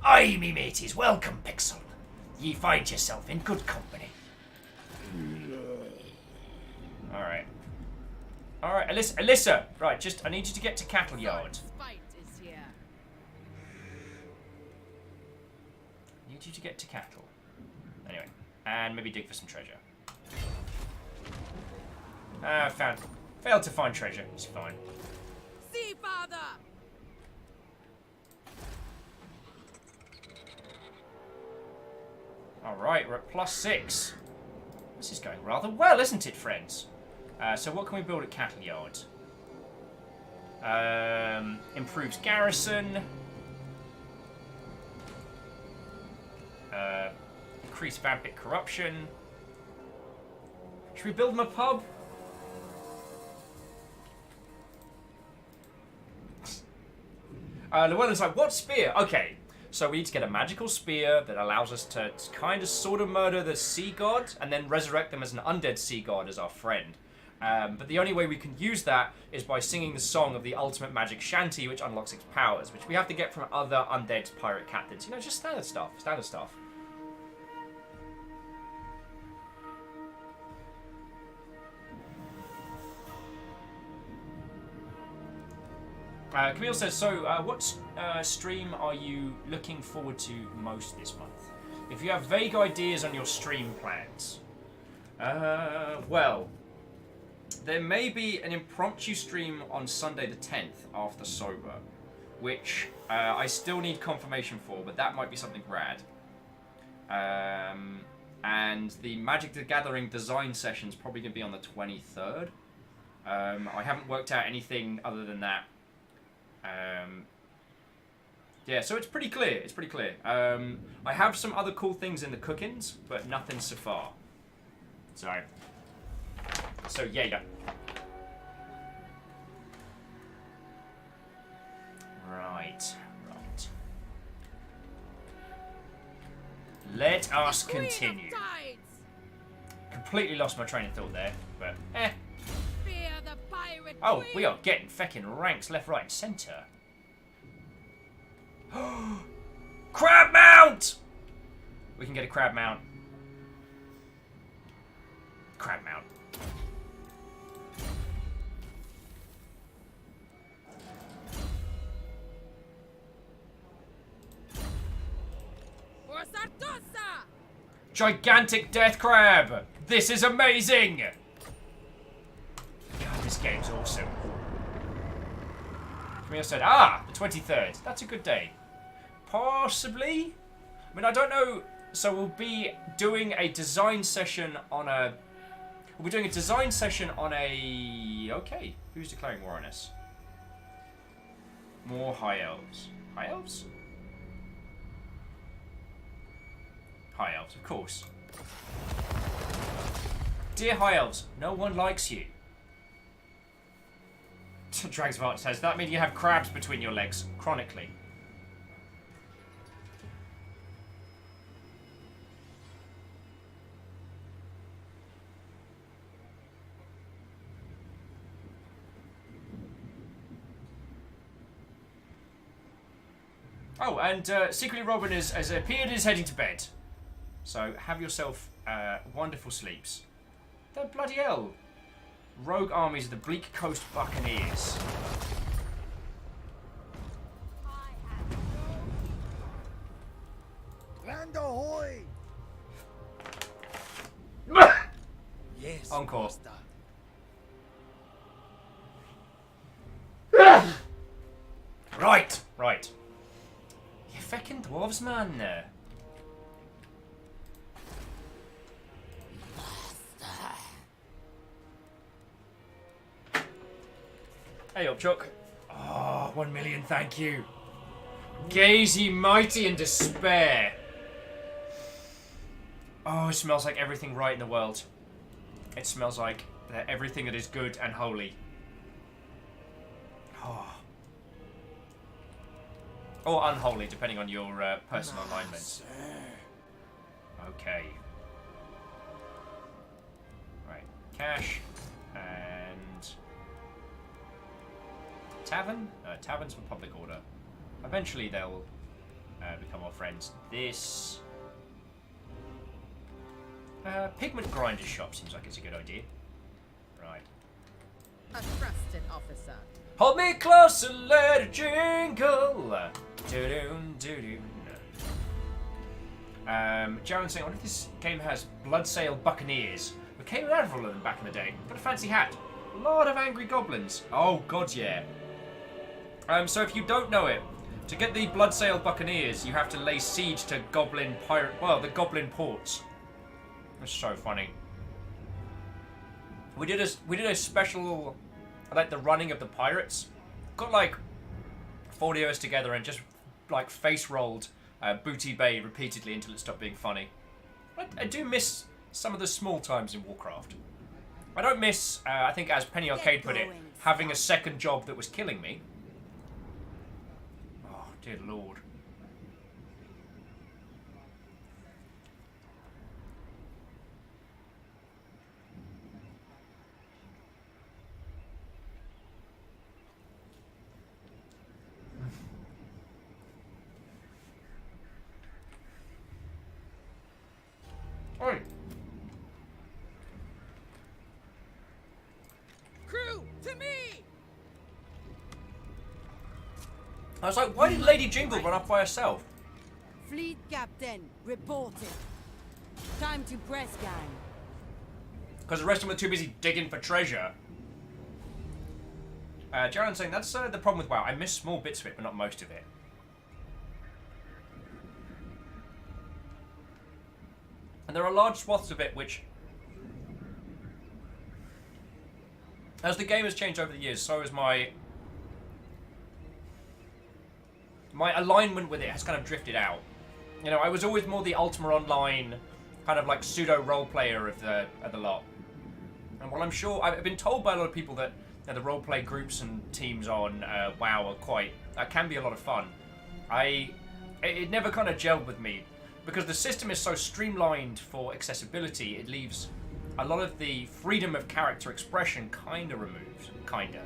[SPEAKER 5] Aye, me mateys, welcome, Pixel. Ye find yourself in good company.
[SPEAKER 1] Alright. Alright, Alyssa! Right, just, I need you to get to Cattle Yard. I need you to get to Cattle. Anyway, and maybe dig for some treasure. Failed to find treasure, it's fine.
[SPEAKER 11] See, father!
[SPEAKER 1] Alright, we're at +6. This is going rather well, isn't it, friends? So what can we build at Cattle Yard? Improves garrison. Increase vampire corruption. Should we build them a pub? Llewellyn's like, what spear? Okay, so we need to get a magical spear that allows us to kind of sort of murder the sea god and then resurrect them as an undead sea god as our friend. But the only way we can use that is by singing the song of the ultimate magic shanty, which unlocks its powers, which we have to get from other undead pirate captains. You know, just standard stuff. Standard stuff. Camille says, so what stream are you looking forward to most this month? If you have vague ideas on your stream plans. Well, there may be an impromptu stream on Sunday the 10th after Sober, which I still need confirmation for, but that might be something rad. And the Magic the Gathering design session is probably going to be on the 23rd. I haven't worked out anything other than that. Yeah, so it's pretty clear. It's pretty clear. I have some other cool things in the cookings, but nothing so far. So yeah. Right. Let us continue. Completely lost my train of thought there, but Oh, we are getting feckin' ranks left, right, and centre. Crab mount! We can get a crab mount. Crab mount. Gigantic death crab! This is amazing! God, this game's awesome. Camille said, the 23rd. That's a good day. Possibly? I mean, I don't know. So we'll be doing a design session on a... We'll be doing a design session on a... Okay. Who's declaring war on us? More High Elves. High Elves? High Elves, of course. Dear High Elves, no one likes you. Dragsvart says, that means you have crabs between your legs, chronically. Oh, and Secretly Robin has appeared and is heading to bed. So have yourself wonderful sleeps. The bloody hell. rogue armies of the Bleak Coast Buccaneers.
[SPEAKER 6] Land ahoy!
[SPEAKER 1] Yes. Encore. Right, right. You feckin' dwarves, man. Hey up, Chuck. Oh, 1 million, thank you. Gaze ye mighty in despair. Oh, it smells like everything right in the world. It smells like everything that is good and holy. Oh. Or unholy, depending on your personal alignment. Okay. Right. Cash. And... Tavern? Tavern's for public order. Eventually they'll become our friends. This... pigment grinder's shop seems like it's a good idea. Right.
[SPEAKER 11] A trusted officer.
[SPEAKER 1] Hold me close and let it jingle. Do-doon, do-doon. Jaron saying, I wonder if this game has Bloodsail Buccaneers. We came out of all of them back in the day. Got a fancy hat. A lot of angry goblins. Oh, God, yeah. So if you don't know it, to get the Bloodsail Buccaneers, you have to lay siege to goblin pirate... Well, the goblin ports. It's so funny. We did a special... like the running of the pirates. Got like 40 of us together and just like face rolled Booty Bay repeatedly until it stopped being funny. I do miss some of the small times in Warcraft. I don't miss, I think as Penny Arcade put it, having a second job that was killing me. Oh, dear Lord. Oi.
[SPEAKER 11] Crew, to me!
[SPEAKER 1] I was like, why did Lady Jingle run off by herself?
[SPEAKER 8] Fleet captain, reporting. Time to press gang.
[SPEAKER 1] Because the rest of them were too busy digging for treasure. Jaron saying, that's the problem with WoW. I miss small bits of it, but not most of it. And there are large swaths of it which... As the game has changed over the years, so has my alignment with it has kind of drifted out. You know, I was always more the Ultima Online, kind of like pseudo role player of the lot. And while I'm sure I've been told by a lot of people that the role play groups and teams on WoW are can be a lot of fun. It never kind of gelled with me because the system is so streamlined for accessibility. It leaves a lot of the freedom of character expression kind of removed, kind of.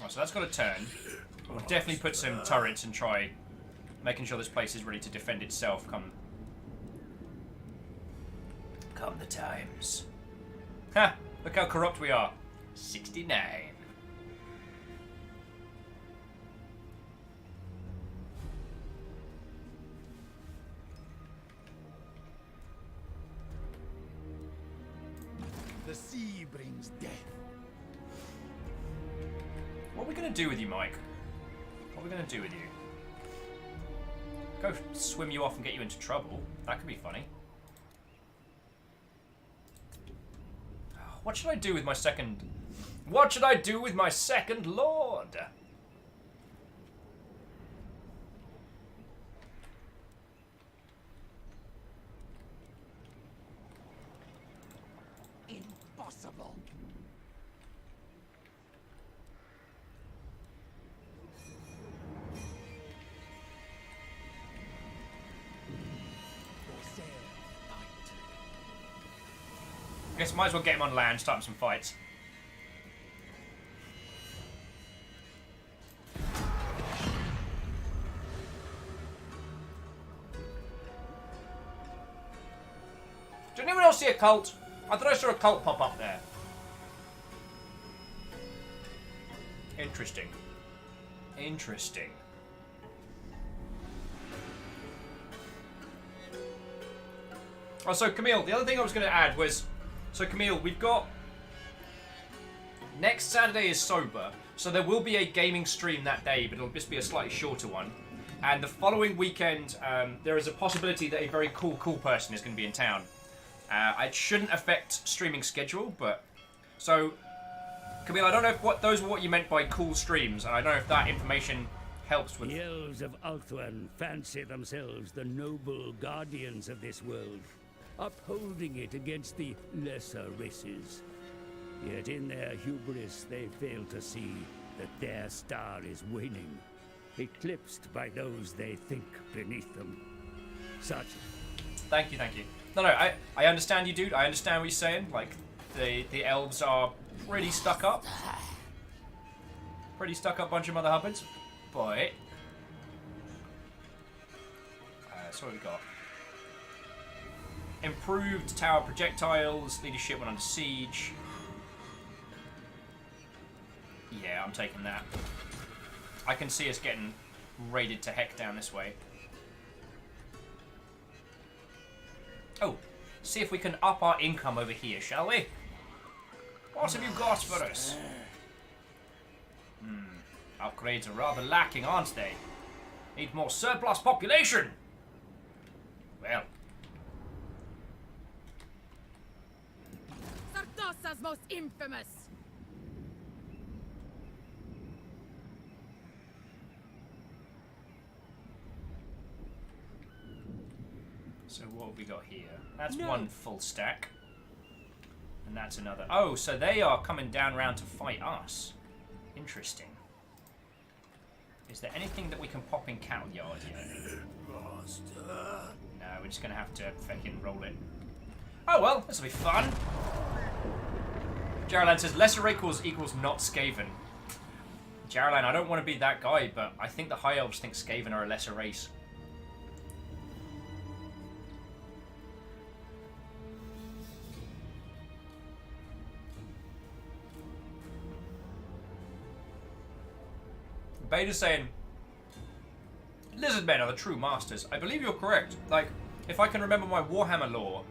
[SPEAKER 1] So that's got to turn. We'll definitely put some turrets and try making sure this place is ready to defend itself come the times. Ha! Look how corrupt we are. 69.
[SPEAKER 6] The sea brings death.
[SPEAKER 1] What are we going to do with you, Mike? What are we going to do with you? Go swim you off and get you into trouble. That could be funny. What should I do with my second... What should I do with my second lord?
[SPEAKER 6] Impossible.
[SPEAKER 1] Guess might as well get him on land, start some fights. Did anyone else see a cult? I thought I saw a cult pop up there. Interesting. Interesting. Oh, so Camille, the other thing I was going to add was, so Camille, we've got, next Saturday is sober, so there will be a gaming stream that day, but it'll just be a slightly shorter one. And the following weekend, there is a possibility that a very cool person is going to be in town. It shouldn't affect streaming schedule, but, so, Camille, I don't know if those were what you meant by cool streams, and I don't know if that information helps with...
[SPEAKER 12] The elves of Ulthuan fancy themselves the noble guardians of this world, upholding it against the lesser races. Yet in their hubris they fail to see that their star is waning, eclipsed by those they think beneath them. Such...
[SPEAKER 1] Thank you. No, I understand you, dude. I understand what you're saying. Like, the elves are pretty stuck up. Pretty stuck up bunch of mother hubbards. But... so what have we got? Improved tower projectiles, leadership when under siege. Yeah, I'm taking that. I can see us getting raided to heck down this way. Oh, see if we can up our income over here, shall we? What have you got for us? Upgrades are rather lacking, aren't they? Need more surplus population. Well.
[SPEAKER 11] Sardosa's most infamous!
[SPEAKER 1] So what have we got here? That's one full stack. And that's another. Oh, so they are coming down round to fight us. Interesting. Is there anything that we can pop in cattle yard yet? No, we're just going to have to fucking roll it. Oh well, this will be fun. Jarlan says, lesser equals not Skaven. Jarlan, I don't want to be that guy, but I think the High Elves think Skaven are a lesser race. Beta's saying, lizard men are the true masters. I believe you're correct. Like, if I can remember my Warhammer lore.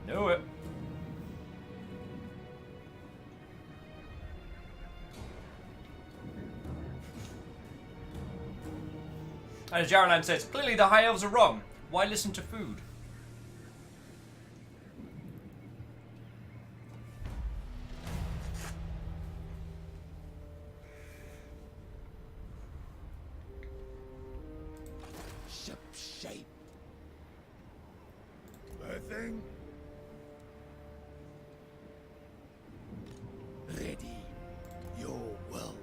[SPEAKER 1] Knew it. And as Jaralan says, clearly the High Elves are wrong. Why listen to food?
[SPEAKER 6] Shape. Birthing. Ready. Your will.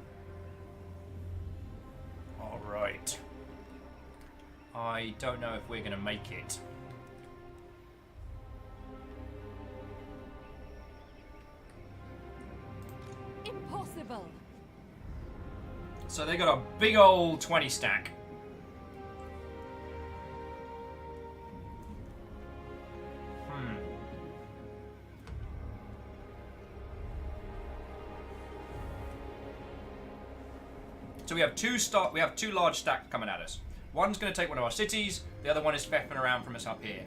[SPEAKER 1] All right. I don't know if we're going to make it.
[SPEAKER 16] Impossible.
[SPEAKER 1] So they got a big old 20 stack. So we have two large stacks coming at us. One's going to take one of our cities, the other one is faffing around from us up here.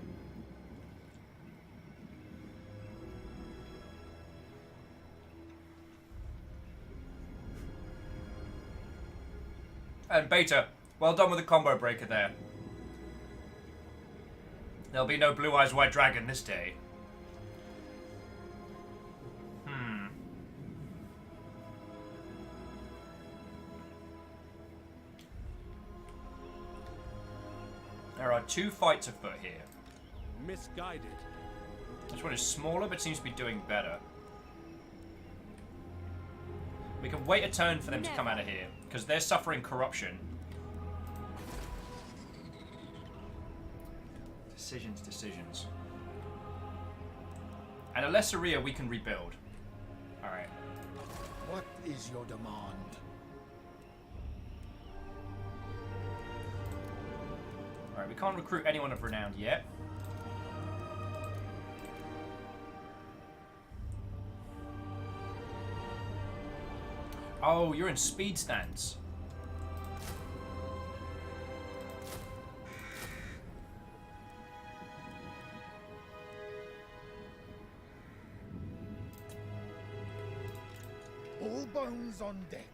[SPEAKER 1] And Beta, well done with the combo breaker there. There'll be no Blue Eyes White Dragon this day. There are two fights afoot here.
[SPEAKER 13] Misguided.
[SPEAKER 1] This one is smaller, but seems to be doing better. We can wait a turn for them to come out of here, because they're suffering corruption. Decisions. And a Lesseria we can rebuild. Alright.
[SPEAKER 6] What is your demand?
[SPEAKER 1] Alright, we can't recruit anyone of renown yet. Oh, you're in speed stance.
[SPEAKER 6] All bones on deck.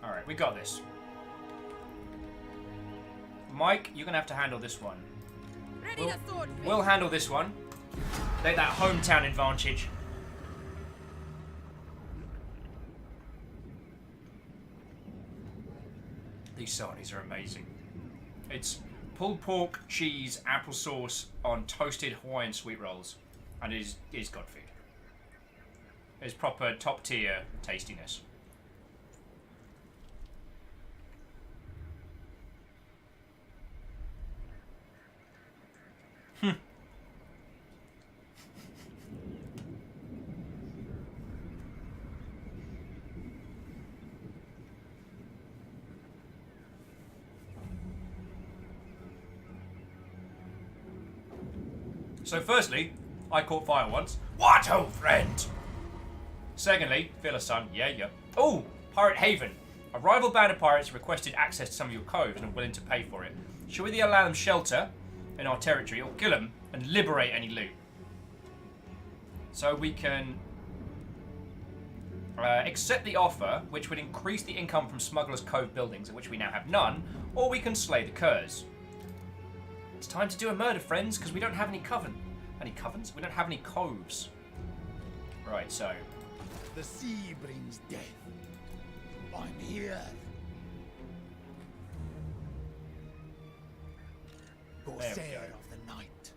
[SPEAKER 1] Alright, we got this. Mike, you're gonna have to handle this one. We'll handle this one. Take that hometown advantage. These sarnies are amazing. It's pulled pork, cheese, applesauce on toasted Hawaiian sweet rolls. And it is god food. It's proper top tier tastiness. So firstly, I caught fire once. What, old friend? Secondly, Villa Sun, yeah. Oh, Pirate Haven. A rival band of pirates requested access to some of your coves and are willing to pay for it. Should we allow them shelter in our territory or kill them and liberate any loot? So we can accept the offer, which would increase the income from Smuggler's Cove buildings, of which we now have none, or we can slay the curs. It's time to do a murder, friends, because we don't have any covens? We don't have any coves. Right, so...
[SPEAKER 6] The sea brings death. I'm here. Corsair of the night.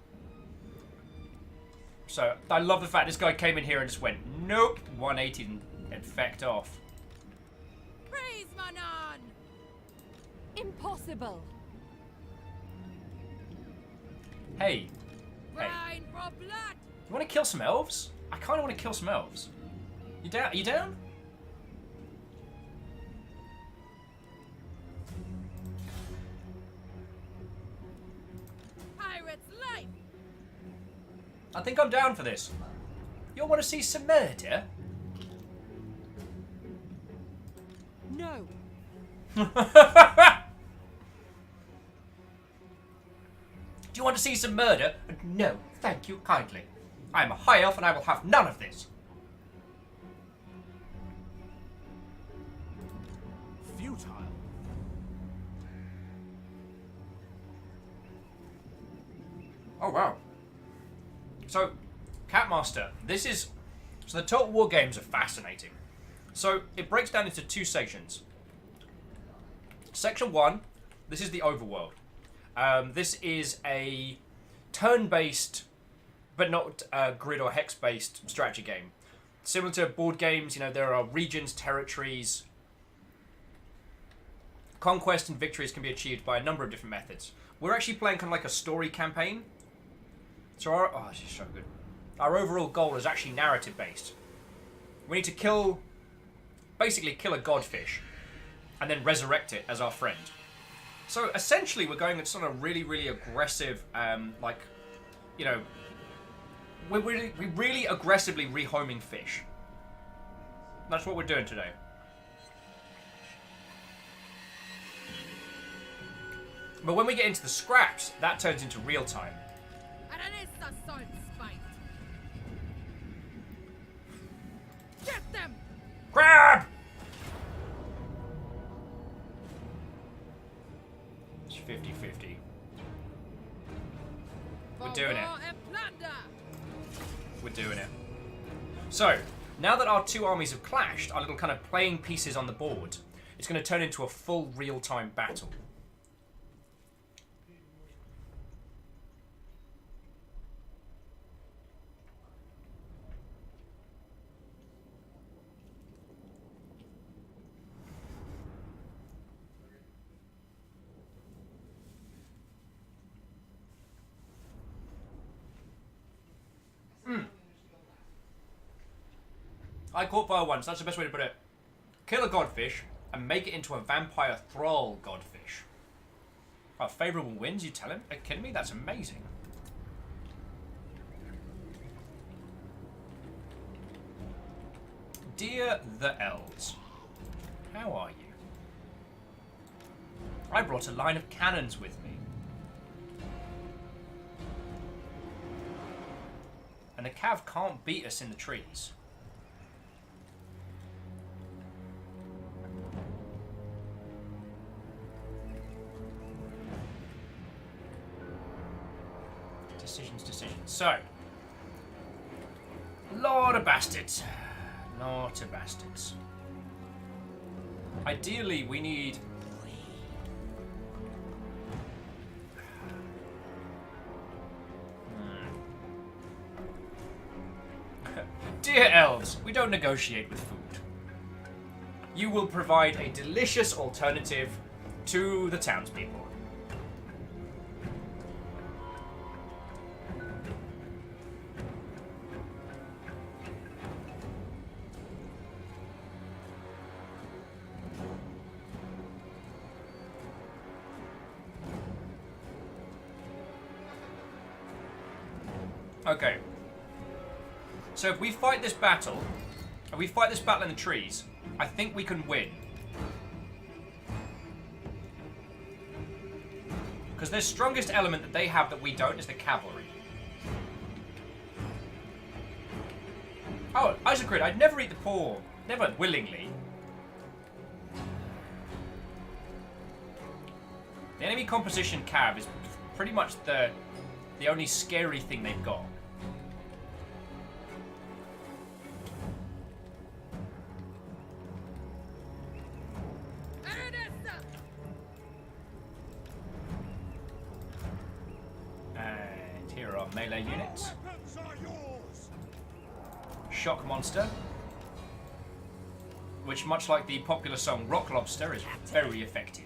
[SPEAKER 1] So, I love the fact this guy came in here and just went, nope, 180 and fecked off.
[SPEAKER 16] Praise Manon! Impossible.
[SPEAKER 1] Hey.
[SPEAKER 16] Grind for blood.
[SPEAKER 1] You want to kill some elves? I kind of want to kill some elves. You down? Are you down?
[SPEAKER 16] Pirate's life.
[SPEAKER 1] I think I'm down for this. You all want to see some murder?
[SPEAKER 16] No.
[SPEAKER 1] Do you want to see some murder? No, thank you kindly. I am a high elf and I will have none of this.
[SPEAKER 6] Futile.
[SPEAKER 1] Oh wow. So, Catmaster, this is... So the Total War games are fascinating. So, it breaks down into two sections. Section 1, this is the overworld. This is a turn-based, but not grid or hex-based strategy game. Similar to board games, you know, there are regions, territories. Conquest and victories can be achieved by a number of different methods. We're actually playing kind of like a story campaign. So this is so good. Our overall goal is actually narrative-based. We need to basically kill a godfish, and then resurrect it as our friend. So essentially, we're going on a really, really aggressive, we're really aggressively rehoming fish. That's what we're doing today. But when we get into the scraps, that turns into real time.
[SPEAKER 16] Get them!
[SPEAKER 1] Grab! It's 50-50. We're doing it. We're doing it. So, now that our two armies have clashed, our little kind of playing pieces on the board, it's going to turn into a full real-time battle. I caught fire once. That's the best way to put it. Kill a godfish and make it into a vampire thrall godfish. Oh, favourable winds, you tell him? Are you kidding me? That's amazing. Dear the Elves, how are you? I brought a line of cannons with me. And the cav can't beat us in the trees. Decisions. So, lot of bastards. Lot of bastards. Ideally, we need... Dear elves, we don't negotiate with food. You will provide a delicious alternative to the townspeople. Okay. So if we fight this battle, in the trees, I think we can win. Because their strongest element that they have that we don't is the cavalry. Oh, Isaac, I'd never eat the poor. Never willingly. The enemy composition cav is pretty much the only scary thing they've got. And here are melee units. Shock Monster, which, much like the popular song Rock Lobster, is very effective.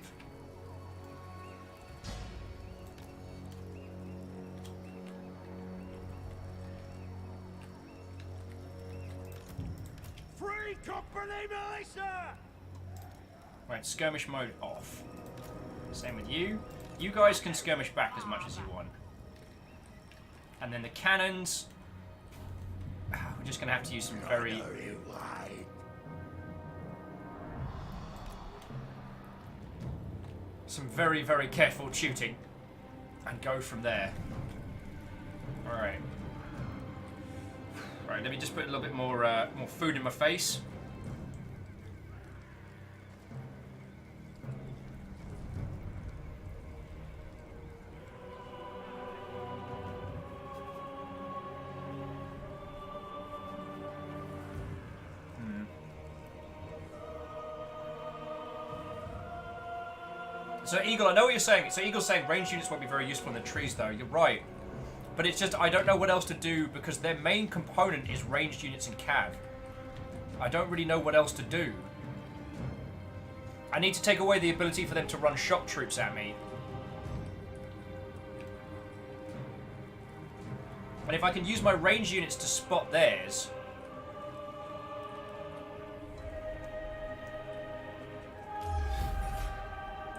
[SPEAKER 6] Free company militia!
[SPEAKER 1] Right, skirmish mode off. Same with you. You guys can skirmish back as much as you want. And then the cannons... We're just going to have to use some very... very, very careful shooting. And go from there. Alright. Right, let me just put a little bit more food in my face. So Eagle, I know what you're saying. So Eagle's saying range units won't be very useful in the trees, though. You're right. But it's just, I don't know what else to do because their main component is ranged units and cav. I don't really know what else to do. I need to take away the ability for them to run shock troops at me. And if I can use my ranged units to spot theirs...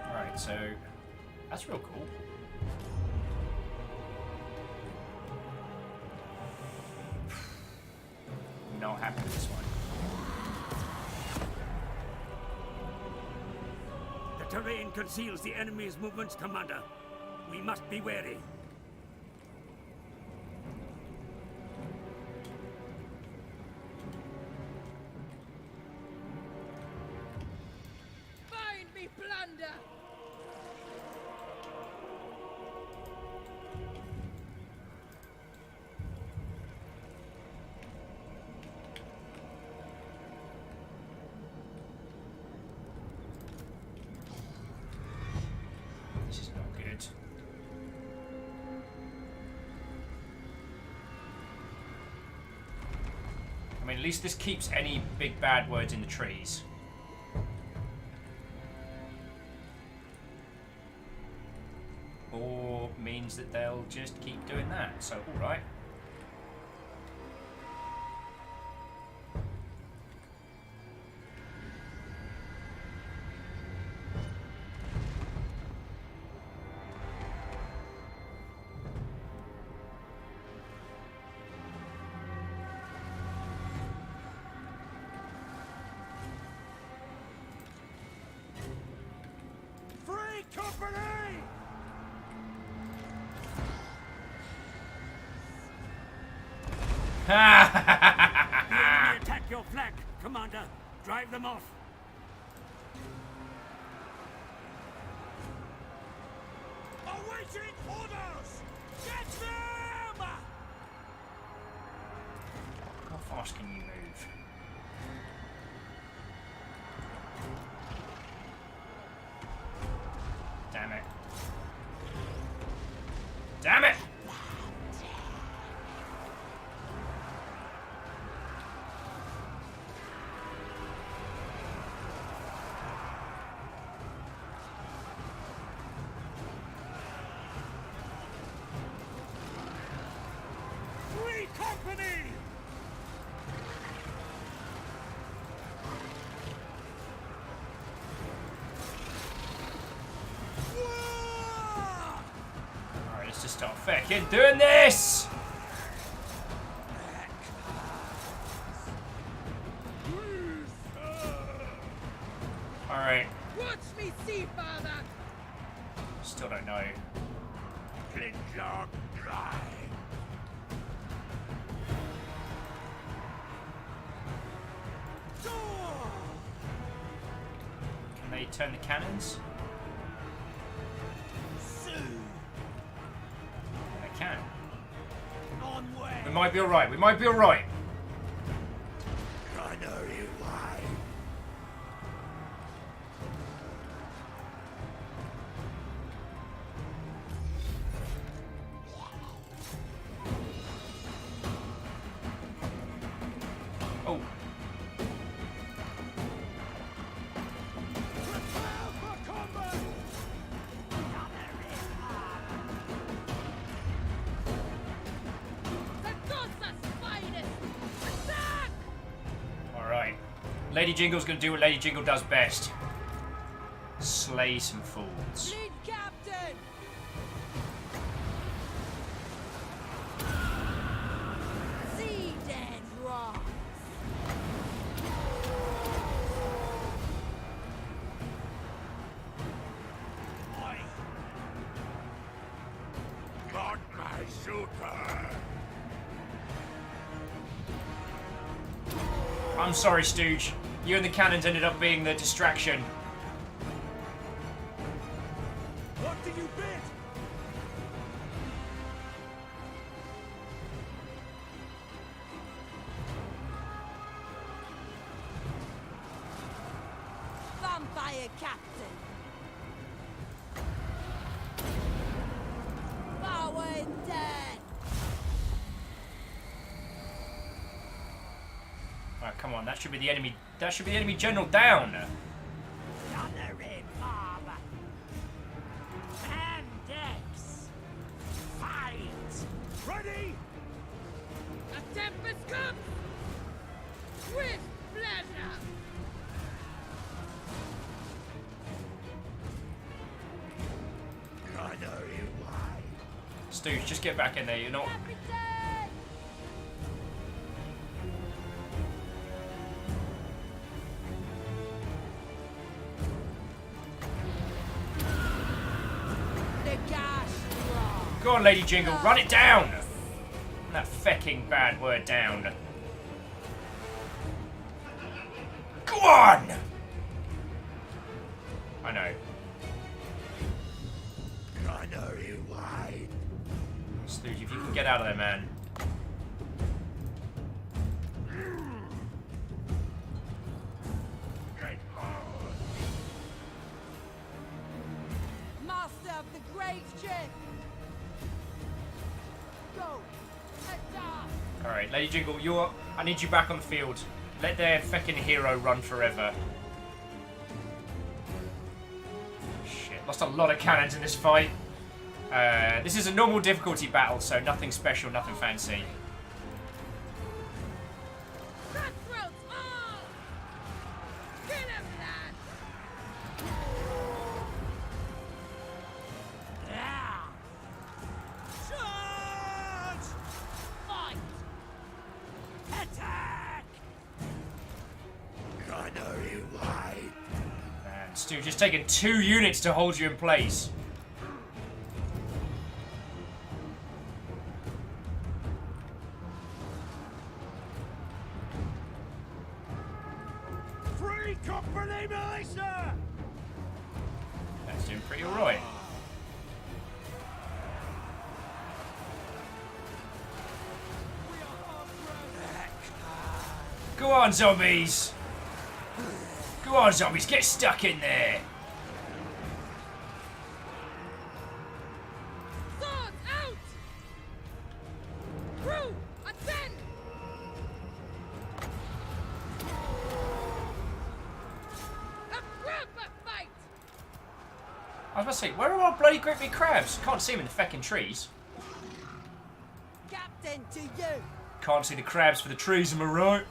[SPEAKER 1] Alright, so... That's real cool. Not happy with this one.
[SPEAKER 12] The terrain conceals the enemy's movements, Commander. We must be wary.
[SPEAKER 16] Find me plunder!
[SPEAKER 1] This is not good. I mean, at least this keeps any big bad words in the trees. Or means that they'll just keep doing that, so alright.
[SPEAKER 6] company!
[SPEAKER 12] The enemy attack your flank, Commander. Drive them off.
[SPEAKER 6] Awaiting orders! Get them!
[SPEAKER 1] How fast can you move? Damn it. Damn it!
[SPEAKER 6] Free company!
[SPEAKER 1] Alright, let's just start fucking doing this! Alright,
[SPEAKER 16] Watch me see, father!
[SPEAKER 1] still don't know.
[SPEAKER 6] Flintlock dry.
[SPEAKER 1] Can they turn the cannons? They can. We might be alright, we might be alright.
[SPEAKER 6] Gunnery wide.
[SPEAKER 1] Oh. Alright. Lady Jingle's gonna do what Lady Jingle does best. Slay some fools.
[SPEAKER 16] Lead captain! See dead rocks!
[SPEAKER 6] Got my shooter.
[SPEAKER 1] I'm sorry, Stooge. You and the cannons ended up being the distraction.
[SPEAKER 6] What do you bid?
[SPEAKER 8] Vampire captain. Power and death.
[SPEAKER 1] Alright, come on, that should be the enemy. That should be the enemy general down.
[SPEAKER 6] Gunnery bomb. Pandex. Fight. Ready?
[SPEAKER 16] A tempest comes! With pleasure!
[SPEAKER 6] Gunnery wide.
[SPEAKER 1] Stooge, just get back in there. You're not.
[SPEAKER 8] The gas draw.
[SPEAKER 1] Go on, Lady Jingle, run it down! That fecking bad word down. Go on! I know.
[SPEAKER 6] Gunnery wide.
[SPEAKER 1] Stooge, if you can get out of there, man.
[SPEAKER 8] Master of the great ship. Go. Attack.
[SPEAKER 1] Alright, Lady Jingle, you're. I need you back on the field. Let their fecking hero run forever. Shit, lost a lot of cannons in this fight. This is a normal difficulty battle, so nothing special, nothing fancy.
[SPEAKER 16] Cutthroats all! Kill him, lad!
[SPEAKER 6] Charge!
[SPEAKER 8] Fight. Attack.
[SPEAKER 6] Gunnery wide.
[SPEAKER 1] And Stu, just taking 2 units to hold you in place.
[SPEAKER 6] Free company militia!
[SPEAKER 1] That's doing pretty alright. Go on, zombies! Go on, zombies, get stuck in there!
[SPEAKER 16] Swords out! Crew, attend! A proper fight!
[SPEAKER 1] I was about to say, where are our bloody great big crabs? Can't see them in the feckin' trees.
[SPEAKER 8] Captain, to you!
[SPEAKER 1] Can't see the crabs for the trees, am I right?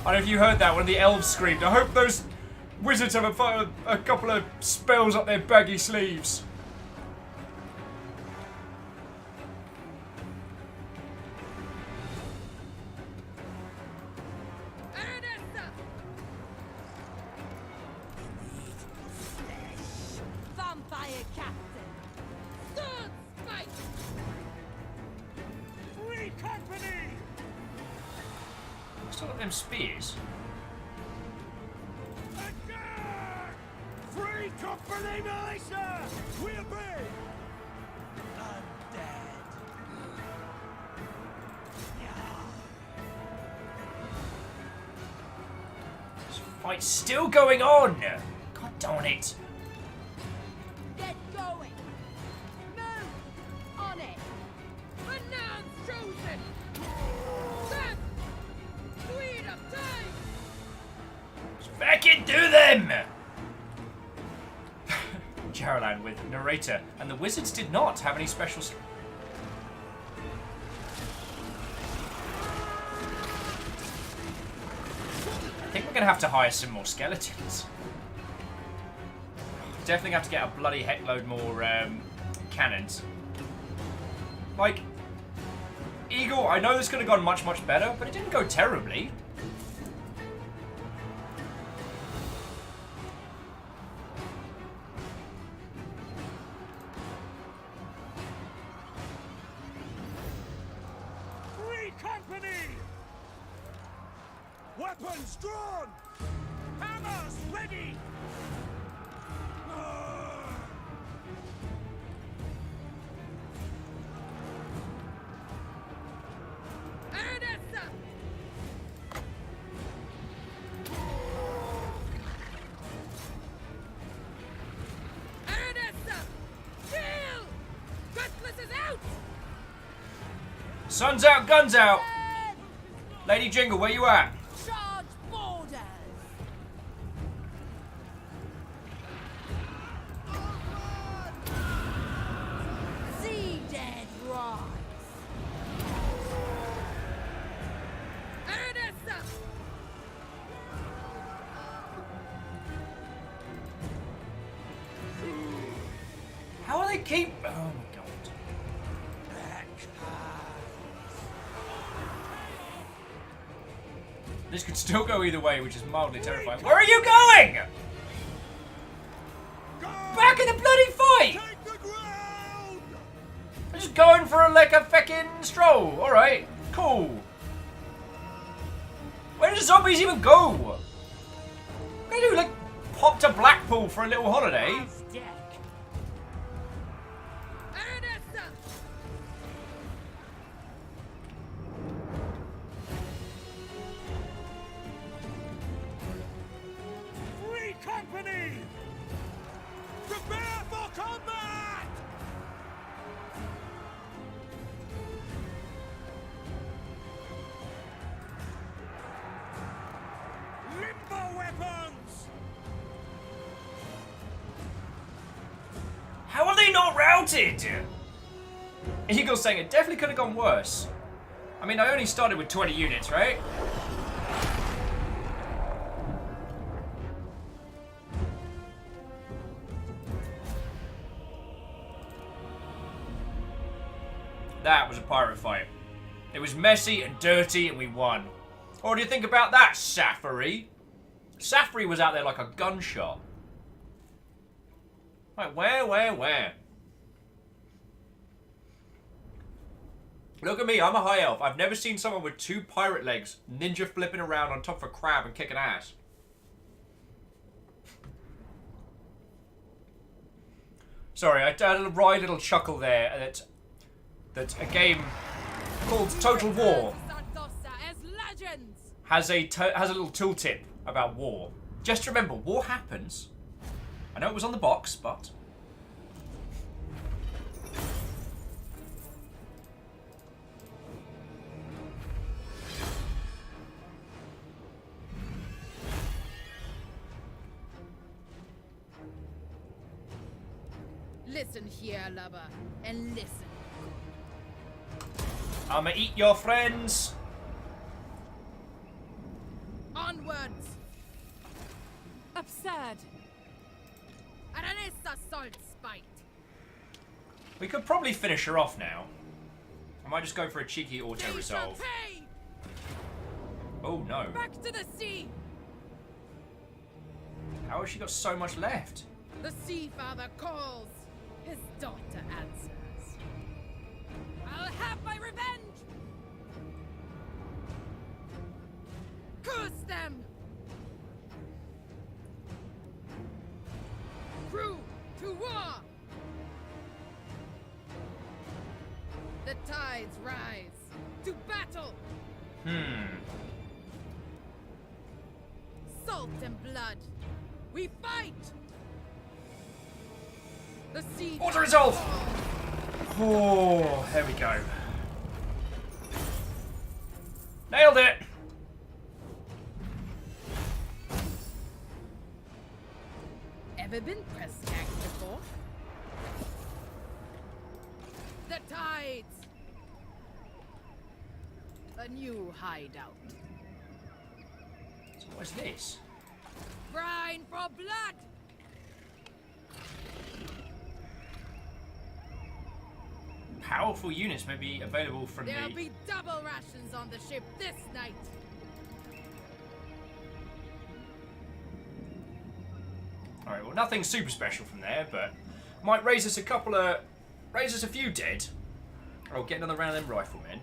[SPEAKER 1] I don't know if you heard that, one of the elves screamed. I hope those wizards have a couple of spells up their baggy sleeves.
[SPEAKER 8] Vampire captain!
[SPEAKER 16] Sword spike!
[SPEAKER 6] Free company!
[SPEAKER 1] Still got them spears.
[SPEAKER 6] Attack! Free company militia! We obey!
[SPEAKER 1] This fight's still going on! God darn it.
[SPEAKER 8] Get going! Move! On it!
[SPEAKER 16] Renown's chosen! Death! Sweet of time!
[SPEAKER 1] Back into them! Jaralan with narrator, and the wizards did not have any special. I think we're gonna have to hire some more skeletons. Definitely have to get a bloody heckload more cannons. Like, Eagle, I know this could have gone much, much better, but it didn't go terribly.
[SPEAKER 6] Free company! Weapons drawn! Hammers ready!
[SPEAKER 16] Ernesta! Ernesta! Kill! Cutlass is out!
[SPEAKER 1] Sun's out, guns out! Lady Jingle, where you at?
[SPEAKER 8] Charge borders! Sea dead rise!
[SPEAKER 16] Ernesta!
[SPEAKER 1] How are they keep? Oh my god. This could still go either way, which is mildly terrifying. Where are you going? Back in the bloody fight! I'm just going for like a feckin' stroll. Alright, cool. Where do zombies even go? What do they do? Like, pop to Blackpool for a little holiday?
[SPEAKER 16] Ernesta!
[SPEAKER 6] Free company! Prepare for combat! Limbo weapons!
[SPEAKER 1] How are they not routed? Eagle's saying it definitely could have gone worse. I mean, I only started with 20 units, right? That was a pirate fight. It was messy and dirty, and we won. What do you think about that, Safari? Safari was out there like a gunshot. Like, where? Look at me, I'm a high elf. I've never seen someone with 2 pirate legs ninja flipping around on top of a crab and kicking ass. Sorry, I had a wry little chuckle there that a game called Total War has a little tooltip about war. Just remember, war happens. I know it was on the box, but...
[SPEAKER 11] Listen here, lover, and listen.
[SPEAKER 1] I'ma eat your friends.
[SPEAKER 11] Onwards! Absurd! Aranessa salt spite!
[SPEAKER 1] We could probably finish her off now. I might just go for a cheeky auto-resolve. Oh no.
[SPEAKER 11] Back to the sea!
[SPEAKER 1] How has she got so much left?
[SPEAKER 11] The Sea Father calls. His daughter answers. I'll have my revenge! Curse them! Crew, to war! The tides rise. To battle! Salt and blood. We fight! The sea.
[SPEAKER 1] Auto-resolve! Oh, there we go. Nailed it!
[SPEAKER 11] Ever been press gagged before? The tides! A new hideout.
[SPEAKER 1] So what's this?
[SPEAKER 11] Brine for blood!
[SPEAKER 1] Powerful units may be available from
[SPEAKER 11] There'll
[SPEAKER 1] the...
[SPEAKER 11] be double rations on the ship this night.
[SPEAKER 1] Alright, well nothing super special from there, but might raise us a few dead. Oh, get another round of them riflemen.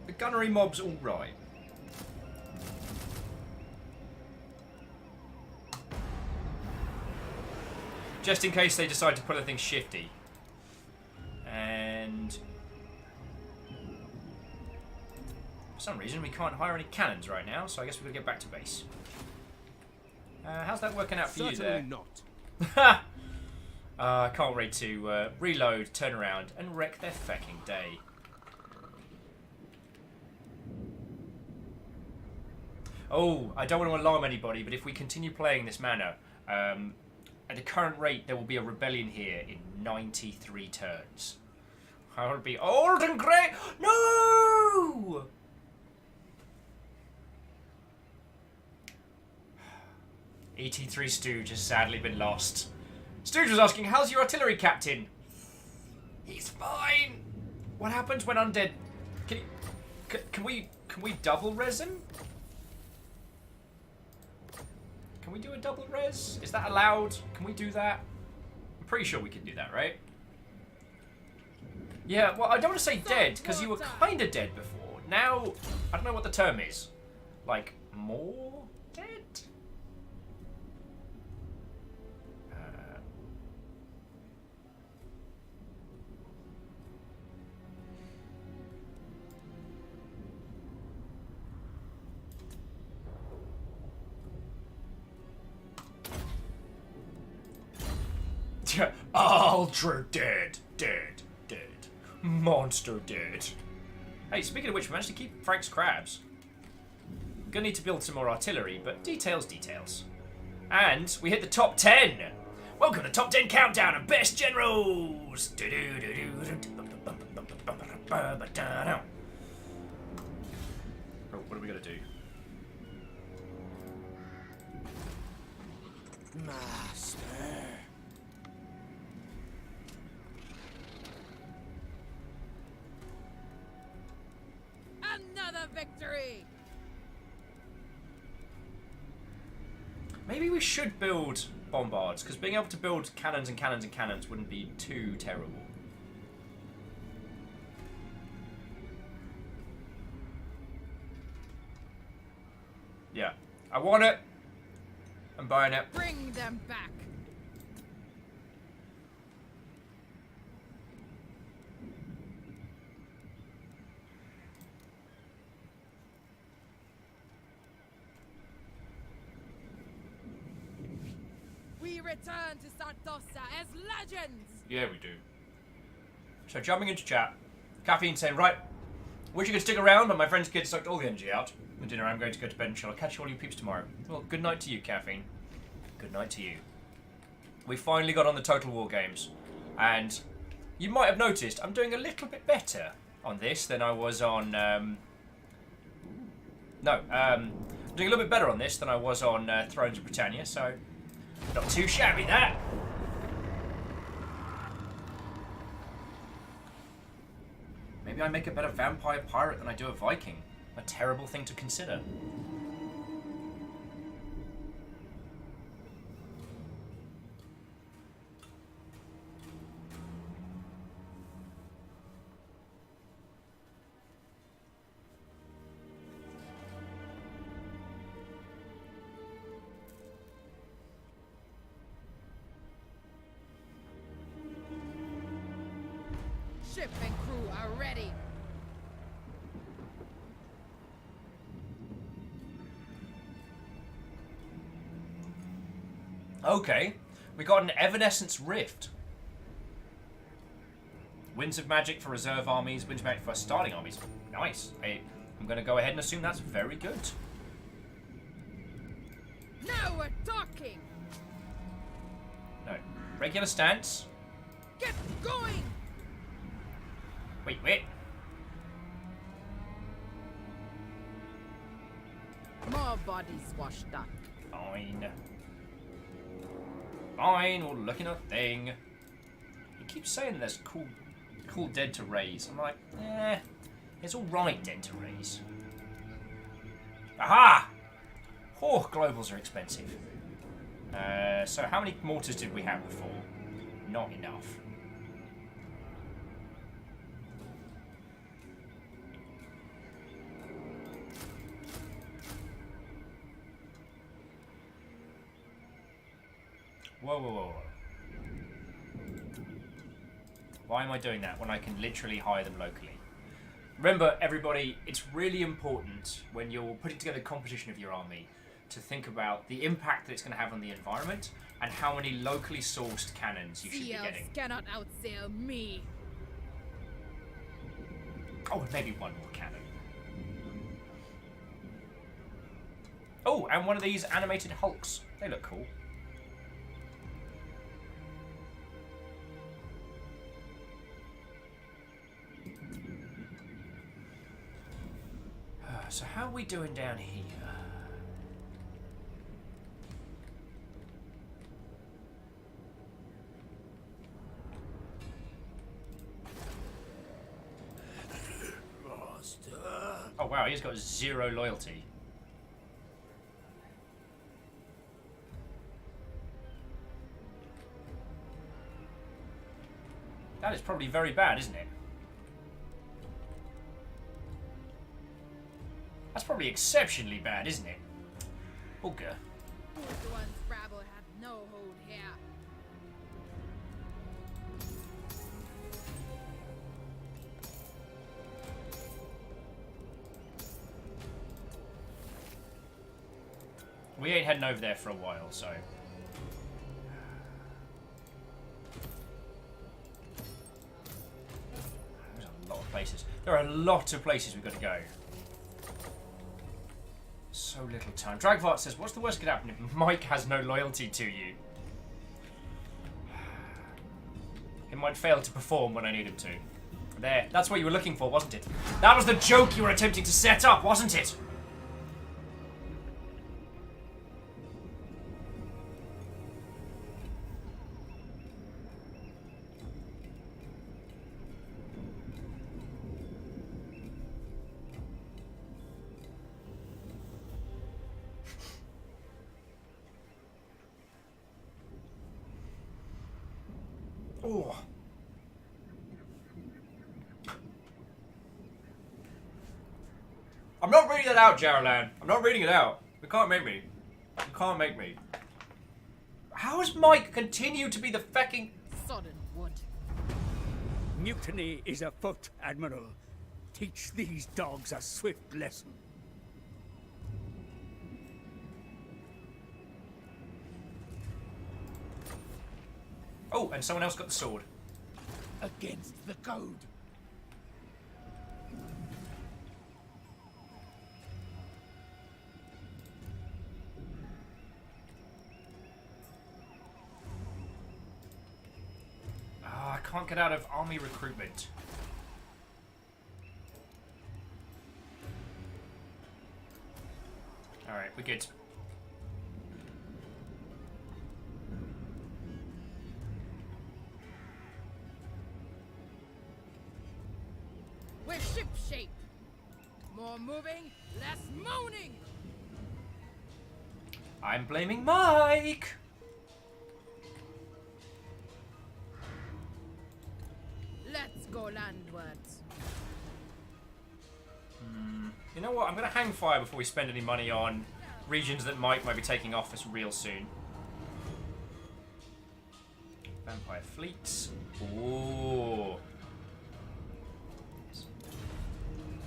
[SPEAKER 1] The gunnery mob's alright. Just in case they decide to put anything shifty. And... for some reason we can't hire any cannons right now, so I guess we're going to get back to base. How's that working out for you there?
[SPEAKER 6] Not.
[SPEAKER 1] I can't wait to reload, turn around, and wreck their fucking day. Oh, I don't want to alarm anybody, but if we continue playing this manner, at the current rate, there will be a rebellion here in 93 turns. I want to be old and grey. No! ET3 Stooge has sadly been lost. Stooge was asking, how's your artillery captain? He's fine. What happens when undead... Can we double res him? Can we do a double res? Is that allowed? Can we do that? I'm pretty sure we can do that, right? Yeah, well, I don't want to say dead, because you were kind of dead before. Now, I don't know what the term is. Like, more dead? Ultra dead, dead, dead. Monster dead. Hey, speaking of which, we managed to keep Frank's crabs. Gonna need to build some more artillery, but details, details. And we hit the top 10! Welcome to the top 10 countdown of best generals! Oh, what are we gonna do?
[SPEAKER 6] Master.
[SPEAKER 16] Another victory!
[SPEAKER 1] Maybe we should build bombards, because being able to build cannons and cannons and cannons wouldn't be too terrible. Yeah. I want it. I'm buying it.
[SPEAKER 16] Bring them back! We return to Sartosa as legends!
[SPEAKER 1] Yeah, we do. So jumping into chat, Caffeine saying, right, wish you could stick around, but my friend's kid sucked all the energy out. For dinner, I'm going to go to bed and I'll catch all you peeps tomorrow. Well, good night to you, Caffeine. Good night to you. We finally got on the Total War games, and you might have noticed I'm doing a little bit better on this than I was on, doing a little bit better on this than I was on Thrones of Britannia, so not too shabby, that. Maybe I make a better vampire pirate than I do a Viking. A terrible thing to consider.
[SPEAKER 16] Ship and crew are ready.
[SPEAKER 1] Okay, we got an Evanescence Rift. Winds of Magic for reserve armies, Winds of Magic for starting armies. Nice. I'm going to go ahead and assume that's very good.
[SPEAKER 16] Now we're talking!
[SPEAKER 1] No. Regular stance.
[SPEAKER 16] Get going!
[SPEAKER 1] Wait.
[SPEAKER 16] More bodies washed up.
[SPEAKER 1] Fine. Fine, we'll look in a thing. He keeps saying there's cool dead to raise. I'm like, it's alright dead to raise. Aha! Oh, globals are expensive. So how many mortars did we have before? Not enough. Whoa. Why am I doing that when I can literally hire them locally? Remember, everybody, it's really important when you're putting together the composition of your army to think about the impact that it's going to have on the environment and how many locally sourced cannons you should be getting.
[SPEAKER 16] Cannot outsail me.
[SPEAKER 1] Oh, and maybe one more cannon. Oh, and one of these animated hulks. They look cool. So how are we doing down here?
[SPEAKER 6] Master.
[SPEAKER 1] Oh wow, he's got 0 loyalty. That is probably very bad, isn't it? That's probably exceptionally bad, isn't it? Bugger.
[SPEAKER 16] Who's the ones rabble had no hold here?
[SPEAKER 1] We ain't heading over there for a while, so... There's a lot of places. There are a lot of places we've got to go. So little time. Dragvart says, what's the worst that could happen if Mike has no loyalty to you? He might fail to perform when I need him to. There. That's what you were looking for, wasn't it? That was the joke you were attempting to set up, wasn't it? Oh. I'm not reading that out, Jarlan. I'm not reading it out. You can't make me. You can't make me. How has Mike continued to be the fecking...
[SPEAKER 11] Sodden wood.
[SPEAKER 7] Mutiny is afoot, Admiral. Teach these dogs a swift lesson.
[SPEAKER 1] Oh, and someone else got the sword.
[SPEAKER 6] Against the code.
[SPEAKER 1] I can't get out of army recruitment. Alright, we're good.
[SPEAKER 16] We're ship-shape. More moving, less moaning.
[SPEAKER 1] I'm blaming Mike!
[SPEAKER 16] Let's go landwards.
[SPEAKER 1] You know what? I'm going to hang fire before we spend any money on regions that Mike might be taking off us real soon. Vampire fleets. Ooh.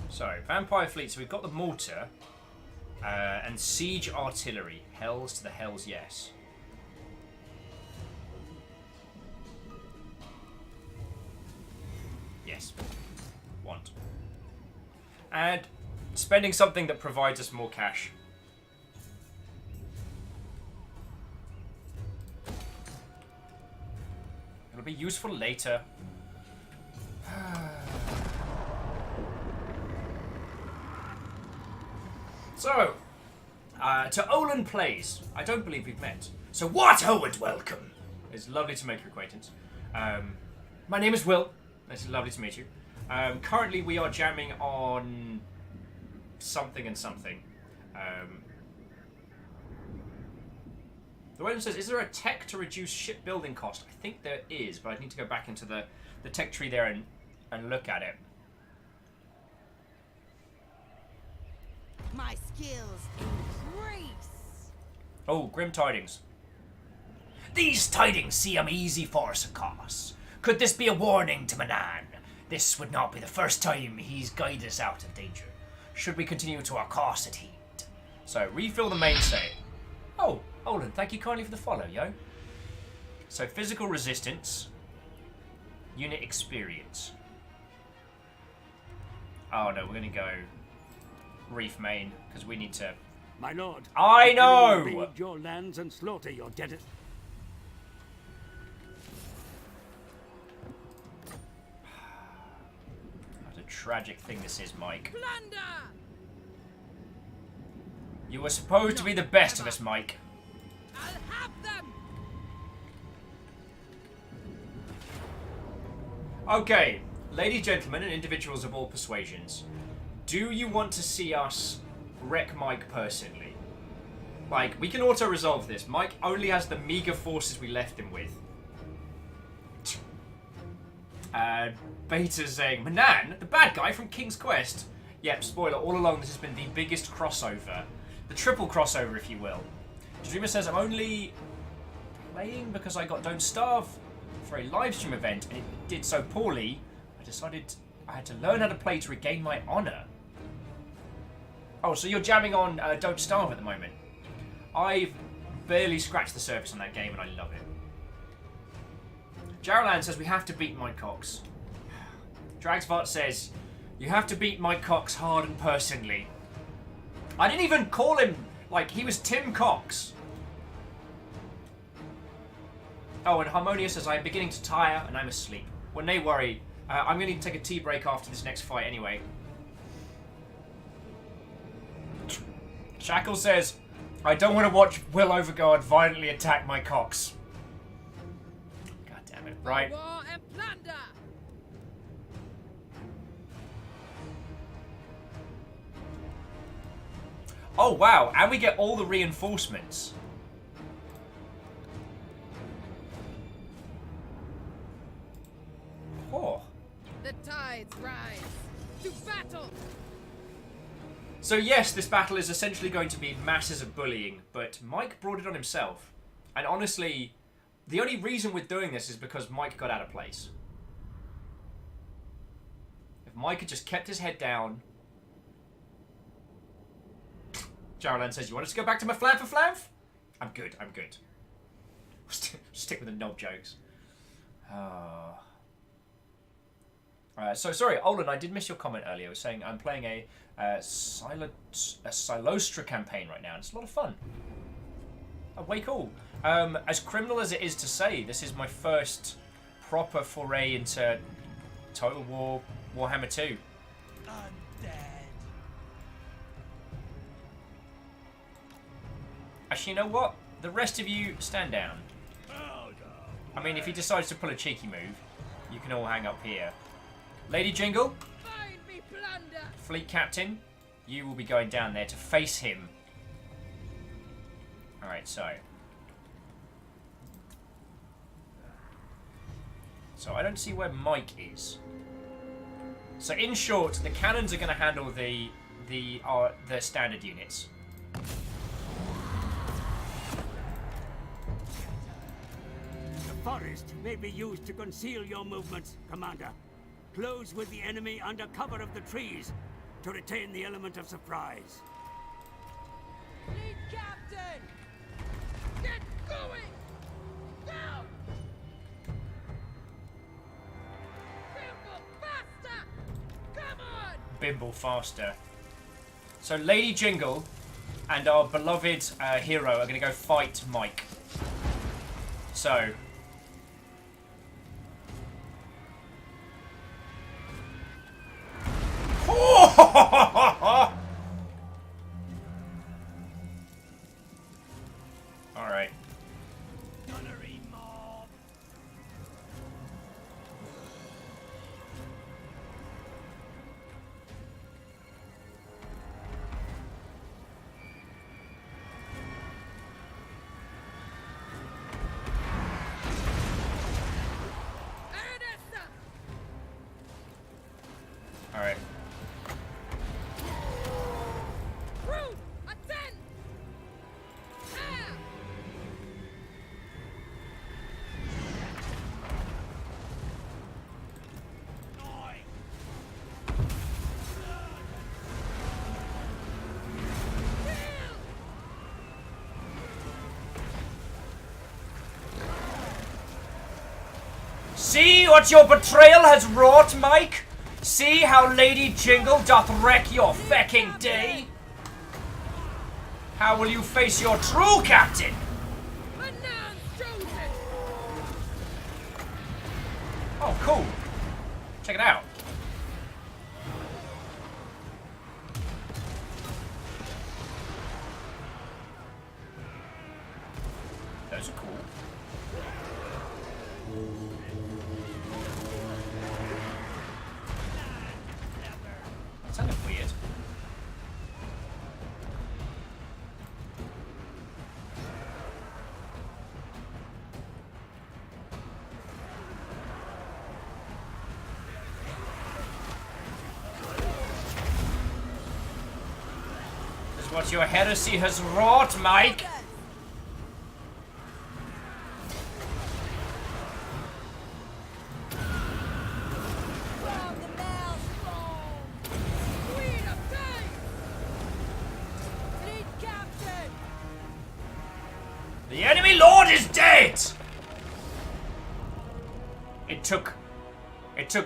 [SPEAKER 1] So, vampire fleets. So we've got the mortar and siege artillery. Hells to the hells, yes. Yes. Want. And spending something that provides us more cash. It'll be useful later. So, to Olin Plays. I don't believe we've met. So what, Howard, welcome. It's lovely to make your acquaintance. My name is Will. It's lovely to meet you. Currently we are jamming on something and something. The one says, is there a tech to reduce shipbuilding cost? I think there is, but I need to go back into the tech tree there and look at it.
[SPEAKER 8] My skills increase.
[SPEAKER 1] Oh, grim tidings.
[SPEAKER 5] These tidings seem easy for Sakos. Could this be a warning to Manan? This would not be the first time he's guided us out of danger. Should we continue to our course at heed?
[SPEAKER 1] So, refill the mainstay. Oh, Olin, thank you kindly for the follow, yo. So, physical resistance. Unit experience. Oh no, we're going to go Reef Main, because we need to...
[SPEAKER 7] My lord.
[SPEAKER 1] I know!
[SPEAKER 7] Raid your lands and slaughter your debtors.
[SPEAKER 1] What a tragic thing this is, Mike.
[SPEAKER 16] Plunder!
[SPEAKER 1] You were supposed to be the best of us, Mike.
[SPEAKER 16] I'll have them!
[SPEAKER 1] Okay, ladies, gentlemen, and individuals of all persuasions, do you want to see us wreck Mike personally? Like, we can auto-resolve this. Mike only has the meager forces we left him with. Beta's saying, Manan, the bad guy from King's Quest. Yep, spoiler, all along this has been the biggest crossover. The triple crossover, if you will. Dreamer says, I'm only playing because I got Don't Starve for a livestream event, and it did so poorly, I decided I had to learn how to play to regain my honor. Oh, so you're jamming on Don't Starve at the moment. I've barely scratched the surface on that game, and I love it. Jarlan says, we have to beat Mike Cox. Dragsvart says, you have to beat Mike Cox hard and personally. I didn't even call him, like, he was Tim Cox. Oh, and Harmonia says, I'm beginning to tire and I'm asleep. Well, no worry. I'm going to take a tea break after this next fight anyway. Shackle says, I don't want to watch Will Overguard violently attack my Cox. God damn it. Right.
[SPEAKER 16] War and plunder!
[SPEAKER 1] Oh, wow. And we get all the reinforcements.
[SPEAKER 11] tides rise. To battle!
[SPEAKER 1] So yes, this battle is essentially going to be masses of bullying, but Mike brought it on himself. And honestly, the only reason we're doing this is because Mike got out of place. If Mike had just kept his head down... Jarlan says, you want us to go back to my flav for flav? I'm good, I'm good. Stick with the knob jokes. So sorry, Olin, I did miss your comment earlier. I was saying I'm playing a Silostra campaign right now, and it's a lot of fun. Oh, way cool. As criminal as it is to say, this is my first proper foray into Total War Warhammer 2. Actually, you know what? The rest of you, stand down. I mean, if he decides to pull a cheeky move, you can all hang up here. Lady Jingle,
[SPEAKER 11] Find me plunder!
[SPEAKER 1] Fleet Captain, you will be going down there to face him. Alright, so I don't see where Mike is. So in short, the cannons are going to handle the standard units.
[SPEAKER 12] The forest may be used to conceal your movements, Commander. Close with the enemy under cover of the trees to retain the element of surprise.
[SPEAKER 16] Lead captain! Get going! Now! Bimble faster! Come on!
[SPEAKER 1] Bimble faster. So Lady Jingle and our beloved hero are going to go fight Mike. So... Alright. Alright.
[SPEAKER 16] Root! Attend! Ah!
[SPEAKER 1] See what your betrayal has wrought, Mike? See how Lady Jingle doth wreck your fecking day? How will you face your true captain? Oh, cool. Check it out. Those are cool. That sounded weird. This is what your heresy has wrought, Mike. The enemy lord is dead! It took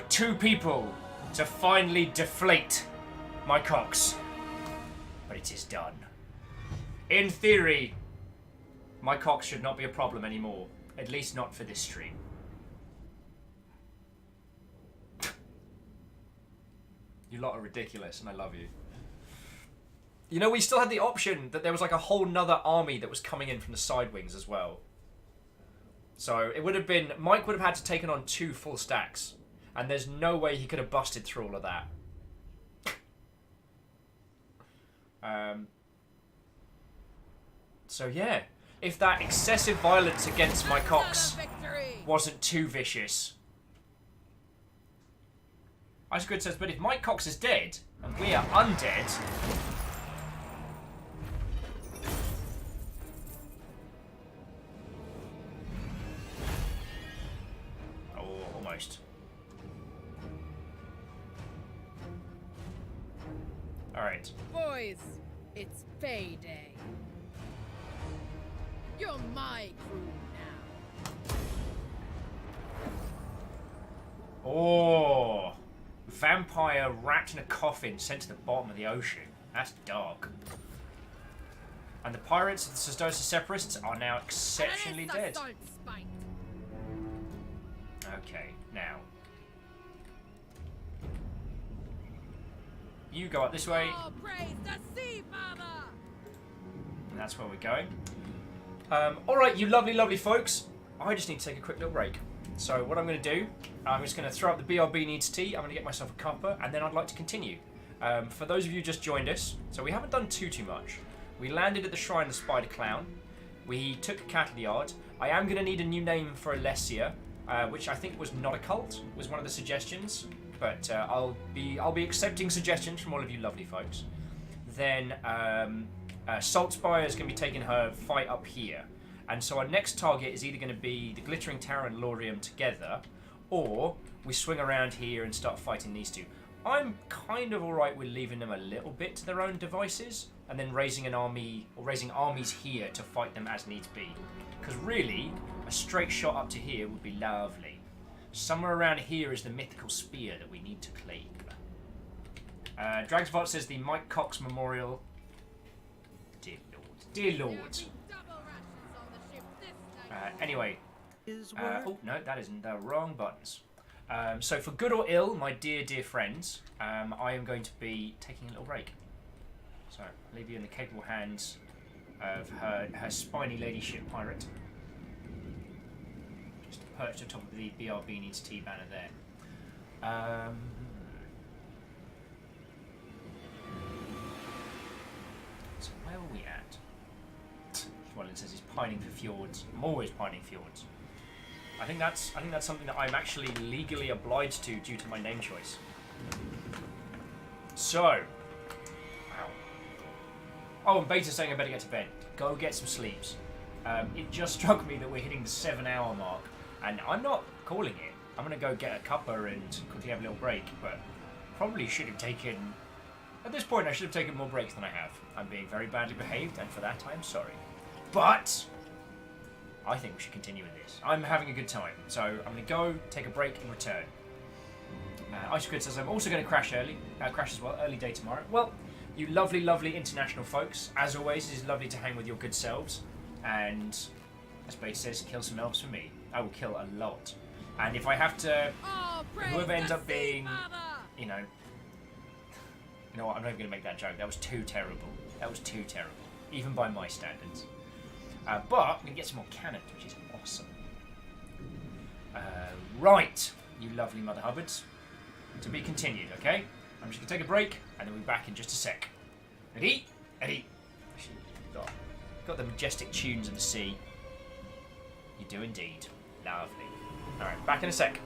[SPEAKER 1] two people to finally deflate my cocks. But it is done. In theory, my cocks should not be a problem anymore. At least not for this stream. You lot are ridiculous and I love you. You know, we still had the option that there was like a whole nother army that was coming in from the side wings as well. So it would have been... Mike would have had to take on 2 full stacks. And there's no way he could have busted through all of that. So yeah. If that excessive violence against my cocks wasn't too vicious. Icegrid says, but if Mike Cox is dead and we are undead. Oh, almost. Alright.
[SPEAKER 11] Boys, it's payday. You're my crew now.
[SPEAKER 1] Oh. Vampire wrapped in a coffin sent to the bottom of the ocean. That's dark. And the pirates of the Sestosa Separatists are now exceptionally dead. Okay, now. You go up this way.
[SPEAKER 16] Oh, praise the sea, Father!
[SPEAKER 1] And that's where we're going. Alright, you lovely, lovely folks. I just need to take a quick little break. So what I'm going to do, I'm just going to throw up the BRB needs tea. I'm going to get myself a cuppa, and then I'd like to continue. For those of you who just joined us, so we haven't done too much. We landed at the Shrine of the Spider Clown. We took a cattle yard. I am going to need a new name for Alessia, which I think was not a cult, was one of the suggestions. But I'll be accepting suggestions from all of you lovely folks. Then Saltspire is going to be taking her fight up here. And so our next target is either going to be the Glittering Tower and Laurium together, or we swing around here and start fighting these two. I'm kind of alright with leaving them a little bit to their own devices, and then raising an army, or raising armies here to fight them as needs be. Because really, a straight shot up to here would be lovely. Somewhere around here is the mythical spear that we need to claim. Dragsvot says the Mike Cox Memorial. Dear Lord. Dear Lord. Anyway. Oh, no, that isn't the wrong buttons. So for good or ill, my dear, dear friends, I am going to be taking a little break. So, I'll leave you in the capable hands of her spiny ladyship pirate. Just perched atop of the BRB needs tea banner there. So where are we at? Schwellen says he's pining for fjords. I'm always pining fjords. I think that's something that I'm actually legally obliged to due to my name choice. So, wow. Oh, and Beta's saying I better get to bed. Go get some sleeps. It just struck me that we're hitting the 7-hour mark, and I'm not calling it. I'm gonna go get a cuppa and quickly have a little break, but probably should have taken. At this point, I should have taken more breaks than I have. I'm being very badly behaved, and for that, I'm sorry. But I think we should continue with this. I'm having a good time, so I'm going to go, take a break, and return. Icegrid says I'm also going to crash as well, early day tomorrow. Well, you lovely, lovely international folks, as always, it is lovely to hang with your good selves. And as Bate says, kill some elves for me. I will kill a lot. And if I have to, whoever ends up being, you know what, I'm not even going to make that joke. That was too terrible. That was too terrible, even by my standards. But I'm going to get some more cannons, which is awesome. Right, you lovely Mother Hubbards. To be continued, okay? I'm just going to take a break, and then we'll be back in just a sec. Ready? Ready. Got the majestic tunes of the sea. You do indeed. Lovely. Alright, back in a sec.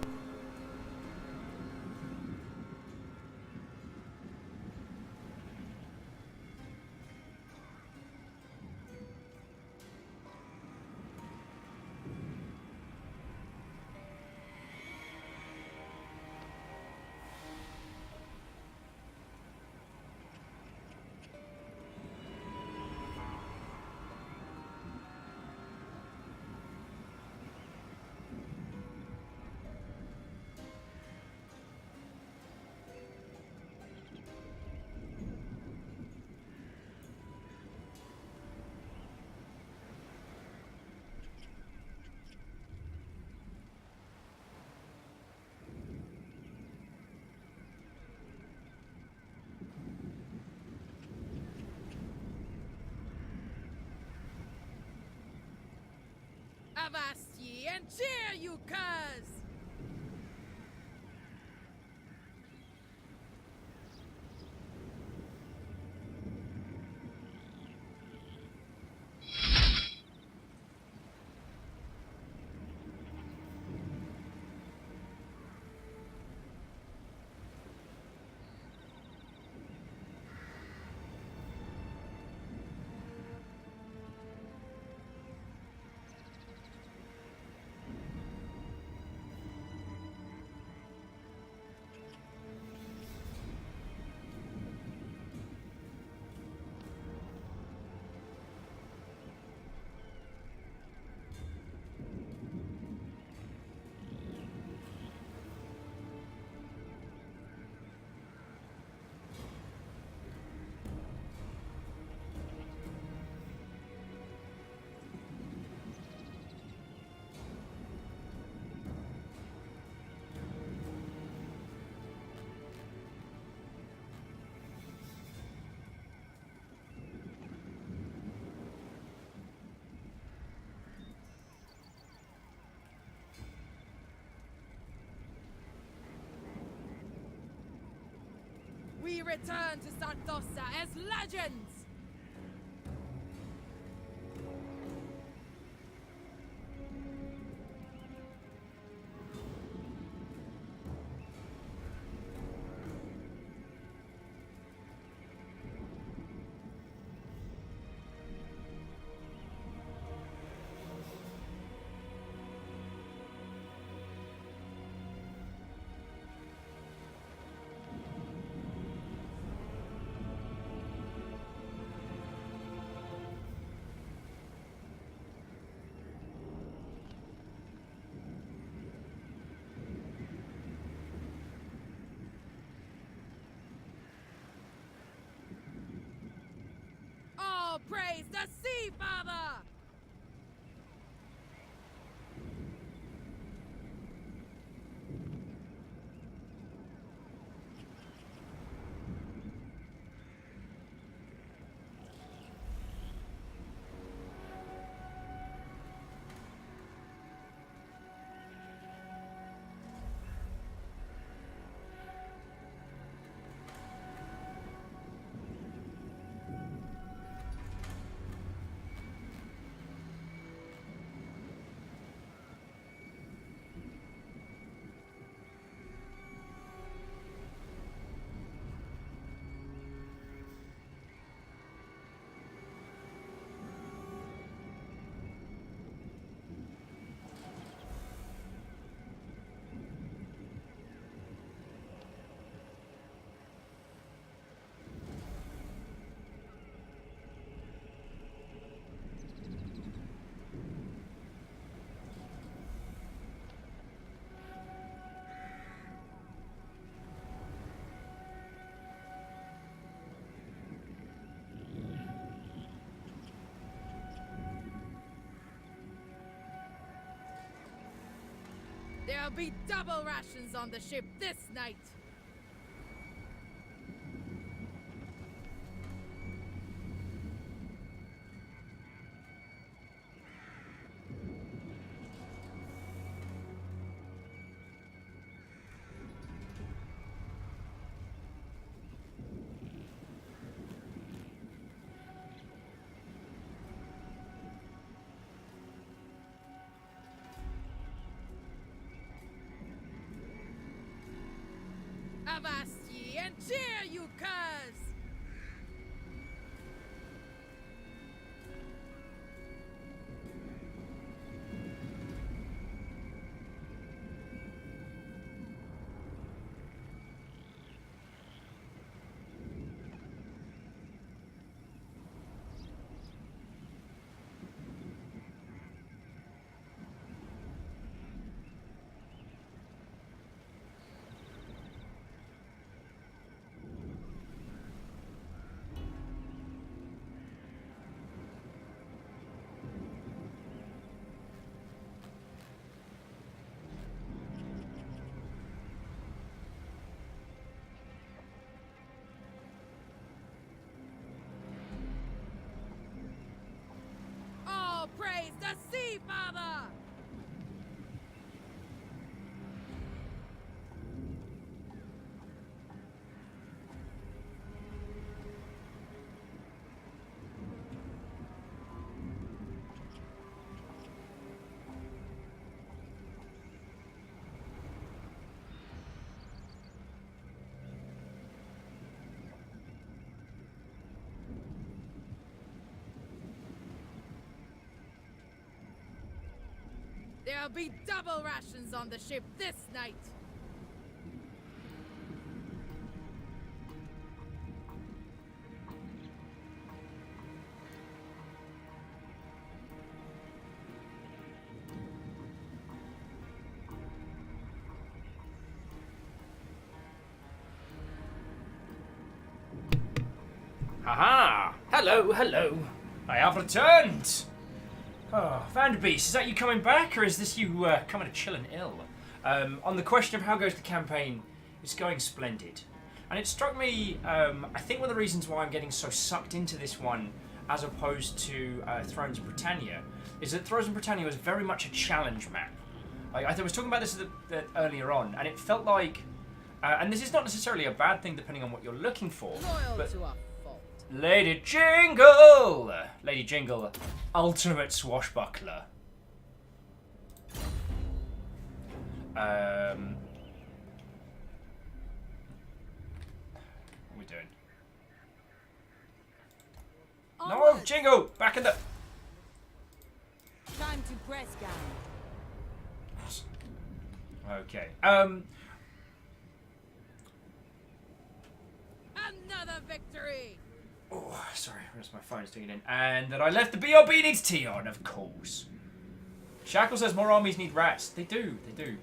[SPEAKER 16] Avast ye and cheer, you curs!
[SPEAKER 11] We return to Sartosa as legends! All praise the Sea Father! There'll be double rations on the ship this night! Avast ye and cheer, you curs! Praise the Sea Father! There'll be double rations on the ship this night!
[SPEAKER 5] Haha! Hello, hello. I have returned! Oh, Vanderbeest, is that you coming back, or is this you coming to chill and ill? On the question of how goes the campaign, it's going splendid. And it struck me, I think one of the reasons why I'm getting so sucked into this one as opposed to Thrones of Britannia is that Thrones of Britannia was very much a challenge map. I was talking about this earlier on, and it felt like
[SPEAKER 1] And this is not necessarily a bad thing depending on what you're looking for.
[SPEAKER 11] Loyal
[SPEAKER 1] But
[SPEAKER 11] to a fault.
[SPEAKER 1] Lady Jingle! Lady Jingle, ultimate swashbuckler. What are we doing? No, Jingle! Back in the...
[SPEAKER 8] Time to press down.
[SPEAKER 1] Okay.
[SPEAKER 11] Another victory!
[SPEAKER 1] Oh, sorry, where's my phone's doing it in? And that I left the BRB needs tea on, of course. Shackle says more armies need rats. They do, they do.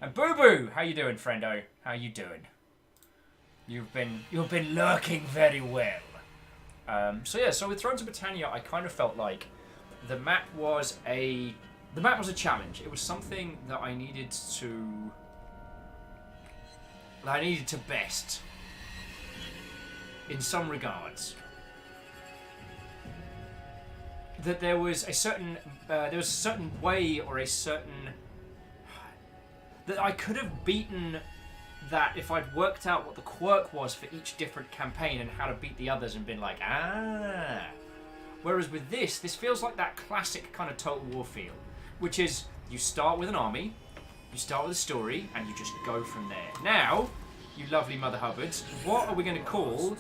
[SPEAKER 1] And Boo Boo, how you doing, friendo? How you doing? You've been lurking very well. So yeah, so with Thrones of Britannia, I kind of felt like the map was a challenge. It was something that I needed to best in some regards. That there was a certain way or a certain that I could have beaten that if I'd worked out what the quirk was for each different campaign and how to beat the others and been like, ah. Whereas with this feels like that classic kind of Total War feel, which is you start with an army, you start with a story, and you just go from there. Now, you lovely Mother Hubbards, what are we going to call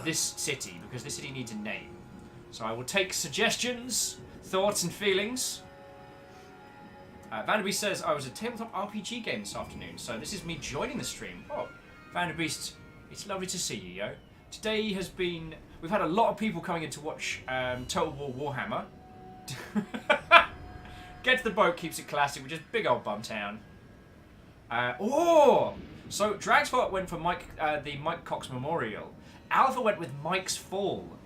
[SPEAKER 1] this city? Because this city needs a name. So I will take suggestions, thoughts, and feelings. Vanderbeest says, I was at a tabletop RPG game this afternoon, so this is me joining the stream. Oh, Vanderbeest, it's lovely to see you, yo. Today has been... We've had a lot of people coming in to watch Total War Warhammer. Get to the Boat keeps it classic, which is big old bum town. So Dragsfart went for the Mike Cox Memorial. Alpha went with Mike's Fall.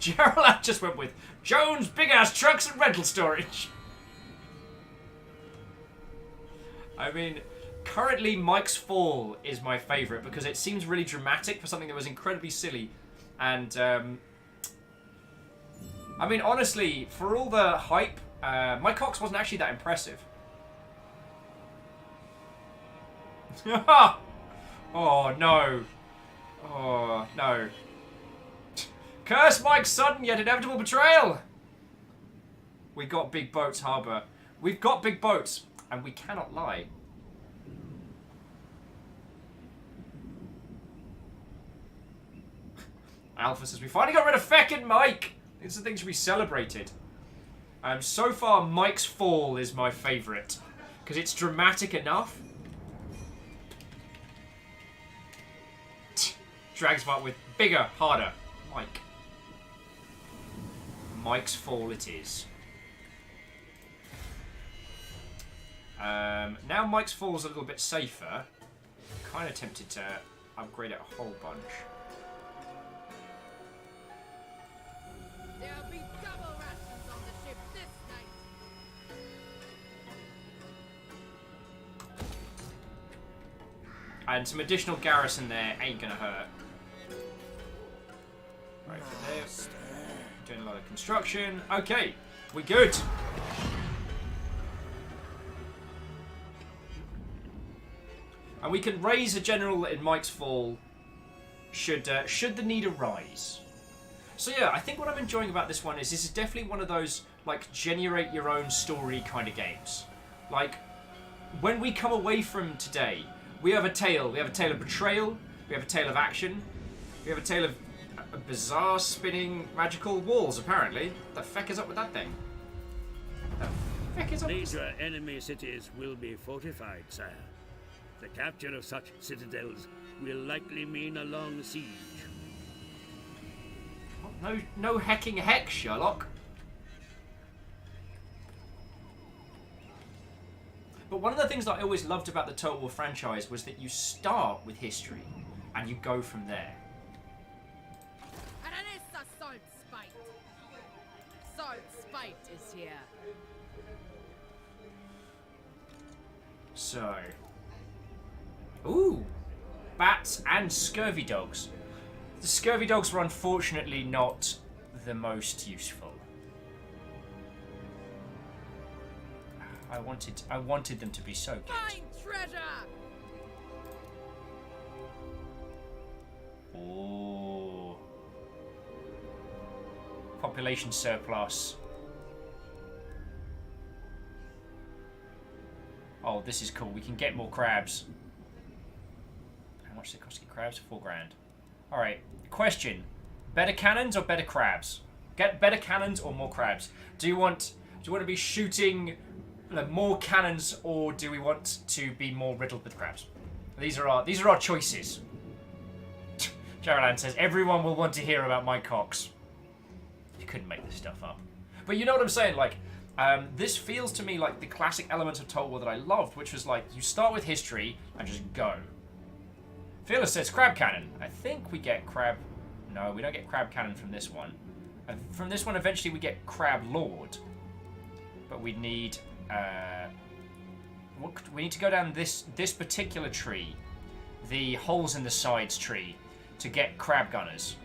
[SPEAKER 1] Gerald just went with Jones' big-ass trucks and rental storage. I mean, currently Mike's Fall is my favourite because it seems really dramatic for something that was incredibly silly. And, I mean, honestly, for all the hype, Mike Cox wasn't actually that impressive. Oh, no. Oh, no. Curse Mike's sudden yet inevitable betrayal! We got big boats, Harbour. We've got big boats, and we cannot lie. Alpha says, we finally got rid of feckin' Mike! These are things to be celebrated. So far, Mike's Fall is my favourite. Because it's dramatic enough. Dragsmart with bigger, harder. Mike. Mike's Fall it is. Now Mike's Fall is a little bit safer. Kind of tempted to upgrade it a whole bunch.
[SPEAKER 11] There'll be double rations on the ship this night.
[SPEAKER 1] And some additional garrison there ain't gonna hurt. Right for there. Doing a lot of construction. Okay, we good. And we can raise a general in Mike's Fall should the need arise. So yeah, I think what I'm enjoying about this one is this is definitely one of those like generate your own story kind of games. Like when we come away from today, we have a tale. We have a tale of betrayal. We have a tale of action. We have a tale of bizarre spinning magical walls. Apparently, what the feck is up with that thing? What the feck is up?
[SPEAKER 12] Major enemy cities will be fortified, sire. The capture of such citadels will likely mean a long siege.
[SPEAKER 1] No hecking heck, Sherlock. But one of the things that I always loved about the Total War franchise was that you start with history and you go from there.
[SPEAKER 11] Aranessa Salt Spite. Salt Spite is here.
[SPEAKER 1] So, ooh, bats and scurvy dogs. The scurvy dogs were unfortunately not the most useful. I wanted them to be so good.
[SPEAKER 11] Find treasure.
[SPEAKER 1] population surplus. Oh, this is cool. We can get more crabs. How much does it cost to get crabs? 4 grand. Alright. Question. Better cannons or better crabs? Get better cannons or more crabs? Do you want to be shooting more cannons, or do we want to be more riddled with crabs? These are our choices. Jaralan says, everyone will want to hear about my cocks. You couldn't make this stuff up. But you know what I'm saying? Like, this feels to me like the classic elements of Total War that I loved, which was like, you start with history and just go. Fearless says crab cannon. I think we get crab... No, we don't get crab cannon from this one. From this one, eventually we get crab lord. But we need... we need to go down this particular tree. The holes in the sides tree. To get crab gunners.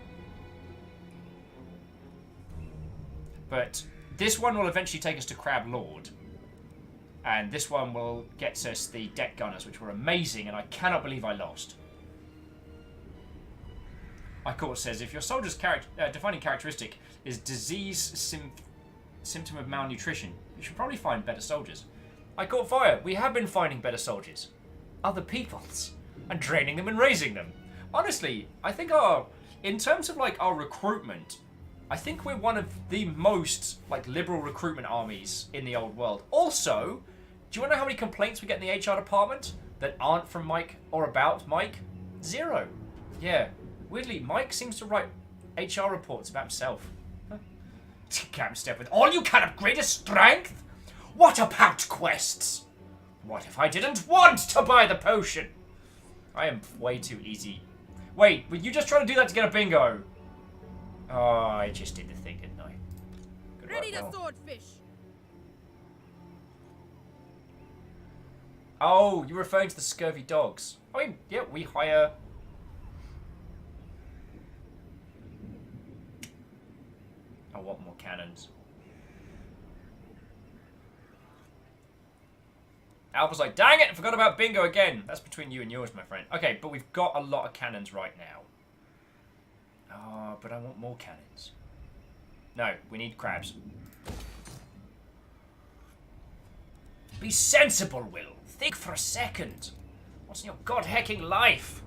[SPEAKER 1] But this one will eventually take us to Crab Lord. And this one will get us the deck gunners, which were amazing, and I cannot believe I lost. Icor says, if your soldier's defining characteristic is disease symptom of malnutrition, you should probably find better soldiers. I caught fire. We have been finding better soldiers. Other people's. And training them and raising them. Honestly, I think in terms of like our recruitment, I think we're one of the most like liberal recruitment armies in the old world. Also, do you want to know how many complaints we get in the HR department that aren't from Mike or about Mike? 0. Yeah. Weirdly, Mike seems to write HR reports about himself. Huh? Captain Step with all you can of greatest strength? What about quests? What if I didn't want to buy the potion? I am way too easy. Wait, were you just trying to do that to get a bingo? Oh, I just did the thing, didn't I? Good
[SPEAKER 16] Ready
[SPEAKER 1] work,
[SPEAKER 16] to
[SPEAKER 1] Mel.
[SPEAKER 16] swordfish.
[SPEAKER 1] Oh, you're referring to the scurvy dogs. I mean, yeah, we hire... I want more cannons. Alpha's like, dang it, I forgot about bingo again. That's between you and yours, my friend. Okay, but we've got a lot of cannons right now. Oh, but I want more cannons. No, we need crabs. Be sensible, Will. Think for a second. What's in your god-hecking life?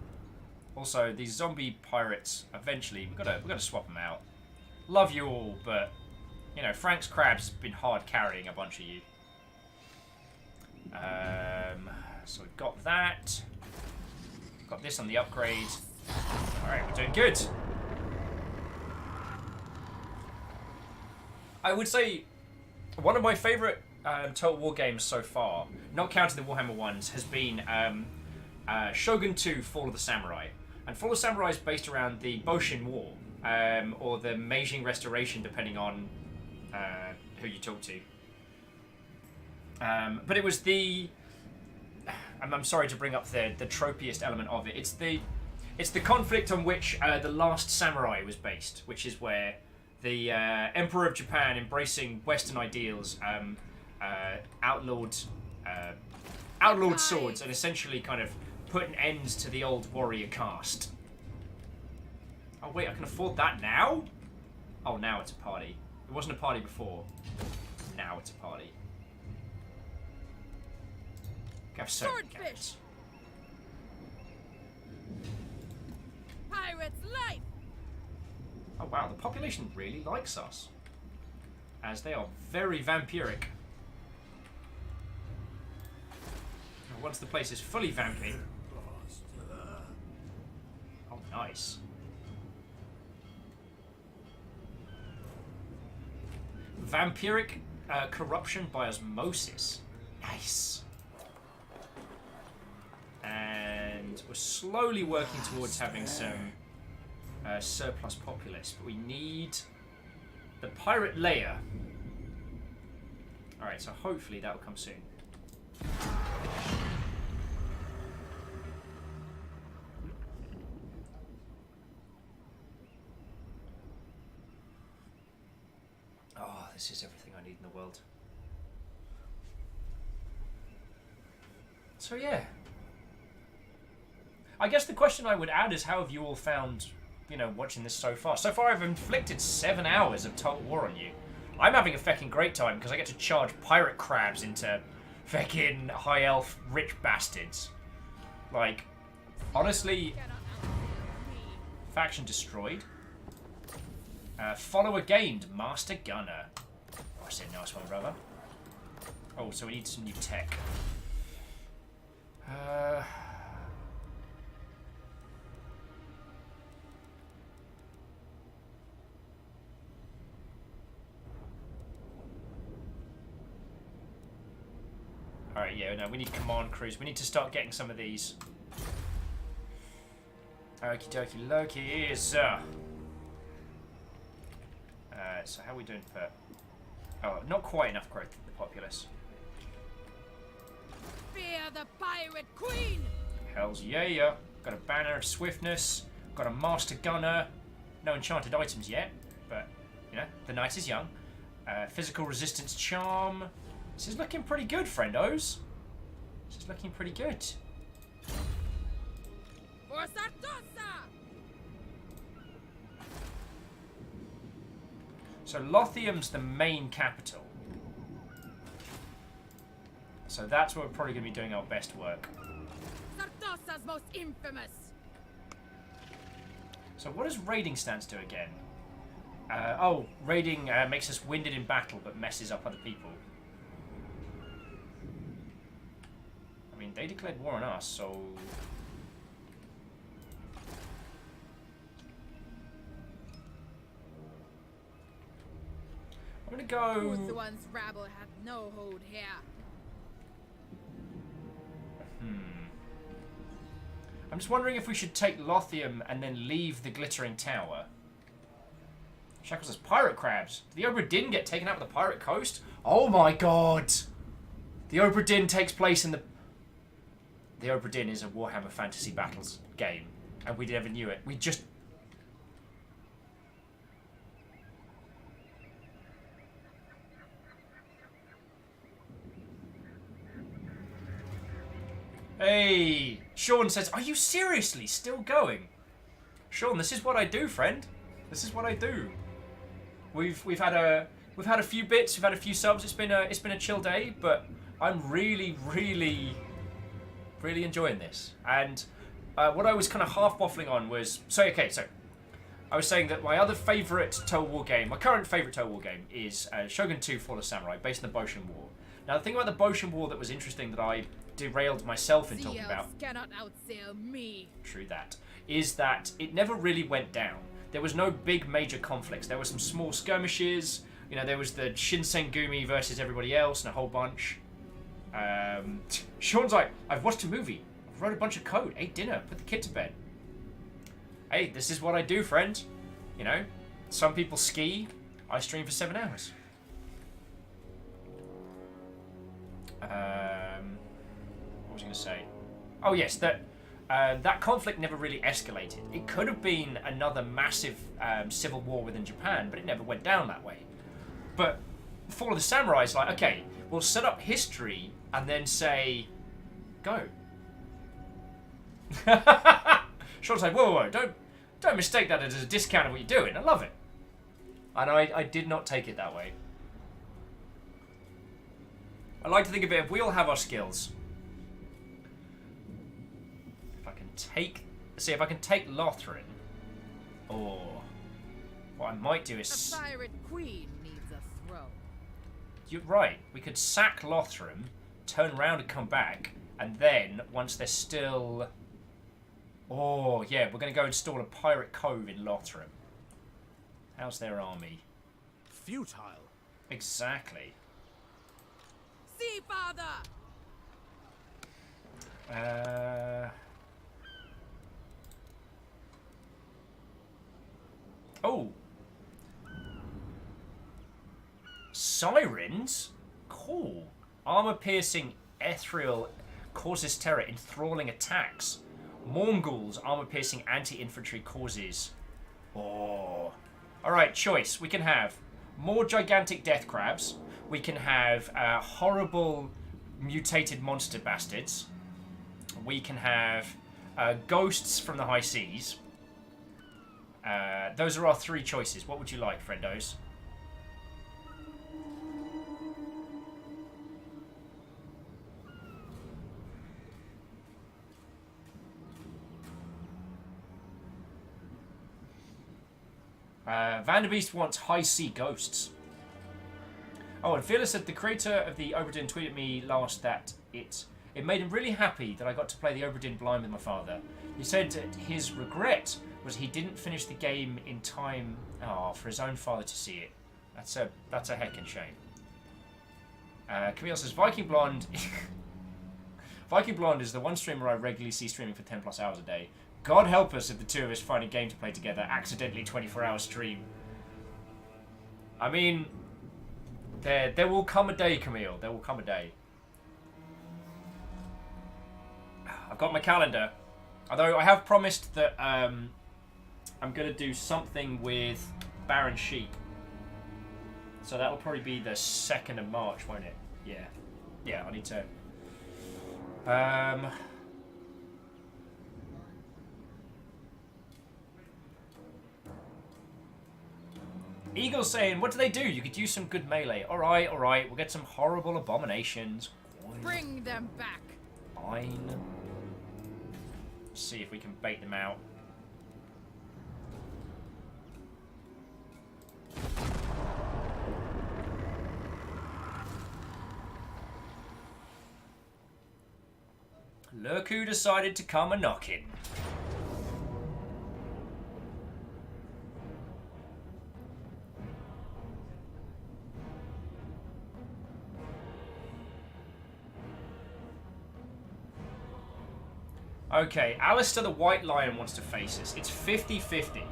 [SPEAKER 1] Also, these zombie pirates, eventually, we've got to swap them out. Love you all, but, you know, Frank's crabs have been hard carrying a bunch of you. So we've got that. Got this on the upgrade. Alright, we're doing good. I would say one of my favourite Total War games so far, not counting the Warhammer ones, has been Shogun 2 Fall of the Samurai. And Fall of the Samurai is based around the Boshin War, or the Meijing Restoration, depending on who you talk to. But it was the... I'm sorry to bring up the tropiest element of it. It's the conflict on which The Last Samurai was based, which is where the Emperor of Japan, embracing Western ideals, outlawed swords and essentially kind of put an end to the old warrior caste. Oh wait, I can afford that now? Oh, now it's a party. It wasn't a party before. Now it's a party. Have so many cannons.
[SPEAKER 16] Pirate's life.
[SPEAKER 1] Oh wow, the population really likes us. As they are very vampiric. Once the place is fully vamping. Oh, nice. Vampiric corruption by osmosis. Nice. And we're slowly working towards having some surplus populace, but we need the pirate layer. Alright, so hopefully that will come soon. Oh, this is everything I need in the world. So yeah. I guess the question I would add is, how have you all found you know, watching this so far. So far, I've inflicted 7 hours of Total War on you. I'm having a feckin' great time because I get to charge pirate crabs into feckin' high elf rich bastards. Like, honestly, faction destroyed. Follower gained, Master Gunner. Oh, I said nice one, brother. Oh, so we need some new tech. Alright, yeah, no, we need command crews. We need to start getting some of these. Okie dokie Loki is. So how are we doing for... Oh, not quite enough growth in the populace.
[SPEAKER 16] Fear the pirate queen!
[SPEAKER 1] Hells yeah. Got a banner of swiftness. Got a master gunner. No enchanted items yet, but, you know, the night is young. Physical resistance charm. This is looking pretty good, friendos. This is looking pretty good.
[SPEAKER 16] For Sartosa!
[SPEAKER 1] So Lothium's the main capital. So that's where we're probably going to be doing our best work.
[SPEAKER 16] Sartosa's most infamous!
[SPEAKER 1] So what does raiding stance do again? Raiding makes us winded in battle but messes up other people. I mean, they declared war on us, so... I'm gonna go...
[SPEAKER 16] Who's the one's rabble hath no hold here?
[SPEAKER 1] I'm just wondering if we should take Lothium and then leave the Glittering Tower. Shackles says, pirate crabs. Did the Obra Dinn get taken out with the pirate coast? Oh my god! The Obra Dinn takes place in the... The Obra Dinn is a Warhammer Fantasy Battles game. And we never knew it. We just... Hey! Sean says, are you seriously still going? Sean, this is what I do, friend. This is what I do. We've had a few bits, we've had a few subs. It's been a chill day, but I'm really enjoying this. And what I was kind of half waffling on was so I was saying that my other favourite Total War game, my current favourite Total War game, is Shogun 2: Fall of Samurai, based on the Boshin War. Now the thing about the Boshin War that was interesting that I derailed myself in talking about,
[SPEAKER 16] cannot outsail me.
[SPEAKER 1] true that, is that it never really went down. There was no big major conflicts. There were some small skirmishes. You know, there was the Shinsengumi versus everybody else and a whole bunch. Sean's like, I've watched a movie. I've wrote a bunch of code. Ate dinner. Put the kid to bed. Hey, this is what I do, friend. You know, some people ski. I stream for 7 hours. What was I going to say? Oh yes, that conflict never really escalated. It could have been another massive civil war within Japan, but it never went down that way. But Fall of the Samurai is like, okay, we'll set up history and then say, go. Sean's like, whoa, don't mistake that as a discount of what you're doing. I love it. And I did not take it that way. I like to think of it, if we all have our skills. If I can take Lothran, or what I might do is...
[SPEAKER 16] A pirate queen needs a throne.
[SPEAKER 1] You're right, we could sack Lothran, turn around and come back, and then, once they're still... Oh, yeah, we're going to go install a pirate cove in Lothran. How's their army?
[SPEAKER 6] Futile.
[SPEAKER 1] Exactly.
[SPEAKER 16] See, father!
[SPEAKER 1] Oh. Sirens? Cool. Armor-piercing ethereal causes terror, enthralling attacks. Mongols, armor-piercing anti-infantry causes. Oh. Alright, choice. We can have more gigantic death crabs. We can have horrible mutated monster bastards. We can have ghosts from the high seas. Those are our 3 choices. What would you like, friendos? Vanderbeest wants high sea ghosts. Oh, and Fearless said the creator of the Oberdin tweeted me last that it made him really happy that I got to play the Oberdin blind with my father. He said that his regret was he didn't finish the game in time for his own father to see it. That's a heckin' shame. Camille says Viking Blonde. Viking Blonde is the one streamer I regularly see streaming for 10 plus hours a day. God help us if the two of us find a game to play together, accidentally 24-hour stream. I mean, there will come a day, Camille. There will come a day. I've got my calendar. Although I have promised that I'm going to do something with Baron Sheep. So that'll probably be the 2nd of March, won't it? Yeah. Yeah, I need to... Eagle saying, what do they do? You could use some good melee. Alright, we'll get some horrible abominations.
[SPEAKER 11] Bring them back.
[SPEAKER 1] Fine. See if we can bait them out. Look who decided to come a-knocking. Okay, Alistair the White Lion wants to face us. It's 50-50.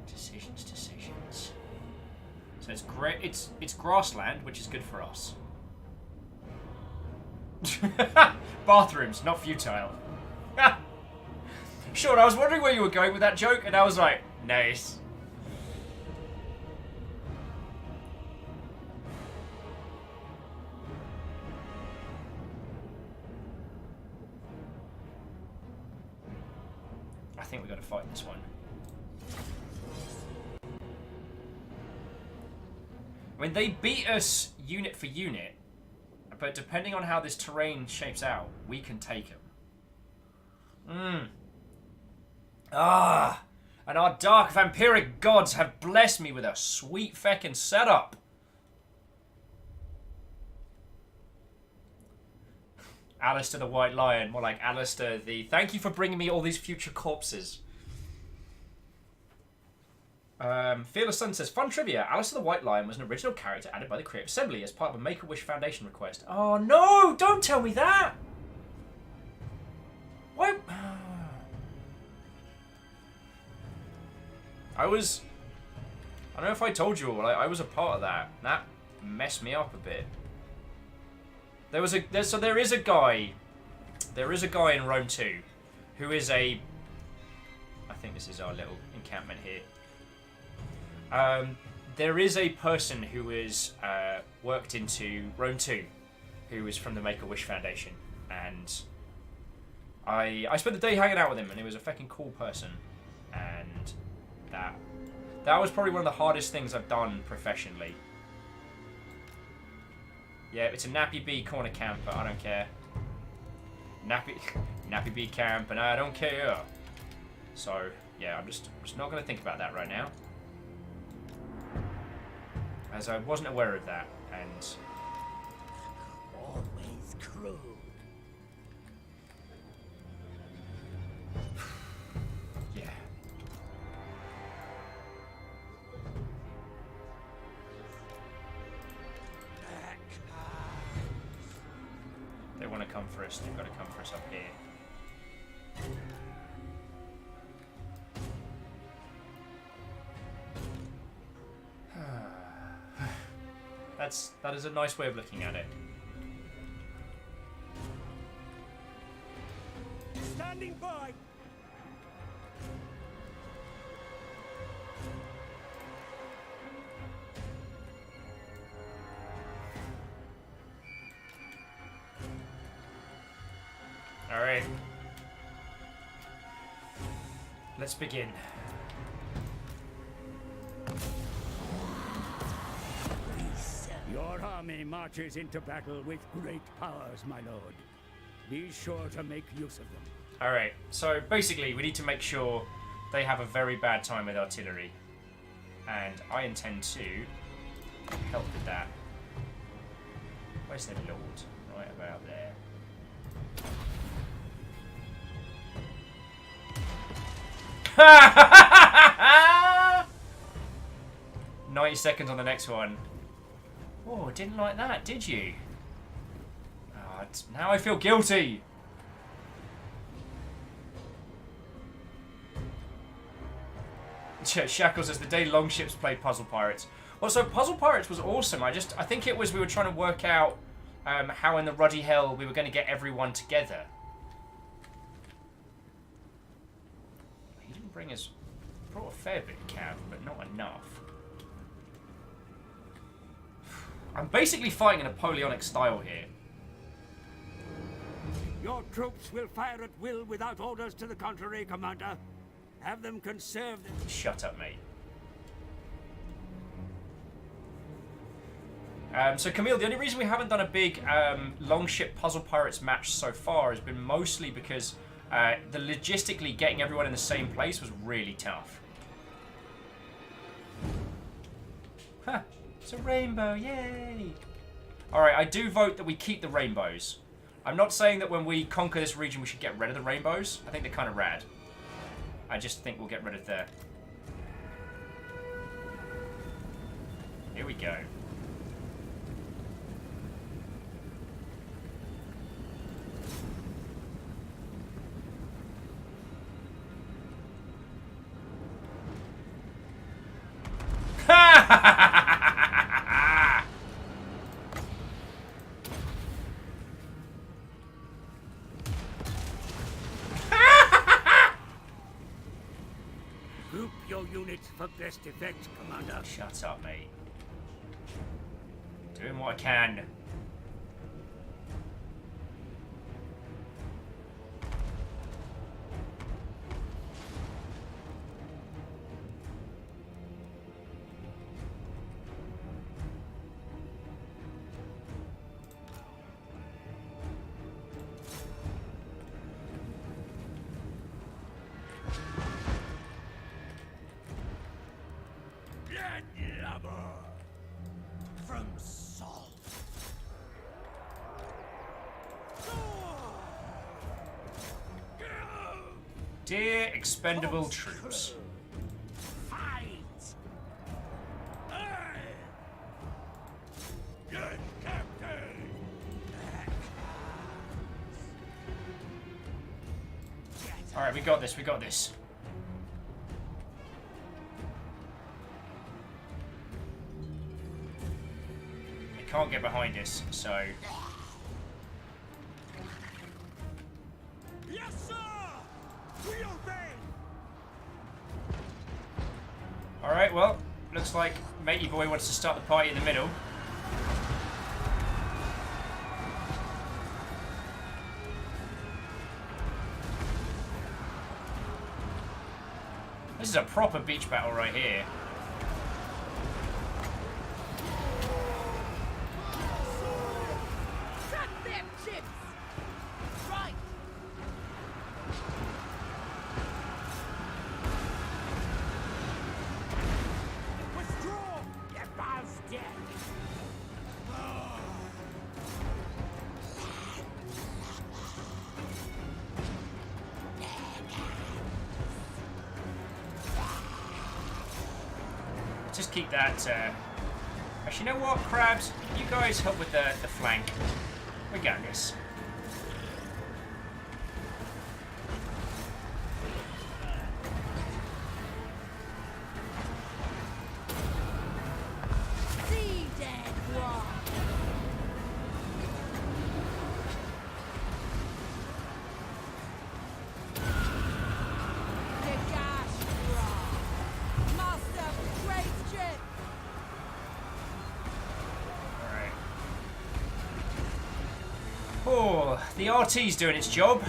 [SPEAKER 1] Decisions. So it's great. It's grassland, which is good for us. Bathrooms, not futile. Sean, I was wondering where you were going with that joke, and I was like, nice. I think we got to fight this one. I mean, they beat us unit for unit. But depending on how this terrain shapes out, we can take him. And our dark vampiric gods have blessed me with a sweet feckin' setup. Alistair the White Lion, more like Alistair the... Thank you for bringing me all these future corpses. Fearless Sun says, fun trivia, Alistair the White Lion was an original character added by the Creative Assembly as part of a Make-A-Wish Foundation request. Oh no! Don't tell me that! Why? I don't know if I told you all, I was a part of that. That messed me up a bit. There is a guy in Rome 2 who is a... I think this is our little encampment here. There is a person who is worked into Rome 2 who is from the Make-A-Wish Foundation, and I spent the day hanging out with him, and he was a fucking cool person, and that was probably one of the hardest things I've done professionally. Yeah, it's a Nappy Bee corner camp, but I don't care. Nappy Bee camp, and I don't care. So yeah, I'm just not going to think about that right now, as I wasn't aware of that, and...
[SPEAKER 6] Always crude.
[SPEAKER 1] Yeah. They want to come for us, they've got to come for us up here. That is a nice way of looking at it.
[SPEAKER 6] Stand
[SPEAKER 12] Standing by.
[SPEAKER 1] All right. Let's begin.
[SPEAKER 12] Your army marches into battle with great powers, my lord. Be sure to make use of them.
[SPEAKER 1] All right. So basically, we need to make sure they have a very bad time with artillery, and I intend to help with that. Where's the lord? Right about there. 90 seconds on the next one. Oh, didn't like that, did you? Oh, now I feel guilty. Shackles says the day Longships played Puzzle Pirates. Well, so Puzzle Pirates was awesome. I think it was we were trying to work out how in the ruddy hell we were going to get everyone together. He didn't bring us. Brought a fair bit of cav, but not enough. I'm basically fighting a Napoleonic style here.
[SPEAKER 12] Your troops will fire at will without orders to the contrary, Commander. Have them conserve them.
[SPEAKER 1] Shut up, mate. So Camille, the only reason we haven't done a big Longship Puzzle Pirates match so far has been mostly because the logistically getting everyone in the same place was really tough. Huh. It's a rainbow, yay! Alright, I do vote that we keep the rainbows. I'm not saying that when we conquer this region we should get rid of the rainbows. I think they're kind of rad. I just think we'll get rid of the... Here we go.
[SPEAKER 12] Group your units for best effect, Commander.
[SPEAKER 1] Shut up, mate. Doing what I can.
[SPEAKER 6] From salt.
[SPEAKER 1] Dear expendable troops.
[SPEAKER 6] Fight! Good captain!
[SPEAKER 1] Alright, we got this, we got this. They can't get behind us, so...
[SPEAKER 6] Yes, sir! We obey!
[SPEAKER 1] Alright, well, looks like Matey Boy wants to start the party in the middle. This is a proper beach battle right here.
[SPEAKER 16] Shut them chips! Right!
[SPEAKER 6] Withdraw! Your bar's dead!
[SPEAKER 1] Just keep that, Actually, you know what, Crabs? You guys help with the flank. We got this.
[SPEAKER 16] See dead one!
[SPEAKER 1] The RT's doing its job.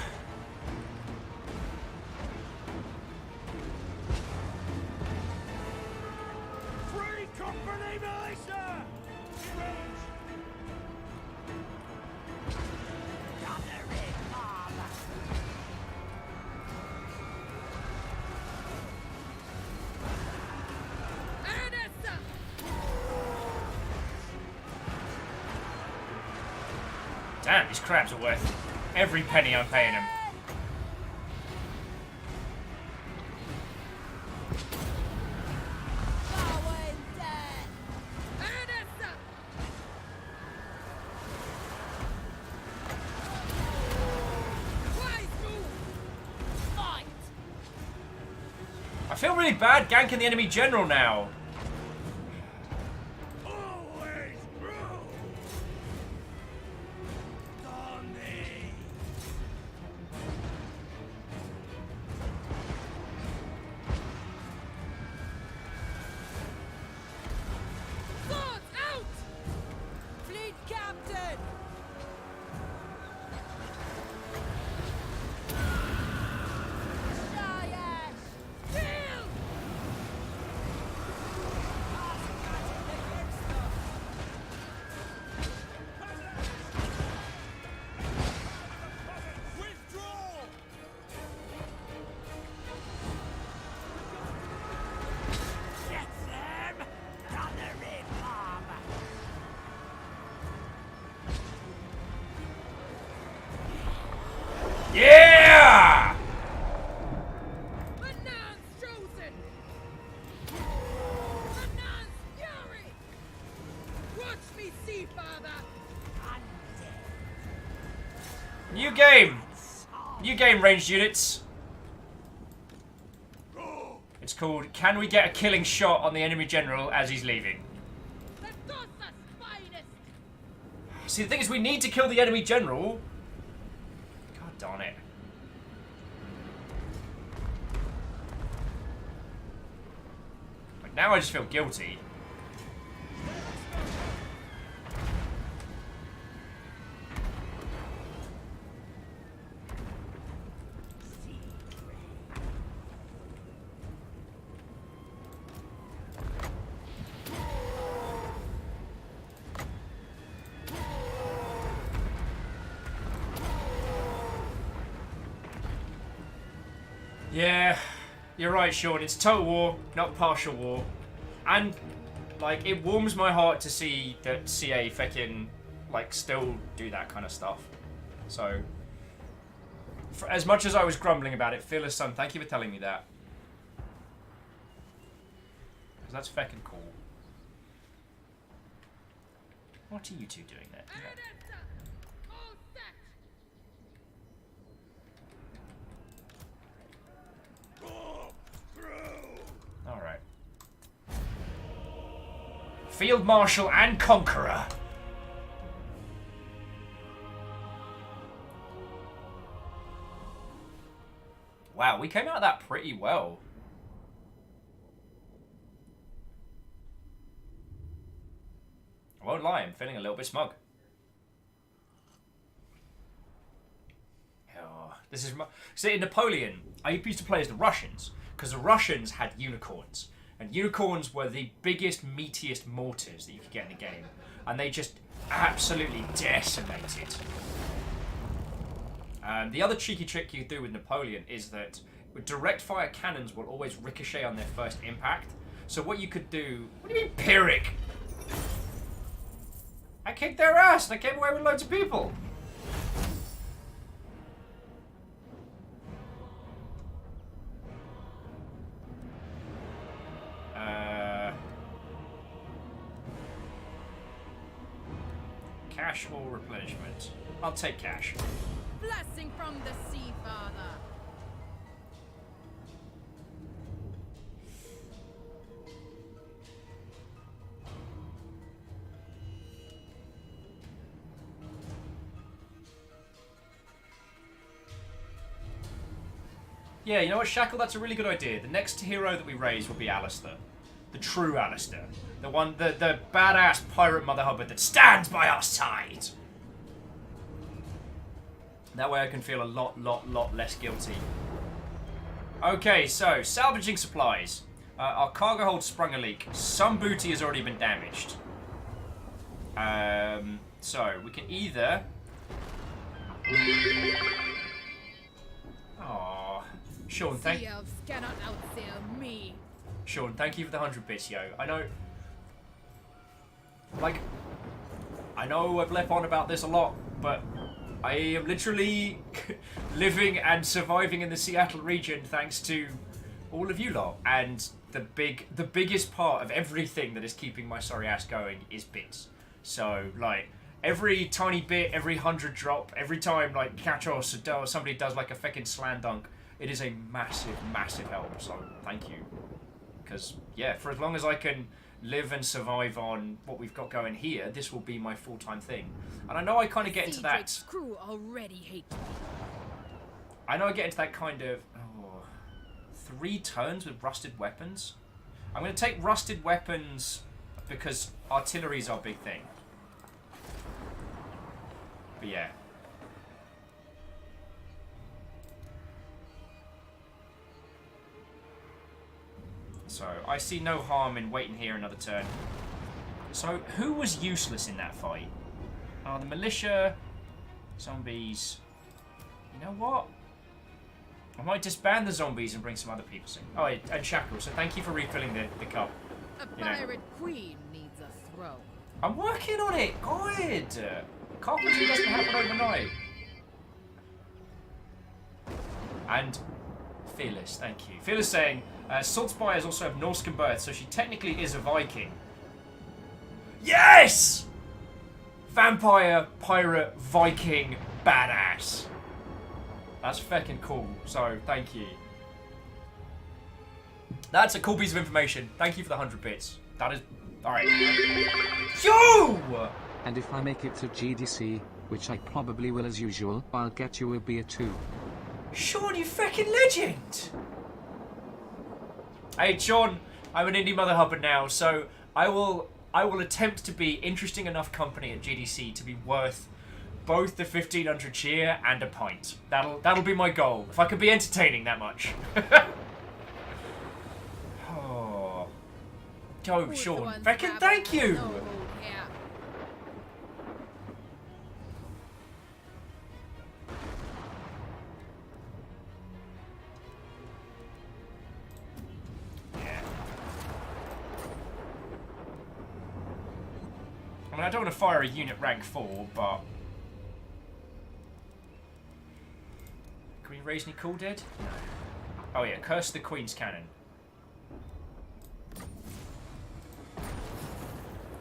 [SPEAKER 6] Free company militia!
[SPEAKER 1] Damn, these crabs are worth every penny I'm paying them. I feel really bad ganking the enemy general now. Yeah! New game! New game, ranged units. It's called Can We Get a Killing Shot on the Enemy General as he's leaving? See, the thing is, we need to kill the enemy general. God darn it. Like, now I just feel guilty. Yeah, you're right, Sean. It's total war, not partial war. And, like, it warms my heart to see that CA fucking, like, still do that kind of stuff. So, for as much as I was grumbling about it, Fearless Son, thank you for telling me that. Because that's fucking cool. What are you two doing there? Alright. Field Marshal and Conqueror. Wow, we came out of that pretty well. I won't lie, I'm feeling a little bit smug. Oh, this is my... See, in Napoleon, I used to play as the Russians, because the Russians had unicorns. And unicorns were the biggest, meatiest mortars that you could get in the game. And they just absolutely decimated. The other cheeky trick you do with Napoleon is that with direct fire cannons will always ricochet on their first impact. So what you could do... What do you mean, Pyrrhic? I kicked their ass and I came away with loads of people. Cash or replenishment? I'll take cash.
[SPEAKER 11] Blessing from the Sea Father.
[SPEAKER 1] Yeah, you know what, Shackle? That's a really good idea. The next hero that we raise will be Alistair. The true Alistair. The one, the badass pirate mother hubbard that stands by our side. That way I can feel a lot less guilty. Okay, so salvaging supplies. Our cargo hold sprung a leak. Some booty has already been damaged. So we can either... Aww. Sean,
[SPEAKER 11] Sea elves cannot outsail me.
[SPEAKER 1] Sean, thank you for the 100 bits, yo. I know... Like... I know I've left on about this a lot, but... I am literally living and surviving in the Seattle region thanks to all of you lot. And the biggest part of everything that is keeping my sorry ass going is bits. So, like, every tiny bit, every 100 drop, every time, like, Catchos or somebody does, like, a feckin' slam dunk, it is a massive help. So, thank you. Because, yeah, for as long as I can live and survive on what we've got going here, this will be my full-time thing. And I know I kind of get into that...
[SPEAKER 11] crew already hate me.
[SPEAKER 1] I know I get into that kind of... 3 turns with rusted weapons. I'm going to take rusted weapons because artillery is our big thing. But yeah. So, I see no harm in waiting here another turn. So, who was useless in that fight? The militia, zombies. You know what? I might disband the zombies and bring some other people in. Oh, and Shackle, so thank you for refilling the cup.
[SPEAKER 11] A pirate queen needs a throne.
[SPEAKER 1] I'm working on it! Good! Carpentry doesn't happen overnight. And Fearless, thank you. Fearless saying, Salt Spires also have Norscan birth, so she technically is a Viking. Yes! Vampire, pirate, Viking, badass. That's feckin' cool, so thank you. That's a cool piece of information. Thank you for the 100 bits. That is... Alright. Yo!
[SPEAKER 4] And if I make it to GDC, which I probably will as usual, I'll get you a beer too.
[SPEAKER 1] Sean, you feckin' legend! Hey, Sean, I'm an indie mother hubber now, so I will attempt to be interesting enough company at GDC to be worth both the 1500 cheer and a pint. That'll be my goal. If I can be entertaining that much. Oh. Go, Sean. Feckin' thank you! I mean, I don't want to fire a unit rank 4, but... Can we raise any cool dead? No. Oh yeah, curse the Queen's cannon.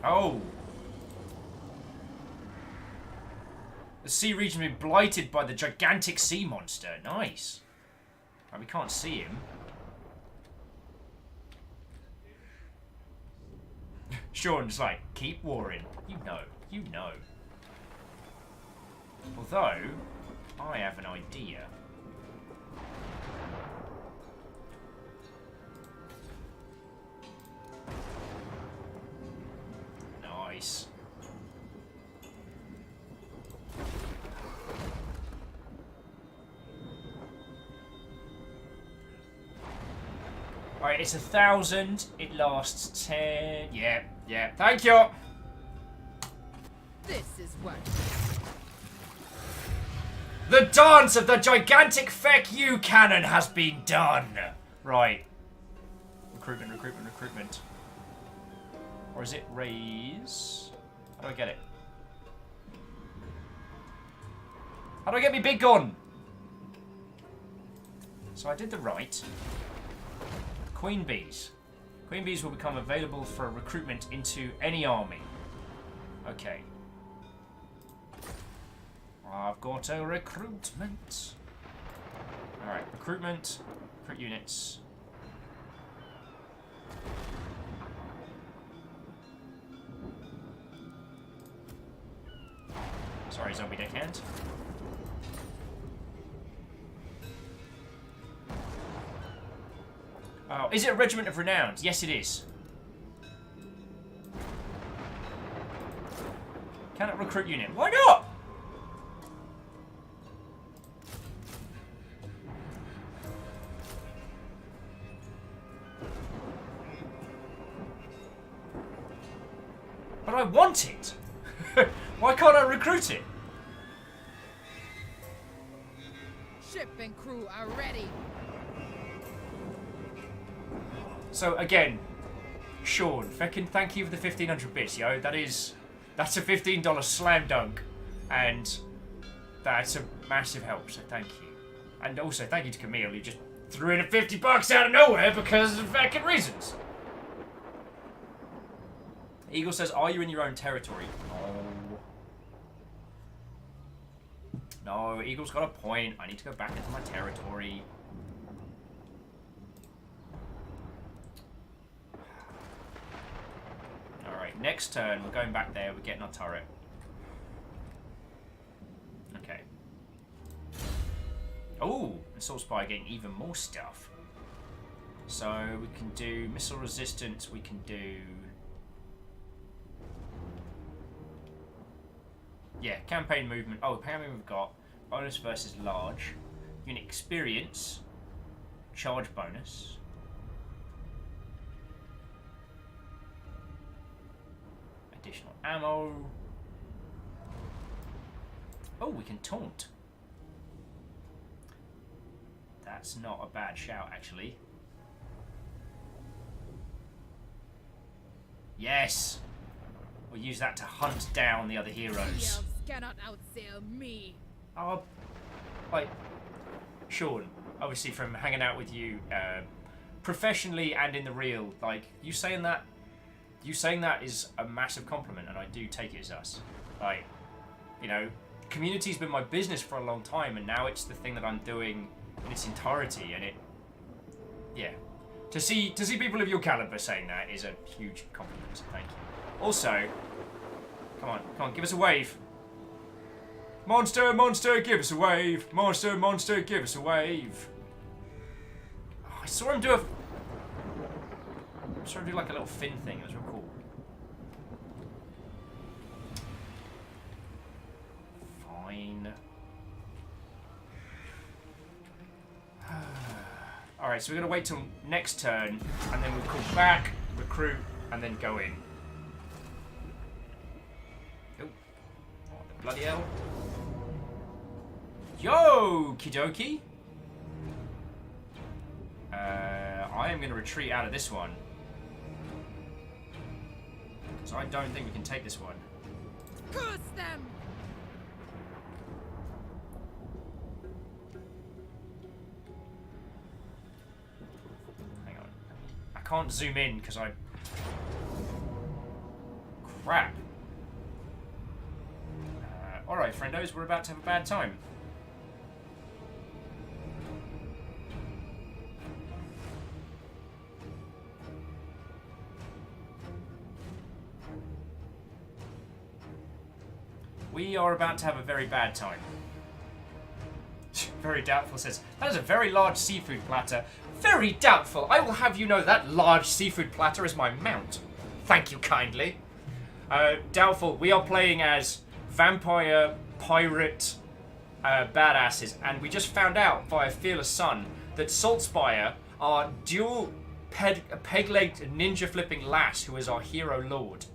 [SPEAKER 1] Oh! The sea region has been blighted by the gigantic sea monster. Nice. Oh, we can't see him. Sean's like, keep warring. You know. You know. Although, I have an idea. Nice. Alright, it's 1,000. It lasts 10. Yeah, yeah. Thank you.
[SPEAKER 11] This is what.
[SPEAKER 1] The dance of the gigantic feck you cannon has been done. Right. Recruitment, recruitment, recruitment. Or is it raise? How do I get it? How do I get me big gun? So I did the right. Queen bees. Queen bees will become available for recruitment into any army. Okay. I've got a recruitment. Alright, recruitment. Recruit units. Sorry, zombie deckhand. Oh, is it a regiment of renowned? Yes, it is. Cannot recruit unit. Why not? But I want it. Why can't I recruit it?
[SPEAKER 11] Ship and crew are ready.
[SPEAKER 1] So again, Sean, feckin' thank you for the 1500 bits, yo. That's a $15 slam dunk, and that's a massive help. So thank you, and also thank you to Camille who just threw in a $50 out of nowhere because of feckin' reasons. Eagle says, "Are you in your own territory?" No. No, Eagle's got a point. I need to go back into my territory. Alright, next turn, we're going back there, we're getting our turret. Okay. Oh, Assault Spy getting even more stuff. So, we can do missile resistance, we can do... Yeah, campaign movement. Oh, campaign we've got bonus versus large. Unit experience. Charge bonus. Additional ammo. Oh, we can taunt. That's not a bad shout, actually. Yes! We'll use that to hunt down the other heroes.
[SPEAKER 11] The elves cannot outsail me.
[SPEAKER 1] Oh, like, Sean, obviously from hanging out with you professionally and in the real, like, you saying that is a massive compliment, and I do take it as us. Like, you know, community's been my business for a long time, and now it's the thing that I'm doing in its entirety, and it, yeah. To see people of your caliber saying that is a huge compliment, so thank you. Also, come on, give us a wave. Monster, monster, give us a wave. Monster, monster, give us a wave. Oh, I saw him do like a little fin thing. It was real cool. Fine. Alright, so we're going to wait till next turn, and then we'll call back, recruit, and then go in. Oh, what the bloody hell? Yo, Kidoki! I am going to retreat out of this one. Because I don't think we can take this one.
[SPEAKER 11] Curse them!
[SPEAKER 1] Hang on. I can't zoom in because I... Crap. Alright, friendos, we're about to have a bad time. We are about to have a very bad time. Very doubtful says, that is a very large seafood platter. Very doubtful. I will have you know that large seafood platter is my mount. Thank you kindly. Doubtful, we are playing as vampire, pirate, badasses, and we just found out via Fearless Sun that Saltspire are dual peg-legged ninja-flipping lass who is our hero lord.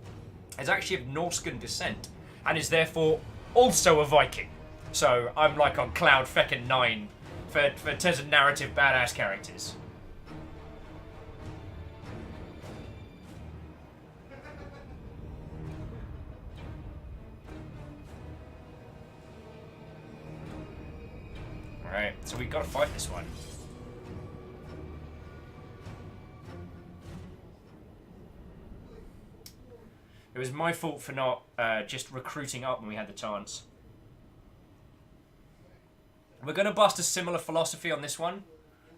[SPEAKER 1] Is actually of Norscan descent, and is therefore also a Viking. So I'm like on cloud feckin' 9 for terms of narrative badass characters. Alright, so we gotta fight this one. It was my fault for not just recruiting up when we had the chance. We're going to bust a similar philosophy on this one.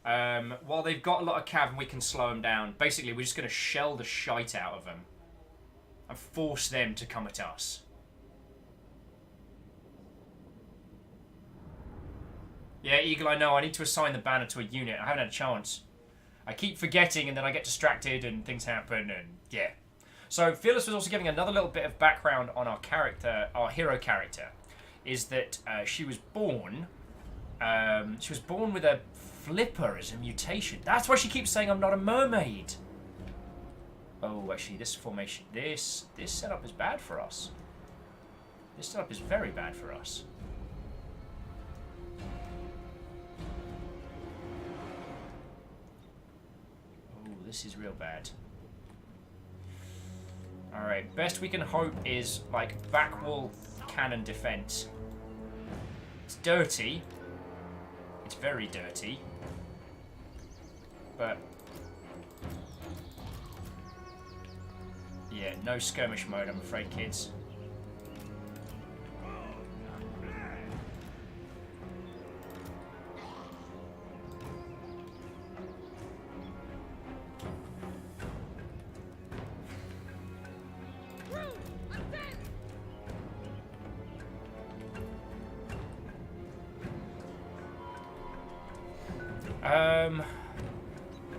[SPEAKER 1] While they've got a lot of cav and we can slow them down, basically we're just going to shell the shite out of them. And force them to come at us. Yeah, Eagle, I know. I need to assign the banner to a unit. I haven't had a chance. I keep forgetting and then I get distracted and things happen and yeah. So Fearless was also giving another little bit of background on our character, our hero character, is that she was born with a flipper as a mutation. That's why she keeps saying I'm not a mermaid.
[SPEAKER 5] Oh, actually, this formation, this setup is bad for us. This setup is very bad for us. Oh, this is real bad. Alright, best we can hope is, like, back wall cannon defense. It's dirty. It's very dirty. But... yeah, no skirmish mode, I'm afraid, kids.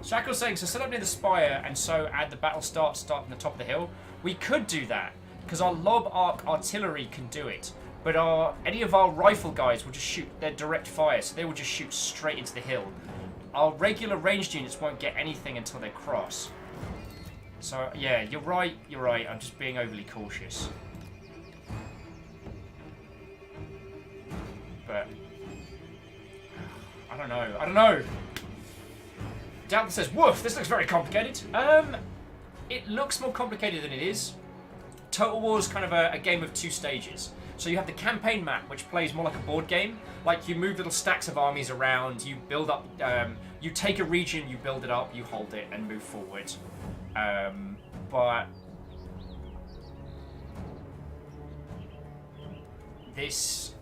[SPEAKER 5] Shackle's saying, so set up near the spire and so add the battle start from the top of the hill. We could do that, because our lob arc artillery can do it. But any of our rifle guys will just shoot their direct fire, so they will just shoot straight into the hill. Our regular ranged units won't get anything until they cross. So, yeah, you're right, I'm just being overly cautious. But... I don't know. Dalton says, woof, this looks very complicated. It looks more complicated than it is. Total War is kind of a game of two stages. So you have the campaign map, which plays more like a board game. Like, you move little stacks of armies around, you build up, you take a region, you build it up, you hold it, and move forward. But... this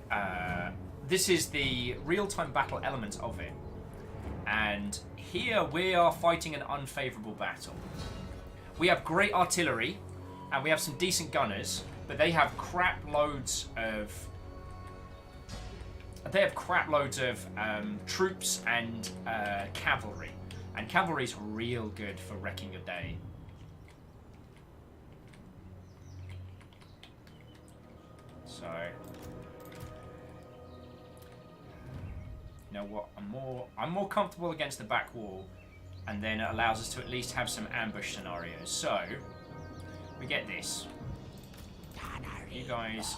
[SPEAKER 5] is the real-time battle element of it. And here we are fighting an unfavourable battle. We have great artillery, and we have some decent gunners, but they have crap loads of... troops and cavalry. And cavalry's real good for wrecking a day. So... you know what, I'm more comfortable against the back wall, and then it allows us to at least have some ambush scenarios. So we get this. You guys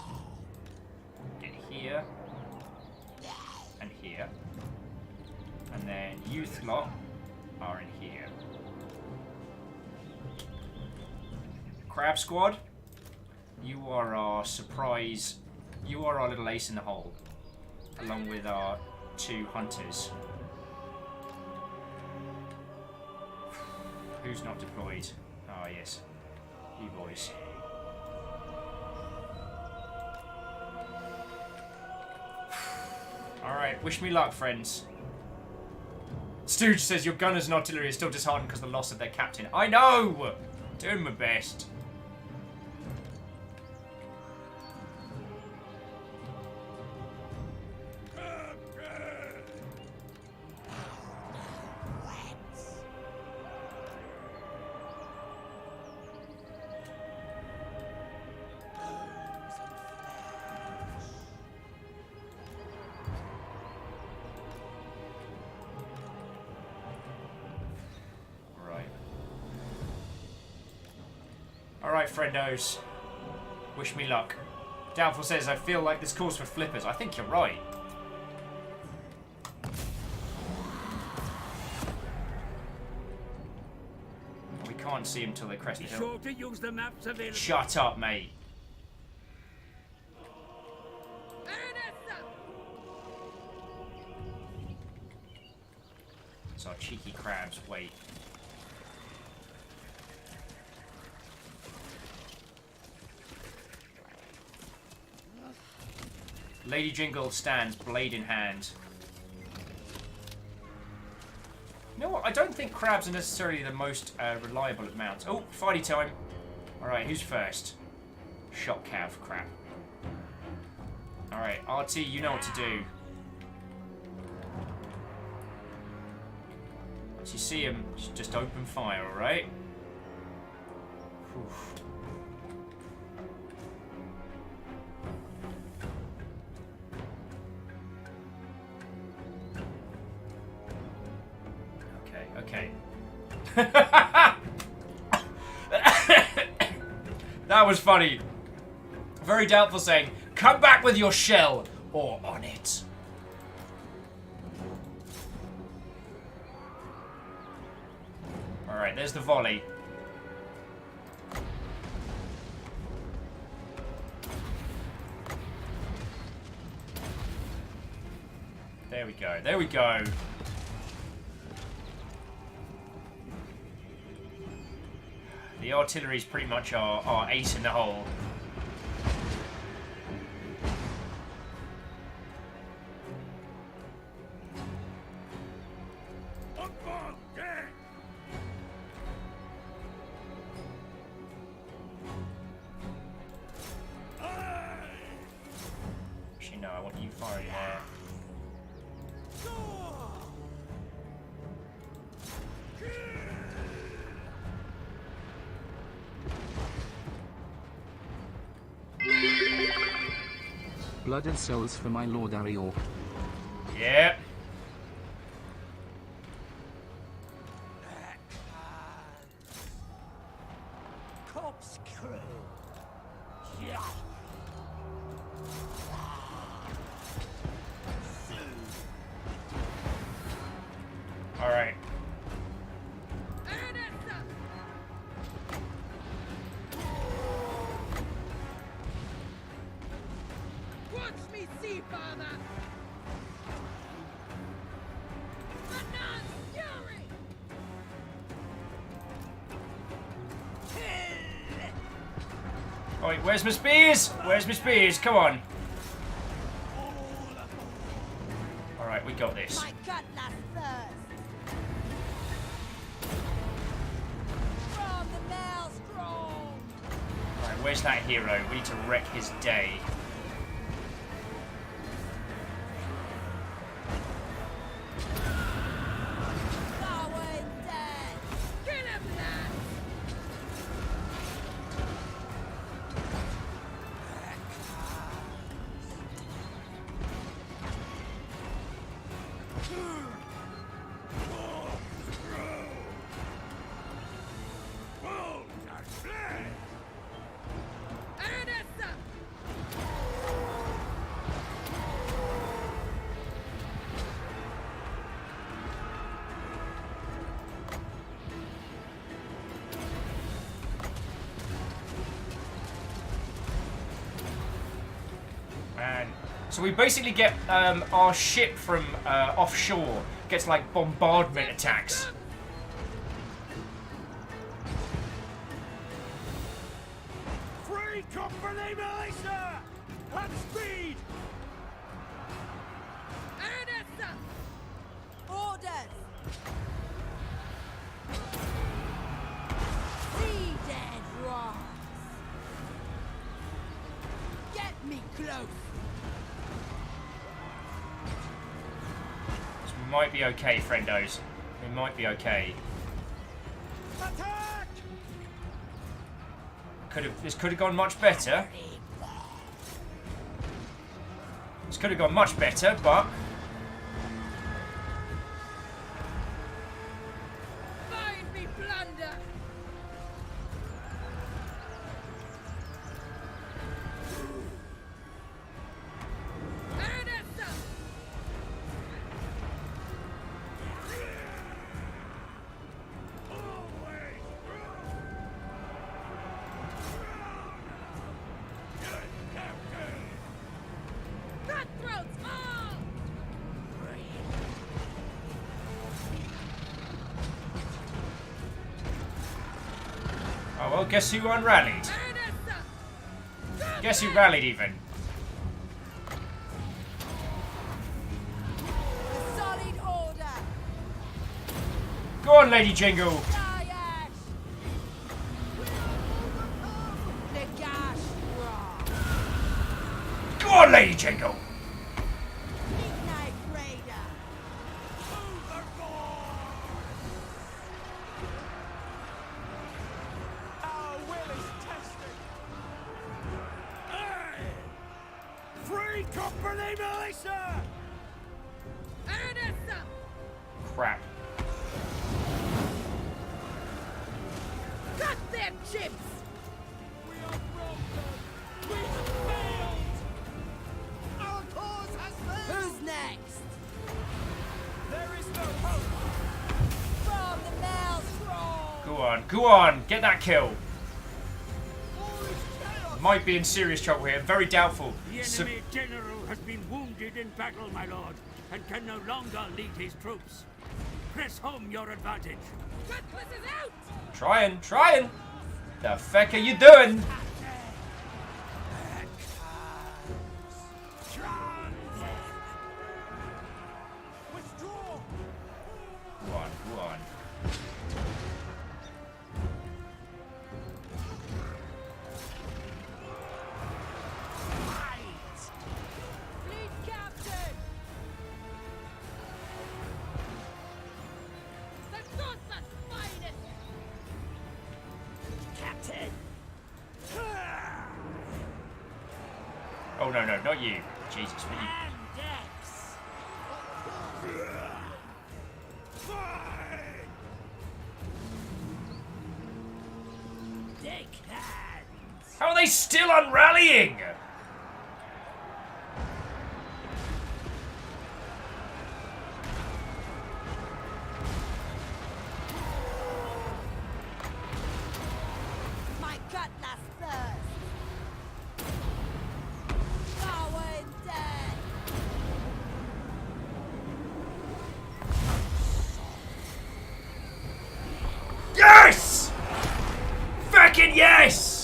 [SPEAKER 5] get here and here, and then youth lot are in here. Crab squad, you are our surprise. You are our little ace in the hole, along with our 2 hunters. Who's not deployed? Ah, yes. You boys. Alright, wish me luck, friends. Stooge says your gunners and artillery are still disheartened because of the loss of their captain. I know! Doing my best. Alright, friendos. Wish me luck. Doubtful says, I feel like this calls for flippers. I think you're right. We can't see him till they crest the hill.
[SPEAKER 12] Sure to use the maps available.
[SPEAKER 5] Shut up, mate. So our cheeky crabs wait. Lady Jingle stands, blade in hand. You know what? I don't think crabs are necessarily the most reliable at mounts. Oh, fighty time. Alright, who's first? Shot cav, crap. Alright, RT, you know what to do. Once you see him, just open fire, alright? Okay.
[SPEAKER 1] That was funny. Very doubtful saying, come back with your shell, or on it. Alright, there's the volley. There we go, there we go. The artillery's pretty much our ace in the hole. Actually, no, I want you firing there.
[SPEAKER 4] Blood and souls for my Lord Arior.
[SPEAKER 1] Yeah.
[SPEAKER 6] Corpse crew. Yeah.
[SPEAKER 1] All right.
[SPEAKER 16] Watch me see, Father! Manan's fury!
[SPEAKER 1] Oh wait, where's my spears? Where's my spears? Come on. All right, we got this.
[SPEAKER 8] My cutlass first. From the maelstrom.
[SPEAKER 1] All right, where's that hero? We need to wreck his day.
[SPEAKER 16] Kill him, lad! Aranessa!
[SPEAKER 1] Man. So we basically get our ship from offshore gets like bombardment attacks.
[SPEAKER 6] Free company militia! At speed!
[SPEAKER 16] Aranessa!
[SPEAKER 8] Orders. See dead rocks. Get me close.
[SPEAKER 1] This might be okay, friendos. It might be okay.
[SPEAKER 6] Attack!
[SPEAKER 1] This could have gone much better. This could have gone much better, but
[SPEAKER 16] Find me plunder! Aranessa! Cutthroats all!
[SPEAKER 1] oh well. Guess who unrallied?
[SPEAKER 16] Aranessa!
[SPEAKER 1] Guess who rallied even?
[SPEAKER 8] Solid order.
[SPEAKER 1] Go on, Lady Jingle.
[SPEAKER 8] Nyash. The gash rock.
[SPEAKER 1] Go on, Lady Jingle.
[SPEAKER 8] Midnight Raider.
[SPEAKER 6] Our will is tested! Aye! Free company militia!
[SPEAKER 16] Aranessa!
[SPEAKER 1] Crap.
[SPEAKER 16] Cut their chips!
[SPEAKER 6] We are
[SPEAKER 1] Go on, go on, get that kill. Might be in serious trouble here. Very doubtful.
[SPEAKER 12] The enemy general has been wounded in battle, my lord, and can no longer lead his troops. Press home your advantage.
[SPEAKER 16] Cutlass is out!
[SPEAKER 1] Trying, trying. The feck are you doing? Go on, go on.
[SPEAKER 16] Fleet captain! The Gothas finest!
[SPEAKER 12] Captain!
[SPEAKER 1] Oh no, no, not you. Jesus, what you... How are they still unrallying?
[SPEAKER 8] My cutlass thirst. Forward dead.
[SPEAKER 1] Yes! Fucking yes!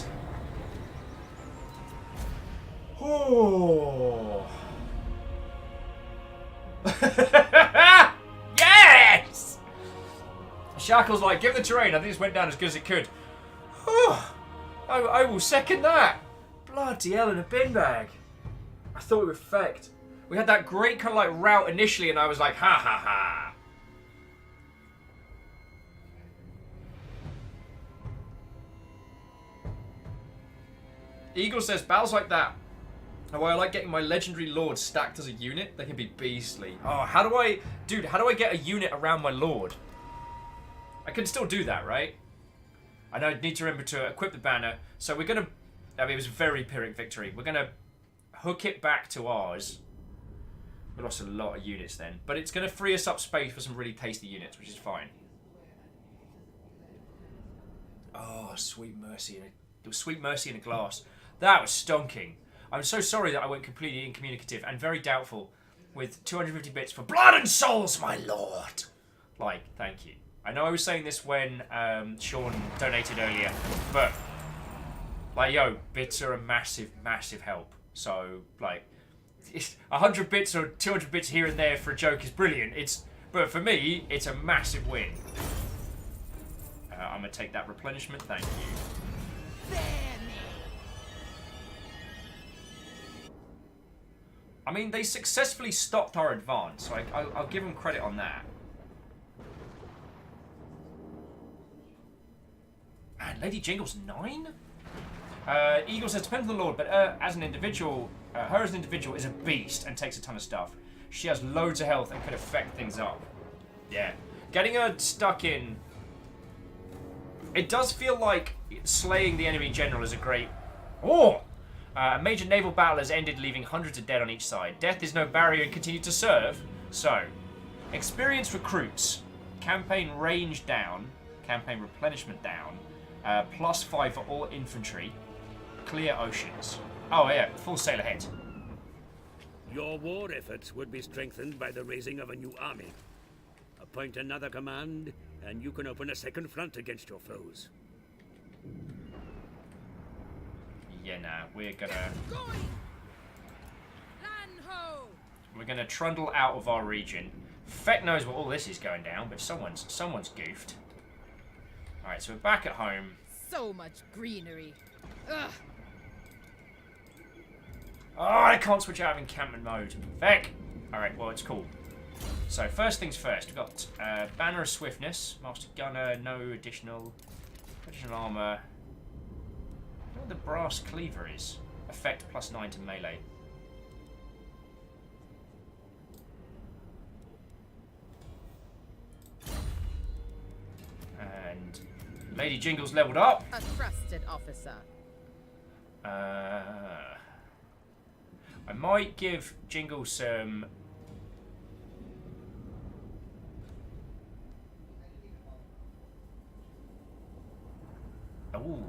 [SPEAKER 1] Oh. Yes! Shackle's like, give the terrain. I think this went down as good as it could. I will second that. Bloody hell in a bin bag. I thought we were fecked. We had that great kind of like route initially, and I was like, ha ha ha. Eagle says, battles like that. Oh, I like getting my legendary lord stacked as a unit. They can be beastly. Oh, how do I... Dude, how do I get a unit around my lord? I can still do that, right? I know I need to remember to equip the banner. So we're going to... I mean, it was a very Pyrrhic victory. We're going to hook it back to ours. We lost a lot of units then. But it's going to free us up space for some really tasty units, which is fine. Oh, sweet mercy. It was sweet mercy in a glass. That was stonking. I'm so sorry that I went completely incommunicative and very doubtful with 250 bits for blood and souls, my lord. Like, thank you. I know I was saying this when Sean donated earlier, but like, yo, bits are a massive, massive help. So, like, 100 bits or 200 bits here and there for a joke is brilliant. But for me, it's a massive win. I'm gonna take that replenishment, thank you. I mean, they successfully stopped our advance, so I'll give them credit on that. Man, Lady Jingle's 9? Eagle says, depends on the Lord, but as an individual, her as an individual is a beast and takes a ton of stuff. She has loads of health and could affect things up. Yeah. Getting her stuck in... It does feel like slaying the enemy general is a great... Oh! A major naval battle has ended, leaving hundreds of dead on each side. Death is no barrier and continue to serve. So, experienced recruits, campaign range down, campaign replenishment down, +5 for all infantry, clear oceans. Oh yeah, full sail ahead.
[SPEAKER 12] Your war efforts would be strengthened by the raising of a new army. Appoint another command, and you can open a second front against your foes.
[SPEAKER 1] Yeah, nah, we're gonna trundle out of our region. Feck knows what all this is going down, but someone's goofed. Alright, so we're back at home.
[SPEAKER 11] So much greenery. Ugh.
[SPEAKER 1] Oh, I can't switch out of encampment mode. Feck! Alright, well, it's cool. So, first things first, we've got Banner of Swiftness, Master Gunner, no additional armor. I don't know what the brass cleaver is. Effect +9 to melee. And Lady Jingle's leveled up.
[SPEAKER 11] A trusted officer.
[SPEAKER 1] I might give Jingle some... Ooh.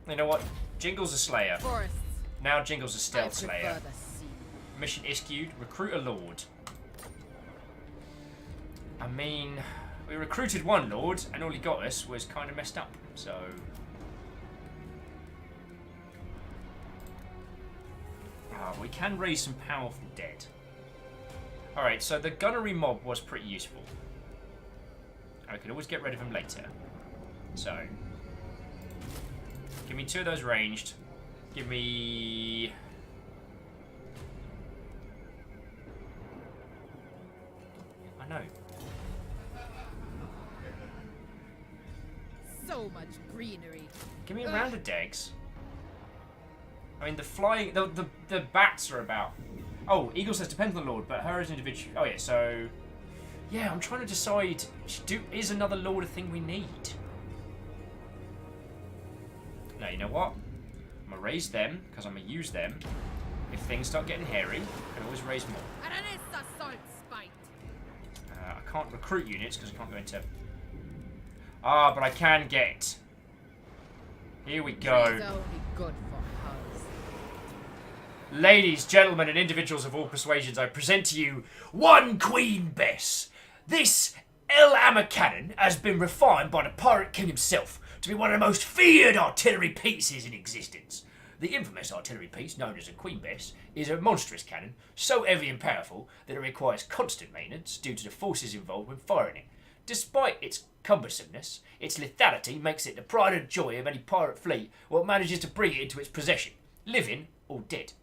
[SPEAKER 1] You know what? Jingle's a slayer.
[SPEAKER 11] Forests.
[SPEAKER 1] Now Jingle's a
[SPEAKER 11] I
[SPEAKER 1] stealth
[SPEAKER 11] prefer
[SPEAKER 1] slayer.
[SPEAKER 11] the sea.
[SPEAKER 1] Mission issued. Recruit a lord. I mean, we recruited one lord, and all he got us was kind of messed up. So. We can raise some powerful dead. Alright, so the gunnery mob was pretty useful. I can always get rid of him later. So. Give me 2 of those ranged. Give me... I know.
[SPEAKER 11] So much greenery.
[SPEAKER 1] Give me a round of degs. I mean, the flying... The bats are about... Oh, Eagle says depends on the Lord, but her as an individual... Oh, yeah, so... Yeah, I'm trying to decide... Is another Lord a thing we need? Now, you know what? I'm going to raise them, because I'm going to use them. If things start getting hairy, I can always raise more. I can't recruit units, because I can't go into... Ah, but I can get... Here we go.
[SPEAKER 11] Trees are only good for hugs.
[SPEAKER 1] Ladies, gentlemen, and individuals of all persuasions, I present to you one Queen Bess. This El Hammer cannon has been refined by the Pirate King himself to be one of the most feared artillery pieces in existence. The infamous artillery piece, known as a Queen Bess, is a monstrous cannon, so heavy and powerful that it requires constant maintenance due to the forces involved when firing it. Despite its cumbersomeness, its lethality makes it the pride and joy of any pirate fleet what manages to bring it into its possession, living or dead.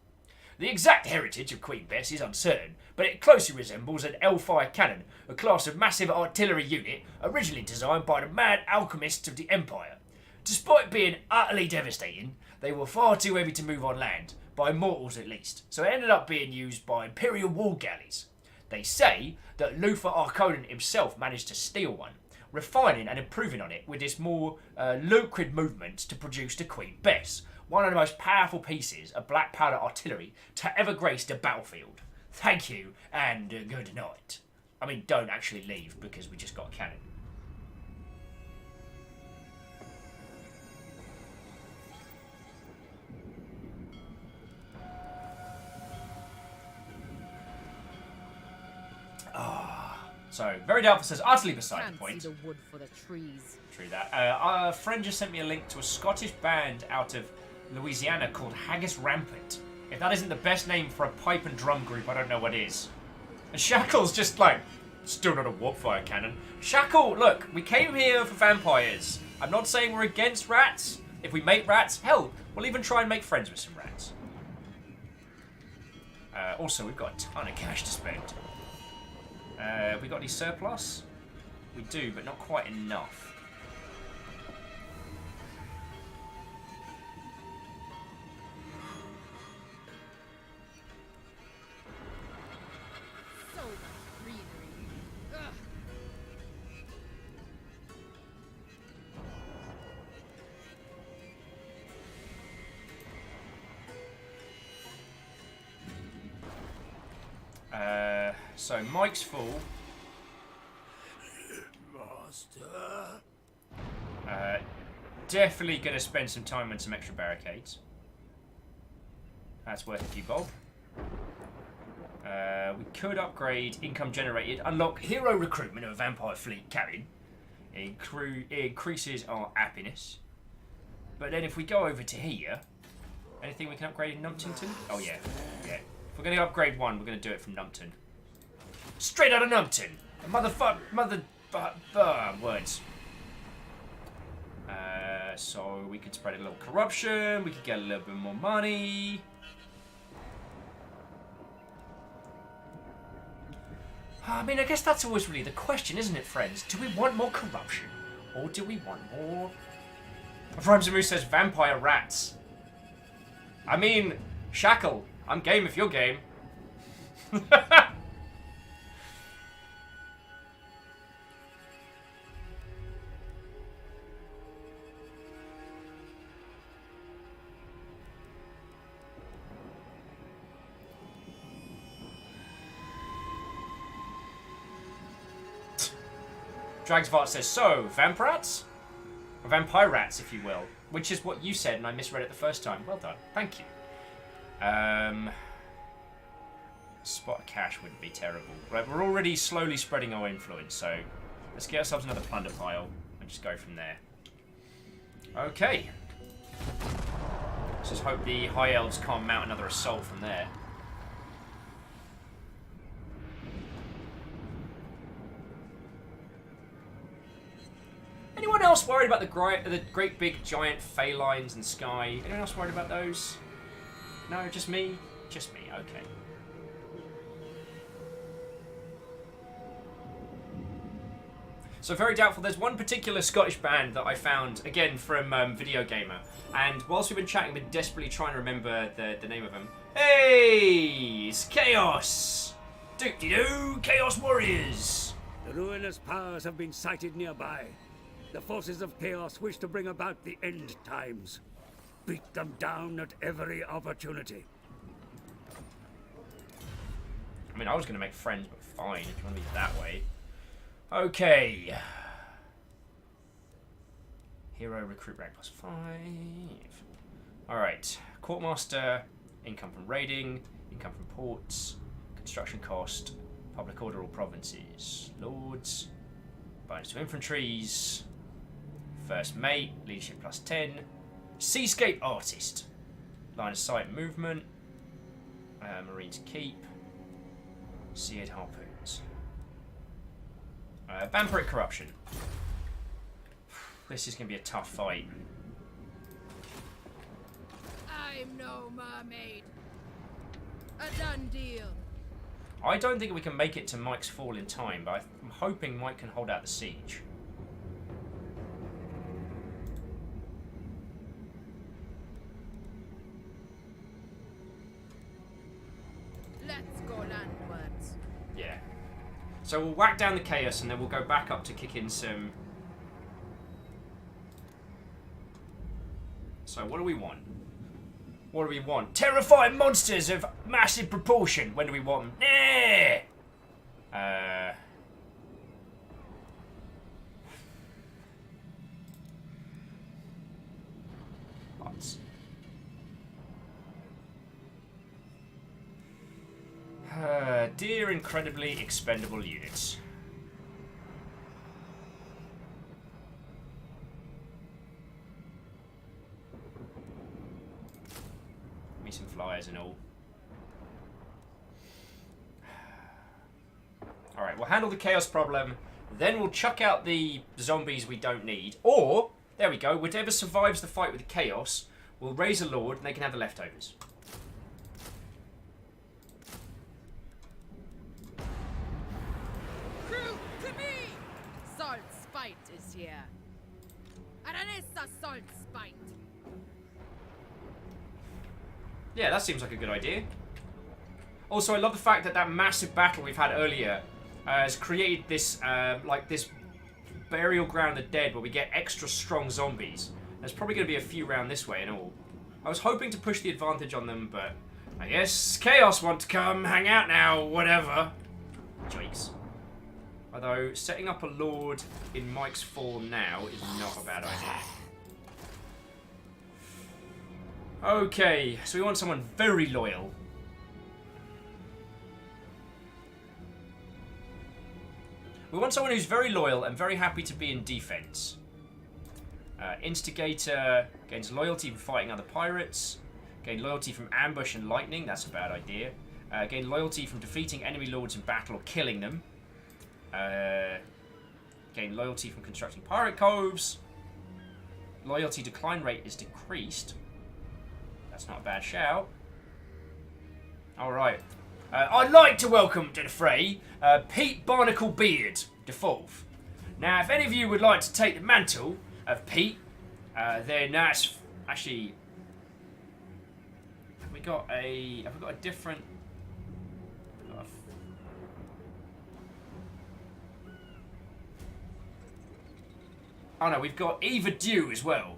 [SPEAKER 1] The exact heritage of Queen Bess is uncertain, but it closely resembles an L-fire cannon, a class of massive artillery unit originally designed by the mad alchemists of the Empire. Despite being utterly devastating, they were far too heavy to move on land, by mortals at least, so it ended up being used by Imperial war galleys. They say that Luther Arconin himself managed to steal one, refining and improving on it with this more lucrative movement to produce the Queen Bess, one of the most powerful pieces of black powder artillery to ever grace the battlefield. Thank you, and good night. I mean, don't actually leave, because we just got a cannon. So, very doubtful says, utterly beside the point.
[SPEAKER 11] See the wood for the trees.
[SPEAKER 1] True that. Our friend just sent me a link to a Scottish band out of Louisiana called Haggis Rampant. If that isn't the best name for a pipe and drum group, I don't know what is. And Shackle's just like, still not a warpfire cannon. Shackle, look, we came here for vampires. I'm not saying we're against rats. If we make rats, hell, we'll even try and make friends with some rats. Also, we've got a ton of cash to spend. Have we got any surplus? We do, but not quite enough.
[SPEAKER 11] So much greenery. Ugh.
[SPEAKER 1] So Mike's full.
[SPEAKER 6] Master.
[SPEAKER 1] Definitely going to spend some time on some extra barricades. That's worth a few bob. We could upgrade income generated, unlock hero recruitment of a vampire fleet carried. It increases our happiness. But then if we go over to here, anything we can upgrade in Numptington? Oh yeah, yeah. If we're going to upgrade one, we're going to do it from Numpton. Straight out of Numpton! Words. So we could spread a little corruption, we could get a little bit more money. I mean, I guess that's always really the question, isn't it, friends? Do we want more corruption? Or do we want more... Rhymesamu says vampire rats. I mean, Shackle, I'm game if you're game. Dragsvart says, so, vamprats? Vampire rats, if you will. Which is what you said, and I misread it the first time. Well done. Thank you. Spot of cash wouldn't be terrible. Right, we're already slowly spreading our influence, so let's get ourselves another plunder pile and just go from there. Okay. Let's just hope the High Elves can't mount another assault from there. Anyone else worried about the great big giant felines and sky? Anyone else worried about those? No, just me? Just me, okay. So very doubtful. There's one particular Scottish band that I found, again, from Video Gamer. And whilst we've been chatting, we've been desperately trying to remember the name of them. Hey! It's Chaos! Doop-de-doo! Chaos Warriors!
[SPEAKER 12] The ruinous powers have been sighted nearby. The forces of chaos wish to bring about the end times. Beat them down at every opportunity.
[SPEAKER 1] I mean, I was going to make friends, but fine, if you want to be that way. Okay. Hero recruit rank +5. Alright. Courtmaster, income from raiding, income from ports, construction cost, public order all provinces, lords, bonus to infantries, first mate, leadership +10, seascape artist, line of sight movement, marines keep, seared harpoons, vampiric corruption. This is going to be a tough fight.
[SPEAKER 11] I'm no mermaid. A done deal.
[SPEAKER 1] I don't think we can make it to Mike's fall in time, but I'm hoping Mike can hold out the siege.
[SPEAKER 11] Let's go landwards.
[SPEAKER 1] Yeah. So we'll whack down the chaos and then we'll go back up to kick in some... So what do we want? What do we want? Terrifying monsters of massive proportion. When do we want them? Nah! Lots. Dear incredibly expendable units. Me some flyers and all. Alright, we'll handle the chaos problem, then we'll chuck out the zombies we don't need. Or, there we go, whatever survives the fight with the chaos, we'll raise a lord and they can have the leftovers.
[SPEAKER 11] Crew, to me! Salt Spite is here. Aranessa Salt Spite.
[SPEAKER 1] Yeah, that seems like a good idea. Also, I love the fact that that massive battle we've had earlier has created this, like this burial ground of the dead where we get extra strong zombies. There's probably going to be a few round this way and all. I was hoping to push the advantage on them, but I guess Chaos want to come, hang out now, whatever. Joyks. Although, setting up a lord in Mike's Fall now is not a bad idea. Okay, so we want someone very loyal. We want someone who's very loyal and very happy to be in defense. Instigator gains loyalty from fighting other pirates. Gain loyalty from ambush and lightning. That's a bad idea. Gain loyalty from defeating enemy lords in battle or killing them. Gain loyalty from constructing pirate coves. Loyalty decline rate is decreased. That's not a bad shout. Alright. I'd like to welcome to the fray Pete Barnacle Beard, the fourth. Now, if any of you would like to take the mantle of Pete, then that's actually. Have we got a different? Oh no, we've got Eva Dew as well.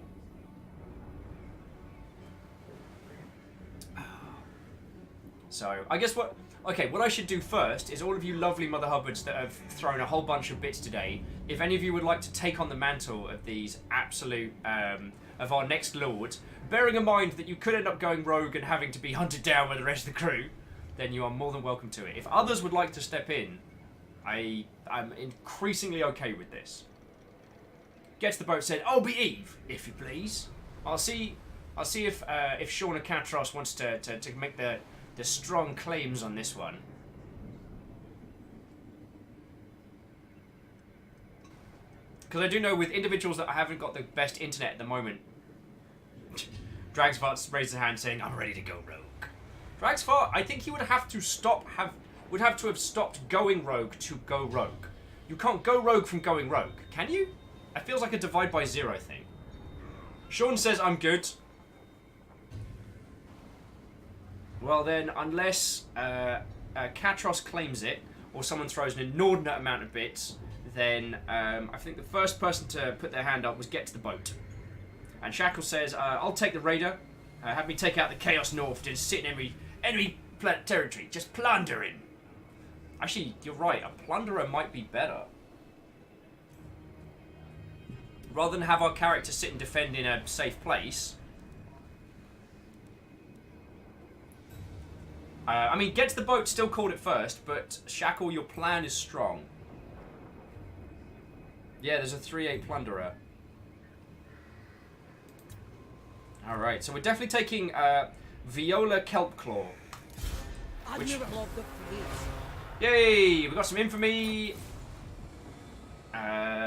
[SPEAKER 1] So I guess what Okay, what I should do first is all of you lovely Mother Hubbards that have thrown a whole bunch of bits today, if any of you would like to take on the mantle of these absolute, of our next lord, bearing in mind that you could end up going rogue and having to be hunted down by the rest of the crew, then you are more than welcome to it. If others would like to step in, I'm increasingly okay with this. Gets the boat said, "I'll be Eve, if you please." I'll see if Shauna Catros wants to make the strong claims on this one. Because I do know with individuals that haven't got the best internet at the moment, Dragsfart raised his hand saying, "I'm ready to go rogue." Dragsfart, I think he would have to have stopped going rogue to go rogue. You can't go rogue from going rogue, can you? It feels like a divide by zero thing. Sean says, "I'm good." Well then, unless Catros claims it, or someone throws an inordinate amount of bits, then I think the first person to put their hand up was Get to the Boat. And Shackle says, "I'll take the raider. Have me take out the Chaos North and sit in enemy territory, just plundering." Actually, you're right, a plunderer might be better. Rather than have our character sit and defend in a safe place. I mean, Get to the Boat still called it first, but Shackle, your plan is strong. Yeah, there's a 3-8 plunderer. Alright, so we're definitely taking Viola Kelpclaw. Which... Yay! We got some infamy.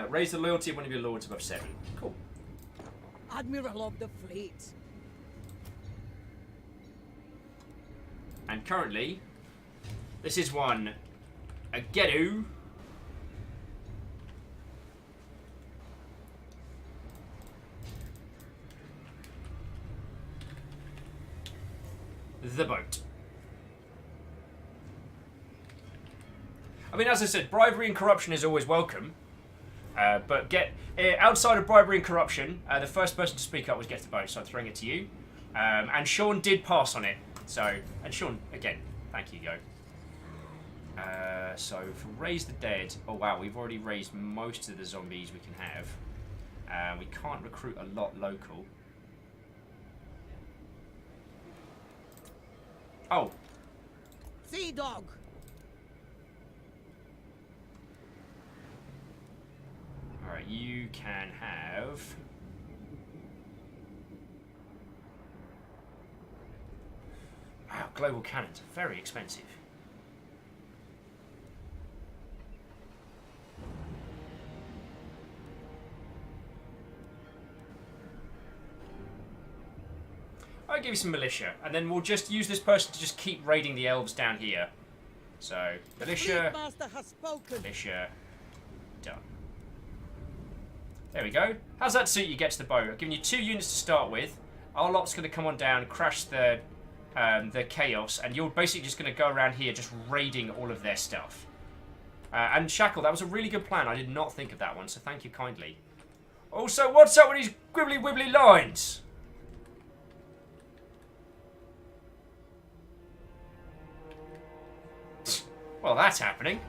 [SPEAKER 1] Raise the loyalty of one of your lords above 7. Cool.
[SPEAKER 8] Admiral of the Fleet.
[SPEAKER 1] And currently, this is one a Gedu. The boat. I mean, as I said, bribery and corruption is always welcome. But outside of bribery and corruption, the first person to speak up was Get to the Boat, so I'm throwing it to you. And Sean did pass on it. So, and Sean, again, thank you, yo. So, for Raise the Dead, oh wow, we've already raised most of the zombies we can have. We can't recruit a lot local. Oh.
[SPEAKER 8] Sea Dog.
[SPEAKER 1] Alright, you can have... Wow, global cannons are very expensive. I'll give you some militia, and then we'll just use this person to just keep raiding the elves down here. So, militia, militia, done. There we go. How's that suit you Get to the Boat? I've given you 2 units to start with. Our lot's going to come on down, crash the chaos, and you're basically just going to go around here just raiding all of their stuff. And Shackle, that was a really good plan. I did not think of that one, so thank you kindly. Also, what's up with these gribbly wibbly lines? Well, that's happening.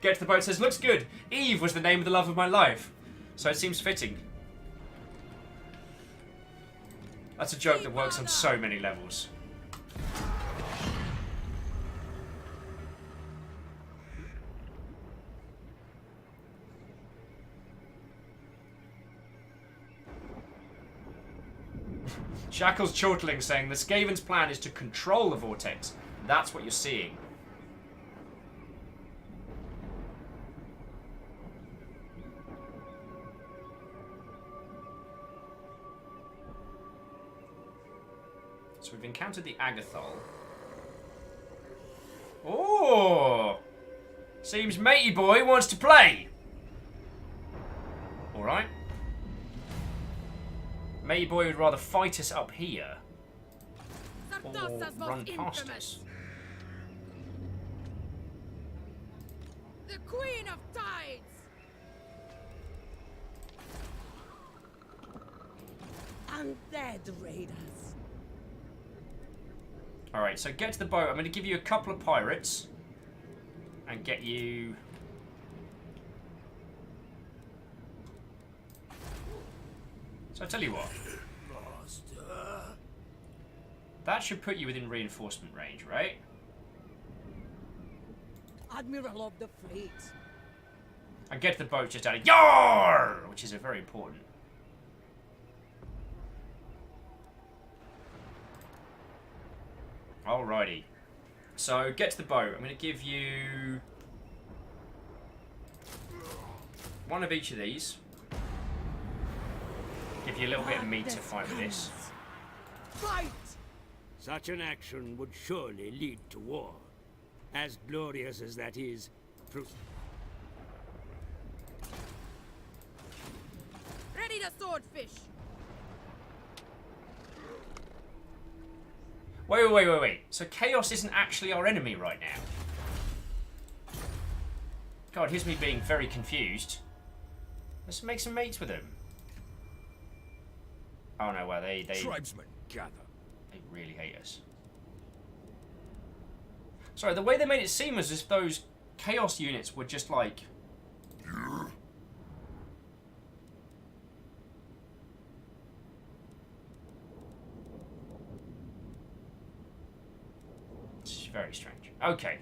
[SPEAKER 1] Get to the Boat says, "Looks good. Eve was the name of the love of my life." So it seems fitting. That's a joke that works on so many levels. Shackle's chortling saying, "The Skaven's plan is to control the vortex." That's what you're seeing. So we've encountered the Agathol. Oh! Seems matey boy wants to play. Alright. Matey boy would rather fight us up here. Or run past us.
[SPEAKER 16] The Queen of Tides!
[SPEAKER 8] Undead raiders.
[SPEAKER 1] Alright, so get to the boat. I'm going to give you a couple of pirates. And get you... So I tell you what. That should put you within reinforcement range, right?
[SPEAKER 8] Admiral of the fleet.
[SPEAKER 1] And get to the boat just out of YAR! Which is very important. Alrighty. So, get to the boat. I'm going to give you... one of each of these. Give you a little bit of meat to fight with this.
[SPEAKER 8] Fight!
[SPEAKER 12] Such an action would surely lead to war. As glorious as that is,
[SPEAKER 16] Ready the swordfish.
[SPEAKER 1] Wait. So Chaos isn't actually our enemy right now. God, here's me being very confused. Let's make some mates with him. Oh no, well they
[SPEAKER 6] Tribesmen, gather.
[SPEAKER 1] They really hate us. Sorry, the way they made it seem as if those Chaos units were just like... It's very strange. Okay.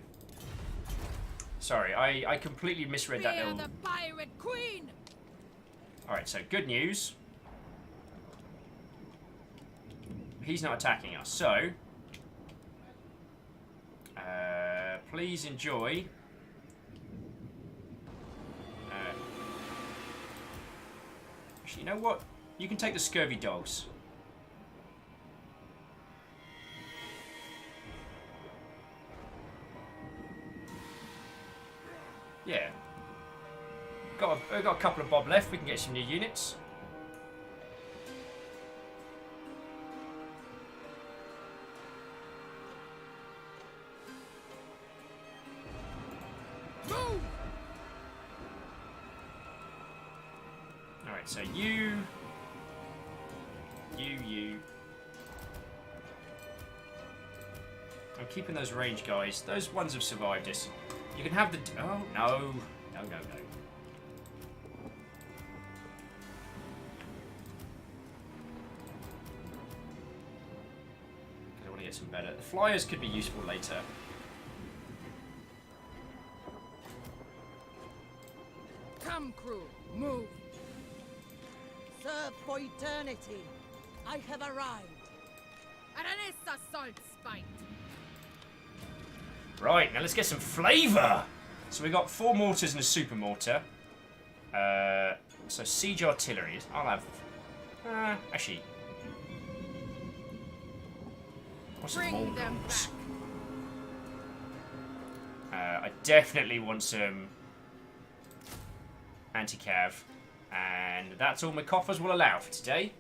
[SPEAKER 1] Sorry, I completely misread that
[SPEAKER 16] Fear
[SPEAKER 1] little...
[SPEAKER 16] the pirate queen.
[SPEAKER 1] Alright, so good news. He's not attacking us, so... please enjoy... actually, you know what? You can take the scurvy dogs. Yeah. We've got a couple of bob left. We can get some new units.
[SPEAKER 16] Move.
[SPEAKER 1] Alright, so you. I'm keeping those range guys. Those ones have survived us. You can have the... oh, no. No. I want to get some better. The flyers could be useful later.
[SPEAKER 16] Come, crew. Move.
[SPEAKER 8] Serve for eternity. I have arrived.
[SPEAKER 16] And an assault spite.
[SPEAKER 1] Right, now let's get some flavour. So we've got 4 mortars and a super mortar. So siege artillery. I'll have... actually... what's some
[SPEAKER 16] Bring them
[SPEAKER 1] Mongols? I definitely want some anti-cav. And that's all my coffers will allow for today.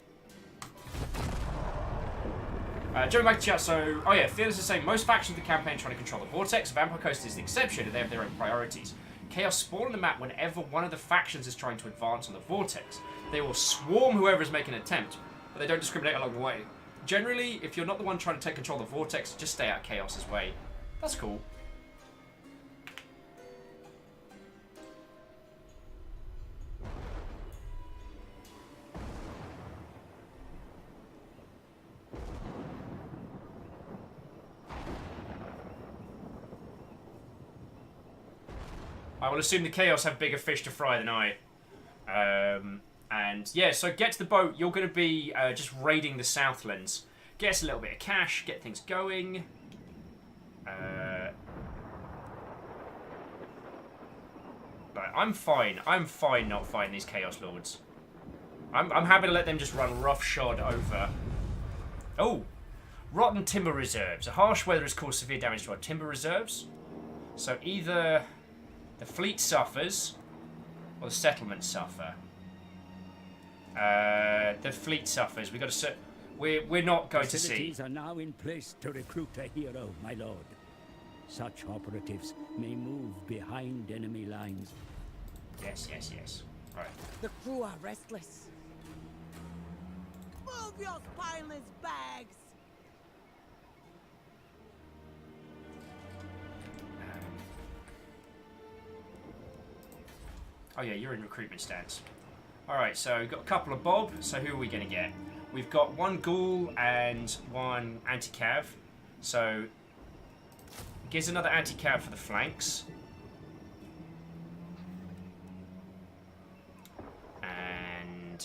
[SPEAKER 1] Jumping back to chat, so... oh yeah, Fearless is saying, most factions of the campaign trying to control the Vortex. Vampire Coast is the exception, and they have their own priorities. Chaos spawn on the map whenever one of the factions is trying to advance on the Vortex. They will swarm whoever is making an attempt, but they don't discriminate along the way. Generally, if you're not the one trying to take control of the Vortex, just stay out of Chaos's way. That's cool. I will assume the Chaos have bigger fish to fry than I. And yeah, so get to the boat. You're going to be just raiding the Southlands. Get us a little bit of cash, get things going. Right, I'm fine. I'm fine not fighting these Chaos Lords. I'm happy to let them just run roughshod over. Oh! Rotten timber reserves. A harsh weather has caused severe damage to our timber reserves. So either... the fleet suffers, or the settlements suffer. The fleet suffers. We got to. We're not going to see.
[SPEAKER 12] Facilities are now in place to recruit a hero, my lord. Such operatives may move behind enemy lines.
[SPEAKER 1] Yes. Right.
[SPEAKER 8] The crew are restless. Move your spineless bags!
[SPEAKER 1] Oh yeah, you're in recruitment stance. Alright, so we've got a couple of Bob, so who are we going to get? We've got one Ghoul and one Anti-Cav. So, gives another Anti-Cav for the flanks. And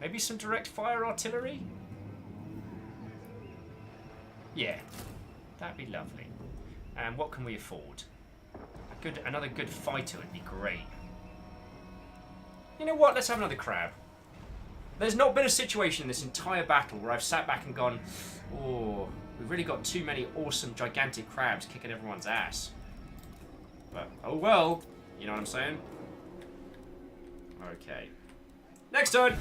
[SPEAKER 1] maybe some direct fire artillery? Yeah, that'd be lovely. And what can we afford? Another good fighter would be great. You know what? Let's have another crab. There's not been a situation in this entire battle where I've sat back and gone, oh, we've really got too many awesome, gigantic crabs kicking everyone's ass. But, oh well. You know what I'm saying? Okay. Next turn!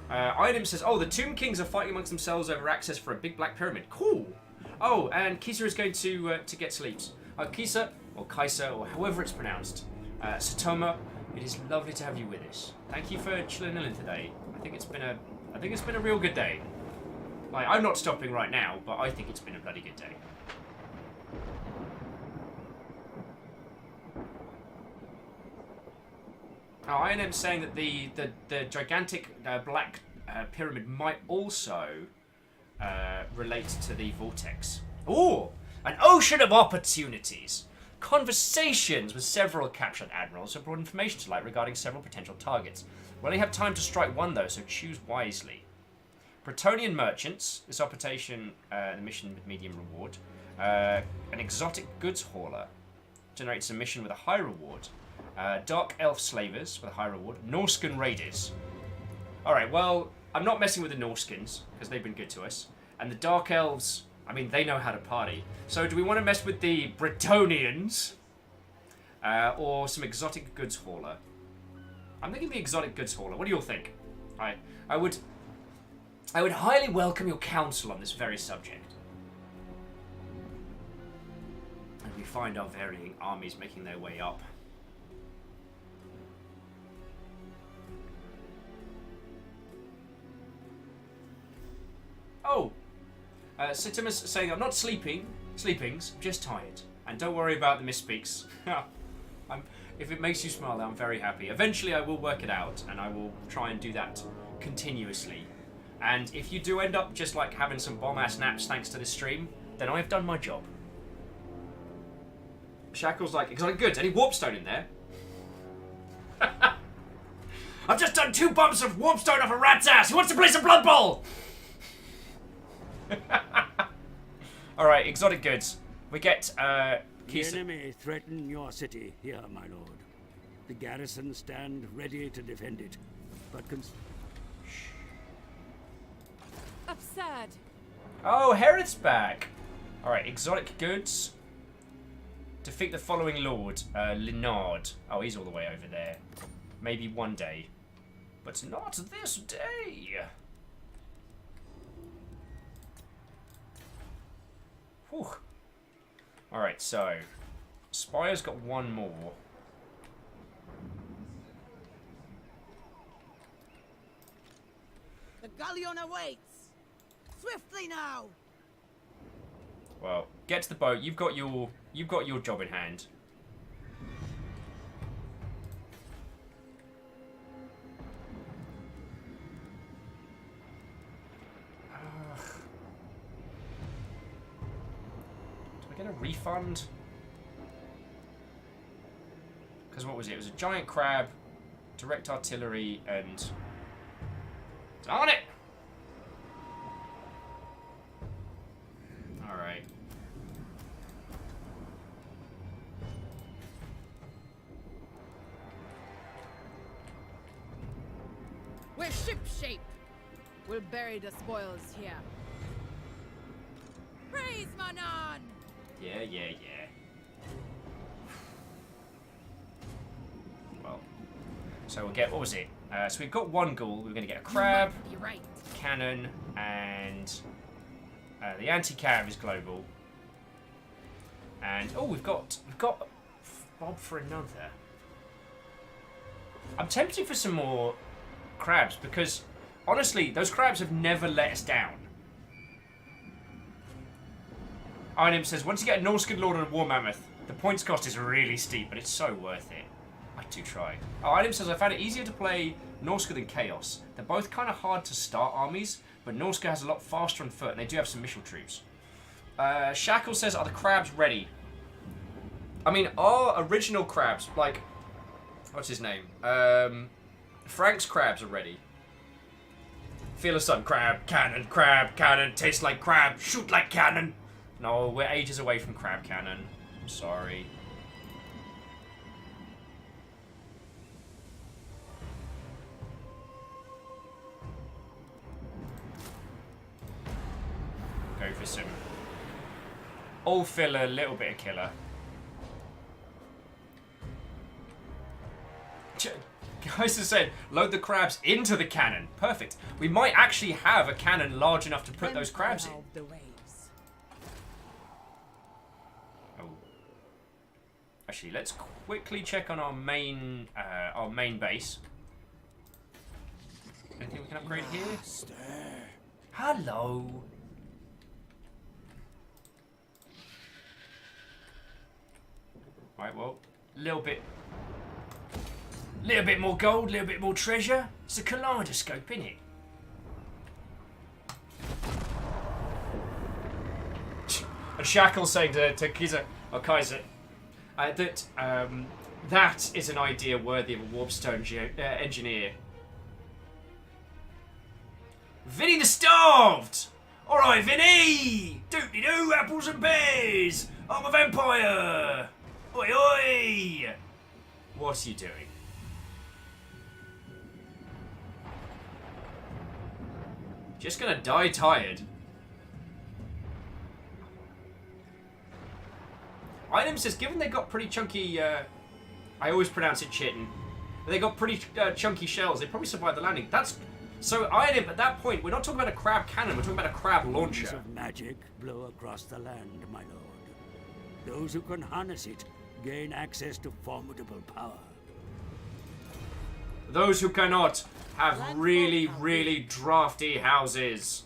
[SPEAKER 1] Item says, oh, the Tomb Kings are fighting amongst themselves over access for a big black pyramid. Cool! Oh, and Kisa is going to get sleeps. Kisa, or Kaisa, or however it's pronounced. Satoma, it is lovely to have you with us. Thank you for chilling in today. I think it's been a real good day. Like, I'm not stopping right now, but I think it's been a bloody good day. Oh, INM's saying that the gigantic black pyramid might also relate to the vortex. Ooh, an ocean of opportunities. Conversations with several captured admirals have brought information to light regarding several potential targets. We only have time to strike one though, so choose wisely. Bretonian merchants. This operation, the mission with medium reward. An exotic goods hauler generates a mission with a high reward. Dark elf slavers with a high reward. Norscan raiders. Alright, well, I'm not messing with the Norskins, because they've been good to us. And the Dark Elves, I mean, they know how to party. So do we want to mess with the Bretonians? Or some exotic goods hauler? I'm thinking the exotic goods hauler. What do you all think? I would highly welcome your counsel on this very subject. And we find our varying armies making their way up. Oh! Sitimus saying, I'm not sleepings, I'm just tired. And don't worry about the misspeaks. If it makes you smile, I'm very happy. Eventually I will work it out, and I will try and do that continuously. And if you do end up just like having some bomb-ass naps thanks to this stream, then I have done my job. Shackle's like, exotic goods, any warpstone in there? I've just done 2 bumps of warpstone off a rat's ass! Who wants to play some Blood Bowl? Alright, exotic goods. We get,
[SPEAKER 7] The enemy threaten your city here, my lord. The garrison stand ready to defend it. But
[SPEAKER 11] Absurd.
[SPEAKER 1] Oh, Hereth's back! Alright, exotic goods. Defeat the following lord. Linard. Oh, he's all the way over there. Maybe one day. But not this day! Whew. Alright, so Spire's got one more.
[SPEAKER 8] The galleon awaits! Swiftly now!
[SPEAKER 1] Well, get to the boat. You've got your job in hand. Get a refund? Because what was it? It was a giant crab, direct artillery, and... Darn it! Alright.
[SPEAKER 11] We're ship-shape. We'll bury the spoils here. Praise Manon!
[SPEAKER 1] Yeah. Well, so we'll get, what was it? So we've got one ghoul, we're going to get a crab,
[SPEAKER 11] right.
[SPEAKER 1] cannon, and the anti-cav is global. And, oh, we've got Bob for another. I'm tempted for some more crabs because, honestly, those crabs have never let us down. Item says, once you get a Norscan Lord and a War Mammoth, the points cost is really steep, but it's so worth it. I do try. Oh, Item says, I found it easier to play Norsca than Chaos. They're both kind of hard to start armies, but Norsca has a lot faster on foot, and they do have some missile troops. Shackle says, are the crabs ready? I mean, our original crabs, like, what's his name? Frank's crabs are ready. Feel a sun, crab, cannon, taste like crab, shoot like cannon. No, we're ages away from crab cannon. I'm sorry. Go for some all filler, little bit of killer. Guys have said, load the crabs into the cannon. Perfect. We might actually have a cannon large enough to put those crabs in. Oh. Actually, let's quickly check on our main base. Anything we can upgrade here? Hello. Right, well, little bit more gold, little bit more treasure. It's a kaleidoscope, innit? And Shackle saying to Kaiser, that that is an idea worthy of a Warpstone engineer. Vinny the Starved! Alright, Vinny! Doop-de-doo, apples and pears! I'm a vampire! Oi, oi! What are you doing? Just gonna die tired. Item says, given they got pretty chunky, I always pronounce it chitin. They got pretty chunky shells. They probably survived the landing. That's so. Item at that point, we're not talking about a crab cannon. We're talking about a crab launcher.
[SPEAKER 7] Winds of magic blow across the land, my lord. Those who can harness it gain access to formidable power.
[SPEAKER 1] Those who cannot have really, really drafty houses.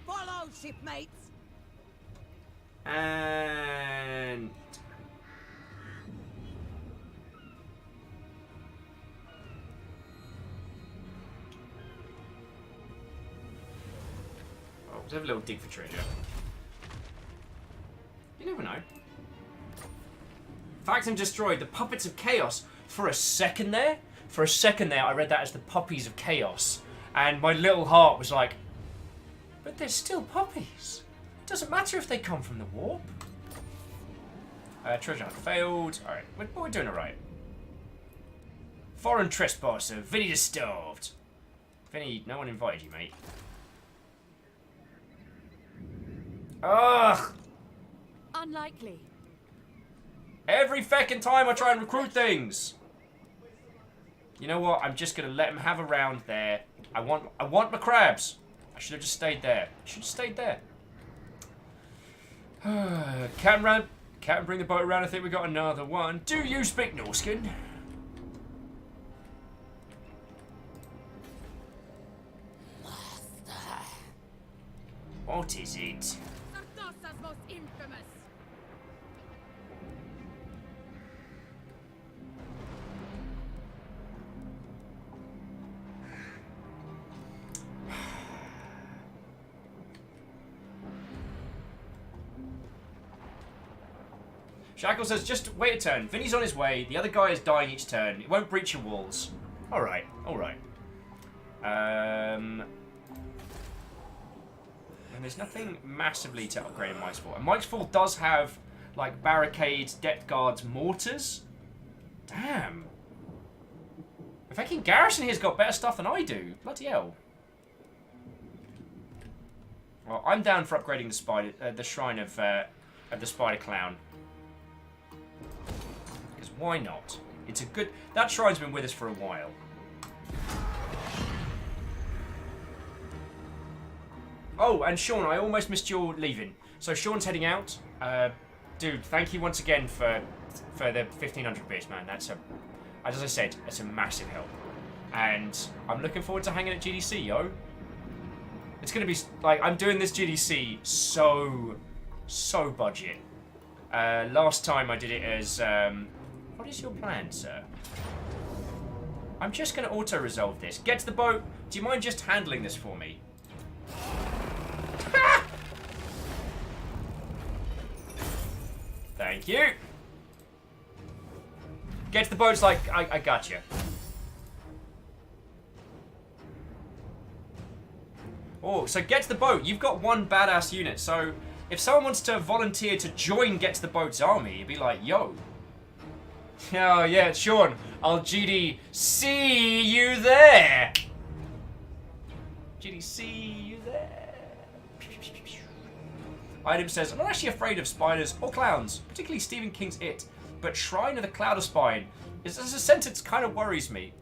[SPEAKER 8] Follow, shipmates.
[SPEAKER 1] And let's have a little dig for treasure. You never know. Factum destroyed the puppets of chaos. For a second there, I read that as the puppies of chaos, and my little heart was like, but they're still puppies. Doesn't matter if they come from the warp. Treasure hunt failed. Alright, we're doing alright. Foreign trespasser, Vinny the Starved. Vinny, no one invited you, mate. Ugh!
[SPEAKER 16] Unlikely.
[SPEAKER 1] Every feckin' time I try and recruit things. You know what? I'm just gonna let him have a round there. I want my crabs. I should have just stayed there. Should have stayed there. Can't bring the boat around. I think we got another one. Do you speak Norscan? What is it?
[SPEAKER 16] Sartosa's most infamous.
[SPEAKER 1] Shackle says, just wait a turn. Vinny's on his way. The other guy is dying each turn. It won't breach your walls. Alright, alright. And there's nothing massively to upgrade in Mike's Fall. And Mike's Fall does have, like, barricades, depth guards, mortars. Damn. The fucking garrison here's got better stuff than I do. Bloody hell. Well, I'm down for upgrading the shrine of the Spider Clown. Because why not? It's a good... That shrine's been with us for a while. Oh, and Sean, I almost missed your leaving. So Sean's heading out. Dude, thank you once again for the 1500 bits, man. That's as I said, it's a massive help. And I'm looking forward to hanging at GDC, yo. It's gonna be like I'm doing this GDC so budget. Last time I did it as what is your plan, sir? I'm just gonna auto-resolve this. Get to the boat. Do you mind just handling this for me? Thank you. Get to the boat's like, I got you. Oh, so get to the boat. You've got one badass unit, so if someone wants to volunteer to join Get to the Boat's army, you'd be like, yo. Oh, yeah, Sean. I'll GDC you there. GDC you there. Item says, I'm not actually afraid of spiders or clowns, particularly Stephen King's It, but Shrine of the Cloud of Spine is a sentence kind of worries me.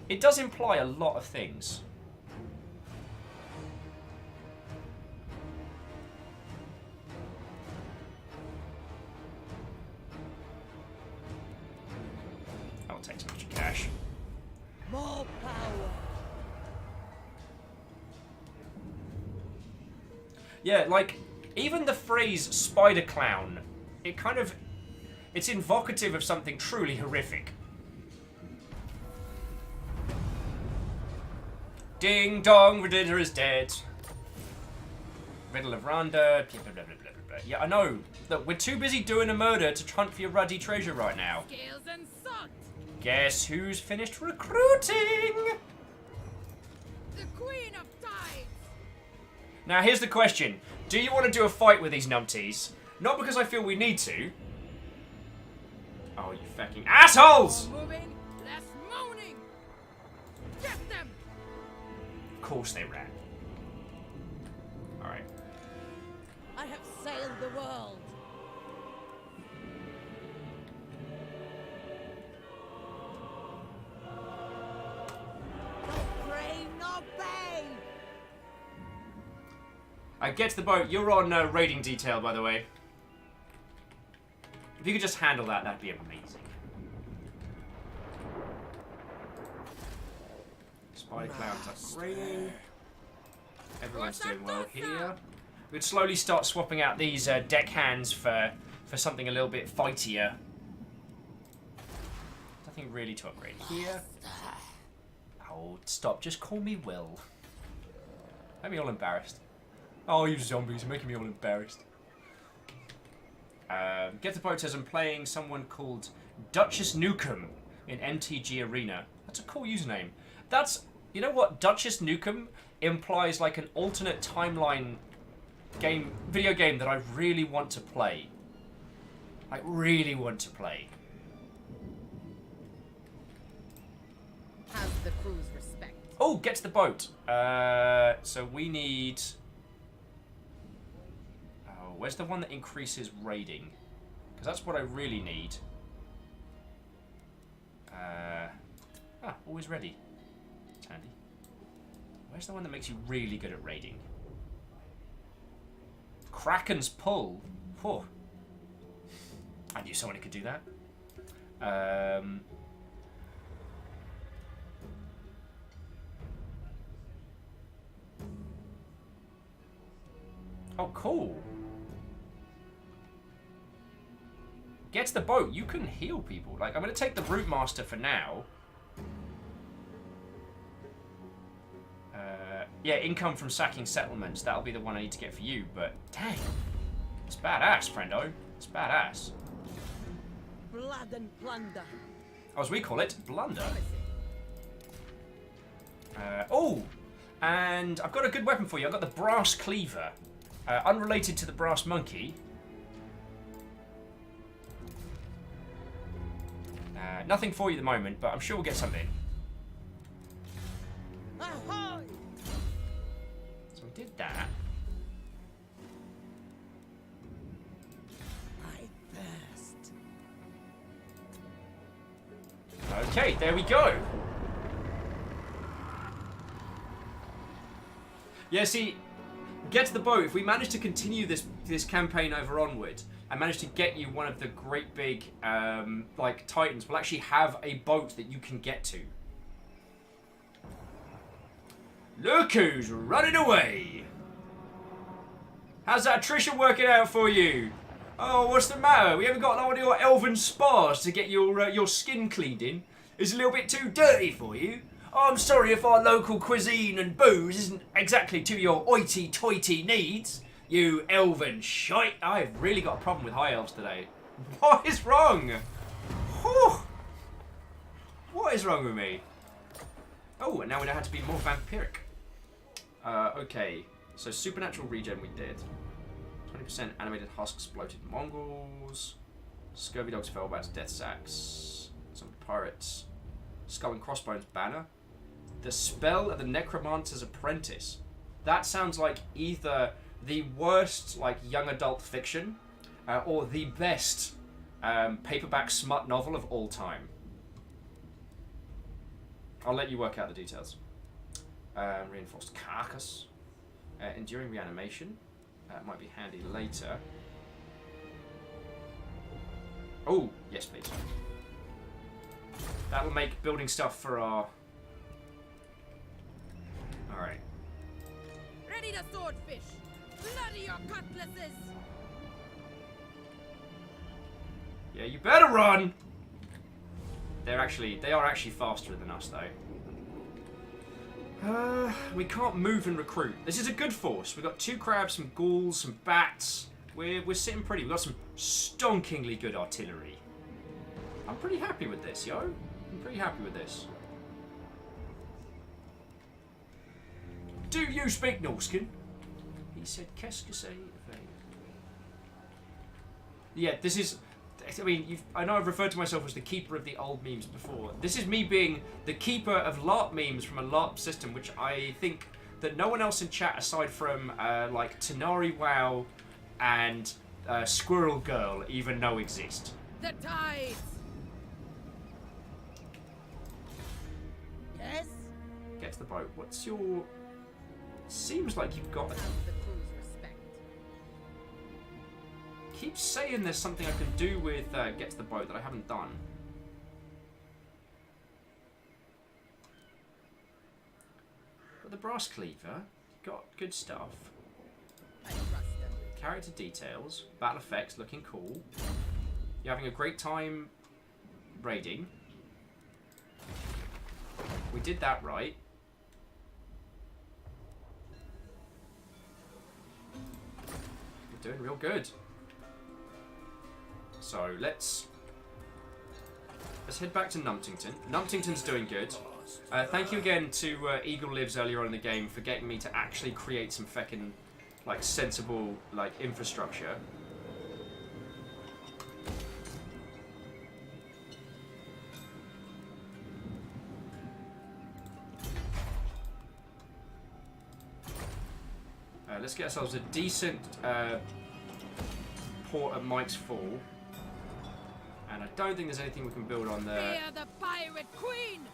[SPEAKER 1] It does imply a lot of things. I'll take some extra cash.
[SPEAKER 8] More power.
[SPEAKER 1] Yeah, like, even the phrase spider clown, it's invocative of something truly horrific. Ding dong, Riddler is dead. Riddle of Rhonda, blah, blah, blah, blah, blah, blah. Yeah, I know. Look, we're too busy doing a murder to hunt for your ruddy treasure right now.
[SPEAKER 16] Scales and salt.
[SPEAKER 1] Guess who's finished recruiting?
[SPEAKER 16] The Queen of Tides.
[SPEAKER 1] Now, here's the question. Do you want to do a fight with these numpties? Not because I feel we need to. Oh, you fucking assholes!
[SPEAKER 16] More moving, less moaning. Get them.
[SPEAKER 1] Of course they ran. Alright.
[SPEAKER 8] I have sailed the world. No pray, no pay.
[SPEAKER 1] Get to the boat. You're on raiding detail, by the way. If you could just handle that, that'd be amazing. Spider Cloud's upgrading. Everyone's doing well here. We'd slowly start swapping out these deckhands for something a little bit fightier. Nothing really to upgrade here. Oh, stop. Just call me Will. Make me all embarrassed. Oh, you zombies are making me all embarrassed. Get the boat says I'm playing someone called Duchess Nukem in MTG Arena. That's a cool username. That's, you know what, Duchess Nukem implies like an alternate timeline game, video game that I really want to play. I really want to play.
[SPEAKER 11] Has the crew's respect.
[SPEAKER 1] Oh, get to the boat. So we need... Oh, where's the one that increases raiding? Because that's what I really need. Always ready. It's handy. Where's the one that makes you really good at raiding? Kraken's Pull. Whew. I knew someone who could do that. Oh, cool. Get to the boat. You can heal people. Like, I'm going to take the Root Master for now. Yeah, income from sacking settlements. That'll be the one I need to get for you, but dang. It's badass, friendo. It's badass.
[SPEAKER 8] Blood and plunder.
[SPEAKER 1] Oh, as we call it, blunder. Oh, and I've got a good weapon for you. I've got the Brass Cleaver. Unrelated to the Brass Monkey. Nothing for you at the moment, but I'm sure we'll get something.
[SPEAKER 8] Ahoy!
[SPEAKER 1] So we did that.
[SPEAKER 8] I thirst.
[SPEAKER 1] Okay, there we go. Yeah, see, Get to the boat. If we manage to continue this campaign over onward and manage to get you one of the great big like titans, we'll actually have a boat that you can get to. Look who's running away! How's that attrition working out for you? Oh, what's the matter? We haven't got one of your elven spas to get your skin cleaned in. It's a little bit too dirty for you. Oh, I'm sorry if our local cuisine and booze isn't exactly to your hoity-toity needs. You elven shite. I've really got a problem with high elves today. What is wrong? Whew. What is wrong with me? Oh, and now we know how to be more vampiric. Okay, so supernatural regen we did. 20% animated husks, bloated Mongols. Scurvy dogs, fellbats, death sacks. Some pirates. Skull and crossbones banner. The spell of the necromancer's apprentice. That sounds like either the worst like young adult fiction or the best paperback smut novel of all time. I'll let you work out the details. Reinforced carcass. Enduring reanimation. Might be handy later. Oh, yes please. That'll make building stuff for our... Alright.
[SPEAKER 16] Ready the swordfish! Bloody your cutlasses!
[SPEAKER 1] Yeah, you better run! They are actually faster than us though. We can't move and recruit. This is a good force. We've got 2 crabs, some ghouls, some bats. We're sitting pretty. We've got some stonkingly good artillery. I'm pretty happy with this, yo. I'm pretty happy with this. Do you speak Norskin? He said, qu'est-ce que c'est? Yeah, this is... I mean, I know I've referred to myself as the keeper of the old memes before. This is me being the keeper of LARP memes from a LARP system, which I think that no one else in chat, aside from like Tanari WoW and Squirrel Girl, even know exist.
[SPEAKER 16] The tides! Yes?
[SPEAKER 1] Get to the boat. What's your... Seems like you've got... Keep saying there's something I can do with get to the boat that I haven't done. But the brass cleaver, got good stuff. Character details, battle effects looking cool. You're having a great time raiding. We did that right. We're doing real good. So let's head back to Numptington. Numptington's doing good. Thank you again to Eagle Lives earlier on in the game for getting me to actually create some feckin' like sensible like infrastructure. Let's get ourselves a decent port at Mike's Fall. And I don't think there's anything we can build on there.
[SPEAKER 16] Fear the pirate queen!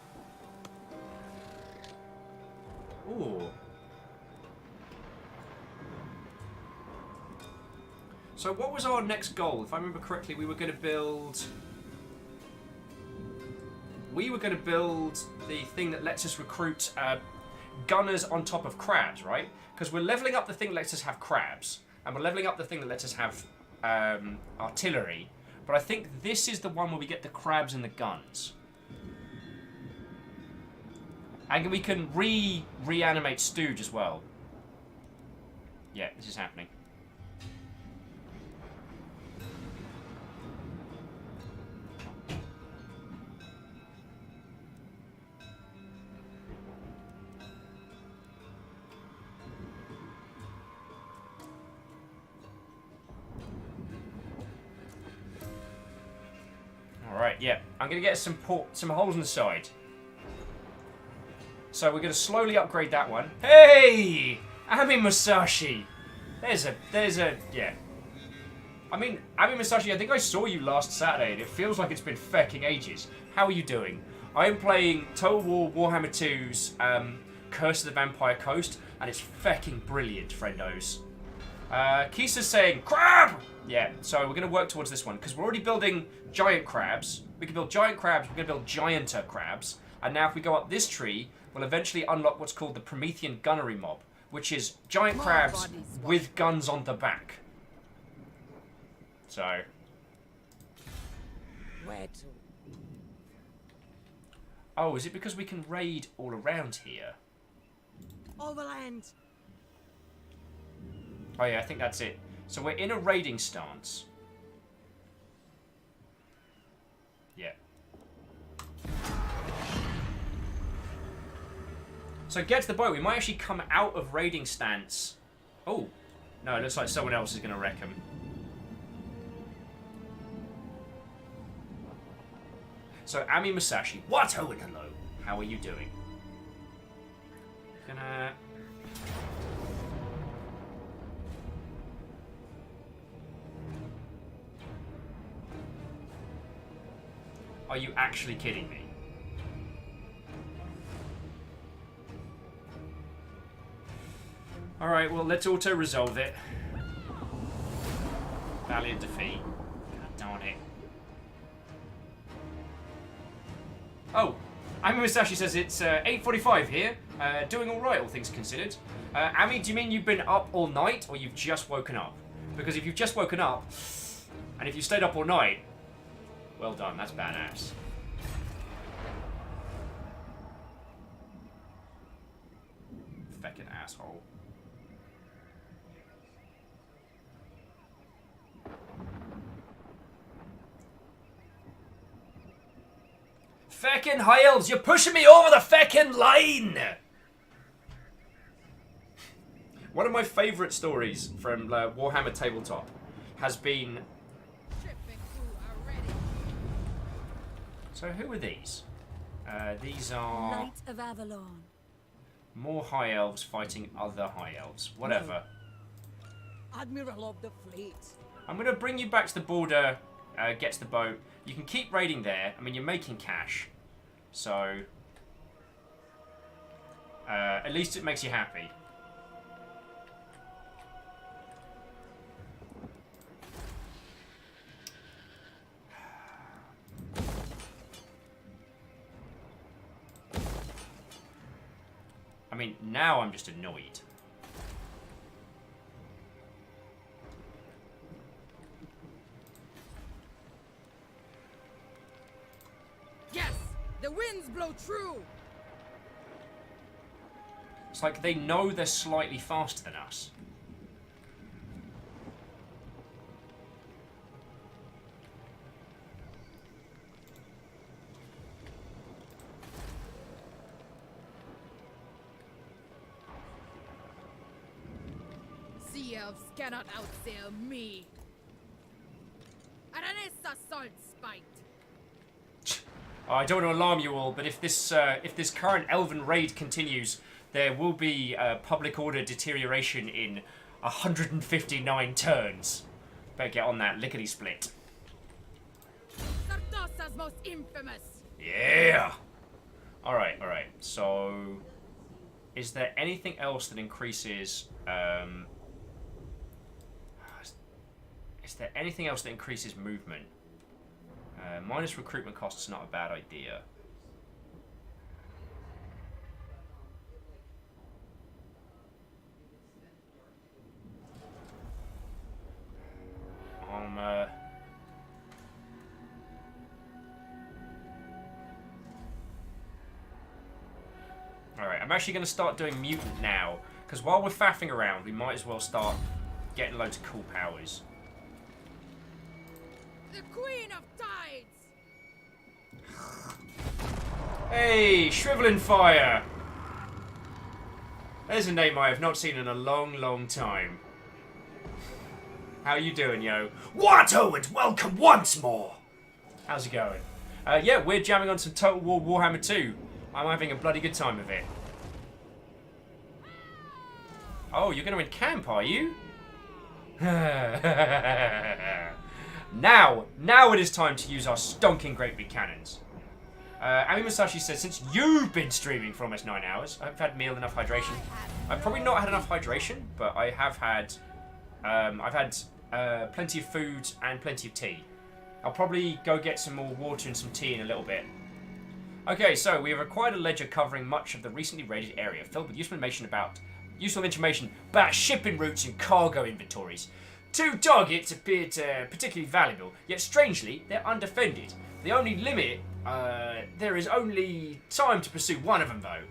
[SPEAKER 1] Ooh. So what was our next goal? If I remember correctly, we were going to build... the thing that lets us recruit gunners on top of crabs, right? Because we're leveling up the thing that lets us have crabs. And we're leveling up the thing that lets us have artillery. But I think this is the one where we get the crabs and the guns. And we can reanimate Stooge as well. Yeah, this is happening. Alright, yeah. I'm going to get some holes in the side. So we're going to slowly upgrade that one. Hey! Ami Musashi! There's a, yeah. I mean, Ami Musashi, I think I saw you last Saturday, and it feels like it's been fecking ages. How are you doing? I am playing Total War Warhammer 2's Curse of the Vampire Coast. and it's fecking brilliant, friendos. Kisa's saying, crab! Yeah, so we're going to work towards this one, because we're already building giant crabs. We can build giant crabs, we're going to build gianter crabs. And now if we go up this tree, we'll eventually unlock what's called the Promethean Gunnery Mob, which is giant crabs with guns on the back. So...
[SPEAKER 8] Where to?
[SPEAKER 1] Oh, is it because we can raid all around here?
[SPEAKER 8] Overland.
[SPEAKER 1] Oh yeah, I think that's it. So we're in a raiding stance. Yeah. So get to the boat. We might actually come out of raiding stance. Oh. No, it looks like someone else is going to wreck him. So, Ami Musashi. What? Oh, and hello. How are you doing? Gonna... Are you actually kidding me? Alright, well, let's auto-resolve it. Valiant defeat. God darn it. Oh, Ami Musashi says it's 8:45 here. Doing alright, all things considered. Ami, do you mean you've been up all night, or you've just woken up? Because if you've just woken up, and if you stayed up all night, well done, that's badass. Feckin' asshole. Feckin' high elves, you're pushing me over the feckin' line! One of my favourite stories from Warhammer Tabletop has been... So who are these? These are...
[SPEAKER 17] Knight of Avalon.
[SPEAKER 1] More high elves fighting other high elves. Whatever.
[SPEAKER 8] Admiral of the fleet.
[SPEAKER 1] I'm going to bring you back to the border, get to the boat. You can keep raiding there. I mean, you're making cash. So... at least it makes you happy. I mean, now I'm just annoyed.
[SPEAKER 16] Yes, the winds blow true.
[SPEAKER 1] It's like they know they're slightly faster than us.
[SPEAKER 16] Sea elves cannot outsail me. Aranesa salt spite.
[SPEAKER 1] I don't want to alarm you all, but if this current elven raid continues, there will be public order deterioration in 159 turns. Better get on that lickety-split.
[SPEAKER 16] Sartosa's most infamous.
[SPEAKER 1] Yeah! Alright, alright. So... is there anything else that increases... is there anything else that increases movement? Minus recruitment costs, not a bad idea. Alright, I'm actually going to start doing mutant now, because while we're faffing around, we might as well start getting loads of cool powers.
[SPEAKER 16] The Queen of Tides.
[SPEAKER 1] Hey, Shrivelin Fire! There's a name I have not seen in a long, long time. How you doing, yo? What? Oh, and welcome once more! How's it going? Yeah, we're jamming on some Total War Warhammer 2. I'm having a bloody good time of it. Oh, you're going to encamp, are you? Now it is time to use our stonking great big cannons. Ami Musashi says, since you've been streaming for almost 9 hours, I've had meal enough hydration. I've probably not had enough hydration, but I have had, I've had plenty of food and plenty of tea. I'll probably go get some more water and some tea in a little bit. Okay, so we have acquired a ledger covering much of the recently raided area, filled with useful information about shipping routes and cargo inventories. 2 targets appeared particularly valuable, yet strangely, they're undefended. The only limit, there is only time to pursue one of them though.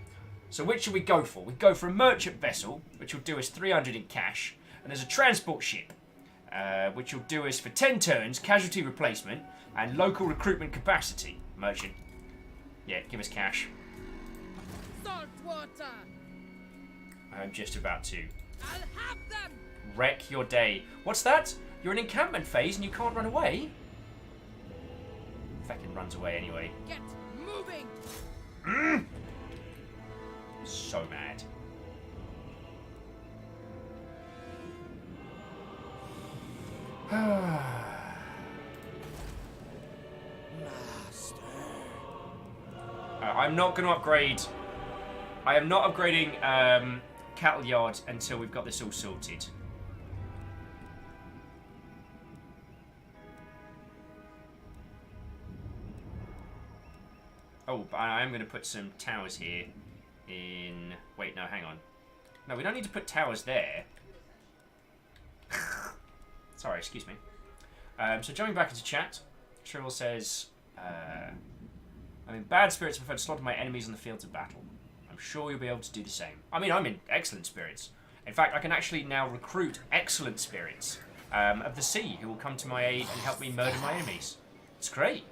[SPEAKER 1] So which should we go for? We go for a merchant vessel, which will do us 300 in cash, and there's a transport ship, which will do us for 10 turns, casualty replacement, and local recruitment capacity. Merchant. Yeah, give us cash.
[SPEAKER 16] Salt water.
[SPEAKER 1] I'm just about to
[SPEAKER 16] I'll have them.
[SPEAKER 1] wreck your day. What's that? You're in encampment phase and you can't run away? Fucking runs away anyway.
[SPEAKER 16] Get moving.
[SPEAKER 1] So mad. I'm not going to upgrade. I am not upgrading Cattle Yard until we've got this all sorted. Oh, but I am going to put some towers here in... Wait, no, hang on. No, we don't need to put towers there. Sorry, excuse me. So jumping back into chat, Shrivel says... I'm in bad spirits and prefer to slaughter my enemies on the fields of battle. I'm sure you'll be able to do the same. I mean, I'm in excellent spirits. In fact, I can actually now recruit excellent spirits of the sea who will come to my aid and help me murder my enemies. It's great.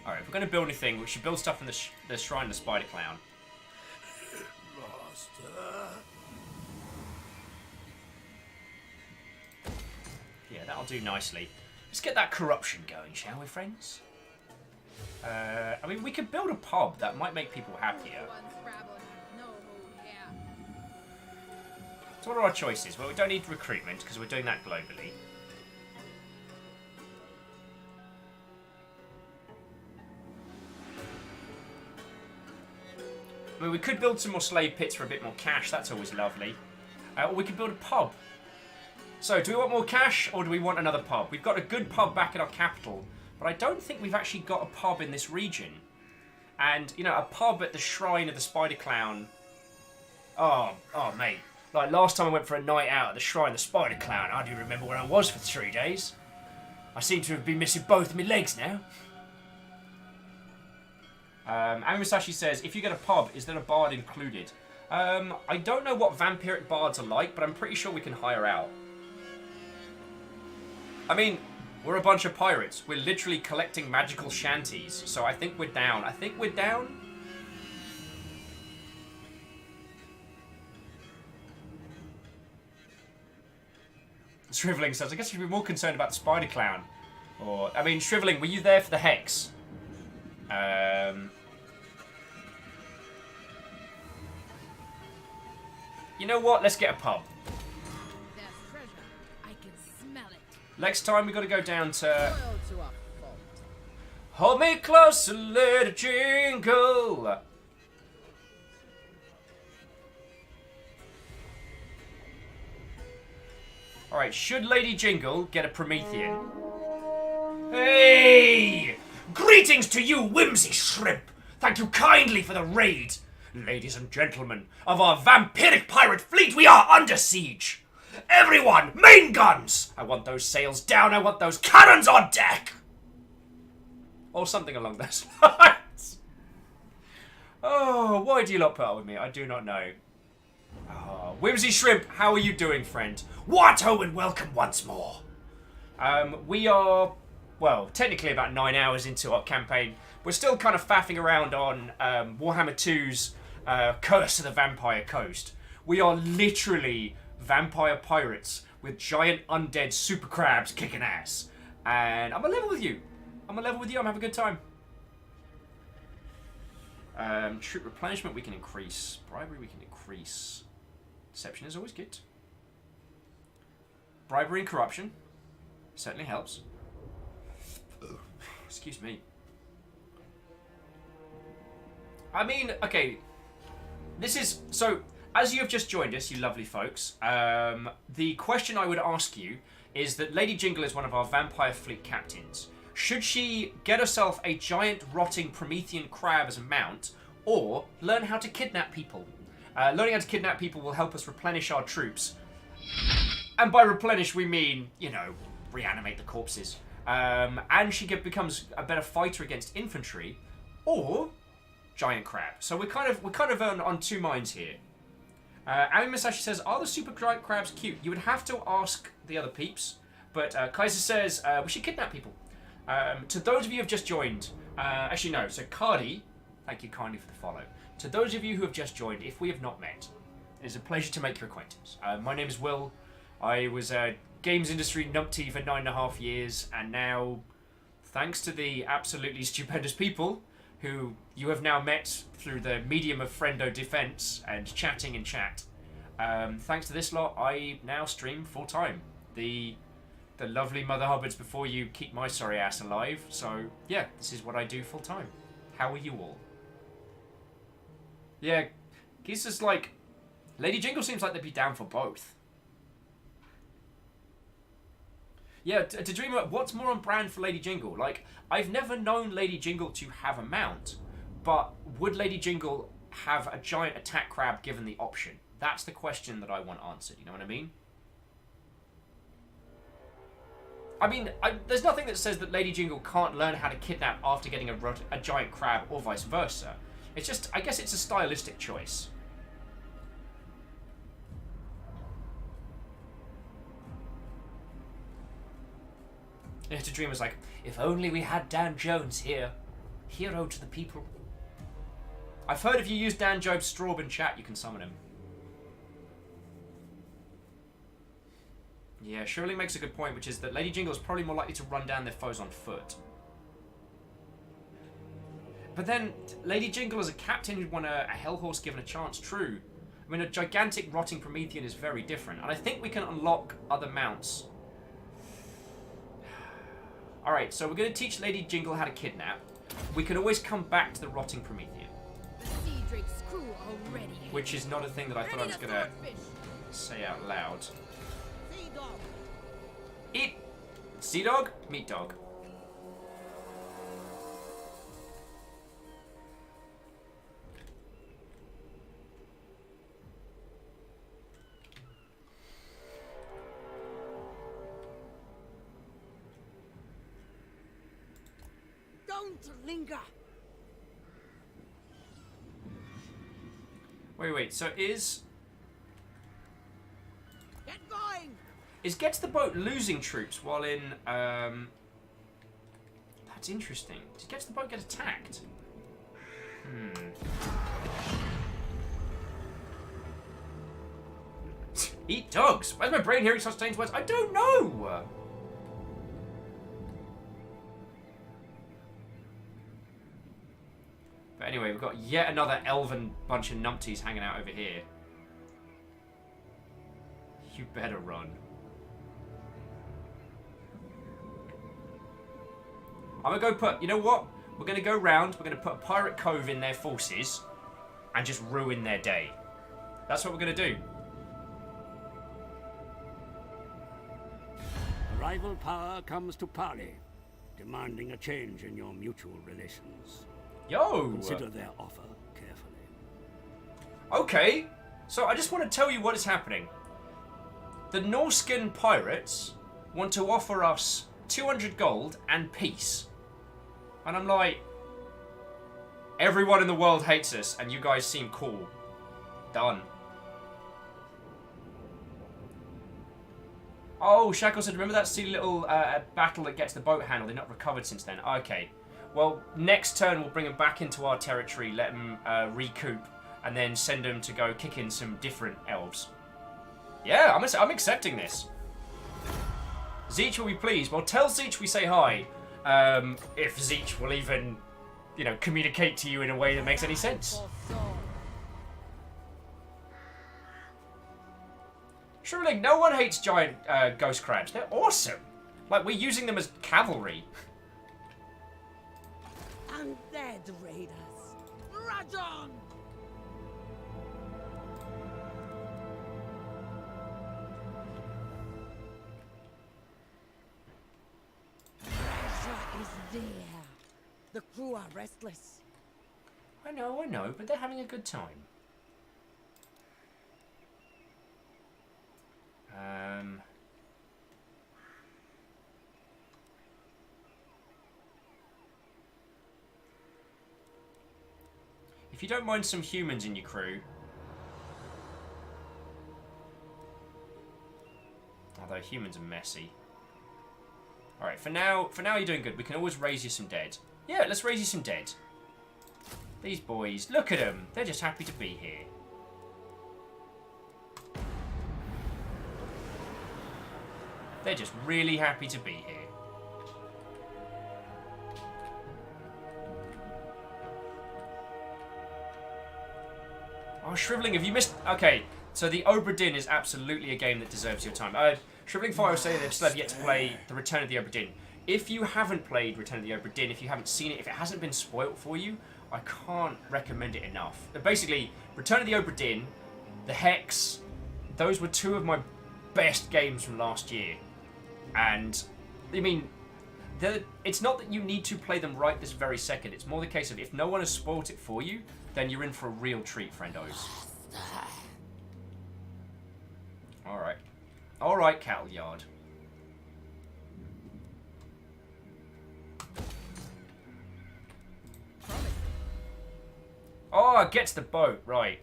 [SPEAKER 1] Alright, if we're going to build anything, we should build stuff in the Shrine of the Spider Clown. Yeah, that'll do nicely. Let's get that corruption going, shall we, friends? I mean, we could build a pub. That might make people happier. So what are our choices? Well, we don't need recruitment because we're doing that globally. I mean, we could build some more slave pits for a bit more cash. That's always lovely. Or we could build a pub. So, do we want more cash or do we want another pub? We've got a good pub back at our capital, but I don't think we've actually got a pub in this region. And, you know, a pub at the Shrine of the Spider Clown. Oh, mate. Like, last time I went for a night out at the Shrine of the Spider Clown, I do remember where I was for 3 days. I seem to have been missing both of my legs now. Ami Musashi says, if you get a pub, is there a bard included? I don't know what vampiric bards are like, but I'm pretty sure we can hire out. I mean, we're a bunch of pirates. We're literally collecting magical shanties, so I think we're down. I think we're down. Shriveling says, I guess you should be more concerned about the Spider Clown. Or, I mean, Shriveling, were you there for the Hex? You know what? Let's get a pub.
[SPEAKER 16] There's treasure. I can smell it.
[SPEAKER 1] Next time we got to go down to... Hold me close and let it jingle. Alright, should Lady Jingle get a Promethean? Hey! Greetings to you, Whimsy Shrimp! Thank you kindly for the raid! Ladies and gentlemen of our vampiric pirate fleet, we are under siege! Everyone, main guns! I want those sails down, I want those cannons on deck! Or something along those lines. Oh, why do you not put up with me? I do not know. Oh, Whimsy Shrimp, how are you doing, friend? What, oh, and welcome once more. We are, well, technically about 9 hours into our campaign. We're still kind of faffing around on Warhammer 2's Curse of the Vampire Coast. We are literally vampire pirates with giant undead super crabs kicking ass. And I'm a level with you. I'm a level with you. I'm having a good time. Troop replenishment we can increase. Bribery we can increase. Deception is always good. Bribery and corruption certainly helps. Excuse me. I mean, okay. This is... So, as you have just joined us, you lovely folks, the question I would ask you is that Lady Jingle is one of our vampire fleet captains. Should she get herself a giant rotting Promethean crab as a mount, or learn how to kidnap people? Learning how to kidnap people will help us replenish our troops. And by replenish, we mean, you know, reanimate the corpses. And she becomes a better fighter against infantry, or giant crab. So we're kind of on two minds here. Ami Masashi says, are the super giant crabs cute? You would have to ask the other peeps, but Kaiser says we should kidnap people. To those of you who have just joined, actually no, so Cardi, thank you kindly for the follow. To those of you who have just joined, if we have not met, it is a pleasure to make your acquaintance. My name is Will. I was a games industry numpty for 9.5 years, and now, thanks to the absolutely stupendous people who you have now met through the medium of friendo defense and chatting in chat, thanks to this lot, I now stream full time. The lovely Mother Hubbards before you keep my sorry ass alive. So yeah, this is what I do full time. How are you all? Yeah, he's just like, Lady Jingle seems like they'd be down for both. Yeah, to dream about what's more on brand for Lady Jingle. Like, I've never known Lady Jingle to have a mount, but would Lady Jingle have a giant attack crab given the option? That's the question that I want answered, you know what I mean? I mean, there's nothing that says that Lady Jingle can't learn how to kidnap after getting a giant crab or vice versa. It's just, I guess it's a stylistic choice. To Dream was like, if only we had Dan Jones here. Hero to the people. I've heard if you use Dan Jones' Straub in chat, you can summon him. Yeah, Shirley makes a good point, which is that Lady Jingle is probably more likely to run down their foes on foot. But then, Lady Jingle as a captain who'd want a hell horse given a chance, true. I mean, a gigantic rotting Promethean is very different. And I think we can unlock other mounts. Alright, so we're going to teach Lady Jingle how to kidnap. We can always come back to the rotting Promethean.
[SPEAKER 16] The Sea Drake's crew are ready.
[SPEAKER 1] Which is not a thing that I thought I was going to say out loud. Eat sea dog, meat dog.
[SPEAKER 16] Don't linger.
[SPEAKER 1] Wait, so is
[SPEAKER 16] Get going.
[SPEAKER 1] Gets the boat losing troops while in that's interesting. Does Gets the boat get attacked? Eat dogs! Where's my brain hearing such strange words? I don't know! But anyway, we've got yet another elven bunch of numpties hanging out over here. You better run. I'm gonna go put, you know what? We're gonna go round, we're gonna put a pirate cove in their forces and just ruin their day. That's what we're gonna do.
[SPEAKER 12] A rival power comes to parley, demanding a change in your mutual relations.
[SPEAKER 1] Yo!
[SPEAKER 12] Consider their offer carefully.
[SPEAKER 1] Okay, so I just want to tell you what is happening. The Norscan pirates want to offer us 200 gold and peace. And I'm like, everyone in the world hates us and you guys seem cool. Done. Oh, Shackle said, remember that silly little battle that gets the boat handle? They're not recovered since then. Okay. Well, next turn we'll bring them back into our territory, let them recoup, and then send them to go kick in some different elves. Yeah, I'm accepting this. Zeech will be pleased. Well, tell Zeech we say hi. If Zeech will even you know, communicate to you in a way that makes any sense. Shriveling, no one hates giant ghost crabs. They're awesome. Like, we're using them as cavalry.
[SPEAKER 8] Undead raiders. Rage on! Treasure is there. The crew are restless.
[SPEAKER 1] I know, but they're having a good time. If you don't mind some humans in your crew. Although humans are messy. Alright, for now you're doing good. We can always raise you some dead. Yeah, let's raise you some dead. These boys, look at them. They're just happy to be here. They're just really happy to be here. Oh, Shriveling, have you missed... Okay, so the Obra Dinn is absolutely a game that deserves your time. Shriveling Fire will say they've still have yet to play The Return of the Obra Dinn. If you haven't played Return of the Obra Dinn, if you haven't seen it, if it hasn't been spoilt for you, I can't recommend it enough. But basically, Return of the Obra Dinn, The Hex, those were two of my best games from last year. And, I mean, it's not that you need to play them right this very second. It's more the case of if no one has spoilt it for you, then you're in for a real treat, friendos. Alright. Alright, Cattle Yard. Oh, gets the boat. Right.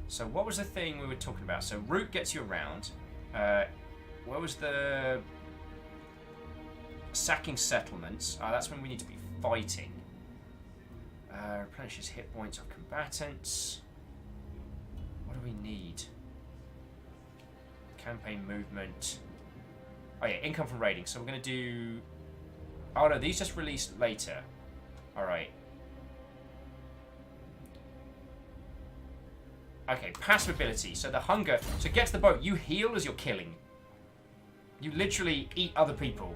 [SPEAKER 1] So what was the thing we were talking about? So route gets you around. Where was the... Sacking settlements. That's when we need to be fighting. Replenishes hit points of combatants. What do we need? Campaign movement. Oh yeah, income from raiding. So we're going to do... Oh no, these just released later. Alright. Okay, passive ability. So the hunger... So get to the boat. You heal as you're killing. You literally eat other people.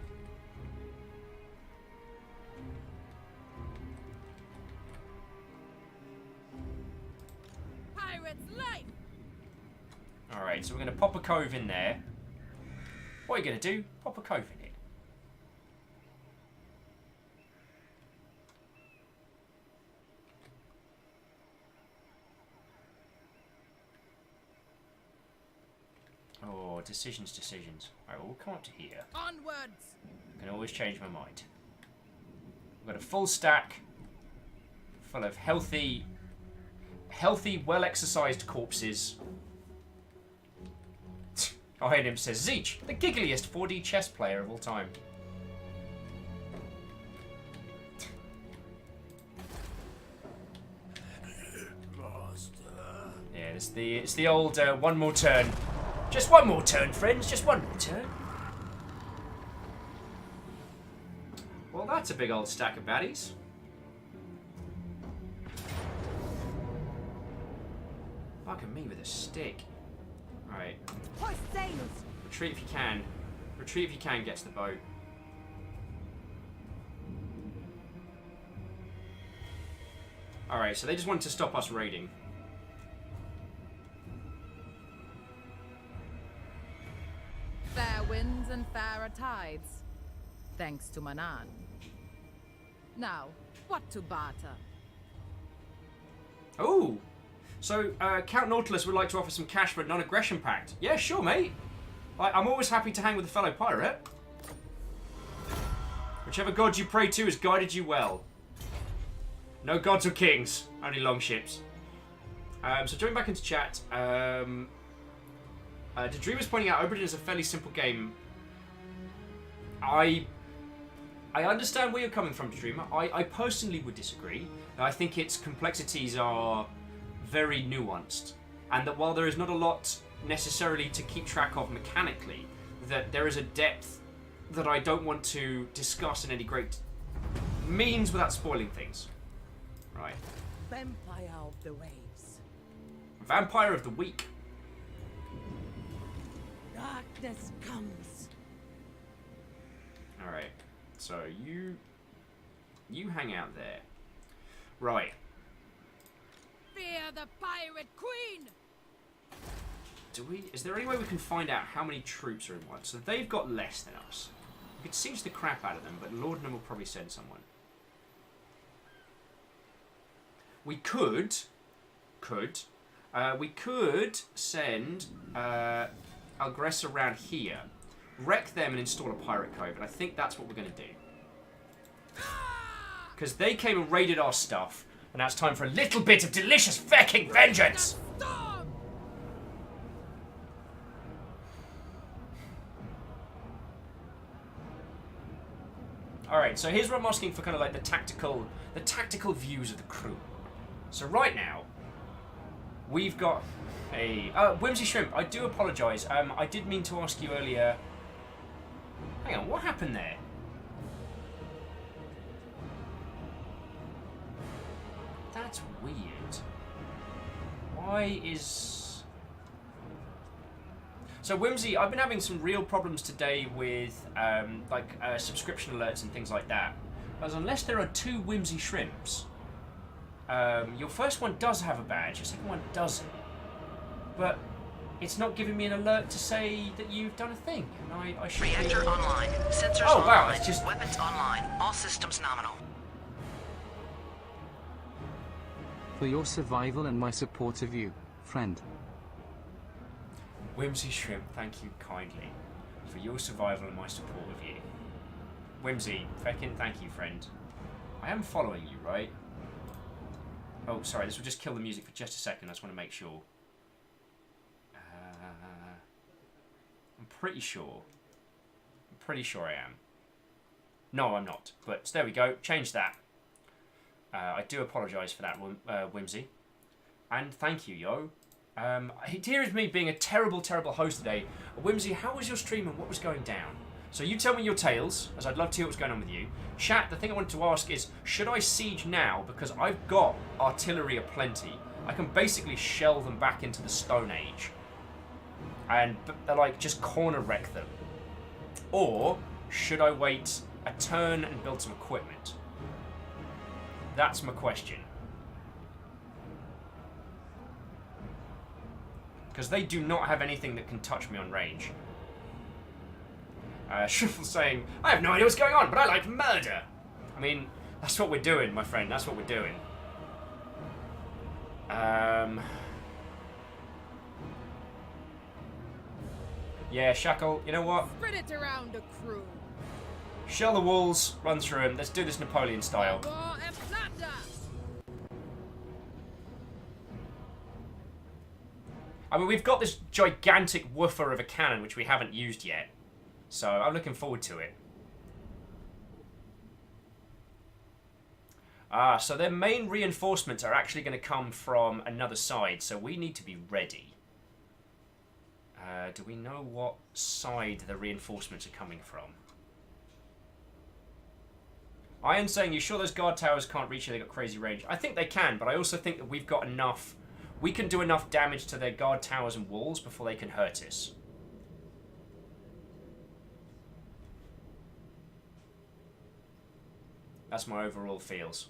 [SPEAKER 1] Alright, so we're going to pop a cove in there. What are you going to do? Pop a cove in it. Oh, decisions. Alright, well, we'll come up to here.
[SPEAKER 11] Onwards!
[SPEAKER 1] I can always change my mind. We've got a full stack full of healthy, well-exercised corpses. Him says, Zeech, the giggliest 4D chess player of all time. Yeah, it's the old one more turn. Just one more turn, friends. Just one more turn. Well, that's a big old stack of baddies. Fucking me with a stick. Alright. Retreat if you can. Retreat if you can, get to the boat. Alright, so they just wanted to stop us raiding.
[SPEAKER 11] Fair winds and fairer tides. Thanks to Manan. Now, what to barter?
[SPEAKER 1] Oh! So, Count Nautilus would like to offer some cash for a non-aggression pact. Yeah, sure, mate. I'm always happy to hang with a fellow pirate. Whichever god you pray to has guided you well. No gods or kings, only longships. So jumping back into chat, Dreamer's pointing out Obra Dinn is a fairly simple game. I understand where you're coming from, Dreamer. I personally would disagree. I think its complexities are very nuanced, and that while there is not a lot necessarily to keep track of mechanically, that there is a depth that I don't want to discuss in any great means without spoiling things. Right.
[SPEAKER 8] Vampire of the waves.
[SPEAKER 1] Vampire of the week.
[SPEAKER 8] Darkness comes.
[SPEAKER 1] Alright. So you hang out there. Right.
[SPEAKER 16] Fear the pirate queen!
[SPEAKER 1] Is there any way we can find out how many troops are in one? So they've got less than us. We could siege the crap out of them, but Lord will probably send someone. We could send Aggressor around here, wreck them and install a pirate cove, and I think that's what we're going to do. Because they came and raided our stuff, and now it's time for a little bit of delicious fecking vengeance! Alright, so here's where I'm asking for kind of like the tactical views of the crew. So right now, we've got a... Whimsy Shrimp, I do apologise. I did mean to ask you earlier... Hang on, what happened there? That's weird. Why is... So Whimsy, I've been having some real problems today with subscription alerts and things like that. Because unless there are 2 Whimsy Shrimps, your first one does have a badge, your second one doesn't. But it's not giving me an alert to say that you've done a thing. And I should
[SPEAKER 3] Reactor online. Sensors
[SPEAKER 1] oh,
[SPEAKER 3] online.
[SPEAKER 1] wow, it's just...
[SPEAKER 3] Weapons online. All systems nominal.
[SPEAKER 4] For your survival and my support of you, friend.
[SPEAKER 1] Whimsy Shrimp, thank you kindly for your survival and my support of you. Whimsy, feckin' thank you, friend. I am following you, right? Oh, sorry, this will just kill the music for just a second. I just want to make sure. I'm pretty sure. I'm pretty sure I am. No, I'm not. But there we go. Change that. I do apologise for that, Whimsy. And thank you, yo. Here is me being a terrible, terrible host today. Whimsy, how was your stream and what was going down? So you tell me your tales, as I'd love to hear what's going on with you. Chat, the thing I wanted to ask is, should I siege now? Because I've got artillery aplenty. I can basically shell them back into the Stone Age. And like, just corner wreck them. Or, should I wait a turn and build some equipment? That's my question. Because they do not have anything that can touch me on range. Shuffle saying, I have no idea what's going on, but I like murder. I mean, that's what we're doing, my friend. That's what we're doing. Yeah, Shackle, you know what?
[SPEAKER 16] Spread it around the crew.
[SPEAKER 1] Shell the walls, run through them. Let's do this Napoleon style.
[SPEAKER 16] War and plunder.
[SPEAKER 1] I mean, we've got this gigantic woofer of a cannon, which we haven't used yet. So, I'm looking forward to it. So their main reinforcements are actually going to come from another side, so we need to be ready. Do we know what side the reinforcements are coming from? Iron's saying, you sure those guard towers can't reach you? They've got crazy range. I think they can, but I also think that we've got enough... We can do enough damage to their guard towers and walls before they can hurt us. That's my overall feels.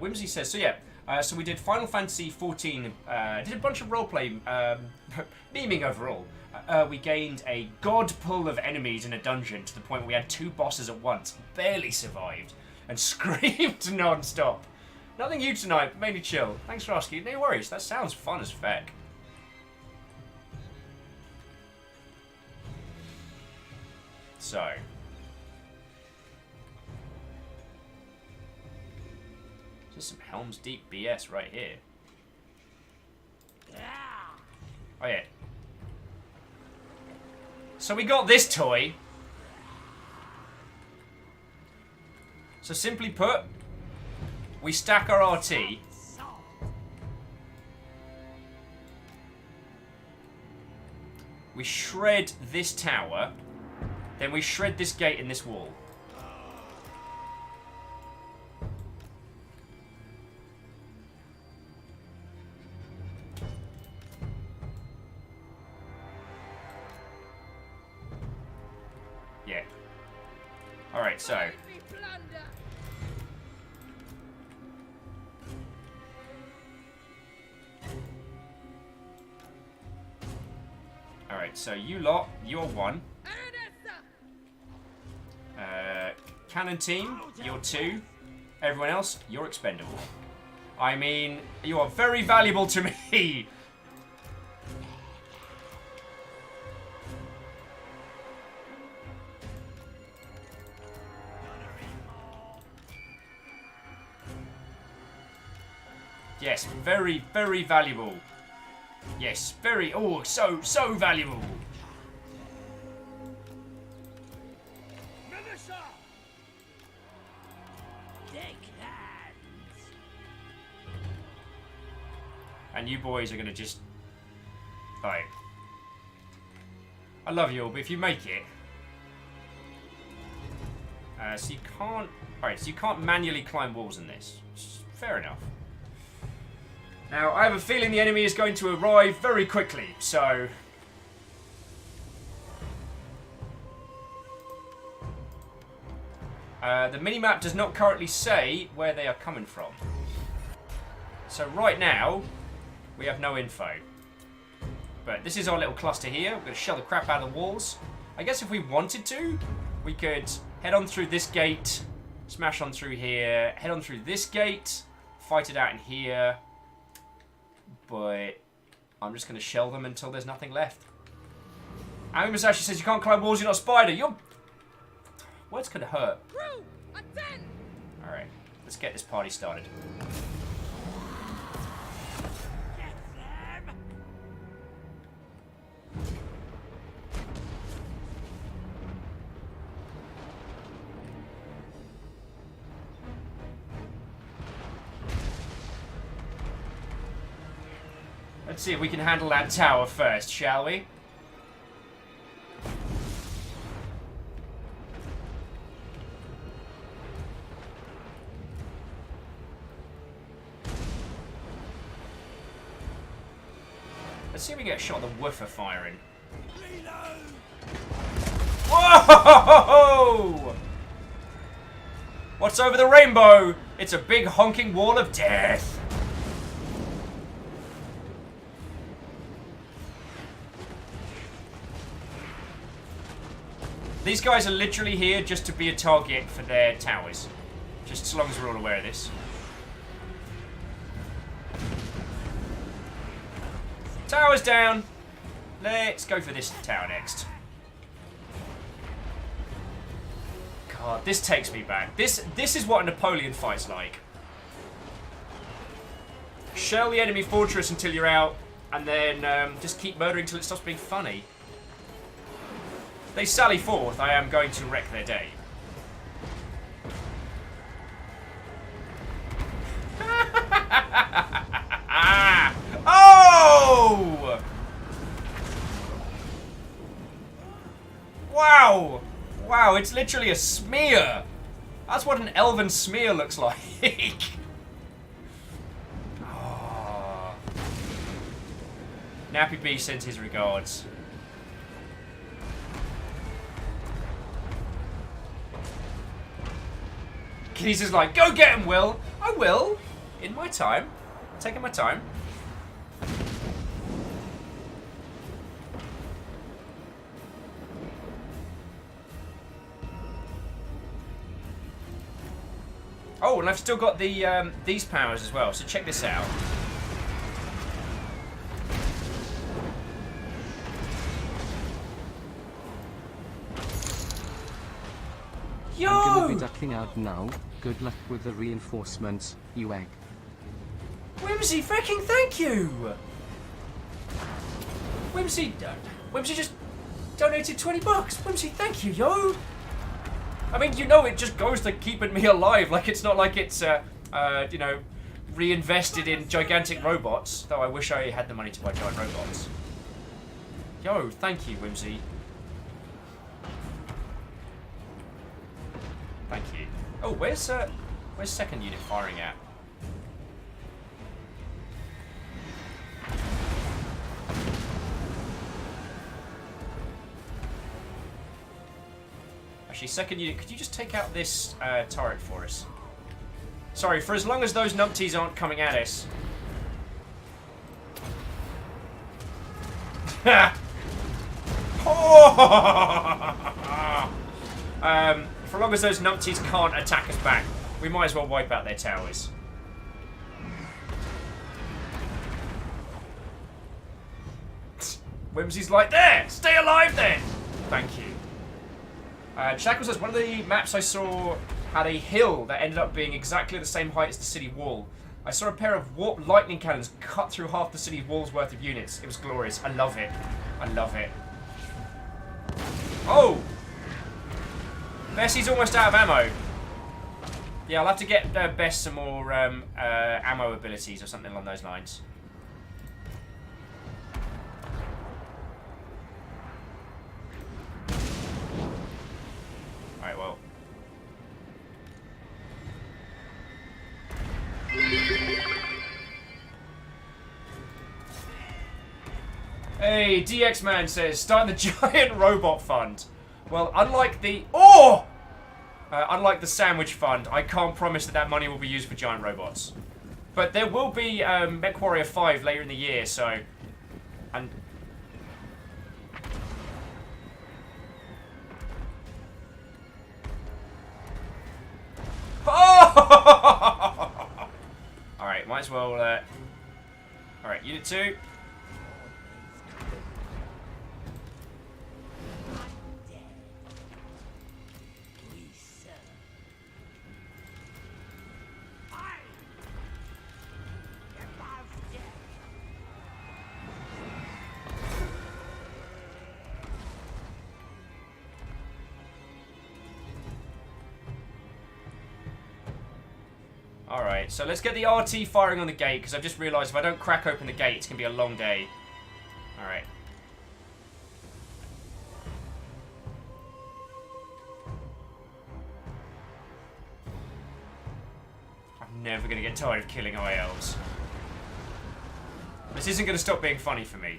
[SPEAKER 1] Whimsy says, so yeah, so we did Final Fantasy 14, did a bunch of roleplay, memeing overall. We gained a god pull of enemies in a dungeon to the point where we had 2 bosses at once, barely survived, and screamed non-stop. Nothing huge tonight, but mainly chill. Thanks for asking. No worries, that sounds fun as feck. So. Just some Helm's Deep BS right here. Oh yeah. So we got this toy. So simply put, we stack our RT. We shred this tower. Then we shred this gate in this wall. Alright, so. Alright, so you lot, you're 1. Cannon team, you're 2. Everyone else, you're expendable. I mean, you are very valuable to me. Yes, very, very valuable. Yes, very, oh, so valuable. And you boys are gonna just, like, I love you all, but if you make it, so you can't, alright, so you can't manually climb walls in this. Fair enough. Now, I have a feeling the enemy is going to arrive very quickly, so... the minimap does not currently say where they are coming from. So right now, we have no info. But this is our little cluster here. We're going to shell the crap out of the walls. I guess if we wanted to, we could head on through this gate, smash on through here, head on through this gate, fight it out in here. But I'm just going to shell them until there's nothing left. Ami Masashi says you can't climb walls, you're not a spider. You're... Words could hurt. Alright, let's get this party started. Let's see if we can handle that tower first, shall we? Let's see if we get a shot of the woofer firing. Whoa! What's over the rainbow? It's a big honking wall of death. These guys are literally here just to be a target for their towers. Just as long as we're all aware of this. Tower's down. Let's go for this tower next. God, this takes me back. This is what a Napoleon fight's like. Shell the enemy fortress until you're out, and then just keep murdering until it stops being funny. If they sally forth, I am going to wreck their day. Oh! Wow! Wow, it's literally a smear! That's what an elven smear looks like. Oh. Nappy B sends his regards. He's just like, go get him, Will! I will! In my time. Taking my time. Oh, and I've still got the these powers as well, so check this out. Yo!
[SPEAKER 4] I'm gonna be ducking out now. Good luck with the reinforcements, you egg.
[SPEAKER 1] Whimsy, freaking thank you! Whimsy just donated 20 bucks. Whimsy, thank you, yo! I mean, you know it just goes to keeping me alive. Like, it's not like it's, you know, reinvested in gigantic robots. Though I wish I had the money to buy giant robots. Yo, thank you, Whimsy. Thank you. Oh, where's second unit firing at? I Actually, second unit, could you just take out this turret for us? Sorry, for as long as those numpties aren't coming at us. For as long as those numpties can't attack us back, we might as well wipe out their towers. Whimsy's like, there! Stay alive then! Thank you. Shackle says, one of the maps I saw had a hill that ended up being exactly the same height as the city wall. I saw a pair of warp lightning cannons cut through half the city wall's worth of units. It was glorious. I love it. I love it. Oh! Bessie's almost out of ammo. Yeah, I'll have to get Bess some more ammo abilities or something along those lines. Alright, well. Hey, DX Man says, starting the giant robot fund. Well, unlike the... Oh! Unlike the sandwich fund, I can't promise that that money will be used for giant robots. But there will be MechWarrior 5 later in the year, so... And... Oh! Alright, might as well... Alright, Unit 2. Alright, so let's get the RT firing on the gate, because I've just realised if I don't crack open the gate, it's going to be a long day. Alright. I'm never going to get tired of killing high elves. This isn't going to stop being funny for me.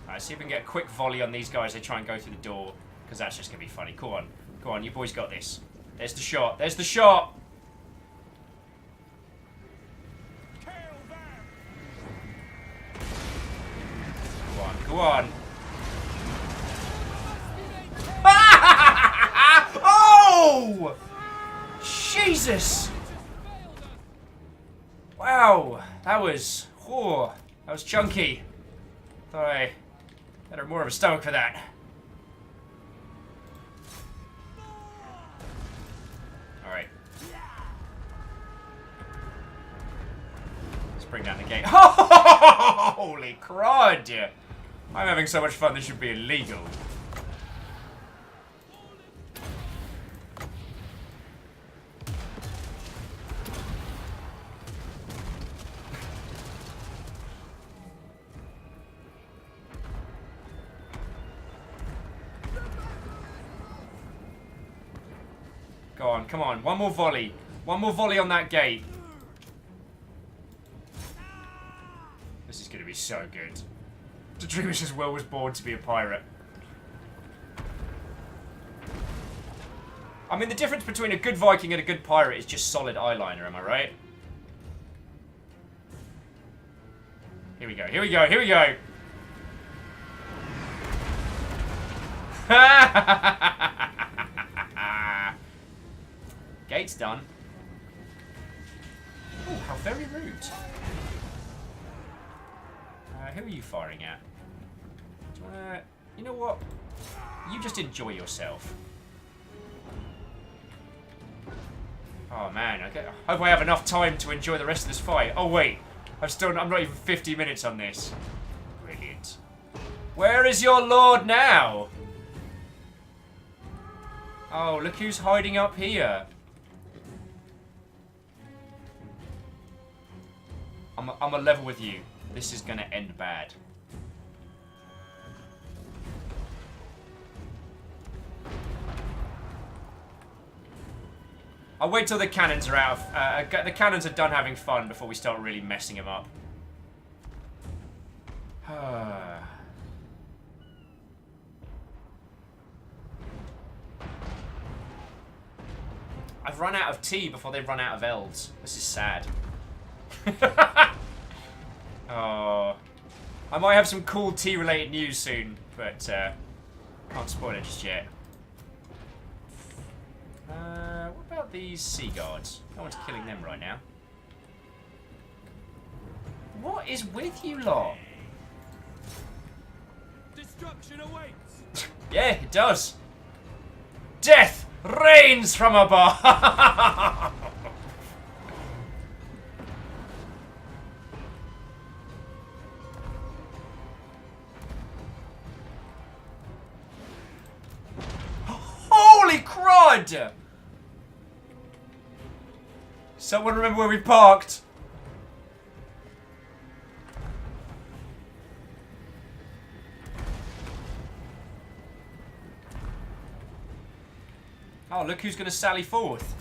[SPEAKER 1] Alright, see if we can get a quick volley on these guys as they try and go through the door, because that's just going to be funny. Go on. Go on, you boys got this. There's the shot. There's the shot! Go on, go on. Oh! Jesus! Wow, that was... Oh, that was chunky. Thought I had more of a stomach for that. Alright. Let's bring down the gate. Holy crud! I'm having so much fun, this should be illegal. Go on, come on. One more volley. One more volley on that gate. This is going to be so good. The Dreamer's well was born to be a pirate. I mean, the difference between a good Viking and a good pirate is just solid eyeliner, am I right? Here we go, here we go, here we go! Gate's done. Oh, how very rude. Who are you firing at? Do you wanna... You know what? You just enjoy yourself. Oh man, okay. I hope I have enough time to enjoy the rest of this fight. Oh wait, I'm not even 50 minutes on this. Brilliant. Where is your lord now? Oh, look who's hiding up here. I'm a level with you. This is gonna end bad. I'll wait till the cannons are out of... the cannons are done having fun before we start really messing them up. I've run out of tea before they've run out of elves. This is sad. Oh. I might have some cool tea-related news soon, but can't spoil it just yet. What about these sea guards? No one's killing them right now. What is with you lot?
[SPEAKER 6] Destruction awaits.
[SPEAKER 1] Yeah, it does. Death rains from above. Holy crud! Someone remember where we parked? Oh, look who's going to sally forth.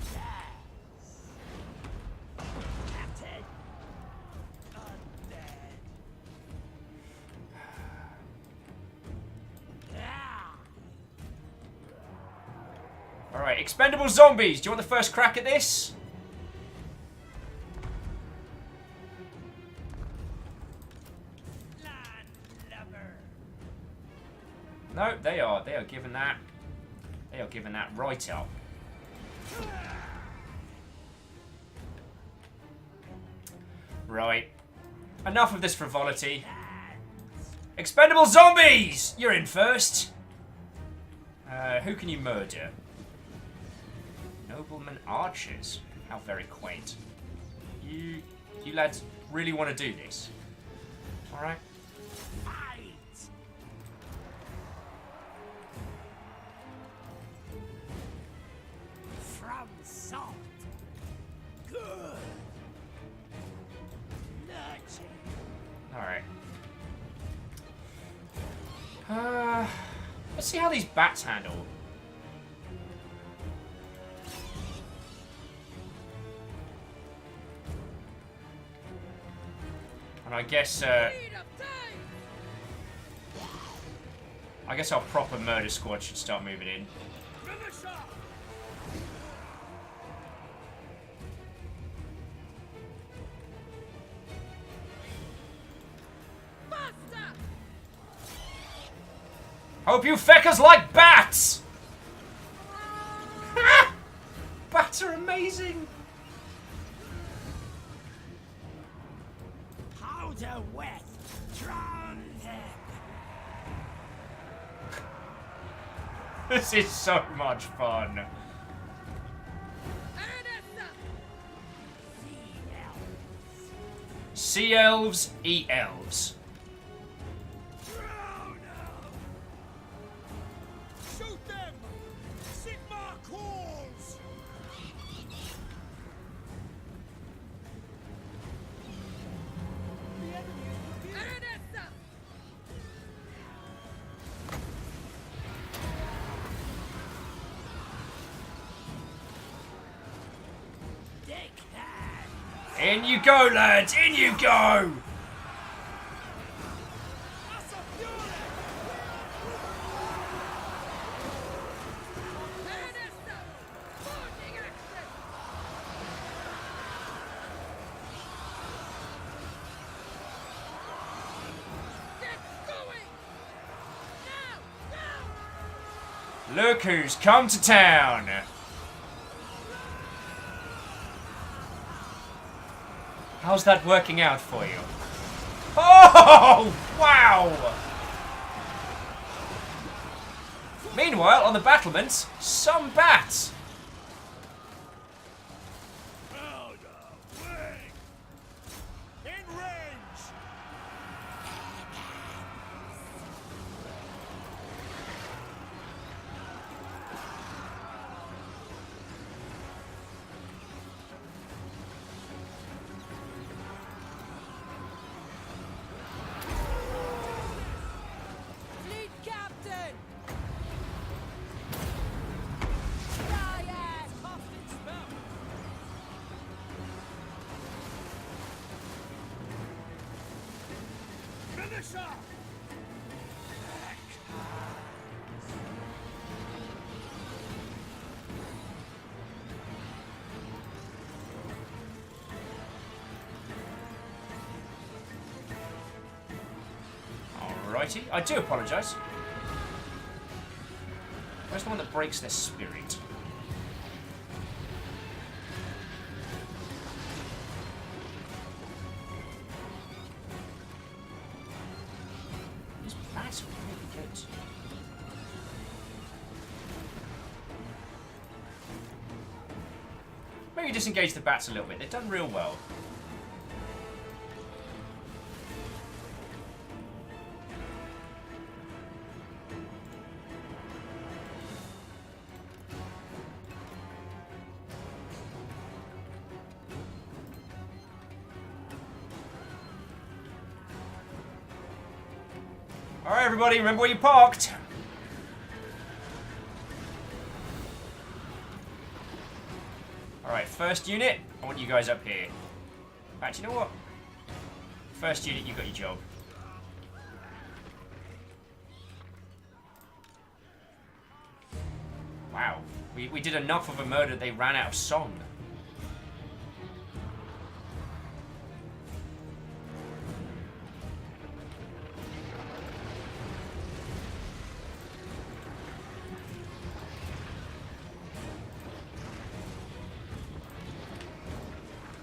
[SPEAKER 1] Alright, expendable zombies. Do you want the first crack at this? No, they are giving that. They are giving that right up. Right. Enough of this frivolity. Expendable zombies! You're in first. Who can you murder? Nobleman archers. How very quaint. You lads really want to do this? Alright.
[SPEAKER 6] From salt. Good.
[SPEAKER 1] Alright. Let's see how these bats handle. And I guess our proper murder squad should start moving in. Hope you feckers like bats! Bats are amazing!
[SPEAKER 6] Powder wet. Drown them.
[SPEAKER 1] This is so much fun. Sea elves eat elves.
[SPEAKER 6] Shoot them! Sigma calls!
[SPEAKER 1] In you go, lads! In you go! Look who's come to town! How's that working out for you? Oh, wow! Meanwhile, on the battlements, some bats.
[SPEAKER 6] In range!
[SPEAKER 16] Fleet captain!
[SPEAKER 6] Finish up!
[SPEAKER 1] Righty, I do apologise. Where's the one that breaks their spirit? These bats are really good. Maybe disengage the bats a little bit. They've done real well. Alright, everybody, remember where you parked. Alright, first unit, I want you guys up here. In fact, you know what? First unit, you got your job. Wow, we did enough of a murder they ran out of song.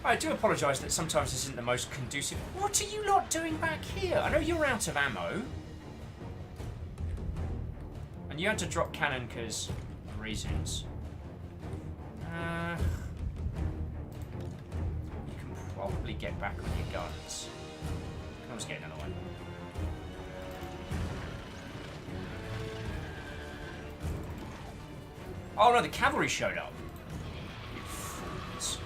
[SPEAKER 1] I do apologise that sometimes this isn't the most conducive. What are you lot doing back here? I know you're out of ammo. And you had to drop cannon because reasons. You can probably get back on your guns. You can always get another one. Oh no, the cavalry showed up. You fools.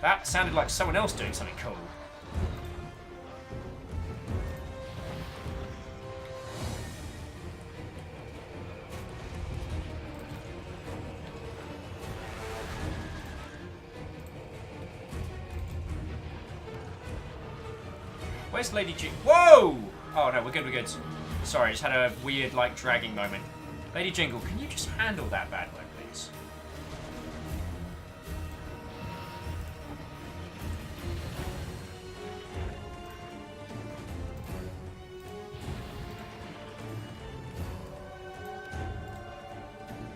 [SPEAKER 1] That sounded like someone else doing something cool. Where's Lady G? Whoa! Oh no, we're good, we're good. Sorry, I just had a weird, like, dragging moment. Lady Jingle, can you just handle that bad boy, please?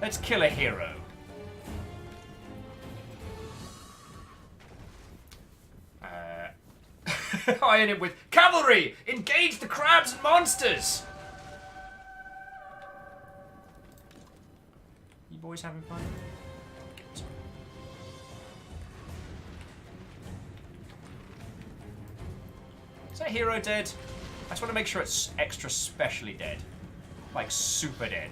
[SPEAKER 1] Let's kill a hero. Iron it with cavalry! Engage the crabs and monsters! You boys having fun? Good. Is that hero dead? I just want to make sure it's extra specially dead. Like super dead.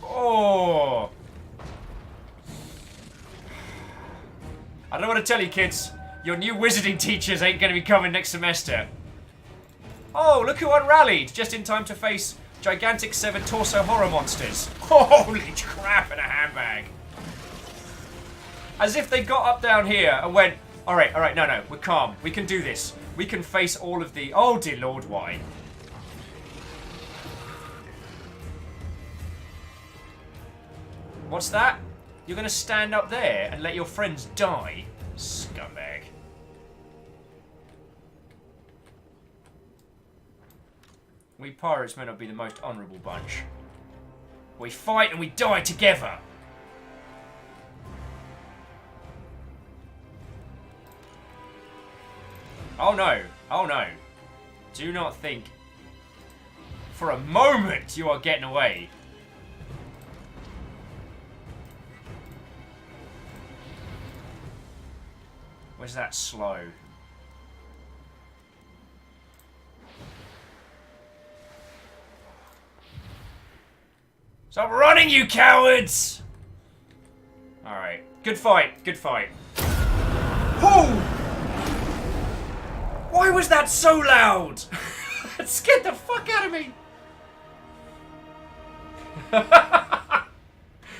[SPEAKER 1] Oh! I don't want to tell you, kids. Your new wizarding teachers ain't going to be coming next semester. Oh, look who unrallied. Just in time to face gigantic severed torso horror monsters. Holy crap in a handbag. As if they got up down here and went, alright, no, we're calm. We can do this. We can face all of the... Oh, dear Lord, why? What's that? You're going to stand up there and let your friends die? Scumbag. We pirates may not be the most honourable bunch. We fight and we die together! Oh no, oh no. Do not think for a moment you are getting away. Where's that slow? Stop running, you cowards! Alright. Good fight, good fight. Oh! Why was that so loud? It scared the fuck out of me!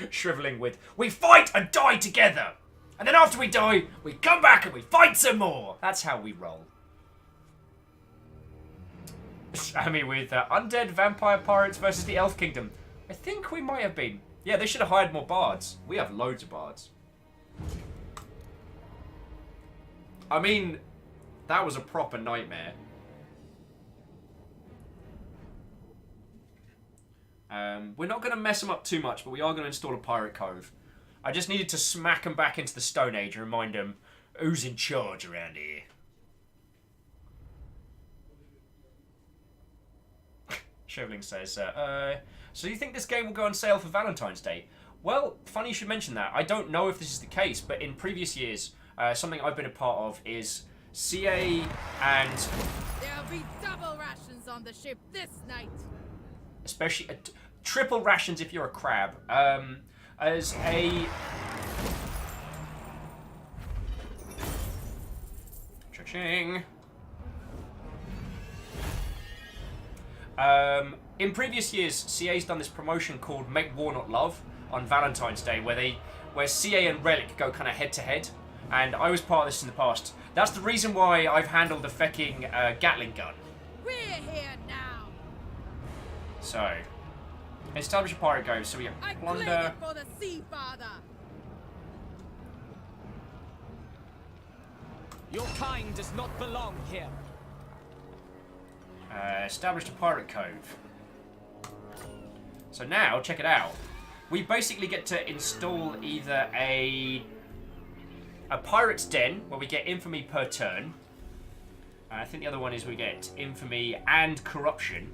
[SPEAKER 1] Shriveling with, we fight and die together! And then after we die, we come back and we fight some more! That's how we roll. I mean, with undead vampire pirates versus the Elf Kingdom. I think we might have been. Yeah, they should have hired more bards. We have loads of bards. I mean, that was a proper nightmare. We're not going to mess them up too much, but we are going to install a pirate cove. I just needed to smack them back into the Stone Age and remind them who's in charge around here. Shivling says, so you think this game will go on sale for Valentine's Day? Well, funny you should mention that. I don't know if this is the case, but in previous years, something I've been a part of is CA and...
[SPEAKER 11] There'll be double rations on the ship this night.
[SPEAKER 1] Especially triple rations if you're a crab. As a... Cha-ching. In previous years, CA's done this promotion called Make War Not Love on Valentine's Day, where CA and Relic go kind of head to head, and I was part of this in the past. That's the reason why I've handled the fecking Gatling gun.
[SPEAKER 11] We're here now.
[SPEAKER 1] So, establish a pirate cove. So we have plunder.
[SPEAKER 11] I claim it for the Sea Father.
[SPEAKER 17] Your kind does not belong here.
[SPEAKER 1] Established a pirate cove. So now, check it out. We basically get to install either a pirate's den, where we get infamy per turn. I think the other one is we get infamy and corruption.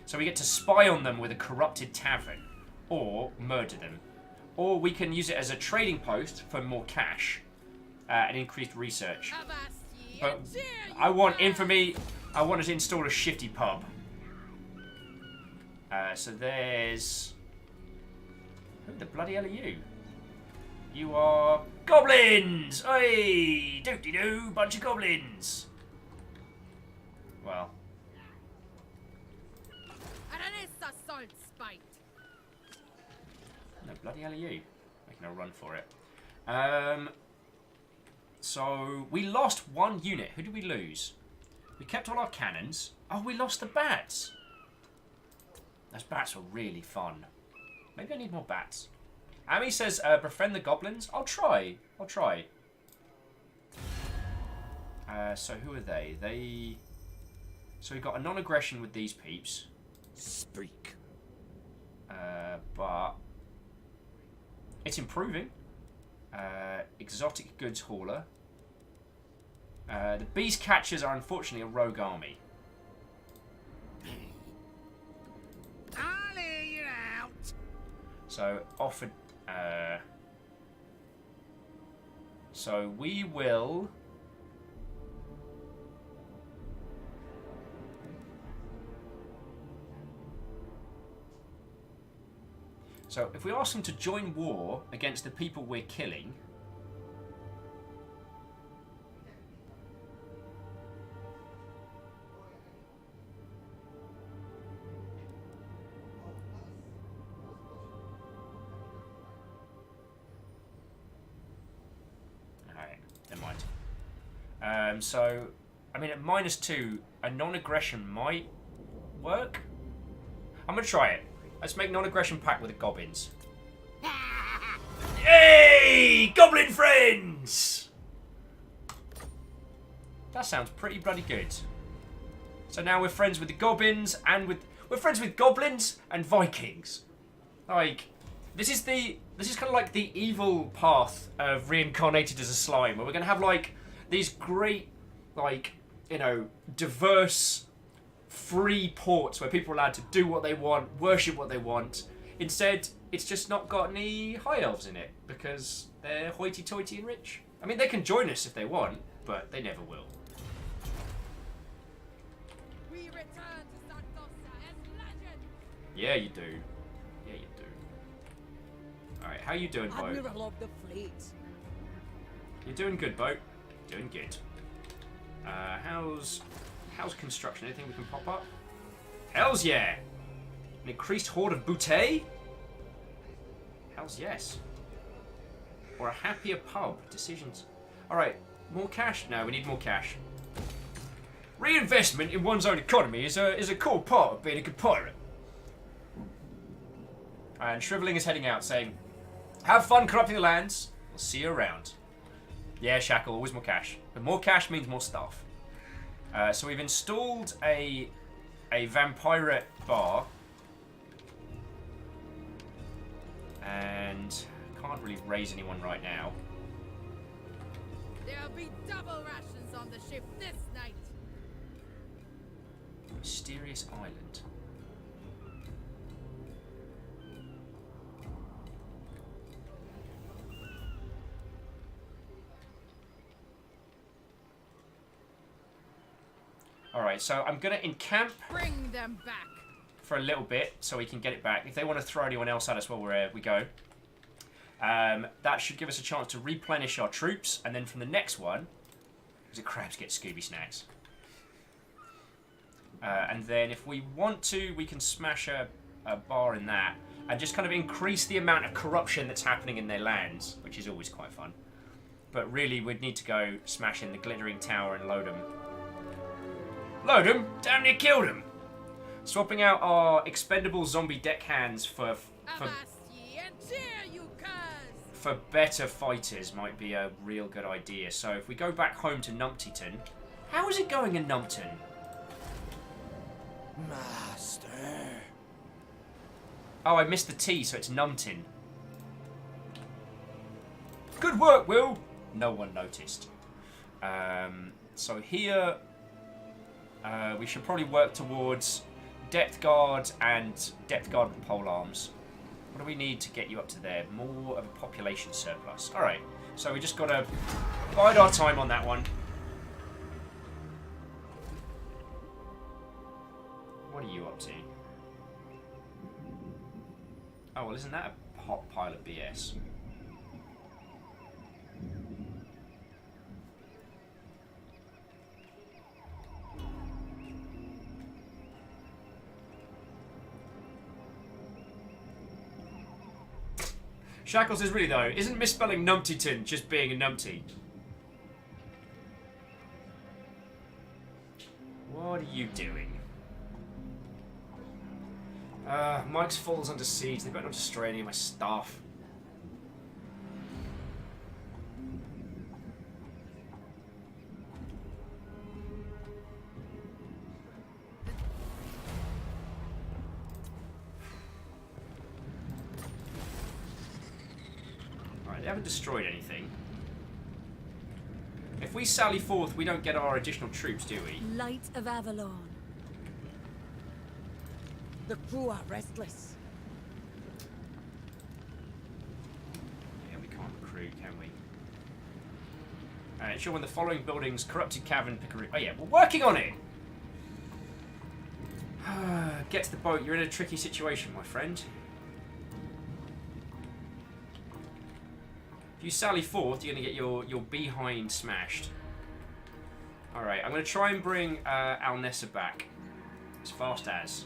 [SPEAKER 1] So we get to spy on them with a corrupted tavern, or murder them. Or we can use it as a trading post for more cash and increased research. But I want infamy. I want to install a shifty pub. So there's... Who the bloody hell are you? You are... Goblins! Hey! Doop-de-doo! Bunch of goblins! Well...
[SPEAKER 11] Salt spite.
[SPEAKER 1] No, bloody hell are you? Making a run for it. So, we lost one unit. Who did we lose? We kept all our cannons. Oh, we lost the bats. Those bats were really fun. Maybe I need more bats. Amy says, befriend the goblins. I'll try. I'll try. So who are they? So we've got a non-aggression with these peeps.
[SPEAKER 17] Speak.
[SPEAKER 1] But it's improving. Exotic goods hauler. The beast catchers are unfortunately a rogue army.
[SPEAKER 6] I'll hear you out.
[SPEAKER 1] So offered. So we will. So if we ask them to join war against the people we're killing. Alright, never mind. So, I mean at -2, a non-aggression might work. I'm gonna try it. Let's make non-aggression pact with the goblins. Hey! Goblin friends! That sounds pretty bloody good. So now we're friends with the goblins and we're friends with goblins and Vikings. Like, this is kind of like the evil path of reincarnated as a slime, where we're gonna have like these great, like, you know, diverse free ports where people are allowed to do what they want, worship what they want. Instead, it's just not got any high elves in it because they're hoity-toity and rich. I mean, they can join us if they want, but they never will.
[SPEAKER 11] We return to Sartosa as legend.
[SPEAKER 1] Yeah, you do. Yeah, you do. All right, how you doing, Boat?
[SPEAKER 8] Admiral of the fleet.
[SPEAKER 1] You're doing good, Boat. Doing good. How's construction? Anything we can pop up? Hells yeah! An increased horde of bouteille? Hells yes. Or a happier pub. Decisions. Alright, more cash? No, we need more cash. Reinvestment in one's own economy is a core part of being a good pirate. And Shriveling is heading out saying, have fun corrupting the lands. We'll see you around. Yeah, Shackle, always more cash. But more cash means more stuff. So we've installed a vampirate bar. And can't really raise anyone right now.
[SPEAKER 16] There'll be double rations on the ship this night.
[SPEAKER 1] Mysterious island. Alright, so I'm going to encamp
[SPEAKER 16] Bring them back.
[SPEAKER 1] for a little bit so we can get it back. If they want to throw anyone else at us while we go. That should give us a chance to replenish our troops. And then from the next one, because the crabs get Scooby snacks. And then if we want to, we can smash a bar in that. And just kind of increase the amount of corruption that's happening in their lands. Which is always quite fun. But really, we'd need to go smash in the Glittering Tower and load them. Load them? Damn near killed them! Swapping out our expendable zombie deckhands for better fighters might be a real good idea. So if we go back home to Numptyton, how is it going in Numpton?
[SPEAKER 17] Master.
[SPEAKER 1] Oh, I missed the T, so it's Numpton. Good work, Will. No one noticed. So here, we should probably work towards Depth Guard and Depth Guard with pole arms. What do we need to get you up to there? More of a population surplus. Alright, so we just got to bide our time on that one. What are you up to? Oh, well, isn't that a hot pile of BS? Shackles says, really though, isn't misspelling Numptyton just being a numpty? What are you doing? Mike's falls under siege. They better not destroy any of my stuff. They haven't destroyed anything. If we sally forth, we don't get our additional troops, do we?
[SPEAKER 8] Light of Avalon. The crew are restless.
[SPEAKER 1] Yeah, we can't recruit, can we? Ensure when the following buildings, corrupted cavern, pickery. Oh yeah, we're working on it! Get to the boat. You're in a tricky situation, my friend. If you sally forth, you're going to get your behind smashed. Alright, I'm going to try and bring Alnessa back. As fast as.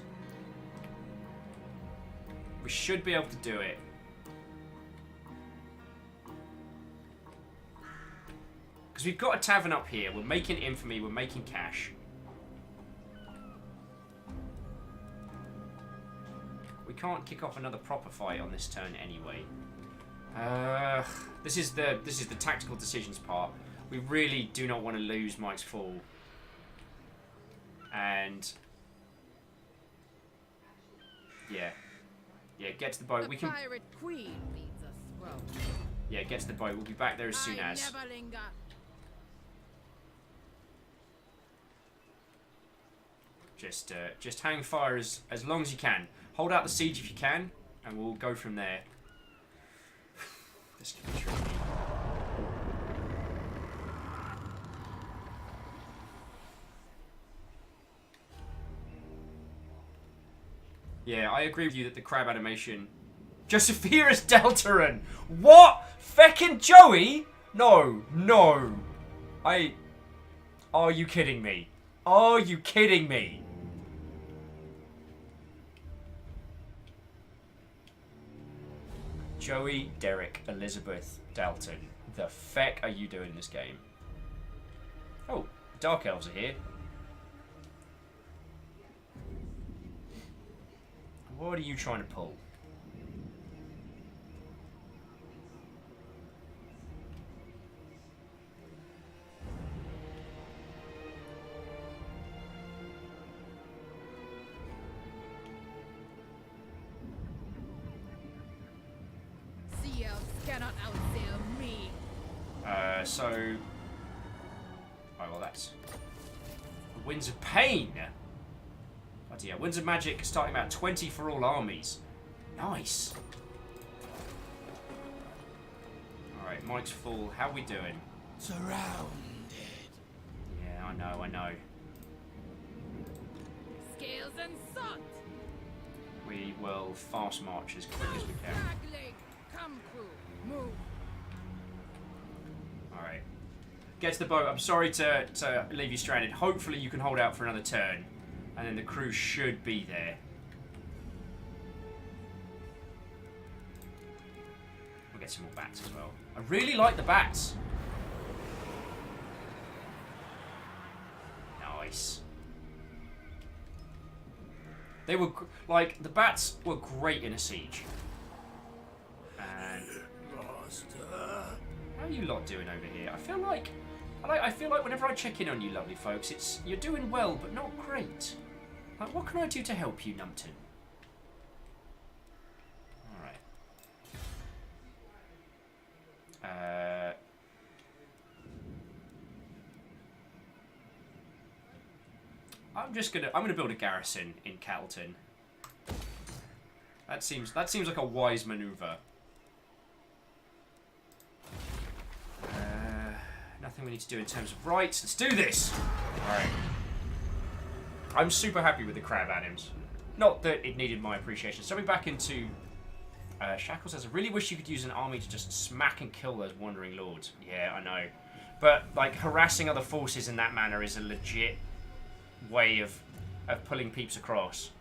[SPEAKER 1] We should be able to do it. Because we've got a tavern up here. We're making infamy. We're making cash. We can't kick off another proper fight on this turn anyway. This is the tactical decisions part. We really do not want to lose Mike's Fall. And yeah, get to the boat. We can.
[SPEAKER 16] Pirate Queen needs a scroll.
[SPEAKER 1] Yeah, get to the boat. We'll be back there as soon as.
[SPEAKER 16] Never linger.
[SPEAKER 1] Just hang fire as long as you can. Hold out the siege if you can, and we'll go from there. This can be tricky. Yeah, I agree with you that the crab animation. Josephirus Deltaran! What? Feckin' Joey? No. Are you kidding me? Are you kidding me? Joey, Derek, Elizabeth, Dalton. The feck are you doing in this game? Oh, Dark Elves are here. What are you trying to pull? So... Alright, well that's... Winds of Pain! Bloody yeah, Winds of Magic starting about 20 for all armies. Nice! Alright, Mike's full. How are we doing?
[SPEAKER 6] Surrounded.
[SPEAKER 1] Yeah, I know.
[SPEAKER 11] Scales and salt.
[SPEAKER 1] We will fast march as quick as we can.
[SPEAKER 11] Straggling. Come, crew. Move.
[SPEAKER 1] Alright. Get to the boat. I'm sorry to leave you stranded. Hopefully you can hold out for another turn. And then the crew should be there. We'll get some more bats as well. I really like the bats. Nice. They were, like, the bats were great in a siege. And... How are you lot doing over here? I feel like whenever I check in on you lovely folks, it's, you're doing well, but not great. Like, what can I do to help you, Numpton? Alright. I'm gonna build a garrison in Cattleton. That seems like a wise maneuver. Nothing we need to do in terms of rights. Let's do this! Alright. I'm super happy with the crab anims. Not that it needed my appreciation. Stepping back into... Shackle says, I really wish you could use an army to just smack and kill those wandering lords. Yeah, I know. But, like, harassing other forces in that manner is a legit way of pulling peeps across.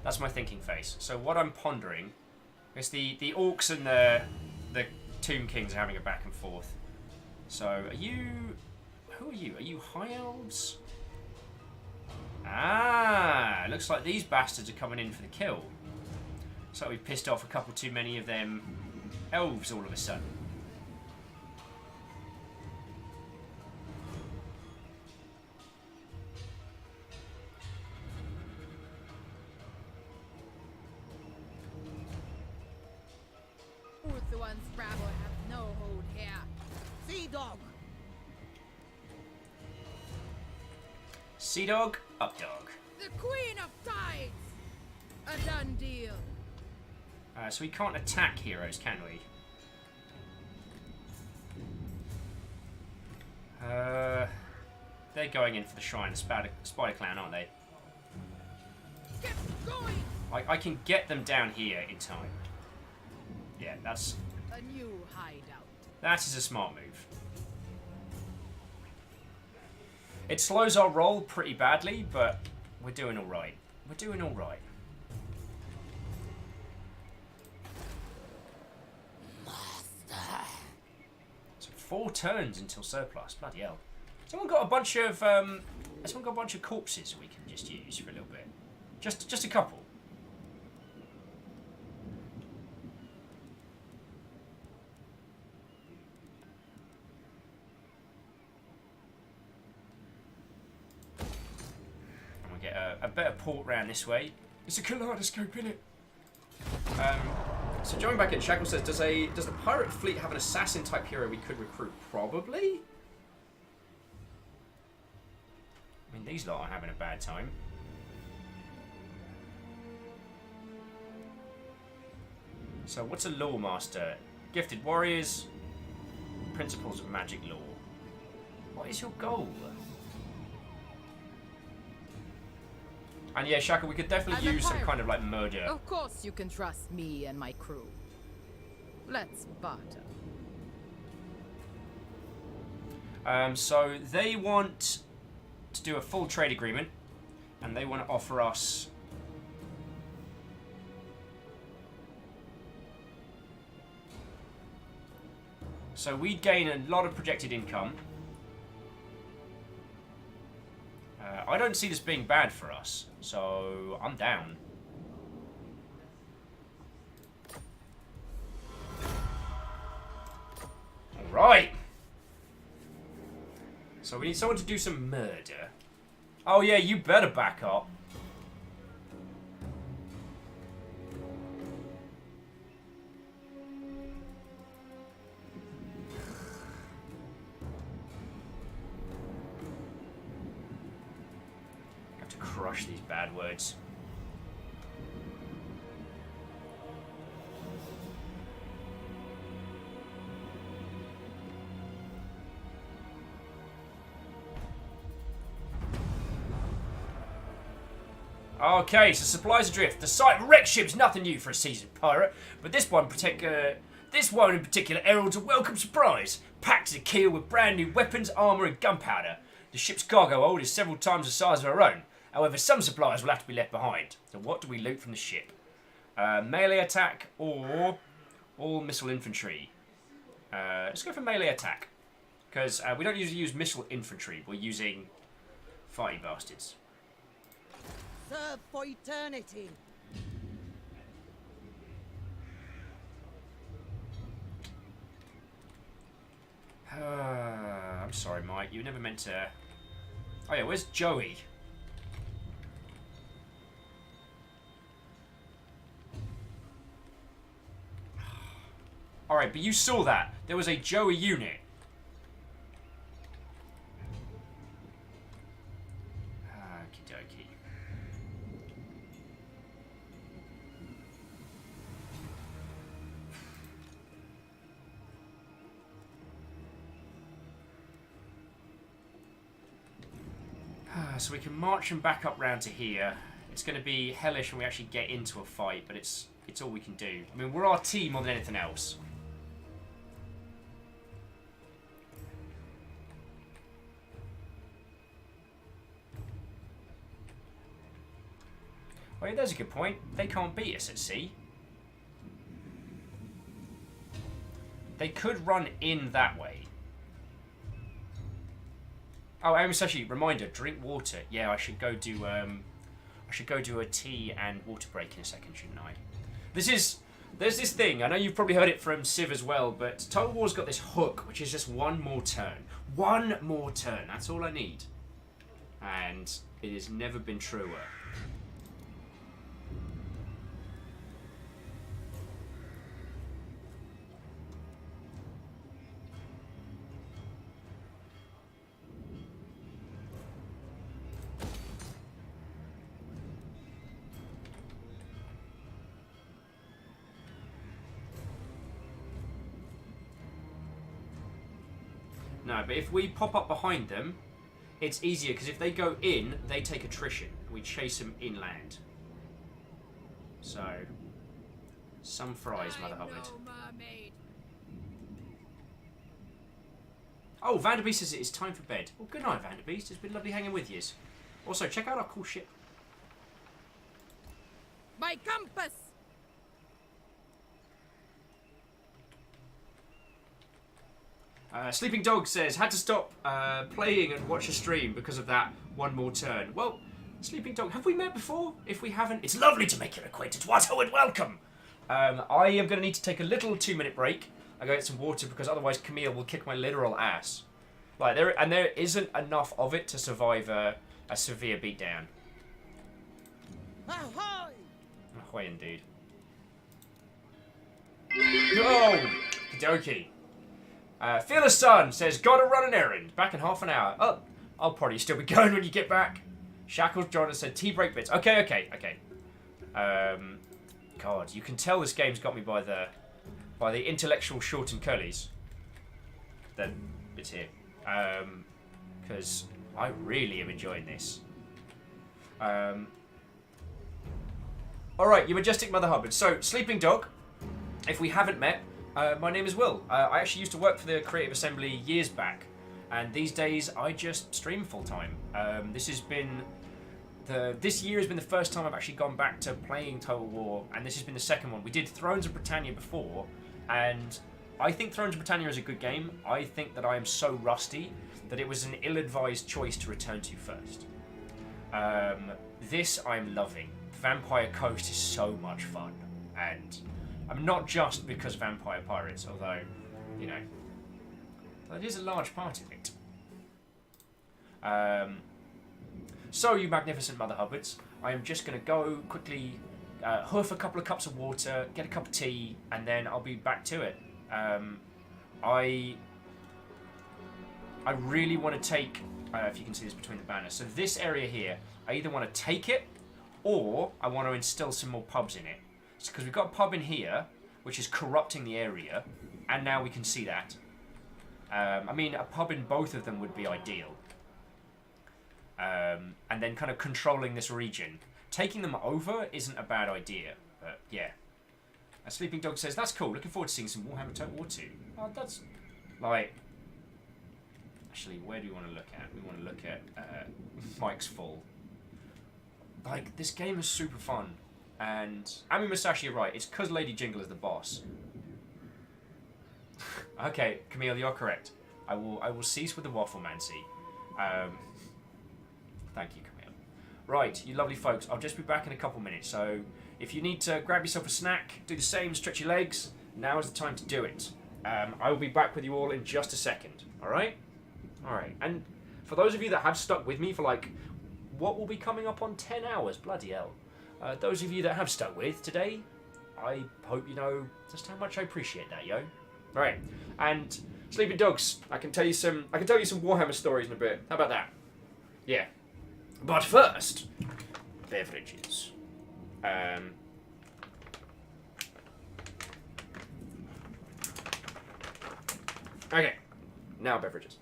[SPEAKER 1] That's my thinking face. So what I'm pondering is the orcs and the Tomb Kings are having a back and forth. So are you... Who are you? Are you High Elves? Ah, looks like these bastards are coming in for the kill. So we've pissed off a couple too many of them elves all of a sudden.
[SPEAKER 11] Orthoan's rabble have no hold here.
[SPEAKER 8] Sea dog.
[SPEAKER 1] Sea dog, up dog.
[SPEAKER 11] The Queen of Tides. A done deal.
[SPEAKER 1] So we can't attack heroes, can we? They're going in for the Shrine of Spider Clan, aren't they?
[SPEAKER 11] Get going.
[SPEAKER 1] I can get them down here in time. Yeah, that's...
[SPEAKER 11] A new hideout.
[SPEAKER 1] That is a smart move. It slows our roll pretty badly, but we're doing alright. We're doing alright. So 4 turns until surplus. Bloody hell. Someone got a bunch of corpses we can just use for a little bit. Just a couple. And we'll get a better port round this way. It's a kaleidoscope, innit? So jumping back in, Shackle says, does the pirate fleet have an assassin type hero we could recruit? Probably. I mean, these lot are having a bad time. So what's a lore master? Gifted warriors, principles of magic lore. What is your goal? And yeah, Shaka, we could definitely use some kind of like murder.
[SPEAKER 11] Of course you can trust me and my crew. Let's barter.
[SPEAKER 1] So they want to do a full trade agreement, and they want to offer us so we gain a lot of projected income. I don't see this being bad for us, so I'm down. Right. So we need someone to do some murder. Oh yeah, you better back up. Have to crush these bad words. Okay, so supplies adrift. The sight of wrecked ships, nothing new for a seasoned pirate, but this one in particular heralds a welcome surprise. Packed to the keel with brand new weapons, armour and gunpowder. The ship's cargo hold is several times the size of our own. However, some supplies will have to be left behind. So what do we loot from the ship? Melee attack or all missile infantry? Let's go for melee attack. Because we don't usually use missile infantry, we're using fighty bastards.
[SPEAKER 8] Serve for eternity.
[SPEAKER 1] I'm sorry, Mike. You were never meant to... Oh yeah, where's Joey? Alright, but you saw that. There was a Joey unit. Okie dokie. So we can march them back up round to here. It's going to be hellish when we actually get into a fight, but it's all we can do. I mean, we're our team more than anything else. Oh yeah, there's a good point. They can't beat us at sea. They could run in that way. Oh, and actually, reminder: drink water. Yeah, I should go do a tea and water break in a second, shouldn't I? There's this thing. I know you've probably heard it from Civ as well, but Total War's got this hook, which is just one more turn. One more turn. That's all I need, and it has never been truer. No, but if we pop up behind them, it's easier, because if they go in, they take attrition. We chase them inland. So, some fries, Mother Hubbard. Oh, Vanderbeest says it is time for bed. Well, good night, Vanderbeest. It's been lovely hanging with you. Also, check out our cool ship.
[SPEAKER 16] My compass!
[SPEAKER 1] Sleeping Dog says, had to stop playing and watch a stream because of that one more turn. Well, Sleeping Dog, have we met before? If we haven't, it's lovely to make your acquaintance. What a welcome! I am going to need to take a little 2-minute break. I go get some water because otherwise Camille will kick my literal ass. Like there isn't enough of it to survive a severe beatdown.
[SPEAKER 8] Ahoy!
[SPEAKER 1] Ahoy indeed. Oh, okie dokie. Fearless Sun says, gotta run an errand. Back in half an hour. Oh, I'll probably still be going when you get back. Shackles John has said, tea break bits. Okay. God, you can tell this game's got me by the intellectual short and curlies. Then it's here. Because I really am enjoying this. Alright, you majestic Mother Hubbard. So, Sleeping Dog, if we haven't met, my name is Will. I actually used to work for the Creative Assembly years back, and these days I just stream full time. This year has been the first time I've actually gone back to playing Total War, and this has been the second one. We did Thrones of Britannia before, and I think Thrones of Britannia is a good game. I think that I am so rusty that it was an ill-advised choice to return to first. This I'm loving. Vampire Coast is so much fun, and I'm not just because Vampire Pirates, although, you know, That is a large part of it. So, you magnificent Mother Hubbards, I am just going to go quickly hoof a couple of cups of water, get a cup of tea, and then I'll be back to it. I really want to take, if you can see this between the banners, so this area here, I either want to take it, or I want to instill some more pubs in it. Because we've got a pub in here, which is corrupting the area, and now we can see that. I mean, a pub in both of them would be ideal. And then kind of controlling this region. Taking them over isn't a bad idea, but yeah. A Sleeping Dog says, that's cool, looking forward to seeing some Warhammer Total War 2. Oh, that's, like... Actually, where do we want to look at? We want to look at Mike's Fall. Like, this game is super fun. And Ami Musashi, you're right, it's because Lady Jingle is the boss. Okay, Camille, you're correct. I will cease with the wafflemancy. Thank you, Camille. Right, you lovely folks, I'll just be back in a couple minutes, so if you need to grab yourself a snack, do the same, stretch your legs, now is the time to do it. I will be back with you all in just a second, alright? Alright, and for those of you that have stuck with me for like, what will be coming up on 10 hours, bloody hell. Those of you that have stuck with today, I hope you know just how much I appreciate that, yo. Alright, and Sleeping Dogs, I can tell you some Warhammer stories in a bit. How about that? Yeah. But first, beverages. Okay, now beverages.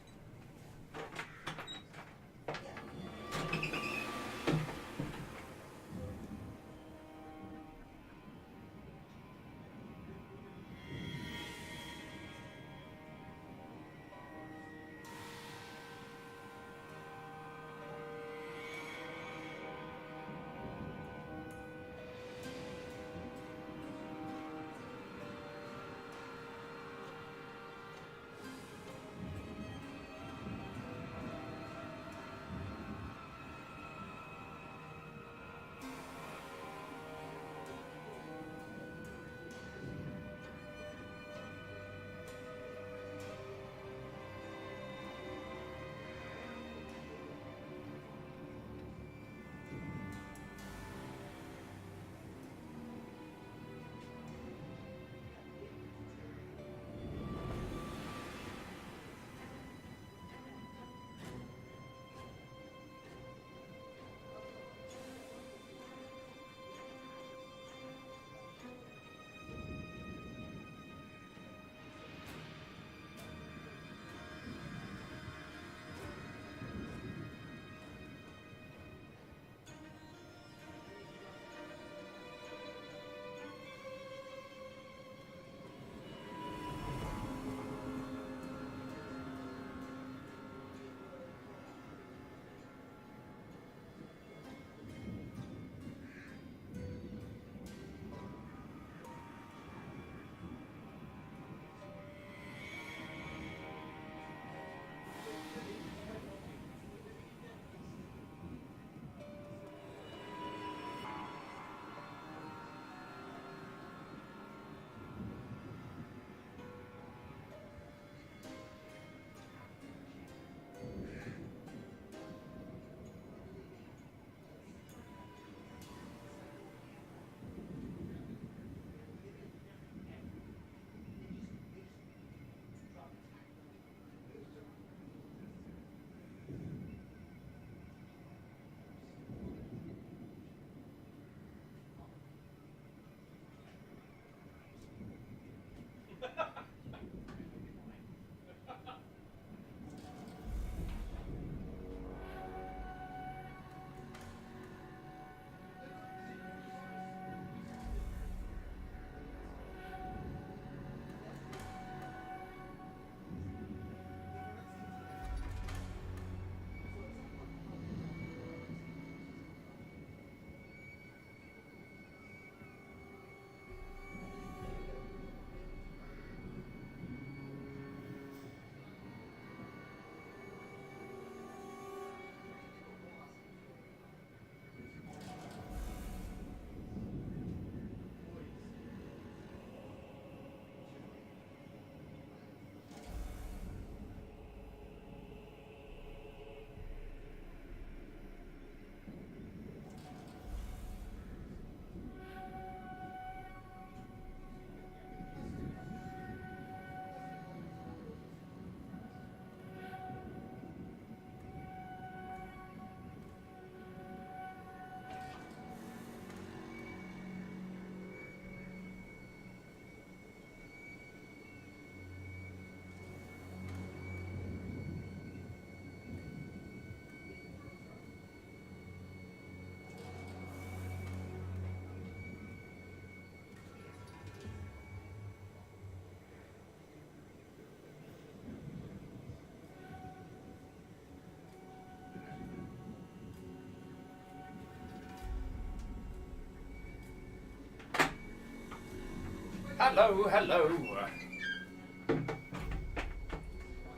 [SPEAKER 1] hello, hello.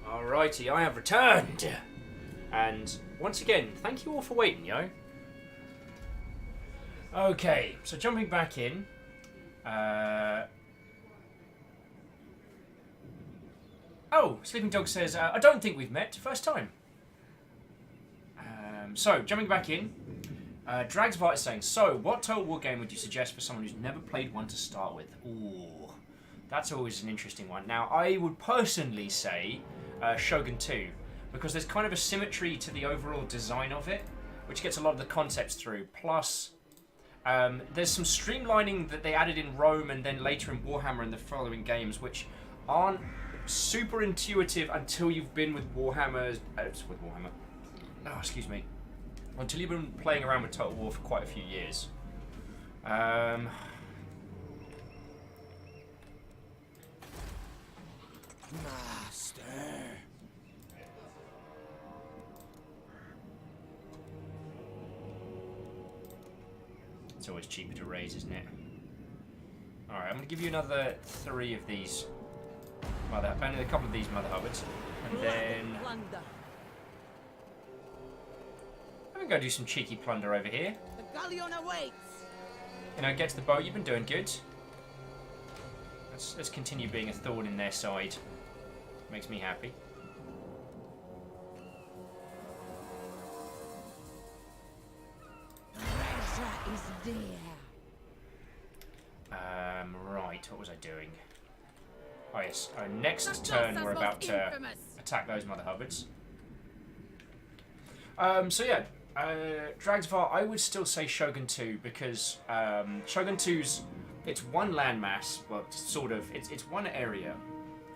[SPEAKER 1] Alrighty, I have returned. And once again, thank you all for waiting, yo. Okay, so jumping back in. Oh, Sleeping Dog says, I don't think we've met. First time. So, jumping back in. Dragsvart is saying, so, what Total War game would you suggest for someone who's never played one to start with? Ooh, that's always an interesting one. Now, I would personally say Shogun 2, because there's kind of a symmetry to the overall design of it, which gets a lot of the concepts through. Plus, there's some streamlining that they added in Rome and then later in Warhammer and the following games, which aren't super intuitive until you've been with Warhammer. Oh, excuse me. Until you've been playing around with Total War for quite a few years.
[SPEAKER 6] Master.
[SPEAKER 1] It's always cheaper to raise, isn't it? Alright, I'm going to give you another 3 of these. Only a couple of these Mother Hubbards. And then I'm going to go do some cheeky plunder over here.
[SPEAKER 16] The galleon awaits.
[SPEAKER 1] You know, get to the boat. You've been doing good. Let's continue being a thorn in their side. Makes me happy.
[SPEAKER 16] Treasure is there.
[SPEAKER 1] Right, what was I doing? Oh yes, next turn we're about to attack those Mother Hubbards. So yeah, Dragsvar, I would still say Shogun 2 because Shogun 2's, it's one landmass, well, sort of, it's one area.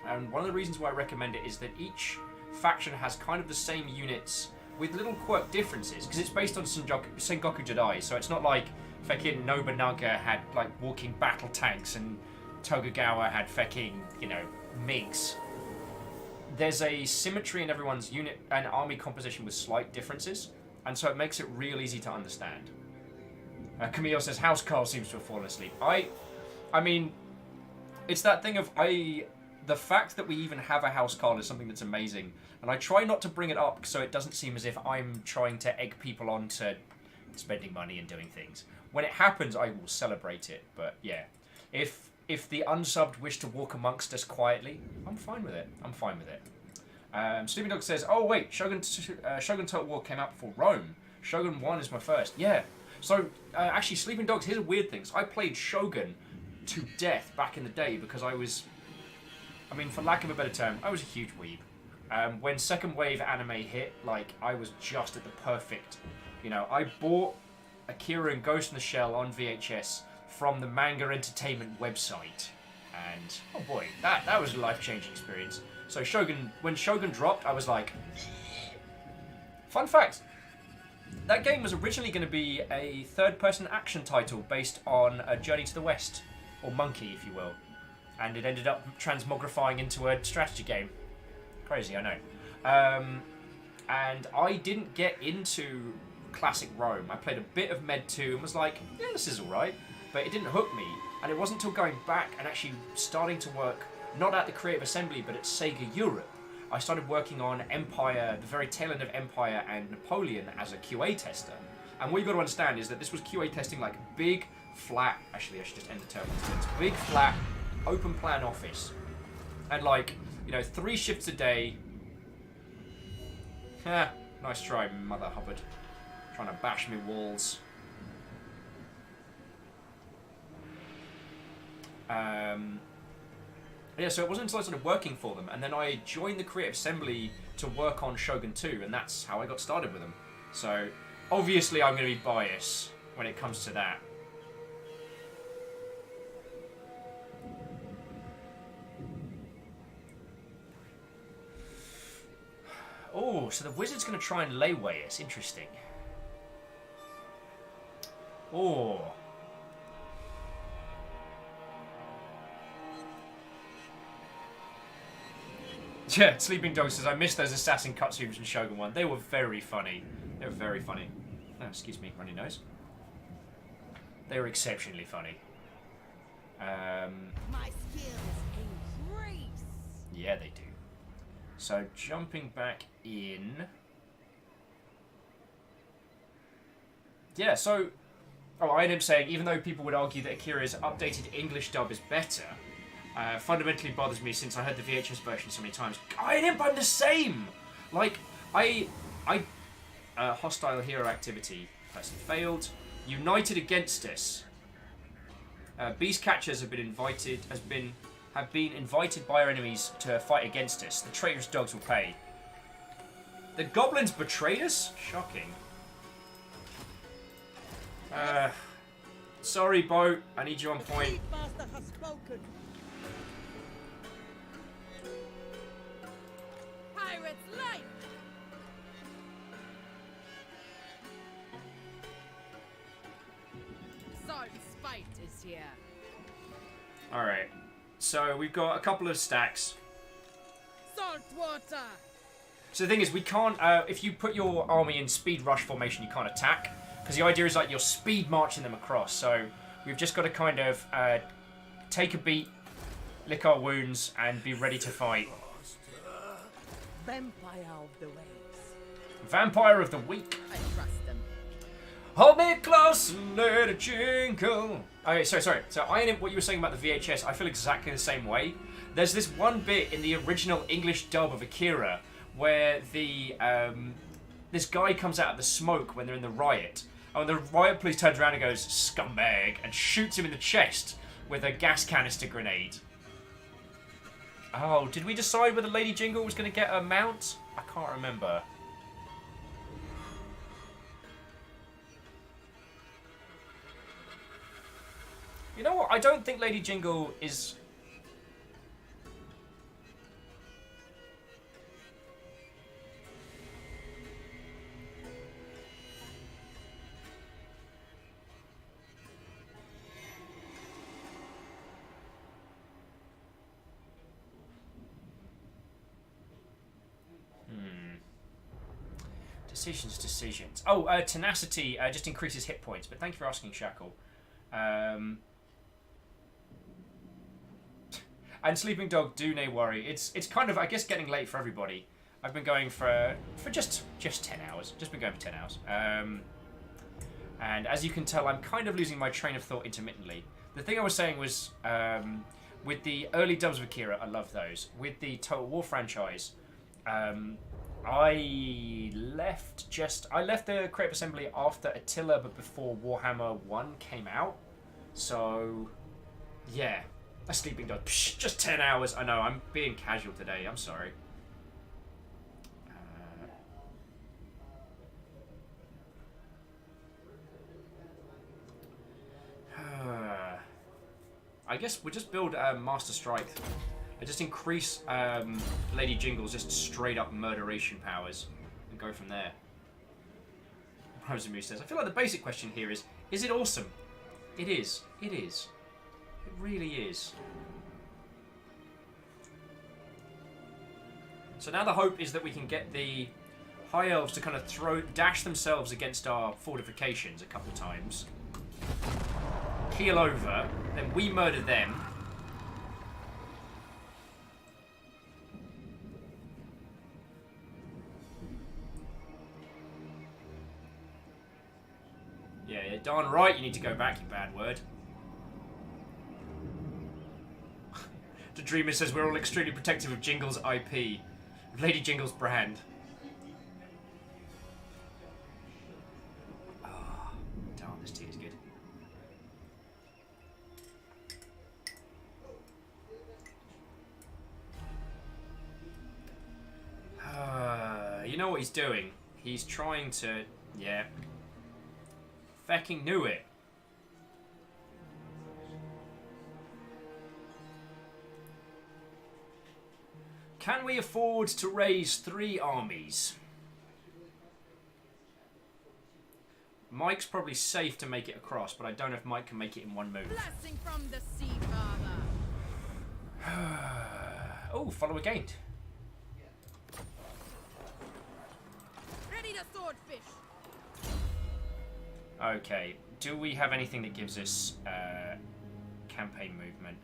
[SPEAKER 1] And one of the reasons why I recommend it is that each faction has kind of the same units with little quirk differences, because it's based on Sengoku Jidai, so it's not like fucking Nobunaga had like walking battle tanks and Tokugawa had fucking, you know, MiGs. There's a symmetry in everyone's unit and army composition with slight differences, and so it makes it real easy to understand. Camille says, Housecarl seems to have fallen asleep. I mean, it's that thing of, the fact that we even have a Housecarl is something that's amazing, and I try not to bring it up so it doesn't seem as if I'm trying to egg people on to spending money and doing things. When it happens, I will celebrate it, but yeah. If the unsubbed wish to walk amongst us quietly, I'm fine with it. I'm fine with it. Sleeping Dog says, oh wait, Shogun Total War came out before Rome. Shogun 1 is my first. Yeah. So, actually, Sleeping Dogs, here's a weird thing. So I played Shogun to death back in the day because I was, I mean, for lack of a better term, I was a huge weeb. When second wave anime hit, like, I was just at the perfect, you know, I bought Akira and Ghost in the Shell on VHS from the Manga Entertainment website, and oh boy, that was a life-changing experience. So when Shogun dropped, I was like, fun fact, that game was originally going to be a third-person action title based on A Journey to the West, or Monkey, if you will, and it ended up transmogrifying into a strategy game. Crazy, I know. And I didn't get into classic Rome. I played a bit of Med 2 and was like, yeah, this is alright. But it didn't hook me, and it wasn't until going back and actually starting to work, not at the Creative Assembly, but at Sega Europe, I started working on Empire, the very tail end of Empire and Napoleon as a QA tester. And what you've got to understand is that this was QA testing like big, flat, actually I should just end the term, it's big, flat, open plan office. And like, you know, 3 shifts a day. Nice try, Mother Hubbard. Trying to bash me walls. Yeah, so it wasn't until I started working for them, and then I joined the Creative Assembly to work on Shogun 2, and that's how I got started with them. So, obviously I'm going to be biased when it comes to that. Oh, so the wizard's going to try and layway us. Interesting. Oh. Yeah, Sleeping Dog says, I missed those assassin cutscenes in Shogun 1. They were very funny. They were very funny. Oh, excuse me, runny nose. They were exceptionally funny.
[SPEAKER 8] My skills increase.
[SPEAKER 1] Yeah, they do. So jumping back in. Yeah, so I am saying, even though people would argue that Akira's updated English dub is better, fundamentally bothers me since I heard the VHS version so many times. I'm the same! Like, hostile hero activity. Person failed. United against us. Beast catchers have been invited by our enemies to fight against us. The traitorous dogs will pay. The goblins betrayed us? Shocking. Sorry, boat. I need you on point.
[SPEAKER 8] Master has spoken.
[SPEAKER 16] Pirate's life! Sword spite is here.
[SPEAKER 1] Alright. So we've got a couple of stacks.
[SPEAKER 16] Salt water!
[SPEAKER 1] So the thing is, we can't, if you put your army in speed rush formation, you can't attack. Because the idea is like you're speed marching them across. So we've just got to kind of take a beat, lick our wounds, and be ready to fight.
[SPEAKER 8] Vampire of the waves.
[SPEAKER 1] Vampire of the week.
[SPEAKER 16] I trust them.
[SPEAKER 1] Hold me close and let it jingle. Okay, sorry. So what you were saying about the VHS, I feel exactly the same way. There's this one bit in the original English dub of Akira where the this guy comes out of the smoke when they're in the riot. And the riot police turns around and goes, "Scumbag," and shoots him in the chest with a gas canister grenade. Oh, did we decide whether Lady Jingle was going to get a mount? I can't remember. You know what? I don't think Lady Jingle is... Decisions. Oh, tenacity just increases hit points, but thank you for asking, Shackle. And Sleeping Dog, do nay worry. It's kind of, I guess, getting late for everybody. I've been going for just 10 hours. Just been going for 10 hours. And as you can tell, I'm kind of losing my train of thought intermittently. The thing I was saying was, with the early dubs of Akira, I love those. With the Total War franchise, I left the Creative Assembly after Attila, but before Warhammer 1 came out. So, yeah. A Sleeping Dog. Psh, just 10 hours. I know, I'm being casual today. I'm sorry. I guess we'll just build Master Strike. I just increase Lady Jingle's just straight up murderation powers and go from there. Rosamu says, I feel like the basic question here is it awesome? It is. It is. It really is. So now the hope is that we can get the High Elves to kind of dash themselves against our fortifications a couple of times. Keel over, then we murder them. Yeah, darn right you need to go back, you bad word. The Dreamer says we're all extremely protective of Jingle's IP. Of Lady Jingle's brand. Oh, darn, this tea is good. You know what he's doing? He's trying to... Yeah. Fucking knew it. Can we afford to raise 3 armies? Mike's probably safe to make it across, but I don't know if Mike can make it in one move.
[SPEAKER 16] Blessing from the sea, father.
[SPEAKER 1] Oh, follower gained.
[SPEAKER 16] Ready to swordfish.
[SPEAKER 1] campaign movement.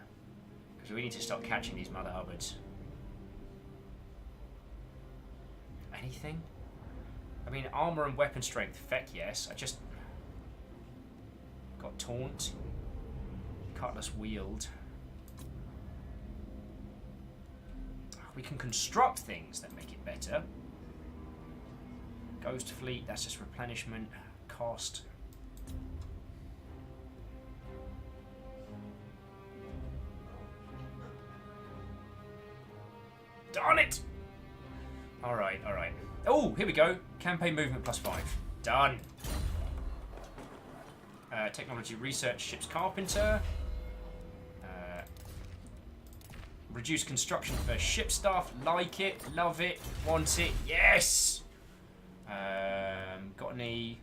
[SPEAKER 1] Because we need to stop catching these mother hubbards. Anything? I mean, armor and weapon strength, feck yes. I just... got taunt. Cutlass wield. We can construct things that make it better. Ghost fleet, that's just replenishment. Cost. Darn it! Alright, alright. Oh, here we go. Campaign movement +5. Done. Technology research, ship's carpenter. Reduce construction for ship staff. Like it, love it, want it. Yes! Got any...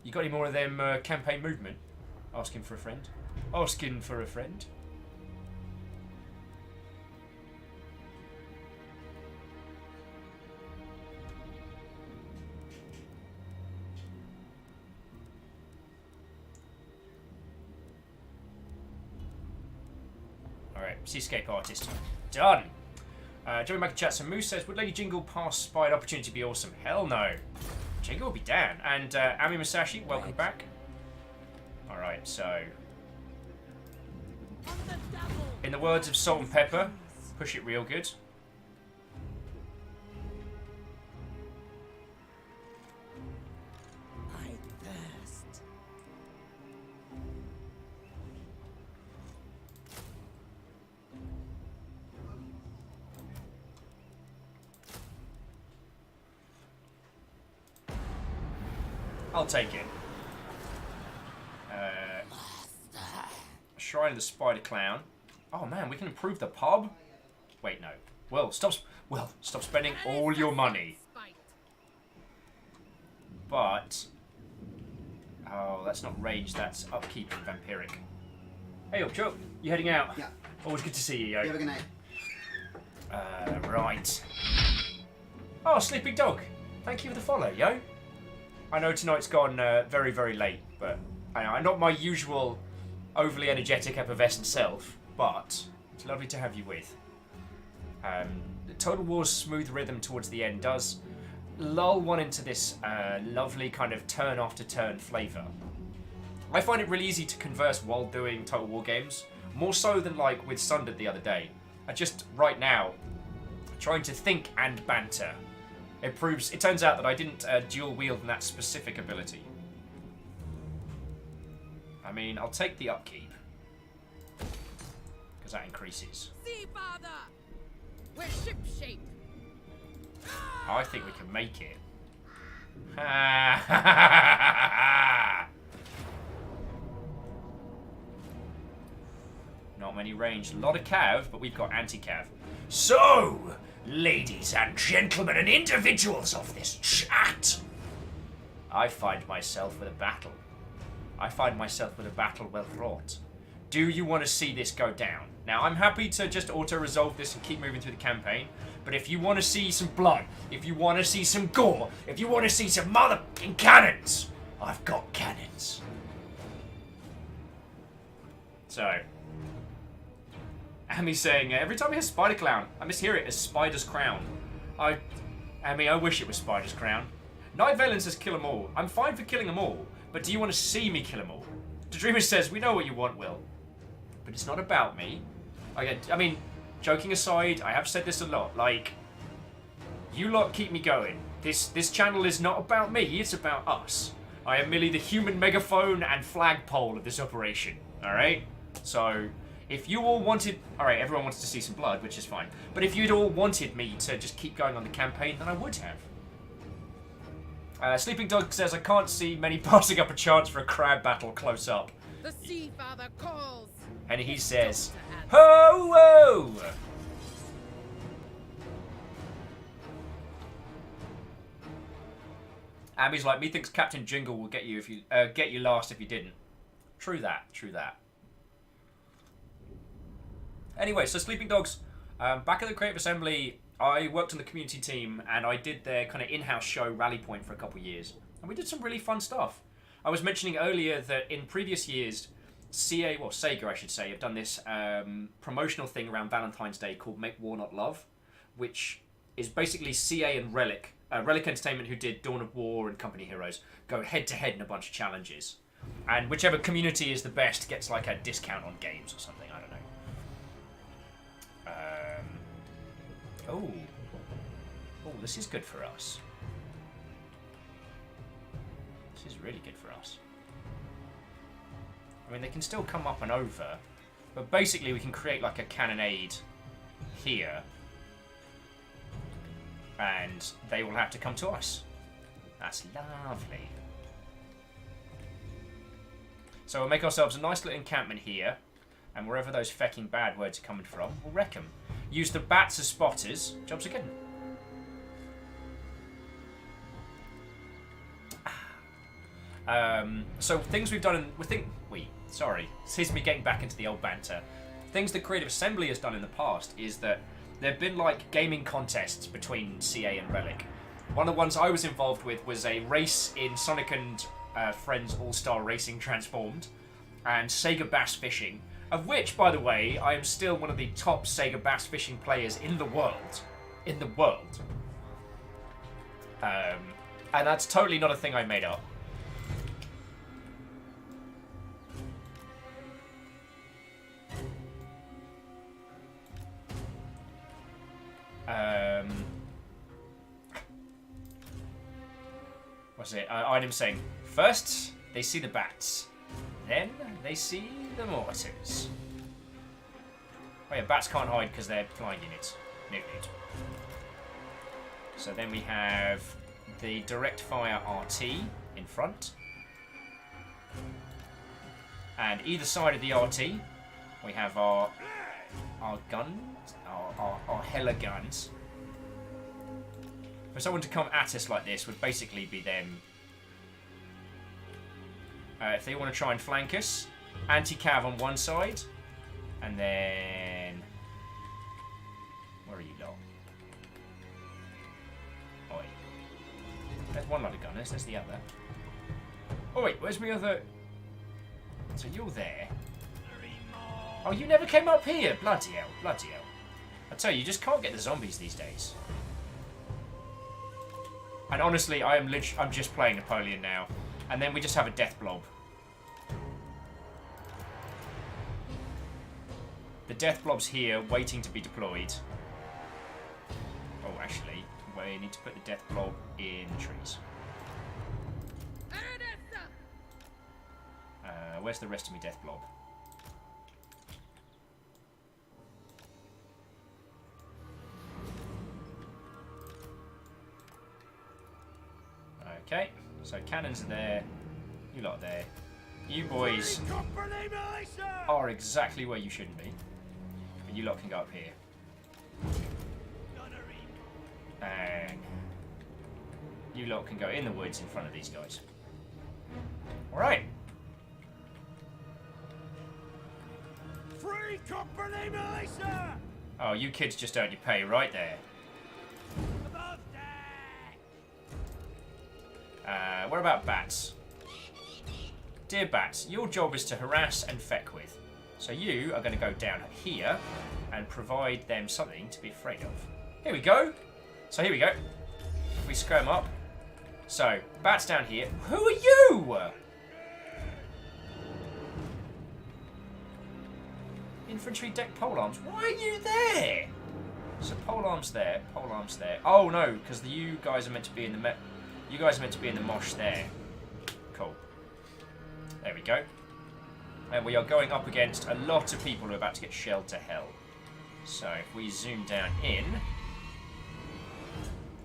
[SPEAKER 1] You got any more of them campaign movement? Asking for a friend. Asking for a friend. Alright, Seascape Artist. Done! Joey Michael Chatson Moose says, would Lady Jingle pass Spied Opportunity be awesome? Hell no. Jingle will be damned. And Ami Masashi, welcome back. Alright, so... in the words of Salt and Pepper, push it real good. I'll take it. Shrine of the Spider Clown. Oh man, we can improve the pub? Wait, no. Well, stop spending all your money. But... oh, that's not rage, that's upkeep and vampiric. Hey up, Joe. You heading out?
[SPEAKER 18] Yeah.
[SPEAKER 1] Always good to see you, yo.
[SPEAKER 18] You have a good night.
[SPEAKER 1] Right. Oh, Sleeping Dog. Thank you for the follow, yo. I know tonight's gone very, very late, but I'm not my usual overly energetic, effervescent self, but it's lovely to have you with. The Total War's smooth rhythm towards the end does lull one into this lovely kind of turn after turn flavour. I find it really easy to converse while doing Total War games, more so than like with Sundered the other day. I just, right now, trying to think and banter. It turns out that I didn't dual wield that specific ability. I mean, I'll take the upkeep. Because that increases.
[SPEAKER 16] See, Father! We're ship-shape.
[SPEAKER 1] I think we can make it. Not many range. A lot of cav, but we've got anti-cav. So, ladies and gentlemen and individuals of this chat, I find myself with a battle. I find myself with a battle well fought. Do you want to see this go down? Now, I'm happy to just auto-resolve this and keep moving through the campaign, but if you want to see some blood, if you want to see some gore, if you want to see some motherfucking cannons, I've got cannons. So, Ami's saying, every time I hear Spider Clown, I mishear it as Spider's Crown. Ami, I wish it was Spider's Crown. Night Valen says kill them all. I'm fine for killing them all, but do you want to see me kill them all? The Dreamer says, we know what you want, Will. But it's not about me. I mean, joking aside, I have said this a lot, like, you lot keep me going. This channel is not about me, it's about us. I am merely the human megaphone and flagpole of this operation, alright? So, if you all wanted... alright, everyone wants to see some blood, which is fine. But if you'd all wanted me to just keep going on the campaign, then I would have. Sleeping Dog says, I can't see many passing up a chance for a crab battle close up.
[SPEAKER 16] The Sea Father calls.
[SPEAKER 1] And he says, ho, ho! Ami's like, methinks Captain Jingle will get you if you get you last if you didn't. True that, true that. Anyway, so Sleeping Dogs, back at the Creative Assembly, I worked on the community team and I did their kind of in-house show Rally Point for a couple of years. And we did some really fun stuff. I was mentioning earlier that in previous years, CA, well, Sega, I should say, have done this promotional thing around Valentine's Day called Make War Not Love, which is basically CA and Relic. Relic Entertainment, who did Dawn of War and Company Heroes, go head-to-head in a bunch of challenges. And whichever community is the best gets like a discount on games or something, I don't know. Oh, this is good for us. This is really good for us. I mean, they can still come up and over, but basically we can create like a cannonade here, and they will have to come to us. That's lovely. So we'll make ourselves a nice little encampment here, and wherever those fecking bad words are coming from, we'll wreck them. Use the bats as spotters. Jobs are good. So things we've done in... Sorry. This is me getting back into the old banter. Things that Creative Assembly has done in the past is that there have been like gaming contests between CA and Relic. One of the ones I was involved with was a race in Sonic and Friends All-Star Racing Transformed and Sega Bass Fishing, of which, by the way, I am still one of the top Sega Bass Fishing players in the world. And that's totally not a thing I made up. What's it? Item saying, first they see the bats, then they see the mortars. Oh yeah, bats can't hide because they're flying units. Note. So then we have the direct fire RT in front. And either side of the RT, we have our guns, our hella guns. For someone to come at us like this would basically be them. If they want to try and flank us, anti-cav on one side, and then... Where are you lot? Oh wait. There's one lot of gunners, there's the other. Oh wait, where's my other... So you're there. Oh, you never came up here! Bloody hell, bloody hell. I tell you, you just can't get the zombies these days. And honestly, I'm just playing Napoleon now. And then we just have a death blob. The death blob's here, waiting to be deployed. Oh, actually, we need to put the death blob in the trees. Where's the rest of my death blob? Okay, so cannons are there, you lot are there. You boys are exactly where you shouldn't be. But you lot can go up here. And you lot can go in the woods in front of these guys. Alright.
[SPEAKER 6] Free company militia!
[SPEAKER 1] Oh, you kids just earned your pay right there. What about bats? Dear bats, your job is to harass and feck with. So you are going to go down here and provide them something to be afraid of. Here we go. So here we go. If we scrum up. So, bats down here. Who are you? Infantry deck polearms. Why are you there? So polearms there, polearms there. Oh no, because you guys are meant to be in the You guys are meant to be in the mosh there. Cool. There we go. And we are going up against a lot of people who are about to get shelled to hell. So if we zoom down in...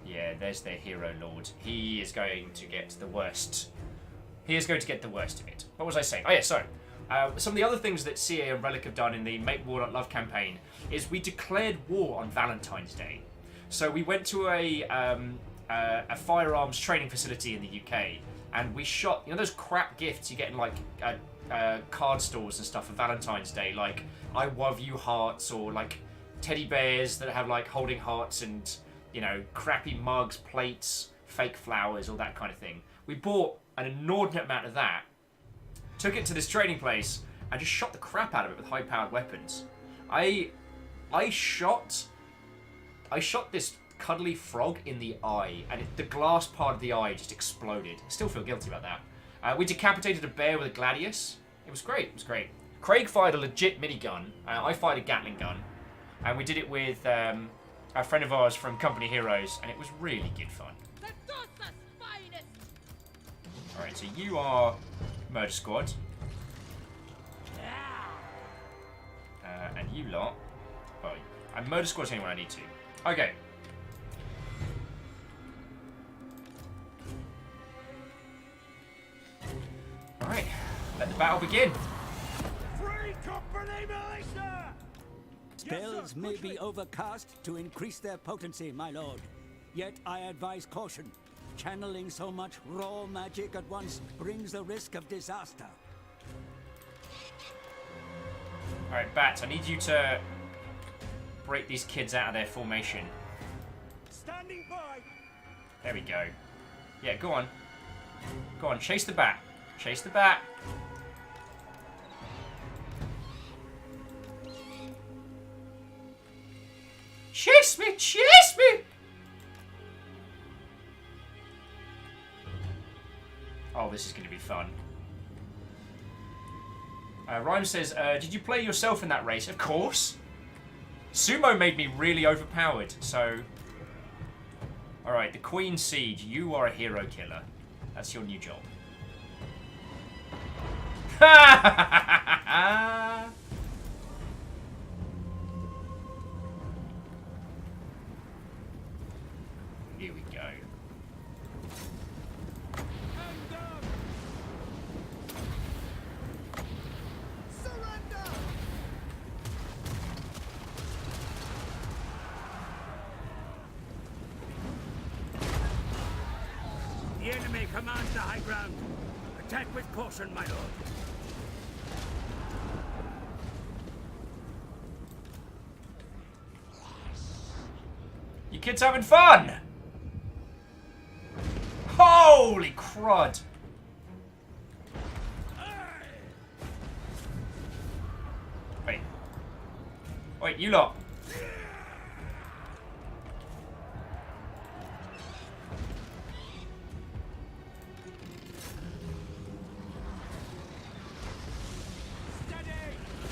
[SPEAKER 1] Yeah, there's their hero lord. He is going to get the worst. He is going to get the worst of it. What was I saying? Oh yeah, so... some of the other things that CA and Relic have done in the Make War Not Love campaign is we declared war on Valentine's Day. So we went to a firearms training facility in the UK, and we shot, you know those crap gifts you get in like card stores and stuff for Valentine's Day, like I love you hearts, or like teddy bears that have like holding hearts, and you know, crappy mugs, plates, fake flowers, all that kind of thing. We bought an inordinate amount of that, took it to this training place, and just shot the crap out of it with high-powered weapons. I shot this cuddly frog in the eye, and the glass part of the eye just exploded. I still feel guilty about that. We decapitated a bear with a gladius. It was great. It was great. Craig fired a legit minigun. I fired a Gatling gun, and we did it with a friend of ours from Company Heroes, and it was really good fun. Alright, so you are Murder Squad. And you lot. Well, I'm Murder Squad's anyone I need to. Okay. Alright, let the battle begin.
[SPEAKER 6] Free company militia!
[SPEAKER 7] Spells may be overcast to increase their potency, my lord. Yet I advise caution. Channeling so much raw magic at once brings the risk of disaster.
[SPEAKER 1] Alright, Bats, I need you to break these kids out of their formation.
[SPEAKER 6] Standing by.
[SPEAKER 1] There we go. Yeah, go on. Go on, chase the bat. Chase the bat. Chase me! Chase me! Oh, this is going to be fun. Rhyme says, did you play yourself in that race? Of course. Sumo made me really overpowered, so... Alright, the Queen Siege, you are a hero killer. That's your new job. Here we go.
[SPEAKER 12] The enemy commands the high ground. Attack with caution, my lord.
[SPEAKER 1] You kids having fun? Holy crud! Wait. Wait, you lot.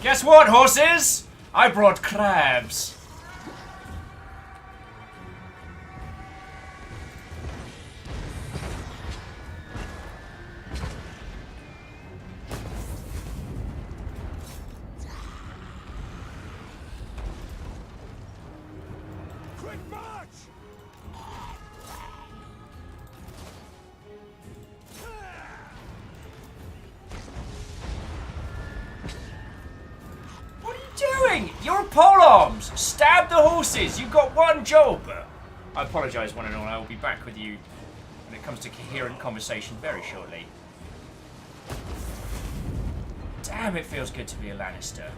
[SPEAKER 1] Guess what, horses? I brought crabs.
[SPEAKER 6] Quick march!
[SPEAKER 1] What are you doing? You're polearms. Stab the horses. You've got one job. I apologise, one and all. I will be back with you when it comes to coherent conversation very shortly. Damn, it feels good to be a Lannister.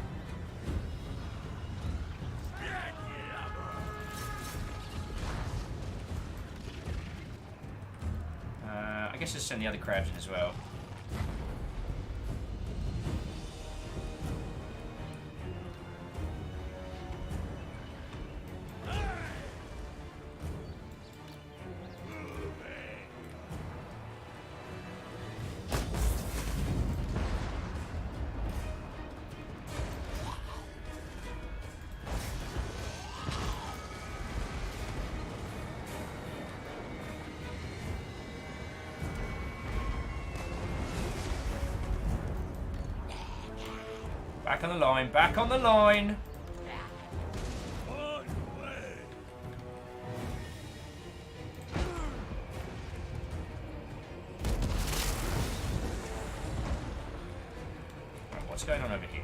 [SPEAKER 1] I guess just send the other crabs in as well. Back on the line, back on the line. Right, what's going on over here?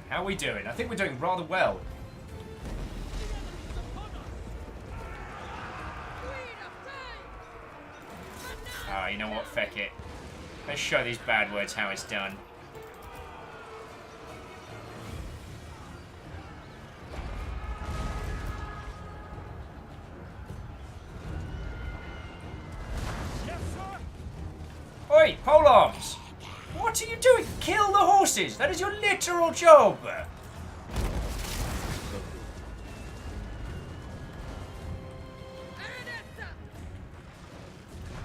[SPEAKER 1] How are we doing? I think we're doing rather well. Ah, you know what? Feck it. Let's show these bad words how it's done.
[SPEAKER 6] Yes, sir.
[SPEAKER 1] Oi, polearms! What are you doing? Kill the horses! That is your literal job!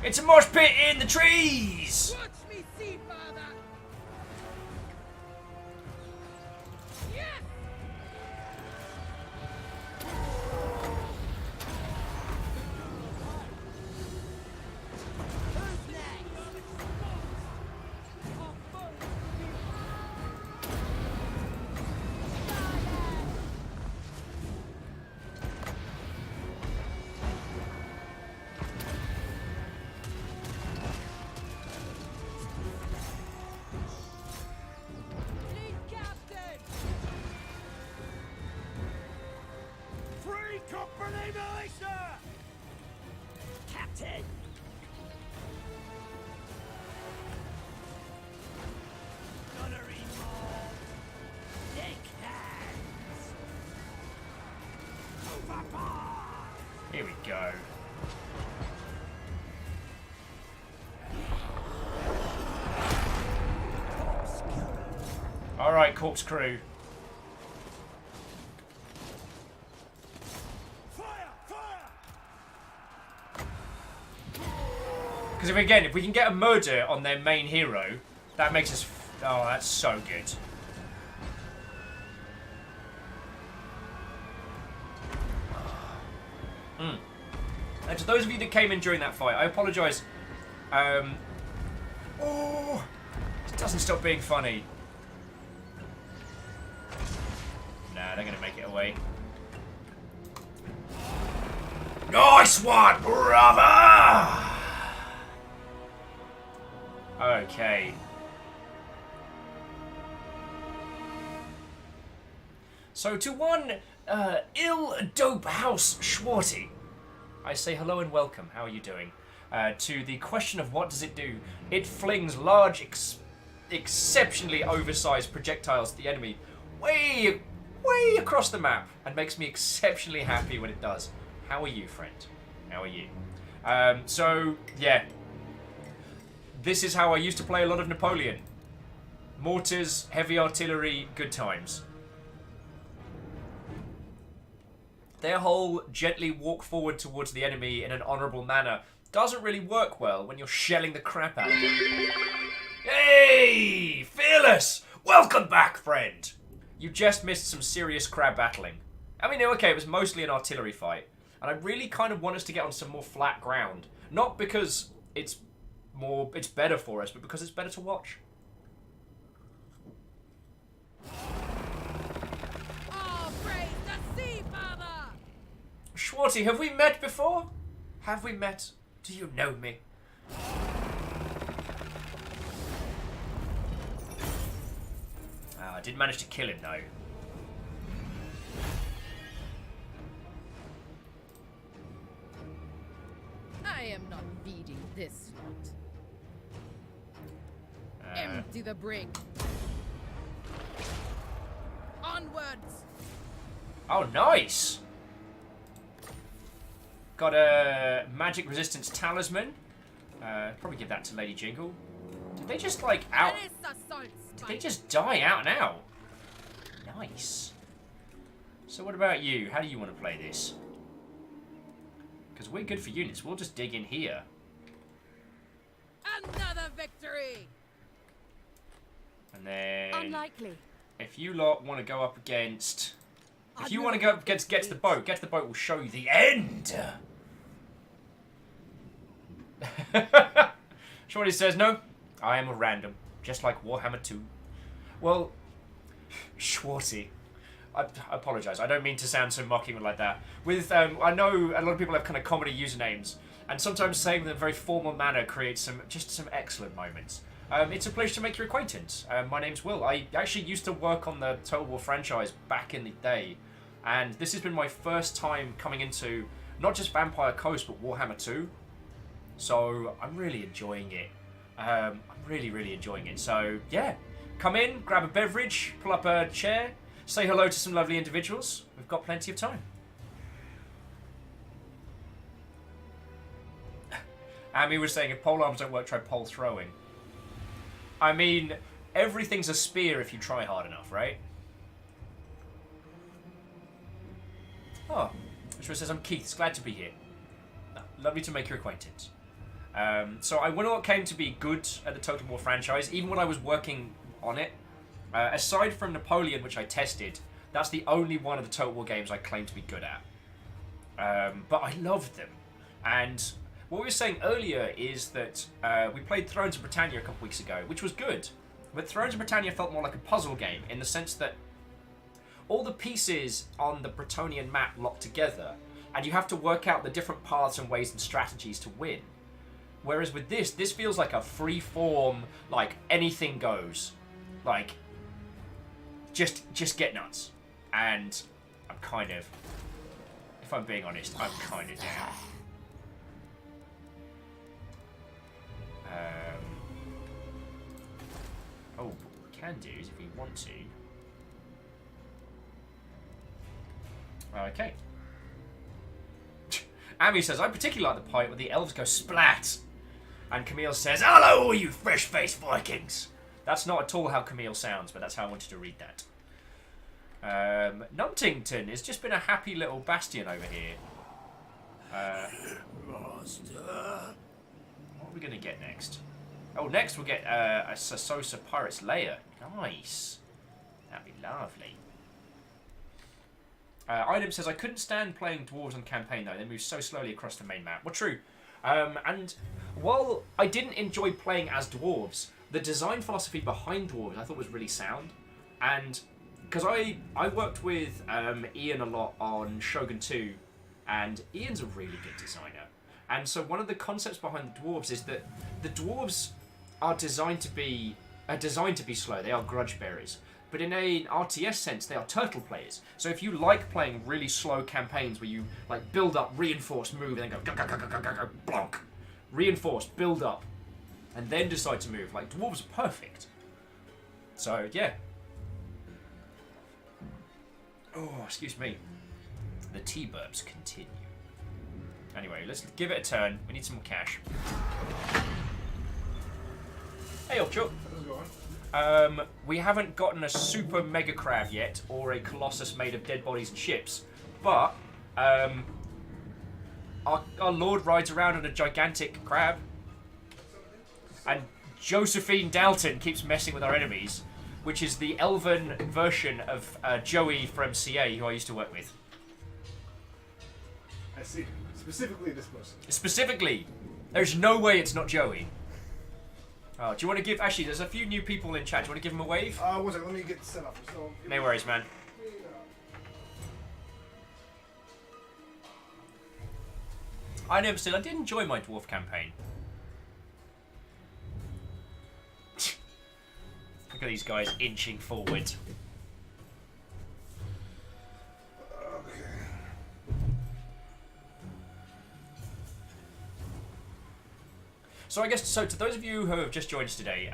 [SPEAKER 1] It's a mosh pit in the trees!
[SPEAKER 16] Watch me see, father! Yes!
[SPEAKER 6] Free company militia! Captain! Gunnery more! Take hands! Overboard!
[SPEAKER 1] Here we go. Alright, corpse crew. Because if we can get a murder on their main hero, that makes us... Oh, that's so good. And to those of you that came in during that fight, I apologise. Oh, it doesn't stop being funny. Nah, they're going to make it away. Nice one, brother! Okay. So to one ill-dope house Schwarty, I say hello and welcome. How are you doing? To the question of what does it do? It flings large, exceptionally oversized projectiles at the enemy way across the map and makes me exceptionally happy when it does. How are you, friend? How are you? So, yeah. This is how I used to play a lot of Napoleon. Mortars, heavy artillery, good times. Their whole gently walk forward towards the enemy in an honourable manner doesn't really work well when you're shelling the crap out of them. Hey! Fearless! Welcome back, friend! You just missed some serious crab battling. I mean, okay, it was mostly an artillery fight. And I really kind of want us to get on some more flat ground. Not because it's better for us, but because it's better to watch.
[SPEAKER 16] Oh, praise the sea, father!
[SPEAKER 1] Schwarty, have we met before? Have we met? Do you know me? I did manage to kill him, though.
[SPEAKER 11] I am not feeding this lot. Empty the brig. Onwards.
[SPEAKER 1] Oh, nice! Got a magic resistance talisman. Probably give that to Lady Jingle. Did they just like out? Did they just die out and out? Nice. So what about you? How do you want to play this? Because we're good for units. We'll just dig in here.
[SPEAKER 16] Another victory.
[SPEAKER 1] And then...
[SPEAKER 16] Unlikely.
[SPEAKER 1] If you lot want to go up against... If you want to go up against Get to the Boat will show you the end. Shorty says, no, I am a random. Just like Warhammer 2. Well, Schwarty. I apologise. I don't mean to sound so mocking like that. I know a lot of people have kind of comedy usernames, and sometimes saying them in a very formal manner creates some excellent moments. It's a pleasure to make your acquaintance. My name's Will. I actually used to work on the Total War franchise back in the day, and this has been my first time coming into not just Vampire Coast, but Warhammer 2. So I'm really enjoying it. I'm really, really enjoying it. So yeah, come in, grab a beverage, pull up a chair, say hello to some lovely individuals. We've got plenty of time. Amy was saying if pole arms don't work, try pole throwing. I mean, everything's a spear if you try hard enough, right? Oh, Joshua says, I'm Keith. It's glad to be here. Lovely to make your acquaintance. So I wonder what came to be good at the Total War franchise, even when I was working on it. Aside from Napoleon, which I tested, that's the only one of the Total War games I claim to be good at. But I loved them. And what we were saying earlier is that we played Thrones of Britannia a couple weeks ago, which was good. But Thrones of Britannia felt more like a puzzle game, in the sense that all the pieces on the Bretonian map lock together, and you have to work out the different paths and ways and strategies to win. Whereas with this feels like a free-form, like, anything goes. Like, just get nuts. And I'm kind of, if I'm being honest, I'm kind of down. Oh, what we can do is if we want to. Okay. Amy says, I particularly like the part where the elves go splat. And Camille says, hello, you fresh-faced Vikings. That's not at all how Camille sounds, but that's how I wanted to read that. Nuntington has just been a happy little bastion over here. What are we going to get next? Oh, next we'll get a Sasosa Pirate's Lair. Nice. That'd be lovely. Item says, I couldn't stand playing dwarves on campaign though. They move so slowly across the main map. Well, true. And while I didn't enjoy playing as dwarves, the design philosophy behind dwarves I thought was really sound. And because I worked with Ian a lot on Shogun 2, and Ian's a really good designer. And so one of the concepts behind the dwarves is that the dwarves are designed to be slow. They are grudge bearers. But in an RTS sense, they are turtle players. So if you like playing really slow campaigns where you like build up, reinforce, move, and then go blonk, reinforce, build up, and then decide to move, like dwarves are perfect. So yeah. Oh, excuse me. The T-burps continue. Anyway, let's give it a turn. We need some more cash. Hey, old Chuck. We haven't gotten a super mega crab yet, or a colossus made of dead bodies and ships, but our lord rides around on a gigantic crab, and Josephine Dalton keeps messing with our enemies, which is the elven version of Joey from CA, who I used to work with.
[SPEAKER 15] I see. Specifically this person.
[SPEAKER 1] Specifically. There's no way it's not Joey. Oh, do you want to give... Actually, there's a few new people in chat. Do you want to give them a wave?
[SPEAKER 15] One second. Let me get set up. So,
[SPEAKER 1] no worries, man. I never said I did enjoy my dwarf campaign. Look at these guys inching forward. So I guess, so to those of you who have just joined us today,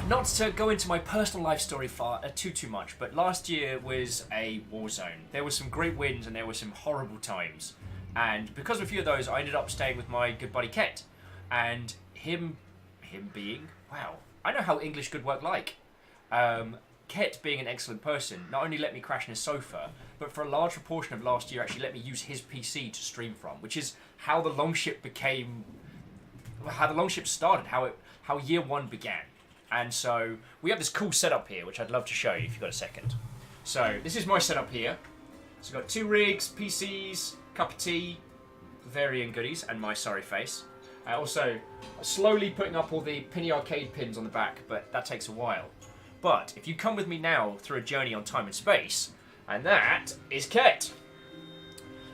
[SPEAKER 1] not to go into my personal life story too much, but last year was a war zone. There were some great wins and there were some horrible times. And because of a few of those, I ended up staying with my good buddy Ket. And him being, wow, I know how English good work like. Ket, being an excellent person, not only let me crash in his sofa, but for a large proportion of last year actually let me use his PC to stream from, which is how the Longship started, how year one began. And so we have this cool setup here, which I'd love to show you if you've got a second. So this is my setup here. So I've got 2 rigs, PCs, cup of tea, varying goodies, and my sorry face. Also, slowly putting up all the Penny Arcade pins on the back, but that takes a while. But if you come with me now through a journey on time and space, and that is Ket.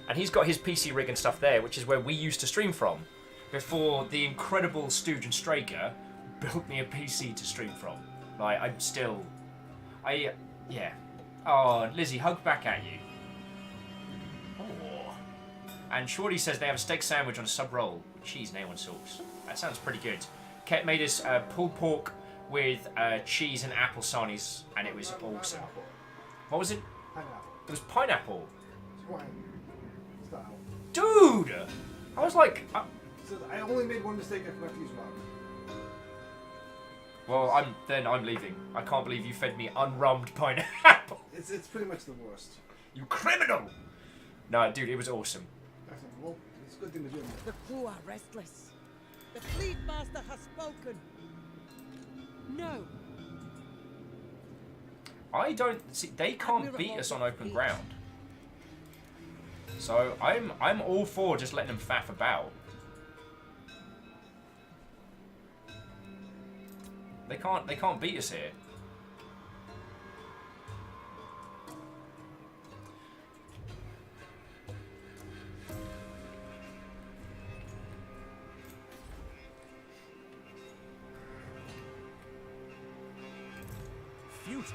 [SPEAKER 1] And he's got his PC rig and stuff there, which is where we used to stream from, before the incredible Stooge and Straker built me a PC to stream from. Like, yeah. Oh, Lizzie, hug back at you. Oh. And Shorty says they have a steak sandwich on a sub roll with cheese and A1 sauce. That sounds pretty good. Ket made us pulled pork with cheese and apple sarnies, and it was awesome. What was it?
[SPEAKER 15] Pineapple.
[SPEAKER 1] It was pineapple.
[SPEAKER 15] Swine. Style.
[SPEAKER 1] Dude! I was like...
[SPEAKER 15] So I only made one mistake. I forgot to use rum.
[SPEAKER 1] Well, I'm leaving. I can't believe you fed me unrummed pineapple.
[SPEAKER 15] It's pretty much the worst.
[SPEAKER 1] You criminal! No, dude, it was awesome.
[SPEAKER 15] I think, well, it's a good thing to do.
[SPEAKER 8] The crew are restless. The fleet master has spoken. No.
[SPEAKER 1] I don't see. They can't beat us on open ground. So I'm all for just letting them faff about. They can't beat us here.
[SPEAKER 13] Futile.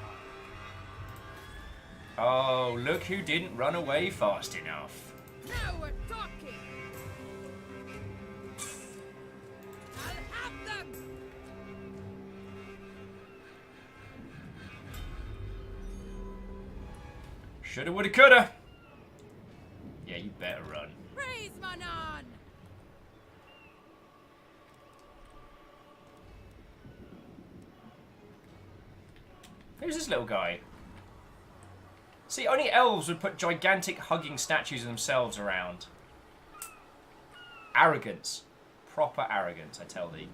[SPEAKER 1] Oh, look who didn't run away fast enough.
[SPEAKER 16] Now we're talking. I'll have them.
[SPEAKER 1] Shoulda, woulda, coulda. Yeah, you better run.
[SPEAKER 16] Praise Manan.
[SPEAKER 1] Who's this little guy? See, only elves would put gigantic hugging statues of themselves around. Arrogance. Proper arrogance, I tell thee.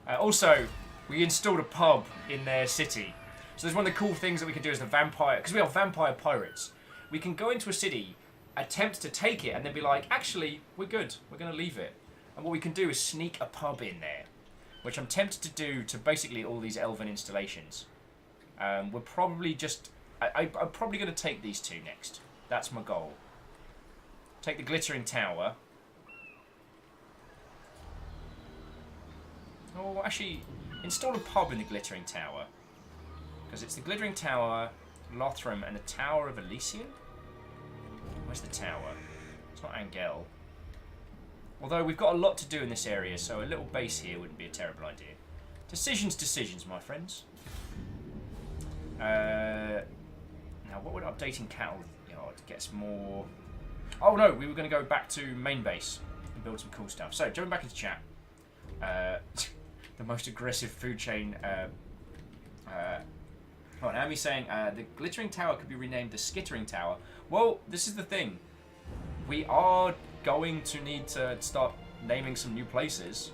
[SPEAKER 1] Also, we installed a pub in their city. So there's one of the cool things that we can do as the vampire... Because we are vampire pirates. We can go into a city, attempt to take it, and then be like, actually, we're good. We're going to leave it. And what we can do is sneak a pub in there. Which I'm tempted to do to basically all these elven installations. We're probably just... I'm probably going to take these two next. That's my goal. Take the Glittering Tower. Oh, actually, install a pub in the Glittering Tower. Because it's the Glittering Tower, Lothram, and the Tower of Elysium? Where's the tower? It's not Angel. Although we've got a lot to do in this area, so a little base here wouldn't be a terrible idea. Decisions, my friends. Now, what would updating cattle yard get us more... Oh no, we were going to go back to main base and build some cool stuff. So, jumping back into chat. The most aggressive food chain... Oh, Ami's saying the Glittering Tower could be renamed the Skittering Tower. Well, this is the thing. We are going to need to start naming some new places.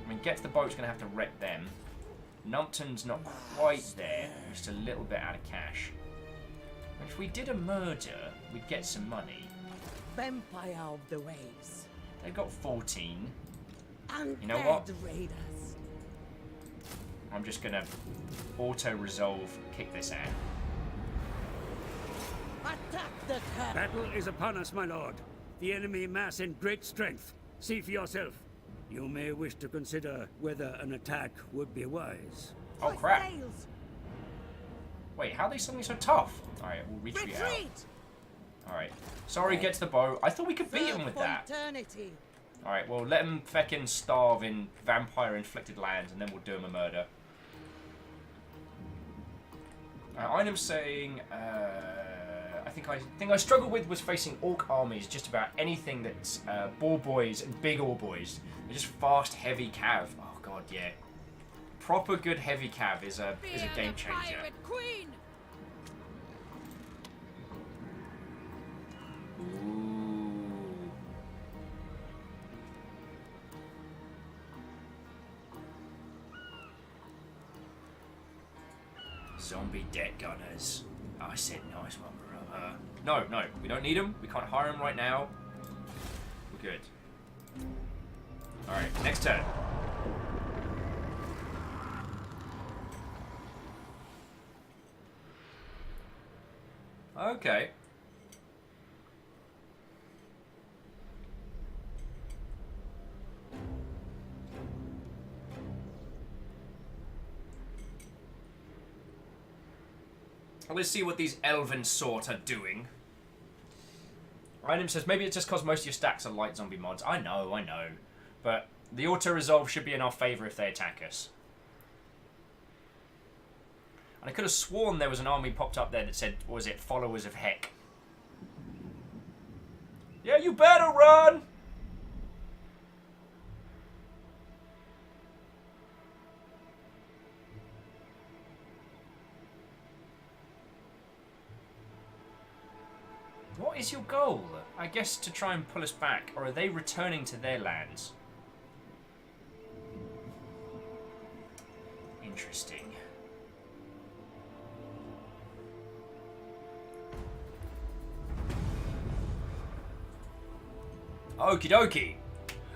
[SPEAKER 1] I mean, Get to the Boat's going to have to wreck them. Numpton's not quite there. Just a little bit out of cash. But if we did a murder, we'd get some money.
[SPEAKER 8] Vampire of the waves.
[SPEAKER 1] They've got 14.
[SPEAKER 8] Undead
[SPEAKER 1] You know what?
[SPEAKER 8] raiders.
[SPEAKER 1] I'm just going to auto-resolve kick this out.
[SPEAKER 8] Attack the camp.
[SPEAKER 12] Battle is upon us, my lord. The enemy mass in great strength. See for yourself. You may wish to consider whether an attack would be wise.
[SPEAKER 1] Oh, crap. Wait, how are they suddenly so tough? Alright, we'll retreat out. Alright. Sorry, Get to the Boat. I thought we could beat him with that. Alright, well, let him feckin' starve in vampire-inflicted lands, and then we'll do him a murder. Item saying, I think I struggled with was facing orc armies. Just about anything that's boar boys and big ore boys. They're just fast, heavy cav. Oh god, yeah. Proper good heavy cav is a game changer. Ooh. Zombie debt gunners. I said nice one, brother. No, we don't need them. We can't hire them right now. We're good. Alright, next turn. Okay. Let's see what these elven sort are doing. Random says, maybe it's just because most of your stacks are light zombie mods. I know. But the auto-resolve should be in our favour if they attack us. And I could have sworn there was an army popped up there that said, what was it, Followers of Heck. Yeah, you better run! What is your goal? I guess to try and pull us back, or are they returning to their lands? Interesting. Okie dokie.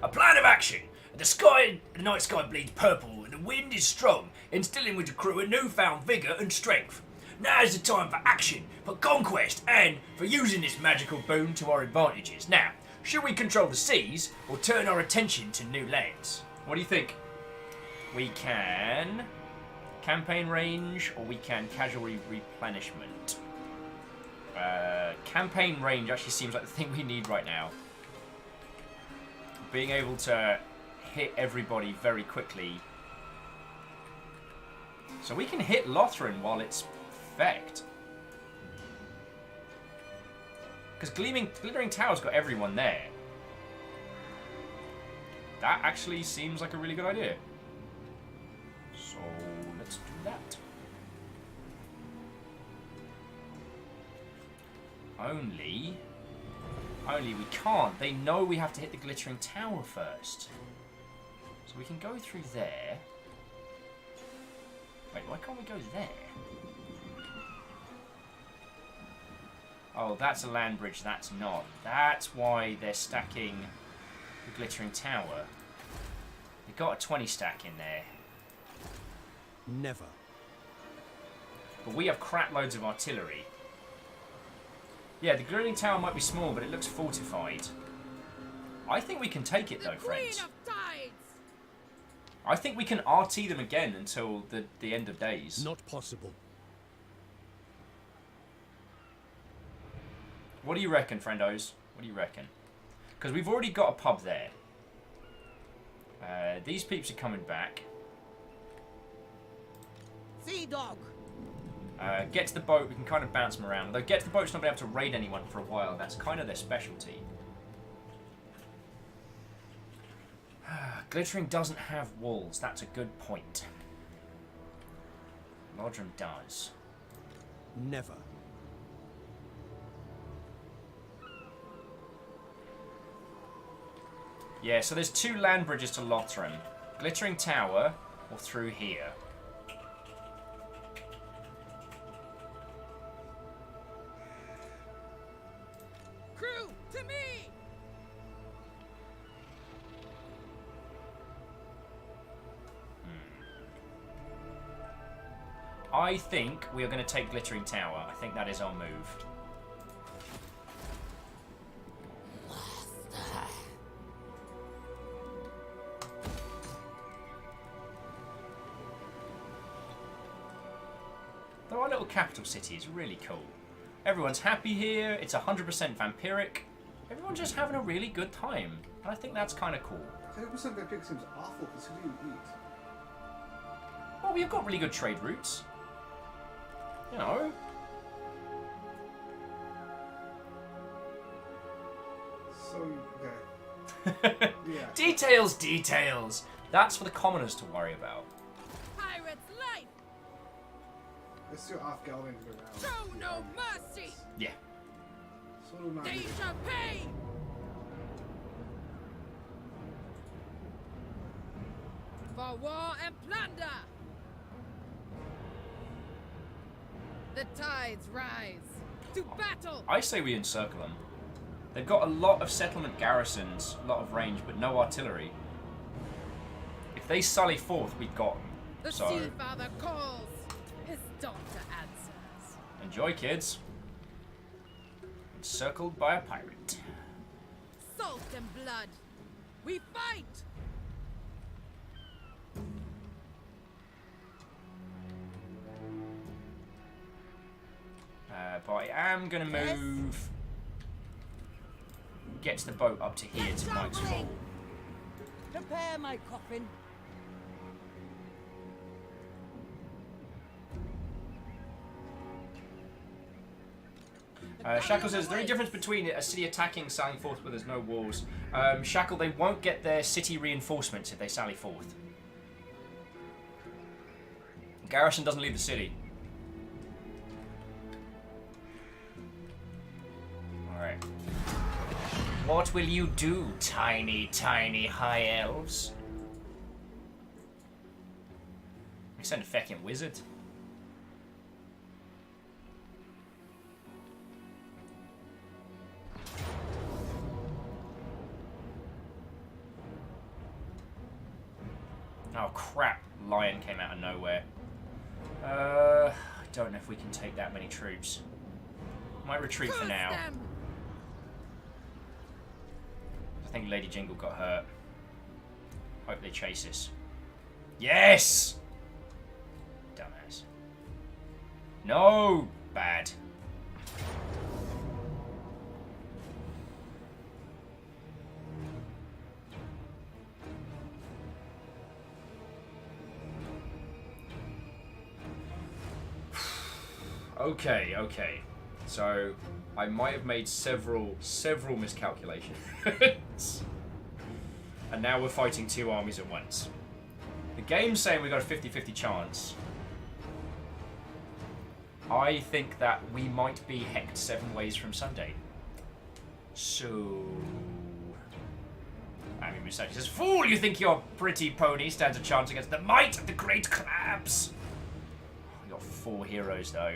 [SPEAKER 1] A plan of action. The night sky bleeds purple and the wind is strong, instilling with the crew a newfound vigour and strength. Now is the time for action, for conquest, and for using this magical boon to our advantages. Now, should we control the seas, or turn our attention to new lands? What do you think? We can campaign range, or we can cavalry replenishment. Campaign range actually seems like the thing we need right now. Being able to hit everybody very quickly. So we can hit Lothran while it's effect. Because Glittering Tower's got everyone there. That actually seems like a really good idea. So let's do that. Only we can't. They know we have to hit the Glittering Tower first. So we can go through there. Wait, why can't we go there? Oh, that's a land bridge, that's not. That's why they're stacking the Glittering Tower. They've got a 20 stack in there.
[SPEAKER 18] Never.
[SPEAKER 1] But we have crap loads of artillery. Yeah, the Glittering Tower might be small, but it looks fortified. I think we can take it though, friends. I think we can RT them again until the end of days.
[SPEAKER 18] Not possible.
[SPEAKER 1] What do you reckon, friendos? What do you reckon? Because we've already got a pub there. These peeps are coming back.
[SPEAKER 8] Sea dog.
[SPEAKER 1] Get to the boat, we can kind of bounce them around. Although get to the boat's not been able to raid anyone for a while. That's kind of their specialty. Glittering doesn't have walls. That's a good point. Lodrum does.
[SPEAKER 18] Never.
[SPEAKER 1] Yeah, so there's 2 land bridges to Lothram. Glittering Tower, or through here.
[SPEAKER 16] Crew, to me!
[SPEAKER 1] I think we are going to take Glittering Tower. I think that is our move. Though our little capital city is really cool. Everyone's happy here. It's 100% vampiric. Everyone's just having a really good time. And I think that's kind of cool.
[SPEAKER 15] 10% vampiric seems awful considering you eat.
[SPEAKER 1] Well, we've got really good trade routes. You know.
[SPEAKER 15] So, okay. Yeah.
[SPEAKER 1] Details. That's for the commoners to worry about.
[SPEAKER 16] Pirate's life!
[SPEAKER 15] Let's do off galving around.
[SPEAKER 16] Show no mercy!
[SPEAKER 1] Yeah.
[SPEAKER 15] So do not.
[SPEAKER 16] They shall pay! For war and plunder! The tides rise. To battle!
[SPEAKER 1] I say we encircle them. They've got a lot of settlement garrisons, a lot of range, but no artillery. If they sally forth, we've got them.
[SPEAKER 16] The
[SPEAKER 1] So,
[SPEAKER 16] sea father calls. His daughter answers.
[SPEAKER 1] enjoy, kids. Encircled by a pirate.
[SPEAKER 16] Salt and blood. We fight!
[SPEAKER 1] But I am going to move gets the boat up to here to Mike's Fall.
[SPEAKER 8] Prepare my coffin.
[SPEAKER 1] Shackle says, the only difference between a city attacking sallying forth where there's no walls. Shackle, they won't get their city reinforcements if they sally forth. Garrison doesn't leave the city. Alright. What will you do, tiny, tiny high elves? We send a feckin' wizard. Oh crap, Lion came out of nowhere. I don't know if we can take that many troops. Might retreat for now. I think Lady Jingle got hurt. Hope they chase us. Yes! Dumbass. No! Bad. Okay, okay. So, I might have made several miscalculations. And now we're fighting two armies at once. The game's saying we got a 50-50 chance. I think that we might be hecked 7 ways from Sunday. So... I mean, Misaki says, "Fool, you think your pretty pony stands a chance against the might of the great crabs?" We got 4 heroes, though.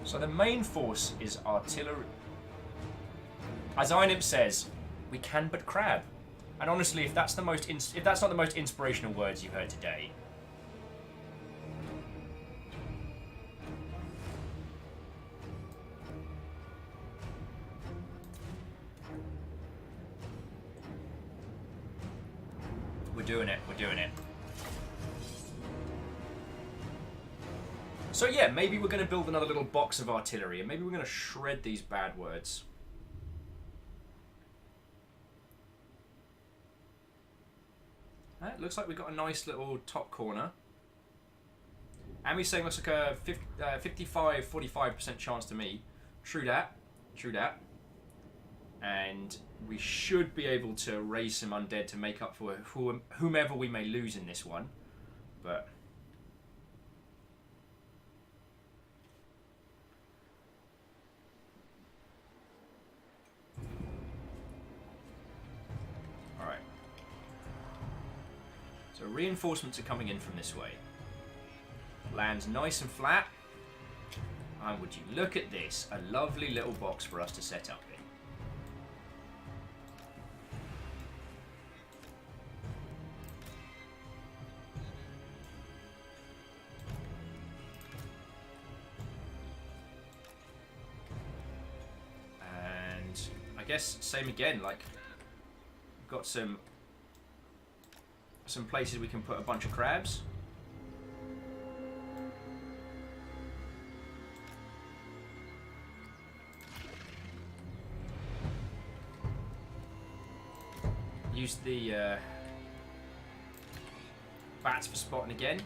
[SPEAKER 1] So the main force is artillery. As Einimp says, we can but crab. And honestly, if that's the most if that's not the most inspirational words you've heard today, we're doing it. We're doing it. So yeah, maybe we're going to build another little box of artillery, and maybe we're going to shred these bad words. It looks like we've got a nice little top corner. Ami's saying looks like a 55-45% chance to me. True that. True that. And we should be able to raise some undead to make up for whomever we may lose in this one. But... So reinforcements are coming in from this way. Lands nice and flat. And would you look at this, a lovely little box for us to set up in. And I guess same again, like we've got some places we can put a bunch of crabs. Use the bats for spotting again.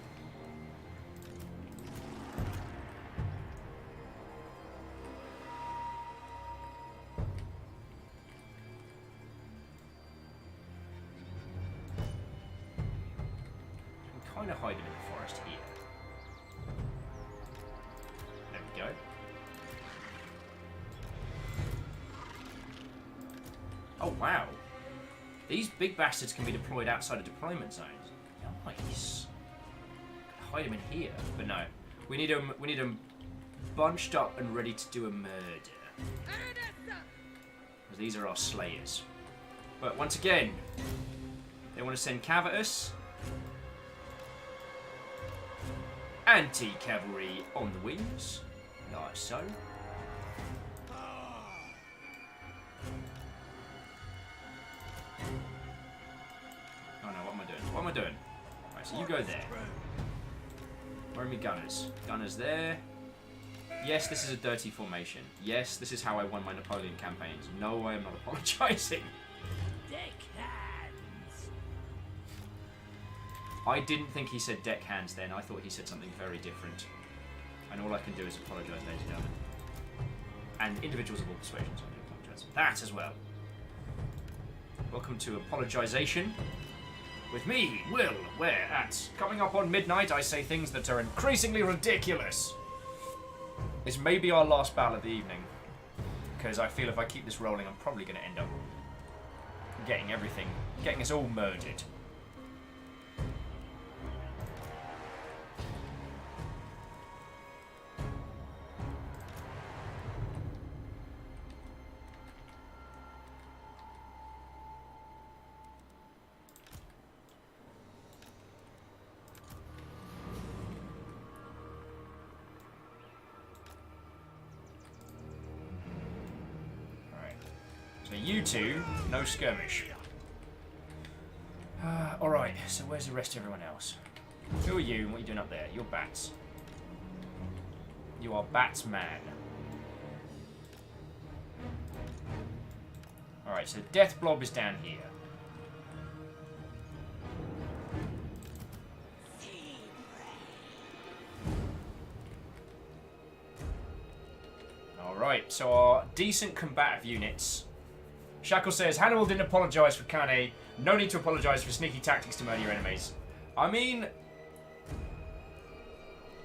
[SPEAKER 1] Kind of hide them in the forest here. There we go. Oh wow. These big bastards can be deployed outside of deployment zones. Nice. Hide them in here, but no. We need them bunched up and ready to do a murder. Because these are our slayers. But once again, they want to send Cavitus. Anti-cavalry on the wings, like so. Oh no, what am I doing? So you go there. Where are my gunners? Gunners there. Yes, this is a dirty formation. Yes, this is how I won my Napoleon campaigns. No, I am not apologizing. I didn't think he said deckhands then. I thought he said something very different. And all I can do is apologize, ladies and gentlemen. And individuals of all persuasions, I do apologize for that as well. Welcome to Apologization with me, Will, where coming up on midnight I say things that are increasingly ridiculous. This may be our last battle of the evening, because I feel if I keep this rolling I'm probably going to end up getting us all murdered. You two, no skirmish. Alright, so where's the rest of everyone else? Who are you and what are you doing up there? You're bats. You are Batsman. Alright, so Death Blob is down here. Alright, so our decent combative units. Shackle says, Hannibal didn't apologise for Cannae. No need to apologise for sneaky tactics to murder your enemies. I mean,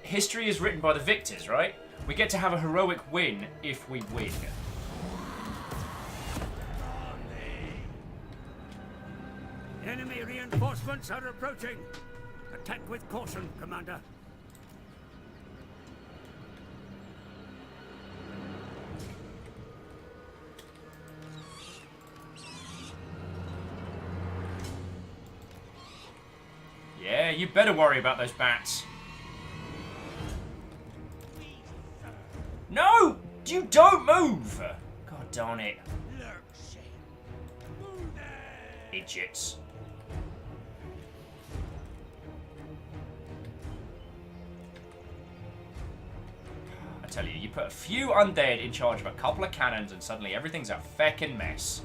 [SPEAKER 1] history is written by the victors, right? We get to have a heroic win if we win.
[SPEAKER 12] Enemy reinforcements are approaching. Attack with caution, Commander.
[SPEAKER 1] Yeah, you better worry about those bats. No! You don't move! God darn it. Idiots. I tell you, you put a few undead in charge of a couple of cannons and suddenly everything's a feckin' mess.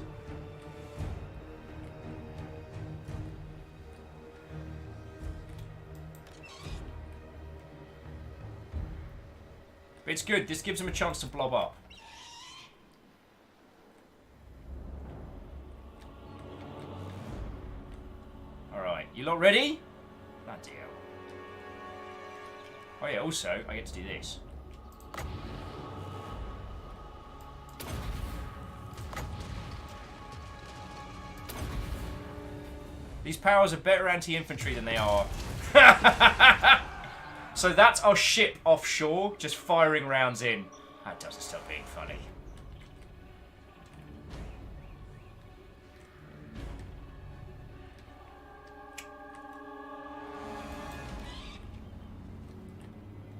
[SPEAKER 1] But it's good. This gives him a chance to blob up. Alright. You lot ready? Bloody hell. Oh yeah, also, I get to do this. These powers are better anti-infantry than they are. So that's our ship offshore, just firing rounds in. That doesn't stop being funny.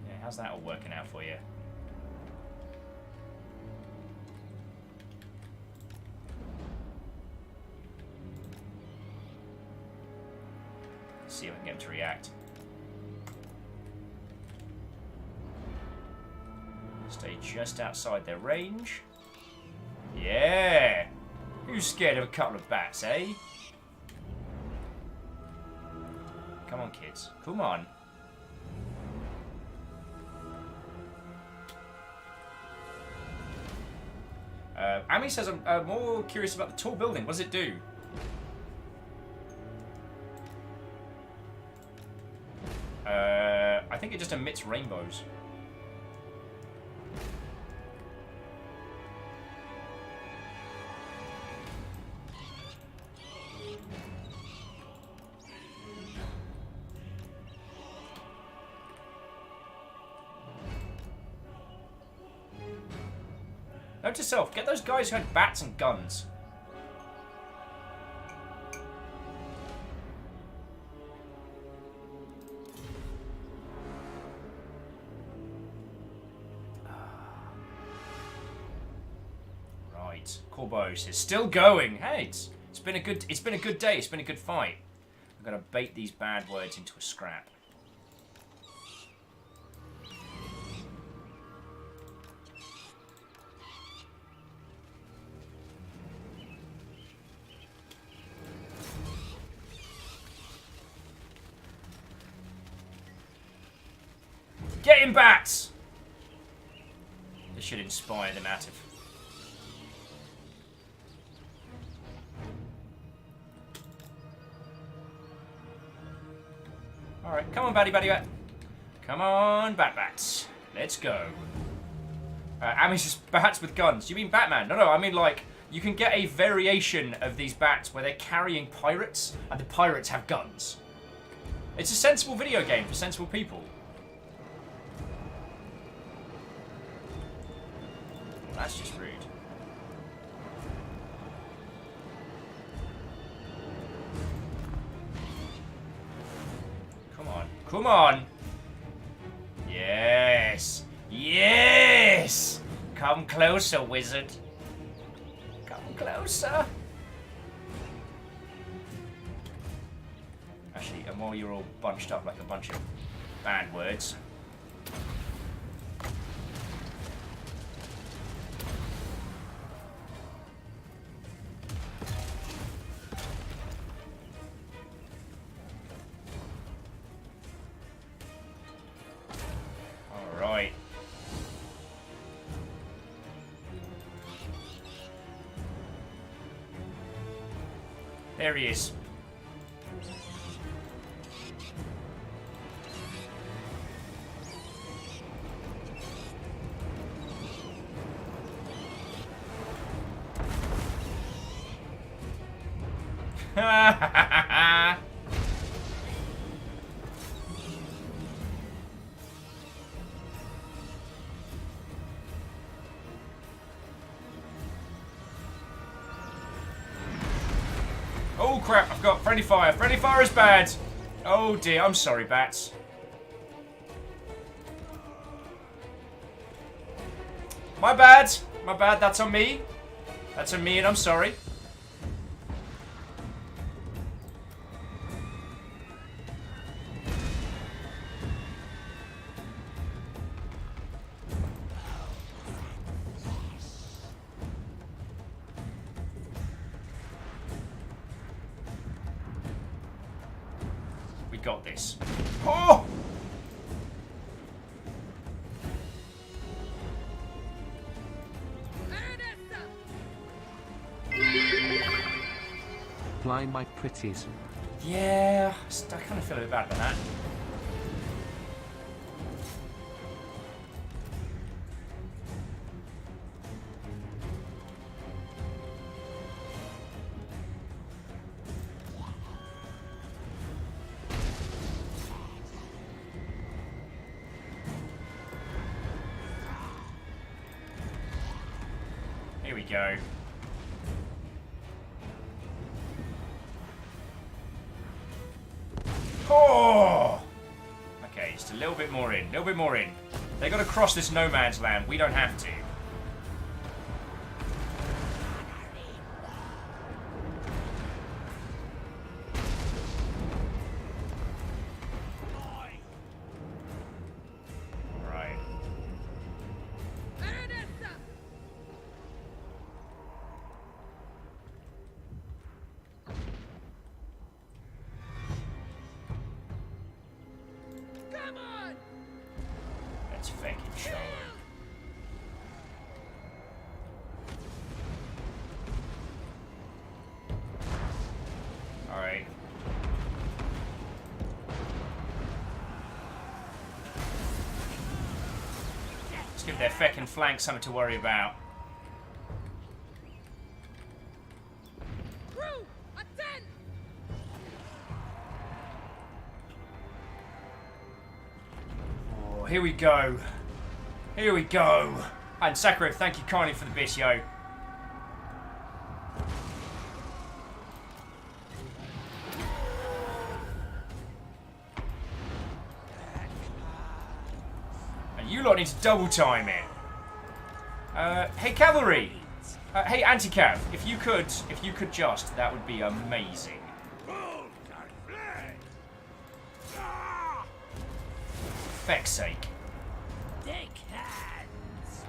[SPEAKER 1] Yeah, how's that all working out for you? Let's see if I can get him to react. Stay just outside their range. Yeah! Who's scared of a couple of bats, eh? Come on, kids. Come on. Ami says, I'm more curious about the tall building. What does it do? I think it just emits rainbows. Note to self, get those guys who had bats and guns. Right, Corbo says still going. Hey, it's been a good day. It's been a good fight. We've I'm going to bait these bad words into a scrap. Get him, bats! This should inspire the native. Alright, come on, batty, batty, bat. Come on, bats. Let's go. I mean, just bats with guns. You mean Batman? No, I mean, like, you can get a variation of these bats where they're carrying pirates, and the pirates have guns. It's a sensible video game for sensible people. That's just rude. Come on. Come on! Yes! Yes! Come closer, wizard. Come closer. Actually, and while you're all bunched up like a bunch of bad words... Alright. There he is. Oh crap, I've got friendly fire. Friendly fire is bad. Oh dear, I'm sorry, bats. My bad, that's on me. That's on me and I'm sorry. We got this. Oh!
[SPEAKER 4] Fly my pretties.
[SPEAKER 1] Yeah, I kind of feel a bit bad about that. Here we go. Oh! Okay, just a little bit more in. A little bit more in. They got to cross this no man's land. We don't have to. Right.
[SPEAKER 16] Come on!
[SPEAKER 1] Let's fucking show them. Alright. Let's give their feckin' flank something to worry about.
[SPEAKER 16] Crew, attend!
[SPEAKER 1] Oh, here we go. Here we go. And Sakura, thank you kindly for the bit, yo. And you lot need to double time it. Hey cavalry. Hey anti-cav, if you could just, that would be amazing.
[SPEAKER 5] feck's sake.
[SPEAKER 16] Dick hands.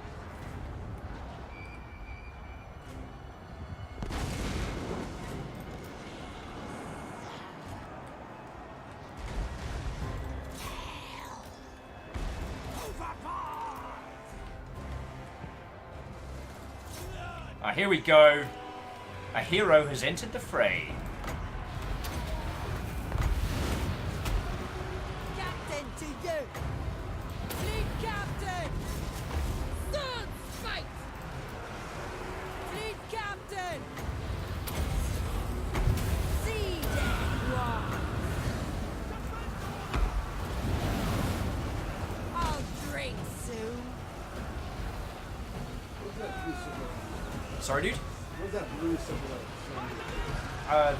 [SPEAKER 5] Here we go. A hero has entered the fray.
[SPEAKER 8] Captain to you! Fleet captain!
[SPEAKER 16] Swords fight!
[SPEAKER 8] Fleet captain! Sea deck one! I'll drink soon.
[SPEAKER 5] Sorry, dude?
[SPEAKER 15] What's that blue symbol?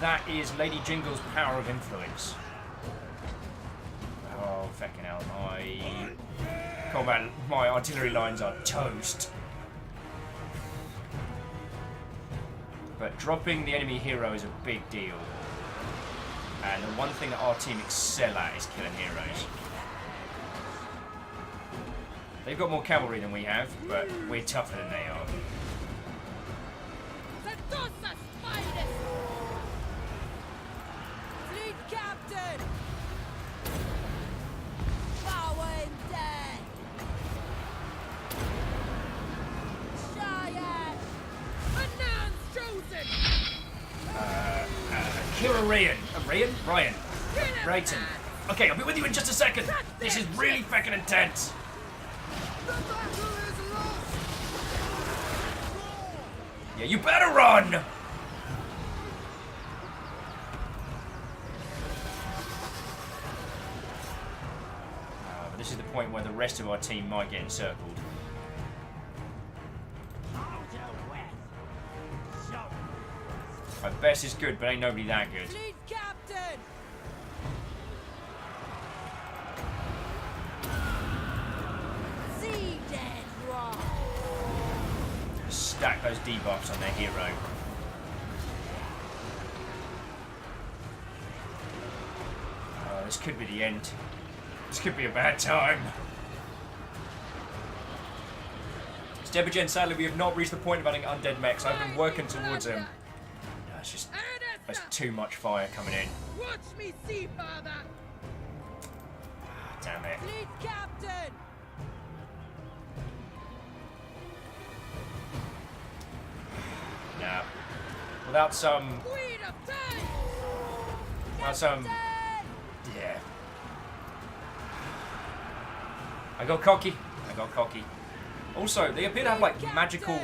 [SPEAKER 5] That is Lady Jingle's power of influence. Oh, fucking hell. My artillery lines are toast. But dropping the enemy hero is a big deal. And the one thing that our team excel at is killing heroes. They've got more cavalry than we have, but we're tougher than they are.
[SPEAKER 16] Sedusa spiders!
[SPEAKER 8] Fleet captain! Power and death! Giant!
[SPEAKER 16] Manan's chosen!
[SPEAKER 5] Kira Ryan. Rayton. Okay, I'll be with you in just a second. This is really fucking intense. Yeah, you better run! But this is the point where the rest of our team might get encircled. My best is good, but ain't nobody that good.
[SPEAKER 8] Fleet captain! Sea dead rock!
[SPEAKER 5] Stack those debuffs on their hero. This could be the end. This could be a bad time. Stebagen, sadly, we have not reached the point of adding undead mechs. I've been working towards him. No, it's just... There's too much fire coming in.
[SPEAKER 16] Watch me see, father!
[SPEAKER 5] Damn it.
[SPEAKER 8] Fleet captain!
[SPEAKER 5] Nah. Without some...
[SPEAKER 16] Queen of time!
[SPEAKER 5] Without some... Yeah. I got cocky. Also, they appear to have like magical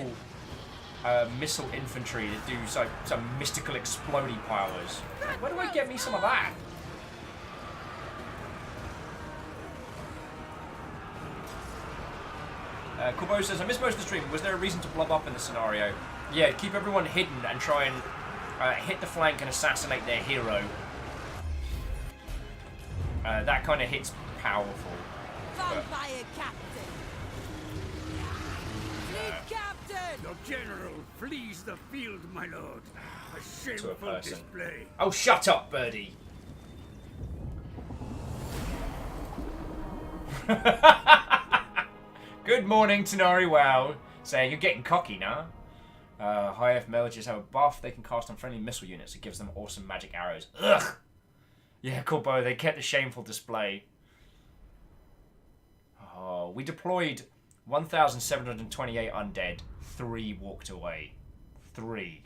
[SPEAKER 5] missile infantry that do some mystical explodey powers. Where do I get me some of that? Kubo says, I missed most of the stream. Was there a reason to blob up in this scenario? Yeah, keep everyone hidden and try and hit the flank and assassinate their hero. That kind of hit's powerful.
[SPEAKER 8] Vampire captain! Fleet captain!
[SPEAKER 12] Your general flees the field, my lord. A shameful display.
[SPEAKER 5] Oh, shut up, Birdie. Good morning, Tanari Wow. Saying you're getting cocky now. High F mages have a buff they can cast on friendly missile units. It gives them awesome magic arrows. Ugh! Yeah, cool, Bo. They kept the shameful display. Oh, we deployed 1,728 undead. 3 walked away. 3.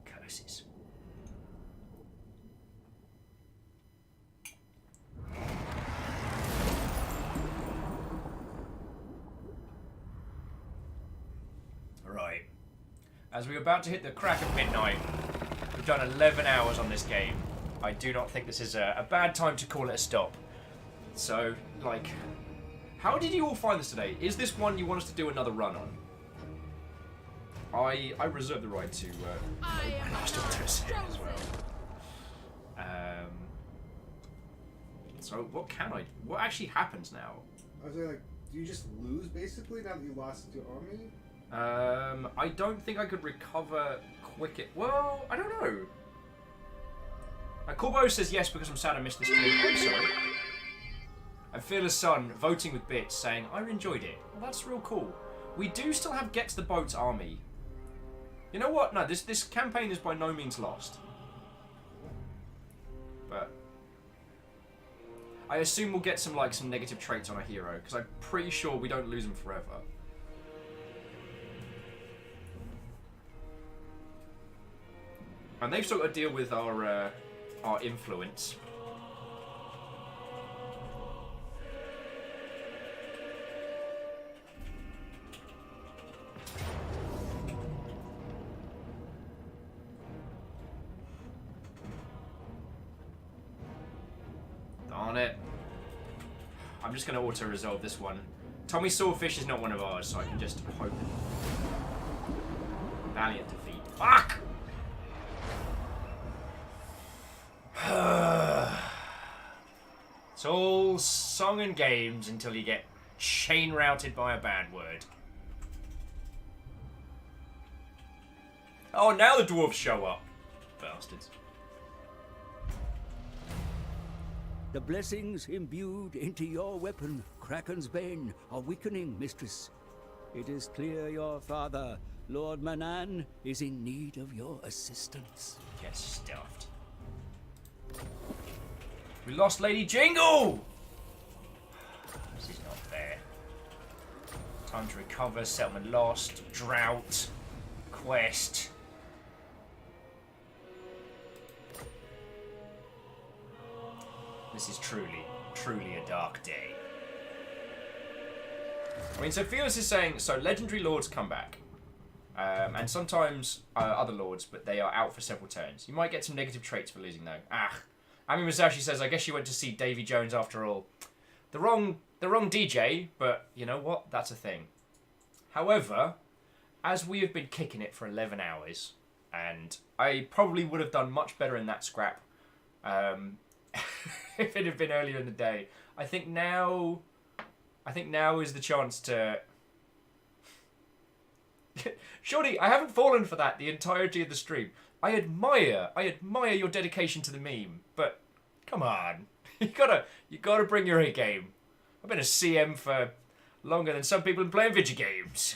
[SPEAKER 5] Curses. Right. As we're about to hit the crack of midnight, we've done 11 hours on this game. I do not think this is a bad time to call it a stop. So, like, how did you all find this today? Is this one you want us to do another run on? I reserve the right to still do it as well. So what actually happens now?
[SPEAKER 15] I was like, do you just lose basically now that you lost your army?
[SPEAKER 5] I don't think I could recover well, I don't know. Corbo says yes because I'm sad I missed this stream. I'm sorry.
[SPEAKER 1] And Fearless Sun voting with bits, saying, I enjoyed it. Well, that's real cool. We do still have Get to the Boat's army. You know what? No, this campaign is by no means lost. But I assume we'll get some negative traits on our hero, because I'm pretty sure we don't lose him forever. And they've still got to deal with our influence. Darn it. I'm just going to auto-resolve this one. Tommy Sawfish is not one of ours, so I can just hope. Valiant defeat. Fuck! It's all song and games until you get chain routed by a bad word. Oh, now the dwarves show up. Bastards.
[SPEAKER 7] The blessings imbued into your weapon, Kraken's Bane, are weakening, mistress. It is clear your father, Lord Manan, is in need of your assistance.
[SPEAKER 1] Get stuffed. We lost Lady Jingle! This is not fair. Time to recover, settlement lost, drought, quest. This is truly, truly a dark day. I mean, so Fearless is saying, so legendary lords come back. And sometimes other lords, but they are out for several turns. You might get some negative traits for losing, though. Ami Masashi says, I guess you went to see Davy Jones after all. The wrong DJ, but you know what? That's a thing. However, as we have been kicking it for 11 hours, and I probably would have done much better in that scrap if it had been earlier in the day. I think now is the chance to... Shorty, I haven't fallen for that the entirety of the stream. I admire your dedication to the meme, but come on, you gotta bring your A game. I've been a CM for longer than some people in playing video games.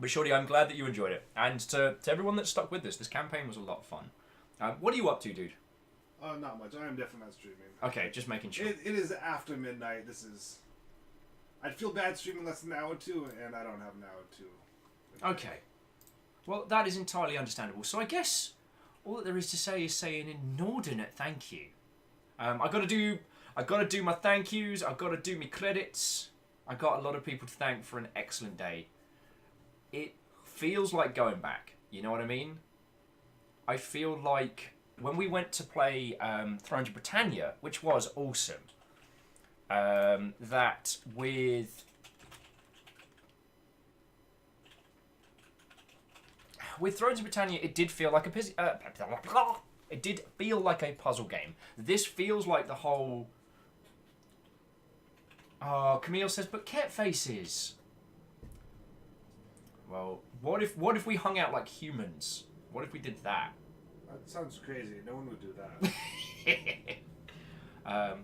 [SPEAKER 1] But Shorty, I'm glad that you enjoyed it, and to everyone that stuck with this campaign was a lot of fun. What are you up to, dude?
[SPEAKER 15] Not much. I am definitely not streaming.
[SPEAKER 1] Okay, just making sure.
[SPEAKER 15] It is after midnight. I'd feel bad streaming less than an hour or two, and I don't have an hour or two.
[SPEAKER 1] Okay. Well, that is entirely understandable. So I guess all that there is to say is say an inordinate thank you. I gotta do my thank yous. I gotta do my credits. I got a lot of people to thank for an excellent day. It feels like going back. You know what I mean? I feel like when we went to play Thrones of Britannia, which was awesome. That with Thrones of Britannia, it did feel like a puzzle game. This feels like the whole. Oh, Camille says, but cat faces. Well, what if we hung out like humans? What if we did that?
[SPEAKER 15] That sounds crazy. No one would do that.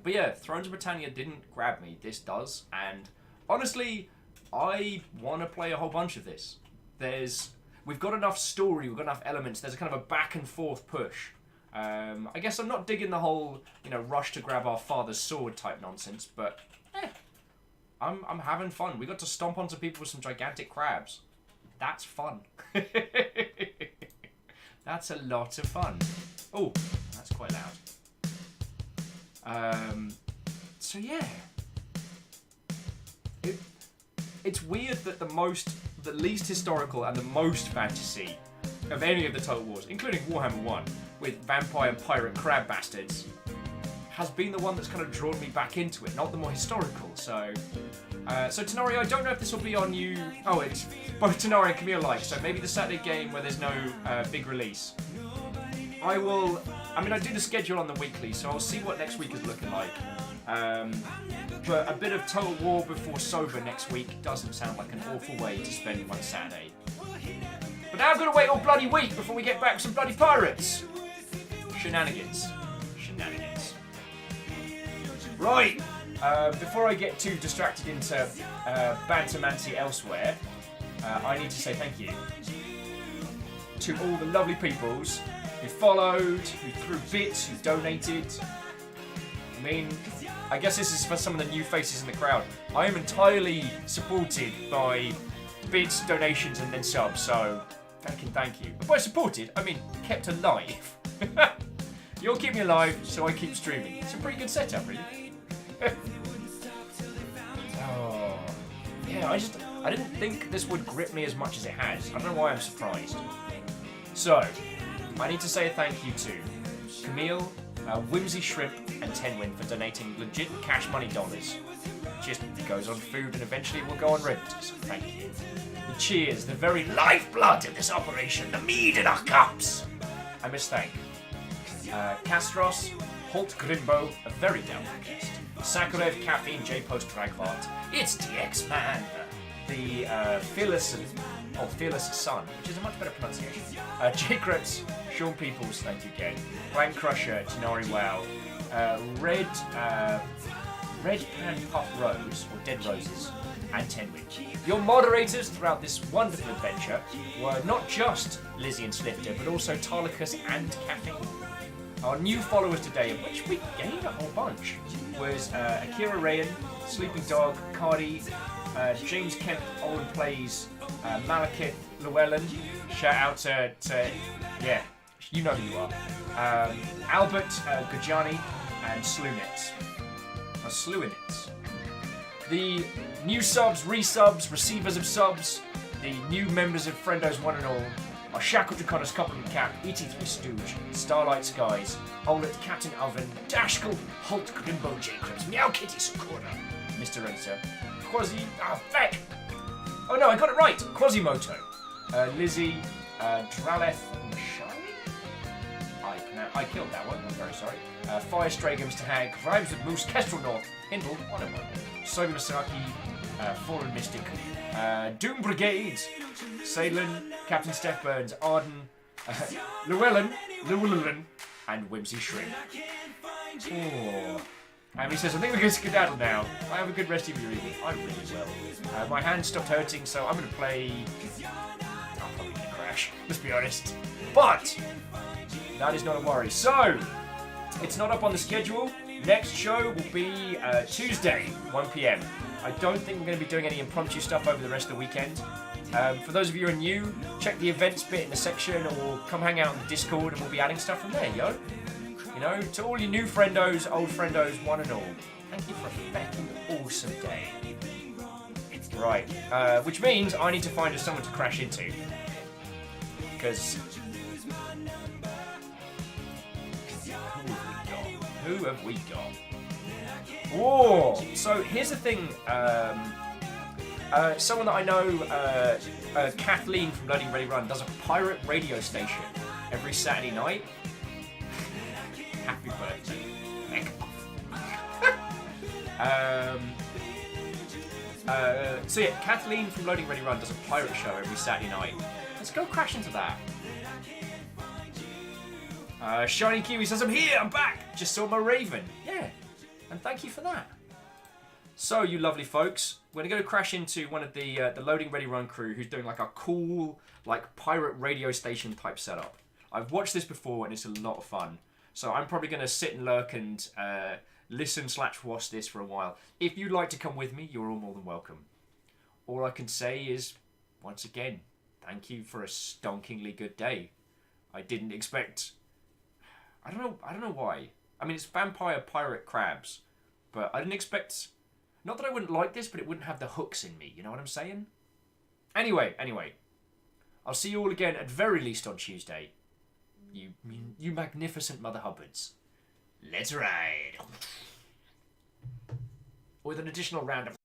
[SPEAKER 1] But yeah, Thrones of Britannia didn't grab me. This does, and honestly, I want to play a whole bunch of this. We've got enough story, we've got enough elements. There's a kind of a back and forth push. I guess I'm not digging the whole, rush to grab our father's sword type nonsense, but I'm having fun. We got to stomp onto people with some gigantic crabs. That's fun. That's a lot of fun. Oh, that's quite loud. So yeah, it's weird that the least historical and the most fantasy of any of the Total Wars, including Warhammer 1, with vampire and pirate crab bastards, has been the one that's kind of drawn me back into it, not the more historical. So Tenari, I don't know if this will be on you. Oh, it's both Tenari and Camille like, so maybe the Saturday game where there's no big release. I do the schedule on the weekly, so I'll see what next week is looking like. But a bit of Total War before sober next week doesn't sound like an awful way to spend one Saturday. But now I've got to wait all bloody week before we get back some bloody pirates. Shenanigans. Shenanigans. Right, before I get too distracted into bantermancy elsewhere, I need to say thank you to all the lovely peoples who followed, who threw bits, who donated. I mean, I guess this is for some of the new faces in the crowd. I am entirely supported by bits, donations, and then subs, so thank you. But by supported, I mean kept alive. You'll keep me alive, so I keep streaming. It's a pretty good setup, really. Oh, yeah, I didn't think this would grip me as much as it has. I don't know why I'm surprised. So, I need to say a thank you to Camille, Whimsy Shrimp, and Tenwin for donating legit cash money dollars. Just goes on food and eventually will go on rent, so thank you. The cheers, the very lifeblood of this operation, the mead in our cups. I must thank Castros, Holt Grimbo, a very doubtful guest, Sakharev, Caffeine, J-Post, Dragvart, it's DX Man, the Fearless Sun, which is a much better pronunciation, Jake Reps, Sean Peoples, thank you again, Blank Crusher, Tinari Wow, Red Pan Puff Rose, or Dead Roses, and Tenwin. Your moderators throughout this wonderful adventure were not just Lizzie and Slifter, but also Tarlicus and Caffeine. Our new followers today, of which we gained a whole bunch, was Akira Rayan, Sleeping Dog, Cardi, James Kemp, Owen Plays, Malekith Llewellyn, shout out to yeah, you know who you are, Albert Gujani, and Slunitz. Slewinitz. The new subs, resubs, receivers of subs, the new members of Friendos One and All, are Shackle Draconis, Copperman Cap, ET3 Stooge, Starlight Skies, Olet, Captain Oven, Dashkal, Holt, Grimbo, Jacobs, Meow Kitty, Sakura, Mr. Racer, Feck! Oh no, I got it right! Quasimoto, Lizzie, Draleth, and Shiny? I killed that one, I'm very sorry. Fire Strager, Mr. Hag, Rhymes with Moose, Kestrel North, Hindle, 101, Sobi Masaki, Fallen Mystic, Doom Brigade, Salin, Captain Steph Burns, Arden, Llewellyn, and Whimsy Shrimp. Oh. And he says, I think we're going to skedaddle now. I have a good rest of your evening. I really will. My hand stopped hurting, so I'm going to play... I'm probably going to crash, let's be honest. But, that is not a worry. So, it's not up on the schedule. Next show will be Tuesday, 1 PM. I don't think we're going to be doing any impromptu stuff over the rest of the weekend. For those of you who are new, check the events bit in the section or come hang out in the Discord and we'll be adding stuff from there, yo. You know, to all you new friendos, old friendos, one and all, thank you for a fucking awesome day. Right, which means I need to find us someone to crash into. Because... Who have we got? Whoa! So here's the thing. Someone that I know, Kathleen from Loading Ready Run, does a pirate radio station every Saturday night. Happy birthday. So yeah, Kathleen from Loading Ready Run does a pirate show every Saturday night. Let's go crash into that. Shiny Kiwi says, I'm here, I'm back! Just saw my Raven. Yeah, and thank you for that. So, you lovely folks, we're going to go crash into one of the Loading Ready Run crew who's doing like a cool, like pirate radio station type setup. I've watched this before and it's a lot of fun. So I'm probably going to sit and lurk and listen/watch this for a while. If you'd like to come with me, you're all more than welcome. All I can say is, once again, thank you for a stonkingly good day. I didn't expect... I don't know why. I mean, it's vampire pirate crabs, but I didn't expect... Not that I wouldn't like this, but it wouldn't have the hooks in me, you know what I'm saying? Anyway. I'll see you all again, at very least on Tuesday. You magnificent Mother Hubbards. Let's ride! With an additional round of...